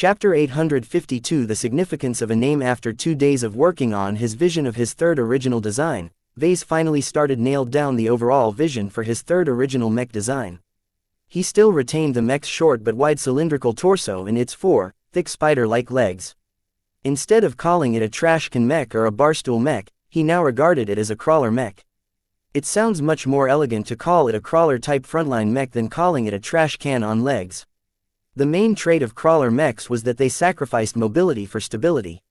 Chapter 852 The significance of a name. After 2 days of working on his vision of his third original design, Vase finally nailed down the overall vision for his third original mech design. He still retained the mech's short but wide cylindrical torso and its 4, thick spider-like legs. Instead of calling it a trash can mech or a barstool mech, he now regarded it as a crawler mech. It sounds much more elegant to call it a crawler-type frontline mech than calling it a trash can on legs. The main trait of crawler mechs was that they sacrificed mobility for stability.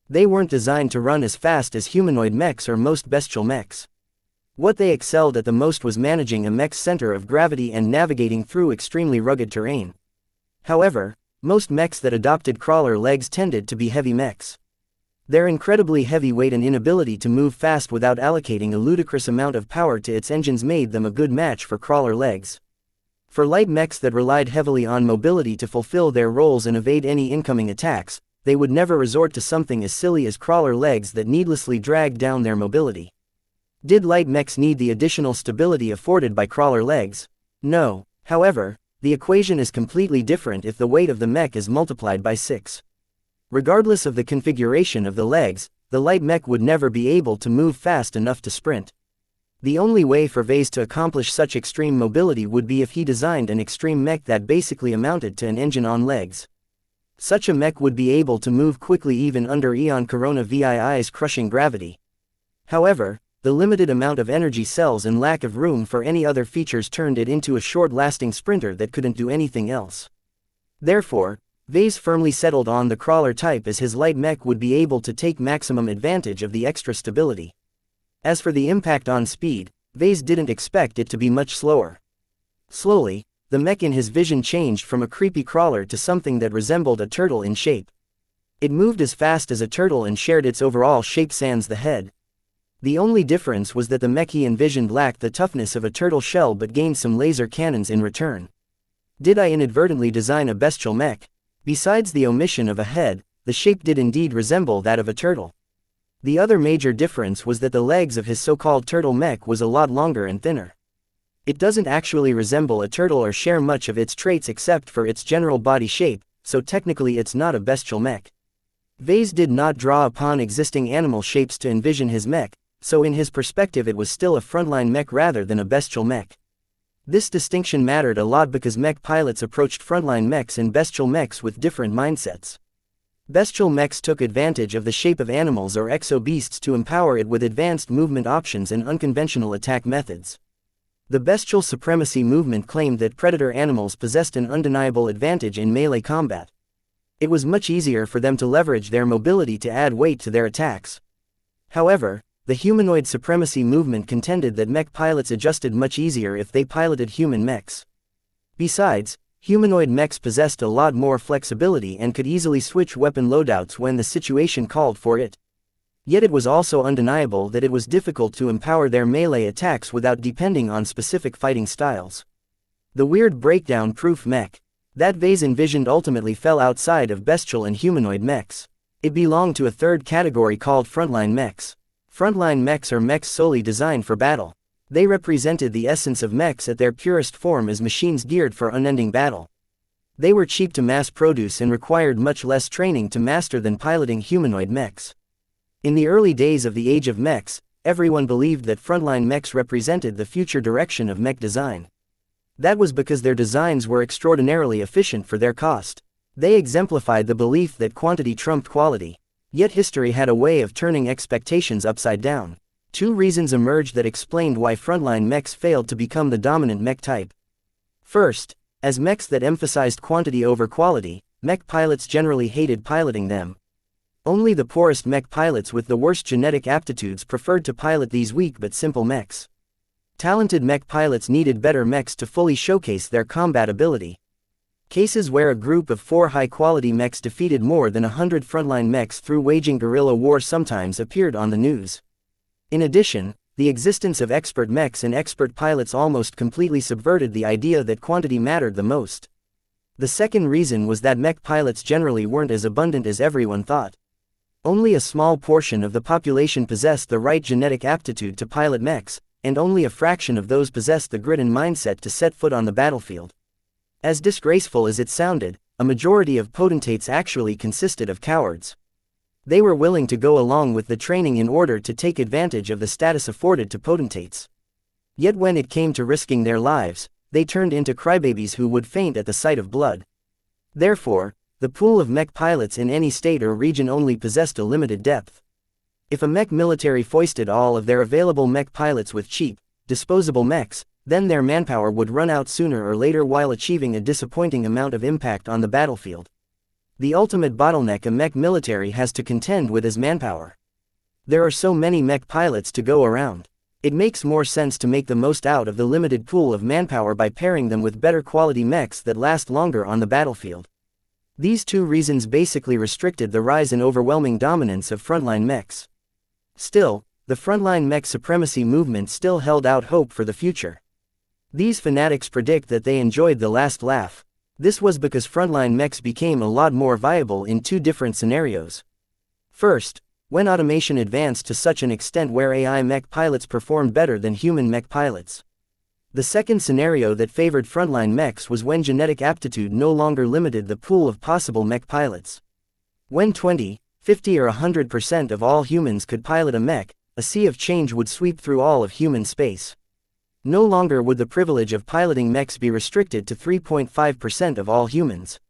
They weren't designed to run as fast as humanoid mechs or most bestial mechs. What they excelled at the most was managing a mech's center of gravity and navigating through extremely rugged terrain. However, most mechs that adopted crawler legs tended to be heavy mechs. Their incredibly heavy weight and inability to move fast without allocating a ludicrous amount of power to its engines made them a good match for crawler legs. For light mechs that relied heavily on mobility to fulfill their roles and evade any incoming attacks, they would never resort to something as silly as crawler legs that needlessly dragged down their mobility. Did light mechs need the additional stability afforded by crawler legs? No. However, the equation is completely different if the weight of the mech is multiplied by 6. Regardless of the configuration of the legs, the light mech would never be able to move fast enough to sprint. The only way for Vase to accomplish such extreme mobility would be if he designed an extreme mech that basically amounted to an engine on legs. Such a mech would be able to move quickly even under Eon Corona VII's crushing gravity. However, the limited amount of energy cells and lack of room for any other features turned it into a short-lasting sprinter that couldn't do anything else. Therefore, Vase firmly settled on the crawler type as his light mech would be able to take maximum advantage of the extra stability. As for the impact on speed, Vase didn't expect it to be much slower. Slowly, the mech in his vision changed from a creepy crawler to something that resembled a turtle in shape. It moved as fast as a turtle and shared its overall shape sans the head. The only difference was that the mech he envisioned lacked the toughness of a turtle shell but gained some laser cannons in return. Did I inadvertently design a bestial mech? Besides the omission of a head, the shape did indeed resemble that of a turtle. The other major difference was that the legs of his so-called turtle mech was a lot longer and thinner. It doesn't actually resemble a turtle or share much of its traits except for its general body shape, so technically it's not a bestial mech. Vase did not draw upon existing animal shapes to envision his mech, so in his perspective it was still a frontline mech rather than a bestial mech. This distinction mattered a lot because mech pilots approached frontline mechs and bestial mechs with different mindsets. Bestial mechs took advantage of the shape of animals or exo-beasts to empower it with advanced movement options and unconventional attack methods. The bestial supremacy movement claimed that predator animals possessed an undeniable advantage in melee combat. It was much easier for them to leverage their mobility to add weight to their attacks. However, the humanoid supremacy movement contended that mech pilots adjusted much easier if they piloted human mechs. Besides, humanoid mechs possessed a lot more flexibility and could easily switch weapon loadouts when the situation called for it. Yet it was also undeniable that it was difficult to empower their melee attacks without depending on specific fighting styles. The weird breakdown-proof mech that Vase envisioned ultimately fell outside of bestial and humanoid mechs. It belonged to a third category called frontline mechs. Frontline mechs are mechs solely designed for battle. They represented the essence of mechs at their purest form as machines geared for unending battle. They were cheap to mass produce and required much less training to master than piloting humanoid mechs. In the early days of the age of mechs, everyone believed that frontline mechs represented the future direction of mech design. That was because their designs were extraordinarily efficient for their cost. They exemplified the belief that quantity trumped quality. Yet history had a way of turning expectations upside down. 2 reasons emerged that explained why frontline mechs failed to become the dominant mech type. First, as mechs that emphasized quantity over quality, mech pilots generally hated piloting them. Only the poorest mech pilots with the worst genetic aptitudes preferred to pilot these weak but simple mechs. Talented mech pilots needed better mechs to fully showcase their combat ability. Cases where a group of 4 high-quality mechs defeated more than 100 frontline mechs through waging guerrilla war sometimes appeared on the news. In addition, the existence of expert mechs and expert pilots almost completely subverted the idea that quantity mattered the most. The second reason was that mech pilots generally weren't as abundant as everyone thought. Only a small portion of the population possessed the right genetic aptitude to pilot mechs, and only a fraction of those possessed the grit and mindset to set foot on the battlefield. As disgraceful as it sounded, a majority of potentates actually consisted of cowards. They were willing to go along with the training in order to take advantage of the status afforded to potentates. Yet when it came to risking their lives, they turned into crybabies who would faint at the sight of blood. Therefore, the pool of mech pilots in any state or region only possessed a limited depth. If a mech military foisted all of their available mech pilots with cheap, disposable mechs, then their manpower would run out sooner or later while achieving a disappointing amount of impact on the battlefield. The ultimate bottleneck a mech military has to contend with is manpower. There are so many mech pilots to go around. It makes more sense to make the most out of the limited pool of manpower by pairing them with better quality mechs that last longer on the battlefield. These two reasons basically restricted the rise and overwhelming dominance of frontline mechs. Still, the frontline mech supremacy movement still held out hope for the future. These fanatics predict that they enjoyed the last laugh. This was because frontline mechs became a lot more viable in two different scenarios. First, when automation advanced to such an extent where AI mech pilots performed better than human mech pilots. The second scenario that favored frontline mechs was when genetic aptitude no longer limited the pool of possible mech pilots. When 20, 50 or 100% of all humans could pilot a mech, a sea of change would sweep through all of human space. No longer would the privilege of piloting mechs be restricted to 3.5% of all humans.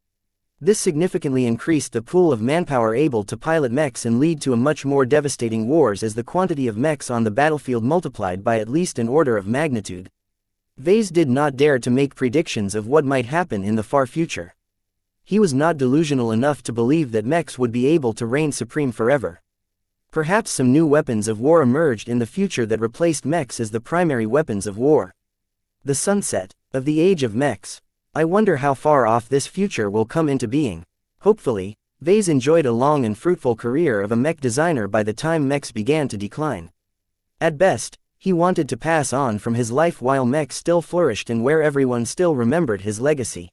This significantly increased the pool of manpower able to pilot mechs and lead to a much more devastating wars as the quantity of mechs on the battlefield multiplied by at least an order of magnitude. Vase did not dare to make predictions of what might happen in the far future. He was not delusional enough to believe that mechs would be able to reign supreme forever. Perhaps some new weapons of war emerged in the future that replaced mechs as the primary weapons of war. The sunset of the age of mechs. I wonder how far off this future will come into being. Hopefully, Vase enjoyed a long and fruitful career of a mech designer by the time mechs began to decline. At best, he wanted to pass on from his life while mechs still flourished and where everyone still remembered his legacy.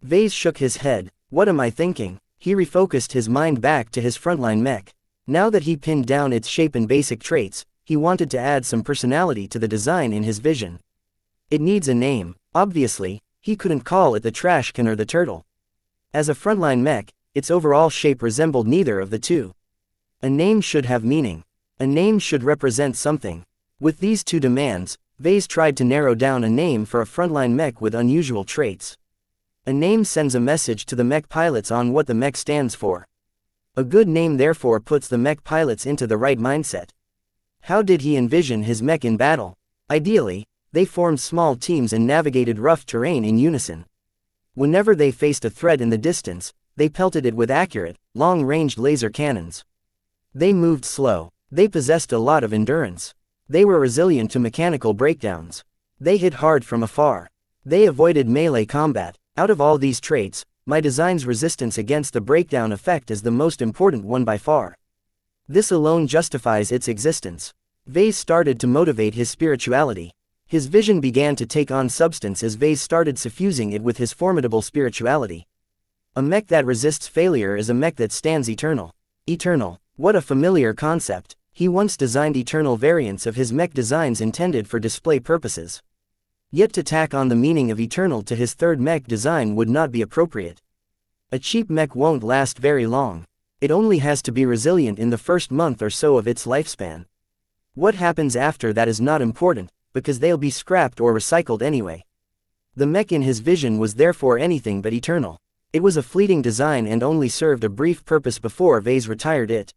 Vase shook his head. What am I thinking? He refocused his mind back to his frontline mech. Now that he pinned down its shape and basic traits, he wanted to add some personality to the design in his vision. It needs a name. Obviously, he couldn't call it the trash can or the turtle. As a frontline mech, its overall shape resembled neither of the two. A name should have meaning. A name should represent something. With these two demands, Vase tried to narrow down a name for a frontline mech with unusual traits. A name sends a message to the mech pilots on what the mech stands for. A good name therefore puts the mech pilots into the right mindset. How did he envision his mech in battle? Ideally, they formed small teams and navigated rough terrain in unison. Whenever they faced a threat in the distance, they pelted it with accurate, long-ranged laser cannons. They moved slow. They possessed a lot of endurance. They were resilient to mechanical breakdowns. They hit hard from afar. They avoided melee combat. Out of all these traits, my design's resistance against the breakdown effect is the most important one by far. This alone justifies its existence. Vase started to motivate his spirituality. His vision began to take on substance as Vase started suffusing it with his formidable spirituality. A mech that resists failure is a mech that stands eternal. Eternal. What a familiar concept. He once designed eternal variants of his mech designs intended for display purposes. Yet to tack on the meaning of eternal to his third mech design would not be appropriate. A cheap mech won't last very long. It only has to be resilient in the first month or so of its lifespan. What happens after that is not important, because they'll be scrapped or recycled anyway. The mech in his vision was therefore anything but eternal. It was a fleeting design and only served a brief purpose before Vase retired it.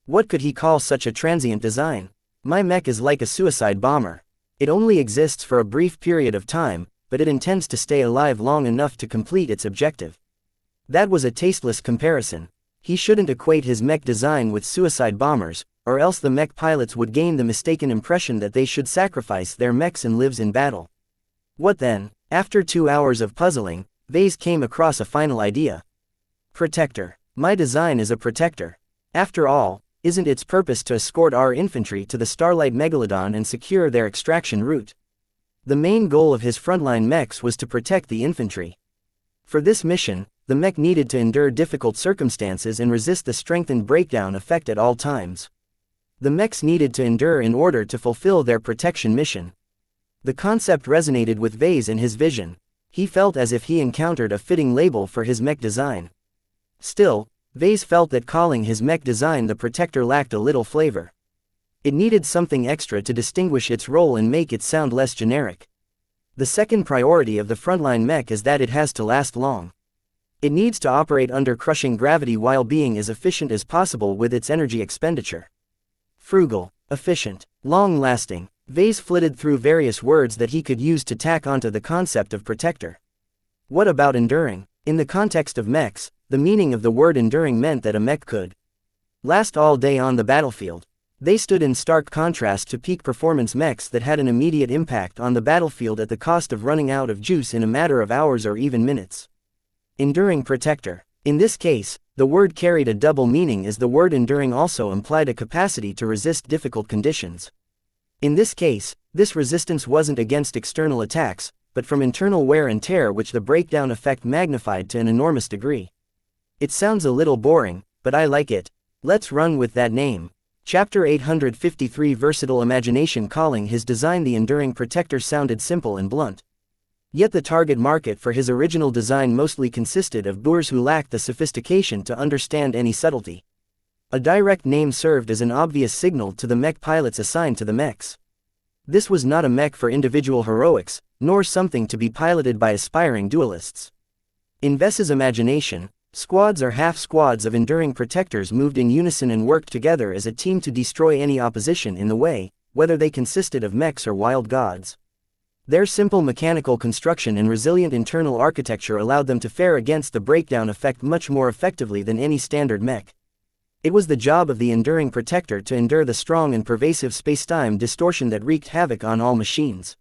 What could he call such a transient design? My mech is like a suicide bomber. It only exists for a brief period of time, but it intends to stay alive long enough to complete its objective. That was a tasteless comparison. He shouldn't equate his mech design with suicide bombers, or else the mech pilots would gain the mistaken impression that they should sacrifice their mechs and lives in battle. What then? After 2 hours of puzzling, Vase came across a final idea. Protector. My design is a protector. After all, isn't its purpose to escort our infantry to the Starlight Megalodon and secure their extraction route? The main goal of his frontline mechs was to protect the infantry. For this mission, the mech needed to endure difficult circumstances and resist the strengthened breakdown effect at all times. The mechs needed to endure in order to fulfill their protection mission. The concept resonated with Vase and his vision. He felt as if he encountered a fitting label for his mech design. Still, Vase felt that calling his mech design the Protector lacked a little flavor. It needed something extra to distinguish its role and make it sound less generic. The second priority of the frontline mech is that it has to last long. It needs to operate under crushing gravity while being as efficient as possible with its energy expenditure. Frugal, efficient, long-lasting. Vase flitted through various words that he could use to tack onto the concept of Protector. What about enduring? In the context of mechs, the meaning of the word enduring meant that a mech could last all day on the battlefield. They stood in stark contrast to peak performance mechs that had an immediate impact on the battlefield at the cost of running out of juice in a matter of hours or even minutes. Enduring Protector. In this case, the word carried a double meaning as the word enduring also implied a capacity to resist difficult conditions. In this case, this resistance wasn't against external attacks, but from internal wear and tear which the breakdown effect magnified to an enormous degree. It sounds a little boring, but I like it. Let's run with that name. Chapter 853 Versatile Imagination. Calling his design the Enduring Protector sounded simple and blunt. Yet the target market for his original design mostly consisted of boors who lacked the sophistication to understand any subtlety. A direct name served as an obvious signal to the mech pilots assigned to the mechs. This was not a mech for individual heroics, nor something to be piloted by aspiring duelists. In Ves's imagination, squads or half-squads of enduring protectors moved in unison and worked together as a team to destroy any opposition in the way, whether they consisted of mechs or wild gods. Their simple mechanical construction and resilient internal architecture allowed them to fare against the breakdown effect much more effectively than any standard mech. It was the job of the Enduring Protector to endure the strong and pervasive spacetime distortion that wreaked havoc on all machines.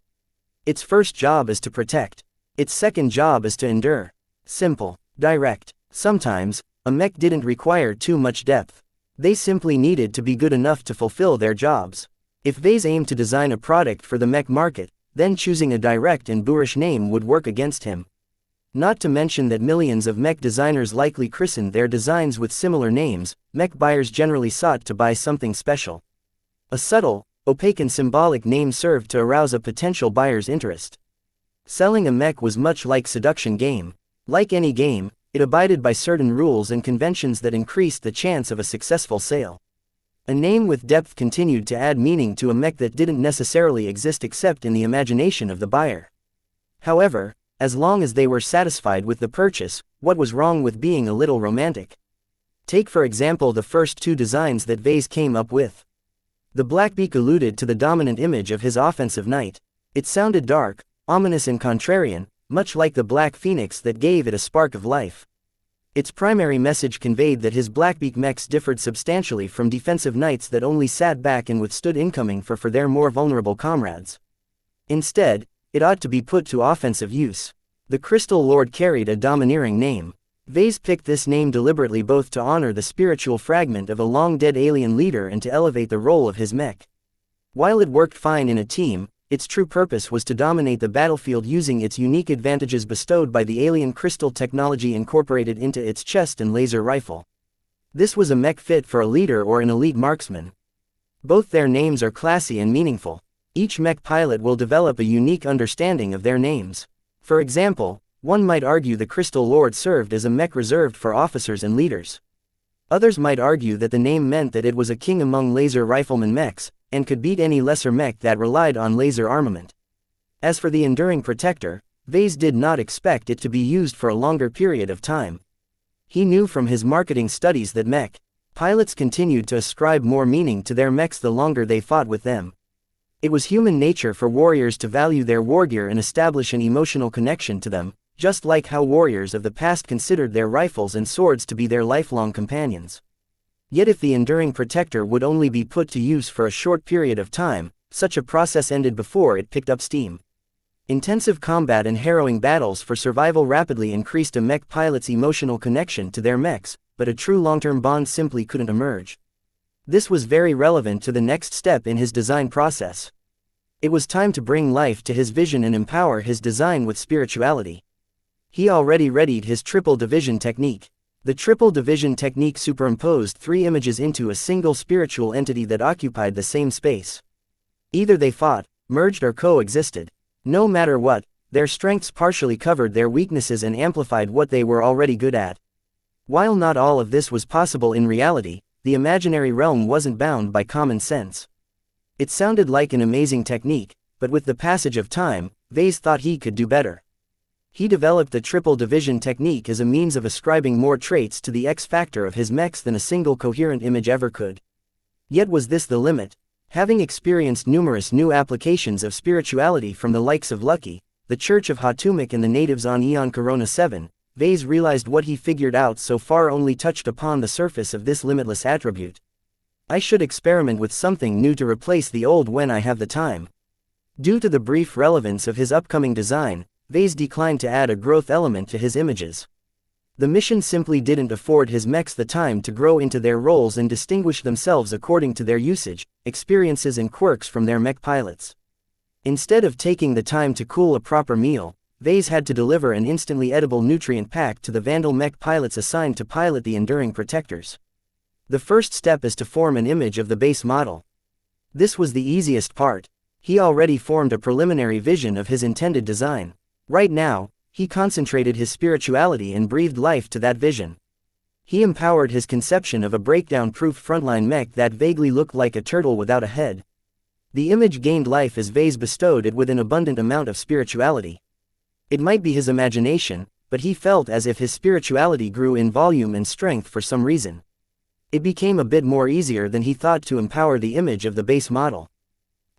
Its first job is to protect. Its second job is to endure. Simple, direct. Sometimes, a mech didn't require too much depth. They simply needed to be good enough to fulfill their jobs. If Vase aimed to design a product for the mech market, then choosing a direct and boorish name would work against him. Not to mention that millions of mech designers likely christened their designs with similar names. Mech buyers generally sought to buy something special. A subtle, opaque and symbolic name served to arouse a potential buyer's interest. Selling a mech was much like seduction game. Like any game, it abided by certain rules and conventions that increased the chance of a successful sale. A name with depth continued to add meaning to a mech that didn't necessarily exist except in the imagination of the buyer. However, as long as they were satisfied with the purchase, what was wrong with being a little romantic? Take for example the first two designs that Vase came up with. The Blackbeak alluded to the dominant image of his offensive knight. It sounded dark, ominous and contrarian, much like the Black Phoenix that gave it a spark of life. Its primary message conveyed that his Blackbeak mechs differed substantially from defensive knights that only sat back and withstood incoming for their more vulnerable comrades. Instead, it ought to be put to offensive use. The Crystal Lord carried a domineering name. Vase picked this name deliberately both to honor the spiritual fragment of a long-dead alien leader and to elevate the role of his mech. While it worked fine in a team, its true purpose was to dominate the battlefield using its unique advantages bestowed by the alien crystal technology incorporated into its chest and laser rifle. This was a mech fit for a leader or an elite marksman. Both their names are classy and meaningful. Each mech pilot will develop a unique understanding of their names. For example, one might argue the Crystal Lord served as a mech reserved for officers and leaders. Others might argue that the name meant that it was a king among laser rifleman mechs, and could beat any lesser mech that relied on laser armament. As for the Enduring Protector, Vase did not expect it to be used for a longer period of time. He knew from his marketing studies that mech pilots continued to ascribe more meaning to their mechs the longer they fought with them. It was human nature for warriors to value their wargear and establish an emotional connection to them, just like how warriors of the past considered their rifles and swords to be their lifelong companions. Yet if the Enduring Protector would only be put to use for a short period of time, such a process ended before it picked up steam. Intensive combat and harrowing battles for survival rapidly increased a mech pilot's emotional connection to their mechs, but a true long-term bond simply couldn't emerge. This was very relevant to the next step in his design process. It was time to bring life to his vision and empower his design with spirituality. He already readied his triple division technique. The triple division technique superimposed three images into a single spiritual entity that occupied the same space. Either they fought, merged or coexisted. No matter what, their strengths partially covered their weaknesses and amplified what they were already good at. While not all of this was possible in reality, the imaginary realm wasn't bound by common sense. It sounded like an amazing technique, but with the passage of time, Vase thought he could do better. He developed the triple division technique as a means of ascribing more traits to the X factor of his mechs than a single coherent image ever could. Yet was this the limit? Having experienced numerous new applications of spirituality from the likes of Lucky, the Church of Hatumic and the natives on Eon Corona 7, Vase realized what he figured out so far only touched upon the surface of this limitless attribute. I should experiment with something new to replace the old when I have the time. Due to the brief relevance of his upcoming design, Vase declined to add a growth element to his images. The mission simply didn't afford his mechs the time to grow into their roles and distinguish themselves according to their usage, experiences and quirks from their mech pilots. Instead of taking the time to cool a proper meal, Vase had to deliver an instantly edible nutrient pack to the Vandal mech pilots assigned to pilot the Enduring Protectors. The first step is to form an image of the base model. This was the easiest part. He already formed a preliminary vision of his intended design. Right now, he concentrated his spirituality and breathed life to that vision. He empowered his conception of a breakdown-proof frontline mech that vaguely looked like a turtle without a head. The image gained life as Vase bestowed it with an abundant amount of spirituality. It might be his imagination, but he felt as if his spirituality grew in volume and strength for some reason. It became a bit more easier than he thought to empower the image of the base model.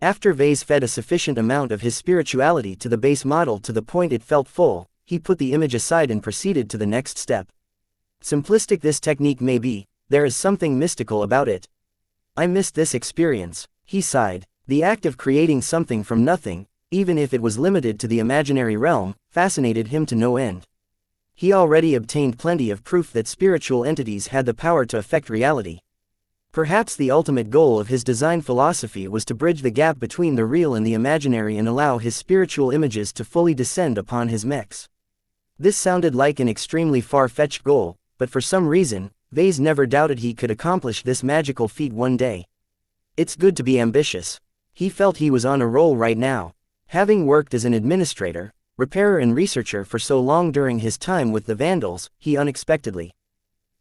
After Vase fed a sufficient amount of his spirituality to the base model to the point it felt full, he put the image aside and proceeded to the next step. Simplistic this technique may be, there is something mystical about it. I missed this experience, he sighed. The act of creating something from nothing, even if it was limited to the imaginary realm, fascinated him to no end. He already obtained plenty of proof that spiritual entities had the power to affect reality. Perhaps the ultimate goal of his design philosophy was to bridge the gap between the real and the imaginary and allow his spiritual images to fully descend upon his mechs. This sounded like an extremely far-fetched goal, but for some reason, Vase never doubted he could accomplish this magical feat one day. It's good to be ambitious. He felt he was on a roll right now. Having worked as an administrator, repairer and researcher for so long during his time with the Vandals, he unexpectedly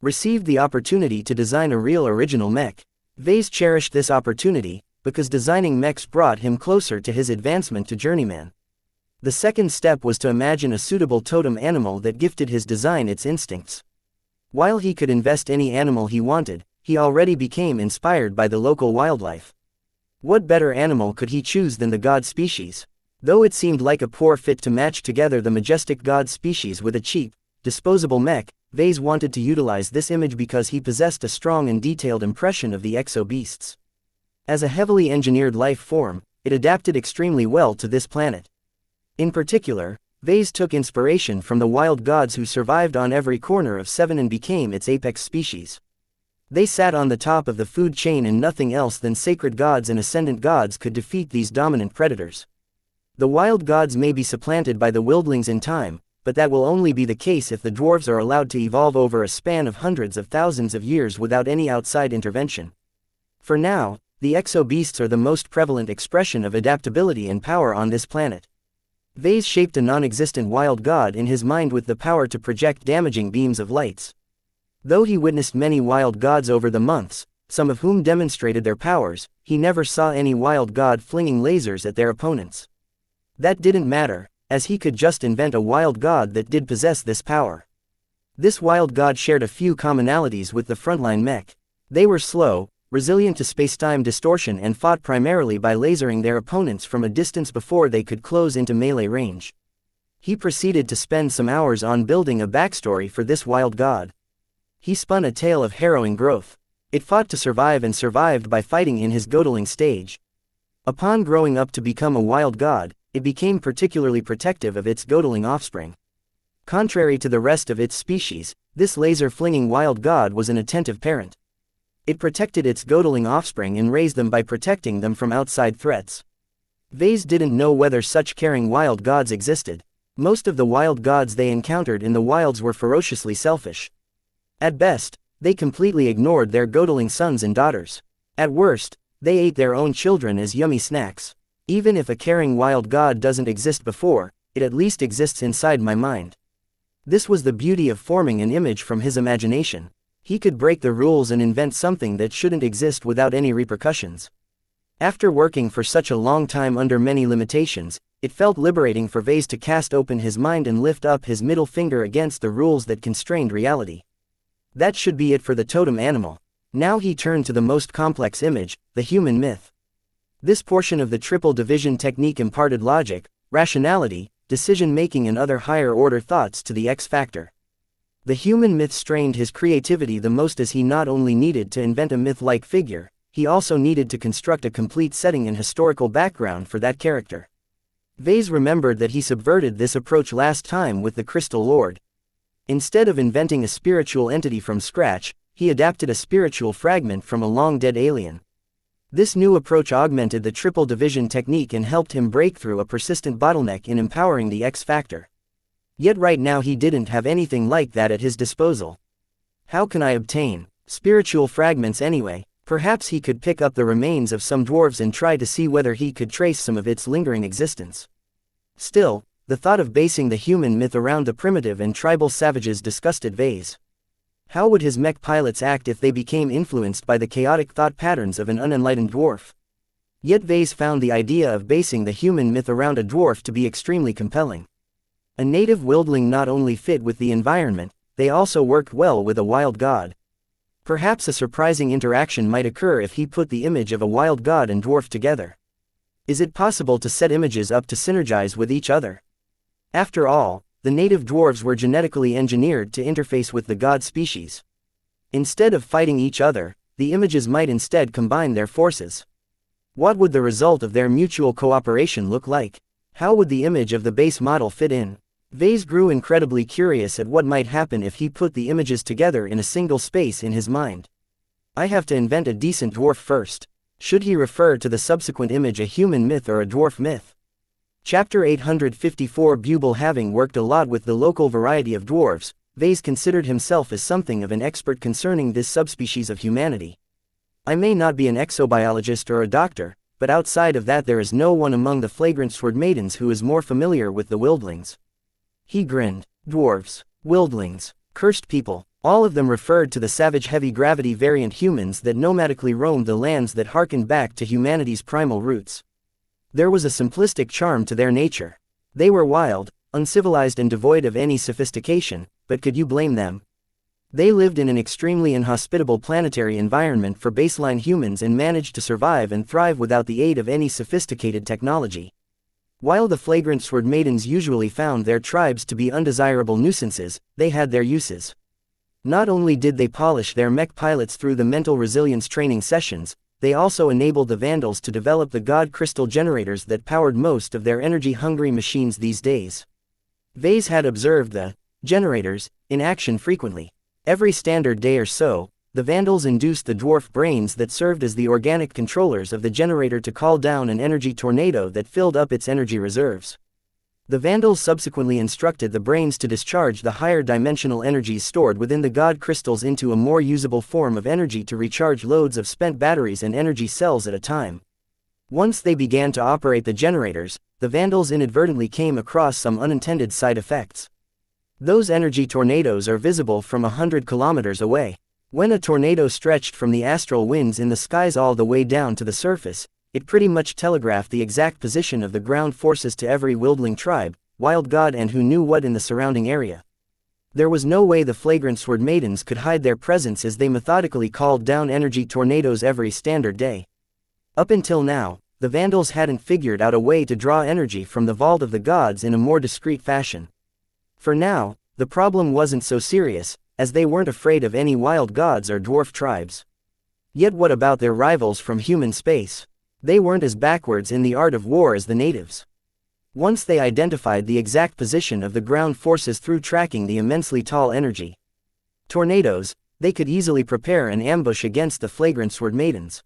received the opportunity to design a real original mech. Vase cherished this opportunity, because designing mechs brought him closer to his advancement to journeyman. The second step was to imagine a suitable totem animal that gifted his design its instincts. While he could invest any animal he wanted, he already became inspired by the local wildlife. What better animal could he choose than the god species? Though it seemed like a poor fit to match together the majestic god species with a cheap, disposable mech, Vase wanted to utilize this image because he possessed a strong and detailed impression of the exo-beasts. As a heavily engineered life form, it adapted extremely well to this planet. In particular, Vase took inspiration from the wild gods who survived on every corner of Seven and became its apex species. They sat on the top of the food chain and nothing else than sacred gods and ascendant gods could defeat these dominant predators. The wild gods may be supplanted by the wildlings in time, but that will only be the case if the dwarves are allowed to evolve over a span of hundreds of thousands of years without any outside intervention. For now, the exo-beasts are the most prevalent expression of adaptability and power on this planet. Vase shaped a non-existent wild god in his mind with the power to project damaging beams of lights. Though he witnessed many wild gods over the months, some of whom demonstrated their powers, he never saw any wild god flinging lasers at their opponents. That didn't matter, as he could just invent a wild god that did possess this power. This wild god shared a few commonalities with the frontline mech. They were slow, resilient to spacetime distortion and fought primarily by lasering their opponents from a distance before they could close into melee range. He proceeded to spend some hours on building a backstory for this wild god. He spun a tale of harrowing growth. It fought to survive and survived by fighting in his godling stage. Upon growing up to become a wild god, it became particularly protective of its godling offspring. Contrary to the rest of its species, this laser-flinging wild god was an attentive parent. It protected its godling offspring and raised them by protecting them from outside threats. Vase didn't know whether such caring wild gods existed. Most of the wild gods they encountered in the wilds were ferociously selfish. At best, they completely ignored their godling sons and daughters. At worst, they ate their own children as yummy snacks. Even if a caring wild god doesn't exist before, it at least exists inside my mind. This was the beauty of forming an image from his imagination. He could break the rules and invent something that shouldn't exist without any repercussions. After working for such a long time under many limitations, it felt liberating for Vase to cast open his mind and lift up his middle finger against the rules that constrained reality. That should be it for the totem animal. Now he turned to the most complex image, the human myth. This portion of the triple division technique imparted logic, rationality, decision-making and other higher-order thoughts to the X factor. The human myth strained his creativity the most, as he not only needed to invent a myth-like figure, he also needed to construct a complete setting and historical background for that character. Vase remembered that he subverted this approach last time with the Crystal Lord. Instead of inventing a spiritual entity from scratch, he adapted a spiritual fragment from a long-dead alien. This new approach augmented the triple division technique and helped him break through a persistent bottleneck in empowering the X factor. Yet right now he didn't have anything like that at his disposal. How can I obtain spiritual fragments anyway? Perhaps he could pick up the remains of some dwarves and try to see whether he could trace some of its lingering existence. Still, the thought of basing the human myth around the primitive and tribal savages disgusted Vase. How would his mech pilots act if they became influenced by the chaotic thought patterns of an unenlightened dwarf? Yet Vase found the idea of basing the human myth around a dwarf to be extremely compelling. A native wildling not only fit with the environment, they also worked well with a wild god. Perhaps a surprising interaction might occur if he put the image of a wild god and dwarf together. Is it possible to set images up to synergize with each other? After all, the native dwarves were genetically engineered to interface with the god species. Instead of fighting each other, the images might instead combine their forces. What would the result of their mutual cooperation look like? How would the image of the base model fit in? Vase grew incredibly curious at what might happen if he put the images together in a single space in his mind. I have to invent a decent dwarf first. Should he refer to the subsequent image a human myth or a dwarf myth? Chapter 854. Bubble. Having worked a lot with the local variety of dwarves, Vase considered himself as something of an expert concerning this subspecies of humanity. I may not be an exobiologist or a doctor, but outside of that there is no one among the flagrant sword maidens who is more familiar with the wildlings. He grinned. Dwarves, wildlings, cursed people, all of them referred to the savage heavy gravity variant humans that nomadically roamed the lands that harkened back to humanity's primal roots. There was a simplistic charm to their nature. They were wild, uncivilized and devoid of any sophistication, but could you blame them? They lived in an extremely inhospitable planetary environment for baseline humans and managed to survive and thrive without the aid of any sophisticated technology. While the flagrant sword maidens usually found their tribes to be undesirable nuisances, they had their uses. Not only did they polish their mech pilots through the mental resilience training sessions, they also enabled the Vandals to develop the god crystal generators that powered most of their energy-hungry machines these days. Vase had observed the generators in action frequently. Every standard day or so, the Vandals induced the dwarf brains that served as the organic controllers of the generator to call down an energy tornado that filled up its energy reserves. The Vandals subsequently instructed the brains to discharge the higher dimensional energies stored within the god crystals into a more usable form of energy to recharge loads of spent batteries and energy cells at a time. Once they began to operate the generators, the Vandals inadvertently came across some unintended side effects. Those energy tornadoes are visible from 100 kilometers away. When a tornado stretched from the astral winds in the skies all the way down to the surface, it pretty much telegraphed the exact position of the ground forces to every wildling tribe, wild god and who knew what in the surrounding area. There was no way the flagrant sword maidens could hide their presence as they methodically called down energy tornadoes every standard day. Up until now, the Vandals hadn't figured out a way to draw energy from the vault of the gods in a more discreet fashion. For now, the problem wasn't so serious, as they weren't afraid of any wild gods or dwarf tribes. Yet what about their rivals from human space? They weren't as backwards in the art of war as the natives. Once they identified the exact position of the ground forces through tracking the immensely tall energy tornadoes, they could easily prepare an ambush against the flagrant sword maidens.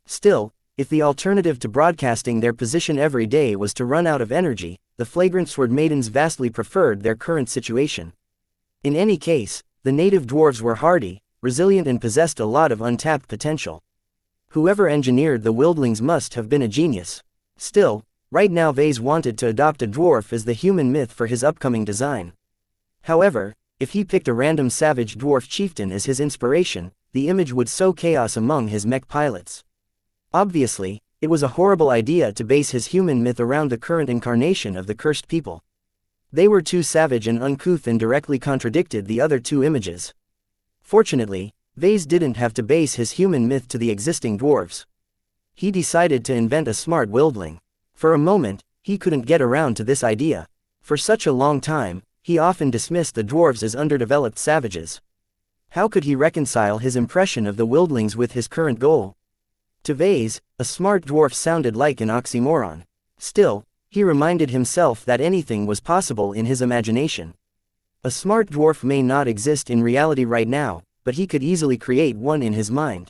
Still, if the alternative to broadcasting their position every day was to run out of energy, the flagrant sword maidens vastly preferred their current situation. In any case, the native dwarves were hardy, resilient and possessed a lot of untapped potential. Whoever engineered the wildlings must have been a genius. Still, Right now Vase wanted to adopt a dwarf as the human myth for his upcoming design. However, if he picked a random savage dwarf chieftain as his inspiration, the image would sow chaos among his mech pilots. Obviously, it was a horrible idea to base his human myth around the current incarnation of the cursed people. They were too savage and uncouth and directly contradicted the other two images. Fortunately, Vase didn't have to base his human myth to the existing dwarves. He decided to invent a smart wildling. For a moment, he couldn't get around to this idea. For such a long time, he often dismissed the dwarves as underdeveloped savages. How could he reconcile his impression of the wildlings with his current goal? To Vase, a smart dwarf sounded like an oxymoron. Still, he reminded himself that anything was possible in his imagination. A smart dwarf may not exist in reality right now, but he could easily create one in his mind.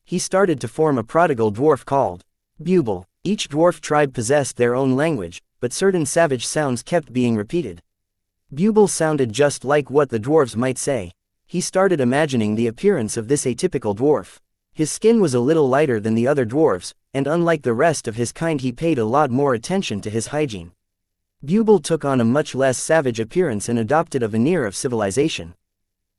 He started to form a prodigal dwarf called Buble. Each dwarf tribe possessed their own language, but certain savage sounds kept being repeated. Buble sounded just like what the dwarves might say. He started imagining the appearance of this atypical dwarf. His skin was a little lighter than the other dwarves, and unlike the rest of his kind he paid a lot more attention to his hygiene. Buble took on a much less savage appearance and adopted a veneer of civilization.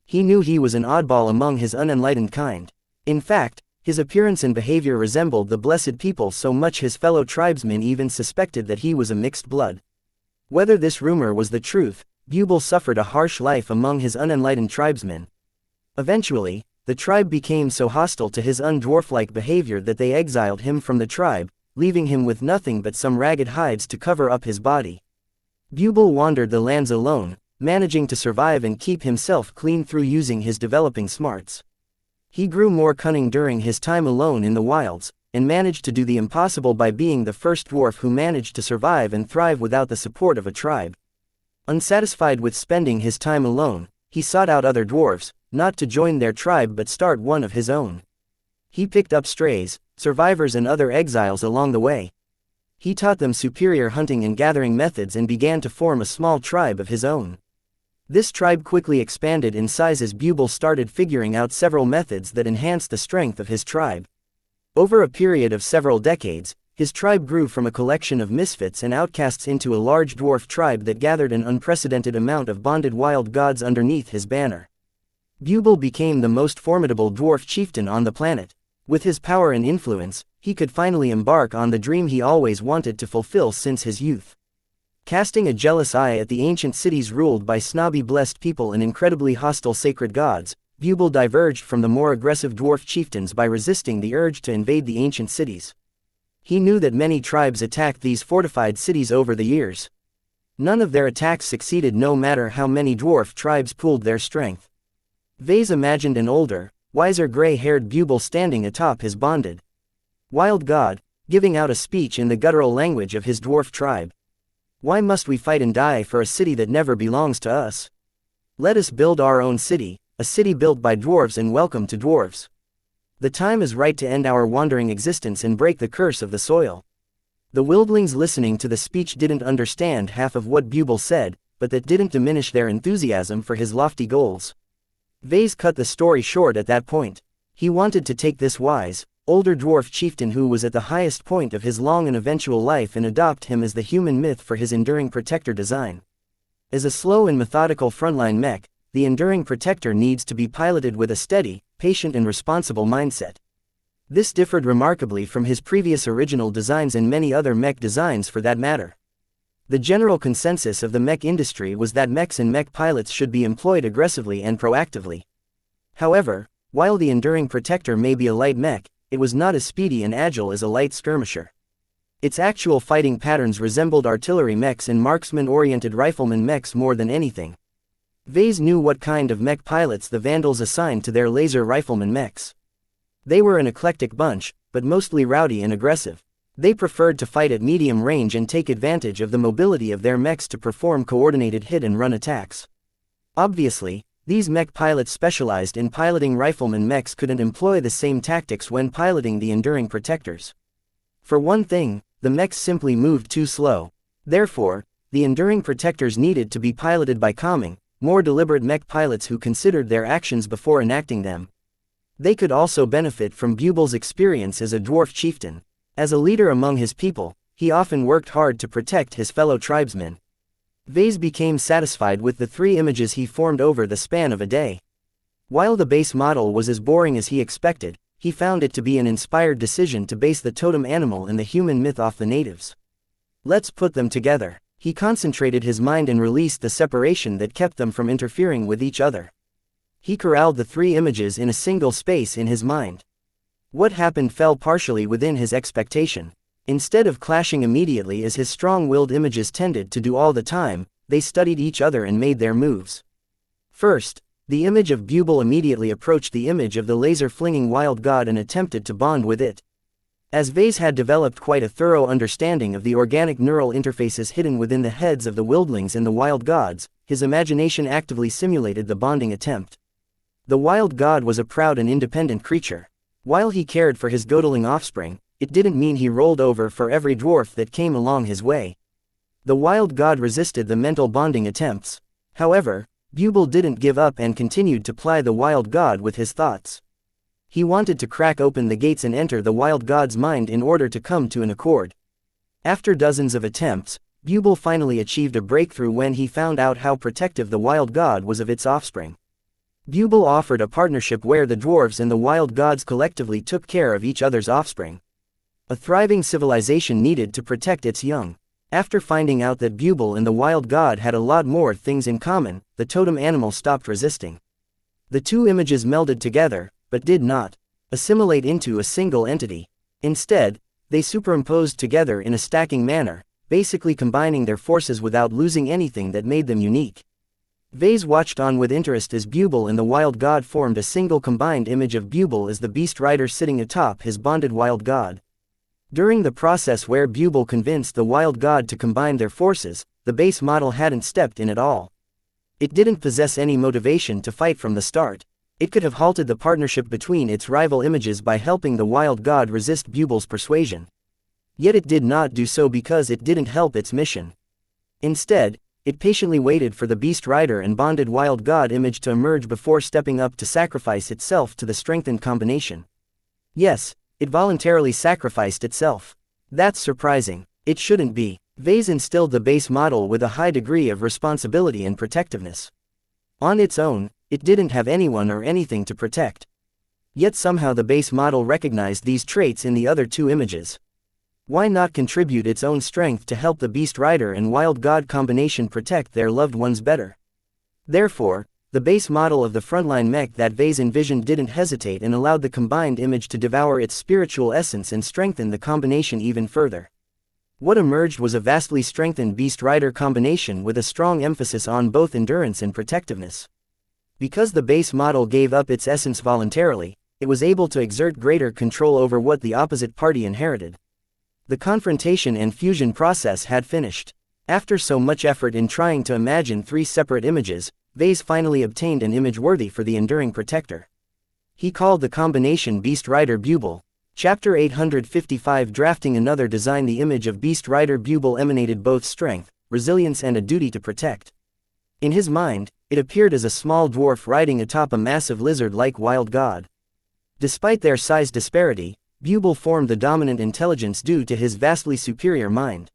He knew he was an oddball among his unenlightened kind. In fact, his appearance and behavior resembled the blessed people so much his fellow tribesmen even suspected that he was a mixed blood. Whether this rumor was the truth, Buble suffered a harsh life among his unenlightened tribesmen. Eventually, the tribe became so hostile to his undwarf-like behavior that they exiled him from the tribe, leaving him with nothing but some ragged hides to cover up his body. Buble wandered the lands alone, managing to survive and keep himself clean through using his developing smarts. He grew more cunning during his time alone in the wilds, and managed to do the impossible by being the first dwarf who managed to survive and thrive without the support of a tribe. Unsatisfied with spending his time alone, he sought out other dwarves, not to join their tribe but start one of his own. He picked up strays, survivors and other exiles along the way. He taught them superior hunting and gathering methods and began to form a small tribe of his own. This tribe quickly expanded in size as Buble started figuring out several methods that enhanced the strength of his tribe. Over a period of several decades, his tribe grew from a collection of misfits and outcasts into a large dwarf tribe that gathered an unprecedented amount of bonded wild gods underneath his banner. Buble became the most formidable dwarf chieftain on the planet. With his power and influence, he could finally embark on the dream he always wanted to fulfill since his youth. Casting a jealous eye at the ancient cities ruled by snobby blessed people and incredibly hostile sacred gods, Buble diverged from the more aggressive dwarf chieftains by resisting the urge to invade the ancient cities. He knew that many tribes attacked these fortified cities over the years. None of their attacks succeeded no matter how many dwarf tribes pooled their strength. Vase imagined an older, wiser gray-haired Buble standing atop his bonded wild god, giving out a speech in the guttural language of his dwarf tribe. Why must we fight and die for a city that never belongs to us? Let us build our own city, a city built by dwarves and welcome to dwarves. The time is right to end our wandering existence and break the curse of the soil. The wildlings listening to the speech didn't understand half of what Buble said, but that didn't diminish their enthusiasm for his lofty goals. Vase cut the story short at that point. He wanted to take this wise, older dwarf chieftain who was at the highest point of his long and eventual life and adopt him as the human myth for his enduring protector design. As a slow and methodical frontline mech, the enduring protector needs to be piloted with a steady, patient and responsible mindset. This differed remarkably from his previous original designs and many other mech designs for that matter. The general consensus of the mech industry was that mechs and mech pilots should be employed aggressively and proactively. However, while the enduring protector may be a light mech, it was not as speedy and agile as a light skirmisher. Its actual fighting patterns resembled artillery mechs and marksman-oriented rifleman mechs more than anything. Vase knew what kind of mech pilots the Vandals assigned to their laser rifleman mechs. They were an eclectic bunch, but mostly rowdy and aggressive. They preferred to fight at medium range and take advantage of the mobility of their mechs to perform coordinated hit-and-run attacks. Obviously, these mech pilots specialized in piloting rifleman mechs couldn't employ the same tactics when piloting the enduring protectors. For one thing, the mechs simply moved too slow. Therefore, the enduring protectors needed to be piloted by calming, more deliberate mech pilots who considered their actions before enacting them. They could also benefit from Buble's experience as a dwarf chieftain. As a leader among his people, he often worked hard to protect his fellow tribesmen. Vase became satisfied with the 3 images he formed over the span of a day. While the base model was as boring as he expected, he found it to be an inspired decision to base the totem animal and the human myth off the natives. Let's put them together. He concentrated his mind and released the separation that kept them from interfering with each other. He corralled the 3 images in a single space in his mind. What happened fell partially within his expectation. Instead of clashing immediately as his strong-willed images tended to do all the time, they studied each other and made their moves. First, the image of Bubble immediately approached the image of the laser-flinging wild god and attempted to bond with it. As Vase had developed quite a thorough understanding of the organic neural interfaces hidden within the heads of the wildlings and the wild gods, his imagination actively simulated the bonding attempt. The wild god was a proud and independent creature. While he cared for his godling offspring, it didn't mean he rolled over for every dwarf that came along his way. The wild god resisted the mental bonding attempts. However, Bubble didn't give up and continued to ply the wild god with his thoughts. He wanted to crack open the gates and enter the wild god's mind in order to come to an accord. After dozens of attempts, Bubble finally achieved a breakthrough when he found out how protective the wild god was of its offspring. Bubble offered a partnership where the dwarves and the wild gods collectively took care of each other's offspring. A thriving civilization needed to protect its young. After finding out that Bubble and the wild god had a lot more things in common, the totem animal stopped resisting. The 2 images melded together, but did not assimilate into a single entity. Instead, they superimposed together in a stacking manner, basically combining their forces without losing anything that made them unique. Vase watched on with interest as Bubble and the wild god formed a single combined image of Bubble as the beast rider sitting atop his bonded wild god. During the process where Bubble convinced the wild god to combine their forces, the base model hadn't stepped in at all. It didn't possess any motivation to fight from the start. It could have halted the partnership between its rival images by helping the wild god resist Bubble's persuasion. Yet it did not do so because it didn't help its mission. Instead, it patiently waited for the beast rider and bonded wild god image to emerge before stepping up to sacrifice itself to the strengthened combination. Yes, it voluntarily sacrificed itself. That's surprising. It shouldn't be. Vase instilled the base model with a high degree of responsibility and protectiveness. On its own, it didn't have anyone or anything to protect. Yet somehow the base model recognized these traits in the other 2 images. Why not contribute its own strength to help the beast rider and wild god combination protect their loved ones better? Therefore, the base model of the frontline mech that Vase envisioned didn't hesitate and allowed the combined image to devour its spiritual essence and strengthen the combination even further. What emerged was a vastly strengthened beast rider combination with a strong emphasis on both endurance and protectiveness. Because the base model gave up its essence voluntarily, it was able to exert greater control over what the opposite party inherited. The confrontation and fusion process had finished. After so much effort in trying to imagine 3 separate images, Vase finally obtained an image worthy for the enduring protector. He called the combination Beast Rider Bubble. Chapter 855 Drafting another design. The image of Beast Rider Bubble emanated both strength, resilience and a duty to protect. In his mind, it appeared as a small dwarf riding atop a massive lizard-like wild god. Despite their size disparity, Bubble formed the dominant intelligence due to his vastly superior mind.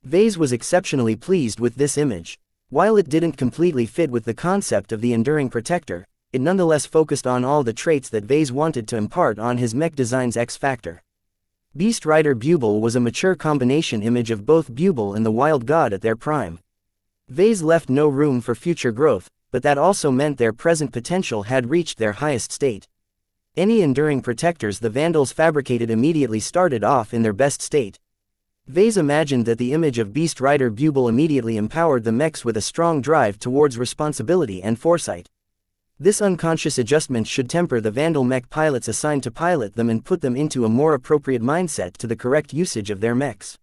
Vase was exceptionally pleased with this image. While it didn't completely fit with the concept of the enduring protector, it nonetheless focused on all the traits that Vase wanted to impart on his mech design's X-factor. Beast Rider Bubble was a mature combination image of both Bubble and the wild god at their prime. Vase left no room for future growth, but that also meant their present potential had reached their highest state. Any enduring protectors the Vandals fabricated immediately started off in their best state. Vase imagined that the image of Beast Rider Bubble immediately empowered the mechs with a strong drive towards responsibility and foresight. This unconscious adjustment should temper the Vandal mech pilots assigned to pilot them and put them into a more appropriate mindset to the correct usage of their mechs.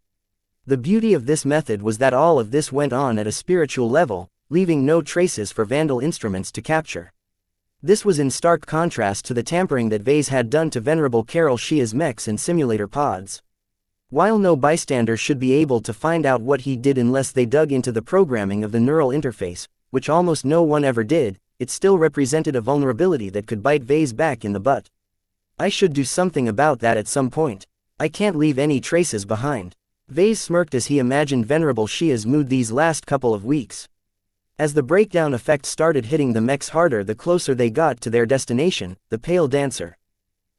The beauty of this method was that all of this went on at a spiritual level, leaving no traces for Vandal instruments to capture. This was in stark contrast to the tampering that Vase had done to Venerable Carol Shia's mechs and simulator pods. While no bystander should be able to find out what he did unless they dug into the programming of the neural interface, which almost no one ever did, it still represented a vulnerability that could bite Vase back in the butt. I should do something about that at some point. I can't leave any traces behind. Vase smirked as he imagined Venerable Xia's mood these last couple of weeks. As the breakdown effect started hitting the mechs harder the closer they got to their destination, the Pale Dancer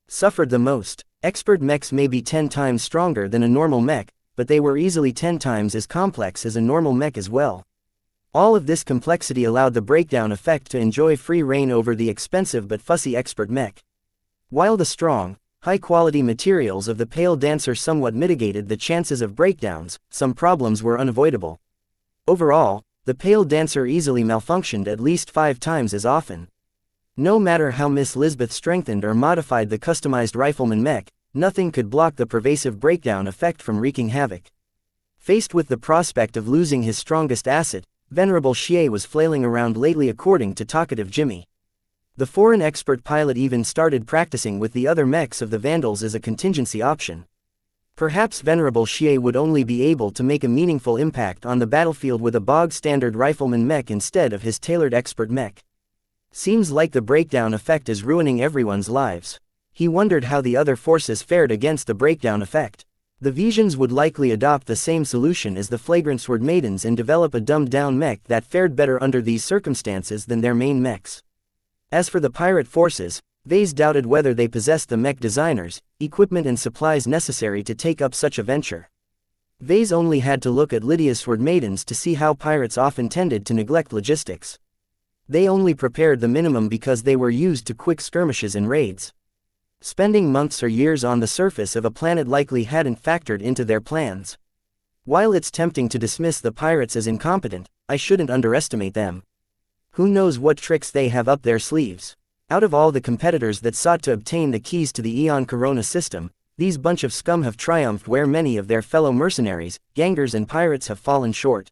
suffered the most. Expert mechs may be 10 times stronger than a normal mech, but they were easily 10 times as complex as a normal mech as well. All of this complexity allowed the breakdown effect to enjoy free reign over the expensive but fussy expert mech. While the strong, high-quality materials of the Pale Dancer somewhat mitigated the chances of breakdowns, some problems were unavoidable. Overall, the Pale Dancer easily malfunctioned at least 5 times as often. No matter how Miss Lisbeth strengthened or modified the customized rifleman mech, nothing could block the pervasive breakdown effect from wreaking havoc. Faced with the prospect of losing his strongest asset, Venerable Xie was flailing around lately according to talkative Jimmy. The foreign expert pilot even started practicing with the other mechs of the Vandals as a contingency option. Perhaps Venerable Xie would only be able to make a meaningful impact on the battlefield with a bog-standard rifleman mech instead of his tailored expert mech. Seems like the breakdown effect is ruining everyone's lives. He wondered how the other forces fared against the breakdown effect. The Visions would likely adopt the same solution as the Flagrant Sword Maidens and develop a dumbed-down mech that fared better under these circumstances than their main mechs. As for the pirate forces, Vase doubted whether they possessed the mech designers, equipment and supplies necessary to take up such a venture. Vase only had to look at Lydia's Sword Maidens to see how pirates often tended to neglect logistics. They only prepared the minimum because they were used to quick skirmishes and raids. Spending months or years on the surface of a planet likely hadn't factored into their plans. While it's tempting to dismiss the pirates as incompetent, I shouldn't underestimate them. Who knows what tricks they have up their sleeves. Out of all the competitors that sought to obtain the keys to the Eon Corona system, these bunch of scum have triumphed where many of their fellow mercenaries, gangers and pirates have fallen short.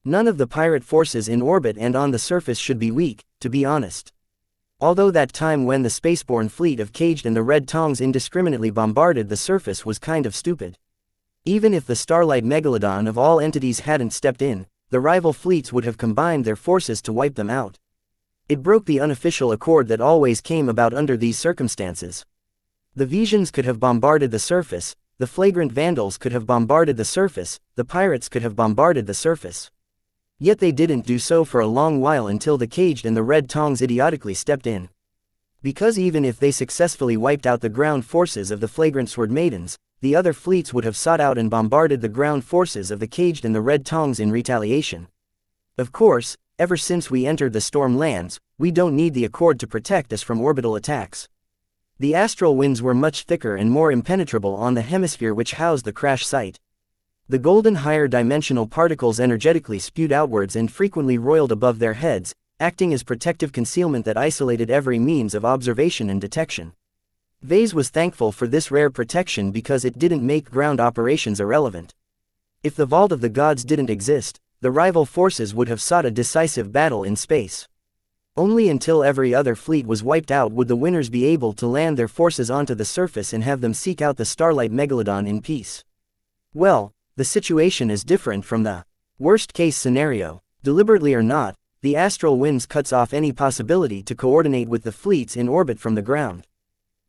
None of the pirate forces in orbit and on the surface should be weak, to be honest. Although that time when the spaceborne fleet of Caged and the Red Tongs indiscriminately bombarded the surface was kind of stupid. Even if the Starlight Megalodon of all entities hadn't stepped in, the rival fleets would have combined their forces to wipe them out. It broke the unofficial accord that always came about under these circumstances. The Visions could have bombarded the surface, the Flagrant Vandals could have bombarded the surface, the pirates could have bombarded the surface. Yet they didn't do so for a long while until the Caged and the Red Tongs idiotically stepped in. Because even if they successfully wiped out the ground forces of the Flagrant Sword Maidens, the other fleets would have sought out and bombarded the ground forces of the Caged and the Red Tongs in retaliation. Of course, ever since we entered the Storm Lands, we don't need the Accord to protect us from orbital attacks. The astral winds were much thicker and more impenetrable on the hemisphere which housed the crash site. The golden higher dimensional particles energetically spewed outwards and frequently roiled above their heads, acting as protective concealment that isolated every means of observation and detection. Vase was thankful for this rare protection because it didn't make ground operations irrelevant. If the Vault of the Gods didn't exist, the rival forces would have sought a decisive battle in space. Only until every other fleet was wiped out would the winners be able to land their forces onto the surface and have them seek out the Starlight Megalodon in peace. Well, the situation is different from the worst-case scenario. Deliberately or not, the astral winds cuts off any possibility to coordinate with the fleets in orbit from the ground.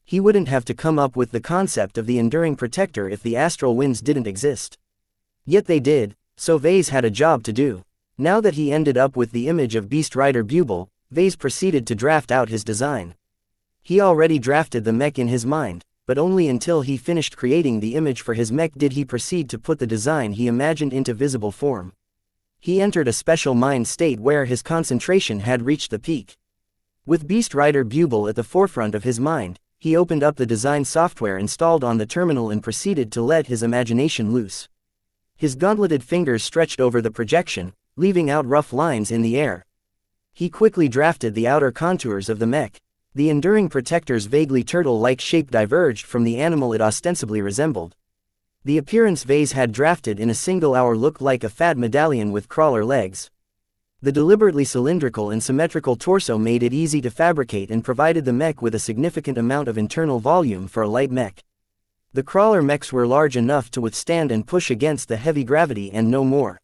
He wouldn't have to come up with the concept of the Enduring Protector if the astral winds didn't exist. Yet they did, so Vase had a job to do. Now that he ended up with the image of Beast Rider Buble, Vase proceeded to draft out his design. He already drafted the mech in his mind, but only until he finished creating the image for his mech did he proceed to put the design he imagined into visible form. He entered a special mind state where his concentration had reached the peak. With Beast Rider Buble at the forefront of his mind, he opened up the design software installed on the terminal and proceeded to let his imagination loose. His gauntleted fingers stretched over the projection, leaving out rough lines in the air. He quickly drafted the outer contours of the mech. The Enduring Protector's vaguely turtle-like shape diverged from the animal it ostensibly resembled. The appearance Vase had drafted in a single hour looked like a fat medallion with crawler legs. The deliberately cylindrical and symmetrical torso made it easy to fabricate and provided the mech with a significant amount of internal volume for a light mech. The crawler mechs were large enough to withstand and push against the heavy gravity and no more.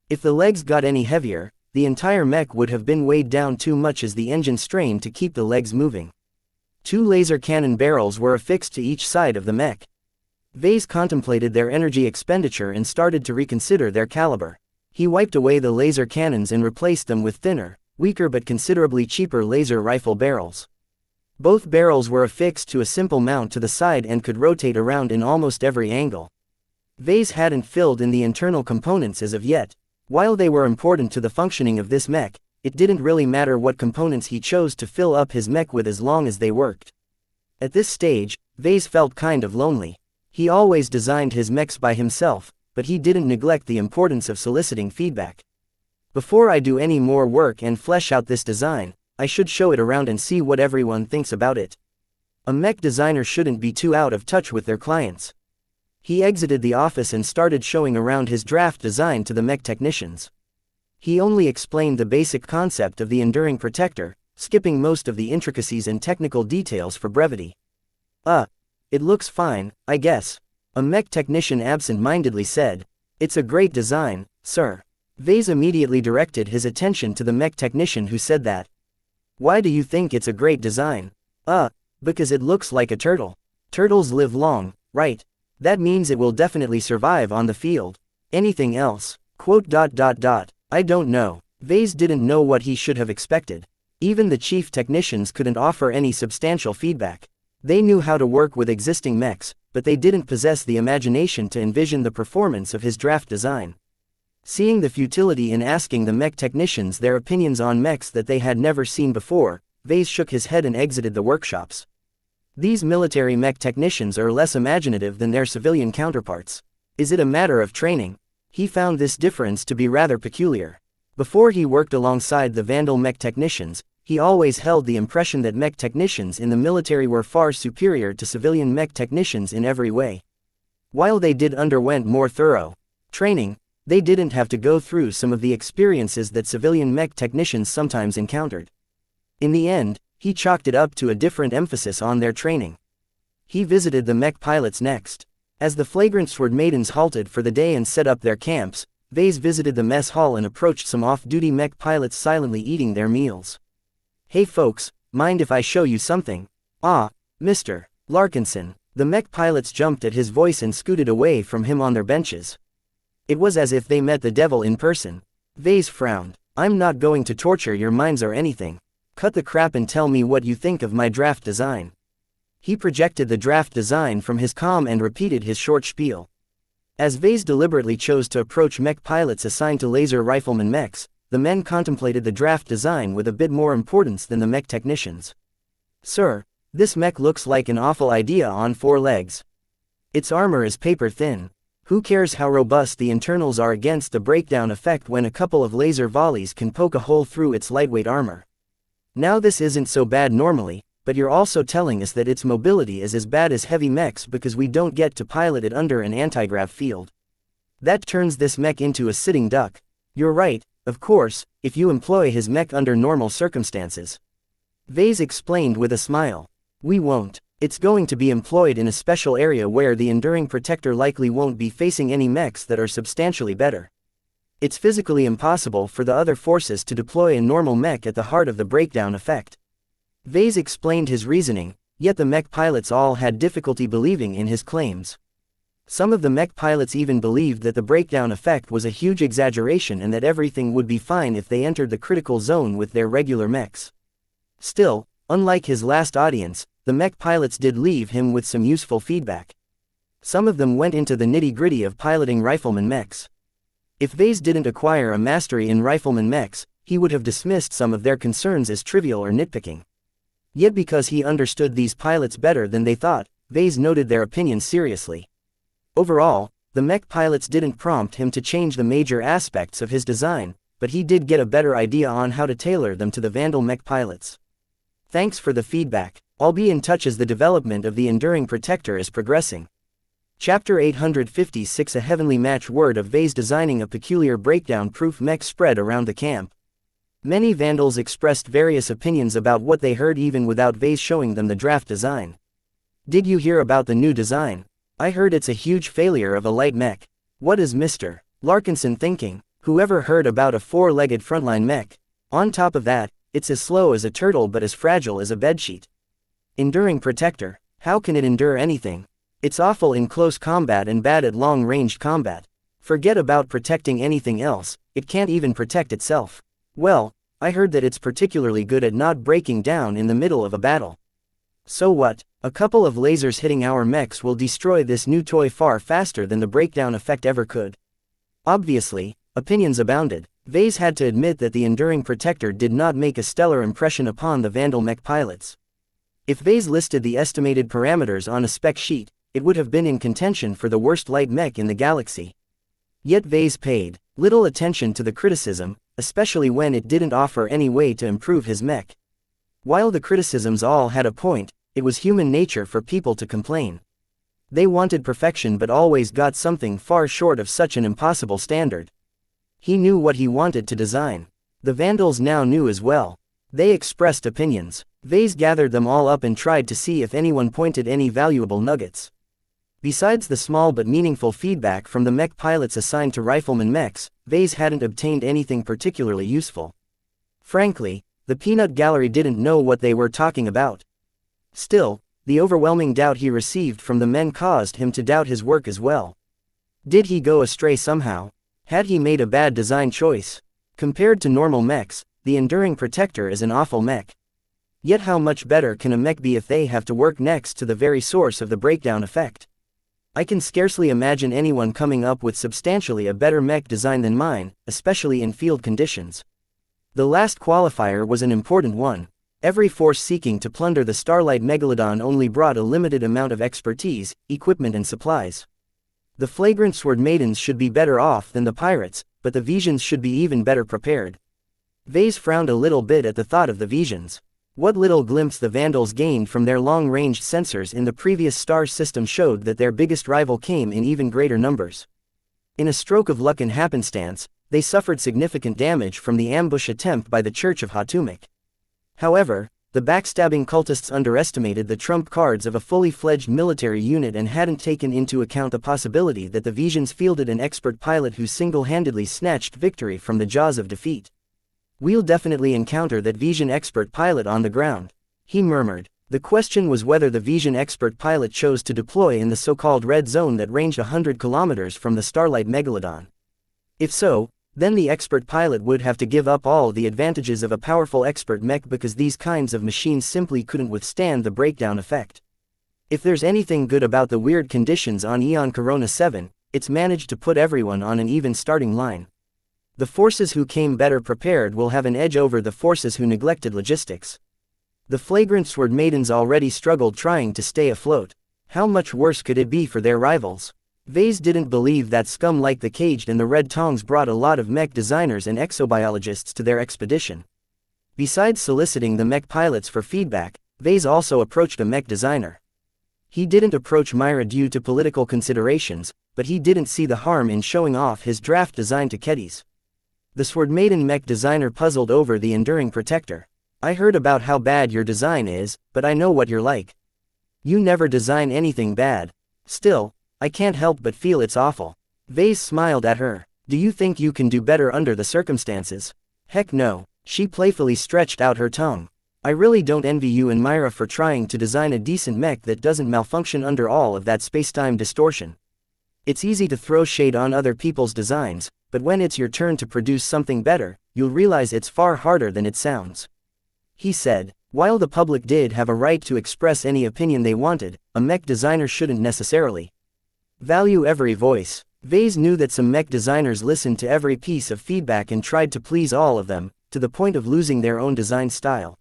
If the legs got any heavier, the entire mech would have been weighed down too much as the engine strained to keep the legs moving. 2 laser cannon barrels were affixed to each side of the mech. Vase contemplated their energy expenditure and started to reconsider their caliber. He wiped away the laser cannons and replaced them with thinner, weaker but considerably cheaper laser rifle barrels. Both barrels were affixed to a simple mount to the side and could rotate around in almost every angle. Vase hadn't filled in the internal components as of yet. While they were important to the functioning of this mech, it didn't really matter what components he chose to fill up his mech with as long as they worked. At this stage, Vase felt kind of lonely. He always designed his mechs by himself, but he didn't neglect the importance of soliciting feedback. Before I do any more work and flesh out this design, I should show it around and see what everyone thinks about it. A mech designer shouldn't be too out of touch with their clients. He exited the office and started showing around his draft design to the mech technicians. He only explained the basic concept of the enduring protector, skipping most of the intricacies and technical details for brevity. It looks fine, I guess. A mech technician absent-mindedly said. It's a great design, sir. Vase immediately directed his attention to the mech technician who said that. Why do you think it's a great design? Because it looks like a turtle. Turtles live long, right? That means it will definitely survive on the field. Anything else? I don't know. Vase didn't know what he should have expected. Even the chief technicians couldn't offer any substantial feedback. They knew how to work with existing mechs, but they didn't possess the imagination to envision the performance of his draft design. Seeing the futility in asking the mech technicians their opinions on mechs that they had never seen before, Vase shook his head and exited the workshops. These military mech technicians are less imaginative than their civilian counterparts. Is it a matter of training? He found this difference to be rather peculiar. Before he worked alongside the Vandal mech technicians, he always held the impression that mech technicians in the military were far superior to civilian mech technicians in every way. While they did underwent more thorough training, they didn't have to go through some of the experiences that civilian mech technicians sometimes encountered. In the end, he chalked it up to a different emphasis on their training. He visited the mech pilots next. As the Flagrant Sword Maidens halted for the day and set up their camps, Vase visited the mess hall and approached some off-duty mech pilots silently eating their meals. Hey folks, mind if I show you something? Mr. Larkinson. The mech pilots jumped at his voice and scooted away from him on their benches. It was as if they met the devil in person. Vase frowned. I'm not going to torture your minds or anything. Cut the crap and tell me what you think of my draft design. He projected the draft design from his comm and repeated his short spiel. As Vase deliberately chose to approach mech pilots assigned to laser rifleman mechs, the men contemplated the draft design with a bit more importance than the mech technicians. Sir, this mech looks like an awful idea on 4 legs. Its armor is paper thin. Who cares how robust the internals are against the breakdown effect when a couple of laser volleys can poke a hole through its lightweight armor? Now this isn't so bad normally, but you're also telling us that its mobility is as bad as heavy mechs because we don't get to pilot it under an anti-grav field. That turns this mech into a sitting duck. You're right, of course, if you employ his mech under normal circumstances. Vase explained with a smile. We won't. It's going to be employed in a special area where the Enduring Protector likely won't be facing any mechs that are substantially better. It's physically impossible for the other forces to deploy a normal mech at the heart of the breakdown effect. Vase explained his reasoning, yet the mech pilots all had difficulty believing in his claims. Some of the mech pilots even believed that the breakdown effect was a huge exaggeration and that everything would be fine if they entered the critical zone with their regular mechs. Still, unlike his last audience, the mech pilots did leave him with some useful feedback. Some of them went into the nitty-gritty of piloting rifleman mechs. If Vase didn't acquire a mastery in rifleman mechs, he would have dismissed some of their concerns as trivial or nitpicking. Yet because he understood these pilots better than they thought, Vase noted their opinions seriously. Overall, the mech pilots didn't prompt him to change the major aspects of his design, but he did get a better idea on how to tailor them to the Vandal mech pilots. Thanks for the feedback. I'll be in touch as the development of the Enduring Protector is progressing. Chapter 856. A heavenly match. Word of Vase designing a peculiar breakdown-proof mech spread around the camp. Many Vandals expressed various opinions about what they heard even without Vase showing them the draft design. Did you hear about the new design? I heard it's a huge failure of a light mech. What is Mr. Larkinson thinking? Whoever heard about a 4-legged frontline mech? On top of that, it's as slow as a turtle but as fragile as a bedsheet. Enduring Protector. How can it endure anything? It's awful in close combat and bad at long-range combat. Forget about protecting anything else, it can't even protect itself. Well, I heard that it's particularly good at not breaking down in the middle of a battle. So what? A couple of lasers hitting our mechs will destroy this new toy far faster than the breakdown effect ever could. Obviously, opinions abounded. Vase had to admit that the Enduring Protector did not make a stellar impression upon the Vandal mech pilots. If Vase listed the estimated parameters on a spec sheet, it would have been in contention for the worst light mech in the galaxy. Yet Vase paid little attention to the criticism, especially when it didn't offer any way to improve his mech. While the criticisms all had a point, it was human nature for people to complain. They wanted perfection but always got something far short of such an impossible standard. He knew what he wanted to design. The Vandals now knew as well. They expressed opinions. Vase gathered them all up and tried to see if anyone pointed any valuable nuggets. Besides the small but meaningful feedback from the mech pilots assigned to rifleman mechs, Vase hadn't obtained anything particularly useful. Frankly, the peanut gallery didn't know what they were talking about. Still, the overwhelming doubt he received from the men caused him to doubt his work as well. Did he go astray somehow? Had he made a bad design choice? Compared to normal mechs, the Enduring Protector is an awful mech. Yet how much better can a mech be if they have to work next to the very source of the breakdown effect? I can scarcely imagine anyone coming up with substantially a better mech design than mine, especially in field conditions. The last qualifier was an important one. Every force seeking to plunder the Starlight Megalodon only brought a limited amount of expertise, equipment and supplies. The flagrant Sword Maidens should be better off than the pirates, but the Visions should be even better prepared. Vase frowned a little bit at the thought of the Visions. What little glimpse the Vandals gained from their long-range sensors in the previous star system showed that their biggest rival came in even greater numbers. In a stroke of luck and happenstance, they suffered significant damage from the ambush attempt by the Church of Hatumek. However, the backstabbing cultists underestimated the trump cards of a fully fledged military unit and hadn't taken into account the possibility that the Visions fielded an expert pilot who single-handedly snatched victory from the jaws of defeat. "We'll definitely encounter that Vision expert pilot on the ground," he murmured. The question was whether the Vision expert pilot chose to deploy in the so-called red zone that ranged 100 kilometers from the Starlight Megalodon. If so, then the expert pilot would have to give up all the advantages of a powerful expert mech because these kinds of machines simply couldn't withstand the breakdown effect. If there's anything good about the weird conditions on Eon Corona 7, it's managed to put everyone on an even starting line. The forces who came better prepared will have an edge over the forces who neglected logistics. The flagrant Sword Maidens already struggled trying to stay afloat. How much worse could it be for their rivals? Vase didn't believe that scum like the Caged and the Red Tongs brought a lot of mech designers and exobiologists to their expedition. Besides soliciting the mech pilots for feedback, Vase also approached a mech designer. He didn't approach Myra due to political considerations, but he didn't see the harm in showing off his draft design to Kedis. The Sword Maiden mech designer puzzled over the Enduring Protector. "I heard about how bad your design is, but I know what you're like. You never design anything bad. Still, I can't help but feel it's awful." Vase smiled at her. "Do you think you can do better under the circumstances?" "Heck no." She playfully stretched out her tongue. "I really don't envy you and Myra for trying to design a decent mech that doesn't malfunction under all of that space-time distortion. It's easy to throw shade on other people's designs, but when it's your turn to produce something better, you'll realize it's far harder than it sounds," he said. While the public did have a right to express any opinion they wanted, a mech designer shouldn't necessarily value every voice. Vase knew that some mech designers listened to every piece of feedback and tried to please all of them, to the point of losing their own design style.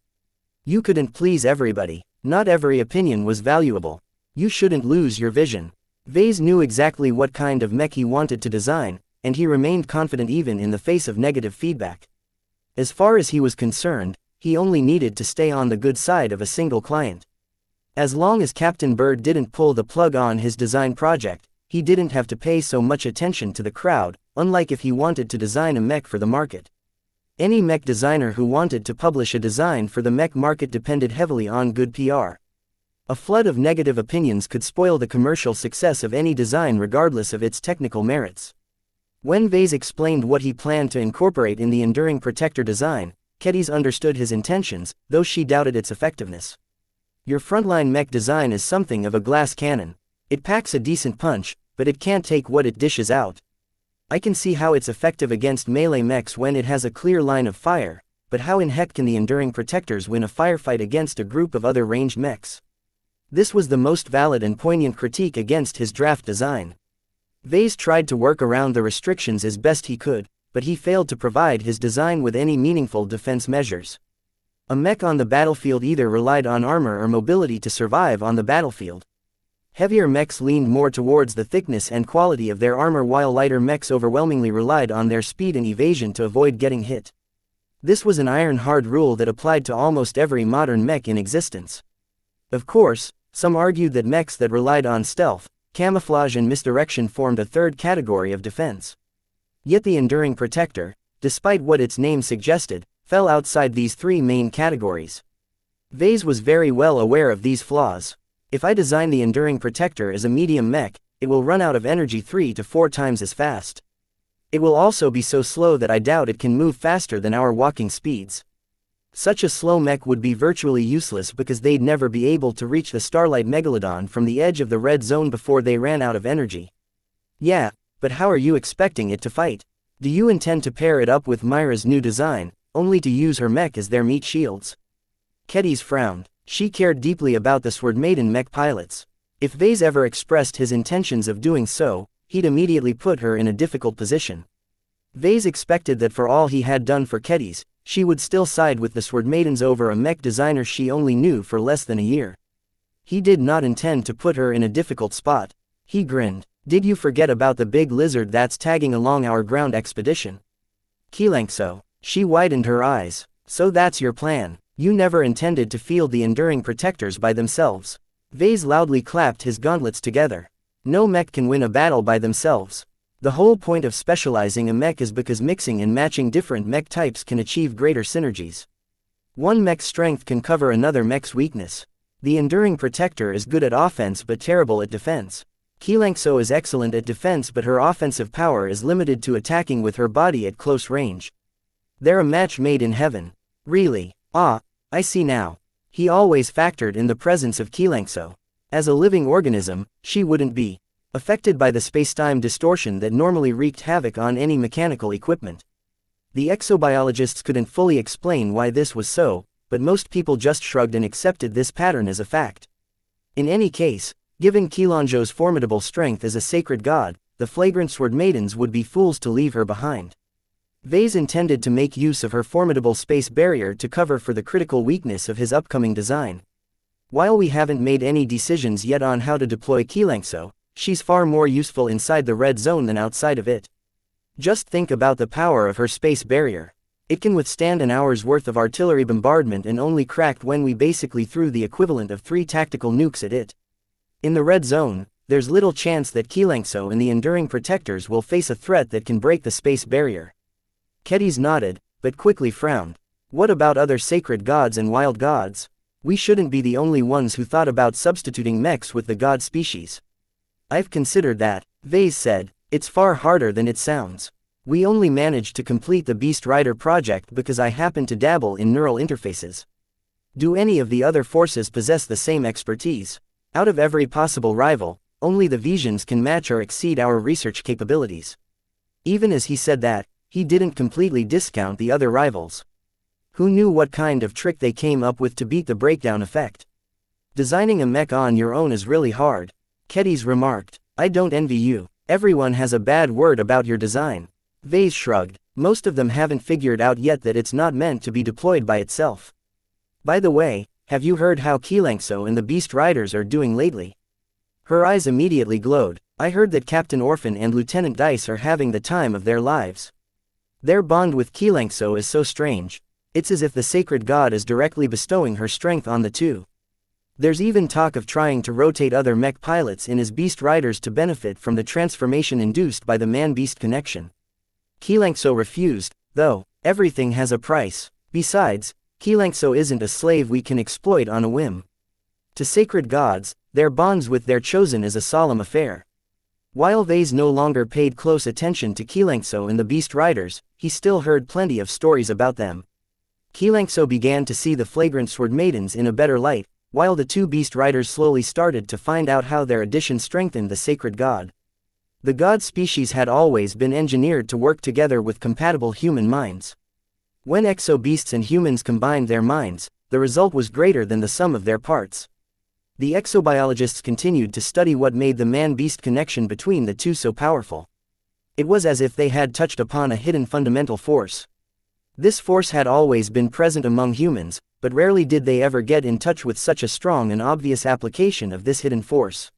You couldn't please everybody. Not every opinion was valuable. You shouldn't lose your vision. Vase knew exactly what kind of mech he wanted to design, and he remained confident even in the face of negative feedback. As far as he was concerned, he only needed to stay on the good side of a single client. As long as Captain Bird didn't pull the plug on his design project, he didn't have to pay so much attention to the crowd, unlike if he wanted to design a mech for the market. Any mech designer who wanted to publish a design for the mech market depended heavily on good PR. A flood of negative opinions could spoil the commercial success of any design regardless of its technical merits. When Vase explained what he planned to incorporate in the Enduring Protector design, Kedis understood his intentions, though she doubted its effectiveness. "Your frontline mech design is something of a glass cannon. It packs a decent punch, but it can't take what it dishes out. I can see how it's effective against melee mechs when it has a clear line of fire, but how in heck can the Enduring Protectors win a firefight against a group of other ranged mechs? This was the most valid and poignant critique against his draft design. Vase tried to work around the restrictions as best he could, but he failed to provide his design with any meaningful defense measures. A mech on the battlefield either relied on armor or mobility to survive on the battlefield. Heavier mechs leaned more towards the thickness and quality of their armor, while lighter mechs overwhelmingly relied on their speed and evasion to avoid getting hit. This was an iron-hard rule that applied to almost every modern mech in existence. Of course, some argued that mechs that relied on stealth, camouflage and misdirection formed a third category of defense. Yet the Enduring Protector, despite what its name suggested, fell outside these three main categories. Vase was very well aware of these flaws. If I design the Enduring Protector as a medium mech, it will run out of energy 3 to 4 times as fast. It will also be so slow that I doubt it can move faster than our walking speeds. Such a slow mech would be virtually useless because they'd never be able to reach the Starlight Megalodon from the edge of the red zone before they ran out of energy. Yeah, but how are you expecting it to fight? Do you intend to pair it up with Myra's new design, only to use her mech as their meat shields? Kedis frowned. She cared deeply about the Sword Maiden mech pilots. If Vase ever expressed his intentions of doing so, he'd immediately put her in a difficult position. Vase expected that for all he had done for Kedis, she would still side with the Sword Maidens over a mech designer she only knew for less than a year. He did not intend to put her in a difficult spot. He grinned. Did you forget about the big lizard that's tagging along our ground expedition? Xianxia. She widened her eyes. So that's your plan. You never intended to field the Enduring Protectors by themselves. Vase loudly clapped his gauntlets together. No mech can win a battle by themselves. The whole point of specializing a mech is because mixing and matching different mech types can achieve greater synergies. One mech's strength can cover another mech's weakness. The Enduring Protector is good at offense but terrible at defense. Xianxia is excellent at defense, but her offensive power is limited to attacking with her body at close range. They're a match made in heaven. Really? Ah, I see now. He always factored in the presence of Xianxia. As a living organism, she wouldn't be affected by the spacetime distortion that normally wreaked havoc on any mechanical equipment. The exobiologists couldn't fully explain why this was so, but most people just shrugged and accepted this pattern as a fact. In any case, given Xianxia's formidable strength as a sacred god, the flagrant Sword Maidens would be fools to leave her behind. Vase intended to make use of her formidable space barrier to cover for the critical weakness of his upcoming design. While we haven't made any decisions yet on how to deploy Xianxia, she's far more useful inside the red zone than outside of it. Just think about the power of her space barrier. It can withstand an hour's worth of artillery bombardment and only cracked when we basically threw the equivalent of 3 tactical nukes at it. In the red zone, there's little chance that Xianxia and the Enduring Protectors will face a threat that can break the space barrier. Kedis nodded, but quickly frowned. What about other sacred gods and wild gods? We shouldn't be the only ones who thought about substituting mechs with the god species. I've considered that, Vase said. It's far harder than it sounds. We only managed to complete the Beast Rider project because I happen to dabble in neural interfaces. Do any of the other forces possess the same expertise? Out of every possible rival, only the Visions can match or exceed our research capabilities. Even as he said that, he didn't completely discount the other rivals. Who knew what kind of trick they came up with to beat the breakdown effect? Designing a mech on your own is really hard. Kedis remarked. I don't envy you. Everyone has a bad word about your design. Vase shrugged. Most of them haven't figured out yet that it's not meant to be deployed by itself. By the way, have you heard how Xianxia and the Beast Riders are doing lately? Her eyes immediately glowed. I heard that Captain Orphan and Lieutenant Dice are having the time of their lives. Their bond with Xianxia is so strange. It's as if the sacred god is directly bestowing her strength on the two. There's even talk of trying to rotate other mech pilots in as Beast Riders to benefit from the transformation induced by the man-beast connection. Xianxia refused, though. Everything has a price. Besides, Xianxia isn't a slave we can exploit on a whim. To sacred gods, their bonds with their chosen is a solemn affair. While Vase no longer paid close attention to Xianxia and the Beast Riders, he still heard plenty of stories about them. Xianxia began to see the flagrant Sword Maidens in a better light, while the two beast riders slowly started to find out how their addition strengthened the sacred god. The god species had always been engineered to work together with compatible human minds. When exo-beasts and humans combined their minds, the result was greater than the sum of their parts. The exobiologists continued to study what made the man-beast connection between the two so powerful. It was as if they had touched upon a hidden fundamental force. This force had always been present among humans, but rarely did they ever get in touch with such a strong and obvious application of this hidden force.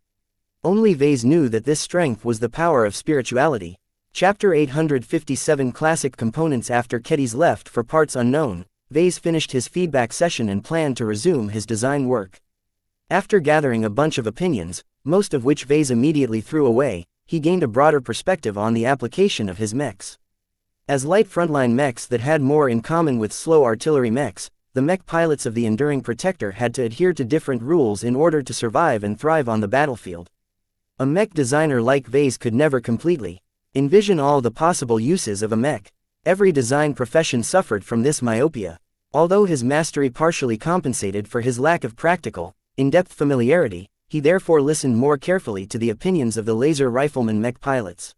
Only Vase knew that this strength was the power of spirituality. Chapter 857 Classic Components. After Kedis left for parts unknown, Vase finished his feedback session and planned to resume his design work. After gathering a bunch of opinions, most of which Vase immediately threw away, he gained a broader perspective on the application of his mechs. As light frontline mechs that had more in common with slow artillery mechs, the mech pilots of the Enduring Protector had to adhere to different rules in order to survive and thrive on the battlefield. A mech designer like Vase could never completely envision all the possible uses of a mech. Every design profession suffered from this myopia. Although his mastery partially compensated for his lack of practical, in-depth familiarity, he therefore listened more carefully to the opinions of the laser rifleman mech pilots.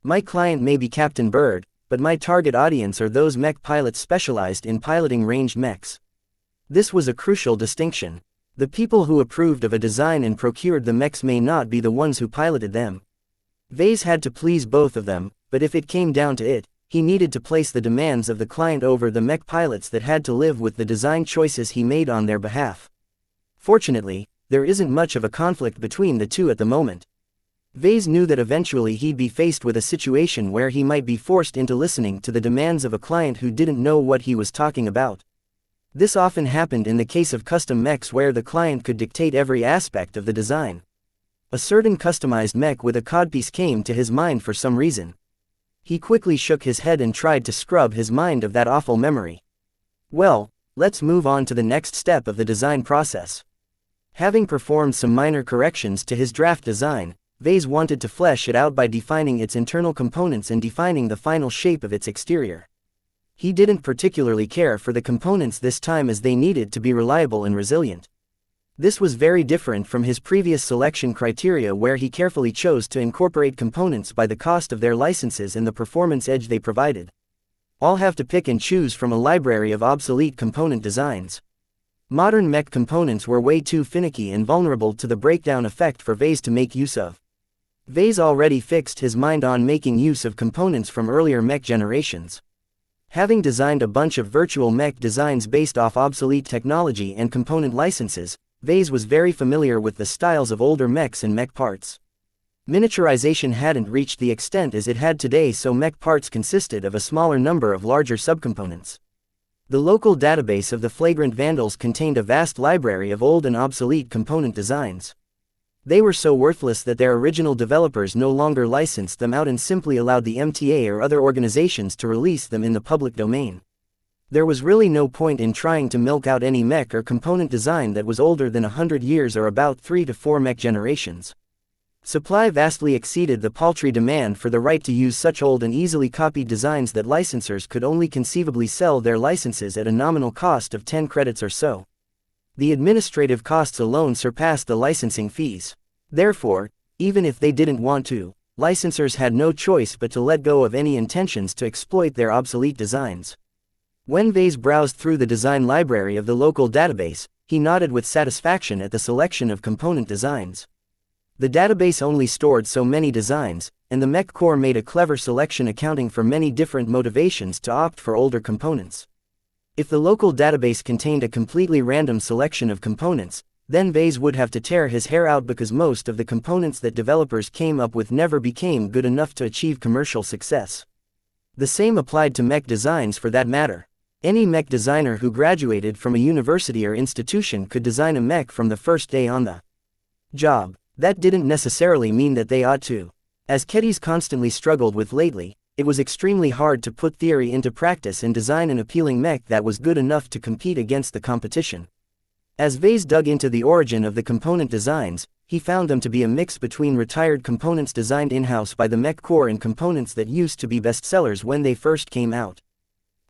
My client may be Captain Bird, but my target audience are those mech pilots specialized in piloting ranged mechs. This was a crucial distinction. The people who approved of a design and procured the mechs may not be the ones who piloted them. Vase had to please both of them, but if it came down to it, he needed to place the demands of the client over the mech pilots that had to live with the design choices he made on their behalf. Fortunately, there isn't much of a conflict between the two at the moment. Vase knew that eventually he'd be faced with a situation where he might be forced into listening to the demands of a client who didn't know what he was talking about. This often happened in the case of custom mechs where the client could dictate every aspect of the design. A certain customized mech with a codpiece came to his mind for some reason. He quickly shook his head and tried to scrub his mind of that awful memory. Well, let's move on to the next step of the design process. Having performed some minor corrections to his draft design, Vase wanted to flesh it out by defining its internal components and defining the final shape of its exterior. He didn't particularly care for the components this time as they needed to be reliable and resilient. This was very different from his previous selection criteria where he carefully chose to incorporate components by the cost of their licenses and the performance edge they provided. I'll have to pick and choose from a library of obsolete component designs. Modern mech components were way too finicky and vulnerable to the breakdown effect for Vase to make use of. Vase already fixed his mind on making use of components from earlier mech generations. Having designed a bunch of virtual mech designs based off obsolete technology and component licenses, Vase was very familiar with the styles of older mechs and mech parts. Miniaturization hadn't reached the extent as it had today, so mech parts consisted of a smaller number of larger subcomponents. The local database of the Flagrant Vandals contained a vast library of old and obsolete component designs. They were so worthless that their original developers no longer licensed them out and simply allowed the MTA or other organizations to release them in the public domain. There was really no point in trying to milk out any mech or component design that was older than 100 years or about 3 to 4 mech generations. Supply vastly exceeded the paltry demand for the right to use such old and easily copied designs that licensors could only conceivably sell their licenses at a nominal cost of 10 credits or so. The administrative costs alone surpassed the licensing fees. Therefore, even if they didn't want to, licensors had no choice but to let go of any intentions to exploit their obsolete designs. When Vase browsed through the design library of the local database, he nodded with satisfaction at the selection of component designs. The database only stored so many designs, and the Mech Core made a clever selection accounting for many different motivations to opt for older components. If the local database contained a completely random selection of components, then Vase would have to tear his hair out because most of the components that developers came up with never became good enough to achieve commercial success. The same applied to mech designs for that matter. Any mech designer who graduated from a university or institution could design a mech from the first day on the job. That didn't necessarily mean that they ought to. As Kedis constantly struggled with lately, it was extremely hard to put theory into practice and design an appealing mech that was good enough to compete against the competition. As Vase dug into the origin of the component designs, he found them to be a mix between retired components designed in-house by the Mech Core and components that used to be bestsellers when they first came out.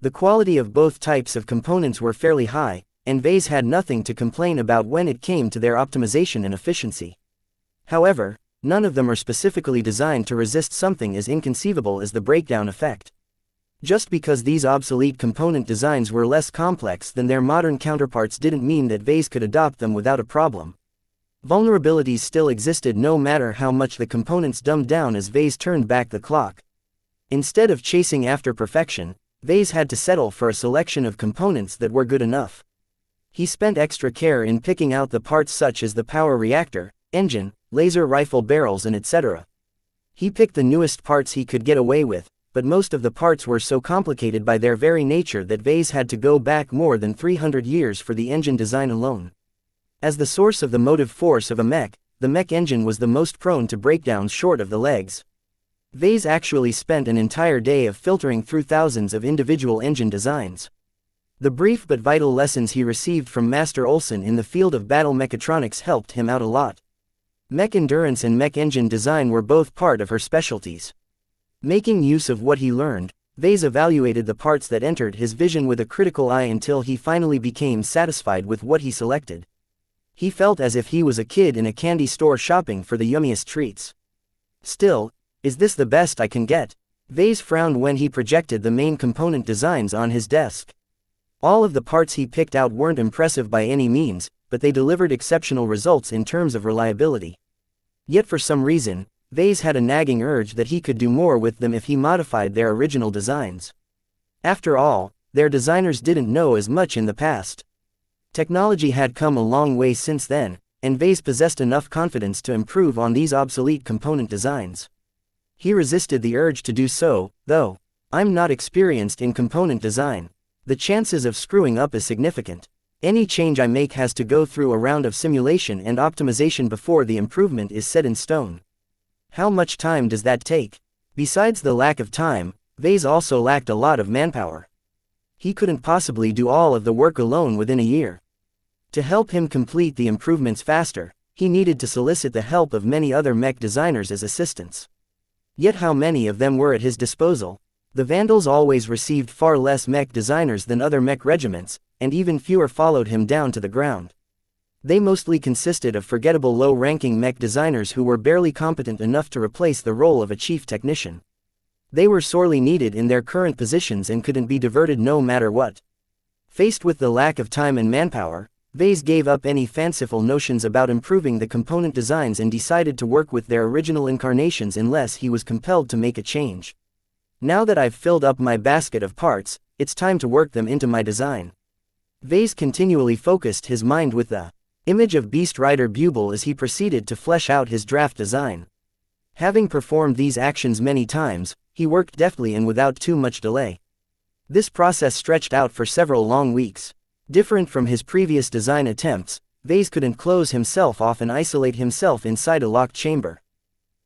The quality of both types of components were fairly high, and Vase had nothing to complain about when it came to their optimization and efficiency. However, none of them are specifically designed to resist something as inconceivable as the breakdown effect. Just because these obsolete component designs were less complex than their modern counterparts didn't mean that Vase could adopt them without a problem. Vulnerabilities still existed no matter how much the components dumbed down as Vase turned back the clock. Instead of chasing after perfection, Vase had to settle for a selection of components that were good enough. He spent extra care in picking out the parts such as the power reactor, engine, laser rifle barrels and etc. He picked the newest parts he could get away with, but most of the parts were so complicated by their very nature that Vase had to go back more than 300 years for the engine design alone. As the source of the motive force of a mech, the mech engine was the most prone to breakdowns short of the legs. Vase actually spent an entire day of filtering through thousands of individual engine designs. The brief but vital lessons he received from Master Olsen in the field of battle mechatronics helped him out a lot. Mech endurance and mech engine design were both part of her specialties. Making use of what he learned, Vase evaluated the parts that entered his vision with a critical eye until he finally became satisfied with what he selected. He felt as if he was a kid in a candy store shopping for the yummiest treats. Still, is this the best I can get? Vase frowned when he projected the main component designs on his desk. All of the parts he picked out weren't impressive by any means, but they delivered exceptional results in terms of reliability. Yet for some reason, Vase had a nagging urge that he could do more with them if he modified their original designs. After all, their designers didn't know as much in the past. Technology had come a long way since then, and Vase possessed enough confidence to improve on these obsolete component designs. He resisted the urge to do so, though. I'm not experienced in component design. The chances of screwing up is significant. Any change I make has to go through a round of simulation and optimization before the improvement is set in stone. How much time does that take? Besides the lack of time, Vase also lacked a lot of manpower. He couldn't possibly do all of the work alone within a year. To help him complete the improvements faster, he needed to solicit the help of many other mech designers as assistants. Yet how many of them were at his disposal? The Vandals always received far less mech designers than other mech regiments, and even fewer followed him down to the ground. They mostly consisted of forgettable low-ranking mech designers who were barely competent enough to replace the role of a chief technician. They were sorely needed in their current positions and couldn't be diverted no matter what. Faced with the lack of time and manpower, Vase gave up any fanciful notions about improving the component designs and decided to work with their original incarnations unless he was compelled to make a change. Now that I've filled up my basket of parts, it's time to work them into my design. Vase continually focused his mind with the image of Beast Rider Buble as he proceeded to flesh out his draft design. Having performed these actions many times, he worked deftly and without too much delay. This process stretched out for several long weeks. Different from his previous design attempts, Vase couldn't close himself off and isolate himself inside a locked chamber.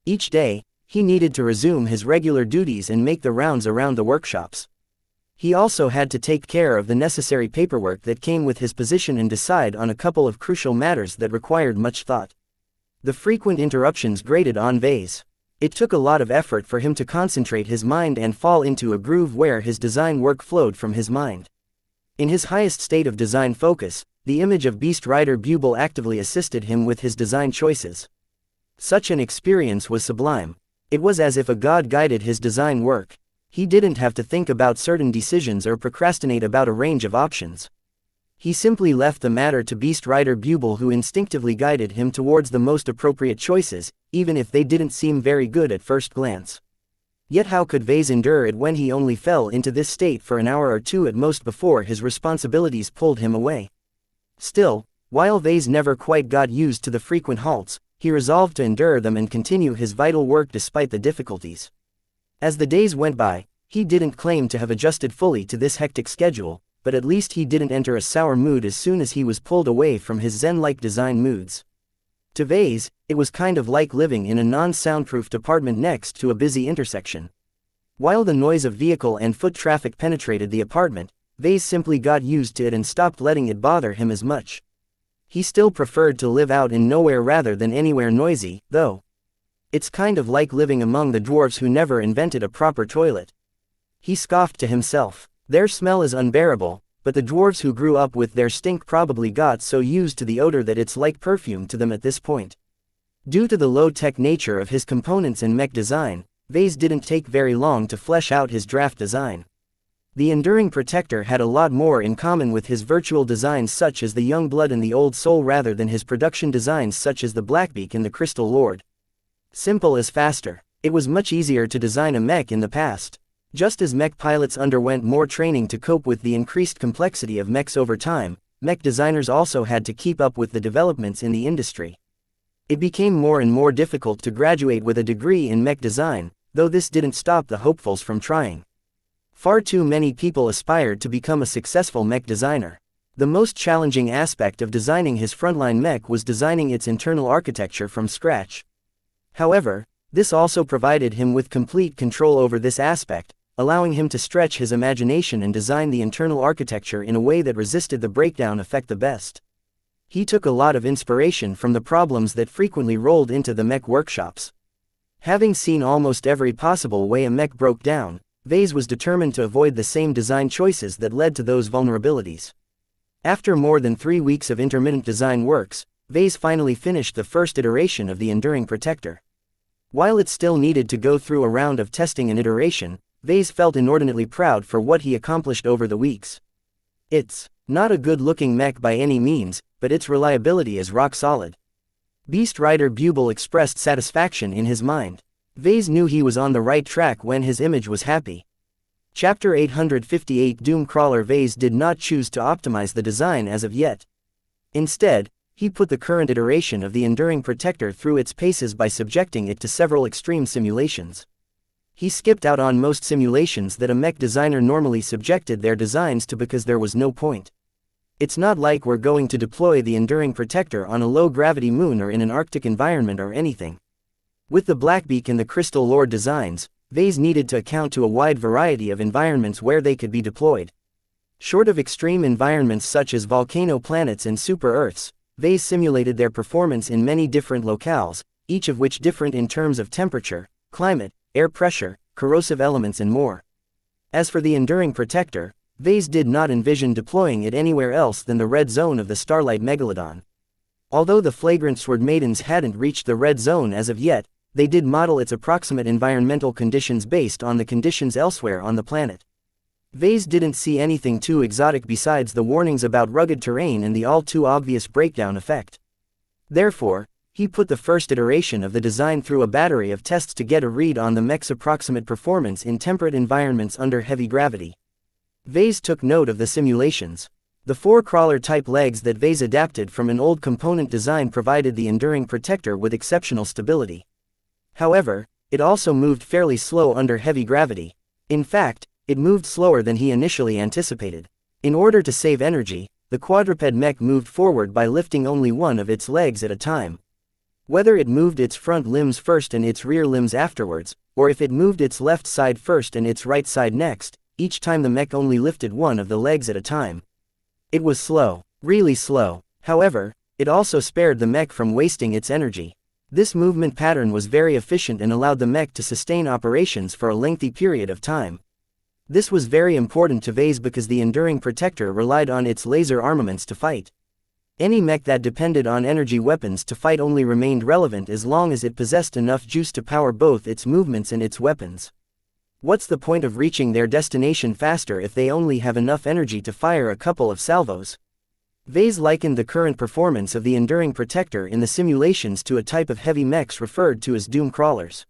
Each day, he needed to resume his regular duties and make the rounds around the workshops. He also had to take care of the necessary paperwork that came with his position and decide on a couple of crucial matters that required much thought. The frequent interruptions grated on Vase. It took a lot of effort for him to concentrate his mind and fall into a groove where his design work flowed from his mind. In his highest state of design focus, the image of Beast Rider Buble actively assisted him with his design choices. Such an experience was sublime. It was as if a god guided his design work. He didn't have to think about certain decisions or procrastinate about a range of options. He simply left the matter to Beast Rider Buble, who instinctively guided him towards the most appropriate choices, even if they didn't seem very good at first glance. Yet how could Vase endure it when he only fell into this state for an hour or two at most before his responsibilities pulled him away? Still, while Vase never quite got used to the frequent halts, he resolved to endure them and continue his vital work despite the difficulties. As the days went by, he didn't claim to have adjusted fully to this hectic schedule, but at least he didn't enter a sour mood as soon as he was pulled away from his zen-like design moods. To Vase, it was kind of like living in a non-soundproof apartment next to a busy intersection. While the noise of vehicle and foot traffic penetrated the apartment, Vase simply got used to it and stopped letting it bother him as much. He still preferred to live out in nowhere rather than anywhere noisy, though. It's kind of like living among the dwarves who never invented a proper toilet. He scoffed to himself. Their smell is unbearable, but the dwarves who grew up with their stink probably got so used to the odor that it's like perfume to them at this point. Due to the low-tech nature of his components and mech design, Vase didn't take very long to flesh out his draft design. The Enduring Protector had a lot more in common with his virtual designs such as the Young Blood and the Old Soul rather than his production designs such as the Blackbeak and the Crystal Lord. Simple as faster. It was much easier to design a mech in the past. Just as mech pilots underwent more training to cope with the increased complexity of mechs over time, mech designers also had to keep up with the developments in the industry. It became more and more difficult to graduate with a degree in mech design, though this didn't stop the hopefuls from trying. Far too many people aspired to become a successful mech designer. The most challenging aspect of designing his frontline mech was designing its internal architecture from scratch. However, this also provided him with complete control over this aspect, allowing him to stretch his imagination and design the internal architecture in a way that resisted the breakdown effect the best. He took a lot of inspiration from the problems that frequently rolled into the mech workshops. Having seen almost every possible way a mech broke down, Vase was determined to avoid the same design choices that led to those vulnerabilities. After more than 3 weeks of intermittent design works, Vase finally finished the first iteration of the Enduring Protector. While it still needed to go through a round of testing and iteration, Vase felt inordinately proud for what he accomplished over the weeks. It's not a good-looking mech by any means, but its reliability is rock solid. Beast Rider Buble expressed satisfaction in his mind. Vase knew he was on the right track when his image was happy. Chapter 858 Doom Crawler Vase did not choose to optimize the design as of yet. Instead, he put the current iteration of the Enduring Protector through its paces by subjecting it to several extreme simulations. He skipped out on most simulations that a mech designer normally subjected their designs to because there was no point. It's not like we're going to deploy the Enduring Protector on a low-gravity moon or in an Arctic environment or anything. With the Blackbeak and the Crystal Lord designs, Vase needed to account to a wide variety of environments where they could be deployed. Short of extreme environments such as volcano planets and super-Earths, Vase simulated their performance in many different locales, each of which different in terms of temperature, climate, air pressure, corrosive elements and more. As for the Enduring Protector, Vase did not envision deploying it anywhere else than the red zone of the Starlight Megalodon. Although the Flagrant Sword Maidens hadn't reached the red zone as of yet, they did model its approximate environmental conditions based on the conditions elsewhere on the planet. Vase didn't see anything too exotic besides the warnings about rugged terrain and the all-too-obvious breakdown effect. Therefore, he put the first iteration of the design through a battery of tests to get a read on the mech's approximate performance in temperate environments under heavy gravity. Vase took note of the simulations. The 4 crawler-type legs that Vase adapted from an old component design provided the Enduring Protector with exceptional stability. However, it also moved fairly slow under heavy gravity. In fact, it moved slower than he initially anticipated. In order to save energy, the quadruped mech moved forward by lifting only one of its legs at a time. Whether it moved its front limbs first and its rear limbs afterwards, or if it moved its left side first and its right side next, each time the mech only lifted one of the legs at a time. It was slow, really slow. However, it also spared the mech from wasting its energy. This movement pattern was very efficient and allowed the mech to sustain operations for a lengthy period of time. This was very important to Vase because the Enduring Protector relied on its laser armaments to fight. Any mech that depended on energy weapons to fight only remained relevant as long as it possessed enough juice to power both its movements and its weapons. What's the point of reaching their destination faster if they only have enough energy to fire a couple of salvos? Vase likened the current performance of the Enduring Protector in the simulations to a type of heavy mechs referred to as Doom Crawlers.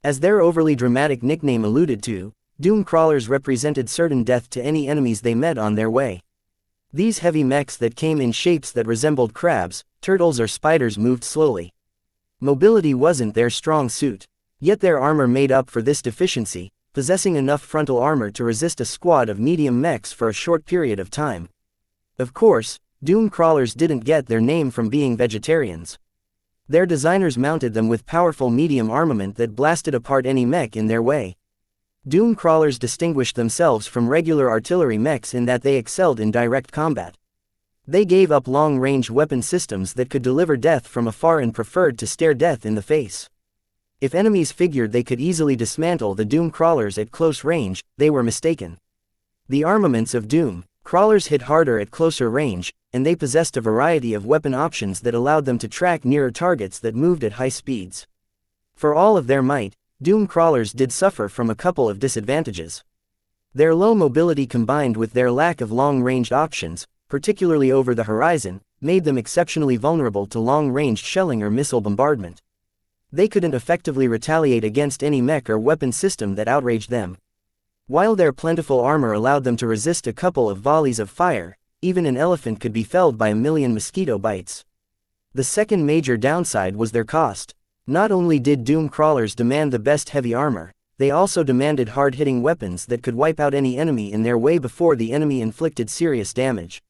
As their overly dramatic nickname alluded to, Doom Crawlers represented certain death to any enemies they met on their way. These heavy mechs that came in shapes that resembled crabs, turtles or spiders moved slowly. Mobility wasn't their strong suit. Yet their armor made up for this deficiency, possessing enough frontal armor to resist a squad of medium mechs for a short period of time. Of course, Doom Crawlers didn't get their name from being vegetarians. Their designers mounted them with powerful medium armament that blasted apart any mech in their way. Doom Crawlers distinguished themselves from regular artillery mechs in that they excelled in direct combat. They gave up long-range weapon systems that could deliver death from afar and preferred to stare death in the face. If enemies figured they could easily dismantle the Doom Crawlers at close range, they were mistaken. The armaments of Doom Crawlers hit harder at closer range, and they possessed a variety of weapon options that allowed them to track nearer targets that moved at high speeds. For all of their might, Doom crawlers did suffer from a couple of disadvantages. Their low mobility combined with their lack of long-ranged options, particularly over the horizon, made them exceptionally vulnerable to long-ranged shelling or missile bombardment. They couldn't effectively retaliate against any mech or weapon system that outraged them. While their plentiful armor allowed them to resist a couple of volleys of fire, even an elephant could be felled by a million mosquito bites. The second major downside was their cost. Not only did Doom crawlers demand the best heavy armor, they also demanded hard-hitting weapons that could wipe out any enemy in their way before the enemy inflicted serious damage.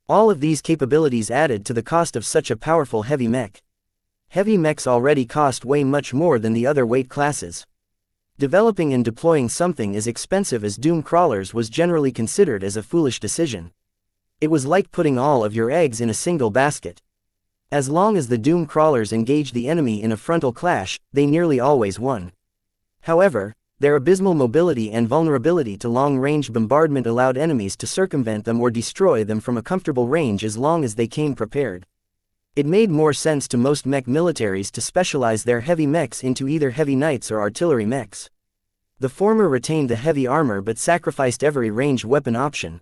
All of these capabilities added to the cost of such a powerful heavy mech. Heavy mechs already cost way much more than the other weight classes. Developing and deploying something as expensive as Doom crawlers was generally considered as a foolish decision. It was like putting all of your eggs in a single basket. As long as the Doom crawlers engaged the enemy in a frontal clash, they nearly always won. However, their abysmal mobility and vulnerability to long-range bombardment allowed enemies to circumvent them or destroy them from a comfortable range as long as they came prepared. It made more sense to most mech militaries to specialize their heavy mechs into either heavy knights or artillery mechs. The former retained the heavy armor but sacrificed every ranged weapon option.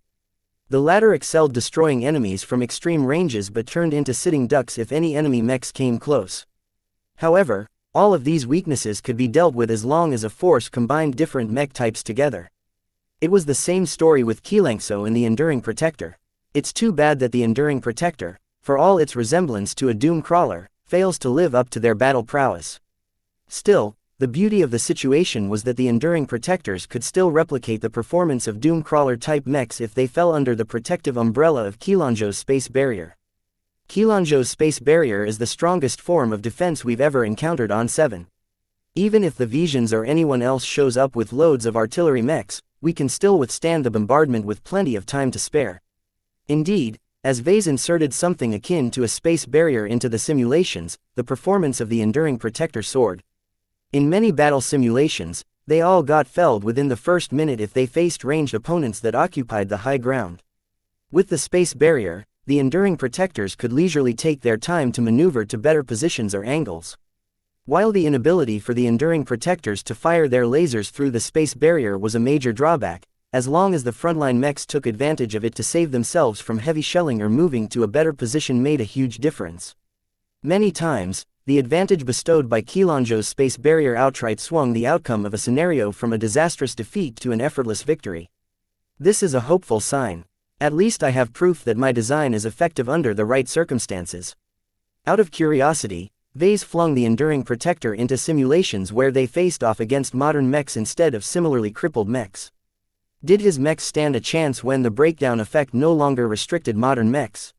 The latter excelled destroying enemies from extreme ranges but turned into sitting ducks if any enemy mechs came close. However, all of these weaknesses could be dealt with as long as a force combined different mech types together. It was the same story with xianxia and the Enduring Protector. It's too bad that the Enduring Protector, for all its resemblance to a Doom crawler, fails to live up to their battle prowess. Still, the beauty of the situation was that the Enduring Protectors could still replicate the performance of Doom crawler-type mechs if they fell under the protective umbrella of xianxia's space barrier. xianxia's space barrier is the strongest form of defense we've ever encountered on 7. Even if the Visions or anyone else shows up with loads of artillery mechs, we can still withstand the bombardment with plenty of time to spare. Indeed, as Vase inserted something akin to a space barrier into the simulations, the performance of the Enduring Protector soared. In many battle simulations, they all got felled within the first minute if they faced ranged opponents that occupied the high ground. With the space barrier, the Enduring Protectors could leisurely take their time to maneuver to better positions or angles. While the inability for the Enduring Protectors to fire their lasers through the space barrier was a major drawback, as long as the frontline mechs took advantage of it to save themselves from heavy shelling or moving to a better position made a huge difference. Many times, the advantage bestowed by xianxia's space barrier outright swung the outcome of a scenario from a disastrous defeat to an effortless victory. This is a hopeful sign. At least I have proof that my design is effective under the right circumstances. Out of curiosity, Vase flung the Enduring Protector into simulations where they faced off against modern mechs instead of similarly crippled mechs. Did his mechs stand a chance when the breakdown effect no longer restricted modern mechs?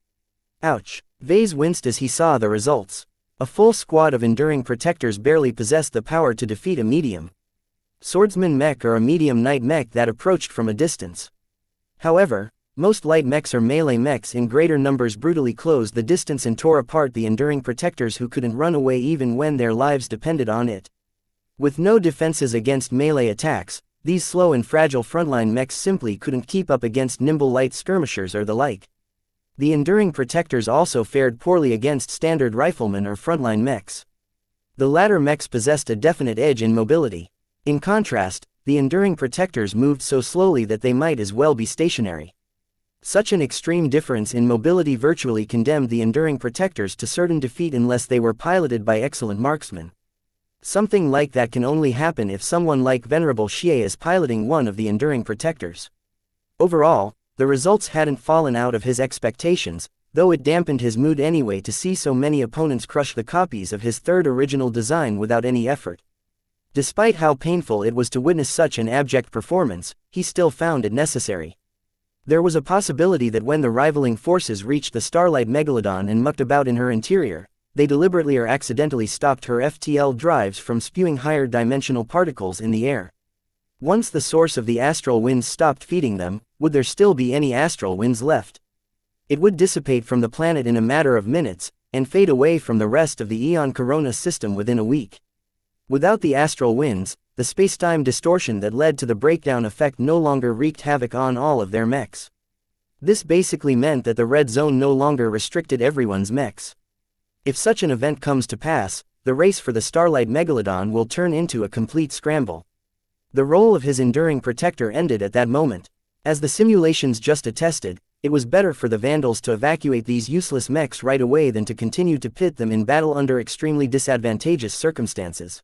Ouch. Vase winced as he saw the results. A full squad of Enduring Protectors barely possessed the power to defeat a medium swordsman mech or a medium knight mech that approached from a distance. However, most light mechs or melee mechs in greater numbers brutally closed the distance and tore apart the Enduring Protectors who couldn't run away even when their lives depended on it. With no defenses against melee attacks, these slow and fragile frontline mechs simply couldn't keep up against nimble light skirmishers or the like. The Enduring Protectors also fared poorly against standard riflemen or frontline mechs. The latter mechs possessed a definite edge in mobility. In contrast, the Enduring Protectors moved so slowly that they might as well be stationary. Such an extreme difference in mobility virtually condemned the Enduring Protectors to certain defeat unless they were piloted by excellent marksmen. Something like that can only happen if someone like Venerable Xie is piloting one of the Enduring Protectors. Overall, the results hadn't fallen out of his expectations, though it dampened his mood anyway to see so many opponents crush the copies of his third original design without any effort. Despite how painful it was to witness such an abject performance, he still found it necessary. There was a possibility that when the rivaling forces reached the Starlight Megalodon and mucked about in her interior, they deliberately or accidentally stopped her FTL drives from spewing higher dimensional particles in the air. Once the source of the astral winds stopped feeding them, would there still be any astral winds left? It would dissipate from the planet in a matter of minutes, and fade away from the rest of the Eon Corona system within a week. Without the astral winds, the spacetime distortion that led to the breakdown effect no longer wreaked havoc on all of their mechs. This basically meant that the red zone no longer restricted everyone's mechs. If such an event comes to pass, the race for the Starlight Megalodon will turn into a complete scramble. The role of his enduring protector ended at that moment. As the simulations just attested, it was better for the Vandals to evacuate these useless mechs right away than to continue to pit them in battle under extremely disadvantageous circumstances.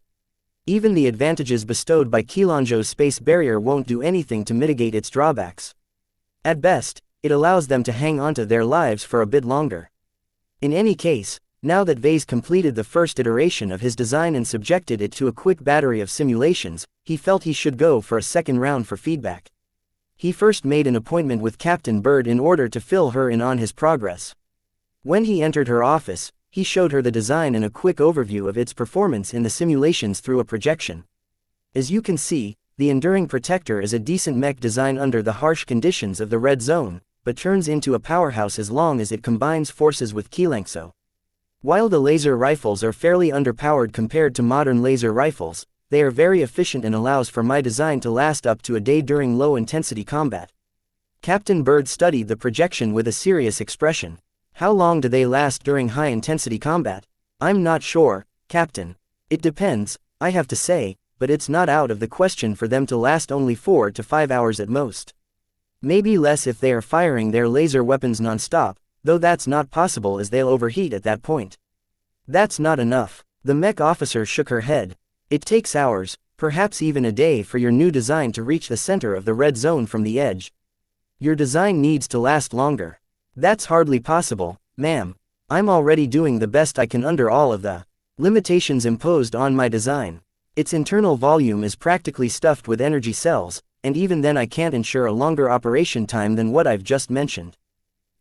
Even the advantages bestowed by Qilanzhou's space barrier won't do anything to mitigate its drawbacks. At best, it allows them to hang onto their lives for a bit longer. In any case, now that Vase completed the first iteration of his design and subjected it to a quick battery of simulations, he felt he should go for a second round for feedback. He first made an appointment with Captain Bird in order to fill her in on his progress. When he entered her office, he showed her the design and a quick overview of its performance in the simulations through a projection. As you can see, the Enduring Protector is a decent mech design under the harsh conditions of the Red Zone, but turns into a powerhouse as long as it combines forces with xianxia. While the laser rifles are fairly underpowered compared to modern laser rifles, they are very efficient and allows for my design to last up to a day during low-intensity combat. Captain Bird studied the projection with a serious expression. How long do they last during high-intensity combat? I'm not sure, Captain. It depends, I have to say, but it's not out of the question for them to last only 4 to 5 hours at most. Maybe less if they are firing their laser weapons non-stop, though that's not possible as they'll overheat at that point. That's not enough. The mech officer shook her head. It takes hours, perhaps even a day for your new design to reach the center of the red zone from the edge. Your design needs to last longer. That's hardly possible, ma'am. I'm already doing the best I can under all of the limitations imposed on my design. Its internal volume is practically stuffed with energy cells, and even then I can't ensure a longer operation time than what I've just mentioned.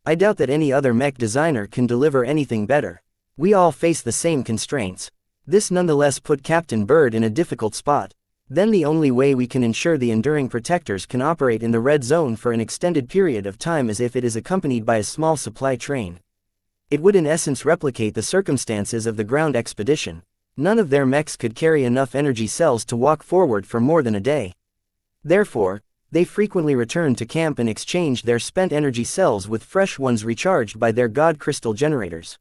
I doubt that any other mech designer can deliver anything better. We all face the same constraints. This nonetheless put Captain Bird in a difficult spot. Then the only way we can ensure the Enduring Protectors can operate in the red zone for an extended period of time is if it is accompanied by a small supply train. It would in essence replicate the circumstances of the ground expedition. None of their mechs could carry enough energy cells to walk forward for more than a day. Therefore, they frequently returned to camp and exchanged their spent energy cells with fresh ones recharged by their God Crystal generators.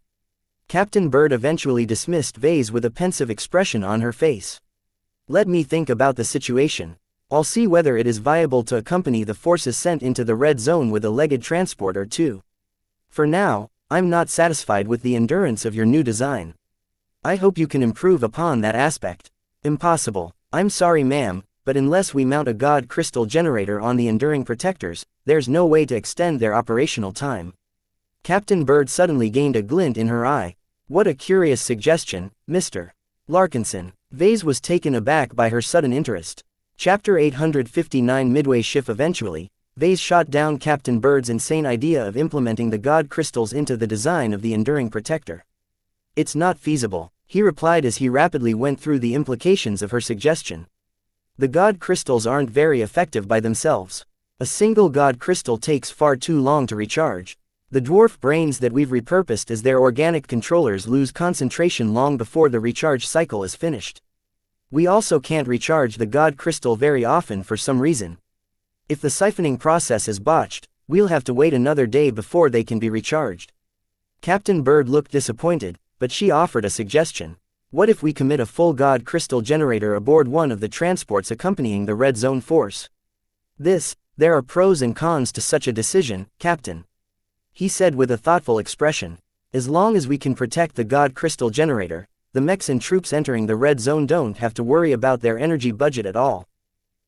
Captain Bird eventually dismissed Vase with a pensive expression on her face. Let me think about the situation. I'll see whether it is viable to accompany the forces sent into the red zone with a legged transport or two. For now, I'm not satisfied with the endurance of your new design. I hope you can improve upon that aspect. Impossible. I'm sorry, ma'am, but unless we mount a God Crystal generator on the Enduring Protectors, there's no way to extend their operational time. Captain Bird suddenly gained a glint in her eye. What a curious suggestion, Mr. Larkinson. Vase was taken aback by her sudden interest. Chapter 859 Midway shift. Eventually, Vase shot down Captain Bird's insane idea of implementing the God Crystals into the design of the Enduring Protector. It's not feasible, he replied as he rapidly went through the implications of her suggestion. The God Crystals aren't very effective by themselves. A single God Crystal takes far too long to recharge. The dwarf brains that we've repurposed as their organic controllers lose concentration long before the recharge cycle is finished. We also can't recharge the God Crystal very often for some reason. If the siphoning process is botched, we'll have to wait another day before they can be recharged. Captain Bird looked disappointed, but she offered a suggestion. What if we commit a full God Crystal generator aboard one of the transports accompanying the Red Zone force? There are pros and cons to such a decision, Captain. He said with a thoughtful expression. As long as we can protect the God Crystal generator, the mechs and troops entering the red zone don't have to worry about their energy budget at all.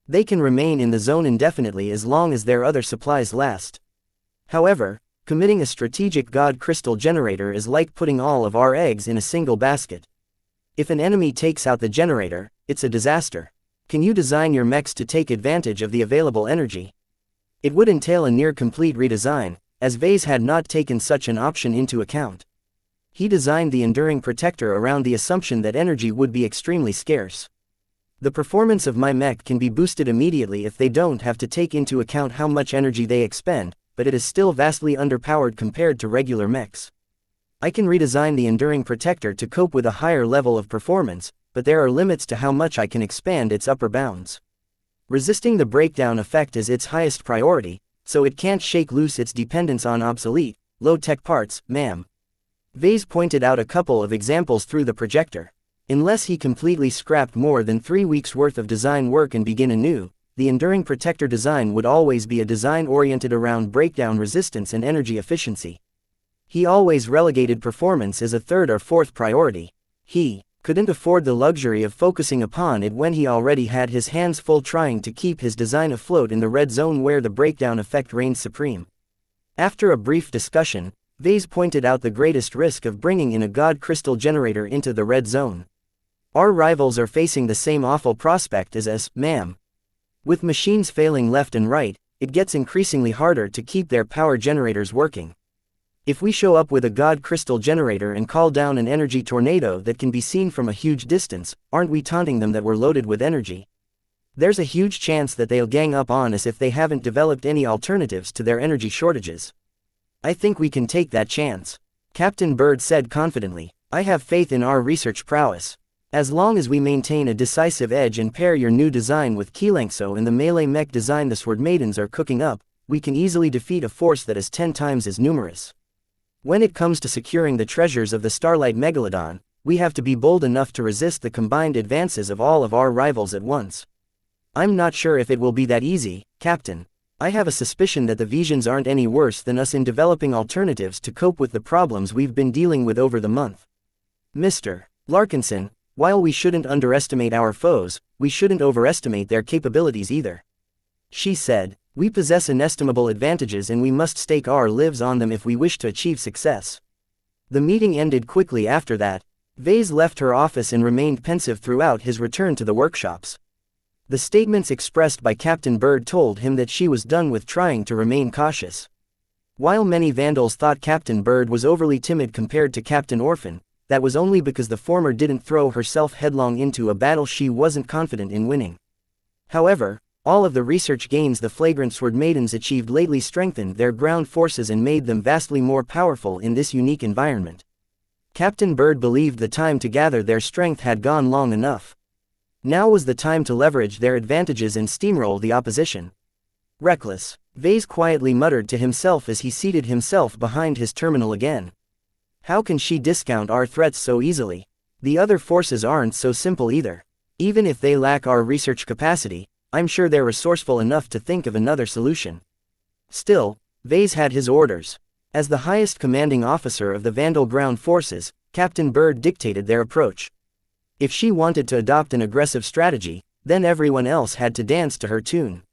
They can remain in the zone indefinitely as long as their other supplies last. However, committing a strategic God Crystal generator is like putting all of our eggs in a single basket. If an enemy takes out the generator, it's a disaster. Can you design your mechs to take advantage of the available energy? It would entail a near-complete redesign, as Vase had not taken such an option into account. He designed the Enduring Protector around the assumption that energy would be extremely scarce. The performance of my mech can be boosted immediately if they don't have to take into account how much energy they expend, but it is still vastly underpowered compared to regular mechs. I can redesign the Enduring Protector to cope with a higher level of performance, but there are limits to how much I can expand its upper bounds. Resisting the breakdown effect is its highest priority, so it can't shake loose its dependence on obsolete, low-tech parts, ma'am. Vase pointed out a couple of examples through the projector. Unless he completely scrapped more than 3 weeks' worth of design work and begin anew, the enduring protector design would always be a design oriented around breakdown resistance and energy efficiency. He always relegated performance as a third or fourth priority. He couldn't afford the luxury of focusing upon it when he already had his hands full trying to keep his design afloat in the red zone where the breakdown effect reigned supreme. After a brief discussion, Vase pointed out the greatest risk of bringing in a god crystal generator into the red zone. Our rivals are facing the same awful prospect as us, ma'am. With machines failing left and right, it gets increasingly harder to keep their power generators working. If we show up with a god crystal generator and call down an energy tornado that can be seen from a huge distance, aren't we taunting them that we're loaded with energy? There's a huge chance that they'll gang up on us if they haven't developed any alternatives to their energy shortages. I think we can take that chance. Captain Bird said confidently. I have faith in our research prowess. As long as we maintain a decisive edge and pair your new design with xianxia and the melee mech design the Sword Maidens are cooking up, we can easily defeat a force that is 10 times as numerous. When it comes to securing the treasures of the Starlight Megalodon, we have to be bold enough to resist the combined advances of all of our rivals at once. I'm not sure if it will be that easy, Captain. I have a suspicion that the Visions aren't any worse than us in developing alternatives to cope with the problems we've been dealing with over the month. Mr. Larkinson, while we shouldn't underestimate our foes, we shouldn't overestimate their capabilities either. She said, we possess inestimable advantages and we must stake our lives on them if we wish to achieve success. The meeting ended quickly after that. Vase left her office and remained pensive throughout his return to the workshops. The statements expressed by Captain Bird told him that she was done with trying to remain cautious. While many Vandals thought Captain Bird was overly timid compared to Captain Orphan, that was only because the former didn't throw herself headlong into a battle she wasn't confident in winning. However, all of the research gains the flagrant Sword Maidens achieved lately strengthened their ground forces and made them vastly more powerful in this unique environment. Captain Bird believed the time to gather their strength had gone long enough. Now was the time to leverage their advantages and steamroll the opposition. Reckless, Vase quietly muttered to himself as he seated himself behind his terminal again. How can she discount our threats so easily? The other forces aren't so simple either. Even if they lack our research capacity, I'm sure they're resourceful enough to think of another solution. Still, Vase had his orders. As the highest commanding officer of the Vandal ground forces, Captain Bird dictated their approach. If she wanted to adopt an aggressive strategy, then everyone else had to dance to her tune.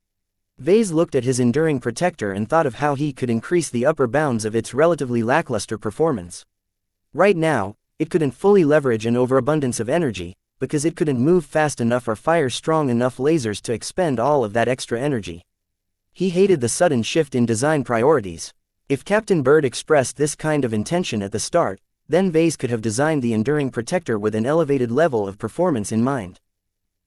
Vase looked at his enduring protector and thought of how he could increase the upper bounds of its relatively lackluster performance. Right now, it couldn't fully leverage an overabundance of energy, because it couldn't move fast enough or fire strong enough lasers to expend all of that extra energy. He hated the sudden shift in design priorities. If Captain Bird expressed this kind of intention at the start, then Vase could have designed the enduring protector with an elevated level of performance in mind.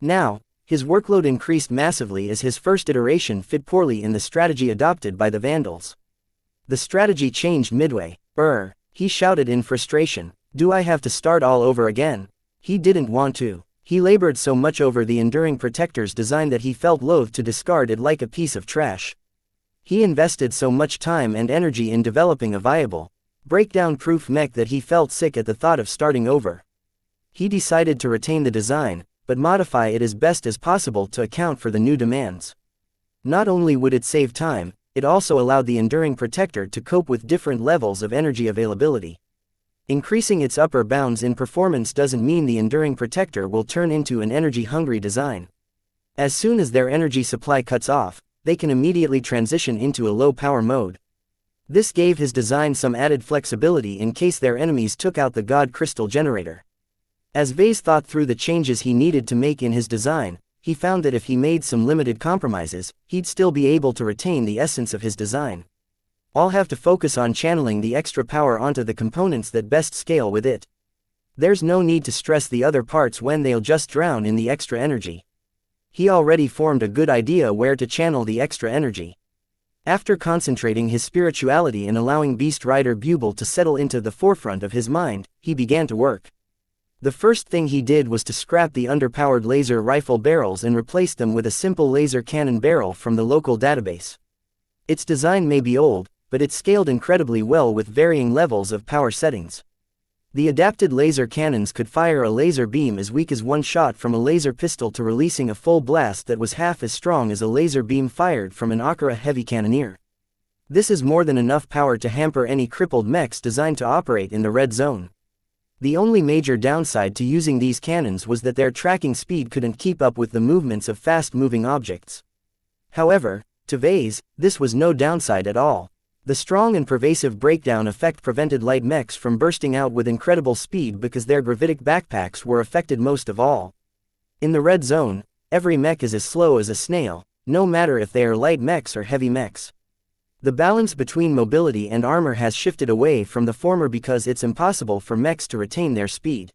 Now, his workload increased massively as his first iteration fit poorly in the strategy adopted by the Vandals. The strategy changed midway. He shouted in frustration. Do I have to start all over again? He didn't want to. He labored so much over the enduring protector's design that he felt loath to discard it like a piece of trash. He invested so much time and energy in developing a viable, breakdown-proof mech that he felt sick at the thought of starting over. He decided to retain the design, but modify it as best as possible to account for the new demands. Not only would it save time, it also allowed the enduring protector to cope with different levels of energy availability. Increasing its upper bounds in performance doesn't mean the enduring protector will turn into an energy-hungry design. As soon as their energy supply cuts off, they can immediately transition into a low-power mode. This gave his design some added flexibility in case their enemies took out the God Crystal generator. As Vase thought through the changes he needed to make in his design, he found that if he made some limited compromises, he'd still be able to retain the essence of his design. I'll have to focus on channeling the extra power onto the components that best scale with it. There's no need to stress the other parts when they'll just drown in the extra energy. He already formed a good idea where to channel the extra energy. After concentrating his spirituality and allowing Beast Rider Buble to settle into the forefront of his mind, he began to work. The first thing he did was to scrap the underpowered laser rifle barrels and replace them with a simple laser cannon barrel from the local database. Its design may be old, but it scaled incredibly well with varying levels of power settings. The adapted laser cannons could fire a laser beam as weak as one shot from a laser pistol to releasing a full blast that was half as strong as a laser beam fired from an Akira heavy cannoneer. This is more than enough power to hamper any crippled mechs designed to operate in the red zone. The only major downside to using these cannons was that their tracking speed couldn't keep up with the movements of fast-moving objects. However, to Vase, this was no downside at all. The strong and pervasive breakdown effect prevented light mechs from bursting out with incredible speed because their gravitic backpacks were affected most of all. In the red zone, every mech is as slow as a snail, no matter if they are light mechs or heavy mechs. The balance between mobility and armor has shifted away from the former because it's impossible for mechs to retain their speed.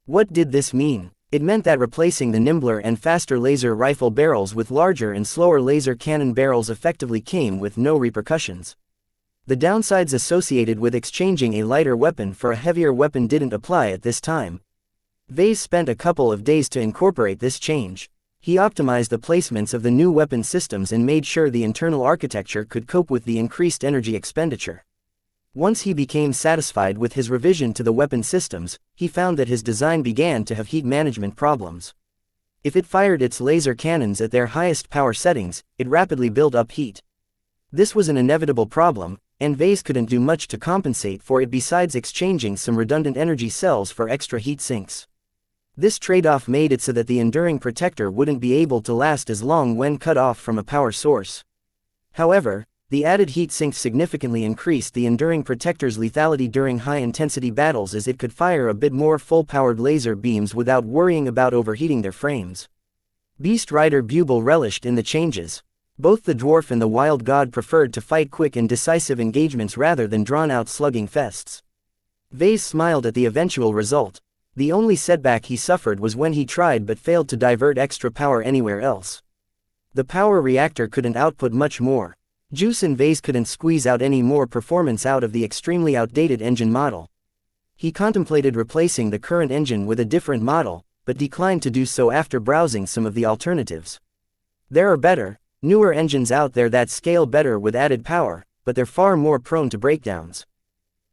What did this mean? It meant that replacing the nimbler and faster laser rifle barrels with larger and slower laser cannon barrels effectively came with no repercussions. The downsides associated with exchanging a lighter weapon for a heavier weapon didn't apply at this time. Vase spent a couple of days to incorporate this change. He optimized the placements of the new weapon systems and made sure the internal architecture could cope with the increased energy expenditure. Once he became satisfied with his revision to the weapon systems, he found that his design began to have heat management problems. If it fired its laser cannons at their highest power settings, it rapidly built up heat. This was an inevitable problem, and Vase couldn't do much to compensate for it besides exchanging some redundant energy cells for extra heat sinks. This trade-off made it so that the enduring protector wouldn't be able to last as long when cut off from a power source. However, the added heat sinks significantly increased the enduring protector's lethality during high-intensity battles as it could fire a bit more full-powered laser beams without worrying about overheating their frames. Beast Rider Buble relished in the changes. Both the dwarf and the wild god preferred to fight quick and decisive engagements rather than drawn-out slugging fests. Vase smiled at the eventual result. The only setback he suffered was when he tried but failed to divert extra power anywhere else. The power reactor couldn't output much more. Juice and Vase couldn't squeeze out any more performance out of the extremely outdated engine model. He contemplated replacing the current engine with a different model, but declined to do so after browsing some of the alternatives. There are better, newer engines out there that scale better with added power, but they're far more prone to breakdowns.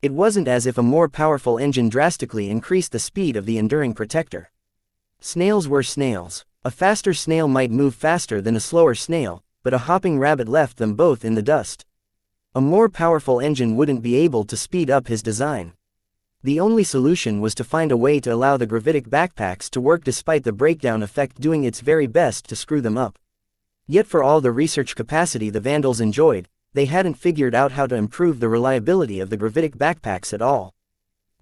It wasn't as if a more powerful engine drastically increased the speed of the enduring protector. Snails were snails. A faster snail might move faster than a slower snail, but a hopping rabbit left them both in the dust. A more powerful engine wouldn't be able to speed up his design. The only solution was to find a way to allow the gravitic backpacks to work despite the breakdown effect doing its very best to screw them up. Yet for all the research capacity the Vandals enjoyed, they hadn't figured out how to improve the reliability of the gravitic backpacks at all.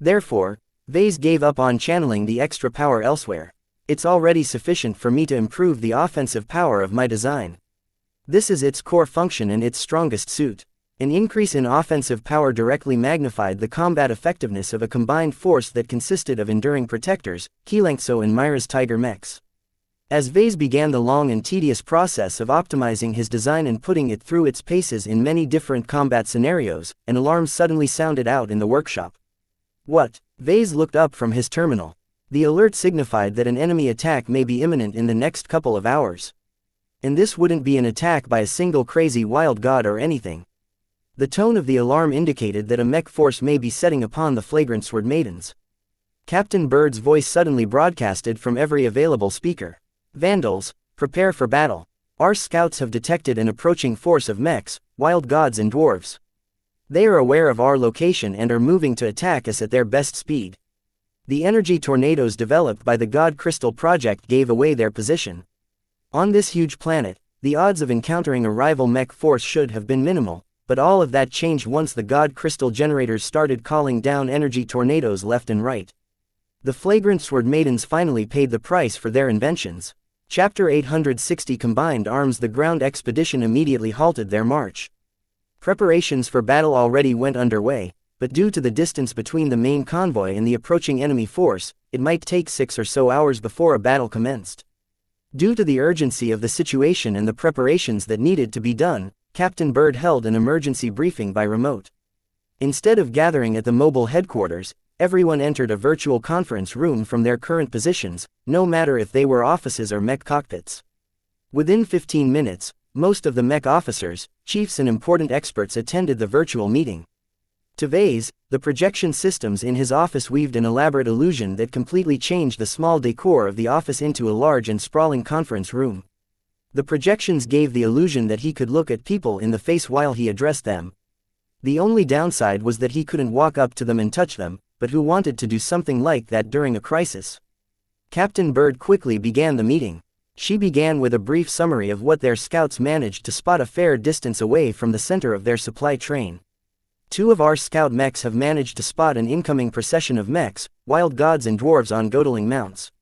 Therefore, Vase gave up on channeling the extra power elsewhere. It's already sufficient for me to improve the offensive power of my design. This is its core function and its strongest suit. An increase in offensive power directly magnified the combat effectiveness of a combined force that consisted of enduring protectors, xianxia and Myra's Tiger mechs. As Vase began the long and tedious process of optimizing his design and putting it through its paces in many different combat scenarios, an alarm suddenly sounded out in the workshop. What? Vase looked up from his terminal. The alert signified that an enemy attack may be imminent in the next couple of hours. And this wouldn't be an attack by a single crazy wild god or anything. The tone of the alarm indicated that a mech force may be setting upon the flagrant sword maidens. Captain Bird's voice suddenly broadcasted from every available speaker. Vandals, prepare for battle. Our scouts have detected an approaching force of mechs, wild gods and dwarves. They are aware of our location and are moving to attack us at their best speed. The energy tornadoes developed by the God Crystal Project gave away their position. On this huge planet, the odds of encountering a rival mech force should have been minimal, but all of that changed once the God Crystal generators started calling down energy tornadoes left and right. The flagrant sword maidens finally paid the price for their inventions. Chapter 860 Combined Arms. The ground expedition immediately halted their march. Preparations for battle already went underway, but due to the distance between the main convoy and the approaching enemy force, it might take 6 or so hours before a battle commenced. Due to the urgency of the situation and the preparations that needed to be done, Captain Bird held an emergency briefing by remote. Instead of gathering at the mobile headquarters, everyone entered a virtual conference room from their current positions, no matter if they were offices or mech cockpits. Within 15 minutes, most of the Mech officers, chiefs and important experts attended the virtual meeting. To Vase, the projection systems in his office weaved an elaborate illusion that completely changed the small decor of the office into a large and sprawling conference room. The projections gave the illusion that he could look at people in the face while he addressed them. The only downside was that he couldn't walk up to them and touch them, but who wanted to do something like that during a crisis? Captain Bird quickly began the meeting. She began with a brief summary of what their scouts managed to spot a fair distance away from the center of their supply train. 2 of our scout mechs have managed to spot an incoming procession of mechs, wild gods and dwarves on goatling mounts.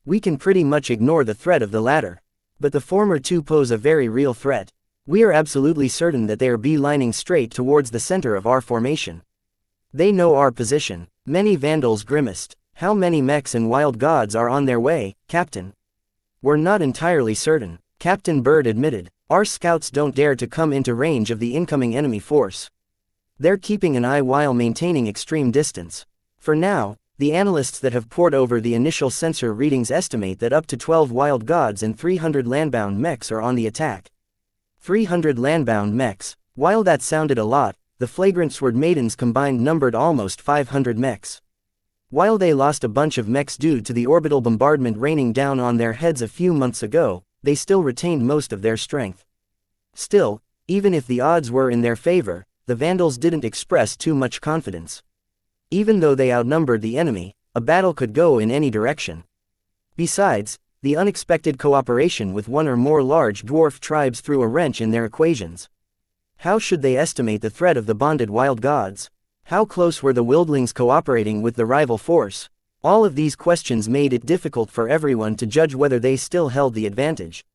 We can pretty much ignore the threat of the latter. But the former 2 pose a very real threat. We are absolutely certain that they are beelining straight towards the center of our formation. They know our position. Many vandals grimaced. How many mechs and wild gods are on their way, Captain? We're not entirely certain, Captain Bird admitted. Our scouts don't dare to come into range of the incoming enemy force. They're keeping an eye while maintaining extreme distance. For now, the analysts that have pored over the initial sensor readings estimate that up to 12 wild gods and 300 landbound mechs are on the attack. 300 landbound mechs. While that sounded a lot, the Flagrant Sword Maidens combined numbered almost 500 mechs. While they lost a bunch of mechs due to the orbital bombardment raining down on their heads a few months ago, they still retained most of their strength. Still, even if the odds were in their favor, the Vandals didn't express too much confidence. Even though they outnumbered the enemy, a battle could go in any direction. Besides, the unexpected cooperation with 1 or more large dwarf tribes threw a wrench in their equations. How should they estimate the threat of the bonded wild gods? How close were the wildlings cooperating with the rival force? All of these questions made it difficult for everyone to judge whether they still held the advantage.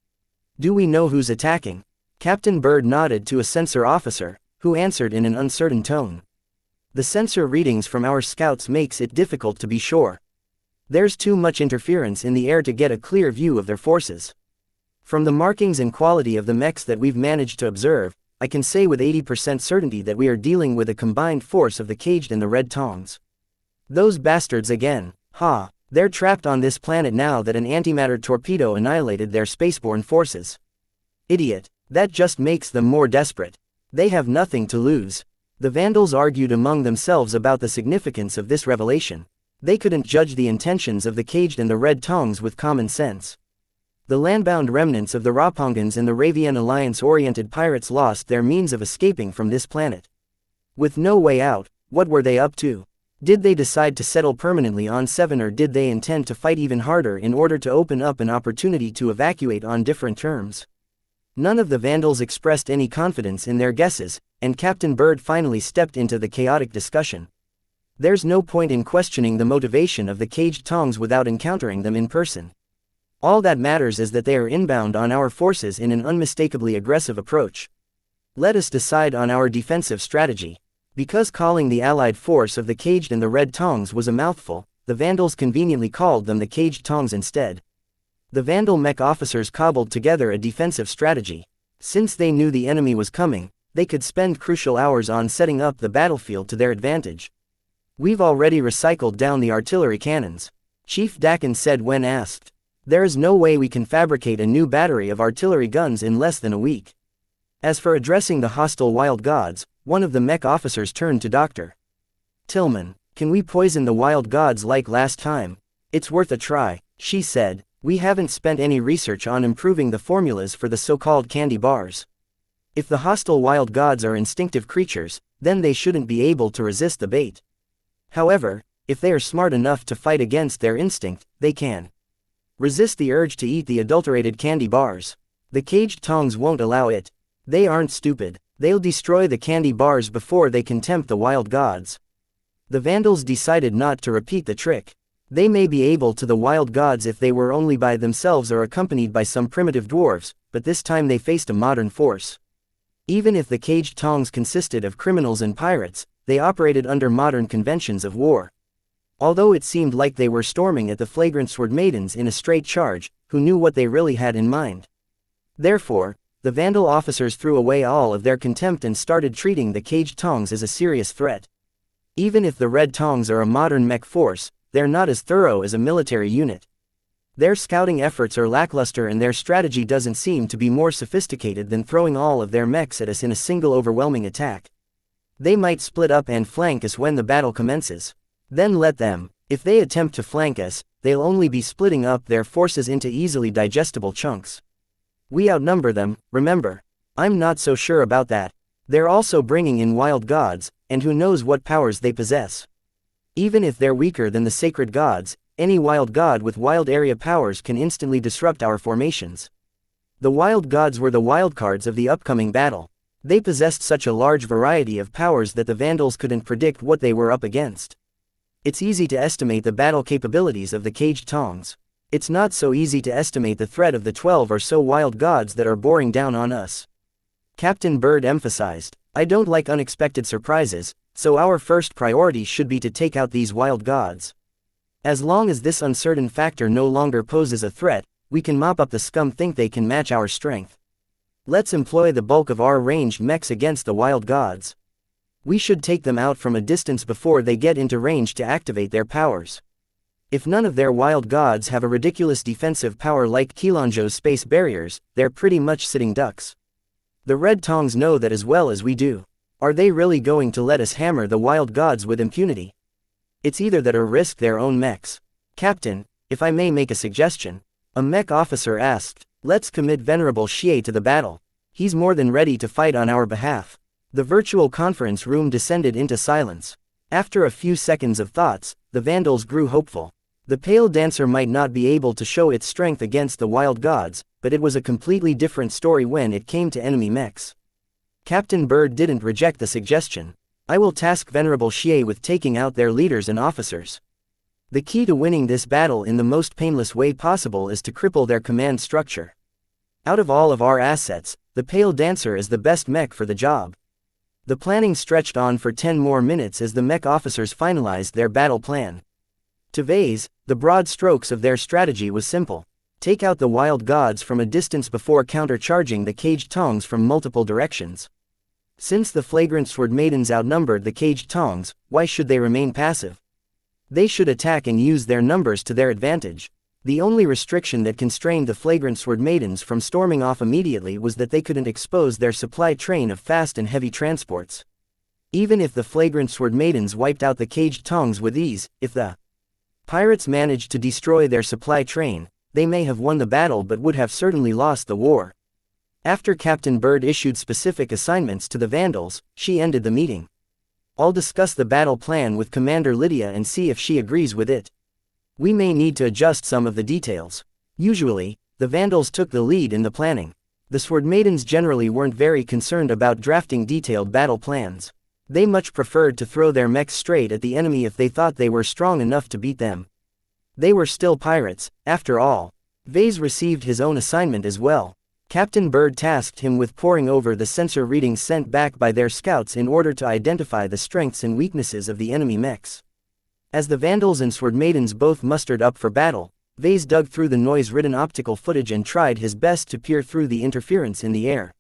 Do we know who's attacking? Captain Bird nodded to a sensor officer, who answered in an uncertain tone. The sensor readings from our scouts makes it difficult to be sure. There's too much interference in the air to get a clear view of their forces. From the markings and quality of the mechs that we've managed to observe, I can say with 80% certainty that we are dealing with a combined force of the Caged and the Red Tongs. Those bastards again. Ha, they're trapped on this planet now that an antimatter torpedo annihilated their spaceborne forces. Idiot, that just makes them more desperate. They have nothing to lose. The Vandals argued among themselves about the significance of this revelation. They couldn't judge the intentions of the Caged and the Red Tongs with common sense. The landbound remnants of the Rapongans and the Ravian Alliance-oriented pirates lost their means of escaping from this planet. With no way out, what were they up to? Did they decide to settle permanently on 7, or did they intend to fight even harder in order to open up an opportunity to evacuate on different terms? None of the Vandals expressed any confidence in their guesses, and Captain Bird finally stepped into the chaotic discussion. There's no point in questioning the motivation of the Caged Tongs without encountering them in person. All that matters is that they are inbound on our forces in an unmistakably aggressive approach. Let us decide on our defensive strategy. Because calling the allied force of the Caged and the Red Tongs was a mouthful, the Vandals conveniently called them the Caged Tongs instead. The Vandal mech officers cobbled together a defensive strategy. Since they knew the enemy was coming, they could spend crucial hours on setting up the battlefield to their advantage. We've already recycled down the artillery cannons, Chief Dakin said when asked. There is no way we can fabricate a new battery of artillery guns in less than a week. As for addressing the hostile wild gods, one of the mech officers turned to Dr. Tillman. Can we poison the wild gods like last time? It's worth a try, she said. We haven't spent any research on improving the formulas for the so-called candy bars. If the hostile wild gods are instinctive creatures, then they shouldn't be able to resist the bait. However, if they are smart enough to fight against their instinct, they can resist the urge to eat the adulterated candy bars. The Caged Tongs won't allow it. They aren't stupid. They'll destroy the candy bars before they can tempt the wild gods. The Vandals decided not to repeat the trick. They may be able to the wild gods if they were only by themselves or accompanied by some primitive dwarves, but this time they faced a modern force. Even if the Caged Tongs consisted of criminals and pirates, they operated under modern conventions of war. Although it seemed like they were storming at the Flagrant Sword Maidens in a straight charge, who knew what they really had in mind? Therefore, the Vandal officers threw away all of their contempt and started treating the Caged Tongs as a serious threat. Even if the Red Tongs are a modern mech force, they're not as thorough as a military unit. Their scouting efforts are lackluster and their strategy doesn't seem to be more sophisticated than throwing all of their mechs at us in a single overwhelming attack. They might split up and flank us when the battle commences. Then let them. If they attempt to flank us, they'll only be splitting up their forces into easily digestible chunks. We outnumber them, remember. I'm not so sure about that. They're also bringing in wild gods, and who knows what powers they possess. Even if they're weaker than the sacred gods, any wild god with wild area powers can instantly disrupt our formations. The wild gods were the wildcards of the upcoming battle. They possessed such a large variety of powers that the Vandals couldn't predict what they were up against. It's easy to estimate the battle capabilities of the caged tongs. It's not so easy to estimate the threat of the 12 or so wild gods that are boring down on us. Captain Bird emphasized, I don't like unexpected surprises, so our first priority should be to take out these wild gods. As long as this uncertain factor no longer poses a threat, we can mop up the scum think they can match our strength. Let's employ the bulk of our ranged mechs against the wild gods. We should take them out from a distance before they get into range to activate their powers. If none of their wild gods have a ridiculous defensive power like Qilanzhou's space barriers, they're pretty much sitting ducks. The Red Tongs know that as well as we do. Are they really going to let us hammer the wild gods with impunity? It's either that or risk their own mechs. Captain, if I may make a suggestion. A mech officer asked. Let's commit Venerable Xie to the battle. He's more than ready to fight on our behalf. The virtual conference room descended into silence. After a few seconds of thoughts, the Vandals grew hopeful. The Pale Dancer might not be able to show its strength against the wild gods, but it was a completely different story when it came to enemy mechs. Captain Bird didn't reject the suggestion. I will task Venerable Xie with taking out their leaders and officers. The key to winning this battle in the most painless way possible is to cripple their command structure. Out of all of our assets, the Pale Dancer is the best mech for the job. The planning stretched on for 10 more minutes as the mech officers finalized their battle plan. To Vase, the broad strokes of their strategy was simple. Take out the wild gods from a distance before countercharging the caged tongs from multiple directions. Since the flagrant sword maidens outnumbered the caged tongs, why should they remain passive? They should attack and use their numbers to their advantage. The only restriction that constrained the flagrant sword maidens from storming off immediately was that they couldn't expose their supply train of fast and heavy transports. Even if the flagrant sword maidens wiped out the caged tongs with ease, if the pirates managed to destroy their supply train, they may have won the battle but would have certainly lost the war. After Captain Bird issued specific assignments to the Vandals, she ended the meeting. I'll discuss the battle plan with Commander Lydia and see if she agrees with it. We may need to adjust some of the details. Usually, the Vandals took the lead in the planning. The Sword Maidens generally weren't very concerned about drafting detailed battle plans. They much preferred to throw their mechs straight at the enemy if they thought they were strong enough to beat them. They were still pirates, after all. Vase received his own assignment as well. Captain Bird tasked him with poring over the sensor readings sent back by their scouts in order to identify the strengths and weaknesses of the enemy mechs. As the Vandals and Sword Maidens both mustered up for battle, Vase dug through the noise-ridden optical footage and tried his best to peer through the interference in the air.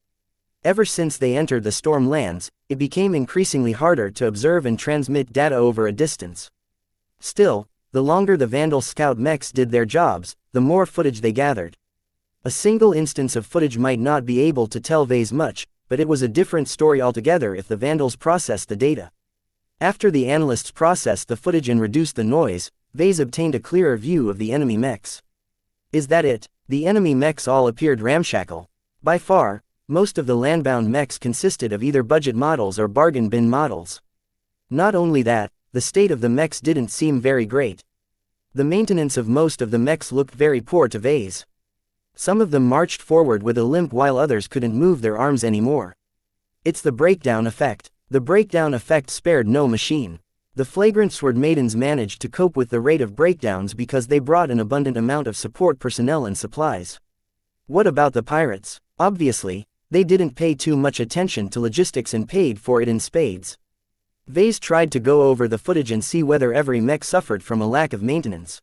Ever since they entered the storm lands, it became increasingly harder to observe and transmit data over a distance. Still, the longer the Vandal scout mechs did their jobs, the more footage they gathered. A single instance of footage might not be able to tell Vase much, but it was a different story altogether if the Vandals processed the data. After the analysts processed the footage and reduced the noise, Vase obtained a clearer view of the enemy mechs. Is that it? The enemy mechs all appeared ramshackle. By far, most of the landbound mechs consisted of either budget models or bargain bin models. Not only that, the state of the mechs didn't seem very great. The maintenance of most of the mechs looked very poor to Vase. Some of them marched forward with a limp while others couldn't move their arms anymore. It's the breakdown effect. The breakdown effect spared no machine. The flagrant Sword Maidens managed to cope with the rate of breakdowns because they brought an abundant amount of support personnel and supplies. What about the pirates? Obviously, they didn't pay too much attention to logistics and paid for it in spades. Vase tried to go over the footage and see whether every mech suffered from a lack of maintenance.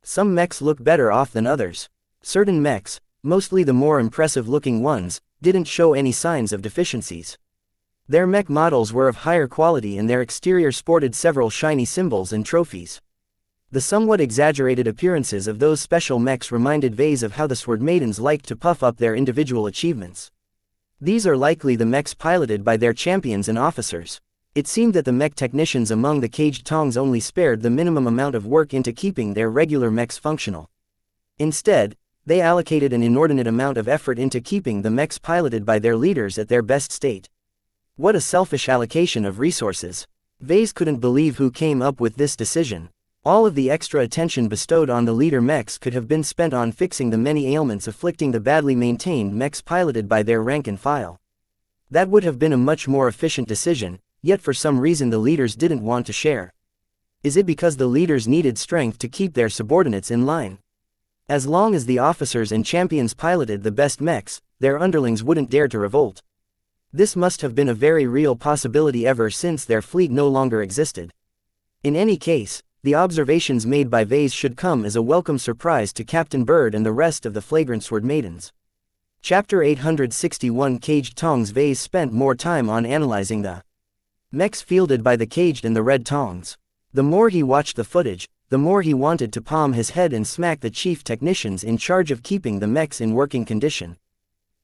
Some mechs look better off than others. Certain mechs, mostly the more impressive-looking ones, didn't show any signs of deficiencies. Their mech models were of higher quality and their exterior sported several shiny symbols and trophies. The somewhat exaggerated appearances of those special mechs reminded Vase of how the Sword Maidens liked to puff up their individual achievements. These are likely the mechs piloted by their champions and officers. It seemed that the mech technicians among the caged tongs only spared the minimum amount of work into keeping their regular mechs functional. Instead, they allocated an inordinate amount of effort into keeping the mechs piloted by their leaders at their best state. What a selfish allocation of resources. Vase couldn't believe who came up with this decision. All of the extra attention bestowed on the leader mechs could have been spent on fixing the many ailments afflicting the badly maintained mechs piloted by their rank and file. That would have been a much more efficient decision, yet for some reason the leaders didn't want to share. Is it because the leaders needed strength to keep their subordinates in line? As long as the officers and champions piloted the best mechs, their underlings wouldn't dare to revolt. This must have been a very real possibility ever since their fleet no longer existed. In any case, the observations made by Vase should come as a welcome surprise to Captain Bird and the rest of the flagrant Sword Maidens. Chapter 861 Caged Tongs. Vase spent more time on analyzing the mechs fielded by the caged and the red tongs. The more he watched the footage, the more he wanted to palm his head and smack the chief technicians in charge of keeping the mechs in working condition.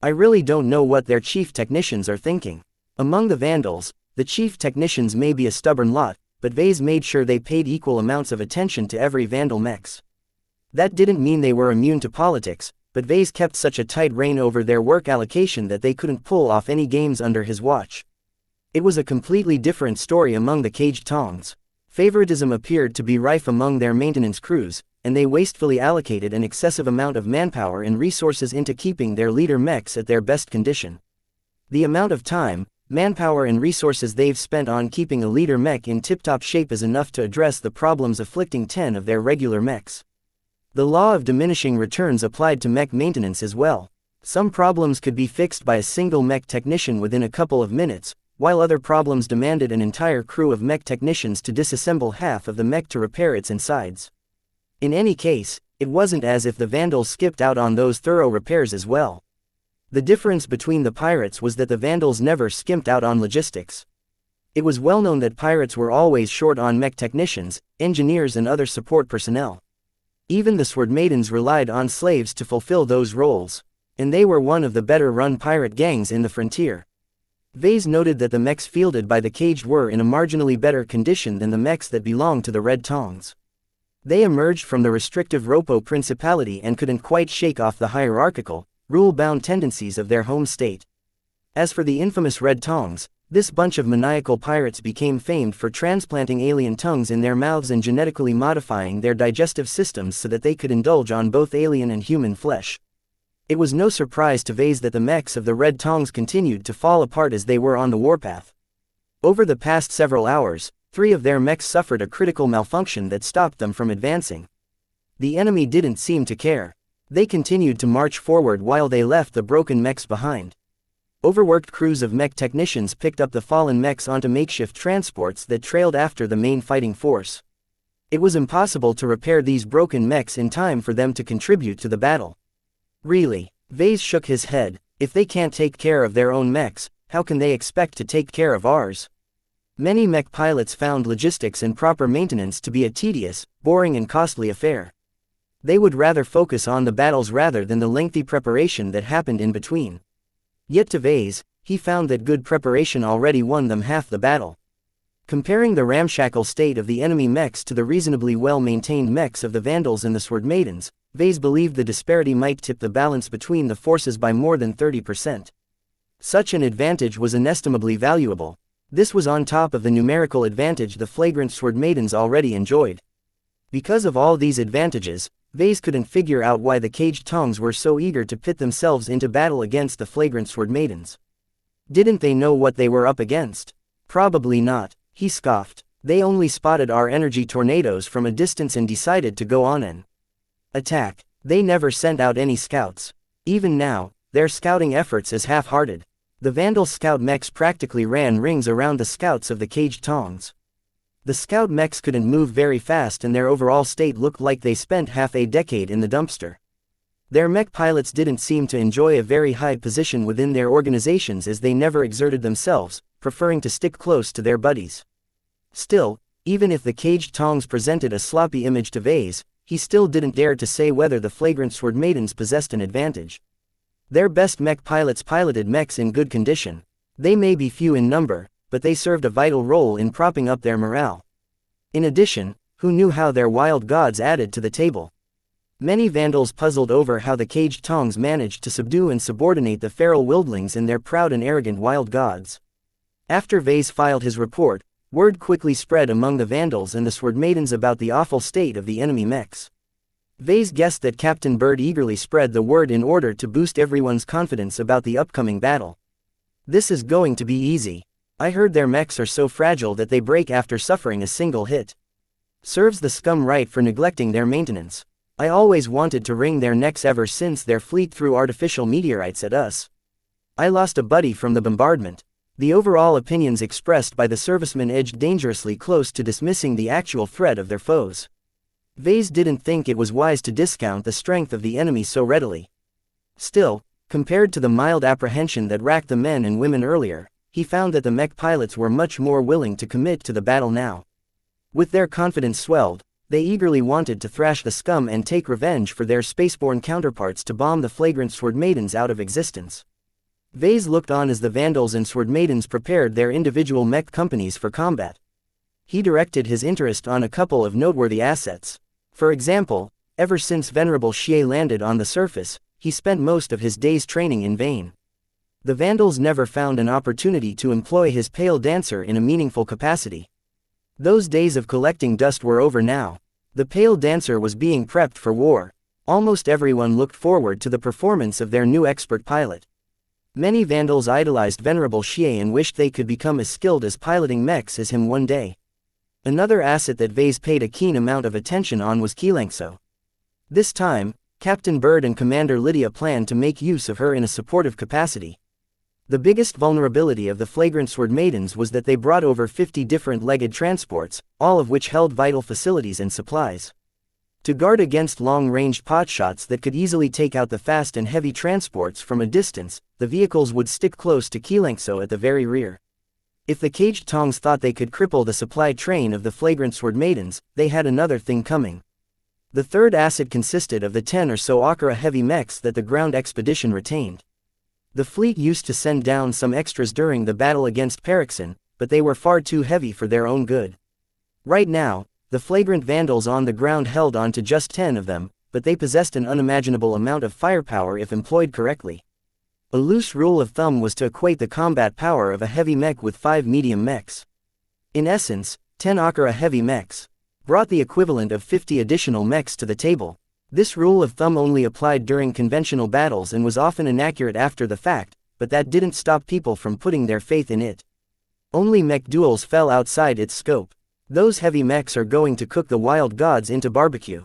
I really don't know what their chief technicians are thinking. Among the Vandals, the chief technicians may be a stubborn lot, but Vase made sure they paid equal amounts of attention to every Vandal mechs. That didn't mean they were immune to politics, but Vase kept such a tight rein over their work allocation that they couldn't pull off any games under his watch. It was a completely different story among the caged tongs. Favoritism appeared to be rife among their maintenance crews, and they wastefully allocated an excessive amount of manpower and resources into keeping their leader mechs at their best condition. The amount of time, manpower and resources they've spent on keeping a leader mech in tip-top shape is enough to address the problems afflicting 10 of their regular mechs. The law of diminishing returns applied to mech maintenance as well. Some problems could be fixed by a single mech technician within a couple of minutes, while other problems demanded an entire crew of mech technicians to disassemble half of the mech to repair its insides. In any case, it wasn't as if the Vandals skipped out on those thorough repairs as well. The difference between the pirates was that the Vandals never skimped out on logistics. It was well known that pirates were always short on mech technicians, engineers and other support personnel. Even the Sword Maidens relied on slaves to fulfill those roles, and they were one of the better-run pirate gangs in the frontier. Vase noted that the mechs fielded by the caged were in a marginally better condition than the mechs that belonged to the Red Tongs. They emerged from the restrictive Ropo Principality and couldn't quite shake off the hierarchical, rule-bound tendencies of their home state. As for the infamous Red Tongs, this bunch of maniacal pirates became famed for transplanting alien tongues in their mouths and genetically modifying their digestive systems so that they could indulge on both alien and human flesh. It was no surprise to Vase that the mechs of the Red Tongs continued to fall apart as they were on the warpath. Over the past several hours, 3 of their mechs suffered a critical malfunction that stopped them from advancing. The enemy didn't seem to care. They continued to march forward while they left the broken mechs behind. Overworked crews of mech technicians picked up the fallen mechs onto makeshift transports that trailed after the main fighting force. It was impossible to repair these broken mechs in time for them to contribute to the battle. Really, Vase shook his head, if they can't take care of their own mechs, how can they expect to take care of ours? Many mech pilots found logistics and proper maintenance to be a tedious, boring and costly affair. They would rather focus on the battles rather than the lengthy preparation that happened in between. Yet to Vase, he found that good preparation already won them half the battle. Comparing the ramshackle state of the enemy mechs to the reasonably well-maintained mechs of the Vandals and the Sword Maidens, Vase believed the disparity might tip the balance between the forces by more than 30%. Such an advantage was inestimably valuable. This was on top of the numerical advantage the flagrant Sword Maidens already enjoyed. Because of all these advantages, Vase couldn't figure out why the caged tongs were so eager to pit themselves into battle against the flagrant Sword Maidens. Didn't they know what they were up against? Probably not, he scoffed. They only spotted our energy tornadoes from a distance and decided to go on an attack. They never sent out any scouts. Even now, their scouting efforts is half-hearted. The Vandal scout mechs practically ran rings around the scouts of the caged tongs. The scout mechs couldn't move very fast and their overall state looked like they spent half a decade in the dumpster. Their mech pilots didn't seem to enjoy a very high position within their organizations as they never exerted themselves, preferring to stick close to their buddies. Still, Even if the caged tongs presented a sloppy image to Vase, he still didn't dare to say whether the flagrant sword maidens possessed an advantage. Their best mech pilots piloted mechs in good condition. They may be few in number, but they served a vital role in propping up their morale. In addition, who knew how their wild gods added to the table? Many Vandals puzzled over how the caged tongs managed to subdue and subordinate the feral wildlings and their proud and arrogant wild gods. After Vase filed his report, word quickly spread among the Vandals and the Sword Maidens about the awful state of the enemy mechs. Vase guessed that Captain Bird eagerly spread the word in order to boost everyone's confidence about the upcoming battle. This is going to be easy. I heard their mechs are so fragile that they break after suffering a single hit. Serves the scum right for neglecting their maintenance. I always wanted to wring their necks ever since their fleet threw artificial meteorites at us. I lost a buddy from the bombardment. The overall opinions expressed by the servicemen edged dangerously close to dismissing the actual threat of their foes. Vase didn't think it was wise to discount the strength of the enemy so readily. Still, compared to the mild apprehension that racked the men and women earlier, he found that the mech pilots were much more willing to commit to the battle now. With their confidence swelled, they eagerly wanted to thrash the scum and take revenge for their spaceborne counterparts to bomb the flagrant Sword Maidens out of existence. Vase looked on as the Vandals and Sword Maidens prepared their individual mech companies for combat. He directed his interest on a couple of noteworthy assets. For example, ever since Venerable Xie landed on the surface, he spent most of his days training in vain. The Vandals never found an opportunity to employ his Pale Dancer in a meaningful capacity. Those days of collecting dust were over now. The Pale Dancer was being prepped for war. Almost everyone looked forward to the performance of their new expert pilot. Many Vandals idolized Venerable Xie and wished they could become as skilled as piloting mechs as him one day. Another asset that Vase paid a keen amount of attention on was xianxia. This time, Captain Bird and Commander Lydia planned to make use of her in a supportive capacity. The biggest vulnerability of the Flagrant Sword Maidens was that they brought over 50 different legged transports, all of which held vital facilities and supplies. To guard against long-ranged potshots that could easily take out the fast and heavy transports from a distance, the vehicles would stick close to xianxia at the very rear. If the caged tongs thought they could cripple the supply train of the Flagrant Sword Maidens, they had another thing coming. The third asset consisted of the 10 or so Akira heavy mechs that the ground expedition retained. The fleet used to send down some extras during the battle against Parixin, but they were far too heavy for their own good. Right now, the flagrant Vandals on the ground held on to just 10 of them, but they possessed an unimaginable amount of firepower if employed correctly. A loose rule of thumb was to equate the combat power of a heavy mech with 5 medium mechs. In essence, 10 Akira heavy mechs brought the equivalent of 50 additional mechs to the table. This rule of thumb only applied during conventional battles and was often inaccurate after the fact, but that didn't stop people from putting their faith in it. Only mech duels fell outside its scope. Those heavy mechs are going to cook the wild gods into barbecue.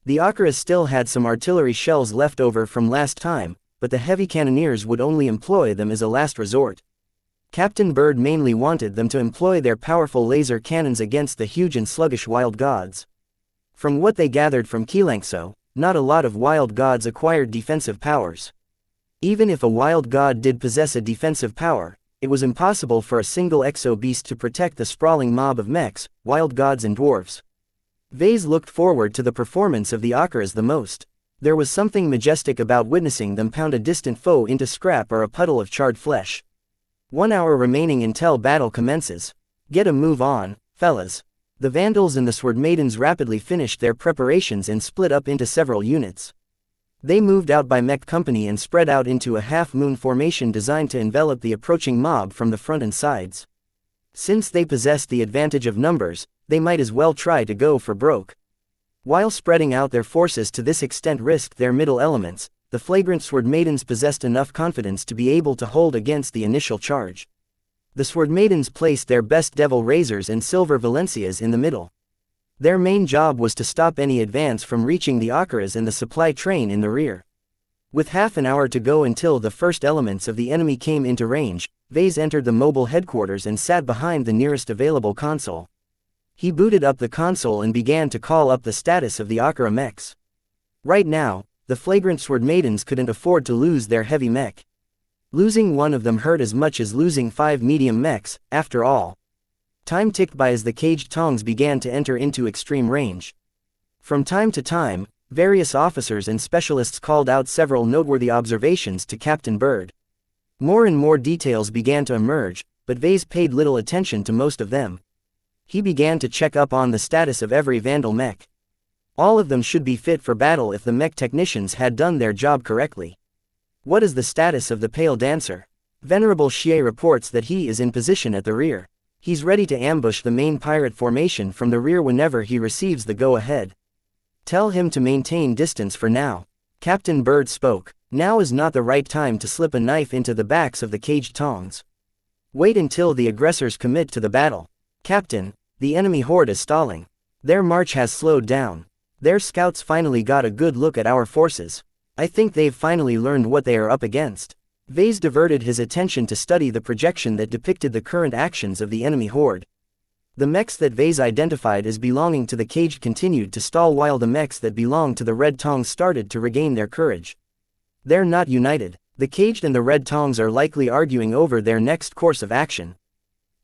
The Akira still had some artillery shells left over from last time, but the heavy cannoneers would only employ them as a last resort. Captain Bird mainly wanted them to employ their powerful laser cannons against the huge and sluggish wild gods. From what they gathered from xianxia, not a lot of wild gods acquired defensive powers. Even if a wild god did possess a defensive power, it was impossible for a single exo-beast to protect the sprawling mob of mechs, wild gods and dwarves. Vase looked forward to the performance of the Akiras the most. There was something majestic about witnessing them pound a distant foe into scrap or a puddle of charred flesh. 1 hour remaining until battle commences. Get a move on, fellas. The Vandals and the Sword Maidens rapidly finished their preparations and split up into several units. They moved out by mech company and spread out into a half-moon formation designed to envelop the approaching mob from the front and sides. Since they possessed the advantage of numbers, they might as well try to go for broke. While spreading out their forces to this extent risked their middle elements, the Flagrant Sword Maidens possessed enough confidence to be able to hold against the initial charge. The Sword Maidens placed their best Devil Razors and Silver Valencias in the middle. Their main job was to stop any advance from reaching the Akiras and the supply train in the rear. With half an hour to go until the first elements of the enemy came into range, Vase entered the mobile headquarters and sat behind the nearest available console. He booted up the console and began to call up the status of the Akira mechs. Right now, the Flagrant Sword Maidens couldn't afford to lose their heavy mech. Losing one of them hurt as much as losing 5 medium mechs, after all. Time ticked by as the caged tongs began to enter into extreme range. From time to time, various officers and specialists called out several noteworthy observations to Captain Bird. More and more details began to emerge, but Vase paid little attention to most of them. He began to check up on the status of every Vandal mech. All of them should be fit for battle if the mech technicians had done their job correctly. What is the status of the Pale Dancer? Venerable Xie reports that he is in position at the rear. He's ready to ambush the main pirate formation from the rear whenever he receives the go-ahead. Tell him to maintain distance for now. Captain Bird spoke. Now is not the right time to slip a knife into the backs of the caged tongs. Wait until the aggressors commit to the battle. Captain, the enemy horde is stalling. Their march has slowed down. Their scouts finally got a good look at our forces. I think they've finally learned what they are up against. Vase diverted his attention to study the projection that depicted the current actions of the enemy horde. The mechs that Vase identified as belonging to the caged continued to stall while the mechs that belonged to the red tongs started to regain their courage. They're not united. The caged and the red tongs are likely arguing over their next course of action.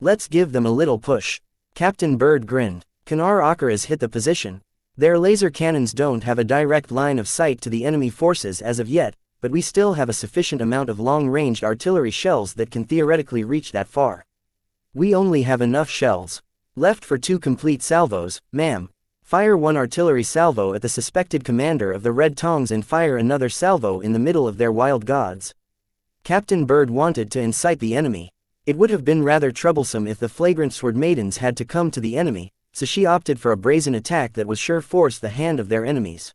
Let's give them a little push. Captain Bird grinned. Kanar Akar has hit the position. Their laser cannons don't have a direct line of sight to the enemy forces as of yet, but we still have a sufficient amount of long-ranged artillery shells that can theoretically reach that far. We only have enough shells left for 2 complete salvos, ma'am. Fire 1 artillery salvo at the suspected commander of the Red Tongs and fire another salvo in the middle of their wild gods. Captain Bird wanted to incite the enemy. It would have been rather troublesome if the flagrant sword maidens had to come to the enemy, so she opted for a brazen attack that was sure force the hand of their enemies.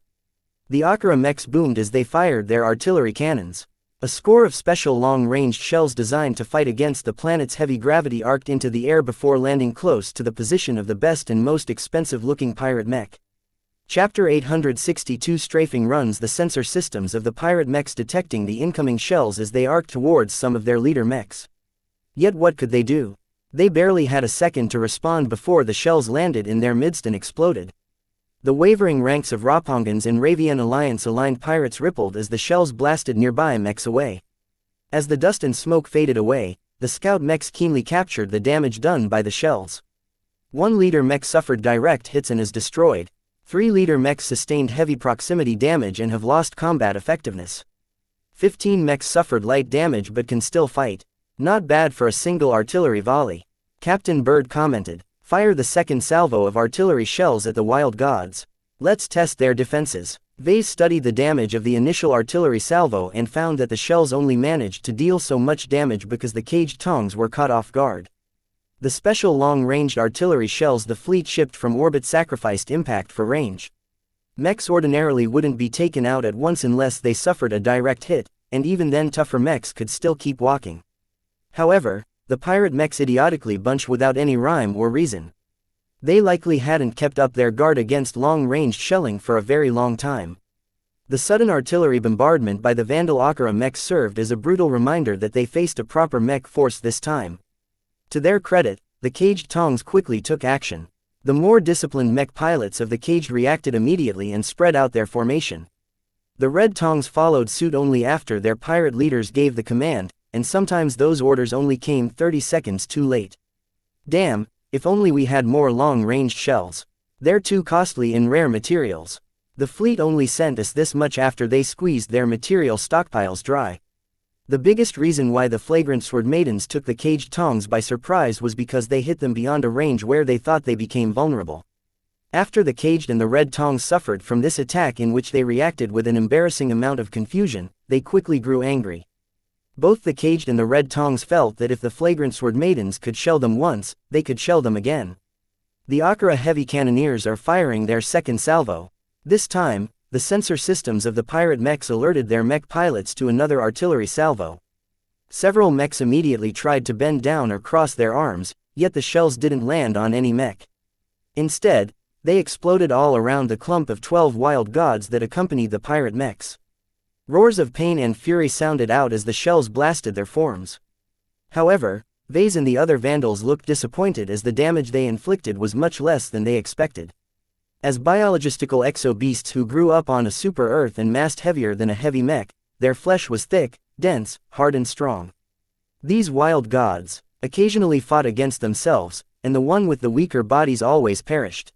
The Akara mechs boomed as they fired their artillery cannons. A score of special long-ranged shells designed to fight against the planet's heavy gravity arced into the air before landing close to the position of the best and most expensive-looking pirate mech. Chapter 862 Strafing runs the sensor systems of the pirate mechs detecting the incoming shells as they arced towards some of their leader mechs. Yet what could they do? They barely had a second to respond before the shells landed in their midst and exploded. The wavering ranks of Rapongans and Ravian Alliance-aligned pirates rippled as the shells blasted nearby mechs away. As the dust and smoke faded away, the scout mechs keenly captured the damage done by the shells. 1 leader mech suffered direct hits and is destroyed. 3 leader mechs sustained heavy proximity damage and have lost combat effectiveness. 15 mechs suffered light damage but can still fight. Not bad for a single artillery volley. Captain Bird commented. Fire the second salvo of artillery shells at the wild gods. Let's test their defenses. Vase studied the damage of the initial artillery salvo and found that the shells only managed to deal so much damage because the caged tongs were caught off guard. The special long-ranged artillery shells the fleet shipped from orbit sacrificed impact for range. Mechs ordinarily wouldn't be taken out at once unless they suffered a direct hit, and even then tougher mechs could still keep walking. However, the pirate mechs idiotically bunched without any rhyme or reason. They likely hadn't kept up their guard against long-ranged shelling for a very long time. The sudden artillery bombardment by the Vandal Akara mechs served as a brutal reminder that they faced a proper mech force this time. To their credit, the caged tongs quickly took action. The more disciplined mech pilots of the caged reacted immediately and spread out their formation. The red tongs followed suit only after their pirate leaders gave the command, and sometimes those orders only came 30 seconds too late. Damn, if only we had more long-ranged shells. They're too costly in rare materials. The fleet only sent us this much after they squeezed their material stockpiles dry. The biggest reason why the flagrant sword maidens took the caged tongs by surprise was because they hit them beyond a range where they thought they became vulnerable. After the caged and the red tongs suffered from this attack in which they reacted with an embarrassing amount of confusion, they quickly grew angry. Both the caged and the red tongs felt that if the flagrant sword maidens could shell them once, they could shell them again. The Akara heavy cannoneers are firing their second salvo. This time, the sensor systems of the pirate mechs alerted their mech pilots to another artillery salvo. Several mechs immediately tried to bend down or cross their arms, yet the shells didn't land on any mech. Instead, they exploded all around the clump of 12 wild gods that accompanied the pirate mechs. Roars of pain and fury sounded out as the shells blasted their forms. However, Vase and the other Vandals looked disappointed as the damage they inflicted was much less than they expected. As biologistical exo-beasts who grew up on a super-Earth and massed heavier than a heavy mech, their flesh was thick, dense, hard and strong. These wild gods occasionally fought against themselves, and the one with the weaker bodies always perished.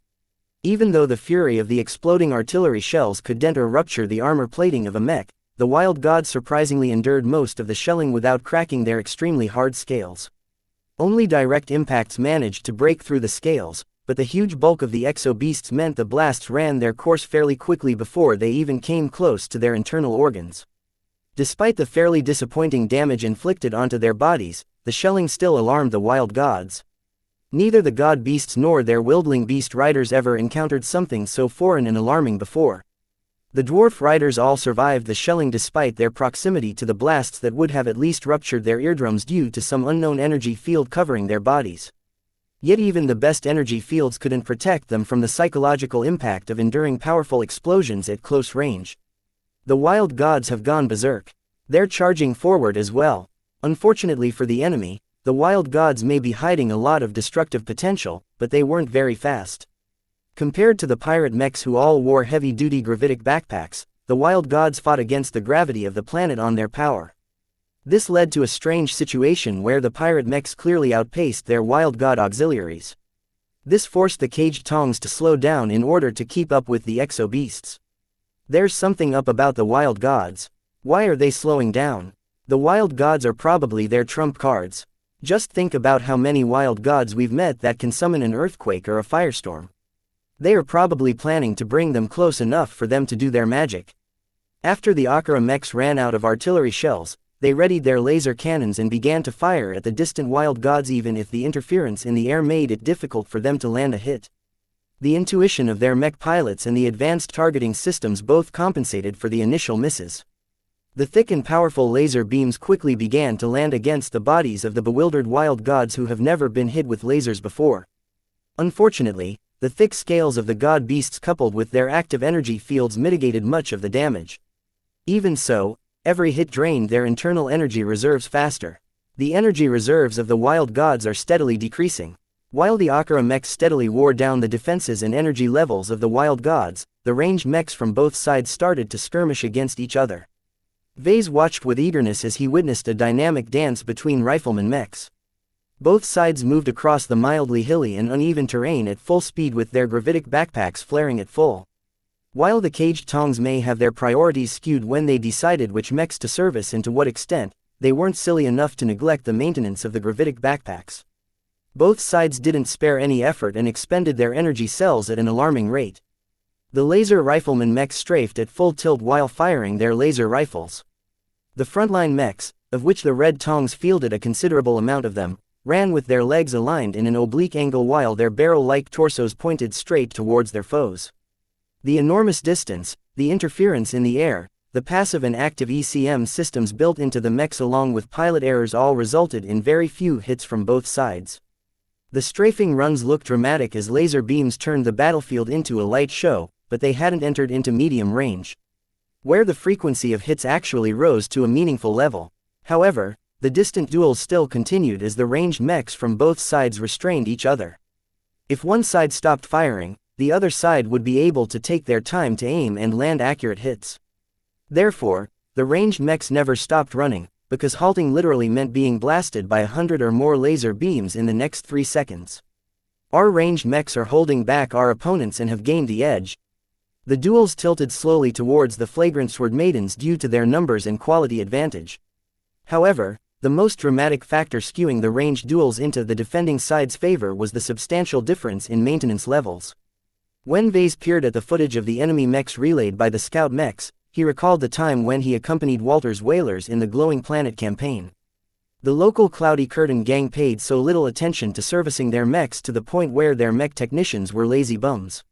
Even though the fury of the exploding artillery shells could dent or rupture the armor plating of a mech, the wild gods surprisingly endured most of the shelling without cracking their extremely hard scales. Only direct impacts managed to break through the scales, but the huge bulk of the exo-beasts meant the blasts ran their course fairly quickly before they even came close to their internal organs. Despite the fairly disappointing damage inflicted onto their bodies, the shelling still alarmed the wild gods. Neither the god beasts nor their wildling beast riders ever encountered something so foreign and alarming before. The dwarf riders all survived the shelling despite their proximity to the blasts that would have at least ruptured their eardrums due to some unknown energy field covering their bodies. Yet even the best energy fields couldn't protect them from the psychological impact of enduring powerful explosions at close range. The wild gods have gone berserk. They're charging forward as well. Unfortunately for the enemy, the wild gods may be hiding a lot of destructive potential, but they weren't very fast. Compared to the pirate mechs who all wore heavy-duty gravitic backpacks, the wild gods fought against the gravity of the planet on their power. This led to a strange situation where the pirate mechs clearly outpaced their wild god auxiliaries. This forced the caged tongs to slow down in order to keep up with the exo-beasts. There's something up about the wild gods. Why are they slowing down? The wild gods are probably their trump cards. Just think about how many wild gods we've met that can summon an earthquake or a firestorm. They are probably planning to bring them close enough for them to do their magic. After the Akira mechs ran out of artillery shells, they readied their laser cannons and began to fire at the distant wild gods even if the interference in the air made it difficult for them to land a hit. The intuition of their mech pilots and the advanced targeting systems both compensated for the initial misses. The thick and powerful laser beams quickly began to land against the bodies of the bewildered wild gods who have never been hit with lasers before. Unfortunately, the thick scales of the god beasts coupled with their active energy fields mitigated much of the damage. Even so, every hit drained their internal energy reserves faster. The energy reserves of the wild gods are steadily decreasing. While the Akira mechs steadily wore down the defenses and energy levels of the wild gods, the ranged mechs from both sides started to skirmish against each other. Vase watched with eagerness as he witnessed a dynamic dance between rifleman mechs. Both sides moved across the mildly hilly and uneven terrain at full speed with their gravitic backpacks flaring at full. While the caged tongs may have their priorities skewed when they decided which mechs to service and to what extent, they weren't silly enough to neglect the maintenance of the gravitic backpacks. Both sides didn't spare any effort and expended their energy cells at an alarming rate. The laser rifleman mechs strafed at full tilt while firing their laser rifles. The frontline mechs, of which the red tongs fielded a considerable amount of them, ran with their legs aligned in an oblique angle while their barrel-like torsos pointed straight towards their foes. The enormous distance, the interference in the air, the passive and active ECM systems built into the mechs along with pilot errors all resulted in very few hits from both sides. The strafing runs looked dramatic as laser beams turned the battlefield into a light show, but they hadn't entered into medium range, where the frequency of hits actually rose to a meaningful level. However, the distant duels still continued as the ranged mechs from both sides restrained each other. If one side stopped firing, the other side would be able to take their time to aim and land accurate hits. Therefore, the ranged mechs never stopped running, because halting literally meant being blasted by 100 or more laser beams in the next 3 seconds. Our ranged mechs are holding back our opponents and have gained the edge. The duels tilted slowly towards the flagrant sword maidens due to their numbers and quality advantage. However, the most dramatic factor skewing the ranged duels into the defending side's favor was the substantial difference in maintenance levels. When Vase peered at the footage of the enemy mechs relayed by the scout mechs, he recalled the time when he accompanied Walter's whalers in the Glowing Planet campaign. The local Cloudy Curtain gang paid so little attention to servicing their mechs to the point where their mech technicians were lazy bums.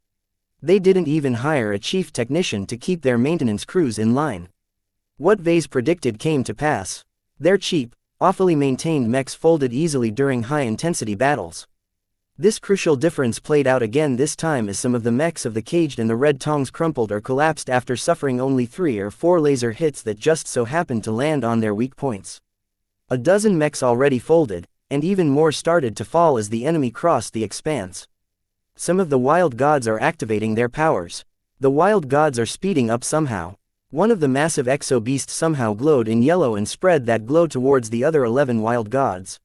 They didn't even hire a chief technician to keep their maintenance crews in line. What Vase predicted came to pass. Their cheap, awfully maintained mechs folded easily during high-intensity battles. This crucial difference played out again this time as some of the mechs of the caged and the red tongs crumpled or collapsed after suffering only 3 or 4 laser hits that just so happened to land on their weak points. A dozen mechs already folded, and even more started to fall as the enemy crossed the expanse. Some of the wild gods are activating their powers. The wild gods are speeding up somehow. One of the massive exo-beasts somehow glowed in yellow and spread that glow towards the other 11 wild gods.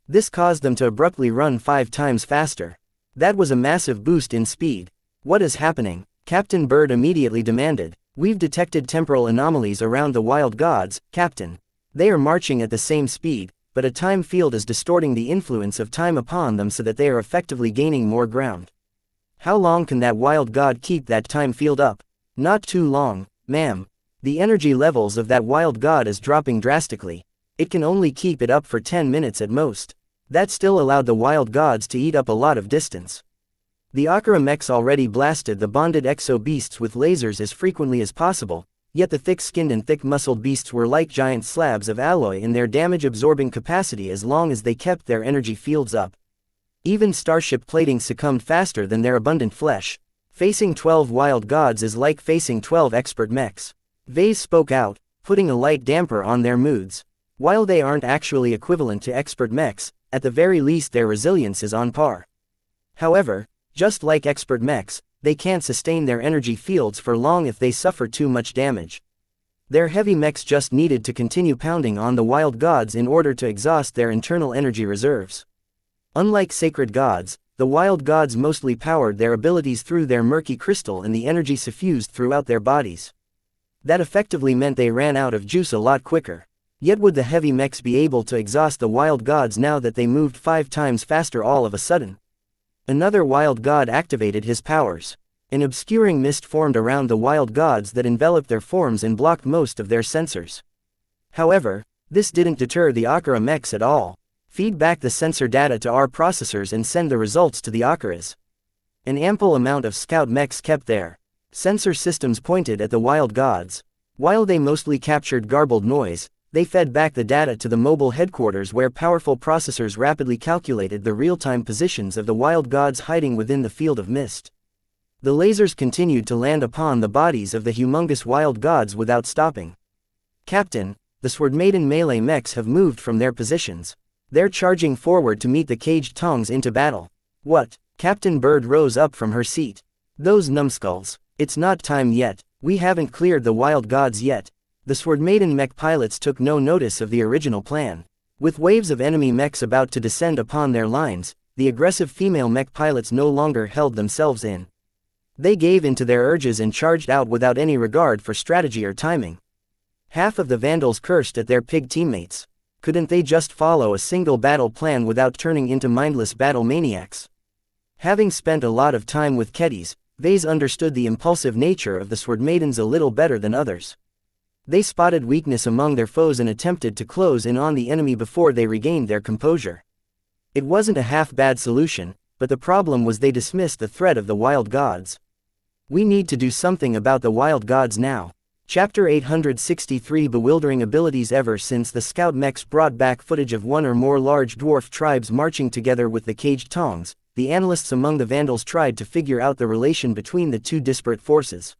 This caused them to abruptly run 5 times faster. That was a massive boost in speed. What is happening? Captain Bird immediately demanded. We've detected temporal anomalies around the wild gods, Captain. They are marching at the same speed, but a time field is distorting the influence of time upon them so that they are effectively gaining more ground. How long can that wild god keep that time field up? Not too long, ma'am. The energy levels of that wild god is dropping drastically. It can only keep it up for 10 minutes at most. That still allowed the wild gods to eat up a lot of distance. The Akira mechs already blasted the bonded exo beasts with lasers as frequently as possible, yet the thick-skinned and thick-muscled beasts were like giant slabs of alloy in their damage-absorbing capacity as long as they kept their energy fields up. Even starship plating succumbed faster than their abundant flesh. Facing 12 wild gods is like facing 12 expert mechs. Vase spoke out, putting a light damper on their moods. While they aren't actually equivalent to expert mechs, at the very least their resilience is on par. However, just like expert mechs, they can't sustain their energy fields for long if they suffer too much damage. Their heavy mechs just needed to continue pounding on the wild gods in order to exhaust their internal energy reserves. Unlike sacred gods, the wild gods mostly powered their abilities through their murky crystal and the energy suffused throughout their bodies. That effectively meant they ran out of juice a lot quicker. Yet would the heavy mechs be able to exhaust the wild gods now that they moved 5 times faster all of a sudden? Another wild god activated his powers. An obscuring mist formed around the wild gods that enveloped their forms and blocked most of their sensors. However, this didn't deter the Akira mechs at all. Feed back the sensor data to our processors and send the results to the Akiras. An ample amount of scout mechs kept their sensor systems pointed at the wild gods. While they mostly captured garbled noise, they fed back the data to the mobile headquarters where powerful processors rapidly calculated the real-time positions of the wild gods hiding within the field of mist. The lasers continued to land upon the bodies of the humongous wild gods without stopping. Captain, the Sword Maiden melee mechs have moved from their positions. They're charging forward to meet the caged tongs into battle. What? Captain Bird rose up from her seat. Those numbskulls. It's not time yet. We haven't cleared the wild gods yet. The Sword Maiden mech pilots took no notice of the original plan. With waves of enemy mechs about to descend upon their lines, the aggressive female mech pilots no longer held themselves in. They gave in to their urges and charged out without any regard for strategy or timing. Half of the Vandals cursed at their pig teammates. Couldn't they just follow a single battle plan without turning into mindless battle maniacs? Having spent a lot of time with Keddies, Vase understood the impulsive nature of the Sword Maidens a little better than others. They spotted weakness among their foes and attempted to close in on the enemy before they regained their composure. It wasn't a half-bad solution, but the problem was they dismissed the threat of the wild gods. We need to do something about the wild gods now. Chapter 863 Bewildering abilities. Ever since the scout mechs brought back footage of one or more large dwarf tribes marching together with the caged tongs, the analysts among the Vandals tried to figure out the relation between the two disparate forces.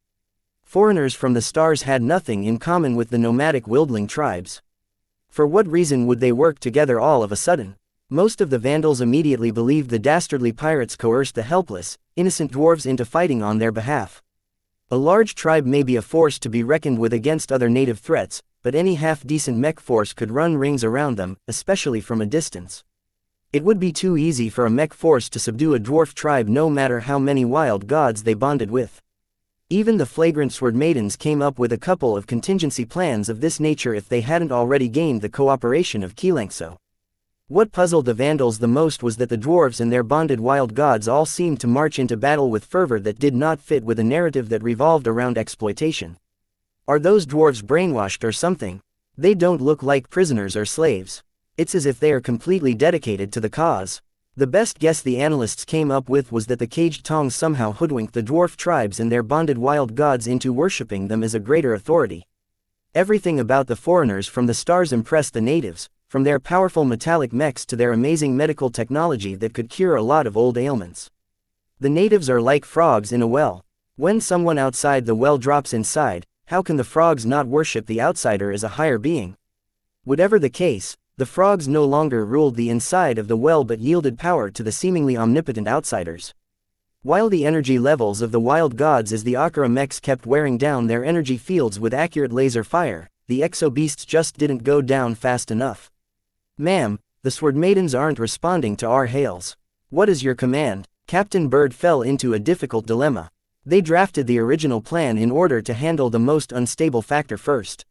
Foreigners from the stars had nothing in common with the nomadic wildling tribes. For what reason would they work together all of a sudden? Most of the Vandals immediately believed the dastardly pirates coerced the helpless, innocent dwarves into fighting on their behalf. A large tribe may be a force to be reckoned with against other native threats, but any half-decent mech force could run rings around them, especially from a distance. It would be too easy for a mech force to subdue a dwarf tribe no matter how many wild gods they bonded with. Even the flagrant Sword Maidens came up with a couple of contingency plans of this nature if they hadn't already gained the cooperation of xianxia. What puzzled the Vandals the most was that the dwarves and their bonded wild gods all seemed to march into battle with fervor that did not fit with a narrative that revolved around exploitation. Are those dwarves brainwashed or something? They don't look like prisoners or slaves. It's as if they are completely dedicated to the cause. The best guess the analysts came up with was that the caged tongs somehow hoodwinked the dwarf tribes and their bonded wild gods into worshipping them as a greater authority. Everything about the foreigners from the stars impressed the natives, from their powerful metallic mechs to their amazing medical technology that could cure a lot of old ailments. The natives are like frogs in a well. When someone outside the well drops inside, how can the frogs not worship the outsider as a higher being? Whatever the case, the frogs no longer ruled the inside of the well but yielded power to the seemingly omnipotent outsiders. While the energy levels of the wild gods as the Akira mechs kept wearing down their energy fields with accurate laser fire, the exo beasts just didn't go down fast enough. Ma'am, The Sword Maidens aren't responding to our hails. What is your command? Captain Bird fell into a difficult dilemma. They drafted the original plan in order to handle the most unstable factor first.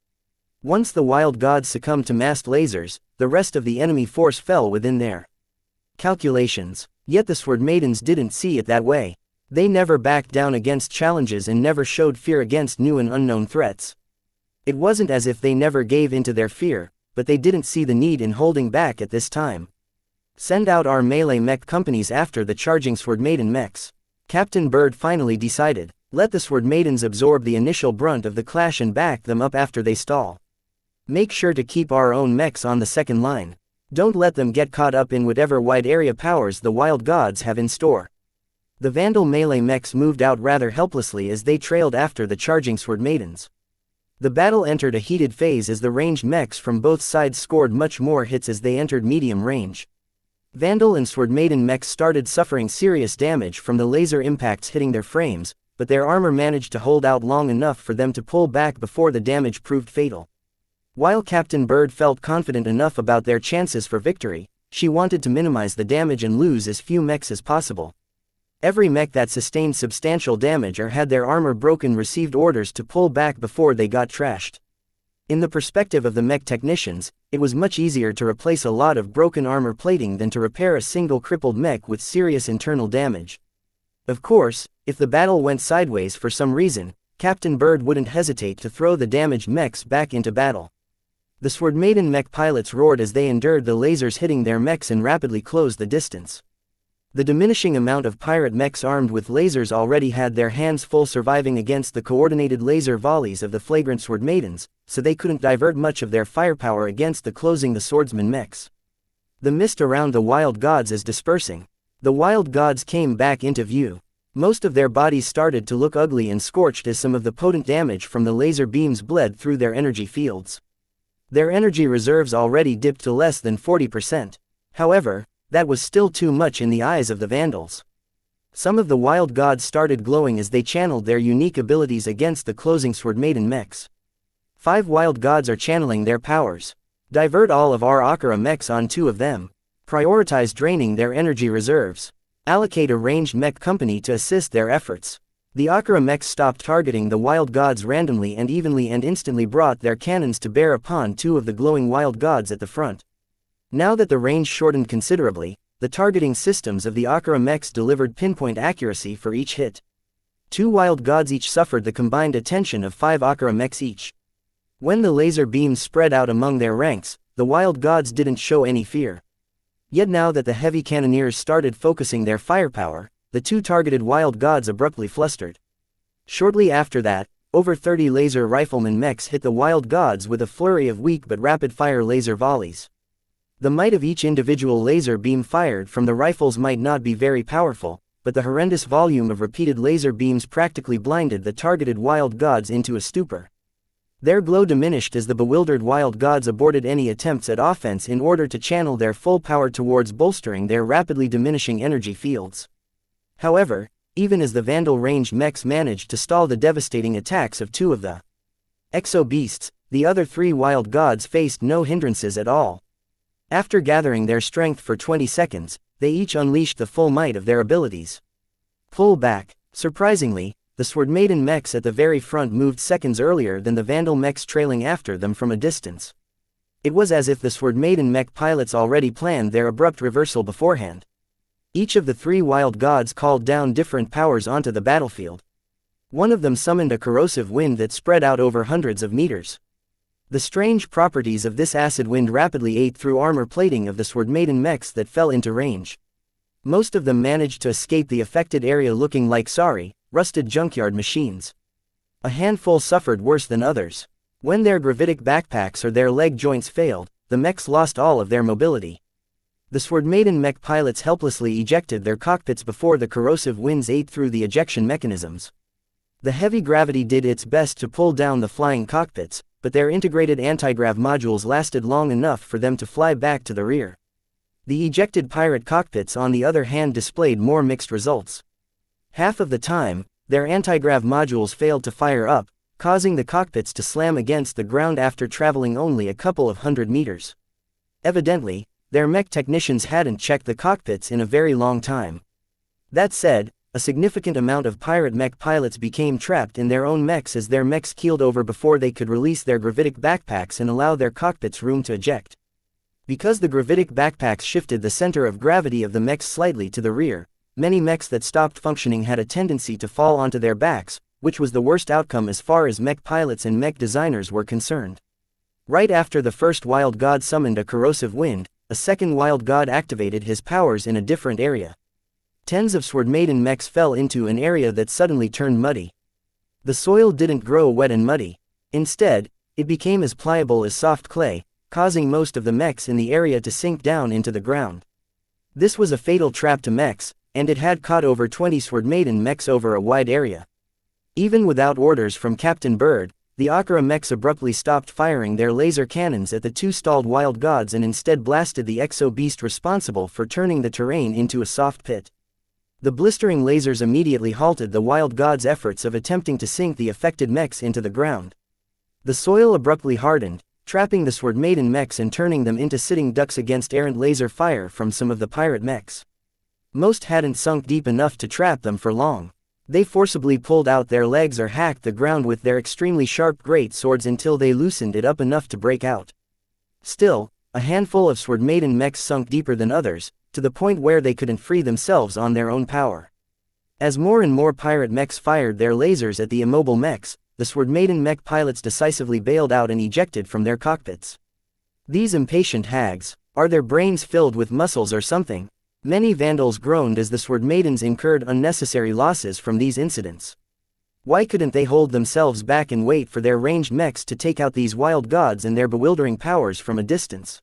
Once the wild gods succumbed to massed lasers, the rest of the enemy force fell within their calculations. Yet the Sword Maidens didn't see it that way. They never backed down against challenges and never showed fear against new and unknown threats. It wasn't as if they never gave into their fear, but they didn't see the need in holding back at this time. Send out our melee mech companies after the charging Sword Maiden mechs. Captain Bird finally decided. Let the Sword Maidens absorb the initial brunt of the clash and back them up after they stall. Make sure to keep our own mechs on the second line. Don't let them get caught up in whatever wide area powers the wild gods have in store. The Vandal melee mechs moved out rather helplessly as they trailed after the charging Sword Maidens. The battle entered a heated phase as the ranged mechs from both sides scored much more hits as they entered medium range. Vandal and Sword Maiden mechs started suffering serious damage from the laser impacts hitting their frames, but their armor managed to hold out long enough for them to pull back before the damage proved fatal. While Captain Bird felt confident enough about their chances for victory, she wanted to minimize the damage and lose as few mechs as possible. Every mech that sustained substantial damage or had their armor broken received orders to pull back before they got trashed. In the perspective of the mech technicians, it was much easier to replace a lot of broken armor plating than to repair a single crippled mech with serious internal damage. Of course, if the battle went sideways for some reason, Captain Bird wouldn't hesitate to throw the damaged mechs back into battle. The Sword Maiden mech pilots roared as they endured the lasers hitting their mechs and rapidly closed the distance. The diminishing amount of pirate mechs armed with lasers already had their hands full surviving against the coordinated laser volleys of the flagrant Sword Maidens, so they couldn't divert much of their firepower against the closing the swordsman mechs. The mist around the wild gods is dispersing. The wild gods came back into view. Most of their bodies started to look ugly and scorched as some of the potent damage from the laser beams bled through their energy fields. Their energy reserves already dipped to less than 40%. However, that was still too much in the eyes of the Vandals. Some of the wild gods started glowing as they channeled their unique abilities against the closing Sword Maiden mechs. 5 wild gods are channeling their powers. Divert all of our Akira mechs on 2 of them. Prioritize draining their energy reserves. Allocate a ranged mech company to assist their efforts. The Akira mechs stopped targeting the wild gods randomly and evenly and instantly brought their cannons to bear upon 2 of the glowing wild gods at the front. Now that the range shortened considerably, the targeting systems of the Akira mechs delivered pinpoint accuracy for each hit. 2 wild gods each suffered the combined attention of 5 Akira mechs each. When the laser beams spread out among their ranks, the wild gods didn't show any fear. Yet now that the heavy cannoneers started focusing their firepower, the 2 targeted wild gods abruptly flustered. Shortly after that, over 30 laser rifleman mechs hit the wild gods with a flurry of weak but rapid-fire laser volleys. The might of each individual laser beam fired from the rifles might not be very powerful, but the horrendous volume of repeated laser beams practically blinded the targeted wild gods into a stupor. Their glow diminished as the bewildered wild gods aborted any attempts at offense in order to channel their full power towards bolstering their rapidly diminishing energy fields. However, even as the Vandal ranged mechs managed to stall the devastating attacks of 2 of the exo beasts, the other 3 wild gods faced no hindrances at all. After gathering their strength for 20 seconds, they each unleashed the full might of their abilities. Pull back. Surprisingly, the Sword Maiden mechs at the very front moved seconds earlier than the Vandal mechs trailing after them from a distance. It was as if the Sword Maiden mech pilots already planned their abrupt reversal beforehand. Each of the 3 wild gods called down different powers onto the battlefield. One of them summoned a corrosive wind that spread out over hundreds of meters. The strange properties of this acid wind rapidly ate through armor plating of the Sword Maiden mechs that fell into range. Most of them managed to escape the affected area looking like rusted junkyard machines. A handful suffered worse than others. When their gravitic backpacks or their leg joints failed, the mechs lost all of their mobility. The Sword Maiden mech pilots helplessly ejected their cockpits before the corrosive winds ate through the ejection mechanisms. The heavy gravity did its best to pull down the flying cockpits, but their integrated anti-grav modules lasted long enough for them to fly back to the rear. The ejected pirate cockpits on the other hand displayed more mixed results. Half of the time, their anti-grav modules failed to fire up, causing the cockpits to slam against the ground after traveling only a couple of hundred meters. Evidently, their mech technicians hadn't checked the cockpits in a very long time. That said, a significant amount of pirate mech pilots became trapped in their own mechs as their mechs keeled over before they could release their gravitic backpacks and allow their cockpits room to eject. Because the gravitic backpacks shifted the center of gravity of the mechs slightly to the rear, many mechs that stopped functioning had a tendency to fall onto their backs, which was the worst outcome as far as mech pilots and mech designers were concerned. Right after the first wild god summoned a corrosive wind, a second wild god activated his powers in a different area. Tens of Sword Maiden mechs fell into an area that suddenly turned muddy. The soil didn't grow wet and muddy. Instead, it became as pliable as soft clay, causing most of the mechs in the area to sink down into the ground. This was a fatal trap to mechs, and it had caught over 20 Sword Maiden mechs over a wide area. Even without orders from Captain Bird, the Akira mechs abruptly stopped firing their laser cannons at the two stalled wild gods and instead blasted the exo beast responsible for turning the terrain into a soft pit. The blistering lasers immediately halted the wild gods' efforts of attempting to sink the affected mechs into the ground. The soil abruptly hardened, trapping the Sword Maiden mechs and turning them into sitting ducks against errant laser fire from some of the pirate mechs. Most hadn't sunk deep enough to trap them for long. They forcibly pulled out their legs or hacked the ground with their extremely sharp great swords until they loosened it up enough to break out. Still, a handful of Sword Maiden mechs sunk deeper than others, to the point where they couldn't free themselves on their own power. As more and more pirate mechs fired their lasers at the immobile mechs, the Sword Maiden mech pilots decisively bailed out and ejected from their cockpits. These impatient hags, are their brains filled with muscles or something? Many vandals groaned as the Sword Maidens incurred unnecessary losses from these incidents. Why couldn't they hold themselves back and wait for their ranged mechs to take out these wild gods and their bewildering powers from a distance?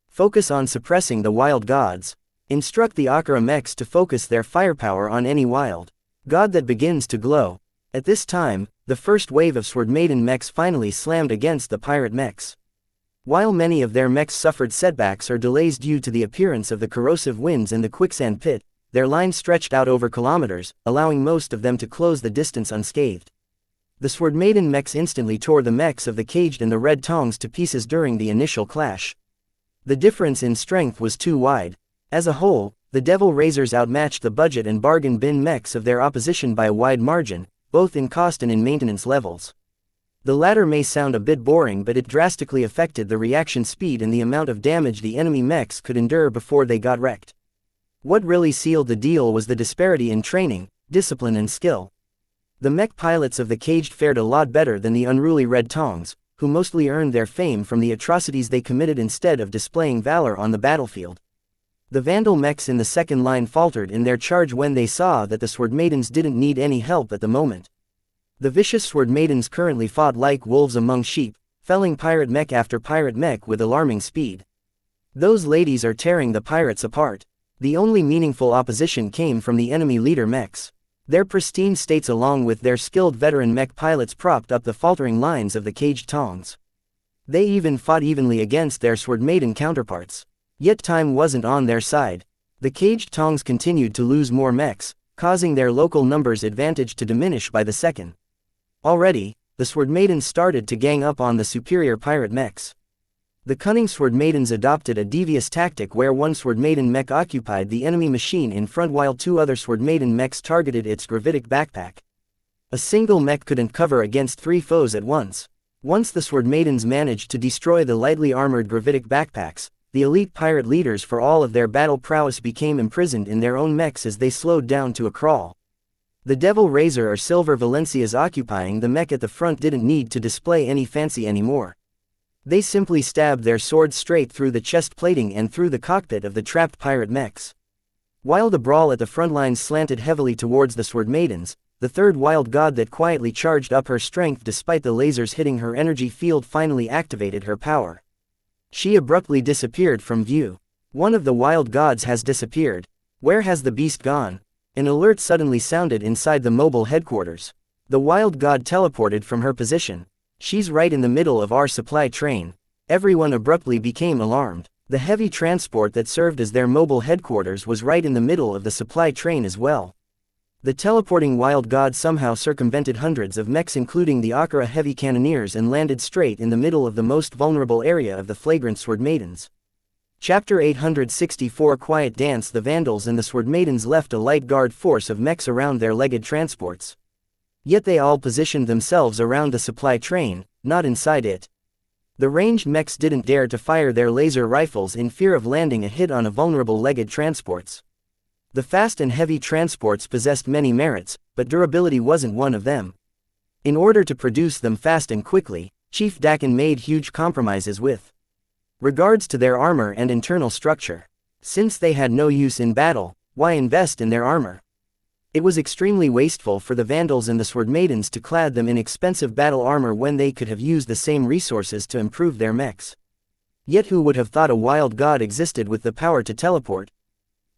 Focus on suppressing the wild gods. Instruct the Akira mechs to focus their firepower on any wild god that begins to glow. At this time, the first wave of Sword Maiden mechs finally slammed against the pirate mechs. While many of their mechs suffered setbacks or delays due to the appearance of the corrosive winds and the quicksand pit, their lines stretched out over kilometers, allowing most of them to close the distance unscathed. The Sword Maiden mechs instantly tore the mechs of the Caged and the Red Tongs to pieces during the initial clash. The difference in strength was too wide. As a whole, the Devil Razors outmatched the budget and bargain bin mechs of their opposition by a wide margin, both in cost and in maintenance levels. The latter may sound a bit boring, but it drastically affected the reaction speed and the amount of damage the enemy mechs could endure before they got wrecked. What really sealed the deal was the disparity in training, discipline and skill. The mech pilots of the Caged fared a lot better than the unruly Red Tongs, who mostly earned their fame from the atrocities they committed instead of displaying valor on the battlefield. The Vandal mechs in the second line faltered in their charge when they saw that the Sword Maidens didn't need any help at the moment. The vicious Sword Maidens currently fought like wolves among sheep, felling pirate mech after pirate mech with alarming speed. Those ladies are tearing the pirates apart. The only meaningful opposition came from the enemy leader mechs. Their pristine states along with their skilled veteran mech pilots propped up the faltering lines of the Caged Tongs. They even fought evenly against their Sword Maiden counterparts. Yet time wasn't on their side. The Caged Tongs continued to lose more mechs, causing their local numbers advantage to diminish by the second. Already, the Sword Maidens started to gang up on the superior pirate mechs. The cunning Sword Maidens adopted a devious tactic where one Sword Maiden mech occupied the enemy machine in front while two other Sword Maiden mechs targeted its gravitic backpack. A single mech couldn't cover against three foes at once. Once the Sword Maidens managed to destroy the lightly armored gravitic backpacks, the elite pirate leaders for all of their battle prowess became imprisoned in their own mechs as they slowed down to a crawl. The Devil Razor or Silver Valencias occupying the mech at the front didn't need to display any fancy anymore. They simply stabbed their swords straight through the chest plating and through the cockpit of the trapped pirate mechs. While the brawl at the front lines slanted heavily towards the Sword Maidens, the third wild god that quietly charged up her strength despite the lasers hitting her energy field finally activated her power. She abruptly disappeared from view. One of the wild gods has disappeared. Where has the beast gone? An alert suddenly sounded inside the mobile headquarters. The wild god teleported from her position. She's right in the middle of our supply train. Everyone abruptly became alarmed. The heavy transport that served as their mobile headquarters was right in the middle of the supply train as well. The teleporting wild god somehow circumvented hundreds of mechs including the Akira heavy cannoneers and landed straight in the middle of the most vulnerable area of the flagrant Sword Maidens. Chapter 864 Quiet Dance. The Vandals and the Sword Maidens left a light guard force of mechs around their legged transports. Yet they all positioned themselves around the supply train, not inside it. The ranged mechs didn't dare to fire their laser rifles in fear of landing a hit on a vulnerable legged transports. The fast and heavy transports possessed many merits, but durability wasn't one of them. In order to produce them fast and quickly, Chief Dakin made huge compromises with regards to their armor and internal structure. Since they had no use in battle, why invest in their armor? It was extremely wasteful for the Vandals and the Sword Maidens to clad them in expensive battle armor when they could have used the same resources to improve their mechs. Yet who would have thought a wild god existed with the power to teleport?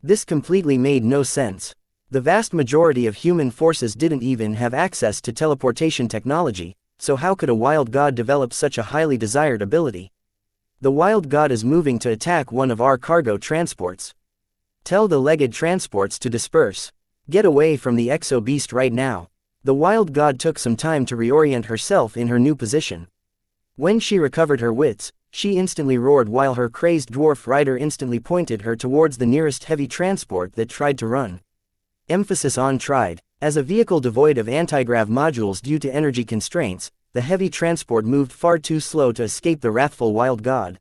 This completely made no sense. The vast majority of human forces didn't even have access to teleportation technology, so how could a wild god develop such a highly desired ability? The wild god is moving to attack one of our cargo transports. Tell the legged transports to disperse. Get away from the exo beast right now. The wild god took some time to reorient herself in her new position. When she recovered her wits, she instantly roared while her crazed dwarf rider instantly pointed her towards the nearest heavy transport that tried to run. Emphasis on tried. As a vehicle devoid of anti-grav modules due to energy constraints, the heavy transport moved far too slow to escape the wrathful wild god.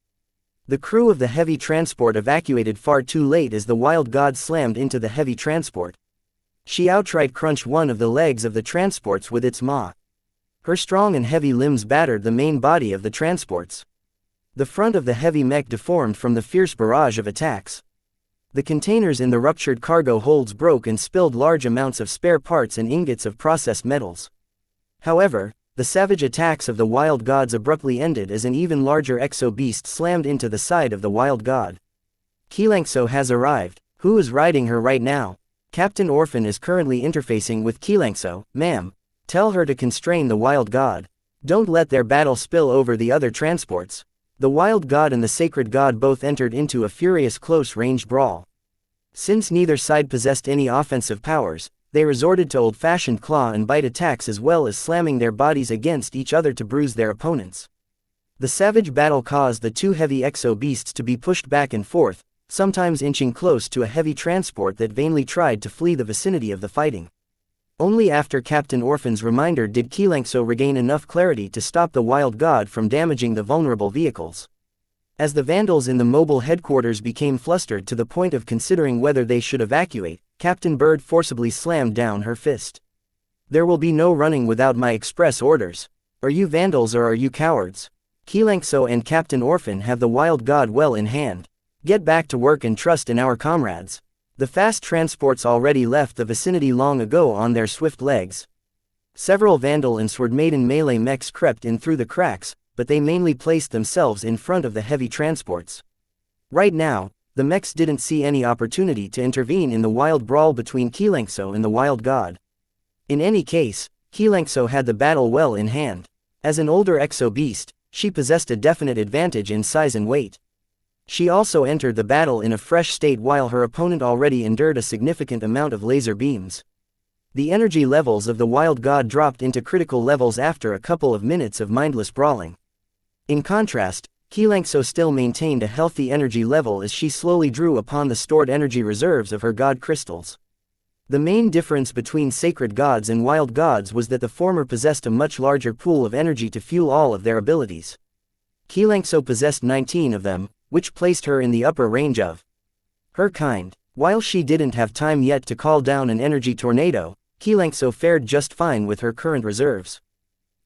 The crew of the heavy transport evacuated far too late as the wild god slammed into the heavy transport. She outright crunched one of the legs of the transports with its maw. Her strong and heavy limbs battered the main body of the transports. The front of the heavy mech deformed from the fierce barrage of attacks. The containers in the ruptured cargo holds broke and spilled large amounts of spare parts and ingots of processed metals. However, the savage attacks of the wild gods abruptly ended as an even larger exo beast slammed into the side of the wild god. xianxia has arrived. Who is riding her right now? Captain Orphan is currently interfacing with xianxia. Ma'am, tell her to constrain the wild god. Don't let their battle spill over the other transports. The wild god and the sacred god both entered into a furious close-range brawl. Since neither side possessed any offensive powers, they resorted to old-fashioned claw and bite attacks as well as slamming their bodies against each other to bruise their opponents. The savage battle caused the two heavy exo beasts to be pushed back and forth, sometimes inching close to a heavy transport that vainly tried to flee the vicinity of the fighting. Only after Captain Orphan's reminder did xianxia regain enough clarity to stop the wild god from damaging the vulnerable vehicles. As the Vandals in the mobile headquarters became flustered to the point of considering whether they should evacuate, Captain Bird forcibly slammed down her fist. There will be no running without my express orders. Are you Vandals or are you cowards? xianxia and Captain Orphan have the wild god well in hand. Get back to work and trust in our comrades. The fast transports already left the vicinity long ago on their swift legs. Several Vandal and Sword Maiden melee mechs crept in through the cracks, but they mainly placed themselves in front of the heavy transports. Right now, the mechs didn't see any opportunity to intervene in the wild brawl between xianxia and the wild god. In any case, xianxia had the battle well in hand. As an older exo beast, she possessed a definite advantage in size and weight. She also entered the battle in a fresh state while her opponent already endured a significant amount of laser beams. The energy levels of the wild god dropped into critical levels after a couple of minutes of mindless brawling. In contrast, xianxia still maintained a healthy energy level as she slowly drew upon the stored energy reserves of her god crystals. The main difference between sacred gods and wild gods was that the former possessed a much larger pool of energy to fuel all of their abilities. xianxia possessed 19 of them, which placed her in the upper range of her kind. While she didn't have time yet to call down an energy tornado, xianxia fared just fine with her current reserves.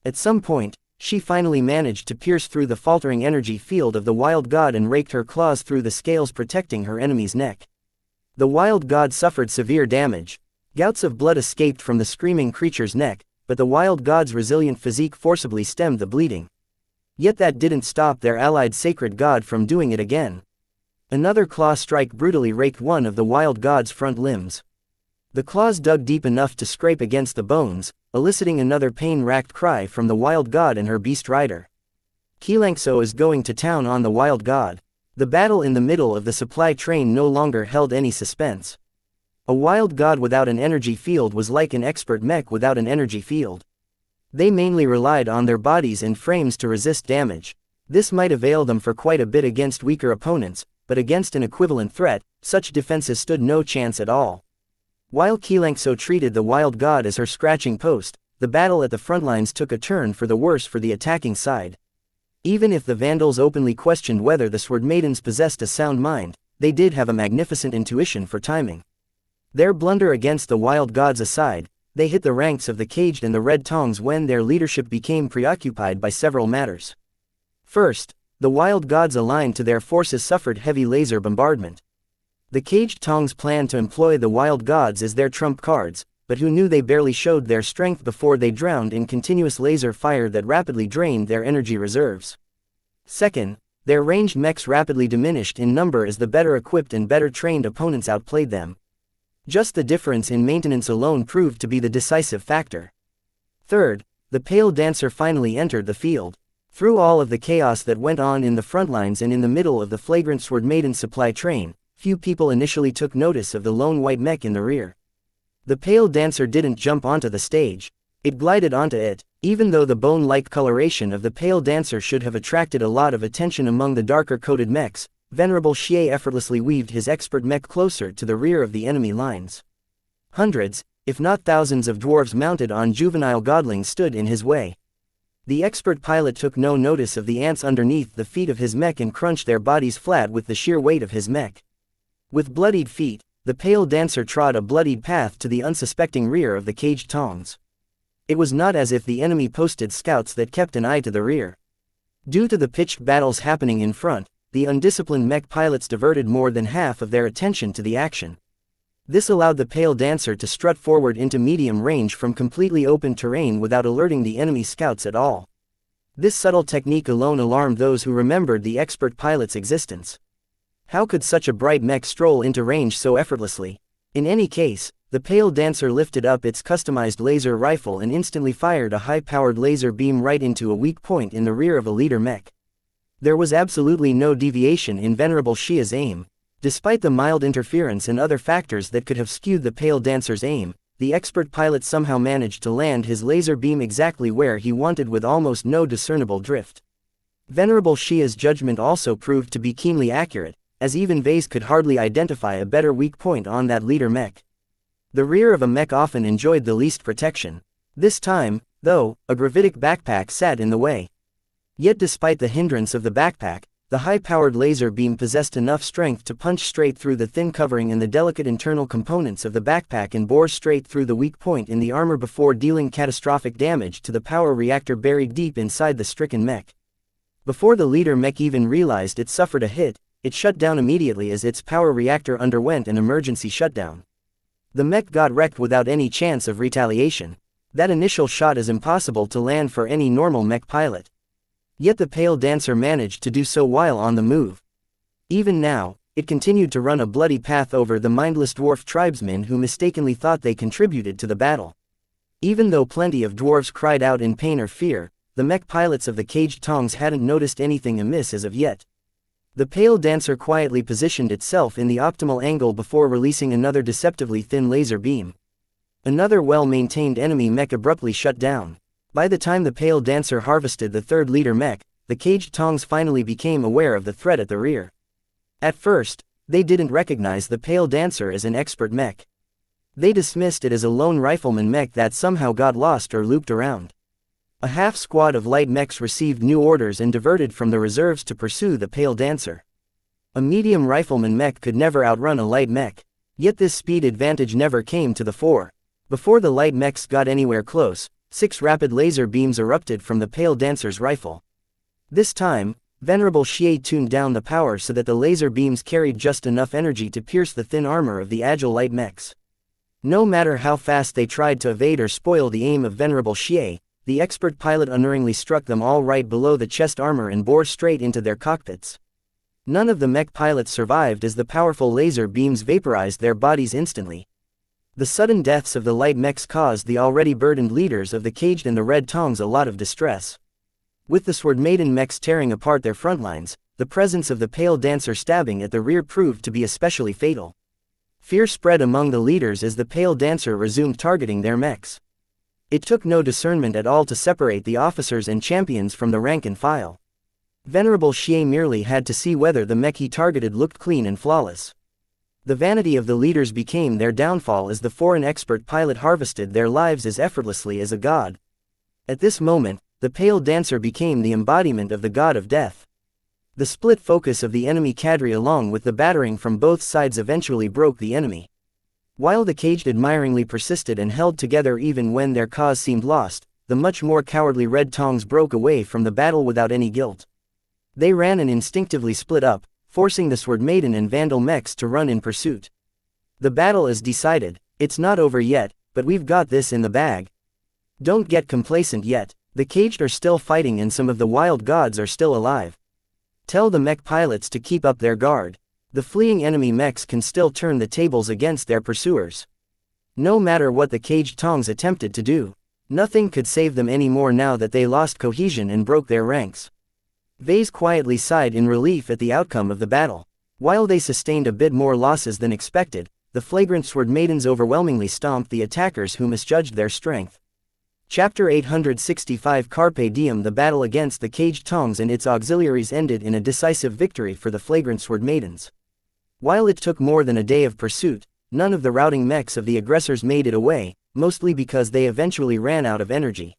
At some point, she finally managed to pierce through the faltering energy field of the wild god and raked her claws through the scales protecting her enemy's neck. The wild god suffered severe damage. Gouts of blood escaped from the screaming creature's neck, but the wild god's resilient physique forcibly stemmed the bleeding. Yet that didn't stop their allied sacred god from doing it again. Another claw strike brutally raked one of the wild god's front limbs. The claws dug deep enough to scrape against the bones, eliciting another pain-racked cry from the wild god and her beast rider. xianxia is going to town on the wild god. The battle in the middle of the supply train no longer held any suspense. A wild god without an energy field was like an expert mech without an energy field. They mainly relied on their bodies and frames to resist damage. This might avail them for quite a bit against weaker opponents, but against an equivalent threat, such defenses stood no chance at all. While xianxia treated the wild god as her scratching post, the battle at the front lines took a turn for the worse for the attacking side. Even if the Vandals openly questioned whether the Sword Maidens possessed a sound mind, they did have a magnificent intuition for timing. Their blunder against the wild gods aside, they hit the ranks of the Caged and the Red Tongs when their leadership became preoccupied by several matters. First, the wild gods aligned to their forces suffered heavy laser bombardment. The Caged Tongs planned to employ the wild gods as their trump cards, but who knew they barely showed their strength before they drowned in continuous laser fire that rapidly drained their energy reserves. Second, their ranged mechs rapidly diminished in number as the better equipped and better trained opponents outplayed them. Just the difference in maintenance alone proved to be the decisive factor. Third, the Pale Dancer finally entered the field. Through all of the chaos that went on in the front lines and in the middle of the flagrant Sword Maiden supply train, few people initially took notice of the lone white mech in the rear. The Pale Dancer didn't jump onto the stage. It glided onto it. Even though the bone-like coloration of the Pale Dancer should have attracted a lot of attention among the darker-coated mechs, Venerable Xie effortlessly weaved his expert mech closer to the rear of the enemy lines. Hundreds, if not thousands of dwarves mounted on juvenile godlings stood in his way. The expert pilot took no notice of the ants underneath the feet of his mech and crunched their bodies flat with the sheer weight of his mech. With bloodied feet, the Pale Dancer trod a bloodied path to the unsuspecting rear of the Caged Tongs. It was not as if the enemy posted scouts that kept an eye to the rear. Due to the pitched battles happening in front, the undisciplined mech pilots diverted more than half of their attention to the action. This allowed the Pale Dancer to strut forward into medium range from completely open terrain without alerting the enemy scouts at all. This subtle technique alone alarmed those who remembered the expert pilot's existence. How could such a bright mech stroll into range so effortlessly? In any case, the Pale Dancer lifted up its customized laser rifle and instantly fired a high-powered laser beam right into a weak point in the rear of a leader mech. There was absolutely no deviation in Venerable Xie's aim. Despite the mild interference and other factors that could have skewed the Pale Dancer's aim, the expert pilot somehow managed to land his laser beam exactly where he wanted with almost no discernible drift. Venerable Xie's judgment also proved to be keenly accurate, as even Vase could hardly identify a better weak point on that leader mech. The rear of a mech often enjoyed the least protection. This time, though, a gravitic backpack sat in the way. Yet despite the hindrance of the backpack, the high-powered laser beam possessed enough strength to punch straight through the thin covering and the delicate internal components of the backpack and bore straight through the weak point in the armor before dealing catastrophic damage to the power reactor buried deep inside the stricken mech. Before the leader mech even realized it suffered a hit, it shut down immediately as its power reactor underwent an emergency shutdown. The mech got wrecked without any chance of retaliation. That initial shot is impossible to land for any normal mech pilot. Yet the Pale Dancer managed to do so while on the move. Even now, it continued to run a bloody path over the mindless dwarf tribesmen who mistakenly thought they contributed to the battle. Even though plenty of dwarves cried out in pain or fear, the mech pilots of the Caged Tongs hadn't noticed anything amiss as of yet. The Pale Dancer quietly positioned itself in the optimal angle before releasing another deceptively thin laser beam. Another well-maintained enemy mech abruptly shut down. By the time the Pale Dancer harvested the third leader mech, the Caged Tongs finally became aware of the threat at the rear. At first, they didn't recognize the Pale Dancer as an expert mech. They dismissed it as a lone rifleman mech that somehow got lost or looped around. A half-squad of light mechs received new orders and diverted from the reserves to pursue the Pale Dancer. A medium rifleman mech could never outrun a light mech. Yet this speed advantage never came to the fore. Before the light mechs got anywhere close, 6 rapid laser beams erupted from the Pale Dancer's rifle. This time, Venerable Xie tuned down the power so that the laser beams carried just enough energy to pierce the thin armor of the agile light mechs. No matter how fast they tried to evade or spoil the aim of Venerable Xie, the expert pilot unerringly struck them all right below the chest armor and bore straight into their cockpits. None of the mech pilots survived as the powerful laser beams vaporized their bodies instantly. The sudden deaths of the light mechs caused the already burdened leaders of the Caged and the Red Tongs a lot of distress. With the Sword Maiden mechs tearing apart their front lines, the presence of the Pale Dancer stabbing at the rear proved to be especially fatal. Fear spread among the leaders as the Pale Dancer resumed targeting their mechs. It took no discernment at all to separate the officers and champions from the rank and file. Venerable Xie merely had to see whether the mech he targeted looked clean and flawless. The vanity of the leaders became their downfall as the foreign expert pilot harvested their lives as effortlessly as a god. At this moment, the pale dancer became the embodiment of the god of death. The split focus of the enemy cadre along with the battering from both sides eventually broke the enemy. While the caged admiringly persisted and held together even when their cause seemed lost, the much more cowardly Red Tongs broke away from the battle without any guilt. They ran and instinctively split up, forcing the Sword Maiden and Vandal mechs to run in pursuit. The battle is decided, it's not over yet, but we've got this in the bag. Don't get complacent yet, the caged are still fighting and some of the wild gods are still alive. Tell the mech pilots to keep up their guard. The fleeing enemy mechs can still turn the tables against their pursuers. No matter what the caged Tongs attempted to do, nothing could save them anymore now that they lost cohesion and broke their ranks. Vase quietly sighed in relief at the outcome of the battle. While they sustained a bit more losses than expected, the flagrant Sword Maidens overwhelmingly stomped the attackers who misjudged their strength. Chapter 865 Carpe Diem. The battle against the caged Tongs and its auxiliaries ended in a decisive victory for the flagrant Sword Maidens. While it took more than a day of pursuit, none of the routing mechs of the aggressors made it away, mostly because they eventually ran out of energy.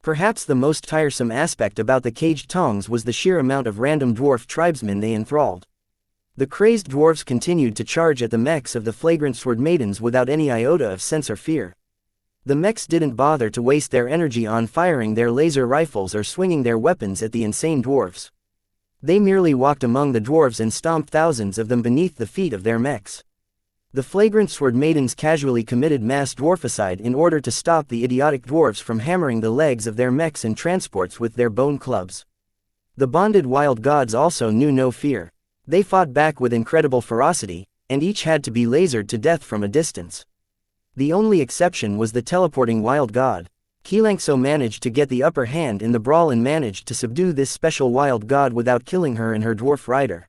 Perhaps the most tiresome aspect about the caged Tongs was the sheer amount of random dwarf tribesmen they enthralled. The crazed dwarves continued to charge at the mechs of the flagrant Sword Maidens without any iota of sense or fear. The mechs didn't bother to waste their energy on firing their laser rifles or swinging their weapons at the insane dwarves. They merely walked among the dwarves and stomped thousands of them beneath the feet of their mechs. The flagrant Sword Maidens casually committed mass dwarficide in order to stop the idiotic dwarves from hammering the legs of their mechs and transports with their bone clubs. The bonded wild gods also knew no fear. They fought back with incredible ferocity, and each had to be lasered to death from a distance. The only exception was the teleporting wild god. xianxia managed to get the upper hand in the brawl and managed to subdue this special wild god without killing her and her dwarf rider.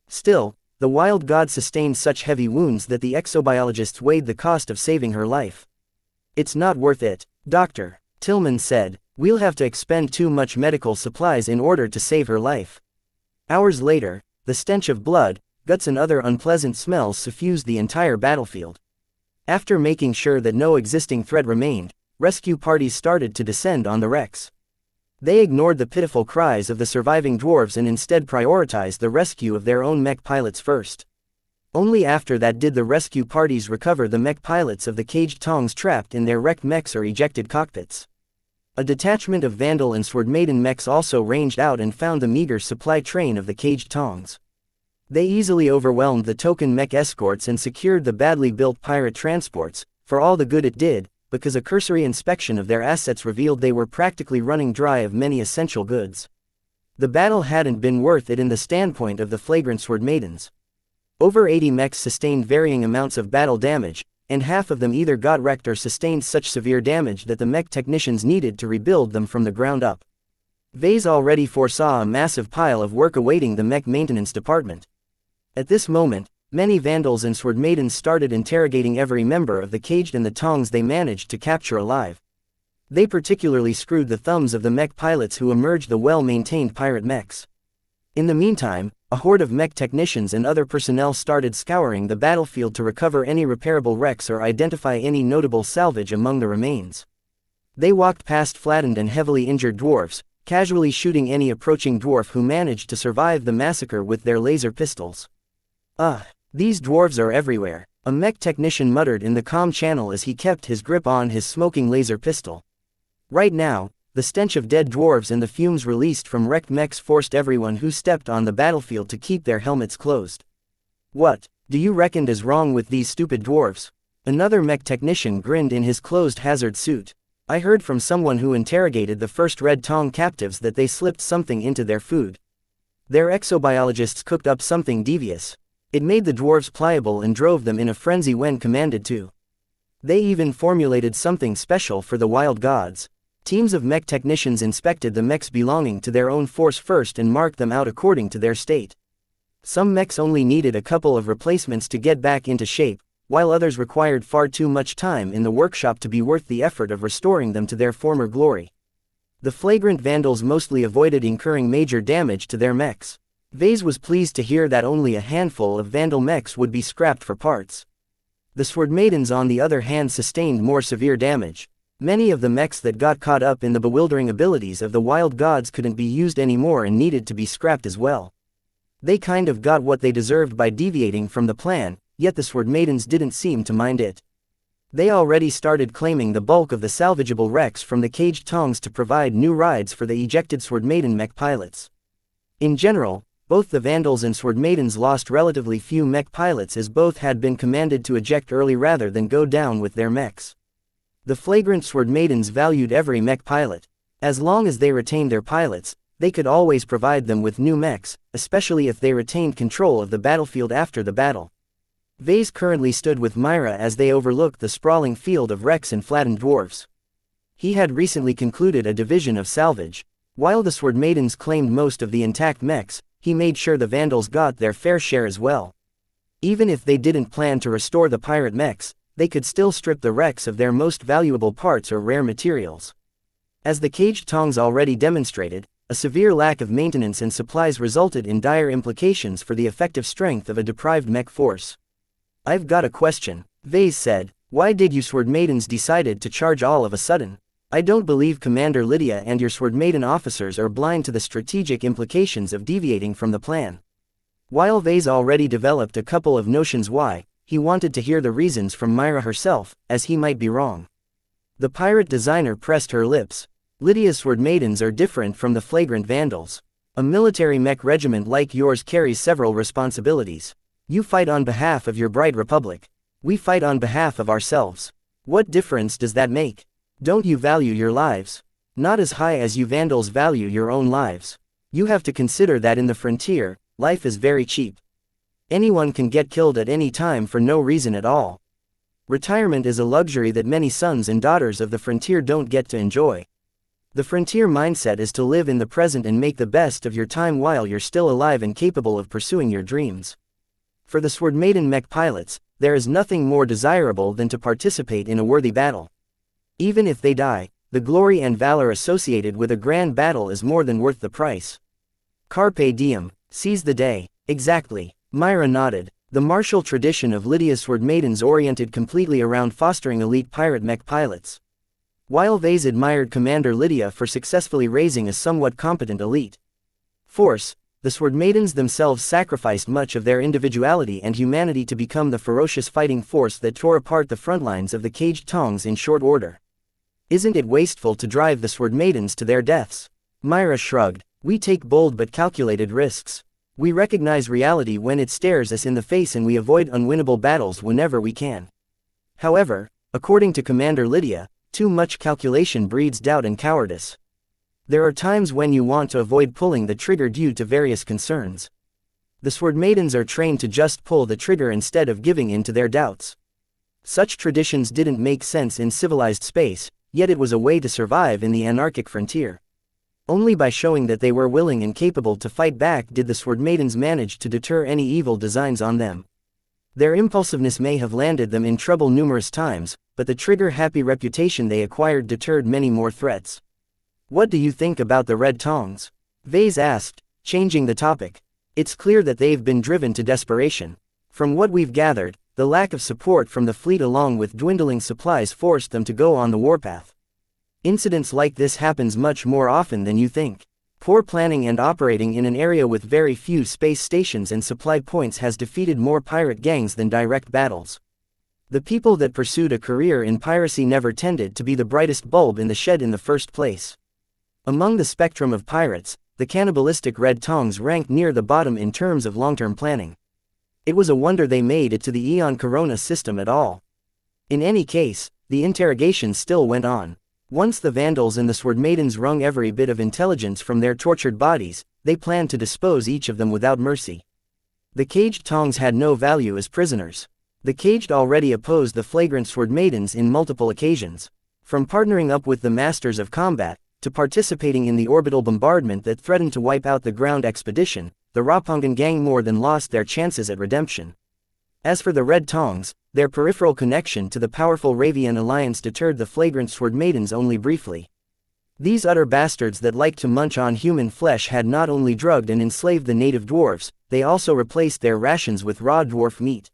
Still, the wild god sustained such heavy wounds that the exobiologists weighed the cost of saving her life. "It's not worth it, Dr. Tillman said. "We'll have to expend too much medical supplies in order to save her life." Hours later, the stench of blood, guts and other unpleasant smells suffused the entire battlefield. After making sure that no existing threat remained, rescue parties started to descend on the wrecks. They ignored the pitiful cries of the surviving dwarves and instead prioritized the rescue of their own mech pilots first. Only after that did the rescue parties recover the mech pilots of the caged Tongs trapped in their wrecked mechs or ejected cockpits. A detachment of Vandal and Sword Maiden mechs also ranged out and found the meager supply train of the caged Tongs. They easily overwhelmed the token mech escorts and secured the badly built pirate transports, for all the good it did, because a cursory inspection of their assets revealed they were practically running dry of many essential goods. The battle hadn't been worth it in the standpoint of the flagrant Sword Maidens. Over 80 mechs sustained varying amounts of battle damage, and half of them either got wrecked or sustained such severe damage that the mech technicians needed to rebuild them from the ground up. Vase already foresaw a massive pile of work awaiting the mech maintenance department. At this moment, many Vandals and Sword Maidens started interrogating every member of the caged and the Tongs they managed to capture alive. They particularly screwed the thumbs of the mech pilots who emerged the well-maintained pirate mechs. In the meantime, a horde of mech technicians and other personnel started scouring the battlefield to recover any repairable wrecks or identify any notable salvage among the remains. They walked past flattened and heavily injured dwarves, casually shooting any approaching dwarf who managed to survive the massacre with their laser pistols. These dwarves are everywhere," a mech technician muttered in the comm channel as he kept his grip on his smoking laser pistol. Right now, the stench of dead dwarves and the fumes released from wrecked mechs forced everyone who stepped on the battlefield to keep their helmets closed. "What do you reckon is wrong with these stupid dwarves?" Another mech technician grinned in his closed hazard suit. "I heard from someone who interrogated the first Red Tong captives that they slipped something into their food. Their exobiologists cooked up something devious. It made the dwarves pliable and drove them in a frenzy when commanded to. They even formulated something special for the wild gods." Teams of mech technicians inspected the mechs belonging to their own force first and marked them out according to their state. Some mechs only needed a couple of replacements to get back into shape, while others required far too much time in the workshop to be worth the effort of restoring them to their former glory. The flagrant vandals mostly avoided incurring major damage to their mechs. Vase was pleased to hear that only a handful of vandal mechs would be scrapped for parts. The sword maidens on the other hand sustained more severe damage. Many of the mechs that got caught up in the bewildering abilities of the wild gods couldn't be used anymore and needed to be scrapped as well. They kind of got what they deserved by deviating from the plan, yet the sword maidens didn't seem to mind it. They already started claiming the bulk of the salvageable wrecks from the caged tongs to provide new rides for the ejected sword maiden mech pilots. In general, both the vandals and sword maidens lost relatively few mech pilots as both had been commanded to eject early rather than go down with their mechs. The flagrant sword maidens valued every mech pilot. As long as they retained their pilots, they could always provide them with new mechs, especially if they retained control of the battlefield after the battle. Vase currently stood with Myra as they overlooked the sprawling field of wrecks and flattened dwarfs. He had recently concluded a division of salvage. While the sword maidens claimed most of the intact mechs, he made sure the vandals got their fair share as well. Even if they didn't plan to restore the pirate mechs, they could still strip the wrecks of their most valuable parts or rare materials. As the caged tongs already demonstrated, a severe lack of maintenance and supplies resulted in dire implications for the effective strength of a deprived mech force. "I've got a question," Vase said. "Why did you sword maidens decided to charge all of a sudden? I don't believe Commander Lydia and your sword maiden officers are blind to the strategic implications of deviating from the plan." While Vase already developed a couple of notions why, he wanted to hear the reasons from Myra herself, as he might be wrong. The pirate designer pressed her lips. "Lydia's sword maidens are different from the flagrant vandals. A military mech regiment like yours carries several responsibilities. You fight on behalf of your bright republic. We fight on behalf of ourselves. What difference does that make? Don't you value your lives? Not as high as you vandals value your own lives. You have to consider that in the frontier, life is very cheap. Anyone can get killed at any time for no reason at all. Retirement is a luxury that many sons and daughters of the frontier don't get to enjoy. The frontier mindset is to live in the present and make the best of your time while you're still alive and capable of pursuing your dreams. For the sword maiden mech pilots, there is nothing more desirable than to participate in a worthy battle. Even if they die, the glory and valor associated with a grand battle is more than worth the price. Carpe diem, seize the day." "Exactly." Myra nodded. The martial tradition of Lydia's sword maidens oriented completely around fostering elite pirate mech pilots. While Vase admired Commander Lydia for successfully raising a somewhat competent elite force, the sword maidens themselves sacrificed much of their individuality and humanity to become the ferocious fighting force that tore apart the front lines of the caged tongs in short order. "Isn't it wasteful to drive the sword maidens to their deaths?" Myra shrugged. "We take bold but calculated risks. We recognize reality when it stares us in the face and we avoid unwinnable battles whenever we can. However, according to Commander Lydia, too much calculation breeds doubt and cowardice. There are times when you want to avoid pulling the trigger due to various concerns. The sword maidens are trained to just pull the trigger instead of giving in to their doubts. Such traditions didn't make sense in civilized space, yet it was a way to survive in the anarchic frontier. Only by showing that they were willing and capable to fight back did the sword maidens manage to deter any evil designs on them. Their impulsiveness may have landed them in trouble numerous times, but the trigger-happy reputation they acquired deterred many more threats. "What do you think about the Red Tongs?" Vase asked, changing the topic. "It's clear that they've been driven to desperation. From what we've gathered, the lack of support from the fleet along with dwindling supplies forced them to go on the warpath. Incidents like this happens much more often than you think. Poor planning and operating in an area with very few space stations and supply points has defeated more pirate gangs than direct battles. The people that pursued a career in piracy never tended to be the brightest bulb in the shed in the first place. Among the spectrum of pirates, the cannibalistic Red Tongs ranked near the bottom in terms of long-term planning. It was a wonder they made it to the Eon Corona system at all. In any case, the interrogation still went on. Once the Vandals and the Sword Maidens wrung every bit of intelligence from their tortured bodies, they planned to dispose each of them without mercy. The caged Tongs had no value as prisoners. The caged already opposed the flagrant Sword Maidens in multiple occasions. From partnering up with the Masters of Combat, to participating in the orbital bombardment that threatened to wipe out the ground expedition, the Rapongan gang more than lost their chances at redemption. As for the Red Tongs, their peripheral connection to the powerful Ravian alliance deterred the flagrant Sword Maidens only briefly. These utter bastards that liked to munch on human flesh had not only drugged and enslaved the native dwarves, they also replaced their rations with raw dwarf meat.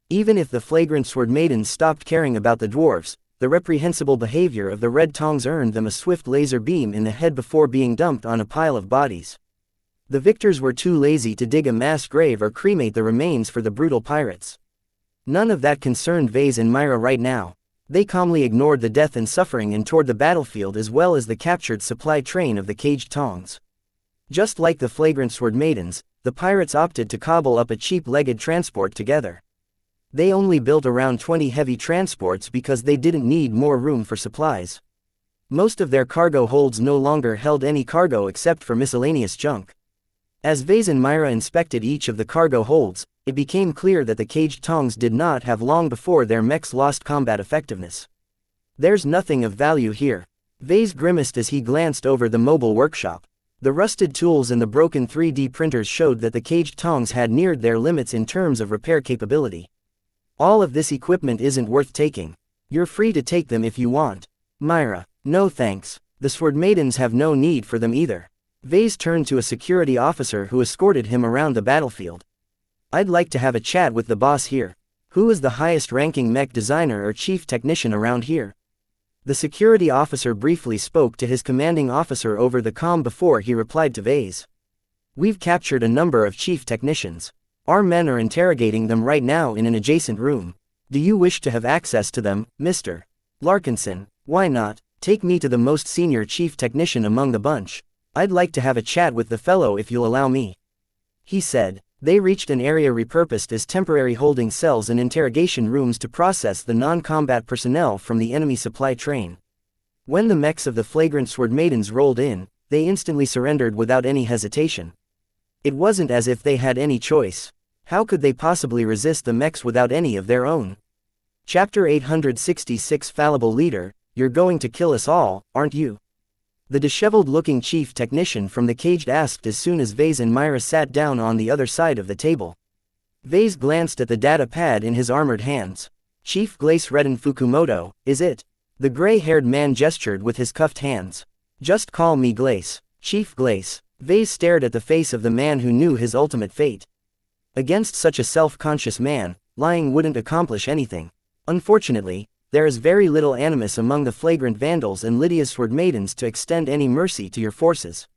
Even if the flagrant sword maidens stopped caring about the dwarves, the reprehensible behavior of the Red Tongs earned them a swift laser beam in the head before being dumped on a pile of bodies. The victors were too lazy to dig a mass grave or cremate the remains for the brutal pirates. None of that concerned Vase and Myra right now. They calmly ignored the death and suffering and toured the battlefield as well as the captured supply train of the caged Tongs. Just like the flagrant sword maidens, the pirates opted to cobble up a cheap-legged transport together. They only built around 20 heavy transports because they didn't need more room for supplies. Most of their cargo holds no longer held any cargo except for miscellaneous junk. As Vase and Myra inspected each of the cargo holds, it became clear that the caged Tongs did not have long before their mechs lost combat effectiveness. There's nothing of value here. Vase grimaced as he glanced over the mobile workshop. The rusted tools and the broken 3D printers showed that the caged Tongs had neared their limits in terms of repair capability. All of this equipment isn't worth taking. You're free to take them if you want. Myra: no thanks. The sword maidens have no need for them either. Vase turned to a security officer who escorted him around the battlefield. I'd like to have a chat with the boss here. Who is the highest-ranking mech designer or chief technician around here? The security officer briefly spoke to his commanding officer over the comm before he replied to Vase. We've captured a number of chief technicians. Our men are interrogating them right now in an adjacent room. Do you wish to have access to them, Mr. Larkinson? Why not? Take me to the most senior chief technician among the bunch. I'd like to have a chat with the fellow if you'll allow me. He said. They reached an area repurposed as temporary holding cells and interrogation rooms to process the non-combat personnel from the enemy supply train. When the mechs of the flagrant sword maidens rolled in, they instantly surrendered without any hesitation. It wasn't as if they had any choice. How could they possibly resist the mechs without any of their own? Chapter 866 Fallible Leader, you're going to kill us all, aren't you? The disheveled-looking chief technician from the caged asked as soon as Vase and Myra sat down on the other side of the table. Vase glanced at the data pad in his armored hands. Chief Glace Redden Fukumoto, is it? The gray-haired man gestured with his cuffed hands. Just call me Glace. Chief Glace. Vase stared at the face of the man who knew his ultimate fate. Against such a self-conscious man, lying wouldn't accomplish anything. Unfortunately, there is very little animus among the flagrant vandals and Lydia's sword maidens to extend any mercy to your forces.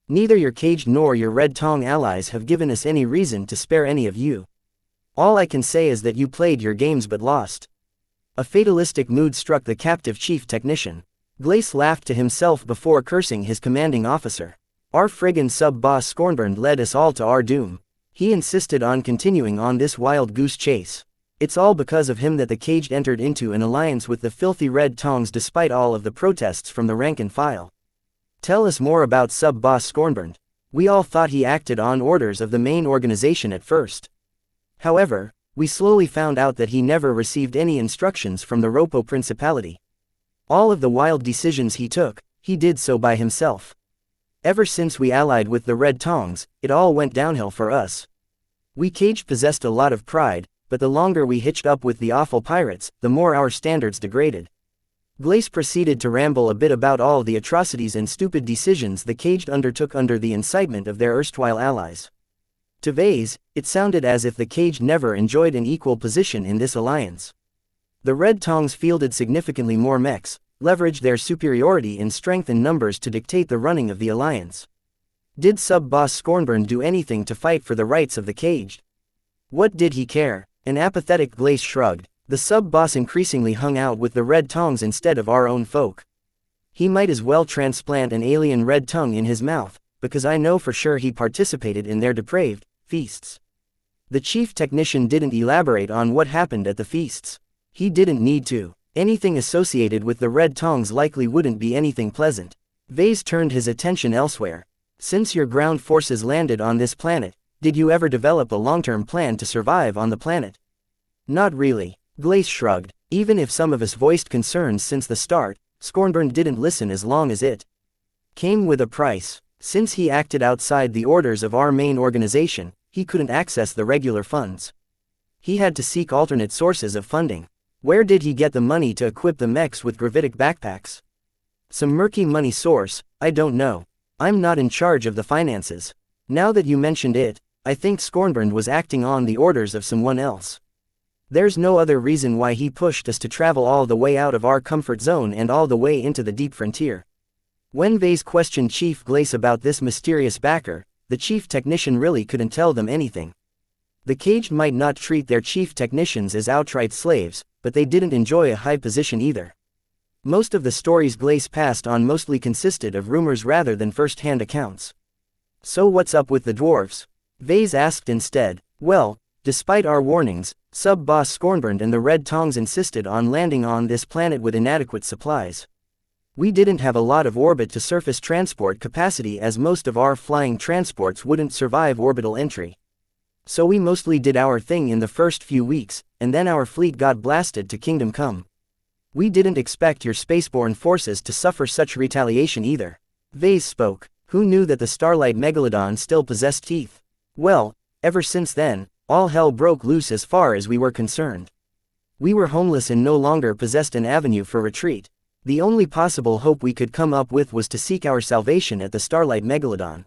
Neither your caged nor your Red Tong allies have given us any reason to spare any of you. All I can say is that you played your games but lost. A fatalistic mood struck the captive chief technician. Glace laughed to himself before cursing his commanding officer. Our friggin' sub-boss Scornburn led us all to our doom. He insisted on continuing on this wild goose chase. It's all because of him that the caged entered into an alliance with the filthy Red Tongs despite all of the protests from the rank and file. Tell us more about sub-boss Scornburn. We all thought he acted on orders of the main organization at first. However, we slowly found out that he never received any instructions from the Ropo Principality. All of the wild decisions he took, he did so by himself. Ever since we allied with the Red Tongs, it all went downhill for us. We caged possessed a lot of pride, but the longer we hitched up with the awful pirates, the more our standards degraded. Glace proceeded to ramble a bit about all the atrocities and stupid decisions the caged undertook under the incitement of their erstwhile allies. To Vase, it sounded as if the caged never enjoyed an equal position in this alliance. The Red Tongs fielded significantly more mechs, leveraged their superiority in strength and numbers to dictate the running of the alliance. Did sub-boss Scornburn do anything to fight for the rights of the caged? What did he care? An apathetic Glace shrugged. The sub-boss increasingly hung out with the Red Tongs instead of our own folk. He might as well transplant an alien red tongue in his mouth, because I know for sure he participated in their depraved feasts. The chief technician didn't elaborate on what happened at the feasts. He didn't need to. Anything associated with the Red Tongs likely wouldn't be anything pleasant. Vase turned his attention elsewhere. Since your ground forces landed on this planet, did you ever develop a long-term plan to survive on the planet? Not really. Glace shrugged. Even if some of us voiced concerns since the start, Scornburn didn't listen as long as it came with a price. Since he acted outside the orders of our main organization, he couldn't access the regular funds. He had to seek alternate sources of funding. Where did he get the money to equip the mechs with gravitic backpacks? Some murky money source, I don't know. I'm not in charge of the finances. Now that you mentioned it, I think Scornbrand was acting on the orders of someone else. There's no other reason why he pushed us to travel all the way out of our comfort zone and all the way into the deep frontier. When Vase questioned Chief Glace about this mysterious backer, the chief technician really couldn't tell them anything. The caged might not treat their chief technicians as outright slaves, but they didn't enjoy a high position either. Most of the stories Glace passed on mostly consisted of rumors rather than first-hand accounts. So what's up with the dwarves? Vase asked instead. Well, despite our warnings, Sub-Boss Scornbrand and the Red Tongs insisted on landing on this planet with inadequate supplies. We didn't have a lot of orbit-to-surface transport capacity as most of our flying transports wouldn't survive orbital entry. So we mostly did our thing in the first few weeks, and then our fleet got blasted to Kingdom Come. We didn't expect your spaceborne forces to suffer such retaliation either. Vase spoke. Who knew that the Starlight Megalodon still possessed teeth? Well, ever since then, all hell broke loose as far as we were concerned. We were homeless and no longer possessed an avenue for retreat. The only possible hope we could come up with was to seek our salvation at the Starlight Megalodon.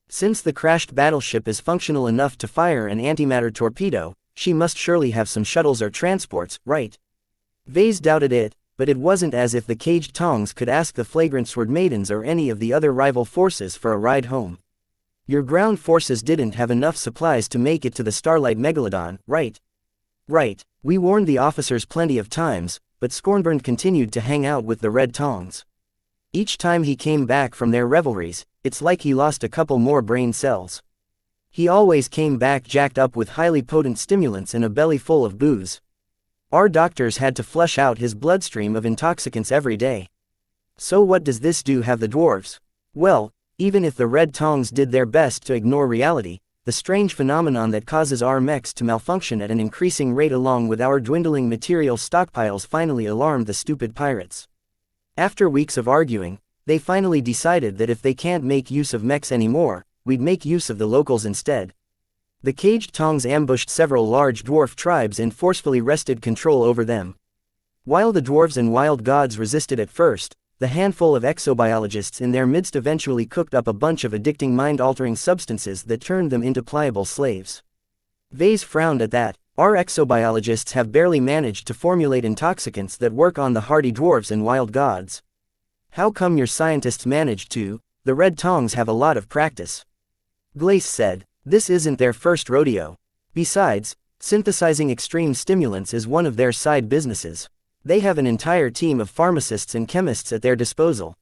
Since the crashed battleship is functional enough to fire an antimatter torpedo, she must surely have some shuttles or transports, right? Vase doubted it, but it wasn't as if the caged Tongs could ask the Flagrant Sword Maidens or any of the other rival forces for a ride home. Your ground forces didn't have enough supplies to make it to the Starlight Megalodon, right? Right, we warned the officers plenty of times, but Scornbrand continued to hang out with the Red Tongs. Each time he came back from their revelries, it's like he lost a couple more brain cells. He always came back jacked up with highly potent stimulants and a belly full of booze. Our doctors had to flush out his bloodstream of intoxicants every day. So what does this do have the dwarves? Well, even if the Red Tongs did their best to ignore reality, the strange phenomenon that causes our mechs to malfunction at an increasing rate along with our dwindling material stockpiles finally alarmed the stupid pirates. After weeks of arguing, they finally decided that if they can't make use of mechs anymore, we'd make use of the locals instead. The caged Tongs ambushed several large dwarf tribes and forcefully wrested control over them. While the dwarves and wild gods resisted at first, the handful of exobiologists in their midst eventually cooked up a bunch of addicting mind-altering substances that turned them into pliable slaves. Vase frowned at that. Our exobiologists have barely managed to formulate intoxicants that work on the hardy dwarves and wild gods. How come your scientists managed to? The Red Tongs have a lot of practice. Glace said. This isn't their first rodeo. Besides, synthesizing extreme stimulants is one of their side businesses. They have an entire team of pharmacists and chemists at their disposal.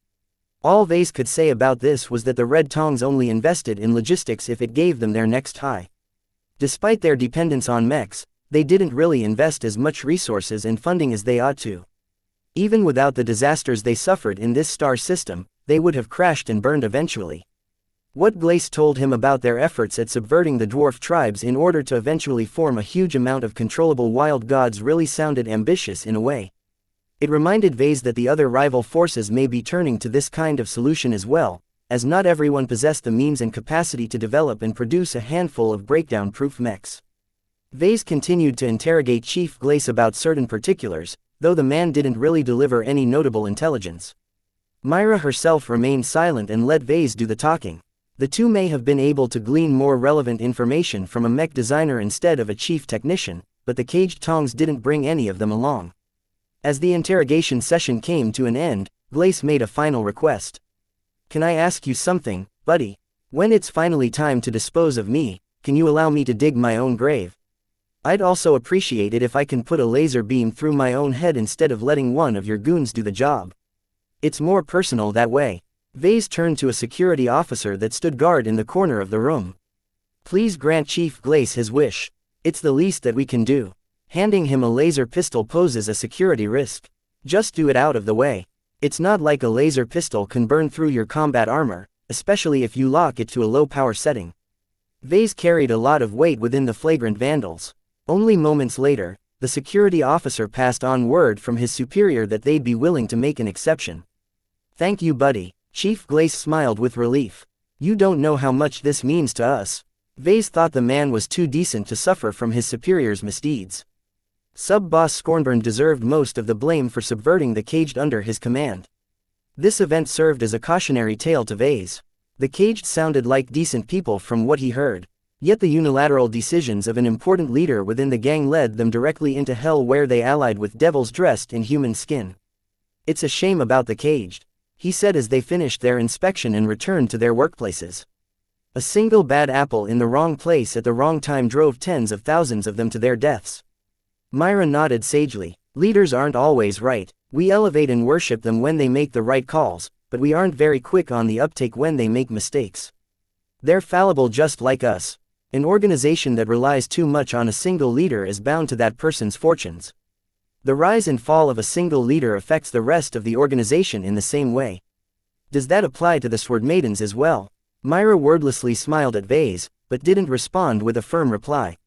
All Vase could say about this was that the Red Tongs only invested in logistics if it gave them their next high. Despite their dependence on mechs, they didn't really invest as much resources and funding as they ought to. Even without the disasters they suffered in this star system, they would have crashed and burned eventually. What Glace told him about their efforts at subverting the dwarf tribes in order to eventually form a huge amount of controllable wild gods really sounded ambitious in a way. It reminded Vase that the other rival forces may be turning to this kind of solution as well, as not everyone possessed the means and capacity to develop and produce a handful of breakdown-proof mechs. Vase continued to interrogate Chief Glace about certain particulars, though the man didn't really deliver any notable intelligence. Myra herself remained silent and let Vase do the talking. The two may have been able to glean more relevant information from a mech designer instead of a chief technician, but the caged Tongs didn't bring any of them along. As the interrogation session came to an end, Glace made a final request. Can I ask you something, buddy? When it's finally time to dispose of me, can you allow me to dig my own grave? I'd also appreciate it if I can put a laser beam through my own head instead of letting one of your goons do the job. It's more personal that way. Vase turned to a security officer that stood guard in the corner of the room. Please grant Chief Glace his wish. It's the least that we can do. Handing him a laser pistol poses a security risk. Just do it out of the way. It's not like a laser pistol can burn through your combat armor, especially if you lock it to a low power setting. Vase carried a lot of weight within the flagrant vandals. Only moments later, the security officer passed on word from his superior that they'd be willing to make an exception. Thank you, buddy. Chief Glace smiled with relief. You don't know how much this means to us. Vase thought the man was too decent to suffer from his superior's misdeeds. Sub-Boss Scornbrand deserved most of the blame for subverting the caged under his command. This event served as a cautionary tale to Vase. The caged sounded like decent people from what he heard. Yet the unilateral decisions of an important leader within the gang led them directly into hell, where they allied with devils dressed in human skin. "It's a shame about the caged," he said as they finished their inspection and returned to their workplaces. "A single bad apple in the wrong place at the wrong time drove tens of thousands of them to their deaths." Myra nodded sagely. "Leaders aren't always right. We elevate and worship them when they make the right calls, but we aren't very quick on the uptake when they make mistakes. They're fallible just like us. An organization that relies too much on a single leader is bound to that person's fortunes. The rise and fall of a single leader affects the rest of the organization in the same way." "Does that apply to the Sword Maidens as well?" Myra wordlessly smiled at Vase, but didn't respond with a firm reply.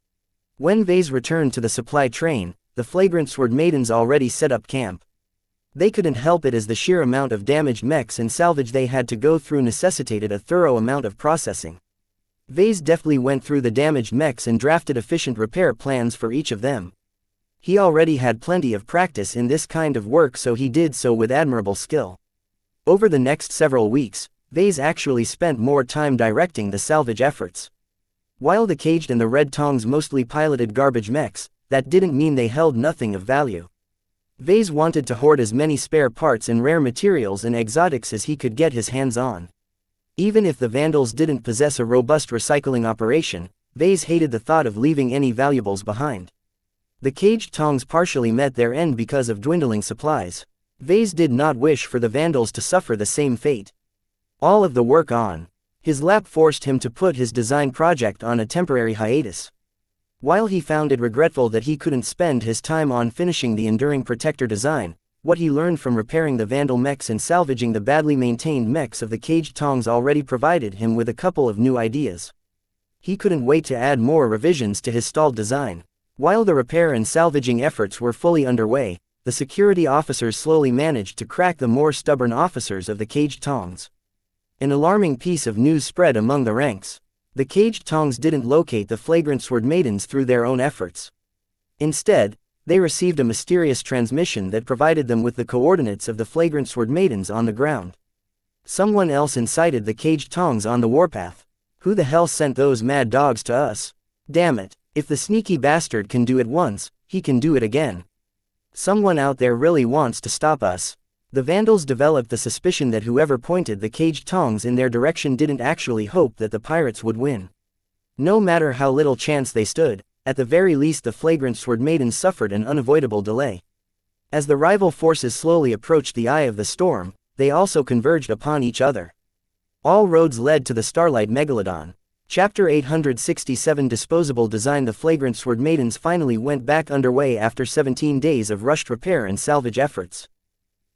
When Vase returned to the supply train, the flagrant Sword Maidens already set up camp. They couldn't help it, as the sheer amount of damaged mechs and salvage they had to go through necessitated a thorough amount of processing. Vase deftly went through the damaged mechs and drafted efficient repair plans for each of them. He already had plenty of practice in this kind of work, so he did so with admirable skill. Over the next several weeks, Vase actually spent more time directing the salvage efforts. While the caged and the Red Tongs mostly piloted garbage mechs, that didn't mean they held nothing of value. Vase wanted to hoard as many spare parts and rare materials and exotics as he could get his hands on. Even if the Vandals didn't possess a robust recycling operation, Vase hated the thought of leaving any valuables behind. The caged Tongs partially met their end because of dwindling supplies. Vase did not wish for the Vandals to suffer the same fate. All of the work on his lap forced him to put his design project on a temporary hiatus. While he found it regretful that he couldn't spend his time on finishing the enduring protector design, what he learned from repairing the Vandal mechs and salvaging the badly maintained mechs of the caged Tongs already provided him with a couple of new ideas. He couldn't wait to add more revisions to his stalled design. While the repair and salvaging efforts were fully underway, the security officers slowly managed to crack the more stubborn officers of the caged Tongs. An alarming piece of news spread among the ranks. The caged Tongs didn't locate the flagrant Sword Maidens through their own efforts. Instead, they received a mysterious transmission that provided them with the coordinates of the flagrant Sword Maidens on the ground. Someone else incited the caged Tongs on the warpath. Who the hell sent those mad dogs to us? Damn it, if the sneaky bastard can do it once, he can do it again. Someone out there really wants to stop us. The Vandals developed the suspicion that whoever pointed the caged Tongs in their direction didn't actually hope that the pirates would win. No matter how little chance they stood, at the very least the flagrant Sword Maidens suffered an unavoidable delay. As the rival forces slowly approached the eye of the storm, they also converged upon each other. All roads led to the Starlight Megalodon. Chapter 867 Disposable Design. The flagrant Sword Maidens finally went back underway after 17 days of rushed repair and salvage efforts.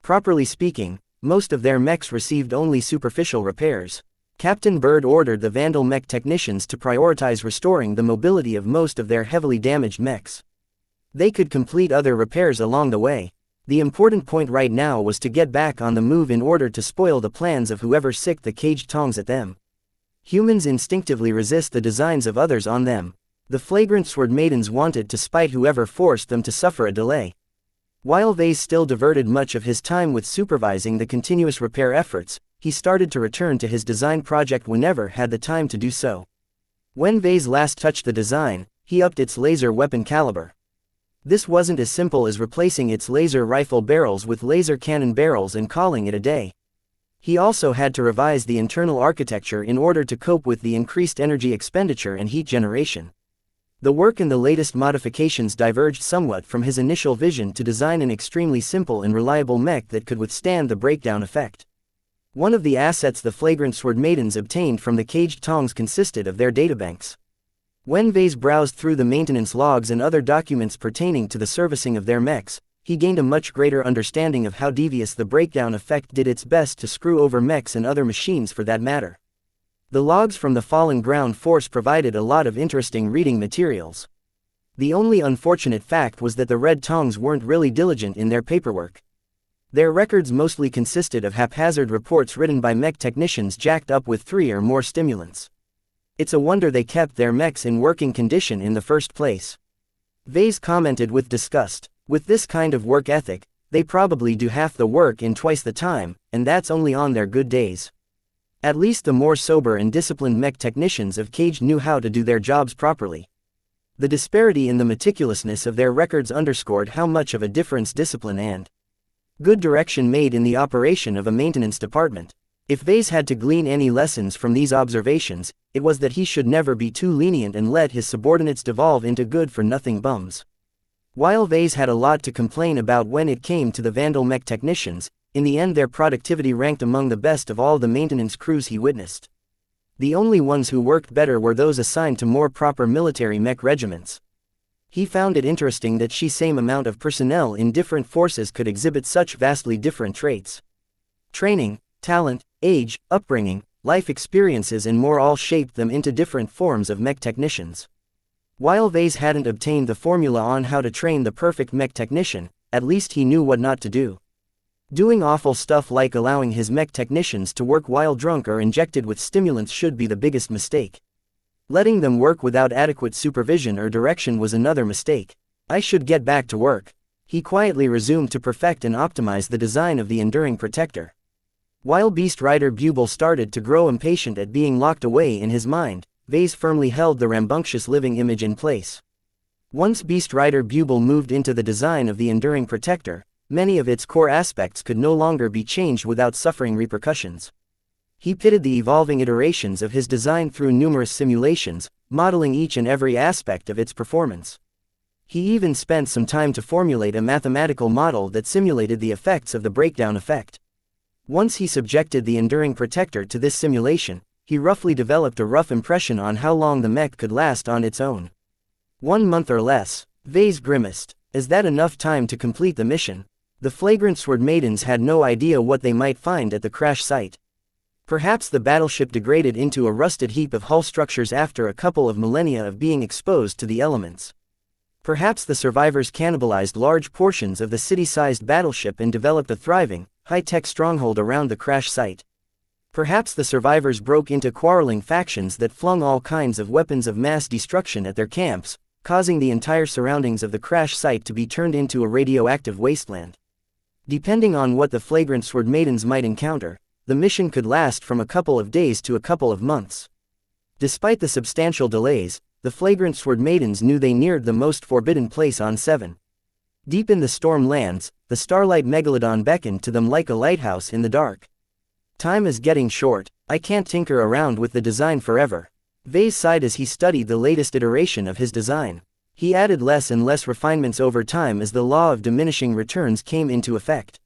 Properly speaking, most of their mechs received only superficial repairs. Captain Bird ordered the Vandal mech technicians to prioritize restoring the mobility of most of their heavily damaged mechs. They could complete other repairs along the way. The important point right now was to get back on the move in order to spoil the plans of whoever sicked the caged Tongs at them. Humans instinctively resist the designs of others on them. The flagrant Sword Maidens wanted to spite whoever forced them to suffer a delay. While Vase still diverted much of his time with supervising the continuous repair efforts, he started to return to his design project whenever had the time to do so. When Vase last touched the design, he upped its laser weapon caliber. This wasn't as simple as replacing its laser rifle barrels with laser cannon barrels and calling it a day. He also had to revise the internal architecture in order to cope with the increased energy expenditure and heat generation. The work and the latest modifications diverged somewhat from his initial vision to design an extremely simple and reliable mech that could withstand the breakdown effect. One of the assets the flagrant Sword Maidens obtained from the caged Tongs consisted of their databanks. When Vase browsed through the maintenance logs and other documents pertaining to the servicing of their mechs, he gained a much greater understanding of how devious the breakdown effect did its best to screw over mechs and other machines for that matter. The logs from the fallen ground force provided a lot of interesting reading materials. The only unfortunate fact was that the Red Tongs weren't really diligent in their paperwork. Their records mostly consisted of haphazard reports written by mech technicians jacked up with 3 or more stimulants. It's a wonder they kept their mechs in working condition in the first place. Vase commented with disgust. With this kind of work ethic, They probably do half the work in twice the time, and that's only on their good days. At least the more sober and disciplined mech technicians of Cage knew how to do their jobs properly. The disparity in the meticulousness of their records underscored how much of a difference discipline and good direction made in the operation of a maintenance department. If Vase had to glean any lessons from these observations, it was that he should never be too lenient and let his subordinates devolve into good-for-nothing bums. While Vase had a lot to complain about when it came to the Vandal mech technicians, in the end their productivity ranked among the best of all the maintenance crews he witnessed. The only ones who worked better were those assigned to more proper military mech regiments. He found it interesting that the same amount of personnel in different forces could exhibit such vastly different traits. Training, talent, age, upbringing, life experiences and more all shaped them into different forms of mech technicians. While Vase hadn't obtained the formula on how to train the perfect mech technician, at least he knew what not to do. Doing awful stuff like allowing his mech technicians to work while drunk or injected with stimulants should be the biggest mistake. Letting them work without adequate supervision or direction was another mistake. I should get back to work. He quietly resumed to perfect and optimize the design of the enduring protector. While Beast Rider Buble started to grow impatient at being locked away in his mind, Vase firmly held the rambunctious living image in place. Once Beast Rider Buble moved into the design of the enduring protector, many of its core aspects could no longer be changed without suffering repercussions. He pitted the evolving iterations of his design through numerous simulations, modeling each and every aspect of its performance. He even spent some time to formulate a mathematical model that simulated the effects of the breakdown effect. Once he subjected the enduring protector to this simulation, he roughly developed a rough impression on how long the mech could last on its own. 1 month or less. Vase grimaced. Is that enough time to complete the mission? The flagrant sword maidens had no idea what they might find at the crash site. Perhaps the battleship degraded into a rusted heap of hull structures after a couple of millennia of being exposed to the elements. Perhaps the survivors cannibalized large portions of the city-sized battleship and developed a thriving, high-tech stronghold around the crash site. Perhaps the survivors broke into quarreling factions that flung all kinds of weapons of mass destruction at their camps, causing the entire surroundings of the crash site to be turned into a radioactive wasteland. Depending on what the flagrant sword maidens might encounter, the mission could last from a couple of days to a couple of months. Despite the substantial delays, the flagrant sword maidens knew they neared the most forbidden place on 7. Deep in the storm lands, the starlight megalodon beckoned to them like a lighthouse in the dark. Time is getting short, I can't tinker around with the design forever. Vase sighed as he studied the latest iteration of his design. He added less and less refinements over time as the law of diminishing returns came into effect.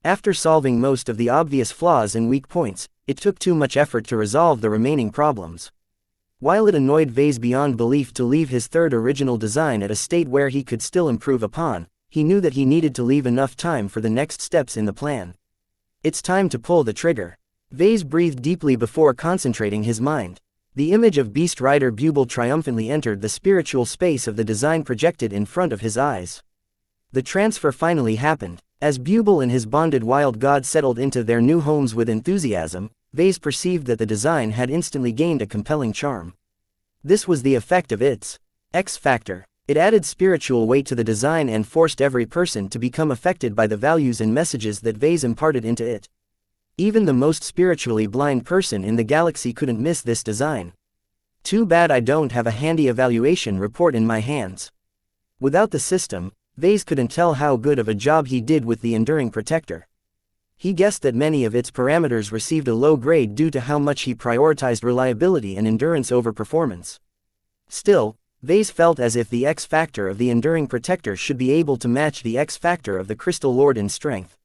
After solving most of the obvious flaws and weak points, it took too much effort to resolve the remaining problems. While it annoyed Vase beyond belief to leave his third original design at a state where he could still improve upon, he knew that he needed to leave enough time for the next steps in the plan. It's time to pull the trigger. Vase breathed deeply before concentrating his mind. The image of Beast Rider Buble triumphantly entered the spiritual space of the design projected in front of his eyes. The transfer finally happened. As Buble and his bonded wild god settled into their new homes with enthusiasm, Vase perceived that the design had instantly gained a compelling charm. This was the effect of its X factor. It added spiritual weight to the design and forced every person to become affected by the values and messages that Vase imparted into it. Even the most spiritually blind person in the galaxy couldn't miss this design. Too bad I don't have a handy evaluation report in my hands. Without the system, Vase couldn't tell how good of a job he did with the enduring protector. He guessed that many of its parameters received a low grade due to how much he prioritized reliability and endurance over performance. Still, Vase felt as if the X factor of the enduring protector should be able to match the X factor of the Crystal Lord in strength.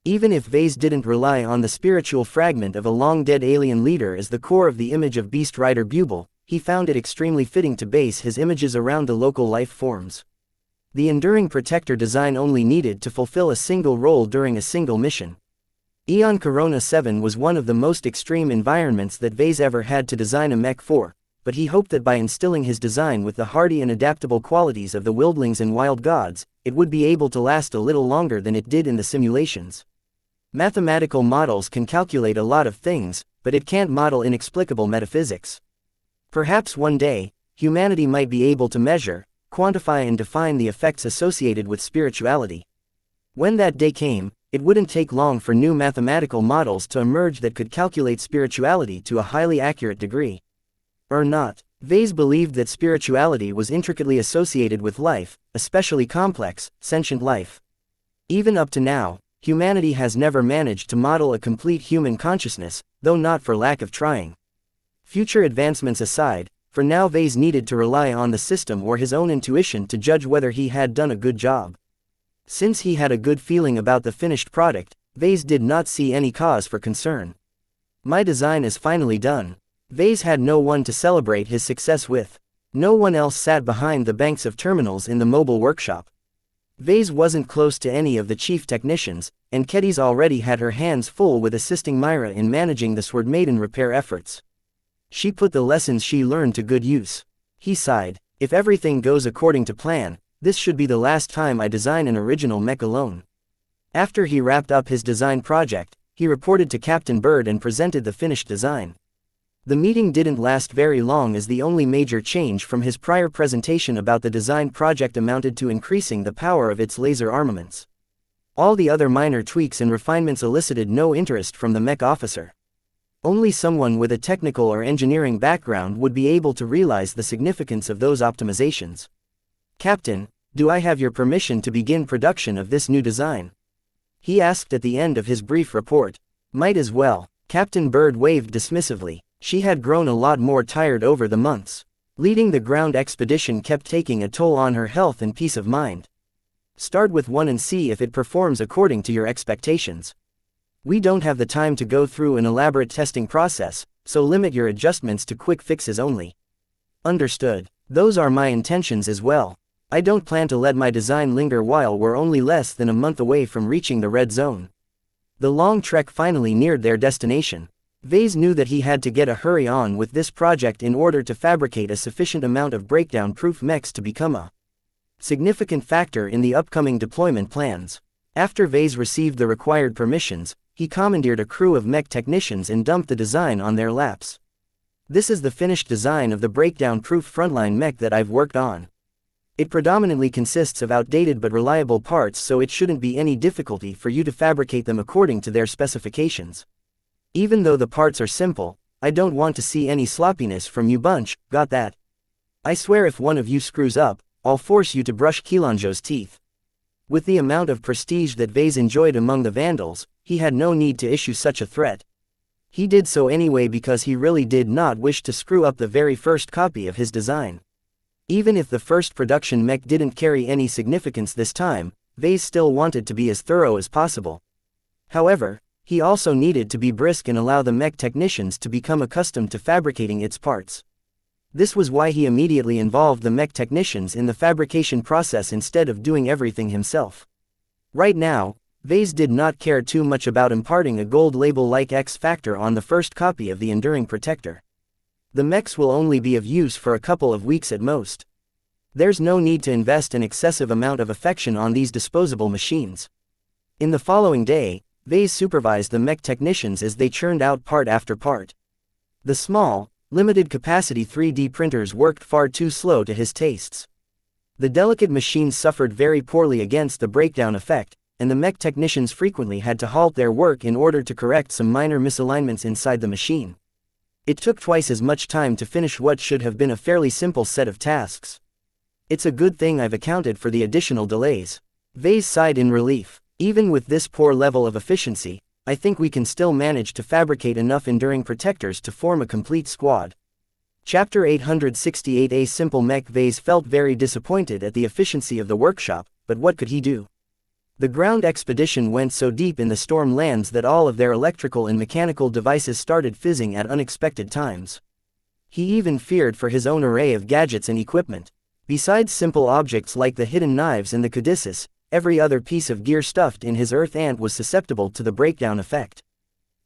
Even if Vase didn't rely on the spiritual fragment of a long-dead alien leader as the core of the image of Beast Rider Buble, he found it extremely fitting to base his images around the local life forms. The enduring protector design only needed to fulfill a single role during a single mission. Eon Corona 7 was one of the most extreme environments that Vase ever had to design a mech for, but he hoped that by instilling his design with the hardy and adaptable qualities of the wildlings and wild gods, it would be able to last a little longer than it did in the simulations. Mathematical models can calculate a lot of things, but it can't model inexplicable metaphysics. Perhaps one day, humanity might be able to measure, quantify and define the effects associated with spirituality. When that day came, it wouldn't take long for new mathematical models to emerge that could calculate spirituality to a highly accurate degree. Or not. Vase believed that spirituality was intricately associated with life, especially complex, sentient life. Even up to now, humanity has never managed to model a complete human consciousness, though not for lack of trying. Future advancements aside, for now Vase needed to rely on the system or his own intuition to judge whether he had done a good job. Since he had a good feeling about the finished product, Vase did not see any cause for concern. My design is finally done. Vase had no one to celebrate his success with. No one else sat behind the banks of terminals in the mobile workshop. Vase wasn't close to any of the chief technicians, and Kedis already had her hands full with assisting Myra in managing the Sword Maiden repair efforts. She put the lessons she learned to good use. He sighed. If everything goes according to plan, this should be the last time I design an original mech alone. After he wrapped up his design project, he reported to Captain Bird and presented the finished design. The meeting didn't last very long as the only major change from his prior presentation about the design project amounted to increasing the power of its laser armaments. All the other minor tweaks and refinements elicited no interest from the mech officer. Only someone with a technical or engineering background would be able to realize the significance of those optimizations. Captain, do I have your permission to begin production of this new design? He asked at the end of his brief report. Might as well. Captain Bird waved dismissively. She had grown a lot more tired over the months. Leading the ground expedition kept taking a toll on her health and peace of mind. Start with one and see if it performs according to your expectations. We don't have the time to go through an elaborate testing process, so limit your adjustments to quick fixes only. Understood. Those are my intentions as well. I don't plan to let my design linger while we're only less than a month away from reaching the red zone. The long trek finally neared their destination. Vase knew that he had to get a hurry on with this project in order to fabricate a sufficient amount of breakdown-proof mechs to become a significant factor in the upcoming deployment plans. After Vase received the required permissions, he commandeered a crew of mech technicians and dumped the design on their laps. This is the finished design of the breakdown-proof frontline mech that I've worked on. It predominantly consists of outdated but reliable parts, so it shouldn't be any difficulty for you to fabricate them according to their specifications. Even though the parts are simple, I don't want to see any sloppiness from you bunch, got that? I swear if one of you screws up, I'll force you to brush Xianxia's teeth. With the amount of prestige that Vase enjoyed among the Vandals, he had no need to issue such a threat. He did so anyway because he really did not wish to screw up the very first copy of his design. Even if the first production mech didn't carry any significance this time, Vase still wanted to be as thorough as possible. However, he also needed to be brisk and allow the mech technicians to become accustomed to fabricating its parts. This was why he immediately involved the mech technicians in the fabrication process instead of doing everything himself. Right now, Vase did not care too much about imparting a gold label-like X factor on the first copy of the Enduring Protector. The mechs will only be of use for a couple of weeks at most. There's no need to invest an excessive amount of affection on these disposable machines. In the following day, Vase supervised the mech technicians as they churned out part after part. The small, limited-capacity 3D printers worked far too slow to his tastes. The delicate machines suffered very poorly against the breakdown effect, and the mech technicians frequently had to halt their work in order to correct some minor misalignments inside the machine. It took twice as much time to finish what should have been a fairly simple set of tasks. It's a good thing I've accounted for the additional delays. Vase sighed in relief. Even with this poor level of efficiency, I think we can still manage to fabricate enough enduring protectors to form a complete squad. Chapter 868. A simple mech. Vase felt very disappointed at the efficiency of the workshop, but what could he do? The ground expedition went so deep in the storm lands that all of their electrical and mechanical devices started fizzing at unexpected times. He even feared for his own array of gadgets and equipment. Besides simple objects like the hidden knives and the caduceus, every other piece of gear stuffed in his earth ant was susceptible to the breakdown effect.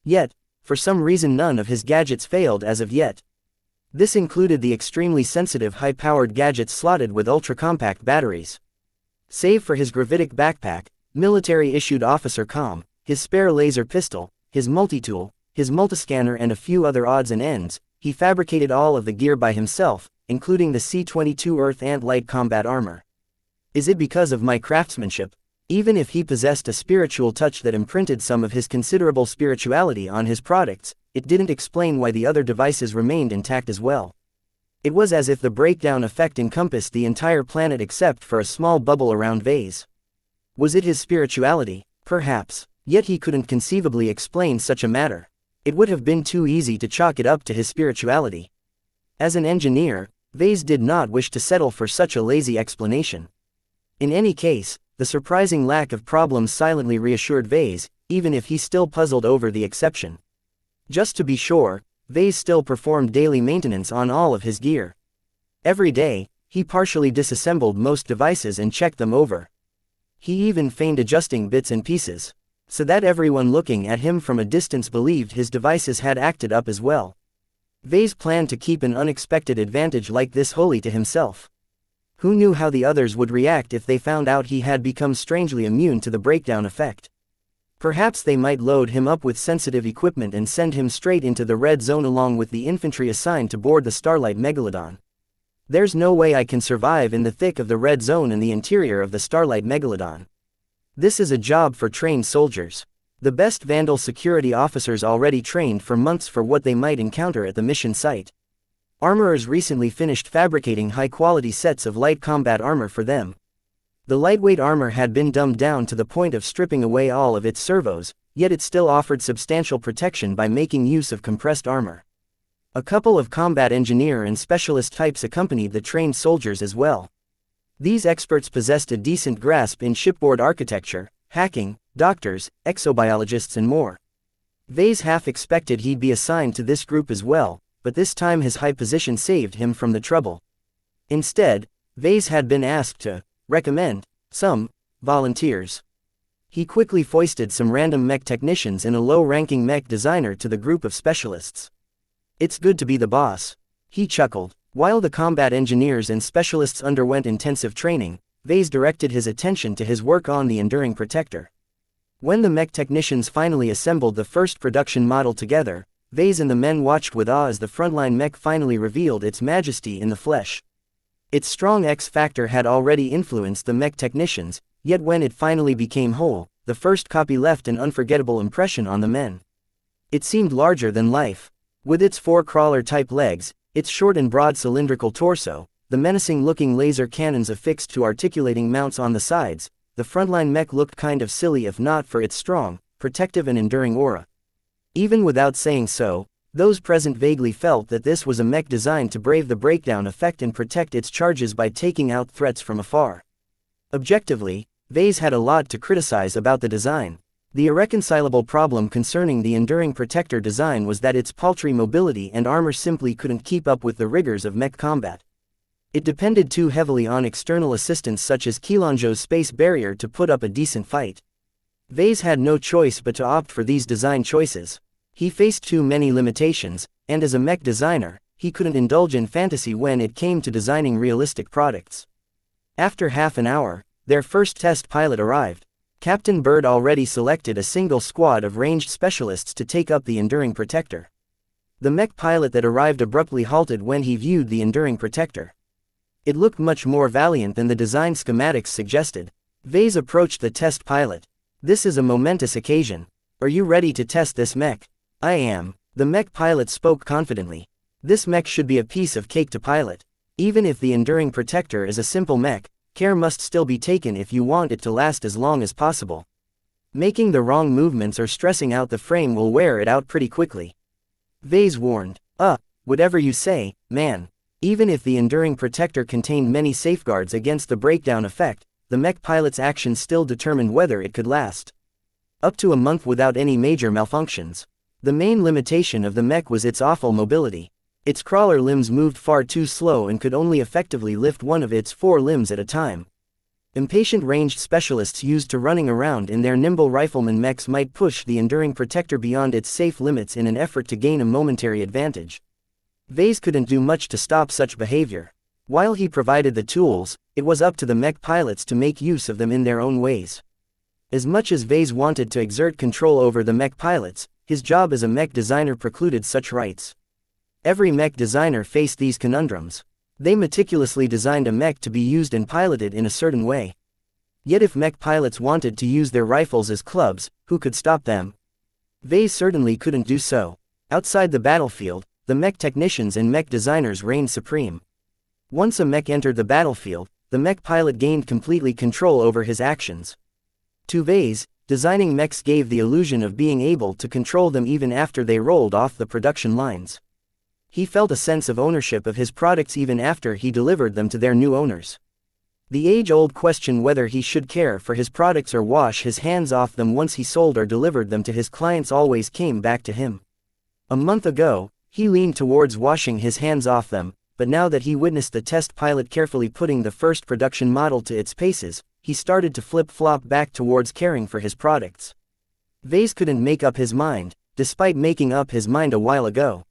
Yet, for some reason none of his gadgets failed as of yet. This included the extremely sensitive high-powered gadgets slotted with ultra-compact batteries. Save for his gravitic backpack, military-issued officer comm, his spare laser pistol, his multi-tool, his multiscanner and a few other odds and ends, he fabricated all of the gear by himself, including the C-22 Earth Ant light combat armor. Is it because of my craftsmanship? Even if he possessed a spiritual touch that imprinted some of his considerable spirituality on his products, it didn't explain why the other devices remained intact as well. It was as if the breakdown effect encompassed the entire planet except for a small bubble around Vase. Was it his spirituality? Perhaps. Yet he couldn't conceivably explain such a matter. It would have been too easy to chalk it up to his spirituality. As an engineer, Vase did not wish to settle for such a lazy explanation. In any case, the surprising lack of problems silently reassured Vase, even if he still puzzled over the exception. Just to be sure, Vase still performed daily maintenance on all of his gear. Every day, he partially disassembled most devices and checked them over. He even feigned adjusting bits and pieces, so that everyone looking at him from a distance believed his devices had acted up as well. Vase planned to keep an unexpected advantage like this wholly to himself. Who knew how the others would react if they found out he had become strangely immune to the breakdown effect? Perhaps they might load him up with sensitive equipment and send him straight into the red zone along with the infantry assigned to board the Starlight Megalodon. There's no way I can survive in the thick of the red zone in the interior of the Starlight Megalodon. This is a job for trained soldiers. The best Vandal security officers already trained for months for what they might encounter at the mission site. Armorers recently finished fabricating high-quality sets of light combat armor for them. The lightweight armor had been dumbed down to the point of stripping away all of its servos, yet it still offered substantial protection by making use of compressed armor. A couple of combat engineer and specialist types accompanied the trained soldiers as well. These experts possessed a decent grasp in shipboard architecture, hacking, doctors, exobiologists and more. Vase half expected he'd be assigned to this group as well, but this time his high position saved him from the trouble. Instead, Vase had been asked to recommend some volunteers. He quickly foisted some random mech technicians and a low-ranking mech designer to the group of specialists. It's good to be the boss, he chuckled. While the combat engineers and specialists underwent intensive training, Vase directed his attention to his work on the Enduring Protector. When the mech technicians finally assembled the first production model together, Vase and the men watched with awe as the frontline mech finally revealed its majesty in the flesh. Its strong X-factor had already influenced the mech technicians, yet when it finally became whole, the first copy left an unforgettable impression on the men. It seemed larger than life. With its four crawler-type legs, its short and broad cylindrical torso, the menacing-looking laser cannons affixed to articulating mounts on the sides, the frontline mech looked kind of silly if not for its strong, protective and enduring aura. Even without saying so, those present vaguely felt that this was a mech designed to brave the breakdown effect and protect its charges by taking out threats from afar. Objectively, Vase had a lot to criticize about the design. The irreconcilable problem concerning the Enduring Protector design was that its paltry mobility and armor simply couldn't keep up with the rigors of mech combat. It depended too heavily on external assistance such as Qilanzhou's space barrier to put up a decent fight. Vase had no choice but to opt for these design choices. He faced too many limitations, and as a mech designer, he couldn't indulge in fantasy when it came to designing realistic products. After half an hour, their first test pilot arrived. Captain Bird already selected a single squad of ranged specialists to take up the Enduring Protector. The mech pilot that arrived abruptly halted when he viewed the Enduring Protector. It looked much more valiant than the design schematics suggested. Vase approached the test pilot. "This is a momentous occasion. Are you ready to test this mech?" "I am." The mech pilot spoke confidently. "This mech should be a piece of cake to pilot. Even if the Enduring Protector is a simple mech, care must still be taken if you want it to last as long as possible. Making the wrong movements or stressing out the frame will wear it out pretty quickly." Vase warned. Whatever you say, man." Even if the Enduring Protector contained many safeguards against the breakdown effect, the mech pilot's actions still determined whether it could last up to a month without any major malfunctions. The main limitation of the mech was its awful mobility. Its crawler limbs moved far too slow and could only effectively lift one of its four limbs at a time. Impatient ranged specialists used to running around in their nimble rifleman mechs might push the Enduring Protector beyond its safe limits in an effort to gain a momentary advantage. Vase couldn't do much to stop such behavior. While he provided the tools, it was up to the mech pilots to make use of them in their own ways. As much as Vase wanted to exert control over the mech pilots, his job as a mech designer precluded such rights. Every mech designer faced these conundrums. They meticulously designed a mech to be used and piloted in a certain way. Yet if mech pilots wanted to use their rifles as clubs, who could stop them? Vase certainly couldn't do so. Outside the battlefield, the mech technicians and mech designers reigned supreme. Once a mech entered the battlefield, the mech pilot gained completely control over his actions. To Vase, designing mechs gave the illusion of being able to control them even after they rolled off the production lines. He felt a sense of ownership of his products even after he delivered them to their new owners. The age-old question whether he should care for his products or wash his hands off them once he sold or delivered them to his clients always came back to him. A month ago, he leaned towards washing his hands off them, but now that he witnessed the test pilot carefully putting the first production model to its paces, he started to flip-flop back towards caring for his products. Vase couldn't make up his mind, despite making up his mind a while ago.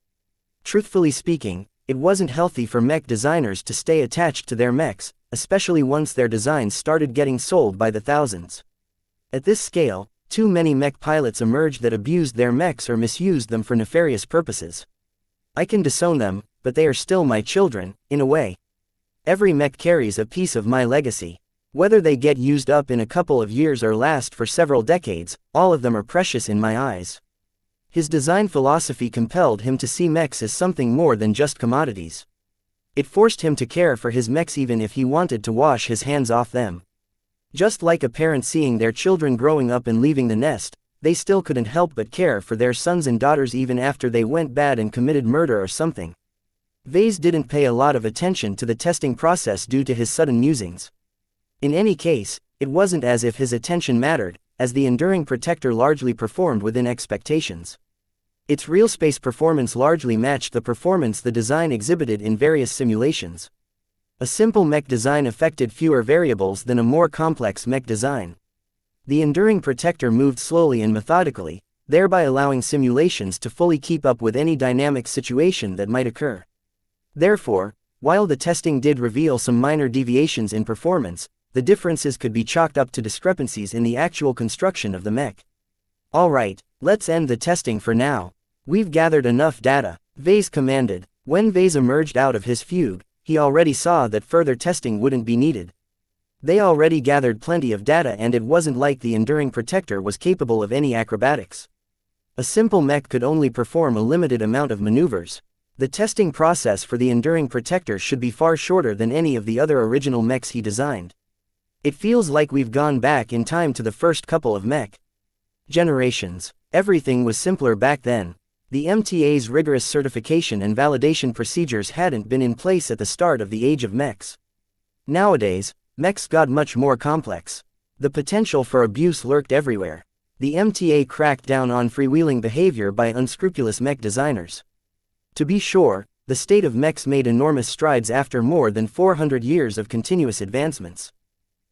Truthfully speaking, it wasn't healthy for mech designers to stay attached to their mechs, especially once their designs started getting sold by the thousands. At this scale, too many mech pilots emerged that abused their mechs or misused them for nefarious purposes. I can disown them, but they are still my children, in a way. Every mech carries a piece of my legacy. Whether they get used up in a couple of years or last for several decades, all of them are precious in my eyes. His design philosophy compelled him to see mechs as something more than just commodities. It forced him to care for his mechs even if he wanted to wash his hands off them. Just like a parent seeing their children growing up and leaving the nest, they still couldn't help but care for their sons and daughters even after they went bad and committed murder or something. Vase didn't pay a lot of attention to the testing process due to his sudden musings. In any case, it wasn't as if his attention mattered, as the enduring protector largely performed within expectations. Its real space performance largely matched the performance the design exhibited in various simulations. A simple mech design affected fewer variables than a more complex mech design. The enduring protector moved slowly and methodically, thereby allowing simulations to fully keep up with any dynamic situation that might occur. Therefore, while the testing did reveal some minor deviations in performance, the differences could be chalked up to discrepancies in the actual construction of the mech. Alright, let's end the testing for now. We've gathered enough data, Vase commanded. When Vase emerged out of his fugue, he already saw that further testing wouldn't be needed. They already gathered plenty of data and it wasn't like the enduring protector was capable of any acrobatics. A simple mech could only perform a limited amount of maneuvers. The testing process for the enduring protector should be far shorter than any of the other original mechs he designed. It feels like we've gone back in time to the first couple of mech generations. Everything was simpler back then. The MTA's rigorous certification and validation procedures hadn't been in place at the start of the age of mechs. Nowadays, mechs got much more complex. The potential for abuse lurked everywhere. The MTA cracked down on freewheeling behavior by unscrupulous mech designers. To be sure, the state of mechs made enormous strides after more than 400 years of continuous advancements.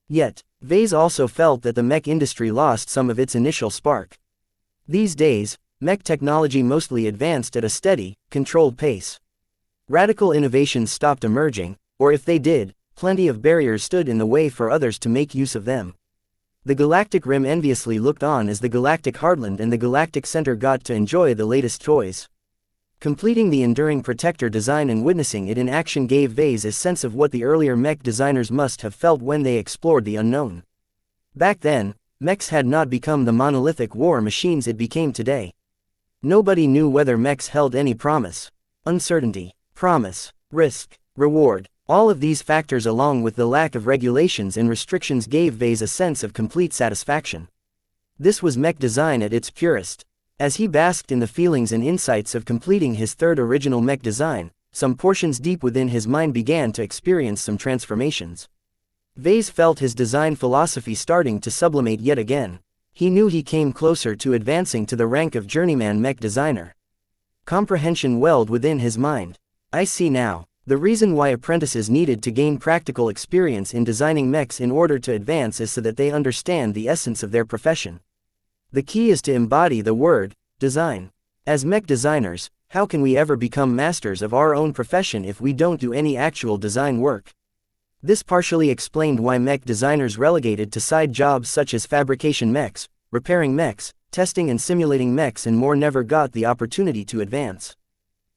Yet, Vase also felt that the mech industry lost some of its initial spark. These days, mech technology mostly advanced at a steady, controlled pace. Radical innovations stopped emerging, or if they did, plenty of barriers stood in the way for others to make use of them. The Galactic Rim enviously looked on as the Galactic Heartland and the Galactic Center got to enjoy the latest toys. Completing the enduring protector design and witnessing it in action gave Vase a sense of what the earlier mech designers must have felt when they explored the unknown. Back then, mechs had not become the monolithic war machines it became today. Nobody knew whether mechs held any promise, uncertainty, promise, risk, reward. All of these factors along with the lack of regulations and restrictions gave Vase a sense of complete satisfaction. This was mech design at its purest. As he basked in the feelings and insights of completing his third original mech design, some portions deep within his mind began to experience some transformations. Vase felt his design philosophy starting to sublimate yet again. He knew he came closer to advancing to the rank of journeyman mech designer. Comprehension welled within his mind. I see now. The reason why apprentices needed to gain practical experience in designing mechs in order to advance is so that they understand the essence of their profession. The key is to embody the word, design. As mech designers, how can we ever become masters of our own profession if we don't do any actual design work? This partially explained why mech designers relegated to side jobs such as fabrication mechs, repairing mechs, testing and simulating mechs and more never got the opportunity to advance.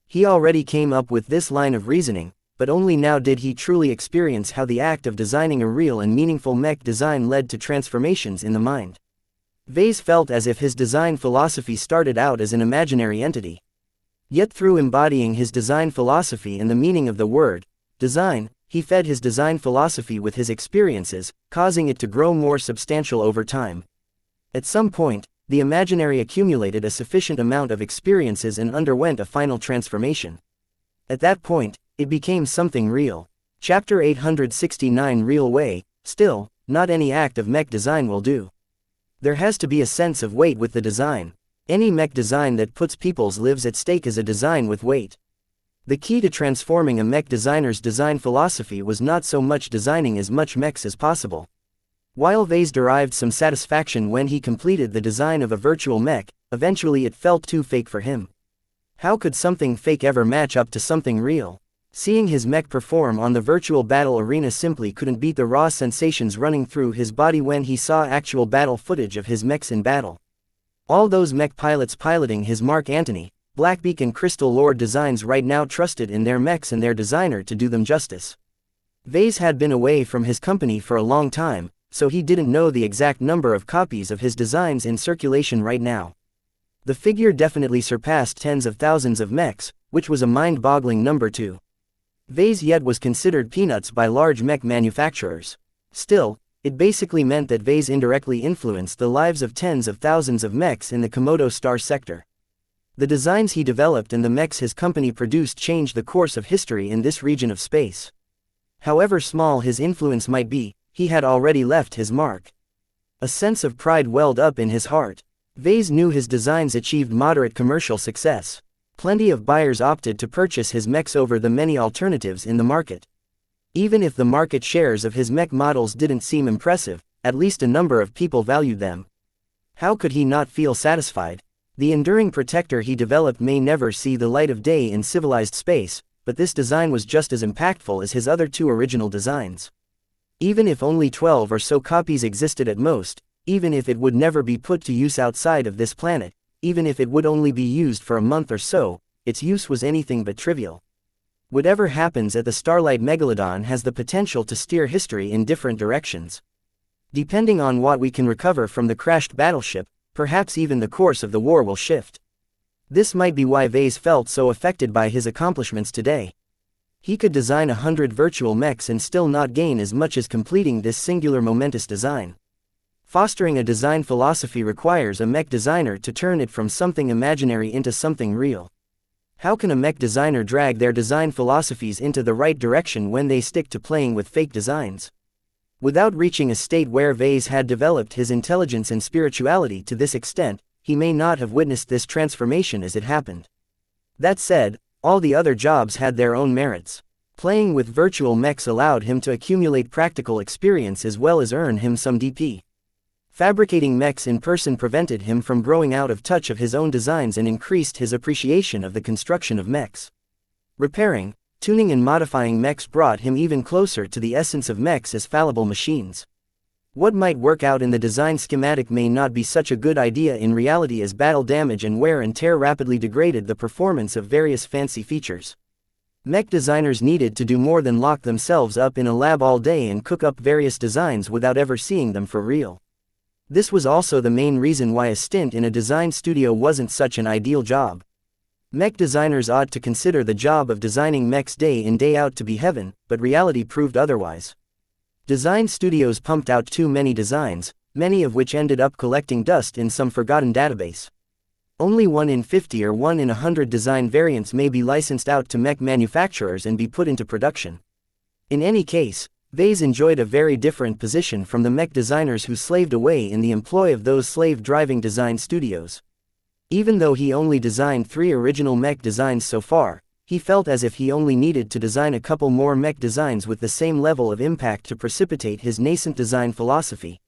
He already came up with this line of reasoning, but only now did he truly experience how the act of designing a real and meaningful mech design led to transformations in the mind. Vase felt as if his design philosophy started out as an imaginary entity. Yet through embodying his design philosophy and the meaning of the word, design, he fed his design philosophy with his experiences, causing it to grow more substantial over time. At some point, the imaginary accumulated a sufficient amount of experiences and underwent a final transformation. At that point, it became something real. Chapter 869 Real Way. Still, not any act of mech design will do. There has to be a sense of weight with the design. Any mech design that puts people's lives at stake is a design with weight. The key to transforming a mech designer's design philosophy was not so much designing as much mechs as possible. While Vase derived some satisfaction when he completed the design of a virtual mech, eventually it felt too fake for him. How could something fake ever match up to something real? Seeing his mech perform on the virtual battle arena simply couldn't beat the raw sensations running through his body when he saw actual battle footage of his mechs in battle. All those mech pilots piloting his Mark Antony, Blackbeak and Crystal Lord designs right now trusted in their mechs and their designer to do them justice. Vase had been away from his company for a long time, so he didn't know the exact number of copies of his designs in circulation right now. The figure definitely surpassed tens of thousands of mechs, which was a mind-boggling number too. Vase yet was considered peanuts by large mech manufacturers. Still, it basically meant that Vase indirectly influenced the lives of tens of thousands of mechs in the Komodo Star sector. The designs he developed and the mechs his company produced changed the course of history in this region of space. However small his influence might be, he had already left his mark. A sense of pride welled up in his heart. Vase knew his designs achieved moderate commercial success. Plenty of buyers opted to purchase his mechs over the many alternatives in the market. Even if the market shares of his mech models didn't seem impressive, at least a number of people valued them. How could he not feel satisfied? The enduring protector he developed may never see the light of day in civilized space, but this design was just as impactful as his other two original designs. Even if only 12 or so copies existed at most, even if it would never be put to use outside of this planet, even if it would only be used for a month or so, its use was anything but trivial. Whatever happens at the Starlight Megalodon has the potential to steer history in different directions. Depending on what we can recover from the crashed battleship, perhaps even the course of the war will shift. This might be why Vase felt so affected by his accomplishments today. He could design 100 virtual mechs and still not gain as much as completing this singular momentous design. Fostering a design philosophy requires a mech designer to turn it from something imaginary into something real. How can a mech designer drag their design philosophies into the right direction when they stick to playing with fake designs? Without reaching a state where Vase had developed his intelligence and spirituality to this extent, he may not have witnessed this transformation as it happened. That said, all the other jobs had their own merits. Playing with virtual mechs allowed him to accumulate practical experience as well as earn him some DP. Fabricating mechs in person prevented him from growing out of touch of his own designs and increased his appreciation of the construction of mechs. Repairing, tuning and modifying mechs brought him even closer to the essence of mechs as fallible machines. What might work out in the design schematic may not be such a good idea in reality, as battle damage and wear and tear rapidly degraded the performance of various fancy features. Mech designers needed to do more than lock themselves up in a lab all day and cook up various designs without ever seeing them for real. This was also the main reason why a stint in a design studio wasn't such an ideal job. Mech designers ought to consider the job of designing mechs day in day out to be heaven, but reality proved otherwise. Design studios pumped out too many designs, many of which ended up collecting dust in some forgotten database. Only 1 in 50 or 1 in 100 design variants may be licensed out to mech manufacturers and be put into production. In any case, Vase enjoyed a very different position from the mech designers who slaved away in the employ of those slave-driving design studios. Even though he only designed 3 original mech designs so far, he felt as if he only needed to design a couple more mech designs with the same level of impact to precipitate his nascent design philosophy.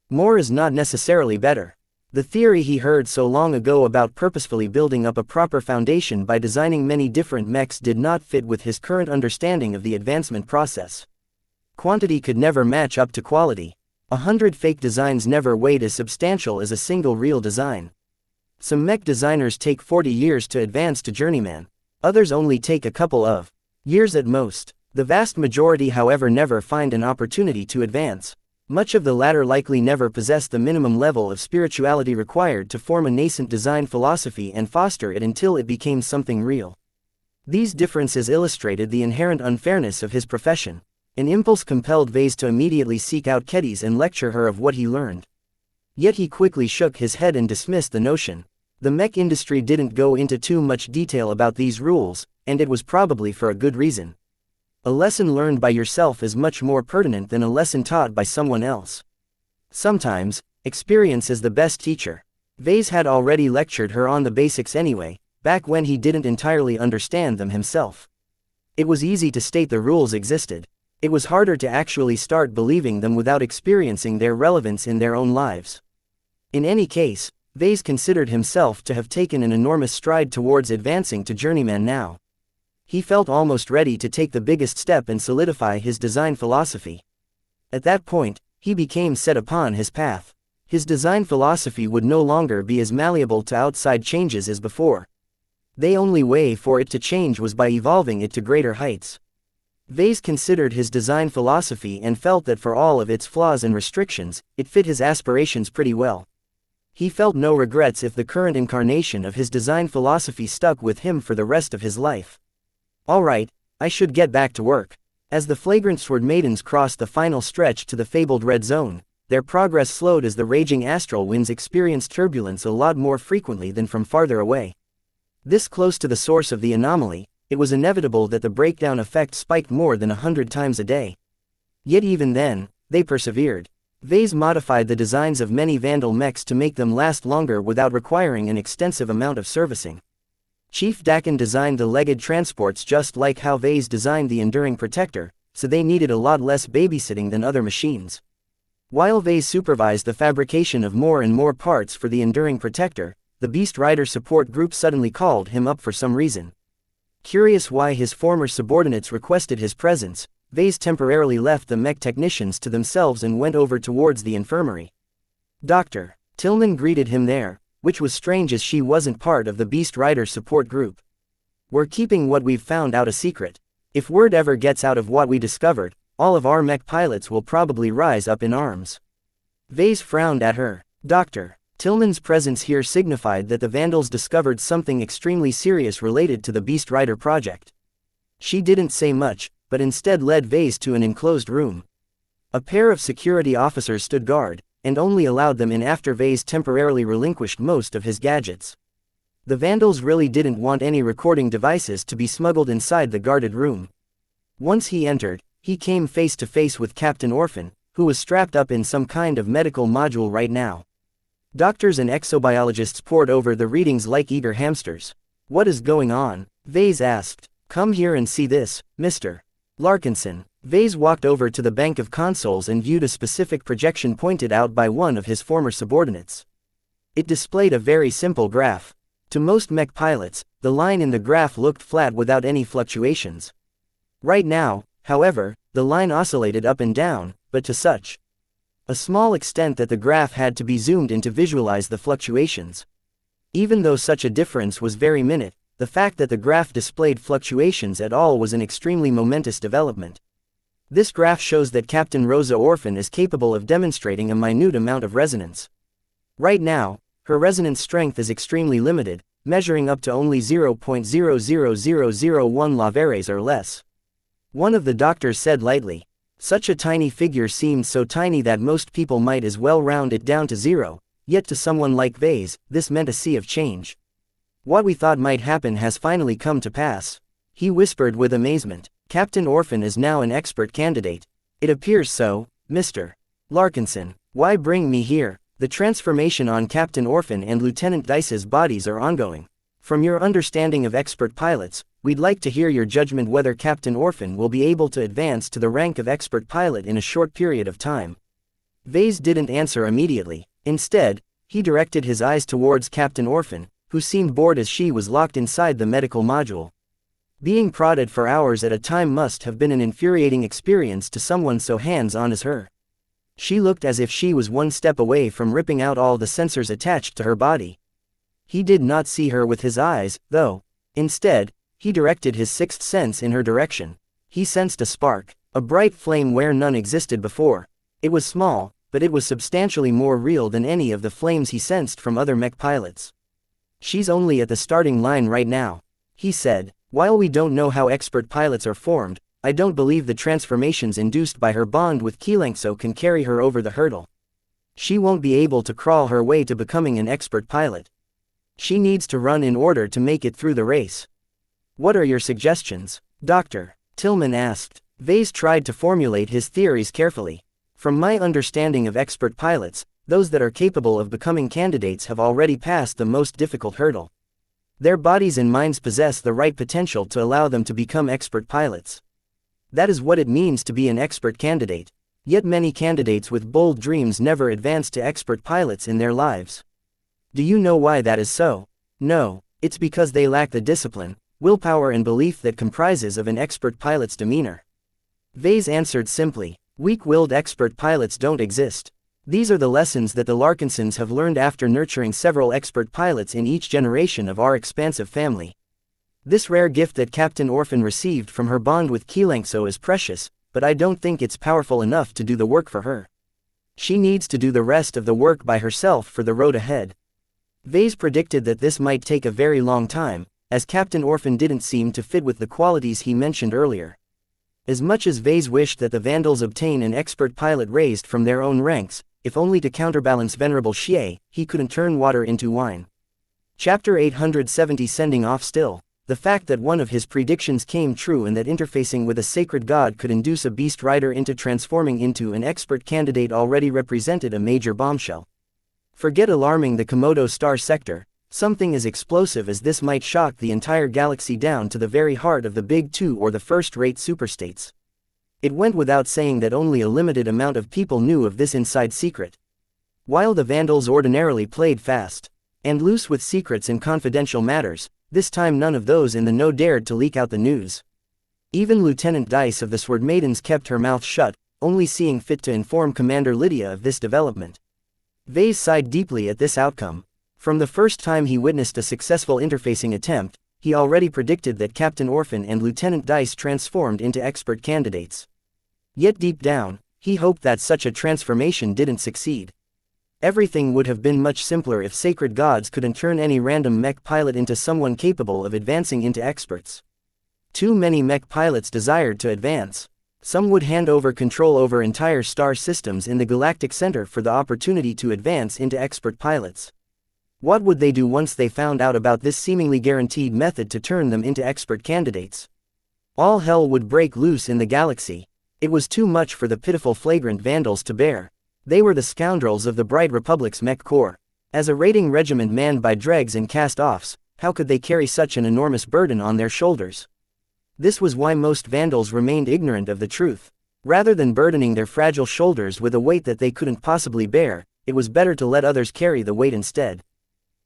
More is not necessarily better. The theory he heard so long ago about purposefully building up a proper foundation by designing many different mechs did not fit with his current understanding of the advancement process. Quantity could never match up to quality. 100 fake designs never weighed as substantial as a single real design. Some mech designers take 40 years to advance to journeyman. Others only take a couple of Years at most. The vast majority, however, never find an opportunity to advance. Much of the latter likely never possess the minimum level of spirituality required to form a nascent design philosophy and foster it until it became something real. These differences illustrated the inherent unfairness of his profession. An impulse compelled Vase to immediately seek out Kedis and lecture her of what he learned. Yet he quickly shook his head and dismissed the notion. The mech industry didn't go into too much detail about these rules, and it was probably for a good reason. A lesson learned by yourself is much more pertinent than a lesson taught by someone else. Sometimes, experience is the best teacher. Vase had already lectured her on the basics anyway, back when he didn't entirely understand them himself. It was easy to state the rules existed. It was harder to actually start believing them without experiencing their relevance in their own lives. In any case, Vase considered himself to have taken an enormous stride towards advancing to journeyman now. He felt almost ready to take the biggest step and solidify his design philosophy. At that point, he became set upon his path. His design philosophy would no longer be as malleable to outside changes as before. The only way for it to change was by evolving it to greater heights. Vase considered his design philosophy and felt that for all of its flaws and restrictions, it fit his aspirations pretty well. He felt no regrets if the current incarnation of his design philosophy stuck with him for the rest of his life. Alright, I should get back to work. As the flagrant sword maidens crossed the final stretch to the fabled red zone, their progress slowed as the raging astral winds experienced turbulence a lot more frequently than from farther away. This close to the source of the anomaly, it was inevitable that the breakdown effect spiked more than 100 times a day. Yet even then, they persevered. Vase modified the designs of many Vandal mechs to make them last longer without requiring an extensive amount of servicing. Chief Dakin designed the legged transports just like how Vase designed the Enduring Protector, so they needed a lot less babysitting than other machines. While Vase supervised the fabrication of more and more parts for the Enduring Protector, the Beast Rider support group suddenly called him up for some reason. Curious why his former subordinates requested his presence, Vase temporarily left the mech technicians to themselves and went over towards the infirmary. Dr. Tillman greeted him there, which was strange as she wasn't part of the Beast Rider support group. We're keeping what we've found out a secret. If word ever gets out of what we discovered, all of our mech pilots will probably rise up in arms. Vase frowned at her. Dr. Tillman's presence here signified that the Vandals discovered something extremely serious related to the Beast Rider project. She didn't say much, but instead led Vase to an enclosed room. A pair of security officers stood guard, and only allowed them in after Vase temporarily relinquished most of his gadgets. The Vandals really didn't want any recording devices to be smuggled inside the guarded room. Once he entered, he came face to face with Captain Orphan, who was strapped up in some kind of medical module right now. Doctors and exobiologists pored over the readings like eager hamsters. What is going on? Vase asked. Come here and see this, Mr. Larkinson. Vase walked over to the bank of consoles and viewed a specific projection pointed out by one of his former subordinates. It displayed a very simple graph. To most mech pilots, the line in the graph looked flat without any fluctuations. Right now, however, the line oscillated up and down, but to such a small extent that the graph had to be zoomed in to visualize the fluctuations. Even though such a difference was very minute, the fact that the graph displayed fluctuations at all was an extremely momentous development. This graph shows that Captain Rosa Orphan is capable of demonstrating a minute amount of resonance. Right now, her resonance strength is extremely limited, measuring up to only 0.00001 lavares or less. One of the doctors said lightly. Such a tiny figure seemed so tiny that most people might as well round it down to zero, yet to someone like Vase, this meant a sea of change. What we thought might happen has finally come to pass. He whispered with amazement. Captain Orphan is now an expert candidate. It appears so, Mr. Larkinson. Why bring me here? The transformation on Captain Orphan and Lieutenant Dice's bodies are ongoing. From your understanding of expert pilots, we'd like to hear your judgment whether Captain Orphan will be able to advance to the rank of expert pilot in a short period of time. Vase didn't answer immediately. Instead, he directed his eyes towards Captain Orphan, who seemed bored as she was locked inside the medical module. Being prodded for hours at a time must have been an infuriating experience to someone so hands-on as her. She looked as if she was one step away from ripping out all the sensors attached to her body. He did not see her with his eyes, though. Instead, He directed his sixth sense in her direction. He sensed a spark, a bright flame where none existed before. It was small, but it was substantially more real than any of the flames he sensed from other mech pilots. "She's only at the starting line right now," he said. "While we don't know how expert pilots are formed, I don't believe the transformations induced by her bond with xianxia can carry her over the hurdle. She won't be able to crawl her way to becoming an expert pilot. She needs to run in order to make it through the race." "What are your suggestions, Doctor?" Tillman asked. Vase tried to formulate his theories carefully. "From my understanding of expert pilots, those that are capable of becoming candidates have already passed the most difficult hurdle. Their bodies and minds possess the right potential to allow them to become expert pilots. That is what it means to be an expert candidate. Yet many candidates with bold dreams never advance to expert pilots in their lives. Do you know why that is so? No, it's because they lack the discipline, willpower and belief that comprises of an expert pilot's demeanor." Vase answered simply, "Weak-willed expert pilots don't exist. These are the lessons that the Larkinsons have learned after nurturing several expert pilots in each generation of our expansive family. This rare gift that Captain Orphan received from her bond with xianxia is precious, but I don't think it's powerful enough to do the work for her. She needs to do the rest of the work by herself for the road ahead." Vase predicted that this might take a very long time, as Captain Orphan didn't seem to fit with the qualities he mentioned earlier. As much as Vase wished that the Vandals obtain an expert pilot raised from their own ranks, if only to counterbalance Venerable Xie, he couldn't turn water into wine. Chapter 870 Sending Off Still. The fact that one of his predictions came true and that interfacing with a sacred god could induce a beast rider into transforming into an expert candidate already represented a major bombshell. Forget alarming the Komodo star sector, something as explosive as this might shock the entire galaxy down to the very heart of the Big Two or the first-rate superstates. It went without saying that only a limited amount of people knew of this inside secret. While the Vandals ordinarily played fast and loose with secrets and confidential matters, this time none of those in the know dared to leak out the news. Even Lieutenant Dice of the Sword Maidens kept her mouth shut, only seeing fit to inform Commander Lydia of this development. Vase sighed deeply at this outcome. From the first time he witnessed a successful interfacing attempt, he already predicted that Captain Orphan and Lieutenant Dice transformed into expert candidates. Yet deep down, he hoped that such a transformation didn't succeed. Everything would have been much simpler if sacred gods couldn't turn any random mech pilot into someone capable of advancing into experts. Too many mech pilots desired to advance. Some would hand over control over entire star systems in the galactic center for the opportunity to advance into expert pilots. What would they do once they found out about this seemingly guaranteed method to turn them into expert candidates? All hell would break loose in the galaxy. It was too much for the pitiful flagrant Vandals to bear. They were the scoundrels of the Bright Republic's mech corps. As a raiding regiment manned by dregs and cast-offs, how could they carry such an enormous burden on their shoulders? This was why most Vandals remained ignorant of the truth. Rather than burdening their fragile shoulders with a weight that they couldn't possibly bear, it was better to let others carry the weight instead.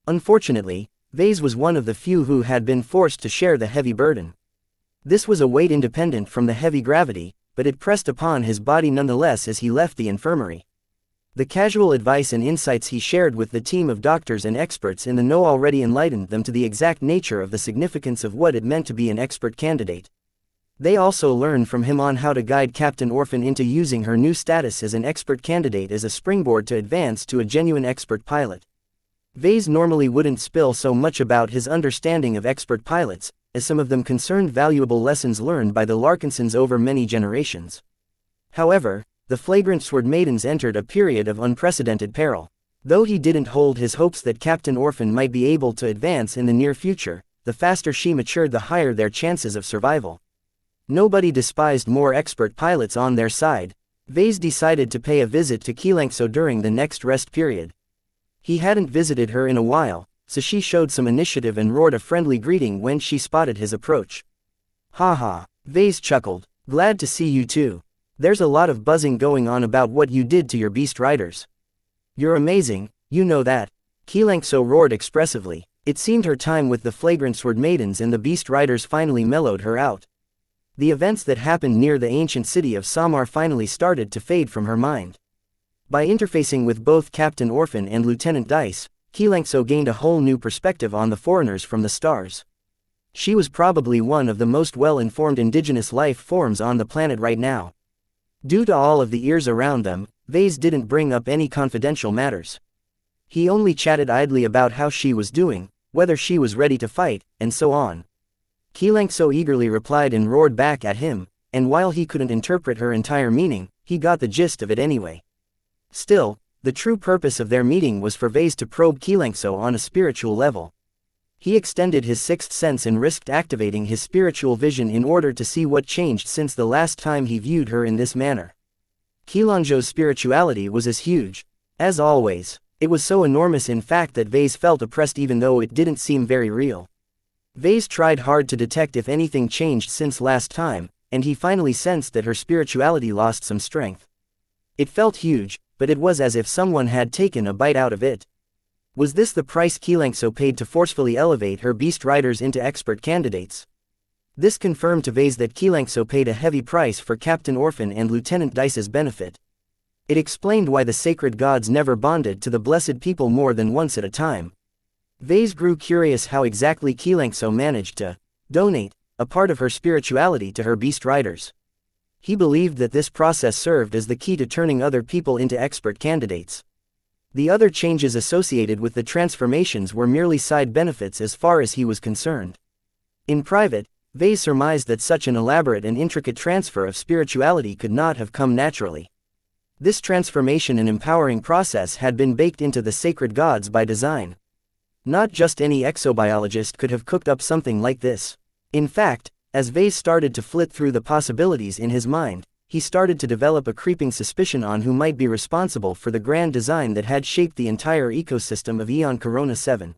Unfortunately, Vase was one of the few who had been forced to share the heavy burden. This was a weight independent from the heavy gravity, but it pressed upon his body nonetheless as he left the infirmary. The casual advice and insights he shared with the team of doctors and experts in the know already enlightened them to the exact nature of the significance of what it meant to be an expert candidate. They also learned from him on how to guide Captain Orphan into using her new status as an expert candidate as a springboard to advance to a genuine expert pilot. Vase normally wouldn't spill so much about his understanding of expert pilots, as some of them concerned valuable lessons learned by the Larkinsons over many generations. However, the flagrant Sword Maidens entered a period of unprecedented peril. Though he didn't hold his hopes that Captain Orphan might be able to advance in the near future, the faster she matured the higher their chances of survival. Nobody despised more expert pilots on their side. Vase decided to pay a visit to xianxia during the next rest period. He hadn't visited her in a while, so she showed some initiative and roared a friendly greeting when she spotted his approach. "Haha," Vase chuckled, "glad to see you too. There's a lot of buzzing going on about what you did to your beast riders. You're amazing, you know that." xianxia roared expressively. It seemed her time with the flagrant Sword Maidens and the beast riders finally mellowed her out. The events that happened near the ancient city of Samar finally started to fade from her mind. By interfacing with both Captain Orphan and Lieutenant Dice, xianxia gained a whole new perspective on the foreigners from the stars. She was probably one of the most well-informed indigenous life forms on the planet right now. Due to all of the ears around them, Vase didn't bring up any confidential matters. He only chatted idly about how she was doing, whether she was ready to fight, and so on. xianxia eagerly replied and roared back at him, and while he couldn't interpret her entire meaning, he got the gist of it anyway. Still, the true purpose of their meeting was for Vase to probe xianxia on a spiritual level. He extended his sixth sense and risked activating his spiritual vision in order to see what changed since the last time he viewed her in this manner. xianxia's spirituality was as huge. As always, it was so enormous in fact that Vase felt oppressed even though it didn't seem very real. Vase tried hard to detect if anything changed since last time, and he finally sensed that her spirituality lost some strength. It felt huge, but it was as if someone had taken a bite out of it. Was this the price xianxia paid to forcefully elevate her beast riders into expert candidates? This confirmed to Vase that xianxia paid a heavy price for Captain Orphan and Lieutenant Dice's benefit. It explained why the sacred gods never bonded to the blessed people more than once at a time. Vase grew curious how exactly xianxia managed to donate a part of her spirituality to her beast riders. He believed that this process served as the key to turning other people into expert candidates. The other changes associated with the transformations were merely side benefits as far as he was concerned. In private, Vase surmised that such an elaborate and intricate transfer of spirituality could not have come naturally. This transformation and empowering process had been baked into the sacred gods by design. Not just any exobiologist could have cooked up something like this. In fact, as Vase started to flit through the possibilities in his mind, he started to develop a creeping suspicion on who might be responsible for the grand design that had shaped the entire ecosystem of Aeon Corona 7.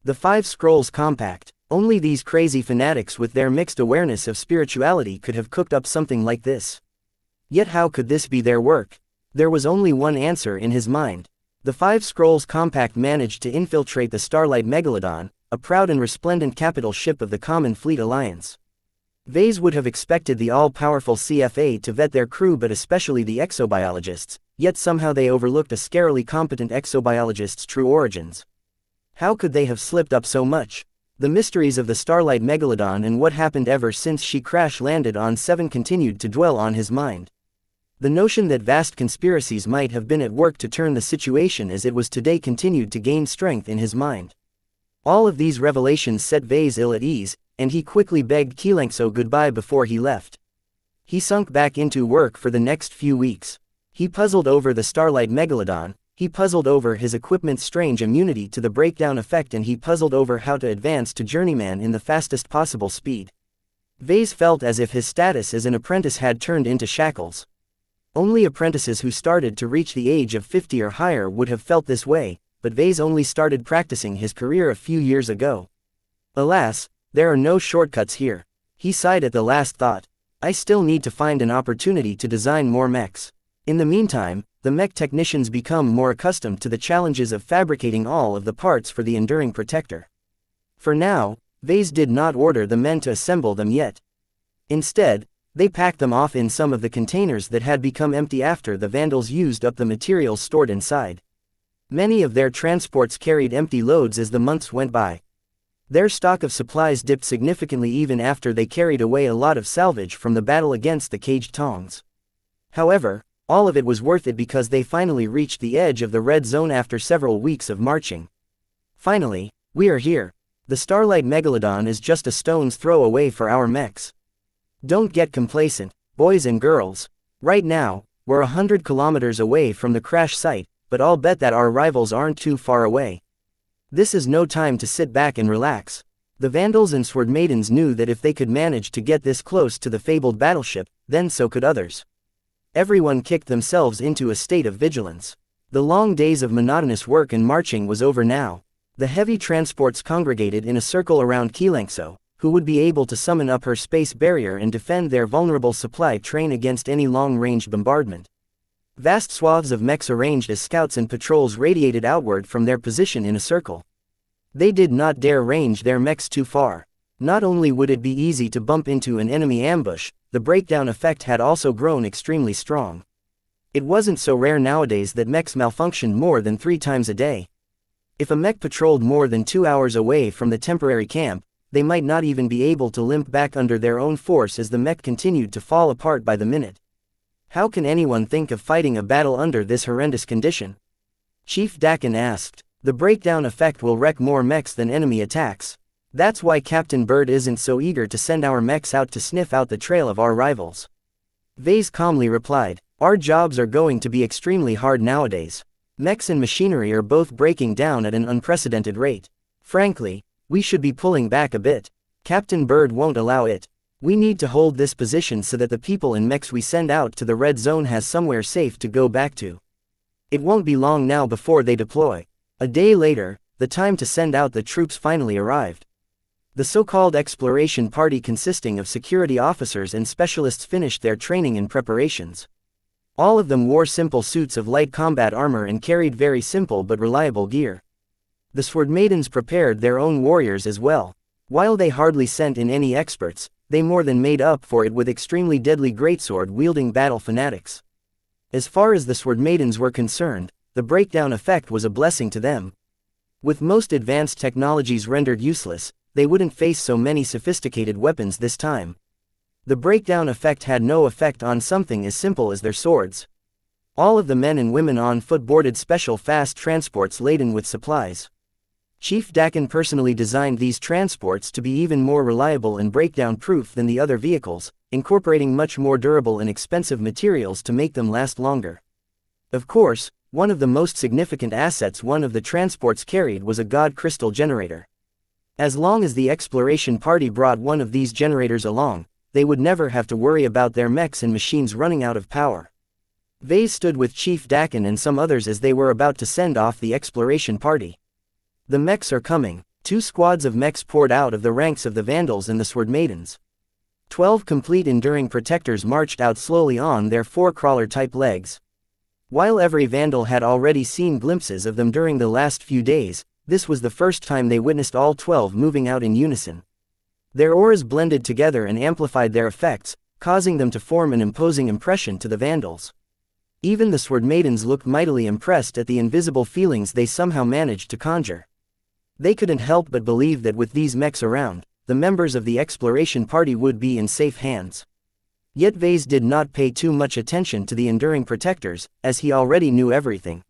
The Five Scrolls Compact. Only these crazy fanatics with their mixed awareness of spirituality could have cooked up something like this. Yet how could this be their work? There was only one answer in his mind. The Five Scrolls Compact managed to infiltrate the Starlight Megalodon, a proud and resplendent capital ship of the Common Fleet Alliance. Vase would have expected the all-powerful CFA to vet their crew, but especially the exobiologists, yet somehow they overlooked a scarily competent exobiologist's true origins. How could they have slipped up so much? The mysteries of the Starlight Megalodon and what happened ever since she crash-landed on 7 continued to dwell on his mind. The notion that vast conspiracies might have been at work to turn the situation as it was today continued to gain strength in his mind. All of these revelations set Vase ill at ease, and he quickly begged xianxia goodbye before he left. He sunk back into work for the next few weeks. He puzzled over the Starlight Megalodon, he puzzled over his equipment's strange immunity to the breakdown effect, and he puzzled over how to advance to journeyman in the fastest possible speed. Vase felt as if his status as an apprentice had turned into shackles. Only apprentices who started to reach the age of 50 or higher would have felt this way, but Vase only started practicing his career a few years ago. Alas, there are no shortcuts here. He sighed at the last thought. I still need to find an opportunity to design more mechs. In the meantime, the mech technicians become more accustomed to the challenges of fabricating all of the parts for the enduring protector. For now, Vase did not order the men to assemble them yet. Instead, they packed them off in some of the containers that had become empty after the Vandals used up the materials stored inside. Many of their transports carried empty loads as the months went by. Their stock of supplies dipped significantly even after they carried away a lot of salvage from the battle against the caged tongs. However, all of it was worth it because they finally reached the edge of the red zone after several weeks of marching. Finally, we are here. The Starlight Megalodon is just a stone's throw away for our mechs. Don't get complacent, boys and girls. Right now, we're 100 kilometers away from the crash site, but I'll bet that our rivals aren't too far away. This is no time to sit back and relax. The Vandals and Sword Maidens knew that if they could manage to get this close to the fabled battleship, then so could others. Everyone kicked themselves into a state of vigilance. The long days of monotonous work and marching was over now. The heavy transports congregated in a circle around xianxia, who would be able to summon up her space barrier and defend their vulnerable supply train against any long-range bombardment. Vast swaths of mechs arranged as scouts and patrols radiated outward from their position in a circle. They did not dare range their mechs too far. Not only would it be easy to bump into an enemy ambush, the breakdown effect had also grown extremely strong. It wasn't so rare nowadays that mechs malfunctioned more than 3 times a day. If a mech patrolled more than 2 hours away from the temporary camp, they might not even be able to limp back under their own force as the mech continued to fall apart by the minute. How can anyone think of fighting a battle under this horrendous condition? Chief Dakin asked. The breakdown effect will wreck more mechs than enemy attacks. That's why Captain Bird isn't so eager to send our mechs out to sniff out the trail of our rivals. Vase calmly replied. Our jobs are going to be extremely hard nowadays. Mechs and machinery are both breaking down at an unprecedented rate. Frankly, we should be pulling back a bit. Captain Bird won't allow it. We need to hold this position so that the people in mechs we send out to the red zone has somewhere safe to go back to. It won't be long now before they deploy. A day later, the time to send out the troops finally arrived. The so-called exploration party consisting of security officers and specialists finished their training and preparations. All of them wore simple suits of light combat armor and carried very simple but reliable gear. The Sword Maidens prepared their own warriors as well. While they hardly sent in any experts, they more than made up for it with extremely deadly greatsword-wielding battle fanatics. As far as the Sword Maidens were concerned, the breakdown effect was a blessing to them. With most advanced technologies rendered useless, they wouldn't face so many sophisticated weapons this time. The breakdown effect had no effect on something as simple as their swords. All of the men and women on foot boarded special fast transports laden with supplies. Chief Dakin personally designed these transports to be even more reliable and breakdown-proof than the other vehicles, incorporating much more durable and expensive materials to make them last longer. Of course, one of the most significant assets one of the transports carried was a god crystal generator. As long as the exploration party brought one of these generators along, they would never have to worry about their mechs and machines running out of power. Vase stood with Chief Dakin and some others as they were about to send off the exploration party. The mechs are coming. 2 squads of mechs poured out of the ranks of the Vandals and the Sword Maidens. 12 complete enduring protectors marched out slowly on their 4 crawler-type legs. While every Vandal had already seen glimpses of them during the last few days, this was the first time they witnessed all 12 moving out in unison. Their auras blended together and amplified their effects, causing them to form an imposing impression to the Vandals. Even the Sword Maidens looked mightily impressed at the invisible feelings they somehow managed to conjure. They couldn't help but believe that with these mechs around, the members of the exploration party would be in safe hands. Yet Vase did not pay too much attention to the enduring protectors, as he already knew everything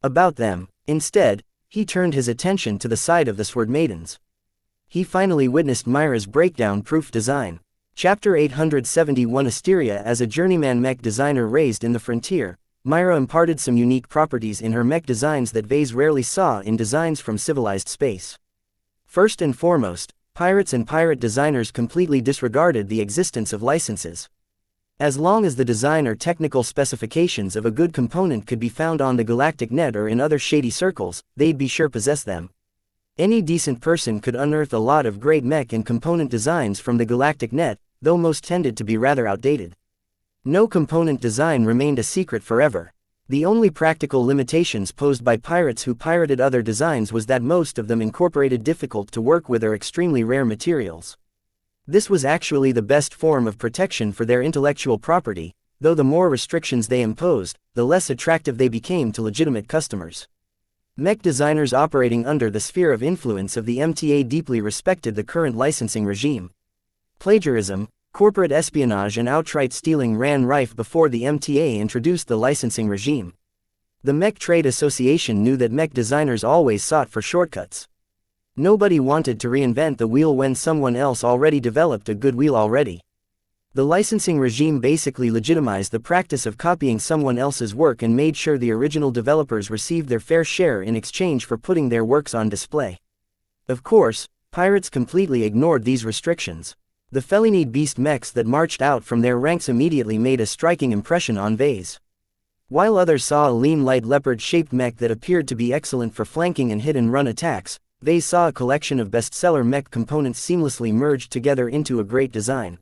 about them. Instead, he turned his attention to the side of the Sword Maidens. He finally witnessed Myra's breakdown-proof design. Chapter 871 Asteria. As a journeyman mech designer raised in the frontier, Myra imparted some unique properties in her mech designs that Vase rarely saw in designs from civilized space. First and foremost, pirates and pirate designers completely disregarded the existence of licenses. As long as the design or technical specifications of a good component could be found on the galactic net or in other shady circles, they'd be sure possess them. Any decent person could unearth a lot of great mech and component designs from the galactic net, though most tended to be rather outdated. No component design remained a secret forever. The only practical limitations posed by pirates who pirated other designs was that most of them incorporated difficult to work with or extremely rare materials. This was actually the best form of protection for their intellectual property, though the more restrictions they imposed, the less attractive they became to legitimate customers. Mech designers operating under the sphere of influence of the MTA deeply respected the current licensing regime. Plagiarism, corporate espionage and outright stealing ran rife before the MTA introduced the licensing regime. The Mech Trade Association knew that mech designers always sought for shortcuts. Nobody wanted to reinvent the wheel when someone else already developed a good wheel already. The licensing regime basically legitimized the practice of copying someone else's work and made sure the original developers received their fair share in exchange for putting their works on display. Of course, pirates completely ignored these restrictions. The Felinied beast mechs that marched out from their ranks immediately made a striking impression on Vase. While others saw a lean light leopard-shaped mech that appeared to be excellent for flanking and hit-and-run attacks, Vase saw a collection of bestseller mech components seamlessly merged together into a great design.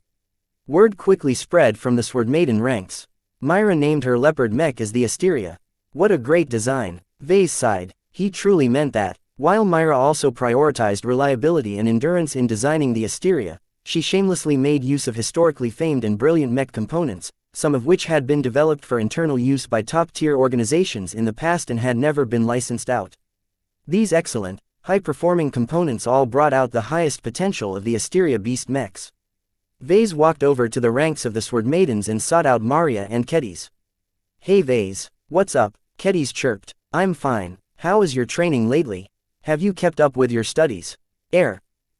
Word quickly spread from the Sword Maiden ranks. Myra named her leopard mech as the Asteria. What a great design. Vase sighed. He truly meant that. While Myra also prioritized reliability and endurance in designing the Asteria, she shamelessly made use of historically famed and brilliant mech components, some of which had been developed for internal use by top-tier organizations in the past and had never been licensed out. These excellent, high-performing components all brought out the highest potential of the Asteria beast mechs. Vase walked over to the ranks of the Sword Maidens and sought out Maria and Kedis. "Hey Vase, what's up?" Kedis chirped. "I'm fine. How is your training lately? Have you kept up with your studies?"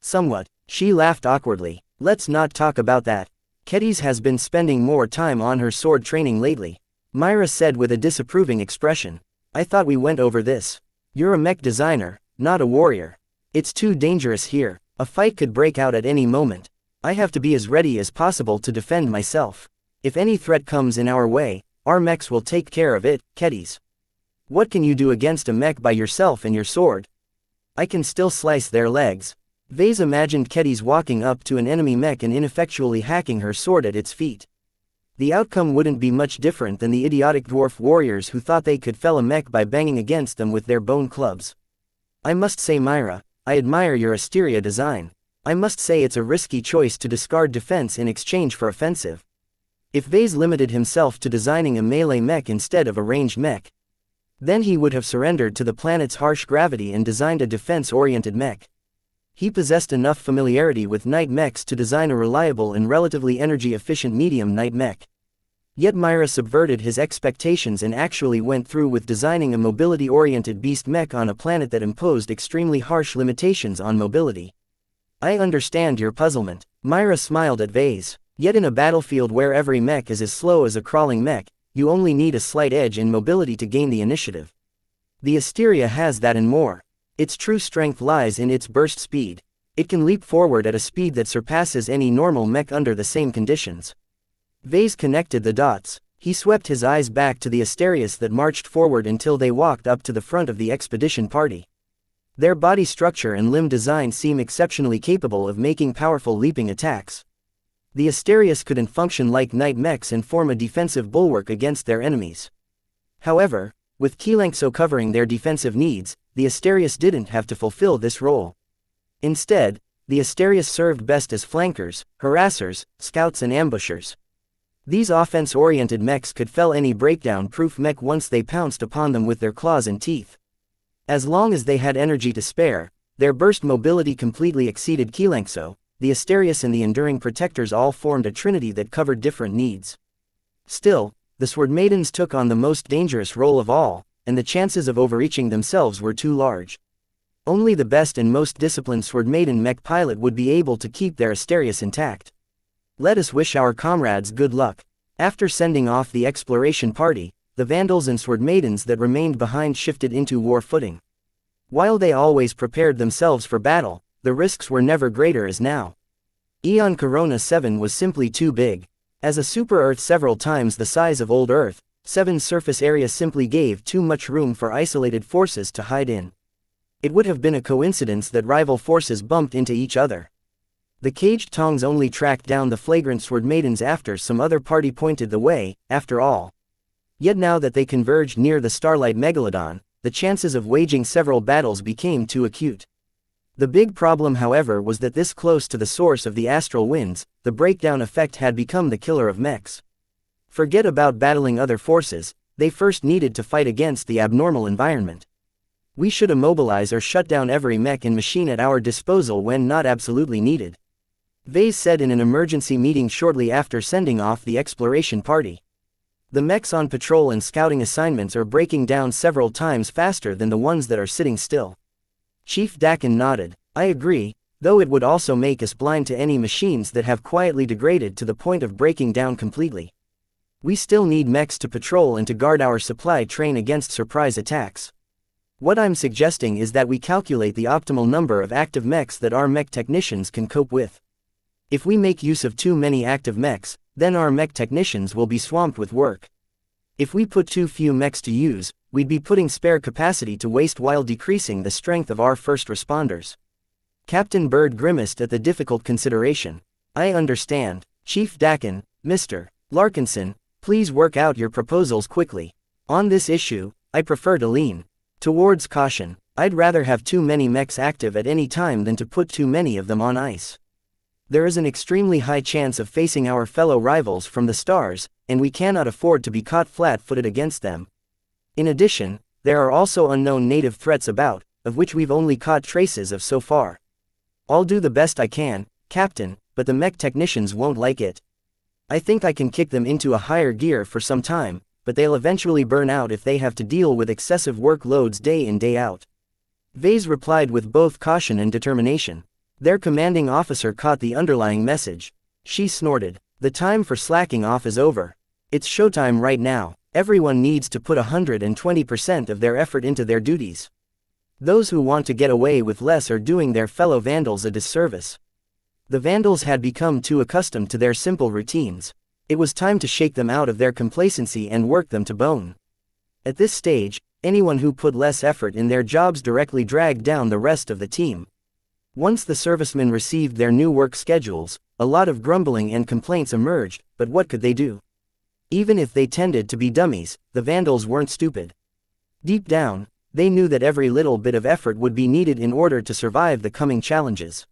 Somewhat." She laughed awkwardly. "Let's not talk about that. Kedis has been spending more time on her sword training lately," Myra said with a disapproving expression. "I thought we went over this. You're a mech designer, not a warrior. It's too dangerous here. A fight could break out at any moment. I have to be as ready as possible to defend myself. If any threat comes in our way, our mechs will take care of it." Kedis. "What can you do against a mech by yourself and your sword?" "I can still slice their legs." Vase imagined Kedis walking up to an enemy mech and ineffectually hacking her sword at its feet. The outcome wouldn't be much different than the idiotic dwarf warriors who thought they could fell a mech by banging against them with their bone clubs. "I must say, Myra, I admire your Asteria design. I must say it's a risky choice to discard defense in exchange for offensive." If Vase limited himself to designing a melee mech instead of a ranged mech, then he would have surrendered to the planet's harsh gravity and designed a defense-oriented mech. He possessed enough familiarity with night mechs to design a reliable and relatively energy-efficient medium night mech. Yet Myra subverted his expectations and actually went through with designing a mobility-oriented beast mech on a planet that imposed extremely harsh limitations on mobility. "I understand your puzzlement." Myra smiled at Vase. "Yet in a battlefield where every mech is as slow as a crawling mech, you only need a slight edge in mobility to gain the initiative. The Asteria has that and more. Its true strength lies in its burst speed. It can leap forward at a speed that surpasses any normal mech under the same conditions." Vase connected the dots. He swept his eyes back to the Asterias that marched forward until they walked up to the front of the expedition party. Their body structure and limb design seem exceptionally capable of making powerful leaping attacks. The Asterias couldn't function like night mechs and form a defensive bulwark against their enemies. However, with xianxia covering their defensive needs, the Asterias didn't have to fulfill this role. Instead, the Asterias served best as flankers, harassers, scouts and ambushers. These offense-oriented mechs could fell any breakdown-proof mech once they pounced upon them with their claws and teeth. As long as they had energy to spare, their burst mobility completely exceeded xianxia. The Asterias and the Enduring Protectors all formed a trinity that covered different needs. Still, the Sword Maidens took on the most dangerous role of all, and the chances of overreaching themselves were too large. Only the best and most disciplined Sword Maiden mech pilot would be able to keep their Asterias intact. "Let us wish our comrades good luck." After sending off the exploration party, the Vandals and Sword Maidens that remained behind shifted into war footing. While they always prepared themselves for battle, the risks were never greater as now. Eon Corona 7 was simply too big. As a super-Earth several times the size of old Earth, 7's surface area simply gave too much room for isolated forces to hide in. It would have been a coincidence that rival forces bumped into each other. The caged tongs only tracked down the flagrant Sword Maidens after some other party pointed the way, after all. Yet now that they converged near the Starlight Megalodon, the chances of waging several battles became too acute. The big problem, however, was that this close to the source of the astral winds, the breakdown effect had become the killer of mechs. Forget about battling other forces, they first needed to fight against the abnormal environment. "We should immobilize or shut down every mech and machine at our disposal when not absolutely needed," Vase said in an emergency meeting shortly after sending off the exploration party. "The mechs on patrol and scouting assignments are breaking down several times faster than the ones that are sitting still." Chief Dakin nodded. "I agree, though it would also make us blind to any machines that have quietly degraded to the point of breaking down completely. We still need mechs to patrol and to guard our supply train against surprise attacks. What I'm suggesting is that we calculate the optimal number of active mechs that our mech technicians can cope with. If we make use of too many active mechs, then our mech technicians will be swamped with work. If we put too few mechs to use, we'd be putting spare capacity to waste while decreasing the strength of our first responders." Captain Bird grimaced at the difficult consideration. "I understand, Chief Dakin. Mr. Larkinson, please work out your proposals quickly. On this issue, I prefer to lean towards caution. I'd rather have too many mechs active at any time than to put too many of them on ice. There is an extremely high chance of facing our fellow rivals from the stars, and we cannot afford to be caught flat-footed against them. In addition, there are also unknown native threats about, of which we've only caught traces of so far. I'll do the best I can, Captain, but the mech technicians won't like it. I think I can kick them into a higher gear for some time, but they'll eventually burn out if they have to deal with excessive workloads day in day out. Vase replied with both caution and determination. Their commanding officer caught the underlying message. She snorted. The time for slacking off is over. It's showtime right now. Everyone needs to put 120% of their effort into their duties. Those who want to get away with less are doing their fellow Vandals a disservice. The Vandals had become too accustomed to their simple routines. It was time to shake them out of their complacency and work them to bone. At this stage, anyone who put less effort in their jobs directly dragged down the rest of the team. Once the servicemen received their new work schedules, a lot of grumbling and complaints emerged, but what could they do? Even if they tended to be dummies, the Vandals weren't stupid. Deep down, they knew that every little bit of effort would be needed in order to survive the coming challenges.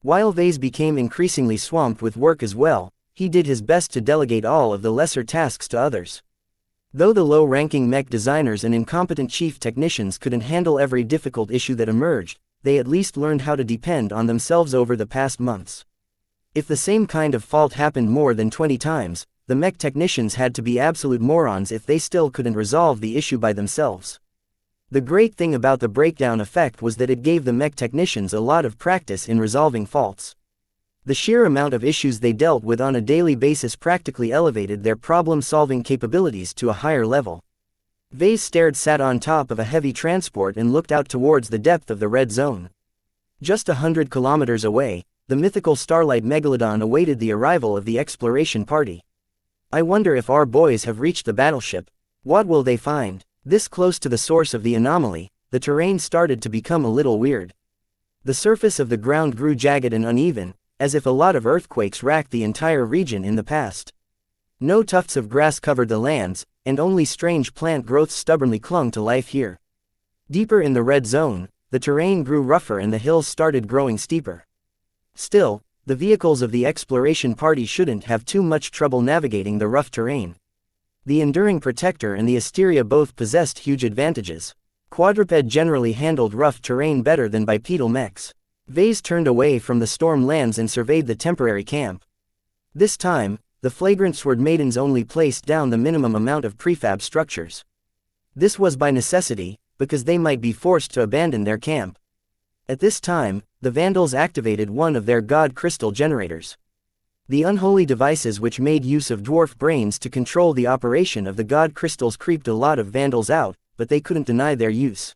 While Vase became increasingly swamped with work as well, he did his best to delegate all of the lesser tasks to others. Though the low-ranking mech designers and incompetent chief technicians couldn't handle every difficult issue that emerged, they at least learned how to depend on themselves over the past months. If the same kind of fault happened more than 20 times, the mech technicians had to be absolute morons if they still couldn't resolve the issue by themselves. The great thing about the breakdown effect was that it gave the mech technicians a lot of practice in resolving faults. The sheer amount of issues they dealt with on a daily basis practically elevated their problem-solving capabilities to a higher level. Vase sat on top of a heavy transport and looked out towards the depth of the red zone. Just 100 kilometers away, the mythical starlight megalodon awaited the arrival of the exploration party. I wonder if our boys have reached the battleship. What will they find? This close to the source of the anomaly, the terrain started to become a little weird. The surface of the ground grew jagged and uneven, as if a lot of earthquakes racked the entire region in the past. No tufts of grass covered the lands, and only strange plant growths stubbornly clung to life here. Deeper in the red zone, the terrain grew rougher and the hills started growing steeper. Still, the vehicles of the exploration party shouldn't have too much trouble navigating the rough terrain. The Enduring Protector and the Asteria both possessed huge advantages. Quadruped generally handled rough terrain better than bipedal mechs. Vase turned away from the storm lands and surveyed the temporary camp. This time, the flagrant sword maidens only placed down the minimum amount of prefab structures. This was by necessity, because they might be forced to abandon their camp. At this time, the Vandals activated one of their god crystal generators. The unholy devices which made use of dwarf brains to control the operation of the god crystals creeped a lot of Vandals out, but they couldn't deny their use.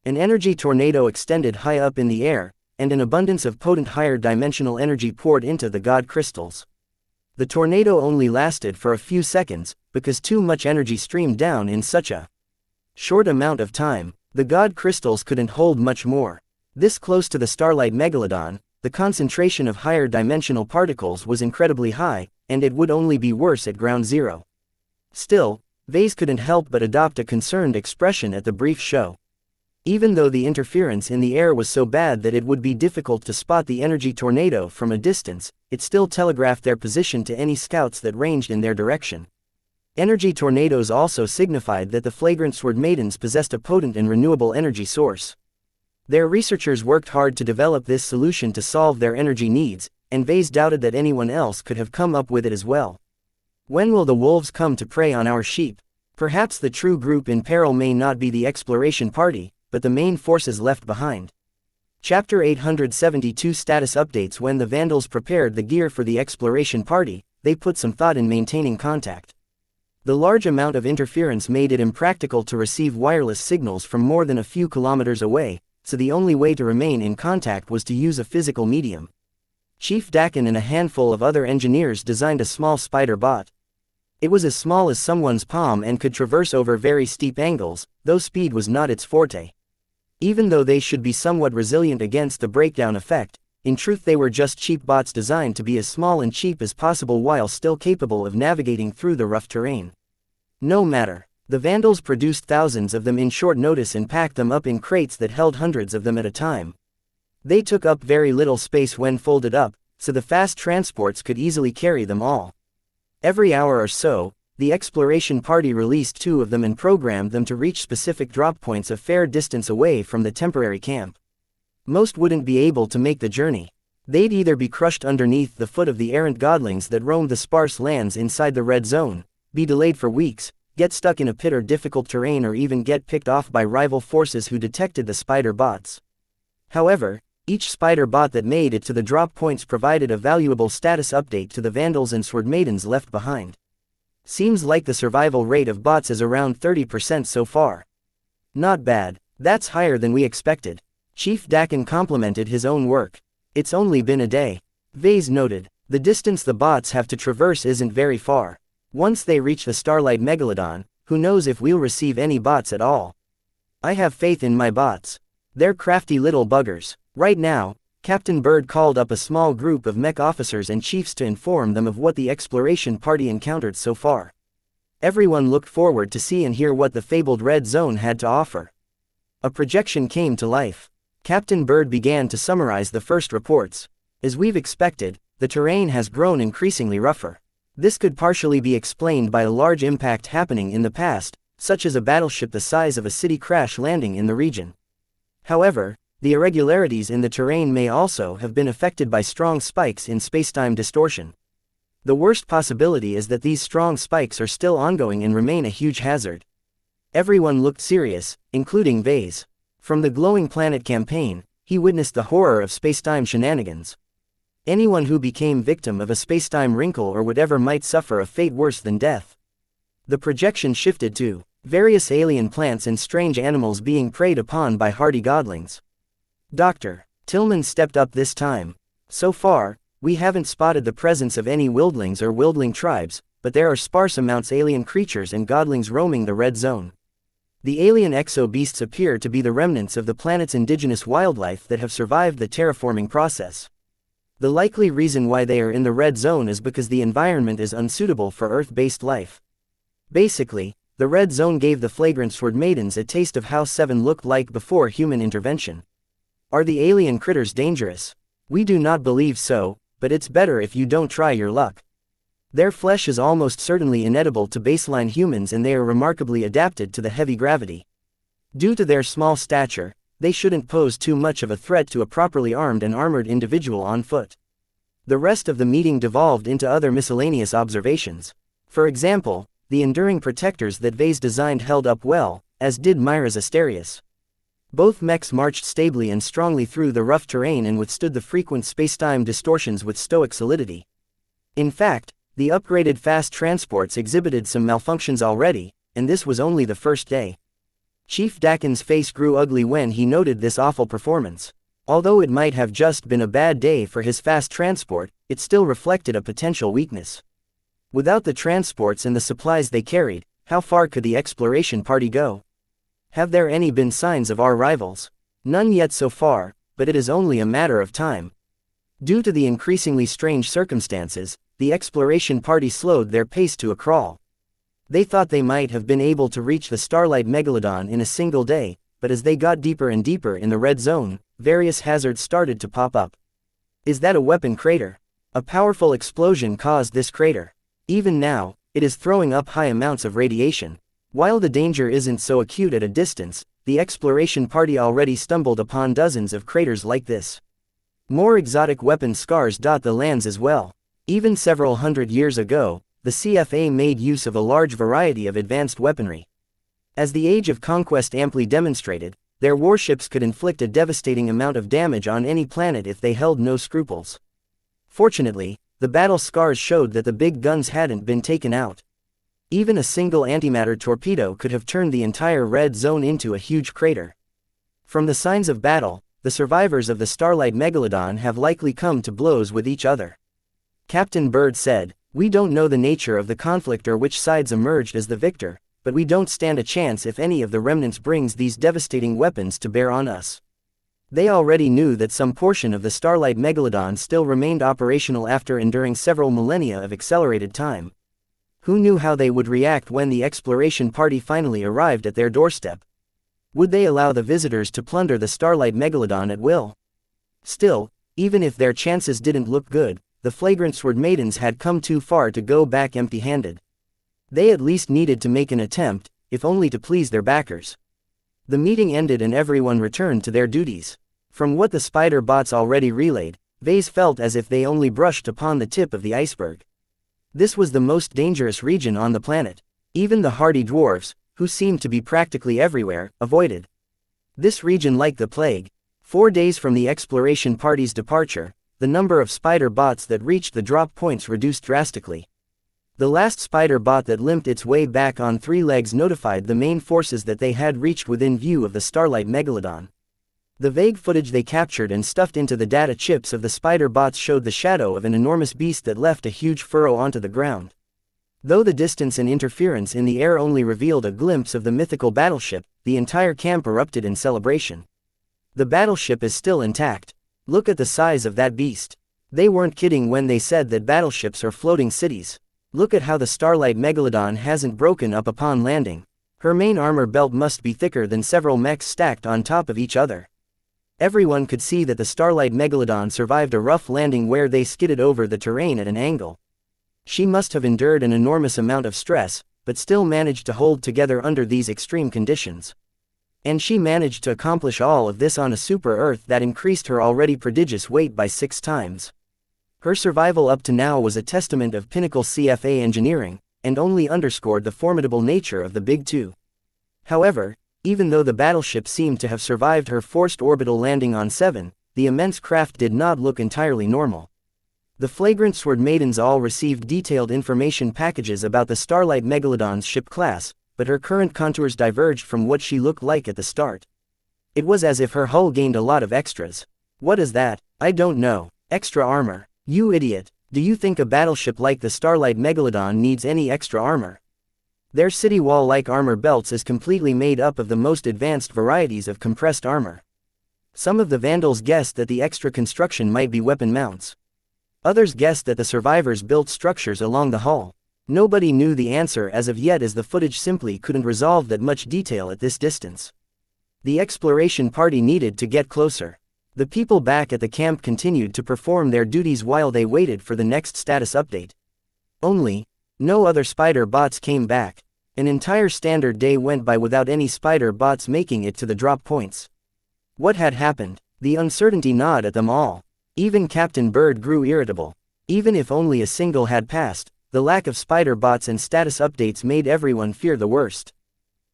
An energy tornado extended high up in the air, and an abundance of potent higher dimensional energy poured into the god crystals. The tornado only lasted for a few seconds, because too much energy streamed down in such a short amount of time. The god crystals couldn't hold much more. This close to the starlight megalodon, the concentration of higher dimensional particles was incredibly high, and it would only be worse at ground zero. Still, Vase couldn't help but adopt a concerned expression at the brief show. Even though the interference in the air was so bad that it would be difficult to spot the energy tornado from a distance, it still telegraphed their position to any scouts that ranged in their direction. Energy tornadoes also signified that the flagrant sword maidens possessed a potent and renewable energy source. Their researchers worked hard to develop this solution to solve their energy needs, and Vase doubted that anyone else could have come up with it as well. When will the wolves come to prey on our sheep? Perhaps the true group in peril may not be the exploration party, but the main forces left behind. Chapter 872 Status Updates. When the Vandals prepared the gear for the exploration party, they put some thought in maintaining contact. The large amount of interference made it impractical to receive wireless signals from more than a few kilometers away, so the only way to remain in contact was to use a physical medium. Chief Dakin and a handful of other engineers designed a small spider bot. It was as small as someone's palm and could traverse over very steep angles, though speed was not its forte. Even though they should be somewhat resilient against the breakdown effect, in truth they were just cheap bots designed to be as small and cheap as possible while still capable of navigating through the rough terrain. No matter. The Vandals produced thousands of them in short notice and packed them up in crates that held hundreds of them at a time. They took up very little space when folded up, so the fast transports could easily carry them all. Every hour or so, the exploration party released 2 of them and programmed them to reach specific drop points a fair distance away from the temporary camp. Most wouldn't be able to make the journey. They'd either be crushed underneath the foot of the errant godlings that roamed the sparse lands inside the red zone, be delayed for weeks, get stuck in a pit or difficult terrain, or even get picked off by rival forces who detected the spider bots. However, each spider bot that made it to the drop points provided a valuable status update to the vandals and sword maidens left behind. Seems like the survival rate of bots is around 30% so far. Not bad. That's higher than we expected. Chief Dakin complimented his own work. It's only been a day. Vase noted. The distance the bots have to traverse isn't very far. Once they reach the Starlight Megalodon, who knows if we'll receive any bots at all. I have faith in my bots. They're crafty little buggers. Right now, Captain Bird called up a small group of mech officers and chiefs to inform them of what the exploration party encountered so far. Everyone looked forward to see and hear what the fabled red zone had to offer. A projection came to life. Captain Bird began to summarize the first reports. As we've expected, the terrain has grown increasingly rougher. This could partially be explained by a large impact happening in the past, such as a battleship the size of a city crash landing in the region. However, the irregularities in the terrain may also have been affected by strong spikes in spacetime distortion. The worst possibility is that these strong spikes are still ongoing and remain a huge hazard. Everyone looked serious, including Vase. From the Glowing Planet campaign, he witnessed the horror of spacetime shenanigans. Anyone who became victim of a spacetime wrinkle or whatever might suffer a fate worse than death. The projection shifted to various alien plants and strange animals being preyed upon by hardy godlings. Dr. Tillman stepped up this time. So far, we haven't spotted the presence of any wildlings or wildling tribes, but there are sparse amounts alien creatures and godlings roaming the red zone. The alien exo-beasts appear to be the remnants of the planet's indigenous wildlife that have survived the terraforming process. The likely reason why they are in the red zone is because the environment is unsuitable for Earth-based life. Basically, the red zone gave the flagrant sword maidens a taste of how 7 looked like before human intervention. Are the alien critters dangerous? We do not believe so, but it's better if you don't try your luck. Their flesh is almost certainly inedible to baseline humans, and they are remarkably adapted to the heavy gravity. Due to their small stature, they shouldn't pose too much of a threat to a properly armed and armored individual on foot. The rest of the meeting devolved into other miscellaneous observations. For example, the enduring protectors that Vase designed held up well, as did Myra's Asterius. Both mechs marched stably and strongly through the rough terrain and withstood the frequent spacetime distortions with stoic solidity. In fact, the upgraded fast transports exhibited some malfunctions already, and this was only the first day. Chief Dakin's face grew ugly when he noted this awful performance. Although it might have just been a bad day for his fast transport, it still reflected a potential weakness. Without the transports and the supplies they carried, how far could the exploration party go? Have there any been signs of our rivals? None yet so far, but it is only a matter of time. Due to the increasingly strange circumstances, the exploration party slowed their pace to a crawl. They thought they might have been able to reach the Starlight Megalodon in a single day, but as they got deeper and deeper in the red zone, various hazards started to pop up. Is that a weapon crater? A powerful explosion caused this crater. Even now, it is throwing up high amounts of radiation. While the danger isn't so acute at a distance, the exploration party already stumbled upon dozens of craters like this. More exotic weapon scars dot the lands as well. Even several hundred years ago, the CFA made use of a large variety of advanced weaponry. As the Age of Conquest amply demonstrated, their warships could inflict a devastating amount of damage on any planet if they held no scruples. Fortunately, the battle scars showed that the big guns hadn't been taken out. Even a single antimatter torpedo could have turned the entire red zone into a huge crater. From the signs of battle, the survivors of the Starlight Megalodon have likely come to blows with each other. Captain Bird said, "We don't know the nature of the conflict or which sides emerged as the victor, but we don't stand a chance if any of the remnants brings these devastating weapons to bear on us." They already knew that some portion of the Starlight Megalodon still remained operational after enduring several millennia of accelerated time. Who knew how they would react when the exploration party finally arrived at their doorstep? Would they allow the visitors to plunder the Starlight Megalodon at will? Still, even if their chances didn't look good, the flagrant sword maidens had come too far to go back empty-handed. They at least needed to make an attempt, if only to please their backers. The meeting ended and everyone returned to their duties. From what the spider bots already relayed, Vase felt as if they only brushed upon the tip of the iceberg. This was the most dangerous region on the planet. Even the hardy dwarves, who seemed to be practically everywhere, avoided this region like the plague. 4 days from the exploration party's departure, the number of spider bots that reached the drop points reduced drastically. The last spider bot that limped its way back on 3 legs notified the main forces that they had reached within view of the starlight megalodon. The vague footage they captured and stuffed into the data chips of the spider bots showed the shadow of an enormous beast that left a huge furrow onto the ground. Though the distance and interference in the air only revealed a glimpse of the mythical battleship, the entire camp erupted in celebration. The battleship is still intact. Look at the size of that beast. They weren't kidding when they said that battleships are floating cities. Look at how the starlight megalodon hasn't broken up upon landing. Her main armor belt must be thicker than several mechs stacked on top of each other. Everyone could see that the starlight megalodon survived a rough landing where they skidded over the terrain at an angle. She must have endured an enormous amount of stress, but still managed to hold together under these extreme conditions. And she managed to accomplish all of this on a super Earth that increased her already prodigious weight by 6 times. Her survival up to now was a testament of pinnacle CFA engineering, and only underscored the formidable nature of the Big Two. However, even though the battleship seemed to have survived her forced orbital landing on 7, the immense craft did not look entirely normal. The flagrant sword maidens all received detailed information packages about the Starlight Megalodon's ship class, but her current contours diverged from what she looked like at the start. It was as if her hull gained a lot of extras. What is that? I don't know. Extra armor. You idiot. Do you think a battleship like the Starlight Megalodon needs any extra armor? Their city wall-like armor belts is completely made up of the most advanced varieties of compressed armor. Some of the vandals guessed that the extra construction might be weapon mounts. Others guessed that the survivors built structures along the hull. Nobody knew the answer as of yet, as the footage simply couldn't resolve that much detail at this distance. The exploration party needed to get closer. The people back at the camp continued to perform their duties while they waited for the next status update. Only, no other spider bots came back. An entire standard day went by without any spider bots making it to the drop points. What had happened? The uncertainty gnawed at them all. Even Captain Bird grew irritable. Even if only a single had passed, the lack of spider bots and status updates made everyone fear the worst.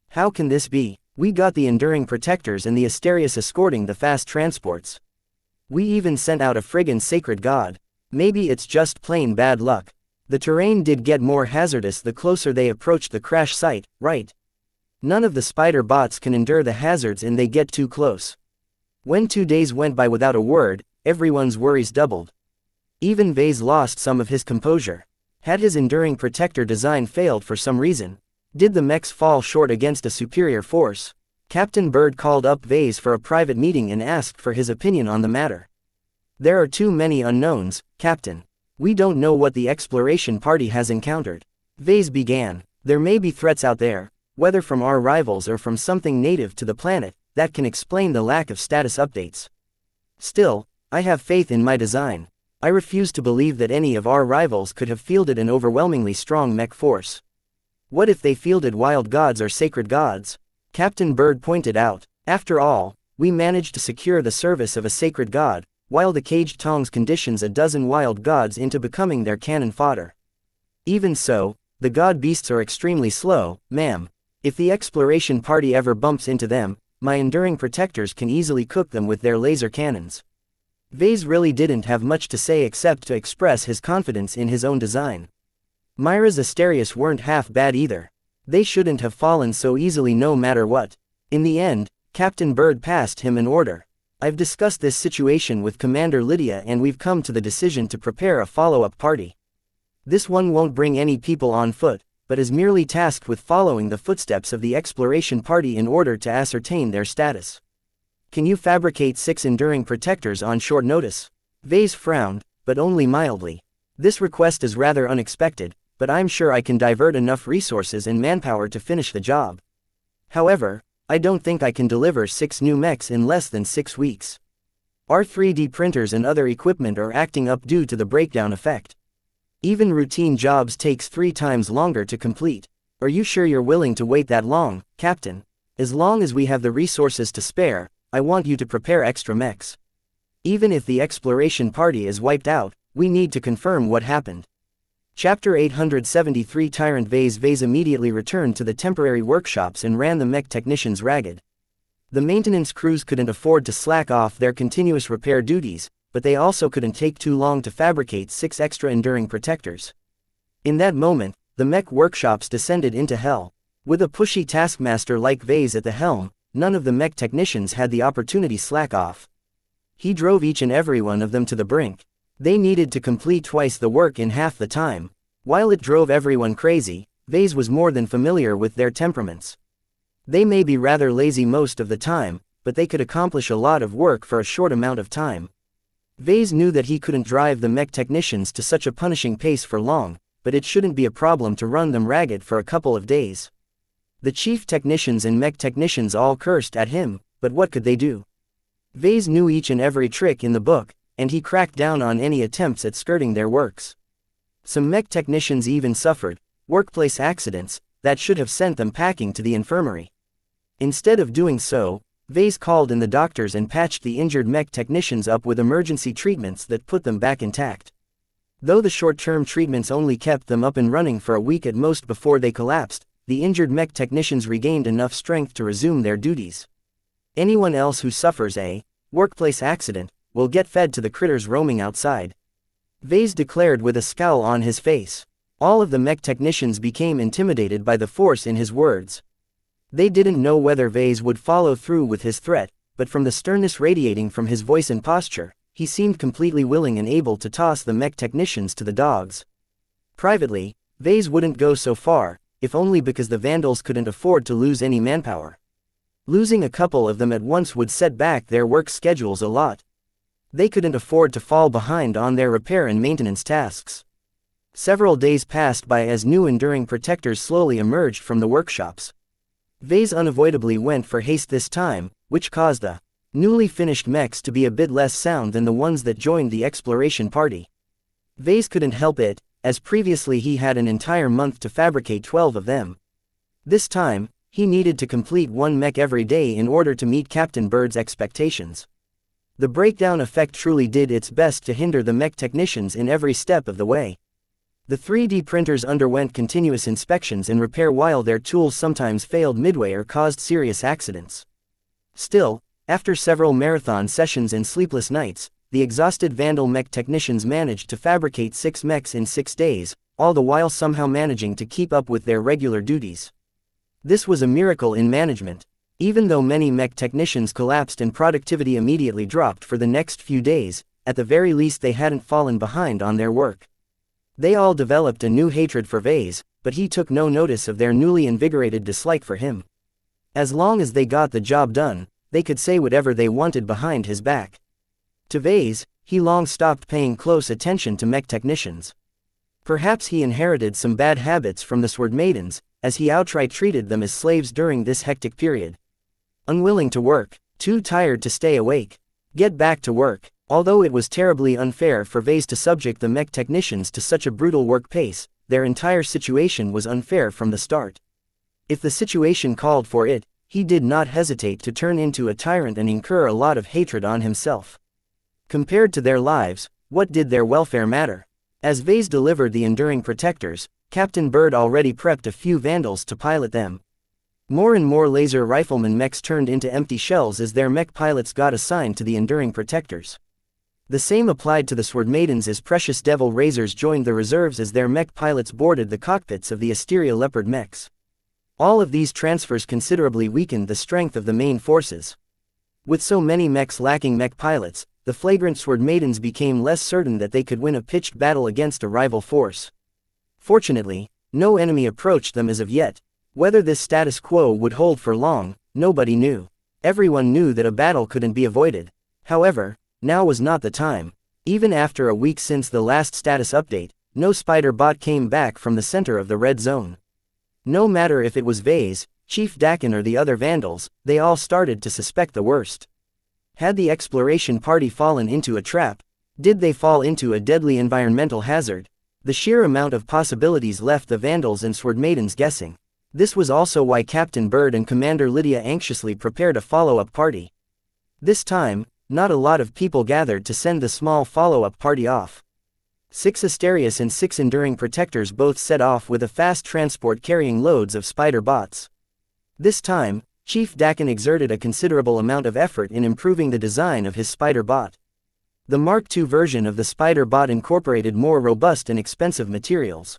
How can this be? We got the Enduring Protectors and the Asterius escorting the fast transports. We even sent out a friggin' sacred god. Maybe it's just plain bad luck. The terrain did get more hazardous the closer they approached the crash site, right? None of the spider bots can endure the hazards and they get too close. When 2 days went by without a word, everyone's worries doubled. Even Vase lost some of his composure. Had his Enduring Protector design failed for some reason? Did the mechs fall short against a superior force? Captain Bird called up Vase for a private meeting and asked for his opinion on the matter. There are too many unknowns, Captain. We don't know what the exploration party has encountered. Vase began. There may be threats out there, whether from our rivals or from something native to the planet, that can explain the lack of status updates. Still, I have faith in my design. I refuse to believe that any of our rivals could have fielded an overwhelmingly strong mech force. What if they fielded wild gods or sacred gods? Captain Bird pointed out. After all, we managed to secure the service of a sacred god, while the caged tongs conditions a dozen wild gods into becoming their cannon fodder. Even so, the god beasts are extremely slow, ma'am. If the exploration party ever bumps into them, my Enduring Protectors can easily cook them with their laser cannons. Vase really didn't have much to say except to express his confidence in his own design. Myra's Asterius weren't half bad either. They shouldn't have fallen so easily no matter what. In the end, Captain Bird passed him an order. I've discussed this situation with Commander Lydia and we've come to the decision to prepare a follow-up party. This one won't bring any people on foot, but is merely tasked with following the footsteps of the exploration party in order to ascertain their status. Can you fabricate 6 Enduring Protectors on short notice? Vase frowned, but only mildly. This request is rather unexpected, but I'm sure I can divert enough resources and manpower to finish the job. However, I don't think I can deliver 6 new mechs in less than 6 weeks. Our 3D printers and other equipment are acting up due to the breakdown effect. Even routine jobs takes 3 times longer to complete. Are you sure you're willing to wait that long, Captain? As long as we have the resources to spare, I want you to prepare extra mechs. Even if the exploration party is wiped out, we need to confirm what happened. Chapter 873 Tyrant Vase immediately returned to the temporary workshops and ran the mech technicians ragged. The maintenance crews couldn't afford to slack off their continuous repair duties, but they also couldn't take too long to fabricate 6 extra enduring protectors. In that moment, the mech workshops descended into hell. With a pushy taskmaster like Vase at the helm, none of the mech technicians had the opportunity slack off. He drove each and every one of them to the brink. They needed to complete twice the work in half the time. While it drove everyone crazy, Vase was more than familiar with their temperaments. They may be rather lazy most of the time, but they could accomplish a lot of work for a short amount of time. Vase knew that he couldn't drive the mech technicians to such a punishing pace for long, but it shouldn't be a problem to run them ragged for a couple of days. The chief technicians and mech technicians all cursed at him, but what could they do? Vase knew each and every trick in the book, and he cracked down on any attempts at skirting their works. Some mech technicians even suffered workplace accidents that should have sent them packing to the infirmary. Instead of doing so, Vase called in the doctors and patched the injured mech technicians up with emergency treatments that put them back intact. Though the short-term treatments only kept them up and running for a week at most before they collapsed, the injured mech technicians regained enough strength to resume their duties. Anyone else who suffers a workplace accident will get fed to the critters roaming outside, Vase declared with a scowl on his face. All of the mech technicians became intimidated by the force in his words. They didn't know whether Vase would follow through with his threat, but from the sternness radiating from his voice and posture, he seemed completely willing and able to toss the mech technicians to the dogs. Privately, Vase wouldn't go so far, if only because the Vandals couldn't afford to lose any manpower. Losing a couple of them at once would set back their work schedules a lot. They couldn't afford to fall behind on their repair and maintenance tasks. Several days passed by as new enduring protectors slowly emerged from the workshops. Vase unavoidably went for haste this time, which caused the newly finished mechs to be a bit less sound than the ones that joined the exploration party. Vase couldn't help it, as previously he had an entire month to fabricate 12 of them. This time, he needed to complete 1 mech every day in order to meet Captain Bird's expectations. The breakdown effect truly did its best to hinder the mech technicians in every step of the way. The 3D printers underwent continuous inspections and repair while their tools sometimes failed midway or caused serious accidents. Still, after several marathon sessions and sleepless nights, the exhausted Vandal mech technicians managed to fabricate 6 mechs in 6 days, all the while somehow managing to keep up with their regular duties. This was a miracle in management. Even though many mech technicians collapsed and productivity immediately dropped for the next few days, at the very least they hadn't fallen behind on their work. They all developed a new hatred for Vase, but he took no notice of their newly invigorated dislike for him. As long as they got the job done, they could say whatever they wanted behind his back. To Vase, he long stopped paying close attention to mech technicians. Perhaps he inherited some bad habits from the Sword Maidens, as he outright treated them as slaves during this hectic period. Unwilling to work, too tired to stay awake. Get back to work. Although it was terribly unfair for Vase to subject the mech technicians to such a brutal work pace, their entire situation was unfair from the start. If the situation called for it, he did not hesitate to turn into a tyrant and incur a lot of hatred on himself. Compared to their lives, what did their welfare matter? As Vase delivered the enduring protectors, Captain Bird already prepped a few Vandals to pilot them. More and more laser rifleman mechs turned into empty shells as their mech pilots got assigned to the enduring protectors. The same applied to the Sword Maidens as Precious Devil Razors joined the reserves as their mech pilots boarded the cockpits of the Asteria Leopard mechs. All of these transfers considerably weakened the strength of the main forces. With so many mechs lacking mech pilots, the flagrant Sword Maidens became less certain that they could win a pitched battle against a rival force. Fortunately, no enemy approached them as of yet. Whether this status quo would hold for long, nobody knew. Everyone knew that a battle couldn't be avoided. However, now was not the time. Even after a week since the last status update, no spider bot came back from the center of the red zone. No matter if it was Vase, Chief Dakin or the other Vandals, they all started to suspect the worst. Had the exploration party fallen into a trap? Did they fall into a deadly environmental hazard? The sheer amount of possibilities left the Vandals and Sword Maidens guessing. This was also why Captain Bird and Commander Lydia anxiously prepared a follow-up party. This time, not a lot of people gathered to send the small follow-up party off. 6 Asterius and 6 Enduring Protectors both set off with a fast transport carrying loads of spider bots. This time, Chief Dakin exerted a considerable amount of effort in improving the design of his spider bot. The Mark II version of the spider bot incorporated more robust and expensive materials.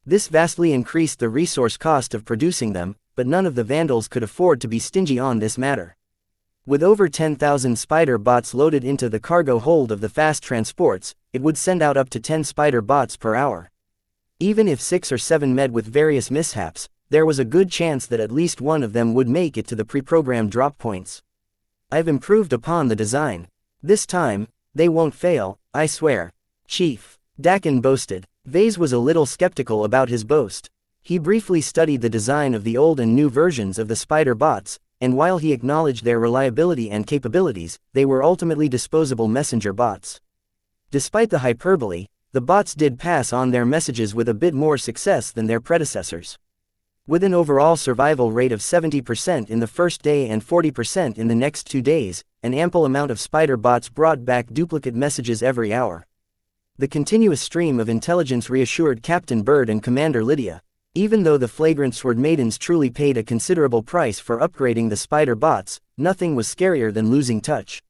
This vastly increased the resource cost of producing them, but none of the Vandals could afford to be stingy on this matter. With over 10,000 spider bots loaded into the cargo hold of the fast transports, it would send out up to 10 spider bots per hour. Even if 6 or 7 met with various mishaps, there was a good chance that at least one of them would make it to the pre-programmed drop points. I've improved upon the design. This time, they won't fail, I swear. Chief Dakin boasted. Vase was a little skeptical about his boast. He briefly studied the design of the old and new versions of the spider bots, and while he acknowledged their reliability and capabilities, they were ultimately disposable messenger bots. Despite the hyperbole, the bots did pass on their messages with a bit more success than their predecessors. With an overall survival rate of 70% in the first day and 40% in the next 2 days, an ample amount of spider bots brought back duplicate messages every hour. The continuous stream of intelligence reassured Captain Bird and Commander Lydia. Even though the flagrant Sword Maidens truly paid a considerable price for upgrading the spider bots, nothing was scarier than losing touch.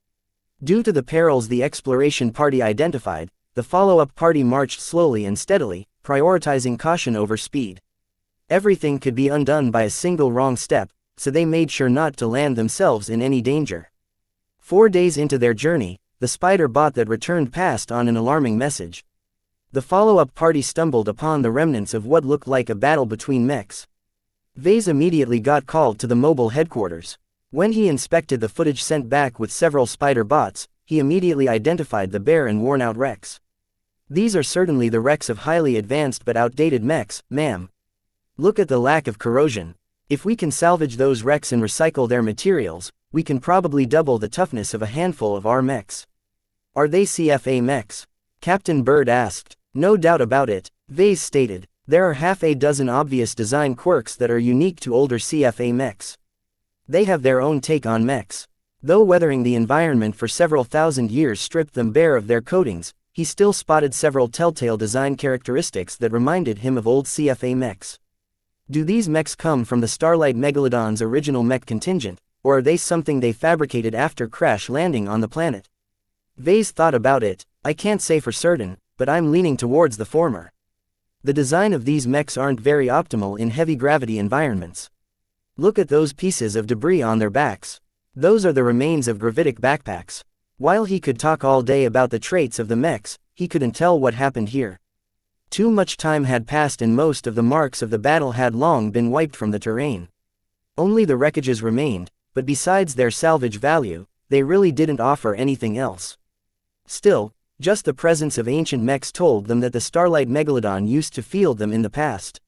Due to the perils the exploration party identified, the follow-up party marched slowly and steadily, prioritizing caution over speed. Everything could be undone by a single wrong step, so they made sure not to land themselves in any danger. 4 days into their journey, the spider bot that returned passed on an alarming message. The follow-up party stumbled upon the remnants of what looked like a battle between mechs. Vase immediately got called to the mobile headquarters. When he inspected the footage sent back with several spider bots, he immediately identified the bare and worn-out wrecks. These are certainly the wrecks of highly advanced but outdated mechs, ma'am. Look at the lack of corrosion. If we can salvage those wrecks and recycle their materials, we can probably double the toughness of a handful of our mechs. Are they CFA mechs? Captain Bird asked. No doubt about it, Vase stated. There are half a dozen obvious design quirks that are unique to older CFA mechs. They have their own take on mechs. Though weathering the environment for several thousand years stripped them bare of their coatings, he still spotted several telltale design characteristics that reminded him of old CFA mechs. Do these mechs come from the Starlight Megalodon's original mech contingent, or are they something they fabricated after crash landing on the planet? Vase thought about it. I can't say for certain, but I'm leaning towards the former. The design of these mechs aren't very optimal in heavy gravity environments. Look at those pieces of debris on their backs. Those are the remains of gravitic backpacks. While he could talk all day about the traits of the mechs, he couldn't tell what happened here. Too much time had passed and most of the marks of the battle had long been wiped from the terrain. Only the wreckages remained, but besides their salvage value, they really didn't offer anything else. Still, just the presence of ancient mechs told them that the Starlight Megalodon used to field them in the past.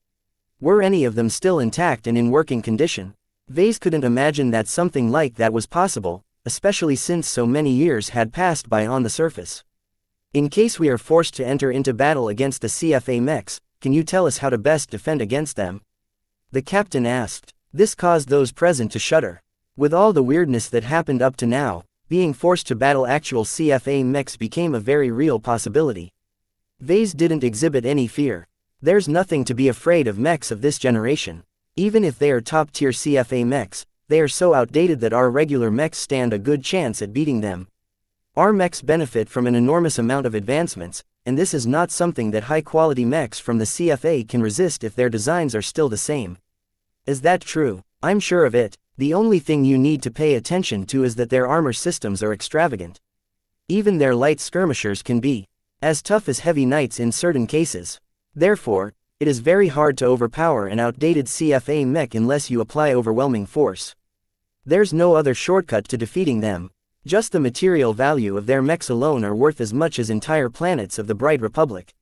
Were any of them still intact and in working condition? Vase couldn't imagine that something like that was possible, especially since so many years had passed by on the surface. In case we are forced to enter into battle against the CFA mechs, can you tell us how to best defend against them? The captain asked. This caused those present to shudder. With all the weirdness that happened up to now, being forced to battle actual CFA mechs became a very real possibility. Vase didn't exhibit any fear. There's nothing to be afraid of mechs of this generation. Even if they are top-tier CFA mechs, they are so outdated that our regular mechs stand a good chance at beating them. Our mechs benefit from an enormous amount of advancements, and this is not something that high-quality mechs from the CFA can resist if their designs are still the same. Is that true? I'm sure of it. The only thing you need to pay attention to is that their armor systems are extravagant. Even their light skirmishers can be as tough as heavy knights in certain cases. Therefore, it is very hard to overpower an outdated CFA mech unless you apply overwhelming force. There's no other shortcut to defeating them. Just the material value of their mechs alone are worth as much as entire planets of the Bright Republic.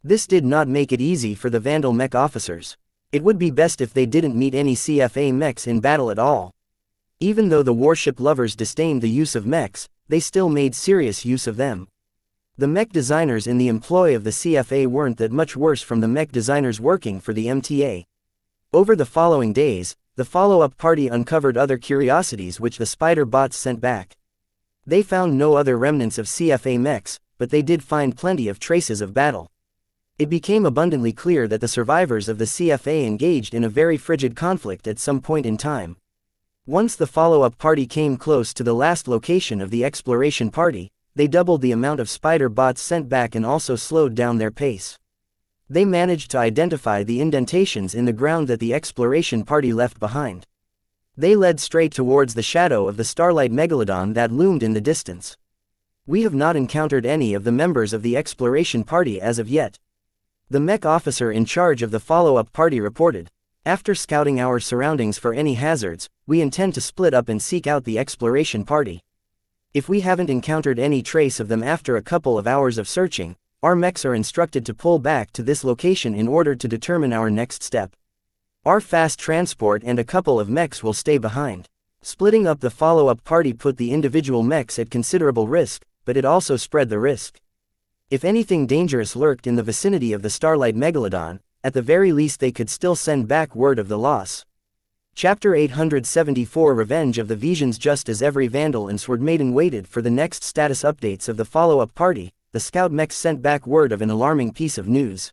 This did not make it easy for the Vandal mech officers. It would be best if they didn't meet any CFA mechs in battle at all. Even though the warship lovers disdained the use of mechs, they still made serious use of them. The mech designers in the employ of the CFA weren't that much worse from the mech designers working for the MTA. Over the following days, the follow-up party uncovered other curiosities which the spider bots sent back. They found no other remnants of CFA mechs, but they did find plenty of traces of battle. It became abundantly clear that the survivors of the CFA engaged in a very frigid conflict at some point in time. Once the follow-up party came close to the last location of the exploration party, they doubled the amount of spider bots sent back and also slowed down their pace. They managed to identify the indentations in the ground that the exploration party left behind. They led straight towards the shadow of the starlight megalodon that loomed in the distance. We have not encountered any of the members of the exploration party as of yet. The mech officer in charge of the follow-up party reported. After scouting our surroundings for any hazards, we intend to split up and seek out the exploration party. If we haven't encountered any trace of them after a couple of hours of searching, our mechs are instructed to pull back to this location in order to determine our next step. Our fast transport and a couple of mechs will stay behind. Splitting up the follow-up party put the individual mechs at considerable risk, but it also spread the risk. If anything dangerous lurked in the vicinity of the starlight megalodon, at the very least they could still send back word of the loss. Chapter 874 Revenge of the Visions. Just as every Vandal and Sword Maiden waited for the next status updates of the follow-up party, the scout mechs sent back word of an alarming piece of news.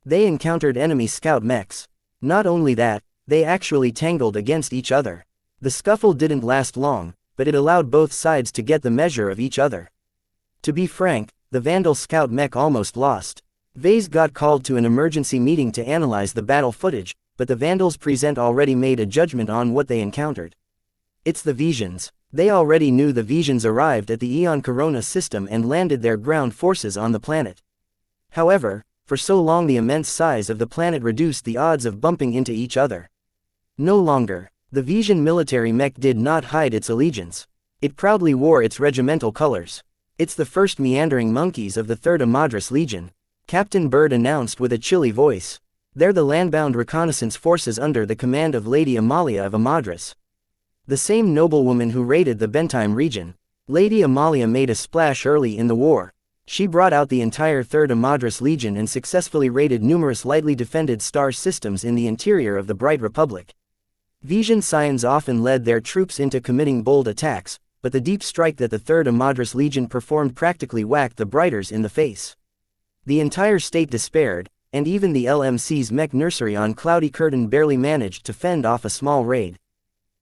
They encountered enemy scout mechs. Not only that, they actually tangled against each other. The scuffle didn't last long, but it allowed both sides to get the measure of each other. To be frank, the Vandal scout mech almost lost. Vase got called to an emergency meeting to analyze the battle footage, but the Vandals present already made a judgment on what they encountered. It's the Visions. They already knew the Visions arrived at the Eon Corona system and landed their ground forces on the planet. However, for so long the immense size of the planet reduced the odds of bumping into each other. No longer. The Vision military mech did not hide its allegiance. It proudly wore its regimental colors. It's the first meandering monkeys of the 3rd Amadris Legion, Captain Bird announced with a chilly voice. They're the landbound reconnaissance forces under the command of Lady Amalia of Amadris. The same noblewoman who raided the Bentime region. Lady Amalia made a splash early in the war. She brought out the entire 3rd Amadris Legion and successfully raided numerous lightly defended star systems in the interior of the Bright Republic. Vision Scions often led their troops into committing bold attacks, but the deep strike that the 3rd Amadris Legion performed practically whacked the Brighters in the face. The entire state despaired, and even the LMC's mech nursery on Cloudy Curtain barely managed to fend off a small raid.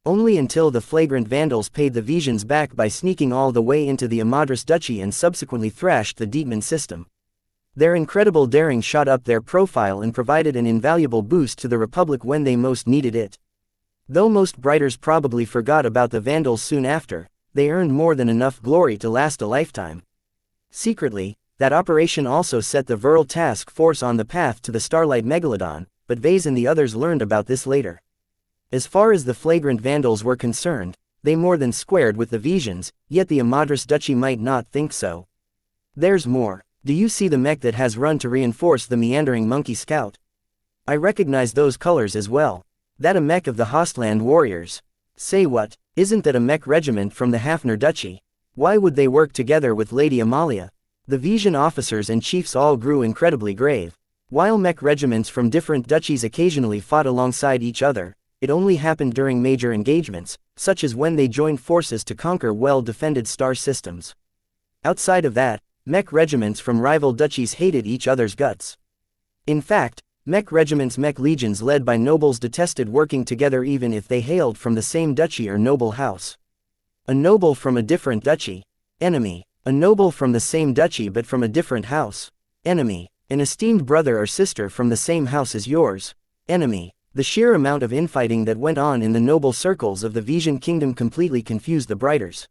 Only until the flagrant Vandals paid the Visions back by sneaking all the way into the Amadris Duchy and subsequently thrashed the Deepman system. Their incredible daring shot up their profile and provided an invaluable boost to the Republic when they most needed it. Though most Brighters probably forgot about the Vandals soon after, they earned more than enough glory to last a lifetime. Secretly, that operation also set the Viral Task Force on the path to the Starlight Megalodon, but Vase and the others learned about this later. As far as the flagrant Vandals were concerned, they more than squared with the Visions, yet the Amadris Duchy might not think so. There's more. Do you see the mech that has run to reinforce the meandering monkey scout? I recognize those colors as well. That a mech of the Hostland warriors. Say what, isn't that a mech regiment from the Hafner Duchy? Why would they work together with Lady Amalia? The Vision officers and chiefs all grew incredibly grave. While mech regiments from different duchies occasionally fought alongside each other, it only happened during major engagements, such as when they joined forces to conquer well-defended star systems. Outside of that, mech regiments from rival duchies hated each other's guts. In fact, mech regiments' mech legions led by nobles detested working together even if they hailed from the same duchy or noble house. A noble from a different duchy. Enemy. A noble from the same duchy but from a different house. Enemy. An esteemed brother or sister from the same house as yours. Enemy. The sheer amount of infighting that went on in the noble circles of the Vision Kingdom completely confused the Brighters.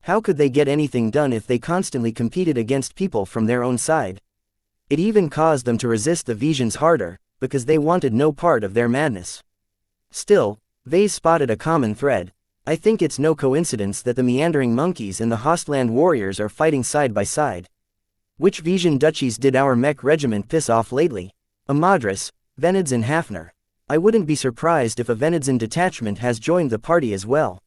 How could they get anything done if they constantly competed against people from their own side? It even caused them to resist the Visions harder, because they wanted no part of their madness. Still, Vase spotted a common thread. I think it's no coincidence that the meandering monkeys and the Hostland warriors are fighting side by side. Which Vision duchies did our mech regiment piss off lately? Amadris, Venids and Hafner. I wouldn't be surprised if a Venidzan detachment has joined the party as well.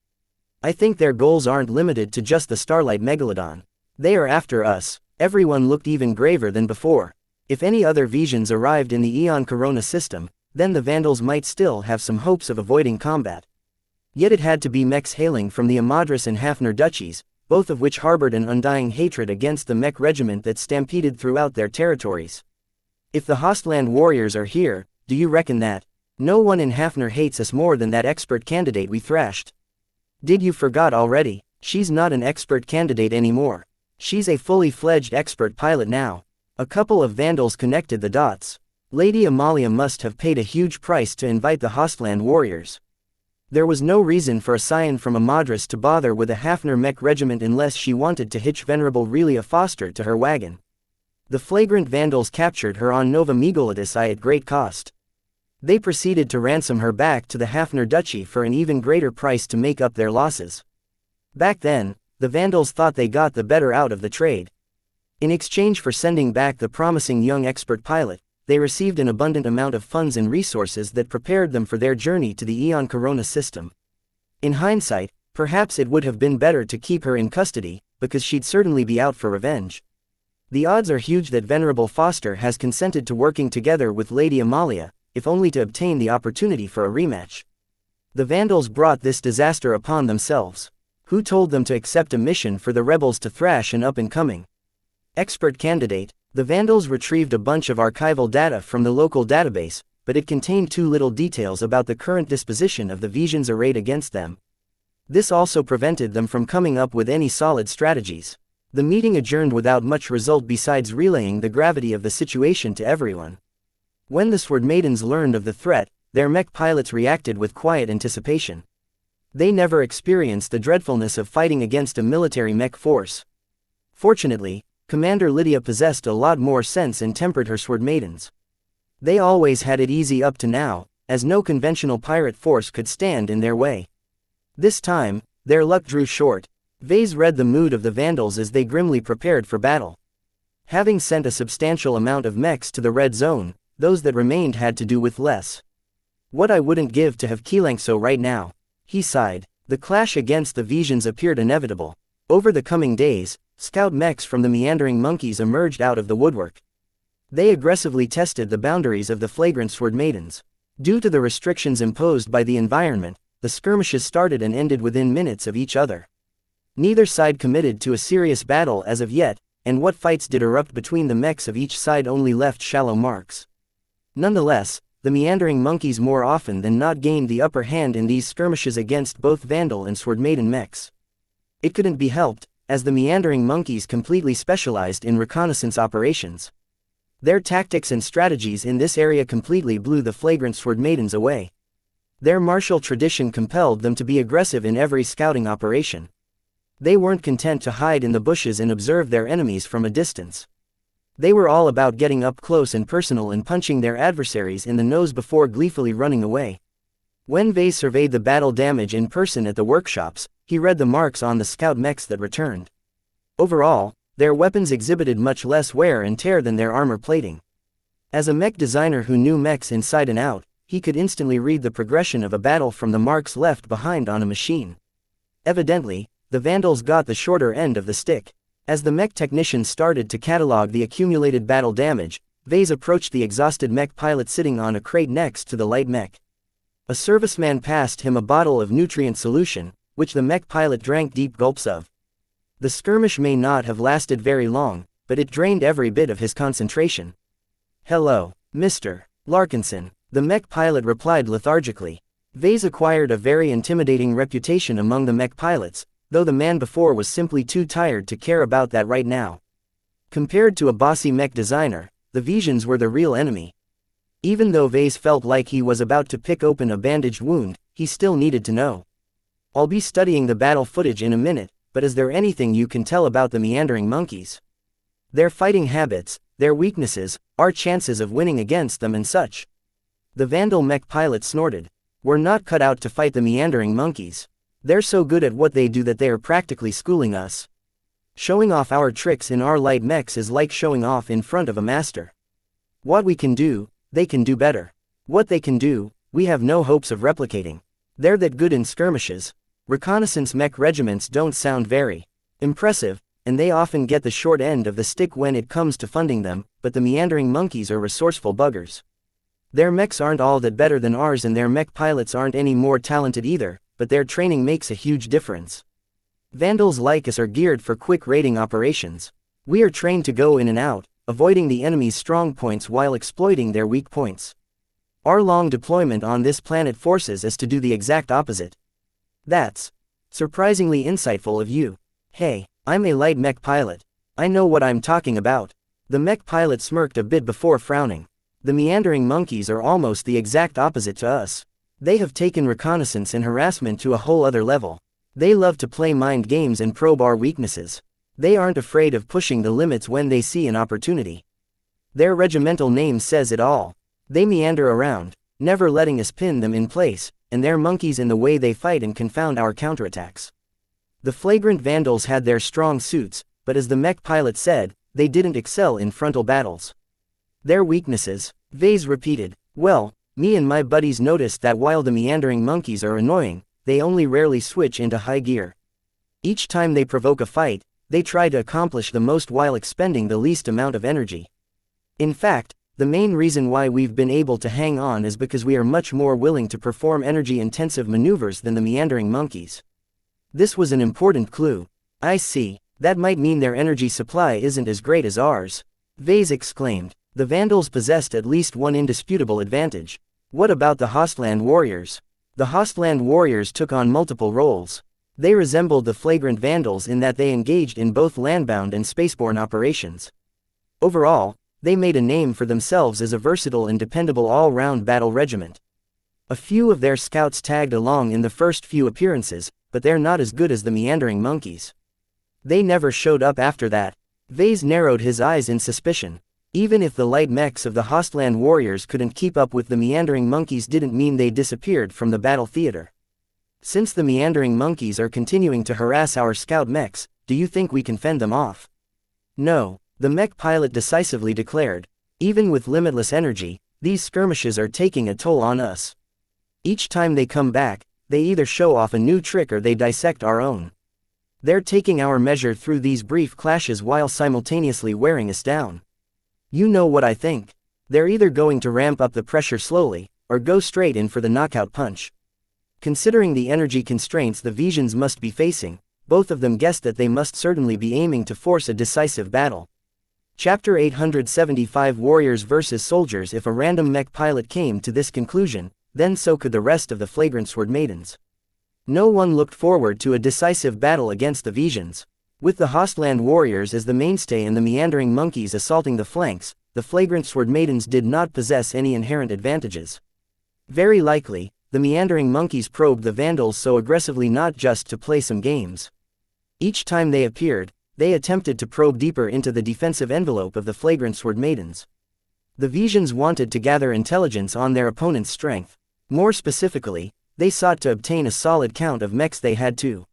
I think their goals aren't limited to just the Starlight Megalodon. They are after us. Everyone looked even graver than before. If any other Visions arrived in the Eon Corona system, then the Vandals might still have some hopes of avoiding combat. Yet it had to be Mechs hailing from the Amadris and Hafner duchies, both of which harbored an undying hatred against the Mech regiment that stampeded throughout their territories. If the Hostland warriors are here, do you reckon that? No one in Hafner hates us more than that expert candidate we thrashed. Did you forgot already? She's not an expert candidate anymore. She's a fully fledged expert pilot now. A couple of Vandals connected the dots. Lady Amalia must have paid a huge price to invite the Hostland warriors. There was no reason for a scion from Amadris to bother with a Hafner Mech regiment unless she wanted to hitch Venerable Relia Foster to her wagon. The flagrant Vandals captured her on Nova Megalitus I at great cost. They proceeded to ransom her back to the Hafner duchy for an even greater price to make up their losses. Back then, the Vandals thought they got the better out of the trade. In exchange for sending back the promising young expert pilot, they received an abundant amount of funds and resources that prepared them for their journey to the Eon Corona system. In hindsight, perhaps it would have been better to keep her in custody, because she'd certainly be out for revenge. The odds are huge that Venerable Foster has consented to working together with Lady Amalia, if only to obtain the opportunity for a rematch. The Vandals brought this disaster upon themselves. Who told them to accept a mission for the rebels to thrash an up-and-coming expert candidate? The Vandals retrieved a bunch of archival data from the local database, but it contained too little details about the current disposition of the Visions arrayed against them. This also prevented them from coming up with any solid strategies. The meeting adjourned without much result besides relaying the gravity of the situation to everyone. When the Sword Maidens learned of the threat, their Mech pilots reacted with quiet anticipation. They never experienced the dreadfulness of fighting against a military Mech force. Fortunately, Commander Lydia possessed a lot more sense and tempered her Sword Maidens. They always had it easy up to now, as no conventional pirate force could stand in their way. This time, their luck drew short. Vase read the mood of the Vandals as they grimly prepared for battle. Having sent a substantial amount of Mechs to the Red Zone, those that remained had to do with less. What I wouldn't give to have xianxia right now. He sighed. The clash against the Visions appeared inevitable. Over the coming days, scout Mechs from the meandering monkeys emerged out of the woodwork. They aggressively tested the boundaries of the flagrant Sword Maidens. Due to the restrictions imposed by the environment, the skirmishes started and ended within minutes of each other. Neither side committed to a serious battle as of yet, and what fights did erupt between the Mechs of each side only left shallow marks. Nonetheless, the meandering monkeys more often than not gained the upper hand in these skirmishes against both Vandal and Sword Maiden Mechs. It couldn't be helped, as the meandering monkeys completely specialized in reconnaissance operations. Their tactics and strategies in this area completely blew the flagrant Sword Maidens away. Their martial tradition compelled them to be aggressive in every scouting operation. They weren't content to hide in the bushes and observe their enemies from a distance. They were all about getting up close and personal and punching their adversaries in the nose before gleefully running away. When Vase surveyed the battle damage in person at the workshops, he read the marks on the scout Mechs that returned. Overall, their weapons exhibited much less wear and tear than their armor plating. As a Mech designer who knew Mechs inside and out, he could instantly read the progression of a battle from the marks left behind on a machine. Evidently, the Vandals got the shorter end of the stick. As the Mech technicians started to catalog the accumulated battle damage, Vase approached the exhausted Mech pilot sitting on a crate next to the light Mech. A serviceman passed him a bottle of nutrient solution, which the Mech pilot drank deep gulps of. The skirmish may not have lasted very long, but it drained every bit of his concentration. "Hello, Mr. Larkinson," the Mech pilot replied lethargically. Vase acquired a very intimidating reputation among the Mech pilots, though the man before was simply too tired to care about that right now. Compared to a bossy Mech designer, the Visions were the real enemy. Even though Vase felt like he was about to pick open a bandaged wound, he still needed to know. "I'll be studying the battle footage in a minute, but is there anything you can tell about the meandering monkeys? Their fighting habits, their weaknesses, our chances of winning against them and such?" The Vandal Mech pilot snorted. "We're not cut out to fight the meandering monkeys. They're so good at what they do that they are practically schooling us. Showing off our tricks in our light Mechs is like showing off in front of a master. What we can do, they can do better. What they can do, we have no hopes of replicating. They're that good in skirmishes. Reconnaissance Mech regiments don't sound very impressive, and they often get the short end of the stick when it comes to funding them, but the meandering monkeys are resourceful buggers. Their mechs aren't all that better than ours, and their mech pilots aren't any more talented either, but their training makes a huge difference. Vandals like us are geared for quick raiding operations. We are trained to go in and out, avoiding the enemy's strong points while exploiting their weak points. Our long deployment on this planet forces us to do the exact opposite. That's surprisingly insightful of you. Hey, I'm a light mech pilot. I know what I'm talking about. The mech pilot smirked a bit before frowning. The meandering monkeys are almost the exact opposite to us. They have taken reconnaissance and harassment to a whole other level. They love to play mind games and probe our weaknesses. They aren't afraid of pushing the limits when they see an opportunity. Their regimental name says it all. They meander around, never letting us pin them in place, and they're monkeys in the way they fight and confound our counterattacks. The flagrant Vandals had their strong suits, but as the mech pilot said, they didn't excel in frontal battles. Their weaknesses, Vase repeated. Well, me and my buddies noticed that while the meandering monkeys are annoying, they only rarely switch into high gear. Each time they provoke a fight, they try to accomplish the most while expending the least amount of energy. In fact, the main reason why we've been able to hang on is because we are much more willing to perform energy-intensive maneuvers than the meandering monkeys. This was an important clue. I see, that might mean their energy supply isn't as great as ours. Vase exclaimed. The Vandals possessed at least one indisputable advantage. What about the Hostland warriors? The Hostland warriors took on multiple roles. They resembled the flagrant Vandals in that they engaged in both landbound and spaceborne operations. Overall, they made a name for themselves as a versatile and dependable all-round battle regiment. A few of their scouts tagged along in the first few appearances, but they're not as good as the meandering monkeys. They never showed up after that. Vase narrowed his eyes in suspicion. Even if the light mechs of the Hostland warriors couldn't keep up with the meandering monkeys, didn't mean they disappeared from the battle theater. Since the meandering monkeys are continuing to harass our scout mechs, do you think we can fend them off? No, the mech pilot decisively declared. Even with limitless energy, these skirmishes are taking a toll on us. Each time they come back, they either show off a new trick or they dissect our own. They're taking our measure through these brief clashes while simultaneously wearing us down. You know what I think. They're either going to ramp up the pressure slowly, or go straight in for the knockout punch. Considering the energy constraints the Visions must be facing, both of them guessed that they must certainly be aiming to force a decisive battle. Chapter 875 Warriors vs. Soldiers. If a random mech pilot came to this conclusion, then so could the rest of the flagrant sword maidens. No one looked forward to a decisive battle against the Visions. With the Hostland warriors as the mainstay and the meandering monkeys assaulting the flanks, the flagrant sword maidens did not possess any inherent advantages. Very likely, the meandering monkeys probed the Vandals so aggressively not just to play some games. Each time they appeared, they attempted to probe deeper into the defensive envelope of the flagrant sword maidens. The Visions wanted to gather intelligence on their opponent's strength. More specifically, they sought to obtain a solid count of mechs they had to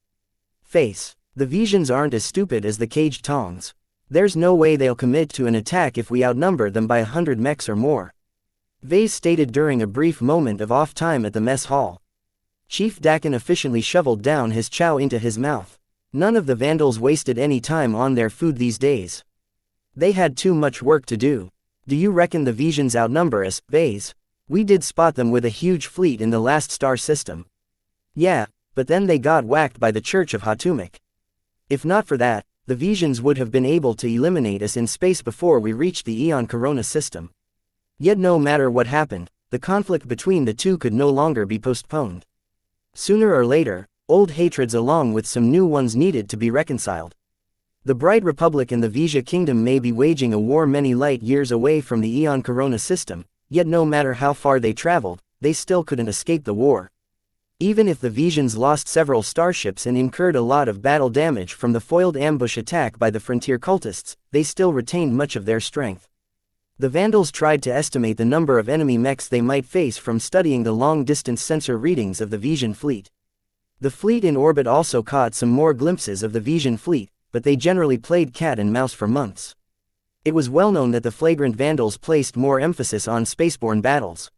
face. The Visions aren't as stupid as the caged tongs. There's no way they'll commit to an attack if we outnumber them by 100 mechs or more. Vase stated during a brief moment of off time at the mess hall. Chief Dakin efficiently shoveled down his chow into his mouth. None of the Vandals wasted any time on their food these days. They had too much work to do. Do you reckon the Visions outnumber us, Vase? We did spot them with a huge fleet in the last star system. Yeah, but then they got whacked by the Church of Hatumek. If not for that, the Visions would have been able to eliminate us in space before we reached the Eon Corona system. Yet no matter what happened, the conflict between the two could no longer be postponed. Sooner or later, old hatreds along with some new ones needed to be reconciled. The Bright Republic and the Vija Kingdom may be waging a war many light years away from the Eon Corona system, yet no matter how far they traveled, they still couldn't escape the war. Even if the Visions lost several starships and incurred a lot of battle damage from the foiled ambush attack by the frontier cultists, they still retained much of their strength. The Vandals tried to estimate the number of enemy mechs they might face from studying the long-distance sensor readings of the Vision fleet. The fleet in orbit also caught some more glimpses of the Vision fleet, but they generally played cat and mouse for months. It was well known that the flagrant Vandals placed more emphasis on spaceborne battles.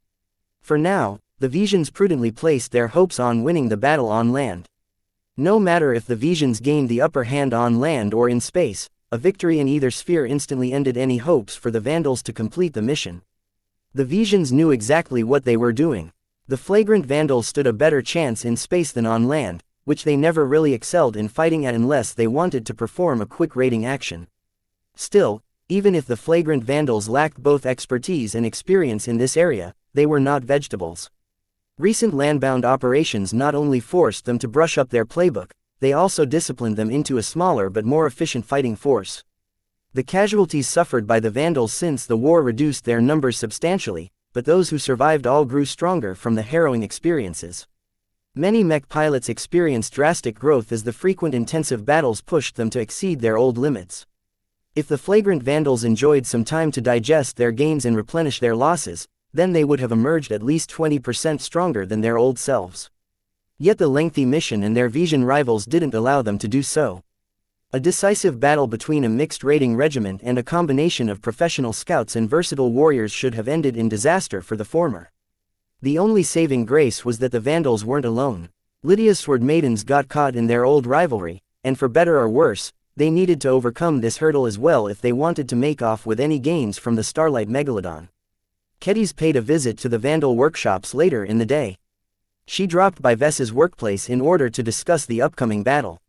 For now, the Visions prudently placed their hopes on winning the battle on land. No matter if the Visions gained the upper hand on land or in space, a victory in either sphere instantly ended any hopes for the Vandals to complete the mission. The Visions knew exactly what they were doing. The flagrant Vandals stood a better chance in space than on land, which they never really excelled in fighting at unless they wanted to perform a quick raiding action. Still, even if the flagrant Vandals lacked both expertise and experience in this area, they were not vegetables. Recent landbound operations not only forced them to brush up their playbook, they also disciplined them into a smaller but more efficient fighting force. The casualties suffered by the Vandals since the war reduced their numbers substantially, but those who survived all grew stronger from the harrowing experiences. Many mech pilots experienced drastic growth as the frequent intensive battles pushed them to exceed their old limits. If the flagrant Vandals enjoyed some time to digest their gains and replenish their losses, then they would have emerged at least 20% stronger than their old selves. Yet the lengthy mission and their Vision rivals didn't allow them to do so. A decisive battle between a mixed raiding regiment and a combination of professional scouts and versatile warriors should have ended in disaster for the former. The only saving grace was that the Vandals weren't alone. Lydia's sword maidens got caught in their old rivalry, and for better or worse, they needed to overcome this hurdle as well if they wanted to make off with any gains from the Starlight Megalodon. Kedis paid a visit to the Vandal workshops later in the day. She dropped by Vess's workplace in order to discuss the upcoming battle.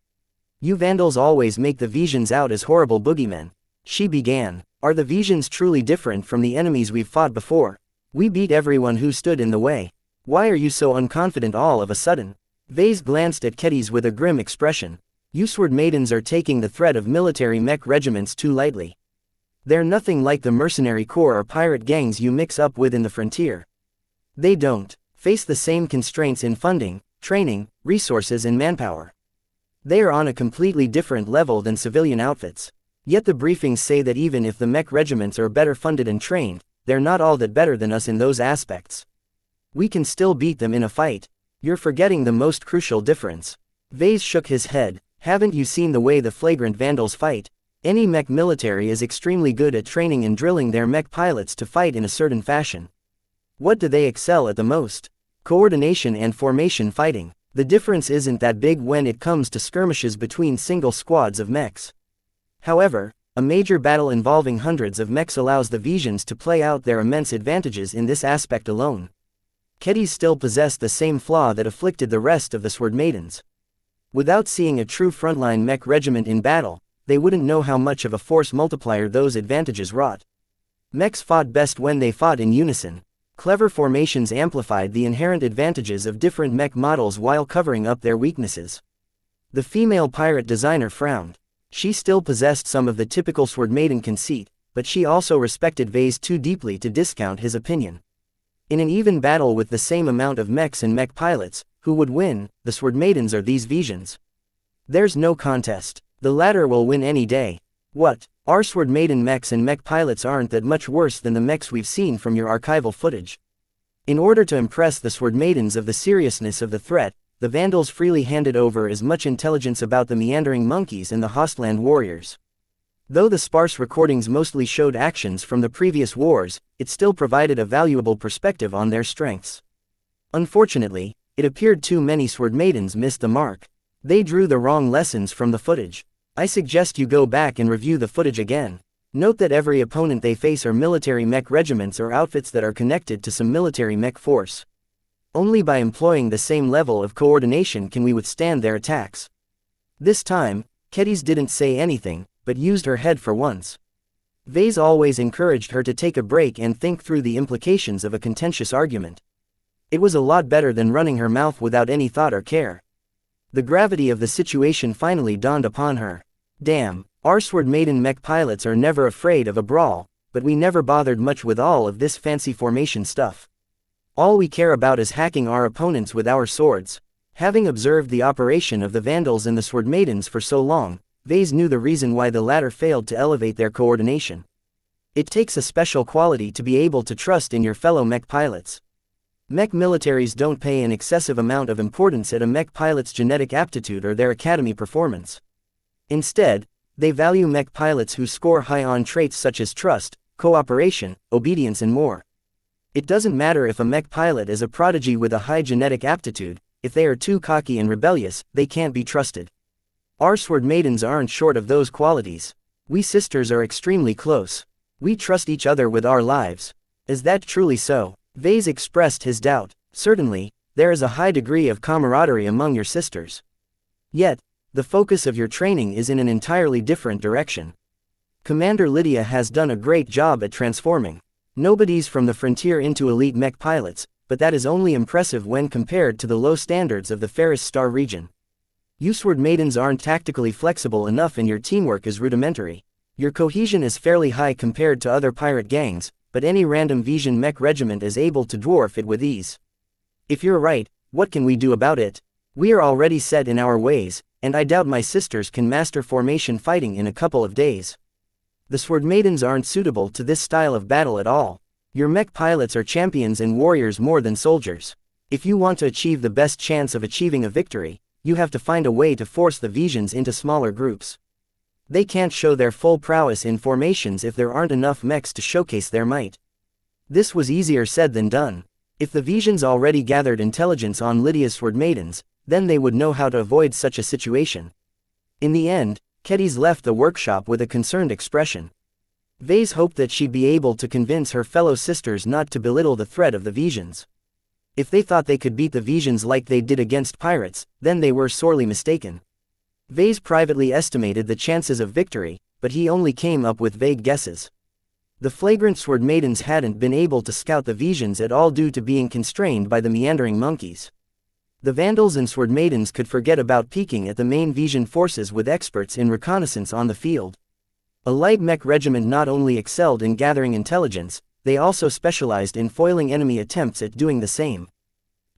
"You Vandals always make the Visions out as horrible boogeymen," she began. "Are the Visions truly different from the enemies we've fought before? We beat everyone who stood in the way. Why are you so unconfident all of a sudden?" Vase glanced at Kedis with a grim expression. "You sword maidens are taking the threat of military mech regiments too lightly. They're nothing like the mercenary corps or pirate gangs you mix up with in the frontier. They don't face the same constraints in funding, training, resources and manpower. They are on a completely different level than civilian outfits. Yet the briefings say that even if the mech regiments are better funded and trained, they're not all that better than us in those aspects. We can still beat them in a fight. You're forgetting the most crucial difference." Vase shook his head. "Haven't you seen the way the flagrant Vandals fight? Any mech military is extremely good at training and drilling their mech pilots to fight in a certain fashion. What do they excel at the most? Coordination and formation fighting. The difference isn't that big when it comes to skirmishes between single squads of mechs. However, a major battle involving hundreds of mechs allows the Visions to play out their immense advantages in this aspect alone." Kedis still possessed the same flaw that afflicted the rest of the sword maidens. Without seeing a true frontline mech regiment in battle, they wouldn't know how much of a force multiplier those advantages wrought. Mechs fought best when they fought in unison. Clever formations amplified the inherent advantages of different mech models while covering up their weaknesses. The female pirate designer frowned. She still possessed some of the typical sword maiden conceit, but she also respected Vase too deeply to discount his opinion. In an even battle with the same amount of mechs and mech pilots, who would win, the sword maidens or these Visions? There's no contest. The latter will win any day. What? Our sword maiden mechs and mech pilots aren't that much worse than the mechs we've seen from your archival footage. In order to impress the sword maidens of the seriousness of the threat, the Vandals freely handed over as much intelligence about the meandering monkeys and the Hostland warriors. Though the sparse recordings mostly showed actions from the previous wars, it still provided a valuable perspective on their strengths. Unfortunately, it appeared too many sword maidens missed the mark. They drew the wrong lessons from the footage. I suggest you go back and review the footage again. Note that every opponent they face are military mech regiments or outfits that are connected to some military mech force. Only by employing the same level of coordination can we withstand their attacks." This time, Kedis didn't say anything, but used her head for once. Vase always encouraged her to take a break and think through the implications of a contentious argument. It was a lot better than running her mouth without any thought or care. The gravity of the situation finally dawned upon her. "Damn, our sword maiden mech pilots are never afraid of a brawl, but we never bothered much with all of this fancy formation stuff. All we care about is hacking our opponents with our swords." Having observed the operation of the Vandals and the sword maidens for so long, Vase knew the reason why the latter failed to elevate their coordination. It takes a special quality to be able to trust in your fellow mech pilots. Mech militaries don't pay an excessive amount of importance at a mech pilot's genetic aptitude or their academy performance. Instead, they value mech pilots who score high on traits such as trust, cooperation, obedience and more. It doesn't matter if a mech pilot is a prodigy with a high genetic aptitude, if they are too cocky and rebellious, they can't be trusted. Our sword maidens aren't short of those qualities. We sisters are extremely close. We trust each other with our lives. Is that truly so? Vase expressed his doubt. Certainly, there is a high degree of camaraderie among your sisters. Yet, the focus of your training is in an entirely different direction. Commander Lydia has done a great job at transforming nobodies from the frontier into elite mech pilots, but that is only impressive when compared to the low standards of the Ferris Star region. You sword maidens aren't tactically flexible enough and your teamwork is rudimentary. Your cohesion is fairly high compared to other pirate gangs, but any random Vision mech regiment is able to dwarf it with ease. If you're right, what can we do about it? We are already set in our ways, and I doubt my sisters can master formation fighting in a couple of days. The sword maidens aren't suitable to this style of battle at all. Your mech pilots are champions and warriors more than soldiers. If you want to achieve the best chance of achieving a victory, you have to find a way to force the Visions into smaller groups. They can't show their full prowess in formations if there aren't enough mechs to showcase their might. This was easier said than done. If the Visions already gathered intelligence on Lydia's sword maidens, then they would know how to avoid such a situation. In the end, Kedis left the workshop with a concerned expression. Vase hoped that she'd be able to convince her fellow sisters not to belittle the threat of the Visions. If they thought they could beat the Visions like they did against pirates, then they were sorely mistaken. Vase privately estimated the chances of victory, but he only came up with vague guesses. The flagrant sword maidens hadn't been able to scout the Visions at all due to being constrained by the meandering monkeys. The Vandals and sword maidens could forget about peeking at the main Vision forces with experts in reconnaissance on the field. A light mech regiment not only excelled in gathering intelligence, they also specialized in foiling enemy attempts at doing the same.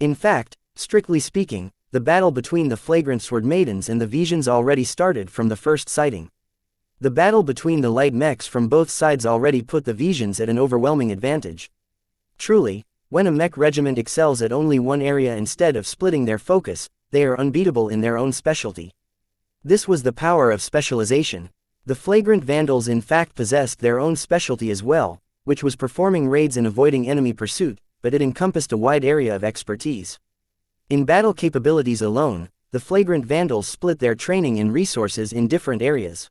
In fact, strictly speaking, the battle between the flagrant sword maidens and the Visions already started from the first sighting. The battle between the light mechs from both sides already put the Visions at an overwhelming advantage. Truly, when a mech regiment excels at only one area instead of splitting their focus, they are unbeatable in their own specialty. This was the power of specialization. The flagrant Vandals in fact possessed their own specialty as well, which was performing raids and avoiding enemy pursuit, but it encompassed a wide area of expertise. In battle capabilities alone, the flagrant Vandals split their training and resources in different areas.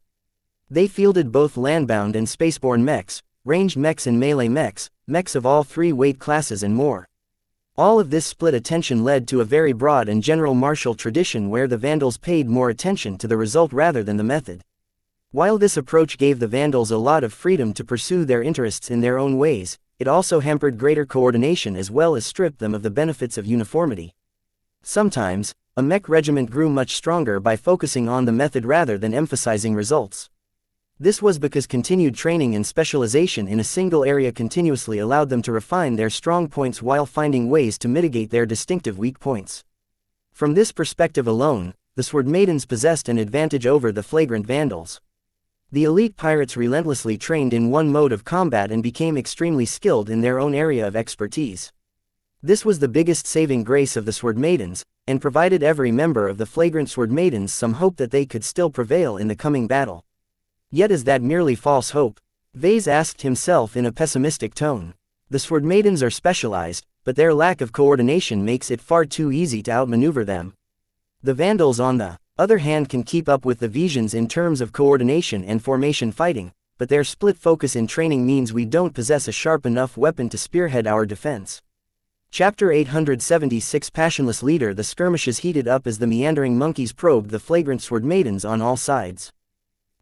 They fielded both landbound and spaceborne mechs, ranged mechs and melee mechs, mechs of all three weight classes and more. All of this split attention led to a very broad and general martial tradition where the Vandals paid more attention to the result rather than the method. While this approach gave the Vandals a lot of freedom to pursue their interests in their own ways, it also hampered greater coordination as well as stripped them of the benefits of uniformity. Sometimes, a mech regiment grew much stronger by focusing on the method rather than emphasizing results. This was because continued training and specialization in a single area continuously allowed them to refine their strong points while finding ways to mitigate their distinctive weak points. From this perspective alone, the sword maidens possessed an advantage over the flagrant Vandals. The elite pirates relentlessly trained in one mode of combat and became extremely skilled in their own area of expertise. This was the biggest saving grace of the sword maidens, and provided every member of the flagrant sword maidens some hope that they could still prevail in the coming battle. Yet is that merely false hope? Vase asked himself in a pessimistic tone. The sword maidens are specialized, but their lack of coordination makes it far too easy to outmaneuver them. The Vandals on the other hand can keep up with the Visions in terms of coordination and formation fighting, but their split focus in training means we don't possess a sharp enough weapon to spearhead our defense. Chapter 876 Passionless Leader. The skirmishes heated up as the meandering monkeys probed the flagrant sword maidens on all sides.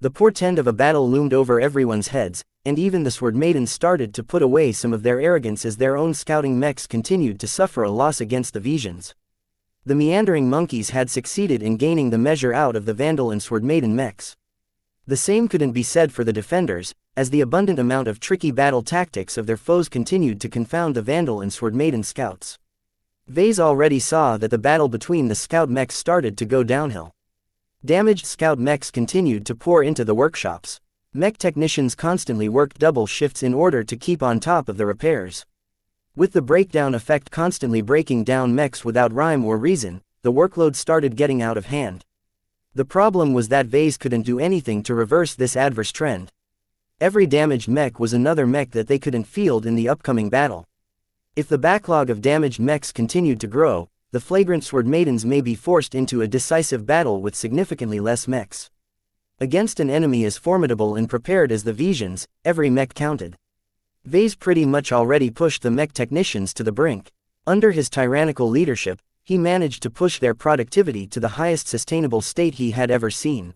The portent of a battle loomed over everyone's heads, and even the sword maidens started to put away some of their arrogance as their own scouting mechs continued to suffer a loss against the Visions. The meandering monkeys had succeeded in gaining the measure out of the Vandal and sword maiden mechs. The same couldn't be said for the defenders, as the abundant amount of tricky battle tactics of their foes continued to confound the Vandal and sword maiden scouts. Vase already saw that the battle between the scout mechs started to go downhill. Damaged scout mechs continued to pour into the workshops. Mech technicians constantly worked double shifts in order to keep on top of the repairs. With the breakdown effect constantly breaking down mechs without rhyme or reason, the workload started getting out of hand. The problem was that Vase couldn't do anything to reverse this adverse trend. Every damaged mech was another mech that they couldn't field in the upcoming battle. If the backlog of damaged mechs continued to grow, the flagrant sword maidens may be forced into a decisive battle with significantly less mechs. Against an enemy as formidable and prepared as the Visions, every mech counted. Vase pretty much already pushed the mech technicians to the brink. Under his tyrannical leadership, he managed to push their productivity to the highest sustainable state he had ever seen.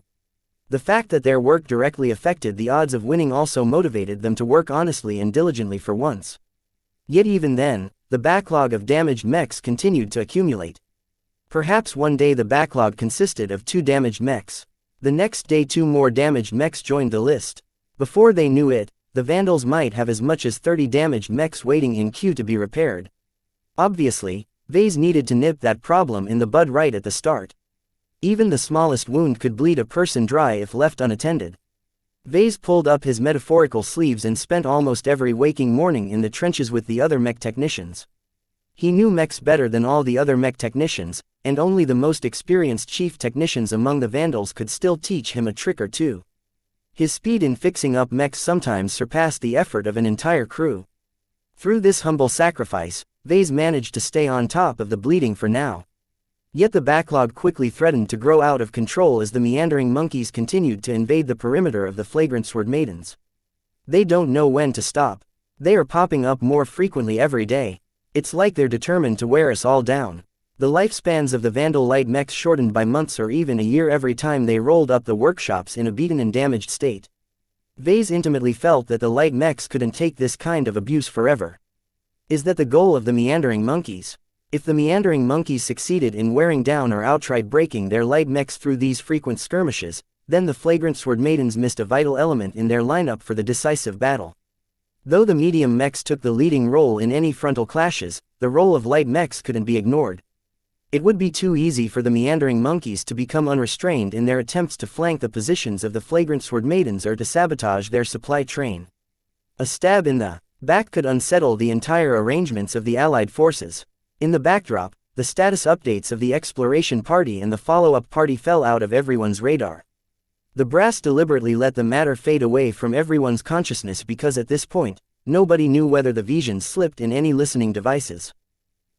The fact that their work directly affected the odds of winning also motivated them to work honestly and diligently for once. Yet even then, the backlog of damaged mechs continued to accumulate. Perhaps one day the backlog consisted of 2 damaged mechs. The next day 2 more damaged mechs joined the list. Before they knew it, the Vandals might have as much as 30 damaged mechs waiting in queue to be repaired. Obviously, Vase needed to nip that problem in the bud right at the start. Even the smallest wound could bleed a person dry if left unattended. Vase pulled up his metaphorical sleeves and spent almost every waking morning in the trenches with the other mech technicians. He knew mechs better than all the other mech technicians, and only the most experienced chief technicians among the Vandals could still teach him a trick or two. His speed in fixing up mechs sometimes surpassed the effort of an entire crew. Through this humble sacrifice, Vase managed to stay on top of the bleeding for now. Yet the backlog quickly threatened to grow out of control as the meandering monkeys continued to invade the perimeter of the flagrant sword maidens. They don't know when to stop. They are popping up more frequently every day. It's like they're determined to wear us all down. The lifespans of the Vandal light mechs shortened by months or even a year every time they rolled up the workshops in a beaten and damaged state. Vase intimately felt that the light mechs couldn't take this kind of abuse forever. Is that the goal of the meandering monkeys? If the meandering monkeys succeeded in wearing down or outright breaking their light mechs through these frequent skirmishes, then the flagrant sword maidens missed a vital element in their lineup for the decisive battle. Though the medium mechs took the leading role in any frontal clashes, the role of light mechs couldn't be ignored. It would be too easy for the meandering monkeys to become unrestrained in their attempts to flank the positions of the flagrant sword maidens or to sabotage their supply train. A stab in the back could unsettle the entire arrangements of the Allied forces. In the backdrop, the status updates of the exploration party and the follow-up party fell out of everyone's radar. The brass deliberately let the matter fade away from everyone's consciousness because at this point, nobody knew whether the Visions slipped in any listening devices.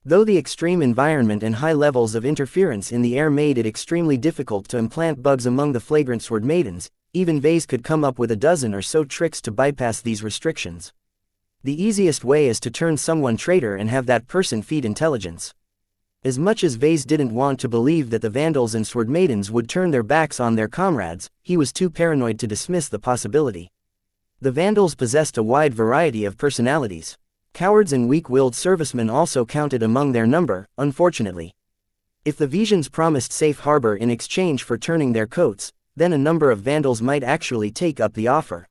Though the extreme environment and high levels of interference in the air made it extremely difficult to implant bugs among the flagrant sword maidens, even Vase could come up with a dozen or so tricks to bypass these restrictions. The easiest way is to turn someone traitor and have that person feed intelligence. As much as Vase didn't want to believe that the Vandals and Sword Maidens would turn their backs on their comrades, he was too paranoid to dismiss the possibility. The Vandals possessed a wide variety of personalities. Cowards and weak-willed servicemen also counted among their number, unfortunately. If the Visions promised safe harbor in exchange for turning their coats, then a number of Vandals might actually take up the offer.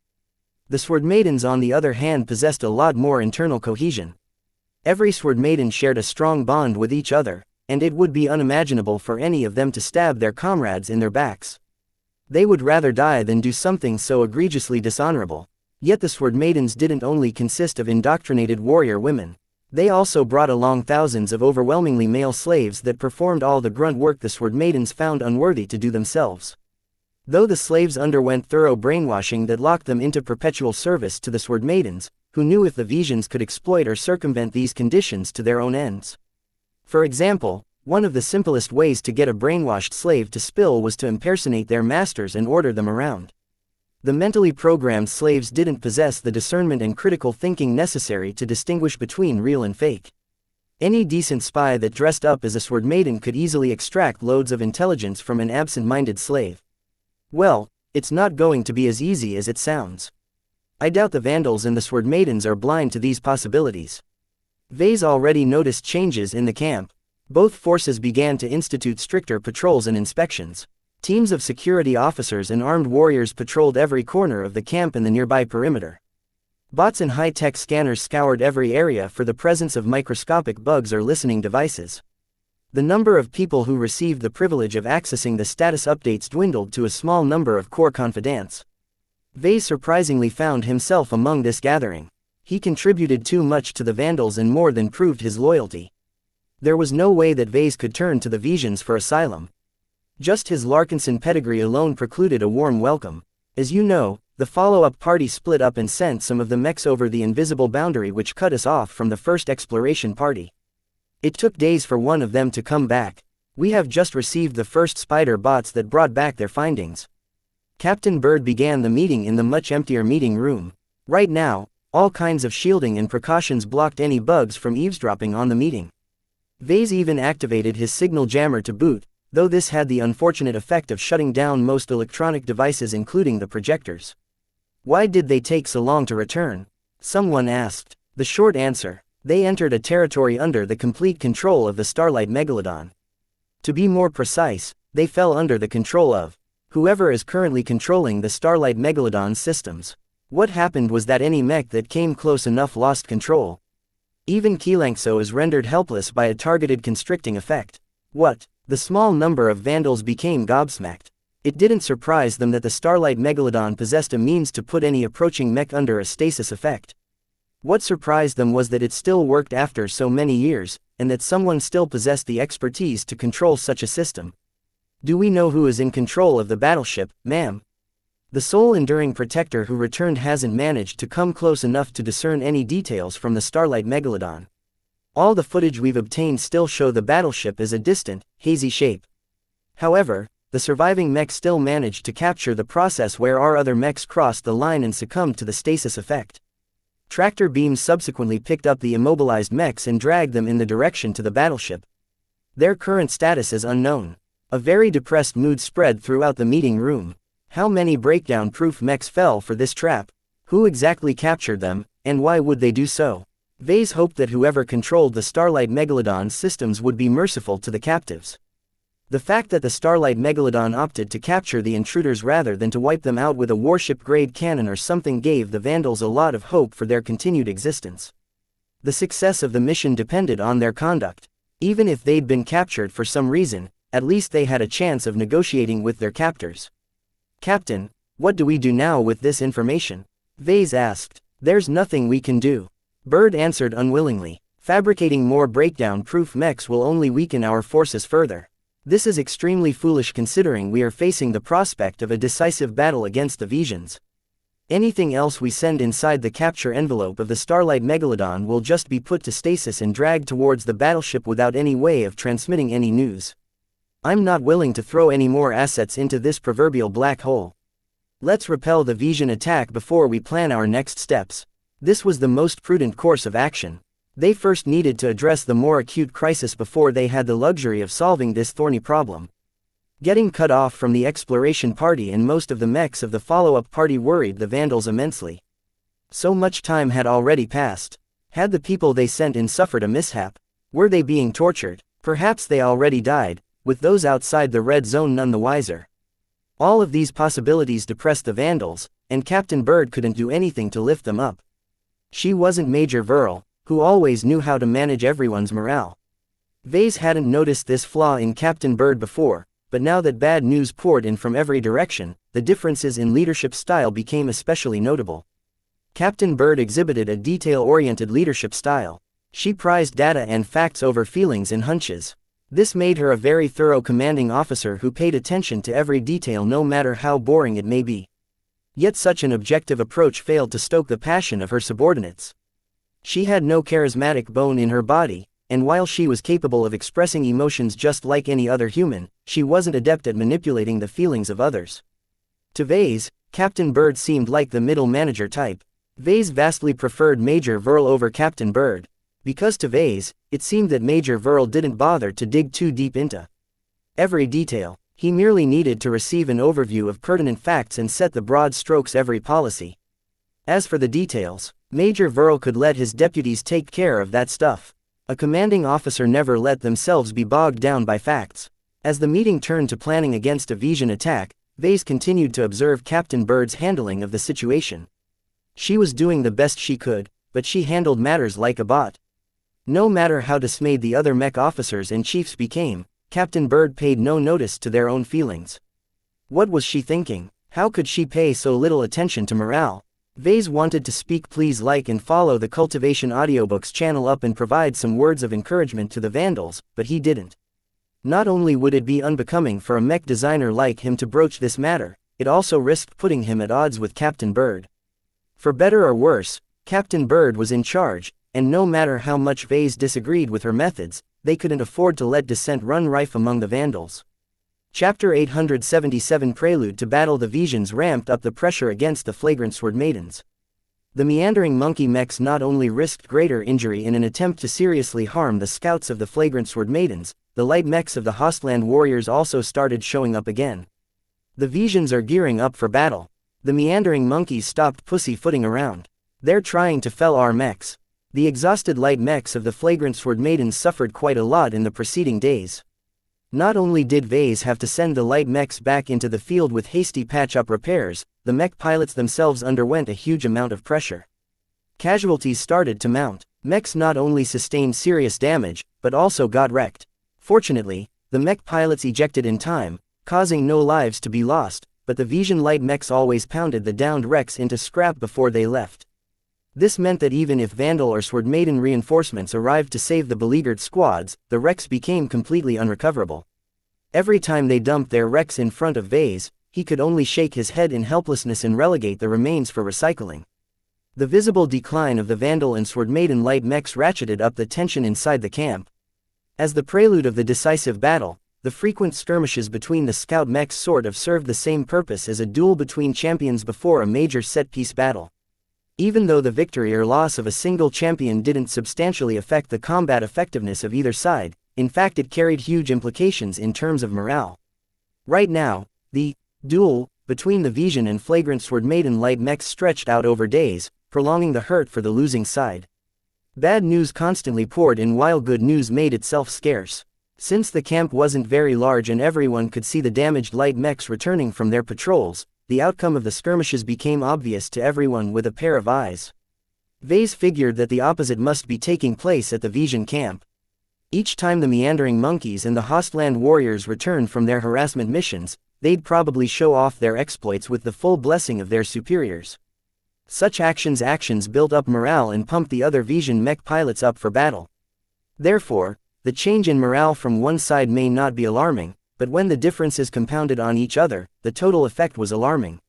The Sword Maidens on the other hand possessed a lot more internal cohesion. Every Sword Maiden shared a strong bond with each other, and it would be unimaginable for any of them to stab their comrades in their backs. They would rather die than do something so egregiously dishonorable. Yet the Sword Maidens didn't only consist of indoctrinated warrior women. They also brought along thousands of overwhelmingly male slaves that performed all the grunt work the Sword Maidens found unworthy to do themselves. Though the slaves underwent thorough brainwashing that locked them into perpetual service to the Sword Maidens, who knew if the Visions could exploit or circumvent these conditions to their own ends. For example, one of the simplest ways to get a brainwashed slave to spill was to impersonate their masters and order them around. The mentally programmed slaves didn't possess the discernment and critical thinking necessary to distinguish between real and fake. Any decent spy that dressed up as a Sword Maiden could easily extract loads of intelligence from an absent-minded slave. Well, it's not going to be as easy as it sounds. I doubt the Vandals and the Sword Maidens are blind to these possibilities. Vase already noticed changes in the camp. Both forces began to institute stricter patrols and inspections. Teams of security officers and armed warriors patrolled every corner of the camp and the nearby perimeter. Bots and high-tech scanners scoured every area for the presence of microscopic bugs or listening devices. The number of people who received the privilege of accessing the status updates dwindled to a small number of core confidants. Vase surprisingly found himself among this gathering. He contributed too much to the Vandals and more than proved his loyalty. There was no way that Vase could turn to the Visions for asylum. Just his Larkinson pedigree alone precluded a warm welcome. As you know, the follow-up party split up and sent some of the mechs over the invisible boundary which cut us off from the first exploration party. It took days for one of them to come back. We have just received the first spider bots that brought back their findings. Captain Bird began the meeting in the much emptier meeting room. Right now, all kinds of shielding and precautions blocked any bugs from eavesdropping on the meeting. Vase even activated his signal jammer to boot, though this had the unfortunate effect of shutting down most electronic devices including the projectors. Why did they take so long to return? Someone asked. The short answer: they entered a territory under the complete control of the Starlight Megalodon. To be more precise, they fell under the control of whoever is currently controlling the Starlight Megalodon's systems. What happened was that any mech that came close enough lost control. Even xianxia is rendered helpless by a targeted constricting effect. What? The small number of vandals became gobsmacked. It didn't surprise them that the Starlight Megalodon possessed a means to put any approaching mech under a stasis effect. What surprised them was that it still worked after so many years, and that someone still possessed the expertise to control such a system. Do we know who is in control of the battleship, ma'am? The sole enduring protector who returned hasn't managed to come close enough to discern any details from the Starlight Megalodon. All the footage we've obtained still show the battleship as a distant, hazy shape. However, the surviving mech still managed to capture the process where our other mechs crossed the line and succumbed to the stasis effect. Tractor beams subsequently picked up the immobilized mechs and dragged them in the direction to the battleship. Their current status is unknown. A very depressed mood spread throughout the meeting room. How many breakdown-proof mechs fell for this trap? Who exactly captured them, and why would they do so? Vase hoped that whoever controlled the Starlight Megalodon's systems would be merciful to the captives. The fact that the Starlight Megalodon opted to capture the intruders rather than to wipe them out with a warship-grade cannon or something gave the Vandals a lot of hope for their continued existence. The success of the mission depended on their conduct. Even if they'd been captured for some reason, at least they had a chance of negotiating with their captors. Captain, what do we do now with this information? Vase asked. There's nothing we can do. Bird answered unwillingly. Fabricating more breakdown-proof mechs will only weaken our forces further. This is extremely foolish considering we are facing the prospect of a decisive battle against the Visions. Anything else we send inside the capture envelope of the Starlight Megalodon will just be put to stasis and dragged towards the battleship without any way of transmitting any news. I'm not willing to throw any more assets into this proverbial black hole. Let's repel the Vision attack before we plan our next steps. This was the most prudent course of action. They first needed to address the more acute crisis before they had the luxury of solving this thorny problem. Getting cut off from the exploration party and most of the mechs of the follow-up party worried the Vandals immensely. So much time had already passed. Had the people they sent in suffered a mishap? Were they being tortured? Perhaps they already died, with those outside the red zone none the wiser. All of these possibilities depressed the Vandals, and Captain Bird couldn't do anything to lift them up. She wasn't Major Verl, who always knew how to manage everyone's morale. Vase hadn't noticed this flaw in Captain Bird before, but now that bad news poured in from every direction, the differences in leadership style became especially notable. Captain Bird exhibited a detail-oriented leadership style. She prized data and facts over feelings and hunches. This made her a very thorough commanding officer who paid attention to every detail no matter how boring it may be. Yet such an objective approach failed to stoke the passion of her subordinates. She had no charismatic bone in her body, and while she was capable of expressing emotions just like any other human, she wasn't adept at manipulating the feelings of others. To Vase, Captain Bird seemed like the middle manager type. Vase vastly preferred Major Verl over Captain Bird, because to Vase, it seemed that Major Verl didn't bother to dig too deep into every detail. He merely needed to receive an overview of pertinent facts and set the broad strokes every policy. As for the details, Major Verl could let his deputies take care of that stuff. A commanding officer never let themselves be bogged down by facts. As the meeting turned to planning against a Vision attack, Vase continued to observe Captain Bird's handling of the situation. She was doing the best she could, but she handled matters like a bot. No matter how dismayed the other mech officers and chiefs became, Captain Bird paid no notice to their own feelings. What was she thinking? How could she pay so little attention to morale? Vase wanted to speak. Please like and follow the Cultivation Audiobooks channel up and provide some words of encouragement to the Vandals, but he didn't. Not only would it be unbecoming for a mech designer like him to broach this matter, it also risked putting him at odds with Captain Bird. For better or worse, Captain Bird was in charge, and no matter how much Vase disagreed with her methods, they couldn't afford to let dissent run rife among the Vandals. Chapter 877 Prelude to Battle. The Visions ramped up the pressure against the flagrant sword maidens. The meandering monkey mechs not only risked greater injury in an attempt to seriously harm the scouts of the flagrant sword maidens, the light mechs of the Hostland warriors also started showing up again. The Visions are gearing up for battle. The meandering monkeys stopped pussyfooting around. They're trying to fell our mechs. The exhausted light mechs of the flagrant sword maidens suffered quite a lot in the preceding days. Not only did Vase have to send the light mechs back into the field with hasty patch-up repairs, the mech pilots themselves underwent a huge amount of pressure. Casualties started to mount. Mechs not only sustained serious damage, but also got wrecked. Fortunately, the mech pilots ejected in time, causing no lives to be lost, but the Vision light mechs always pounded the downed wrecks into scrap before they left. This meant that even if Vandal or Sword Maiden reinforcements arrived to save the beleaguered squads, the wrecks became completely unrecoverable. Every time they dumped their wrecks in front of Vase, he could only shake his head in helplessness and relegate the remains for recycling. The visible decline of the Vandal and Sword Maiden light mechs ratcheted up the tension inside the camp. As the prelude of the decisive battle, the frequent skirmishes between the scout mechs sort of served the same purpose as a duel between champions before a major set-piece battle. Even though the victory or loss of a single champion didn't substantially affect the combat effectiveness of either side, in fact it carried huge implications in terms of morale. Right now, the duel between the Vision and flagrant Sword Maiden light mechs stretched out over days, prolonging the hurt for the losing side. Bad news constantly poured in while good news made itself scarce. Since the camp wasn't very large and everyone could see the damaged light mechs returning from their patrols, the outcome of the skirmishes became obvious to everyone with a pair of eyes. Vase figured that the opposite must be taking place at the Vision camp. Each time the meandering monkeys and the Hostland warriors returned from their harassment missions, they'd probably show off their exploits with the full blessing of their superiors. Such actions built up morale and pumped the other Vision mech pilots up for battle. Therefore, the change in morale from one side may not be alarming, but when the differences compounded on each other, the total effect was alarming.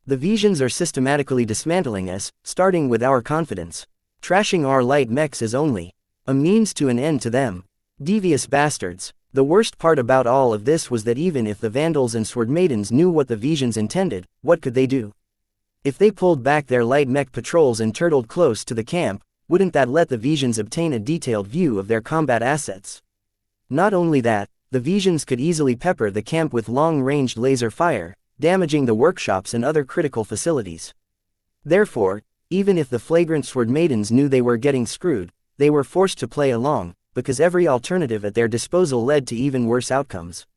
The Visions are systematically dismantling us, starting with our confidence. Trashing our light mechs is only a means to an end to them. Devious bastards. The worst part about all of this was that even if the Vandals and Sword Maidens knew what the Visions intended, what could they do? If they pulled back their light mech patrols and turtled close to the camp, wouldn't that let the Visions obtain a detailed view of their combat assets? Not only that, the Visions could easily pepper the camp with long-ranged laser fire, damaging the workshops and other critical facilities. Therefore, even if the flagrant Sword Maidens knew they were getting screwed, they were forced to play along, because every alternative at their disposal led to even worse outcomes.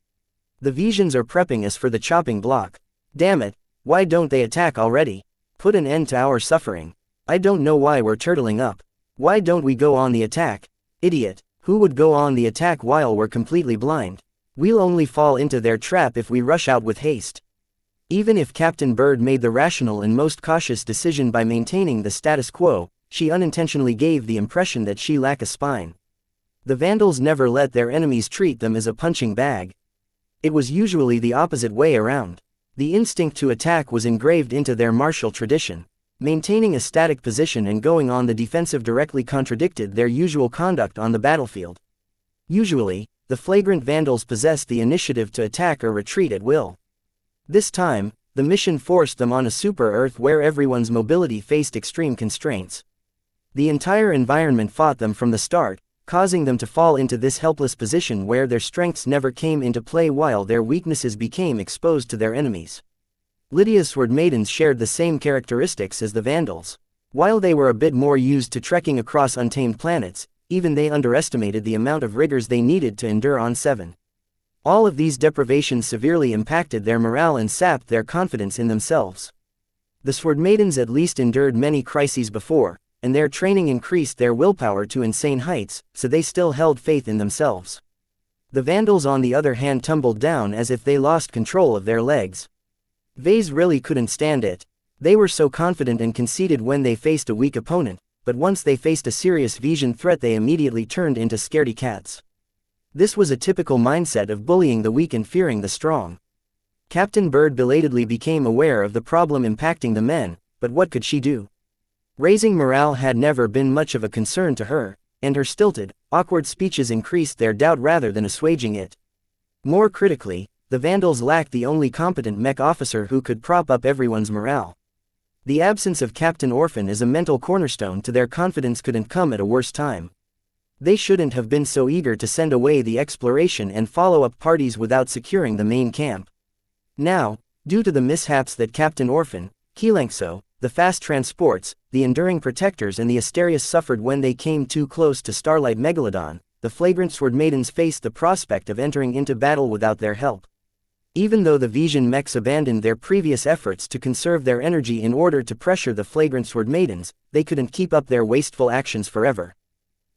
The Visions are prepping us for the chopping block. Damn it, why don't they attack already? Put an end to our suffering. I don't know why we're turtling up. Why don't we go on the attack? Idiot. Who would go on the attack while we're completely blind? We'll only fall into their trap if we rush out with haste. Even if Captain Bird made the rational and most cautious decision by maintaining the status quo, she unintentionally gave the impression that she lacked a spine. The Vandals never let their enemies treat them as a punching bag. It was usually the opposite way around. The instinct to attack was engraved into their martial tradition. Maintaining a static position and going on the defensive directly contradicted their usual conduct on the battlefield. Usually, the flagrant Vandals possessed the initiative to attack or retreat at will. This time, the mission forced them on a super-Earth where everyone's mobility faced extreme constraints. The entire environment fought them from the start, causing them to fall into this helpless position where their strengths never came into play while their weaknesses became exposed to their enemies. Lydia's Sword Maidens shared the same characteristics as the Vandals. While they were a bit more used to trekking across untamed planets, even they underestimated the amount of rigors they needed to endure on 7. All of these deprivations severely impacted their morale and sapped their confidence in themselves. The Sword Maidens at least endured many crises before, and their training increased their willpower to insane heights, so they still held faith in themselves. The Vandals on the other hand tumbled down as if they lost control of their legs. Vase really couldn't stand it. They were so confident and conceited when they faced a weak opponent, but once they faced a serious Vision threat they immediately turned into scaredy cats. This was a typical mindset of bullying the weak and fearing the strong. Captain Bird belatedly became aware of the problem impacting the men, but what could she do? Raising morale had never been much of a concern to her, and her stilted, awkward speeches increased their doubt rather than assuaging it. More critically, the Vandals lacked the only competent mech officer who could prop up everyone's morale. The absence of Captain Orphan as a mental cornerstone to their confidence couldn't come at a worse time. They shouldn't have been so eager to send away the exploration and follow-up parties without securing the main camp. Now, due to the mishaps that Captain Orphan, xianxia, the fast transports, the enduring protectors and the Asterius suffered when they came too close to Starlight Megalodon, the flagrant sword maidens faced the prospect of entering into battle without their help. Even though the Vision mechs abandoned their previous efforts to conserve their energy in order to pressure the flagrant sword maidens, they couldn't keep up their wasteful actions forever.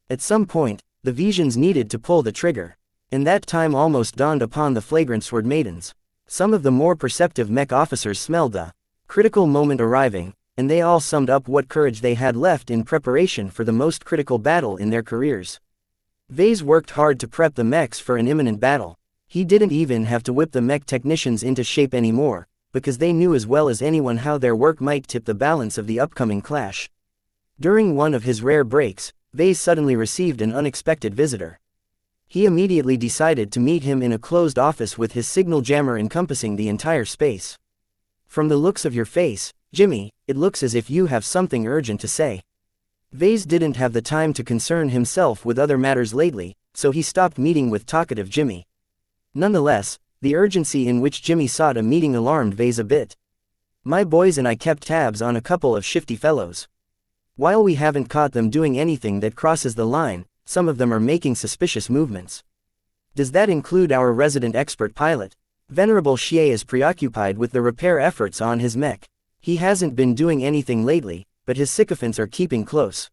At some point, the Visions needed to pull the trigger, and that time almost dawned upon the flagrant sword maidens. Some of the more perceptive mech officers smelled the critical moment arriving, and they all summed up what courage they had left in preparation for the most critical battle in their careers. Vase worked hard to prep the mechs for an imminent battle. He didn't even have to whip the mech technicians into shape anymore, because they knew as well as anyone how their work might tip the balance of the upcoming clash. During one of his rare breaks, Vase suddenly received an unexpected visitor. He immediately decided to meet him in a closed office with his signal jammer encompassing the entire space. From the looks of your face, Jimmy, it looks as if you have something urgent to say. Vase didn't have the time to concern himself with other matters lately, so he stopped meeting with talkative Jimmy. Nonetheless, the urgency in which Jimmy sought a meeting alarmed Vase a bit. My boys and I kept tabs on a couple of shifty fellows. While we haven't caught them doing anything that crosses the line, some of them are making suspicious movements. Does that include our resident expert pilot? Venerable Xie is preoccupied with the repair efforts on his mech. He hasn't been doing anything lately, but his sycophants are keeping close.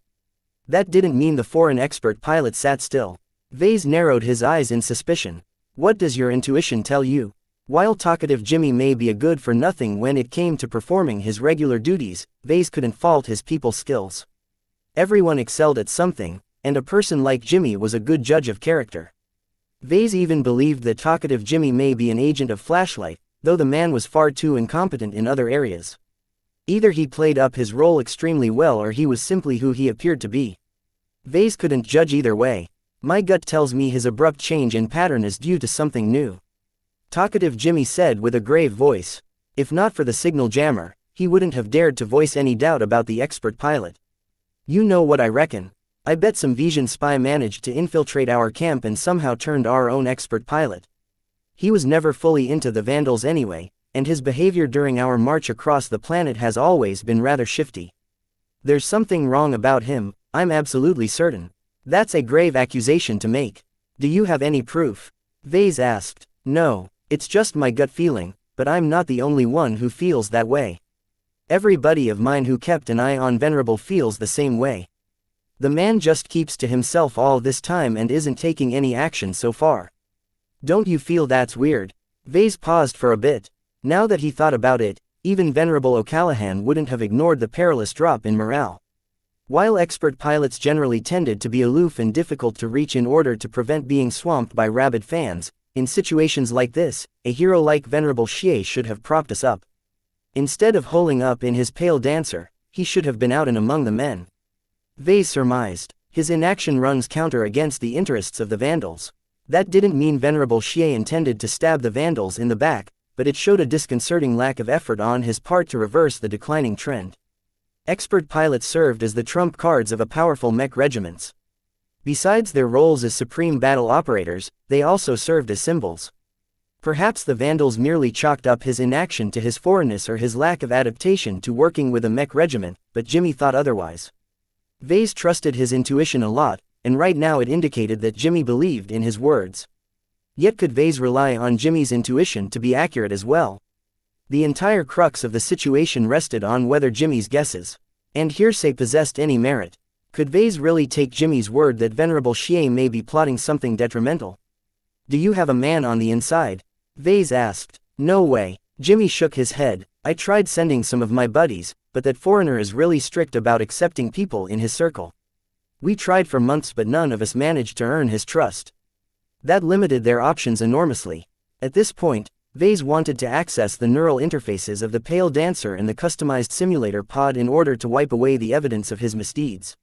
That didn't mean the foreign expert pilot sat still. Vase narrowed his eyes in suspicion. What does your intuition tell you? While talkative Jimmy may be a good-for-nothing when it came to performing his regular duties, Vase couldn't fault his people's skills. Everyone excelled at something, and a person like Jimmy was a good judge of character. Vase even believed that talkative Jimmy may be an agent of Flashlight, though the man was far too incompetent in other areas. Either he played up his role extremely well or he was simply who he appeared to be. Vase couldn't judge either way. My gut tells me his abrupt change in pattern is due to something new. Talkative Jimmy said with a grave voice. If not for the signal jammer, he wouldn't have dared to voice any doubt about the expert pilot. You know what I reckon? I bet some Vision spy managed to infiltrate our camp and somehow turned our own expert pilot. He was never fully into the Vandals anyway, and his behavior during our march across the planet has always been rather shifty. There's something wrong about him, I'm absolutely certain. That's a grave accusation to make. Do you have any proof? Vase asked. No, it's just my gut feeling, but I'm not the only one who feels that way. Everybody of mine who kept an eye on Venerable feels the same way. The man just keeps to himself all this time and isn't taking any action so far. Don't you feel that's weird? Vase paused for a bit. Now that he thought about it, even Venerable O'Callahan wouldn't have ignored the perilous drop in morale. While expert pilots generally tended to be aloof and difficult to reach in order to prevent being swamped by rabid fans, in situations like this, a hero like Venerable Xie should have propped us up. Instead of holing up in his pale dancer, he should have been out and among the men. Vase surmised. His inaction runs counter against the interests of the Vandals. That didn't mean Venerable Xie intended to stab the Vandals in the back, but it showed a disconcerting lack of effort on his part to reverse the declining trend. Expert pilots served as the trump cards of a powerful mech regiments. Besides their roles as supreme battle operators, they also served as symbols. Perhaps the Vandals merely chalked up his inaction to his foreignness or his lack of adaptation to working with a mech regiment, but Jimmy thought otherwise. Vase trusted his intuition a lot, and right now it indicated that Jimmy believed in his words. Yet could Vase rely on Jimmy's intuition to be accurate as well? The entire crux of the situation rested on whether Jimmy's guesses and hearsay possessed any merit. Could Vase really take Jimmy's word that Venerable Xie may be plotting something detrimental? Do you have a man on the inside? Vase asked. No way. Jimmy shook his head. I tried sending some of my buddies, but that foreigner is really strict about accepting people in his circle. We tried for months but none of us managed to earn his trust. That limited their options enormously. At this point, Vase wanted to access the neural interfaces of the pale dancer and the customized simulator pod in order to wipe away the evidence of his misdeeds.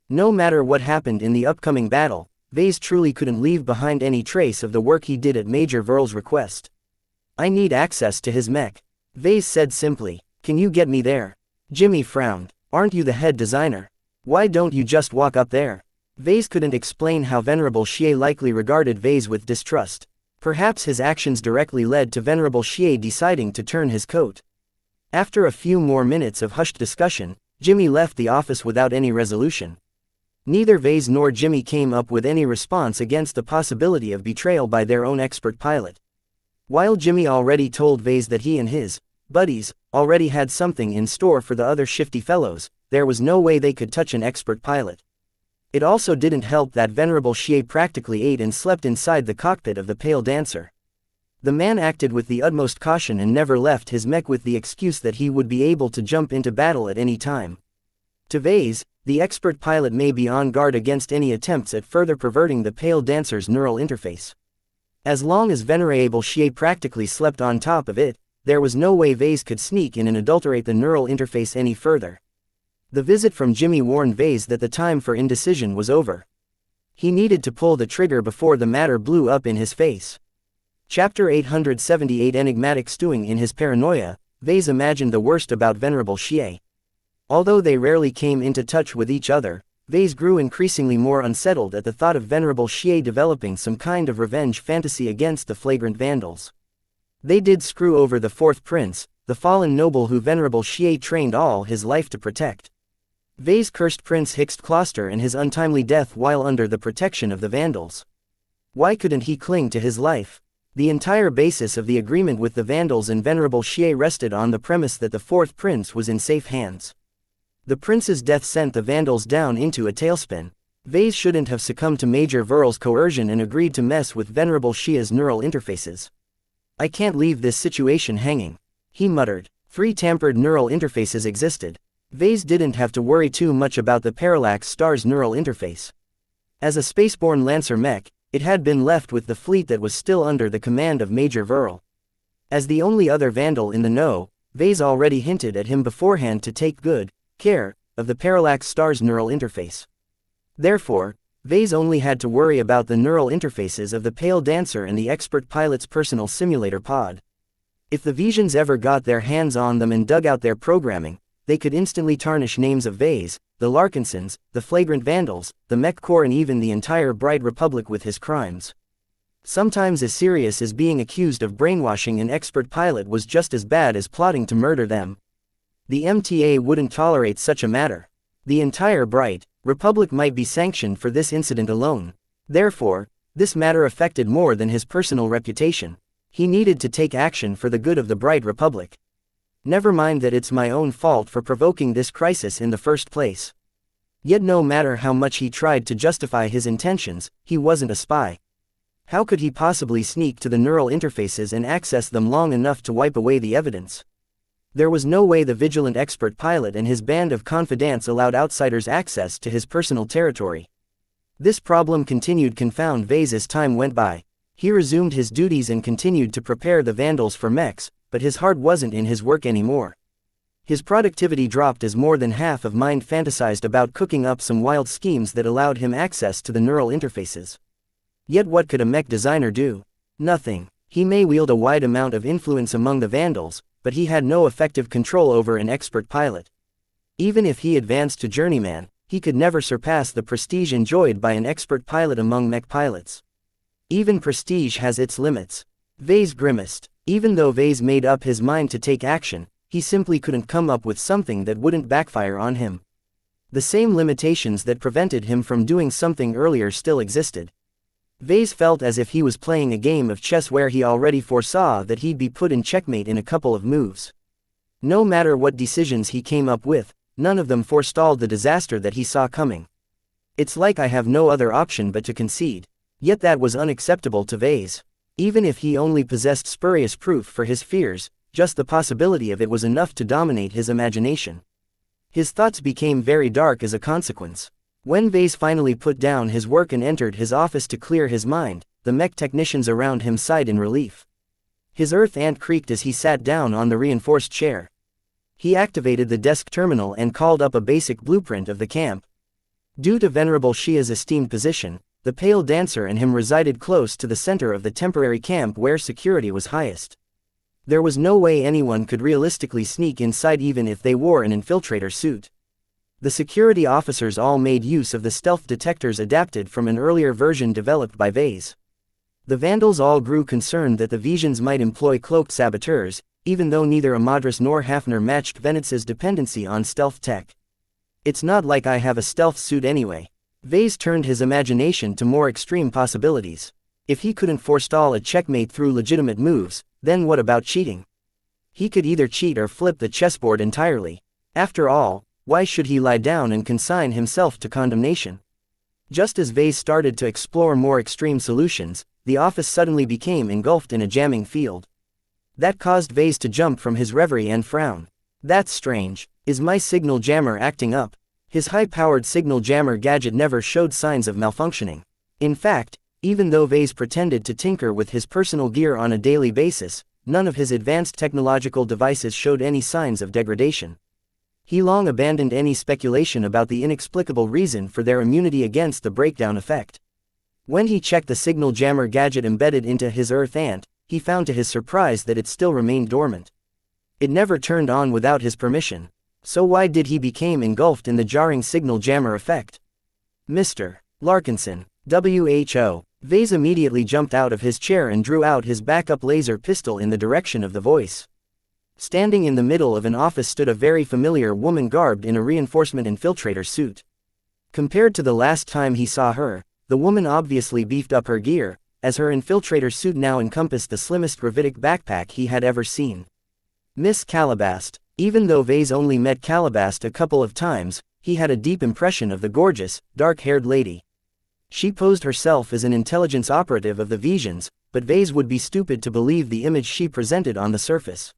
No matter what happened in the upcoming battle, Vase truly couldn't leave behind any trace of the work he did at Major Verl's request. I need access to his mech, Vase said simply. Can you get me there? Jimmy frowned. Aren't you the head designer? Why don't you just walk up there? Vase couldn't explain how Venerable Xie likely regarded Vase with distrust. Perhaps his actions directly led to Venerable Xie deciding to turn his coat. After a few more minutes of hushed discussion, Jimmy left the office without any resolution. Neither Vase nor Jimmy came up with any response against the possibility of betrayal by their own expert pilot. While Jimmy already told Vase that he and his buddies already had something in store for the other shifty fellows, there was no way they could touch an expert pilot. It also didn't help that Venerable Xie practically ate and slept inside the cockpit of the pale dancer. The man acted with the utmost caution and never left his mech with the excuse that he would be able to jump into battle at any time. To Vase, the expert pilot may be on guard against any attempts at further perverting the pale dancer's neural interface. As long as Venerable Xie practically slept on top of it, there was no way Vase could sneak in and adulterate the neural interface any further. The visit from Jimmy warned Vase that the time for indecision was over. He needed to pull the trigger before the matter blew up in his face. Chapter 878 Enigmatic Stewing in his paranoia, Vase imagined the worst about Venerable Xie. Although they rarely came into touch with each other, Vase grew increasingly more unsettled at the thought of Venerable Xie developing some kind of revenge fantasy against the flagrant vandals. They did screw over the fourth prince, the fallen noble who Venerable Xie trained all his life to protect. Vase cursed Prince Hixt Closter and his untimely death while under the protection of the Vandals. Why couldn't he cling to his life? The entire basis of the agreement with the Vandals and Venerable Xie rested on the premise that the fourth prince was in safe hands. The prince's death sent the Vandals down into a tailspin. Vase shouldn't have succumbed to Major Verl's coercion and agreed to mess with Venerable Xie's neural interfaces. I can't leave this situation hanging, he muttered. 3 tampered neural interfaces existed. Vase didn't have to worry too much about the Parallax Star's neural interface. As a spaceborne Lancer mech, it had been left with the fleet that was still under the command of Major Verl. As the only other Vandal in the know, Vase already hinted at him beforehand to take good care of the Parallax Star's neural interface. Therefore, Vase only had to worry about the neural interfaces of the Pale Dancer and the expert pilot's personal simulator pod. If the Visions ever got their hands on them and dug out their programming, they could instantly tarnish names of Vase, the Larkinsons, the Flagrant Vandals, the Mech Corps and even the entire Bright Republic with his crimes. Sometimes as serious as being accused of brainwashing an expert pilot was just as bad as plotting to murder them. The MTA wouldn't tolerate such a matter. The entire Bright Republic might be sanctioned for this incident alone. Therefore, this matter affected more than his personal reputation. He needed to take action for the good of the Bright Republic. Never mind that it's my own fault for provoking this crisis in the first place. Yet no matter how much he tried to justify his intentions, he wasn't a spy. How could he possibly sneak to the neural interfaces and access them long enough to wipe away the evidence? There was no way the vigilant expert pilot and his band of confidants allowed outsiders access to his personal territory. This problem continued to confound Vase as time went by. He resumed his duties and continued to prepare the Vandals for mechs, but his heart wasn't in his work anymore. His productivity dropped as more than half of mind fantasized about cooking up some wild schemes that allowed him access to the neural interfaces. Yet what could a mech designer do? Nothing. He may wield a wide amount of influence among the Vandals, but he had no effective control over an expert pilot. Even if he advanced to journeyman, he could never surpass the prestige enjoyed by an expert pilot among mech pilots. Even prestige has its limits. Vase grimaced. Even though Vase made up his mind to take action, he simply couldn't come up with something that wouldn't backfire on him. The same limitations that prevented him from doing something earlier still existed. Vase felt as if he was playing a game of chess where he already foresaw that he'd be put in checkmate in a couple of moves. No matter what decisions he came up with, none of them forestalled the disaster that he saw coming. It's like I have no other option but to concede. Yet that was unacceptable to Vase. Even if he only possessed spurious proof for his fears, just the possibility of it was enough to dominate his imagination. His thoughts became very dark as a consequence. When Vase finally put down his work and entered his office to clear his mind, the mech technicians around him sighed in relief. His earth ant creaked as he sat down on the reinforced chair. He activated the desk terminal and called up a basic blueprint of the camp. Due to Venerable Xia's esteemed position, the pale dancer and him resided close to the center of the temporary camp where security was highest. There was no way anyone could realistically sneak inside even if they wore an infiltrator suit. The security officers all made use of the stealth detectors adapted from an earlier version developed by Vase. The Vandals all grew concerned that the Visions might employ cloaked saboteurs, even though neither Amadris nor Hafner matched Venice's dependency on stealth tech. It's not like I have a stealth suit anyway. Vase turned his imagination to more extreme possibilities. If he couldn't forestall a checkmate through legitimate moves, then what about cheating? He could either cheat or flip the chessboard entirely. After all, why should he lie down and consign himself to condemnation? Just as Vase started to explore more extreme solutions, the office suddenly became engulfed in a jamming field. That caused Vase to jump from his reverie and frown. That's strange. Is my signal jammer acting up? His high-powered signal jammer gadget never showed signs of malfunctioning. In fact, even though Vase pretended to tinker with his personal gear on a daily basis, none of his advanced technological devices showed any signs of degradation. He long abandoned any speculation about the inexplicable reason for their immunity against the breakdown effect. When he checked the signal jammer gadget embedded into his Earth ant, he found to his surprise that it still remained dormant. It never turned on without his permission. So why did he become engulfed in the jarring signal jammer effect? Mr. Larkinson, WHO. Vase immediately jumped out of his chair and drew out his backup laser pistol in the direction of the voice. Standing in the middle of an office stood a very familiar woman garbed in a reinforcement infiltrator suit. Compared to the last time he saw her, the woman obviously beefed up her gear, as her infiltrator suit now encompassed the slimmest gravitic backpack he had ever seen. Miss Calabast. Even though Vase only met Calabast a couple of times, he had a deep impression of the gorgeous, dark-haired lady. She posed herself as an intelligence operative of the Visions, but Vase would be stupid to believe the image she presented on the surface.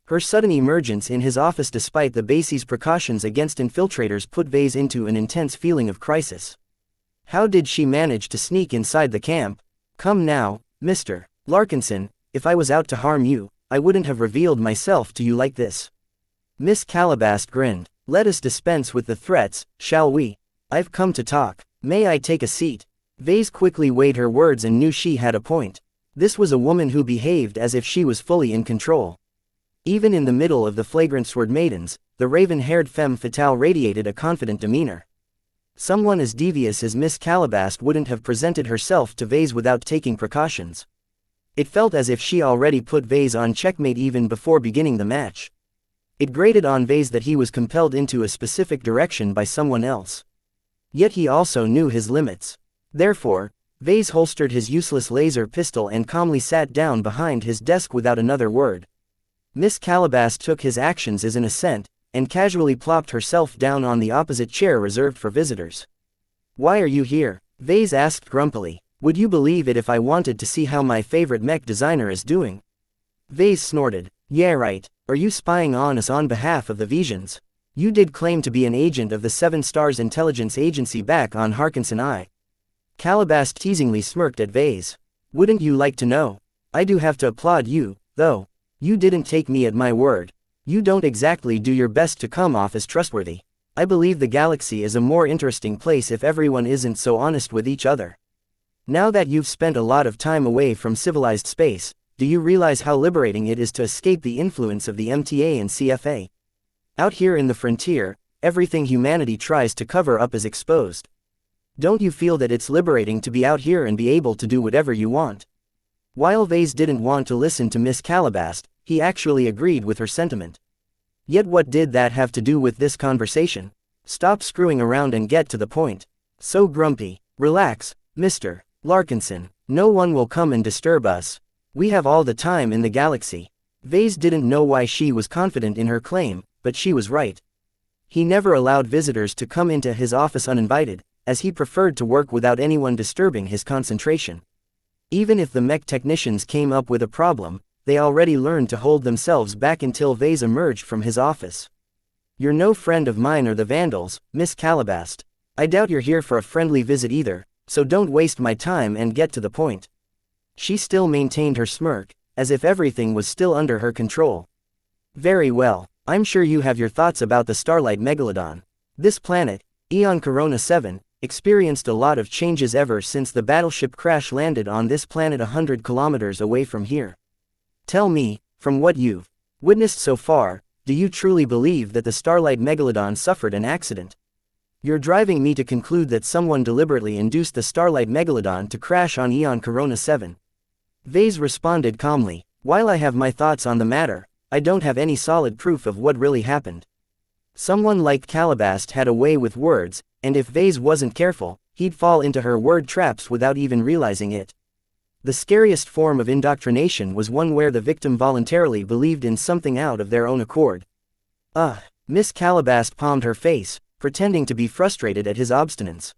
Her sudden emergence in his office despite the base's precautions against infiltrators put Vase into an intense feeling of crisis. How did she manage to sneak inside the camp? Come now, Mr. Larkinson, if I was out to harm you, I wouldn't have revealed myself to you like this. Miss Calabast grinned. Let us dispense with the threats, shall we? I've come to talk. May I take a seat? Vase quickly weighed her words and knew she had a point. This was a woman who behaved as if she was fully in control. Even in the middle of the flagrant sword maidens, the raven-haired femme fatale radiated a confident demeanor. Someone as devious as Miss Calabast wouldn't have presented herself to Vase without taking precautions. It felt as if she already put Vase on checkmate even before beginning the match. It grated on Vase that he was compelled into a specific direction by someone else. Yet he also knew his limits. Therefore, Vase holstered his useless laser pistol and calmly sat down behind his desk without another word. Miss Calabast took his actions as an assent, and casually plopped herself down on the opposite chair reserved for visitors. Why are you here? Vase asked grumpily. Would you believe it if I wanted to see how my favorite mech designer is doing? Vase snorted. Yeah right. Are you spying on us on behalf of the Visions? You did claim to be an agent of the Seven Stars Intelligence Agency back on Harkinson I. Calabast teasingly smirked at Vase. Wouldn't you like to know? I do have to applaud you, though. You didn't take me at my word. You don't exactly do your best to come off as trustworthy. I believe the galaxy is a more interesting place if everyone isn't so honest with each other. Now that you've spent a lot of time away from civilized space, do you realize how liberating it is to escape the influence of the MTA and CFA? Out here in the frontier, everything humanity tries to cover up is exposed. Don't you feel that it's liberating to be out here and be able to do whatever you want? While Vase didn't want to listen to Miss Calabast, he actually agreed with her sentiment. Yet what did that have to do with this conversation? Stop screwing around and get to the point. So grumpy. Relax, Mr. Larkinson. No one will come and disturb us. We have all the time in the galaxy. Vase didn't know why she was confident in her claim, but she was right. He never allowed visitors to come into his office uninvited, as he preferred to work without anyone disturbing his concentration. Even if the mech technicians came up with a problem, they already learned to hold themselves back until Vase emerged from his office. You're no friend of mine or the Vandals, Miss Calabast. I doubt you're here for a friendly visit either, so don't waste my time and get to the point. She still maintained her smirk, as if everything was still under her control. Very well, I'm sure you have your thoughts about the Starlight Megalodon. This planet, Eon Corona 7, experienced a lot of changes ever since the battleship crash landed on this planet 100 kilometers away from here. Tell me, from what you've witnessed so far, do you truly believe that the Starlight Megalodon suffered an accident? You're driving me to conclude that someone deliberately induced the Starlight Megalodon to crash on Eon Corona 7. Vase responded calmly, while I have my thoughts on the matter, I don't have any solid proof of what really happened. Someone like Calabast had a way with words, and if Vase wasn't careful, he'd fall into her word traps without even realizing it. The scariest form of indoctrination was one where the victim voluntarily believed in something out of their own accord. Miss Calabast palmed her face, pretending to be frustrated at his obstinance.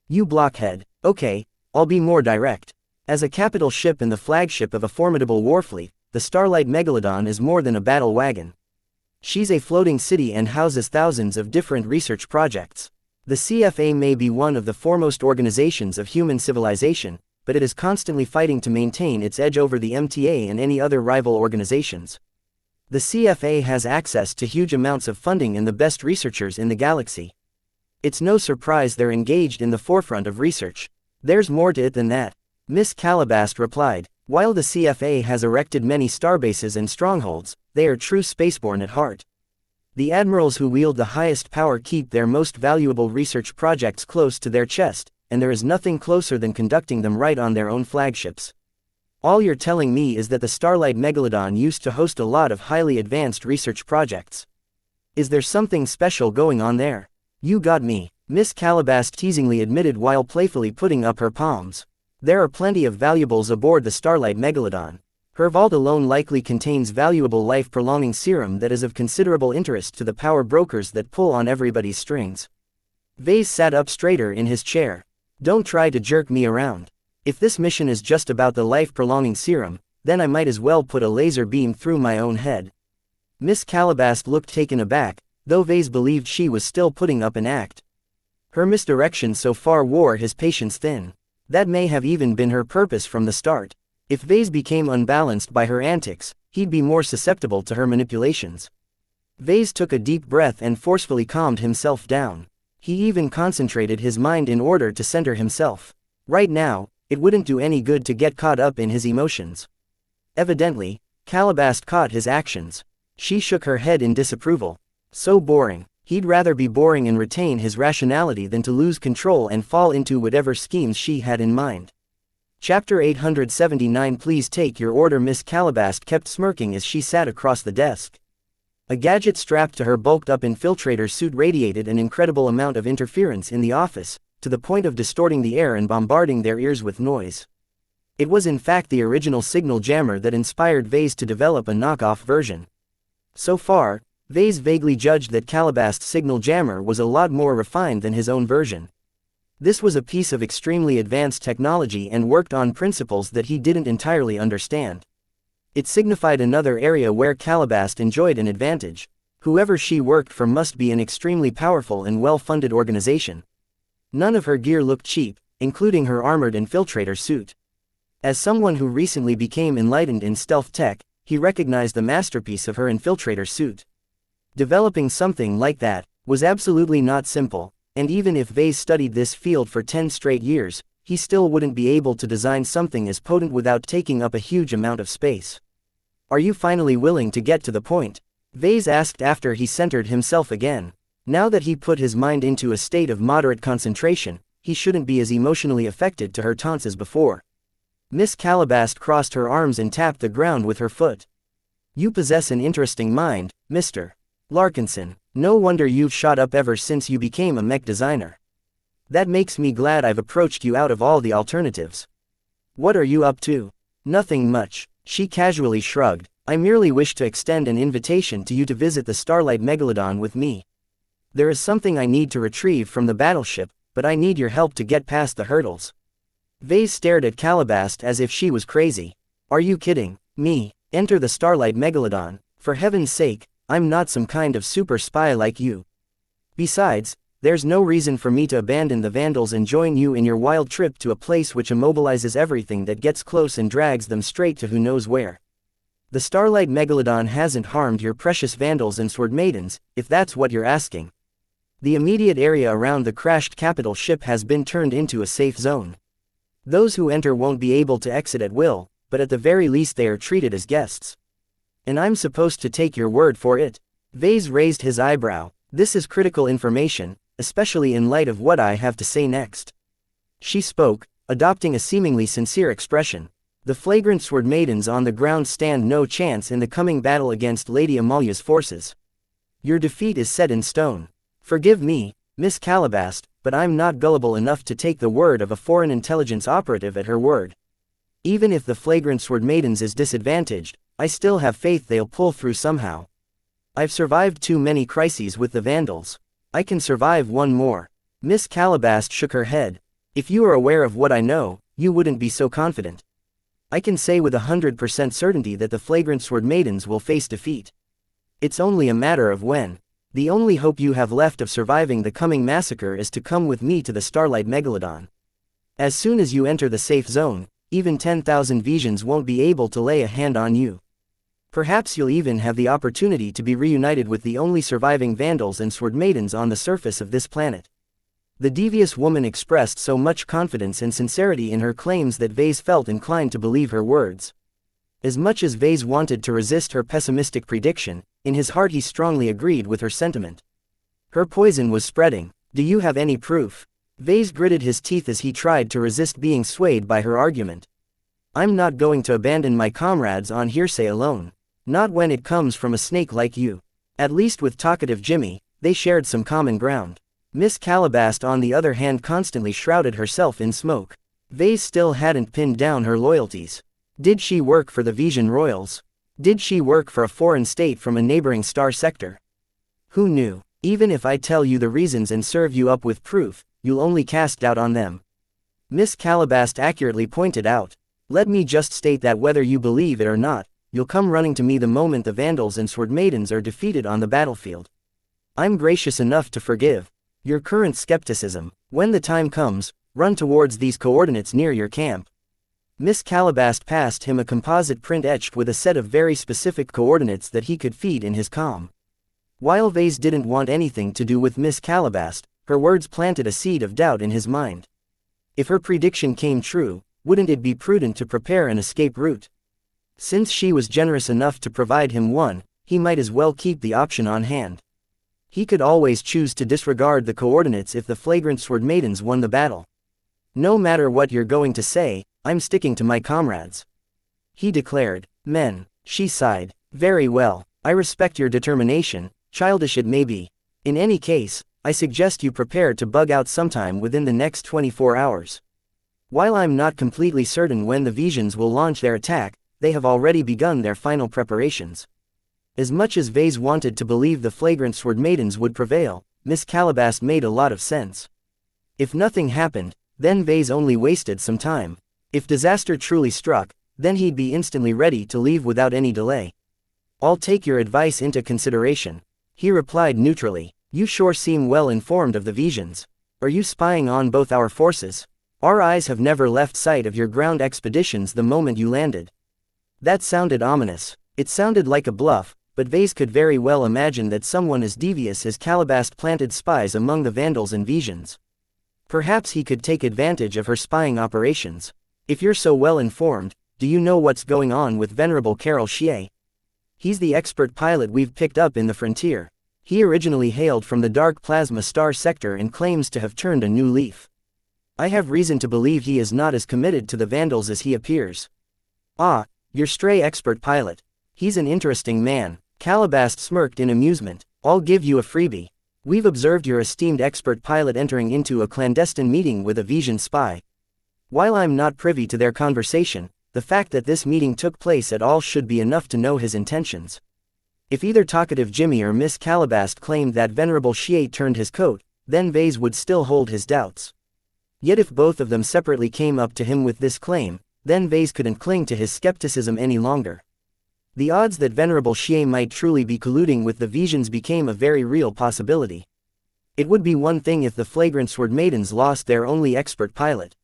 You blockhead. Okay, I'll be more direct. As a capital ship and the flagship of a formidable warfleet, the Starlight Megalodon is more than a battle wagon. She's a floating city and houses thousands of different research projects. The CFA may be one of the foremost organizations of human civilization, but it is constantly fighting to maintain its edge over the MTA and any other rival organizations. The CFA has access to huge amounts of funding and the best researchers in the galaxy. It's no surprise they're engaged in the forefront of research. There's more to it than that, Miss Calabast replied. While the CFA has erected many starbases and strongholds, they are true spaceborne at heart. The admirals who wield the highest power keep their most valuable research projects close to their chest, and there is nothing closer than conducting them right on their own flagships. All you're telling me is that the Starlight Megalodon used to host a lot of highly advanced research projects. Is there something special going on there? You got me, Miss Calabast teasingly admitted while playfully putting up her palms. There are plenty of valuables aboard the Starlight Megalodon. Her vault alone likely contains valuable life-prolonging serum that is of considerable interest to the power brokers that pull on everybody's strings. Vase sat up straighter in his chair. Don't try to jerk me around. If this mission is just about the life-prolonging serum, then I might as well put a laser beam through my own head. Miss Calabast looked taken aback, though Vase believed she was still putting up an act. Her misdirection so far wore his patience thin. That may have even been her purpose from the start. If Vase became unbalanced by her antics, he'd be more susceptible to her manipulations. Vase took a deep breath and forcefully calmed himself down. He even concentrated his mind in order to center himself. Right now, it wouldn't do any good to get caught up in his emotions. Evidently, Calabast caught his actions. She shook her head in disapproval. So boring. He'd rather be boring and retain his rationality than to lose control and fall into whatever schemes she had in mind. Chapter 879. Please take your order. Miss Calabast kept smirking as she sat across the desk. A gadget strapped to her bulked-up infiltrator suit radiated an incredible amount of interference in the office, to the point of distorting the air and bombarding their ears with noise. It was in fact the original signal jammer that inspired Vase to develop a knockoff version. So far, Vase vaguely judged that Calabast's signal jammer was a lot more refined than his own version. This was a piece of extremely advanced technology and worked on principles that he didn't entirely understand. It signified another area where Calabast enjoyed an advantage. Whoever she worked for must be an extremely powerful and well-funded organization. None of her gear looked cheap, including her armored infiltrator suit. As someone who recently became enlightened in stealth tech, he recognized the masterpiece of her infiltrator suit. Developing something like that was absolutely not simple, and even if Vase studied this field for 10 straight years, he still wouldn't be able to design something as potent without taking up a huge amount of space. Are you finally willing to get to the point? Vase asked after he centered himself again. Now that he put his mind into a state of moderate concentration, he shouldn't be as emotionally affected to her taunts as before. Miss Calabast crossed her arms and tapped the ground with her foot. You possess an interesting mind, Mr. Larkinson. No wonder you've shot up ever since you became a mech designer. That makes me glad I've approached you out of all the alternatives. What are you up to? Nothing much, she casually shrugged. I merely wish to extend an invitation to you to visit the Starlight Megalodon with me. There is something I need to retrieve from the battleship, but I need your help to get past the hurdles. Vase stared at Calabast as if she was crazy. Are you kidding me? Enter the Starlight Megalodon? For heaven's sake, I'm not some kind of super spy like you. Besides, there's no reason for me to abandon the Vandals and join you in your wild trip to a place which immobilizes everything that gets close and drags them straight to who knows where. The Starlight Megalodon hasn't harmed your precious vandals and sword maidens, if that's what you're asking. The immediate area around the crashed capital ship has been turned into a safe zone. Those who enter won't be able to exit at will, but at the very least they are treated as guests. And I'm supposed to take your word for it? Vase raised his eyebrow. This is critical information, especially in light of what I have to say next. She spoke, adopting a seemingly sincere expression. The flagrant sword maidens on the ground stand no chance in the coming battle against Lady Amalia's forces. Your defeat is set in stone. Forgive me, Miss Calabast, but I'm not gullible enough to take the word of a foreign intelligence operative at her word. Even if the flagrant sword maidens is disadvantaged, I still have faith they'll pull through somehow. I've survived too many crises with the Vandals. I can survive one more. Miss Calabast shook her head. If you are aware of what I know, you wouldn't be so confident. I can say with 100% certainty that the flagrant sword maidens will face defeat. It's only a matter of when. The only hope you have left of surviving the coming massacre is to come with me to the Starlight Megalodon. As soon as you enter the safe zone, even 10,000 visions won't be able to lay a hand on you. Perhaps you'll even have the opportunity to be reunited with the only surviving Vandals and sword maidens on the surface of this planet. The devious woman expressed so much confidence and sincerity in her claims that Vase felt inclined to believe her words. As much as Vase wanted to resist her pessimistic prediction, in his heart he strongly agreed with her sentiment. Her poison was spreading. Do you have any proof? Vase gritted his teeth as he tried to resist being swayed by her argument. I'm not going to abandon my comrades on hearsay alone. Not when it comes from a snake like you. At least with talkative Jimmy, they shared some common ground. Miss Calabast on the other hand constantly shrouded herself in smoke. Vase still hadn't pinned down her loyalties. Did she work for the Vision Royals? Did she work for a foreign state from a neighboring star sector? Who knew? Even if I tell you the reasons and serve you up with proof, you'll only cast doubt on them. Miss Calabast accurately pointed out. Let me just state that whether you believe it or not, you'll come running to me the moment the Vandals and sword maidens are defeated on the battlefield. I'm gracious enough to forgive your current skepticism. When the time comes, run towards these coordinates near your camp. Miss Calabast passed him a composite print etched with a set of very specific coordinates that he could feed in his comm. While Vase didn't want anything to do with Miss Calabast, her words planted a seed of doubt in his mind. If her prediction came true, wouldn't it be prudent to prepare an escape route? Since she was generous enough to provide him one, he might as well keep the option on hand. He could always choose to disregard the coordinates if the flagrant sword maidens won the battle. No matter what you're going to say, I'm sticking to my comrades. He declared. Men, she sighed. Very well, I respect your determination, childish it may be. In any case, I suggest you prepare to bug out sometime within the next 24 hours. While I'm not completely certain when the Visions will launch their attack, they have already begun their final preparations. As much as Vase wanted to believe the flagrant sword maidens would prevail, Miss Calabast made a lot of sense. If nothing happened, then Vase only wasted some time. If disaster truly struck, then he'd be instantly ready to leave without any delay. I'll take your advice into consideration. He replied neutrally. You sure seem well informed of the Visions. Are you spying on both our forces? Our eyes have never left sight of your ground expeditions the moment you landed. That sounded ominous. It sounded like a bluff, but Vase could very well imagine that someone as devious as Calabast planted spies among the Vandals and Visions. Perhaps he could take advantage of her spying operations. If you're so well informed, do you know what's going on with Venerable Carol Xie? He's the expert pilot we've picked up in the frontier. He originally hailed from the dark plasma star sector and claims to have turned a new leaf. I have reason to believe he is not as committed to the Vandals as he appears. Ah, your stray expert pilot. He's an interesting man. Calabast smirked in amusement. I'll give you a freebie. We've observed your esteemed expert pilot entering into a clandestine meeting with a Vision spy. While I'm not privy to their conversation, the fact that this meeting took place at all should be enough to know his intentions. If either talkative Jimmy or Miss Calabast claimed that Venerable Xie turned his coat, then Vase would still hold his doubts. Yet if both of them separately came up to him with this claim, then Vase couldn't cling to his skepticism any longer. The odds that Venerable Xie might truly be colluding with the Visions became a very real possibility. It would be one thing if the flagrant sword maidens lost their only expert pilot.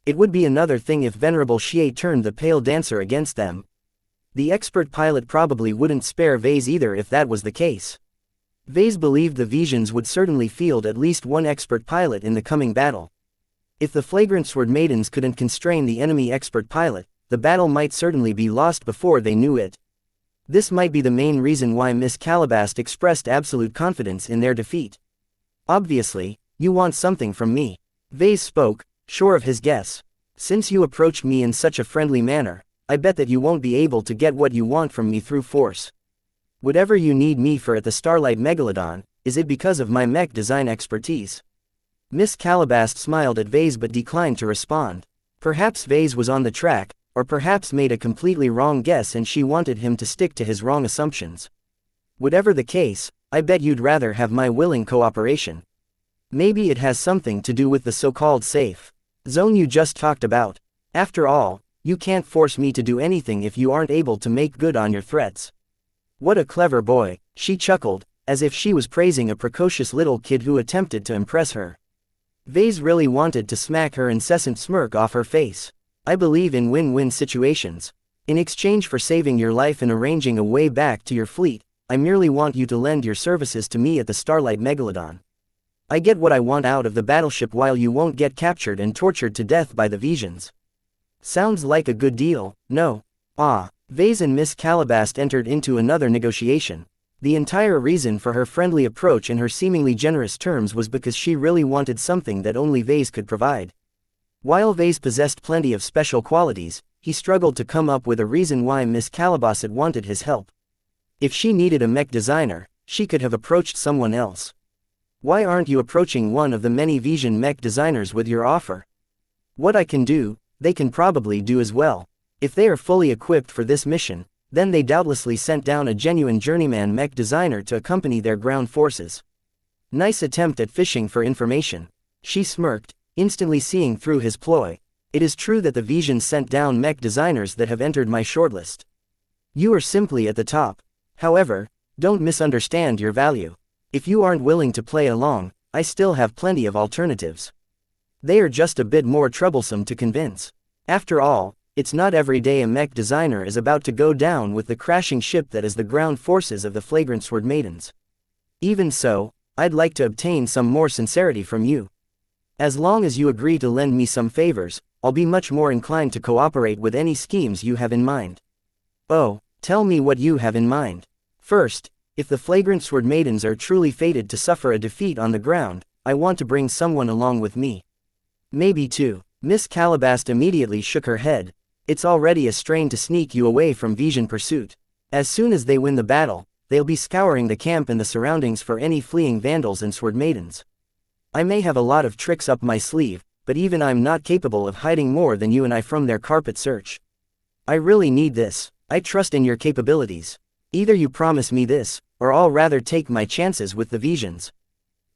It would be another thing if Venerable Xie turned the pale dancer against them. The expert pilot probably wouldn't spare Vase either if that was the case. Vase believed the Visions would certainly field at least one expert pilot in the coming battle. If the flagrant sword maidens couldn't constrain the enemy expert pilot, the battle might certainly be lost before they knew it. This might be the main reason why Miss Calabast expressed absolute confidence in their defeat. Obviously, you want something from me. Vase spoke, sure of his guess. Since you approached me in such a friendly manner, I bet that you won't be able to get what you want from me through force. Whatever you need me for at the Starlight Megalodon, is it because of my mech design expertise? Miss Calabast smiled at Vase but declined to respond. Perhaps Vase was on the track, or perhaps made a completely wrong guess and she wanted him to stick to his wrong assumptions. Whatever the case, I bet you'd rather have my willing cooperation. Maybe it has something to do with the so-called safe zone you just talked about. After all, you can't force me to do anything if you aren't able to make good on your threats. What a clever boy, she chuckled, as if she was praising a precocious little kid who attempted to impress her. Vase really wanted to smack her incessant smirk off her face. I believe in win-win situations. In exchange for saving your life and arranging a way back to your fleet, I merely want you to lend your services to me at the Starlight Megalodon. I get what I want out of the battleship while you won't get captured and tortured to death by the Visions. Sounds like a good deal, no? Vase and Miss Calabast entered into another negotiation. The entire reason for her friendly approach and her seemingly generous terms was because she really wanted something that only Vase could provide. While Vase possessed plenty of special qualities, he struggled to come up with a reason why Miss Calabast wanted his help. If she needed a mech designer, she could have approached someone else. Why aren't you approaching one of the many Vision mech designers with your offer? What I can do, they can probably do as well. If they are fully equipped for this mission, then they doubtlessly sent down a genuine journeyman mech designer to accompany their ground forces. Nice attempt at fishing for information. She smirked, instantly seeing through his ploy. It is true that the Visions sent down mech designers that have entered my shortlist. You are simply at the top. However, don't misunderstand your value. If you aren't willing to play along, I still have plenty of alternatives. They are just a bit more troublesome to convince. After all, it's not every day a mech designer is about to go down with the crashing ship that is the ground forces of the flagrant sword maidens. Even so, I'd like to obtain some more sincerity from you. As long as you agree to lend me some favors, I'll be much more inclined to cooperate with any schemes you have in mind. Oh, tell me what you have in mind. First, if the flagrant sword maidens are truly fated to suffer a defeat on the ground, I want to bring someone along with me. Maybe two. Miss Calabast immediately shook her head. It's already a strain to sneak you away from Vision pursuit. As soon as they win the battle, they'll be scouring the camp and the surroundings for any fleeing vandals and sword maidens. I may have a lot of tricks up my sleeve, but even I'm not capable of hiding more than you and I from their carpet search. I really need this. I trust in your capabilities. Either you promise me this, or I'll rather take my chances with the Visions.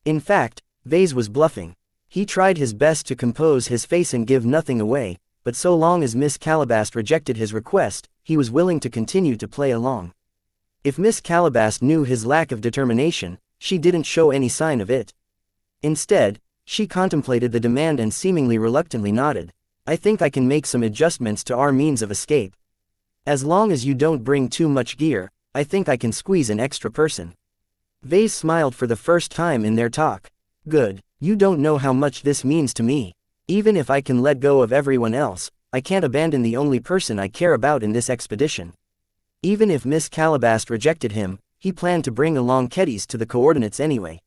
In fact, Vase was bluffing. He tried his best to compose his face and give nothing away, but so long as Miss Calabast rejected his request, he was willing to continue to play along. If Miss Calabast knew his lack of determination, she didn't show any sign of it. Instead, she contemplated the demand and seemingly reluctantly nodded. I think I can make some adjustments to our means of escape. As long as you don't bring too much gear, I think I can squeeze an extra person. Vase smiled for the first time in their talk. Good, you don't know how much this means to me. Even if I can let go of everyone else, I can't abandon the only person I care about in this expedition. Even if Miss Calabast rejected him, he planned to bring along Keddies to the coordinates anyway.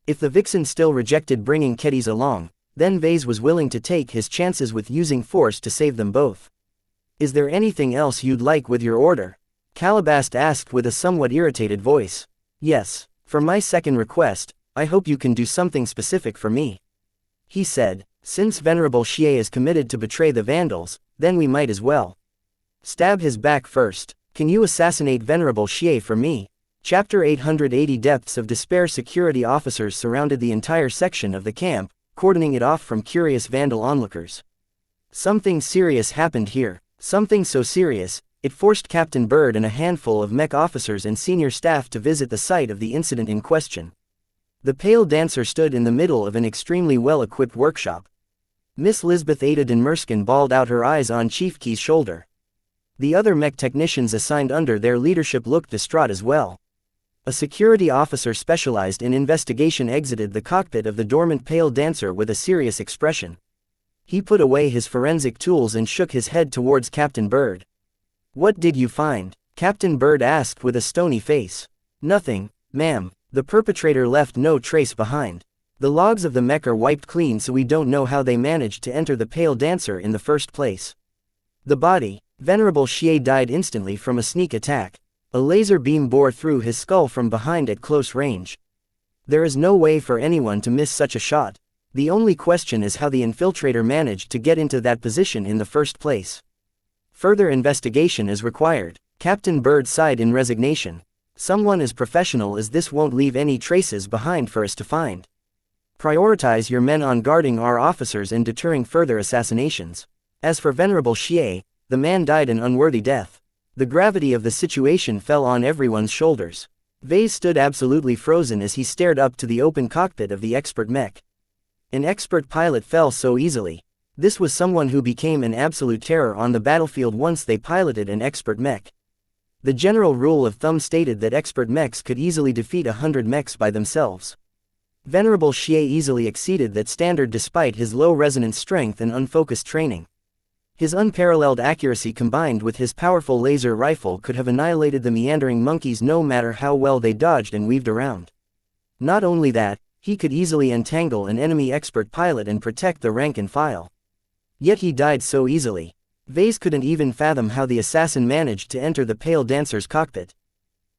If the Vixen still rejected bringing Keddies along, then Vase was willing to take his chances with using force to save them both. Is there anything else you'd like with your order? Calabast asked with a somewhat irritated voice. Yes, for my second request, I hope you can do something specific for me. He said, since Venerable Xie is committed to betray the Vandals, then we might as well stab his back first. Can you assassinate Venerable Xie for me? Chapter 880 Depths of Despair. Security officers surrounded the entire section of the camp, cordoning it off from curious Vandal onlookers. Something serious happened here. Something so serious, it forced Captain Bird and a handful of mech officers and senior staff to visit the site of the incident in question. The pale dancer stood in the middle of an extremely well-equipped workshop. Miss Lisbeth Ada Denmersken bawled out her eyes on Chief Key's shoulder. The other mech technicians assigned under their leadership looked distraught as well. A security officer specialized in investigation exited the cockpit of the dormant pale dancer with a serious expression. He put away his forensic tools and shook his head towards Captain Bird. "What did you find?" Captain Bird asked with a stony face. "Nothing, ma'am. The perpetrator left no trace behind. The logs of the mech are wiped clean, so we don't know how they managed to enter the pale dancer in the first place." The body. Venerable Xie died instantly from a sneak attack. A laser beam bore through his skull from behind at close range. There is no way for anyone to miss such a shot. The only question is how the infiltrator managed to get into that position in the first place. Further investigation is required. Captain Bird sighed in resignation. Someone as professional as this won't leave any traces behind for us to find. Prioritize your men on guarding our officers and deterring further assassinations. As for Venerable Xie, the man died an unworthy death. The gravity of the situation fell on everyone's shoulders. Vase stood absolutely frozen as he stared up to the open cockpit of the expert mech. An expert pilot fell so easily. This was someone who became an absolute terror on the battlefield once they piloted an expert mech. The general rule of thumb stated that expert mechs could easily defeat 100 mechs by themselves. Venerable Xie easily exceeded that standard despite his low resonance strength and unfocused training. His unparalleled accuracy combined with his powerful laser rifle could have annihilated the meandering monkeys no matter how well they dodged and weaved around. Not only that, he could easily entangle an enemy expert pilot and protect the rank and file. Yet he died so easily. Vase couldn't even fathom how the assassin managed to enter the pale dancer's cockpit.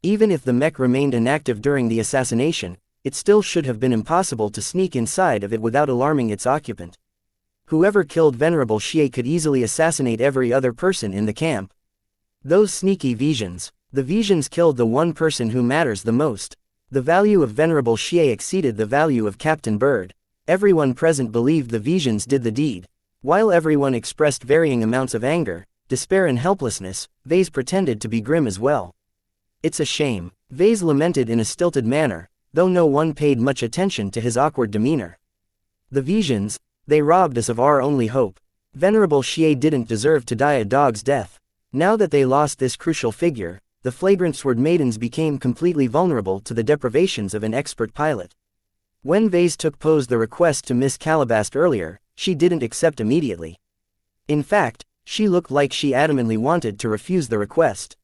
Even if the mech remained inactive during the assassination, it still should have been impossible to sneak inside of it without alarming its occupant. Whoever killed Venerable Xie could easily assassinate every other person in the camp. Those sneaky visions. The visions killed the one person who matters the most. The value of Venerable Xie exceeded the value of Captain Bird. Everyone present believed the visions did the deed. While everyone expressed varying amounts of anger, despair and helplessness, Vase pretended to be grim as well. "It's a shame," Vase lamented in a stilted manner, though no one paid much attention to his awkward demeanor. "The visions, they robbed us of our only hope. Venerable Xie didn't deserve to die a dog's death. Now that they lost this crucial figure, the flagrant sword maidens became completely vulnerable to the deprivations of an expert pilot." When Vase posed the request to Miss Calabast earlier, she didn't accept immediately. In fact, she looked like she adamantly wanted to refuse the request.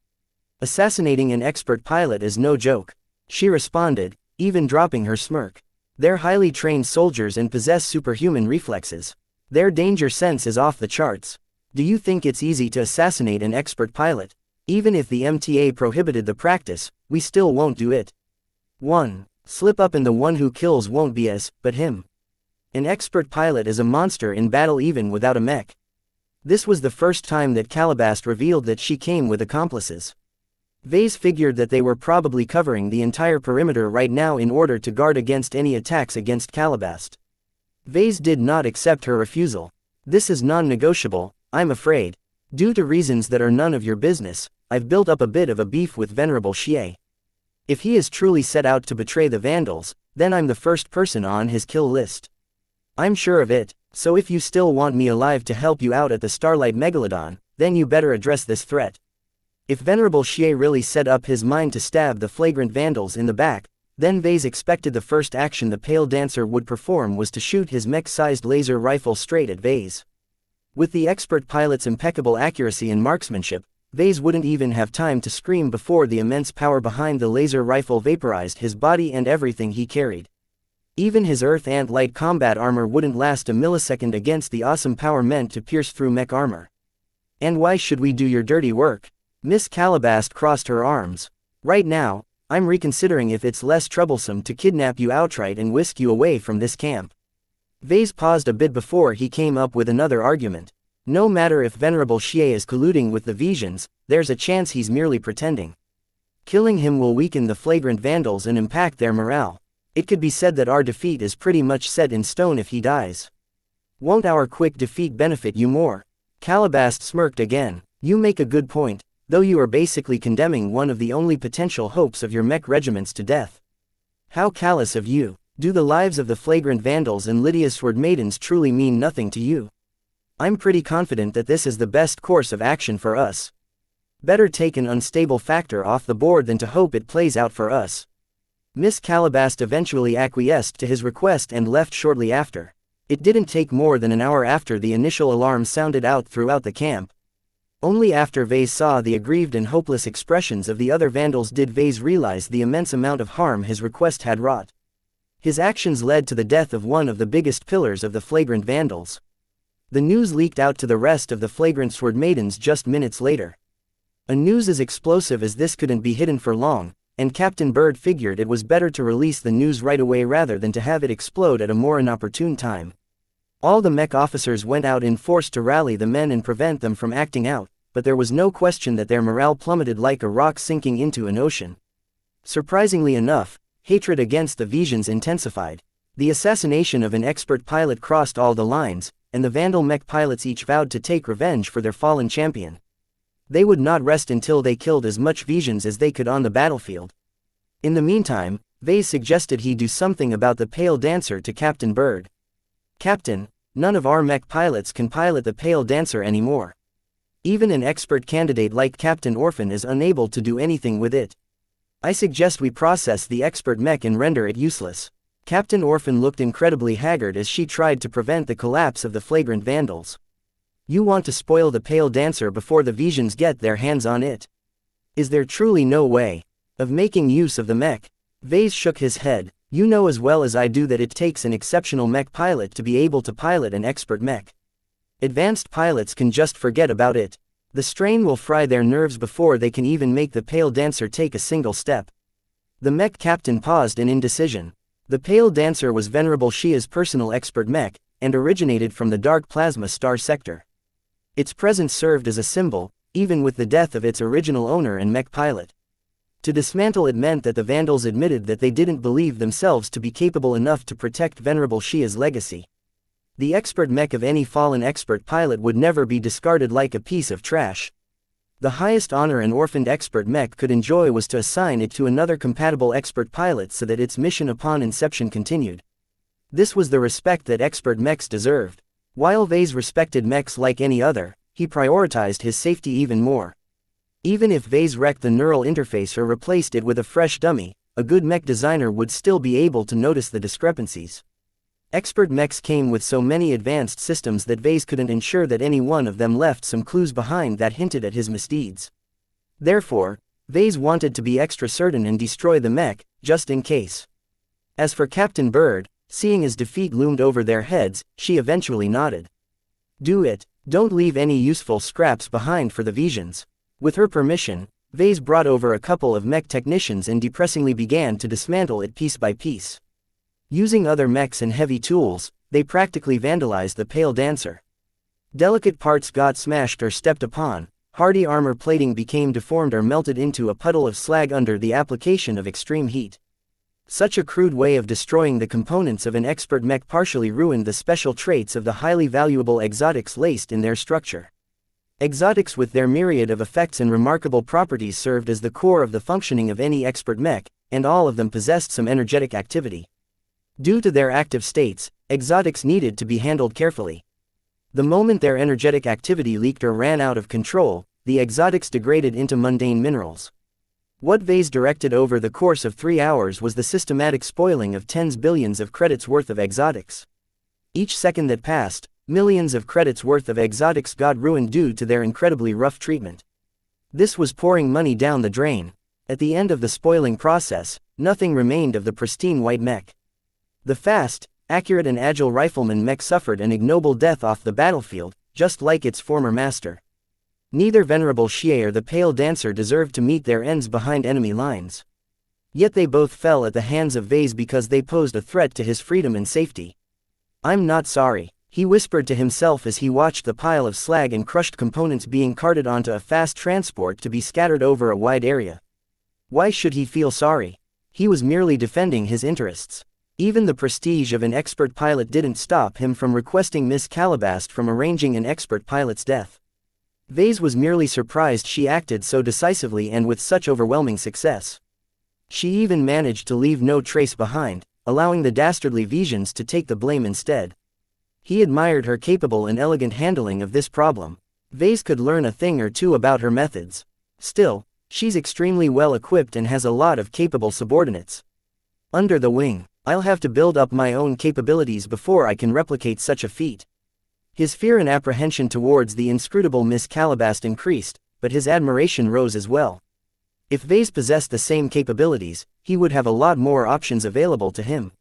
"Assassinating an expert pilot is no joke," she responded, even dropping her smirk. "They're highly trained soldiers and possess superhuman reflexes. Their danger sense is off the charts. Do you think it's easy to assassinate an expert pilot? Even if the MTA prohibited the practice, we still won't do it. 1. Slip up and the one who kills won't be us, but him. An expert pilot is a monster in battle even without a mech." This was the first time that Calabast revealed that she came with accomplices. Vase figured that they were probably covering the entire perimeter right now in order to guard against any attacks against Calabast. Vase did not accept her refusal. "This is non-negotiable, I'm afraid. Due to reasons that are none of your business, I've built up a bit of a beef with Venerable Xie. If he is truly set out to betray the Vandals, then I'm the first person on his kill list. I'm sure of it, so if you still want me alive to help you out at the Starlight Megalodon, then you better address this threat." If Venerable Xie really set up his mind to stab the flagrant Vandals in the back, then Vase expected the first action the Pale Dancer would perform was to shoot his mech-sized laser rifle straight at Vase. With the expert pilot's impeccable accuracy and marksmanship, Vase wouldn't even have time to scream before the immense power behind the laser rifle vaporized his body and everything he carried. Even his Earth Ant light combat armor wouldn't last a millisecond against the awesome power meant to pierce through mech armor. "And why should we do your dirty work?" Miss Calabast crossed her arms. "Right now, I'm reconsidering if it's less troublesome to kidnap you outright and whisk you away from this camp." Vase paused a bit before he came up with another argument. "No matter if Venerable Xie is colluding with the Visions, there's a chance he's merely pretending. Killing him will weaken the flagrant Vandals and impact their morale. It could be said that our defeat is pretty much set in stone if he dies. Won't our quick defeat benefit you more?" Calabast smirked again. "You make a good point, though you are basically condemning one of the only potential hopes of your mech regiments to death. How callous of you. Do the lives of the flagrant Vandals and Lydia's sword maidens truly mean nothing to you? I'm pretty confident that this is the best course of action for us." Better take an unstable factor off the board than to hope it plays out for us. Miss Calabast eventually acquiesced to his request and left shortly after. It didn't take more than an hour after the initial alarm sounded out throughout the camp. Only after Vase saw the aggrieved and hopeless expressions of the other vandals did Vase realize the immense amount of harm his request had wrought. His actions led to the death of one of the biggest pillars of the flagrant vandals. The news leaked out to the rest of the flagrant sword maidens just minutes later. A news as explosive as this couldn't be hidden for long, and Captain Bird figured it was better to release the news right away rather than to have it explode at a more inopportune time. All the Mech officers went out in force to rally the men and prevent them from acting out, but there was no question that their morale plummeted like a rock sinking into an ocean. Surprisingly enough, hatred against the Visions intensified. The assassination of an expert pilot crossed all the lines, and the Vandal Mech pilots each vowed to take revenge for their fallen champion. They would not rest until they killed as much Visions as they could on the battlefield. In the meantime, Vase suggested he do something about the Pale Dancer to Captain Bird. "Captain, none of our Mech pilots can pilot the Pale Dancer anymore. Even an expert candidate like Captain Orphan is unable to do anything with it. I suggest we process the expert Mech and render it useless." Captain Orphan looked incredibly haggard as she tried to prevent the collapse of the flagrant vandals. "You want to spoil the Pale Dancer before the Visions get their hands on it? Is there truly no way of making use of the Mech?" Vase shook his head. "You know as well as I do that it takes an exceptional Mech pilot to be able to pilot an expert Mech. Advanced pilots can just forget about it. The strain will fry their nerves before they can even make the Pale Dancer take a single step." The Mech captain paused in indecision. The Pale Dancer was Venerable Xia's personal expert Mech, and originated from the Dark Plasma Star sector. Its presence served as a symbol, even with the death of its original owner and Mech pilot. To dismantle it meant that the Vandals admitted that they didn't believe themselves to be capable enough to protect Venerable Xia's legacy. The expert Mech of any fallen expert pilot would never be discarded like a piece of trash. The highest honor an orphaned expert Mech could enjoy was to assign it to another compatible expert pilot so that its mission upon inception continued. This was the respect that expert Mechs deserved. While Vase respected Mechs like any other, he prioritized his safety even more. Even if Vase wrecked the neural interface or replaced it with a fresh dummy, a good Mech designer would still be able to notice the discrepancies. Expert Mechs came with so many advanced systems that Vase couldn't ensure that any one of them left some clues behind that hinted at his misdeeds. Therefore, Vase wanted to be extra certain and destroy the Mech, just in case. As for Captain Bird, seeing as defeat loomed over their heads, she eventually nodded. "Do it. Don't leave any useful scraps behind for the Visions." With her permission, Vase brought over a couple of Mech technicians and depressingly began to dismantle it piece by piece. Using other Mechs and heavy tools, they practically vandalized the Pale Dancer. Delicate parts got smashed or stepped upon, hardy armor plating became deformed or melted into a puddle of slag under the application of extreme heat. Such a crude way of destroying the components of an expert Mech partially ruined the special traits of the highly valuable exotics laced in their structure. Exotics with their myriad of effects and remarkable properties served as the core of the functioning of any expert Mech, and all of them possessed some energetic activity. Due to their active states, exotics needed to be handled carefully. The moment their energetic activity leaked or ran out of control, the exotics degraded into mundane minerals. What Vase directed over the course of 3 hours was the systematic spoiling of tens billions of credits worth of exotics. Each second that passed, millions of credits worth of exotics got ruined due to their incredibly rough treatment. This was pouring money down the drain. At the end of the spoiling process, nothing remained of the pristine white Mech. The fast, accurate and agile rifleman Mech suffered an ignoble death off the battlefield, just like its former master. Neither Venerable Xia or the Pale Dancer deserved to meet their ends behind enemy lines. Yet they both fell at the hands of Vase because they posed a threat to his freedom and safety. "I'm not sorry," he whispered to himself as he watched the pile of slag and crushed components being carted onto a fast transport to be scattered over a wide area. Why should he feel sorry? He was merely defending his interests. Even the prestige of an expert pilot didn't stop him from requesting Miss Calabast from arranging an expert pilot's death. Vase was merely surprised she acted so decisively and with such overwhelming success. She even managed to leave no trace behind, allowing the dastardly Visions to take the blame instead. He admired her capable and elegant handling of this problem. Vase could learn a thing or two about her methods. Still, she's extremely well equipped and has a lot of capable subordinates. Under the wing, I'll have to build up my own capabilities before I can replicate such a feat. His fear and apprehension towards the inscrutable Miss Calabast increased, but his admiration rose as well. If Vase possessed the same capabilities, he would have a lot more options available to him.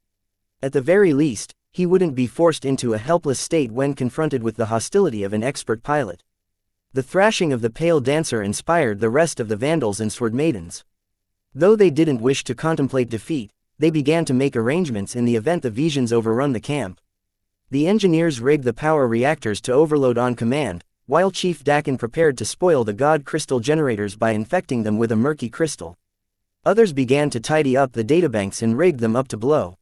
At the very least, he wouldn't be forced into a helpless state when confronted with the hostility of an expert pilot. The thrashing of the pale dancer inspired the rest of the Vandals and Sword Maidens. Though they didn't wish to contemplate defeat, they began to make arrangements in the event the Visions overrun the camp. The engineers rigged the power reactors to overload on command, while Chief Dakin prepared to spoil the god crystal generators by infecting them with a murky crystal. Others began to tidy up the databanks and rigged them up to blow.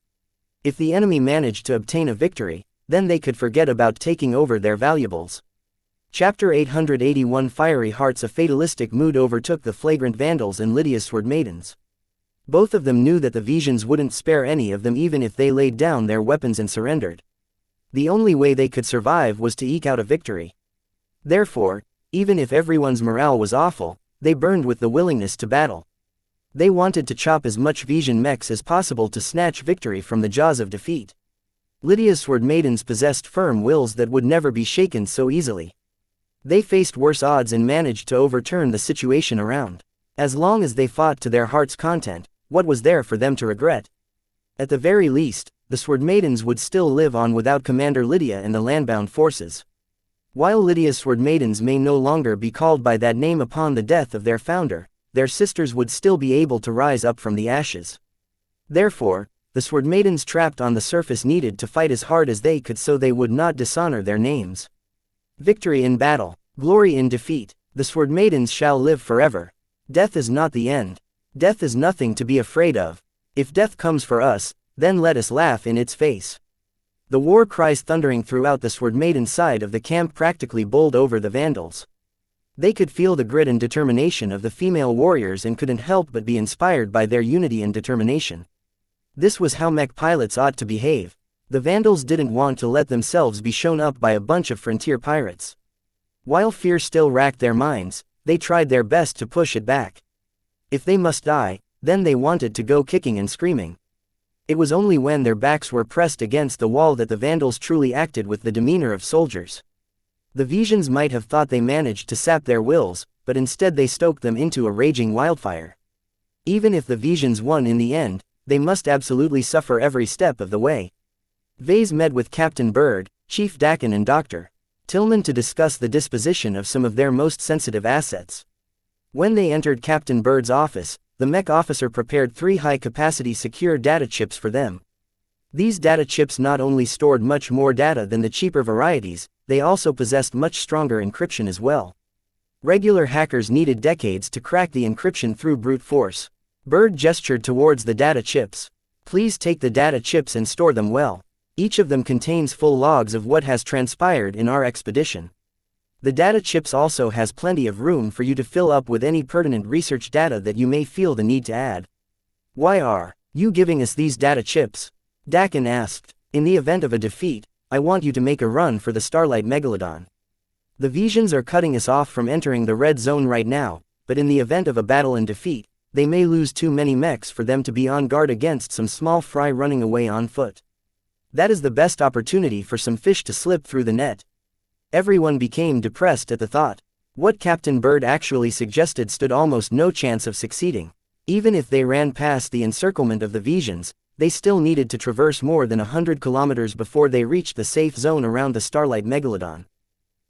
If the enemy managed to obtain a victory, then they could forget about taking over their valuables. Chapter 881 Fiery Hearts. A fatalistic mood overtook the flagrant Vandals and Lydia's Sword Maidens. Both of them knew that the Visions wouldn't spare any of them even if they laid down their weapons and surrendered. The only way they could survive was to eke out a victory. Therefore, even if everyone's morale was awful, they burned with the willingness to battle. They wanted to chop as much Vision mechs as possible to snatch victory from the jaws of defeat. Lydia's Sword Maidens possessed firm wills that would never be shaken so easily. They faced worse odds and managed to overturn the situation around. As long as they fought to their heart's content, what was there for them to regret? At the very least, the Sword Maidens would still live on without Commander Lydia and the landbound forces. While Lydia's Sword Maidens may no longer be called by that name upon the death of their founder, their sisters would still be able to rise up from the ashes. Therefore, the Sword Maidens trapped on the surface needed to fight as hard as they could so they would not dishonor their names. Victory in battle, glory in defeat, the Sword Maidens shall live forever. Death is not the end. Death is nothing to be afraid of. If death comes for us, then let us laugh in its face. The war cries thundering throughout the Sword Maiden side of the camp practically bowled over the Vandals. They could feel the grit and determination of the female warriors and couldn't help but be inspired by their unity and determination. This was how mech pilots ought to behave. The Vandals didn't want to let themselves be shown up by a bunch of frontier pirates. While fear still racked their minds, they tried their best to push it back. If they must die, then they wanted to go kicking and screaming. It was only when their backs were pressed against the wall that the Vandals truly acted with the demeanor of soldiers. The Visions might have thought they managed to sap their wills, but instead they stoked them into a raging wildfire. Even if the Visions won in the end, they must absolutely suffer every step of the way. Vase met with Captain Bird, Chief Dakin and Dr. Tillman to discuss the disposition of some of their most sensitive assets. When they entered Captain Bird's office, the mech officer prepared 3 high-capacity secure data chips for them. These data chips not only stored much more data than the cheaper varieties, they also possessed much stronger encryption as well. Regular hackers needed decades to crack the encryption through brute force. Bird gestured towards the data chips. Please take the data chips and store them well. Each of them contains full logs of what has transpired in our expedition. The data chips also has plenty of room for you to fill up with any pertinent research data that you may feel the need to add. Why are you giving us these data chips? Dakin asked. In the event of a defeat, I want you to make a run for the Starlight Megalodon. The Visions are cutting us off from entering the red zone right now, but in the event of a battle and defeat, they may lose too many mechs for them to be on guard against some small fry running away on foot. That is the best opportunity for some fish to slip through the net. Everyone became depressed at the thought. What Captain Bird actually suggested stood almost no chance of succeeding. Even if they ran past the encirclement of the Visions, they still needed to traverse more than 100 kilometers before they reached the safe zone around the Starlight Megalodon.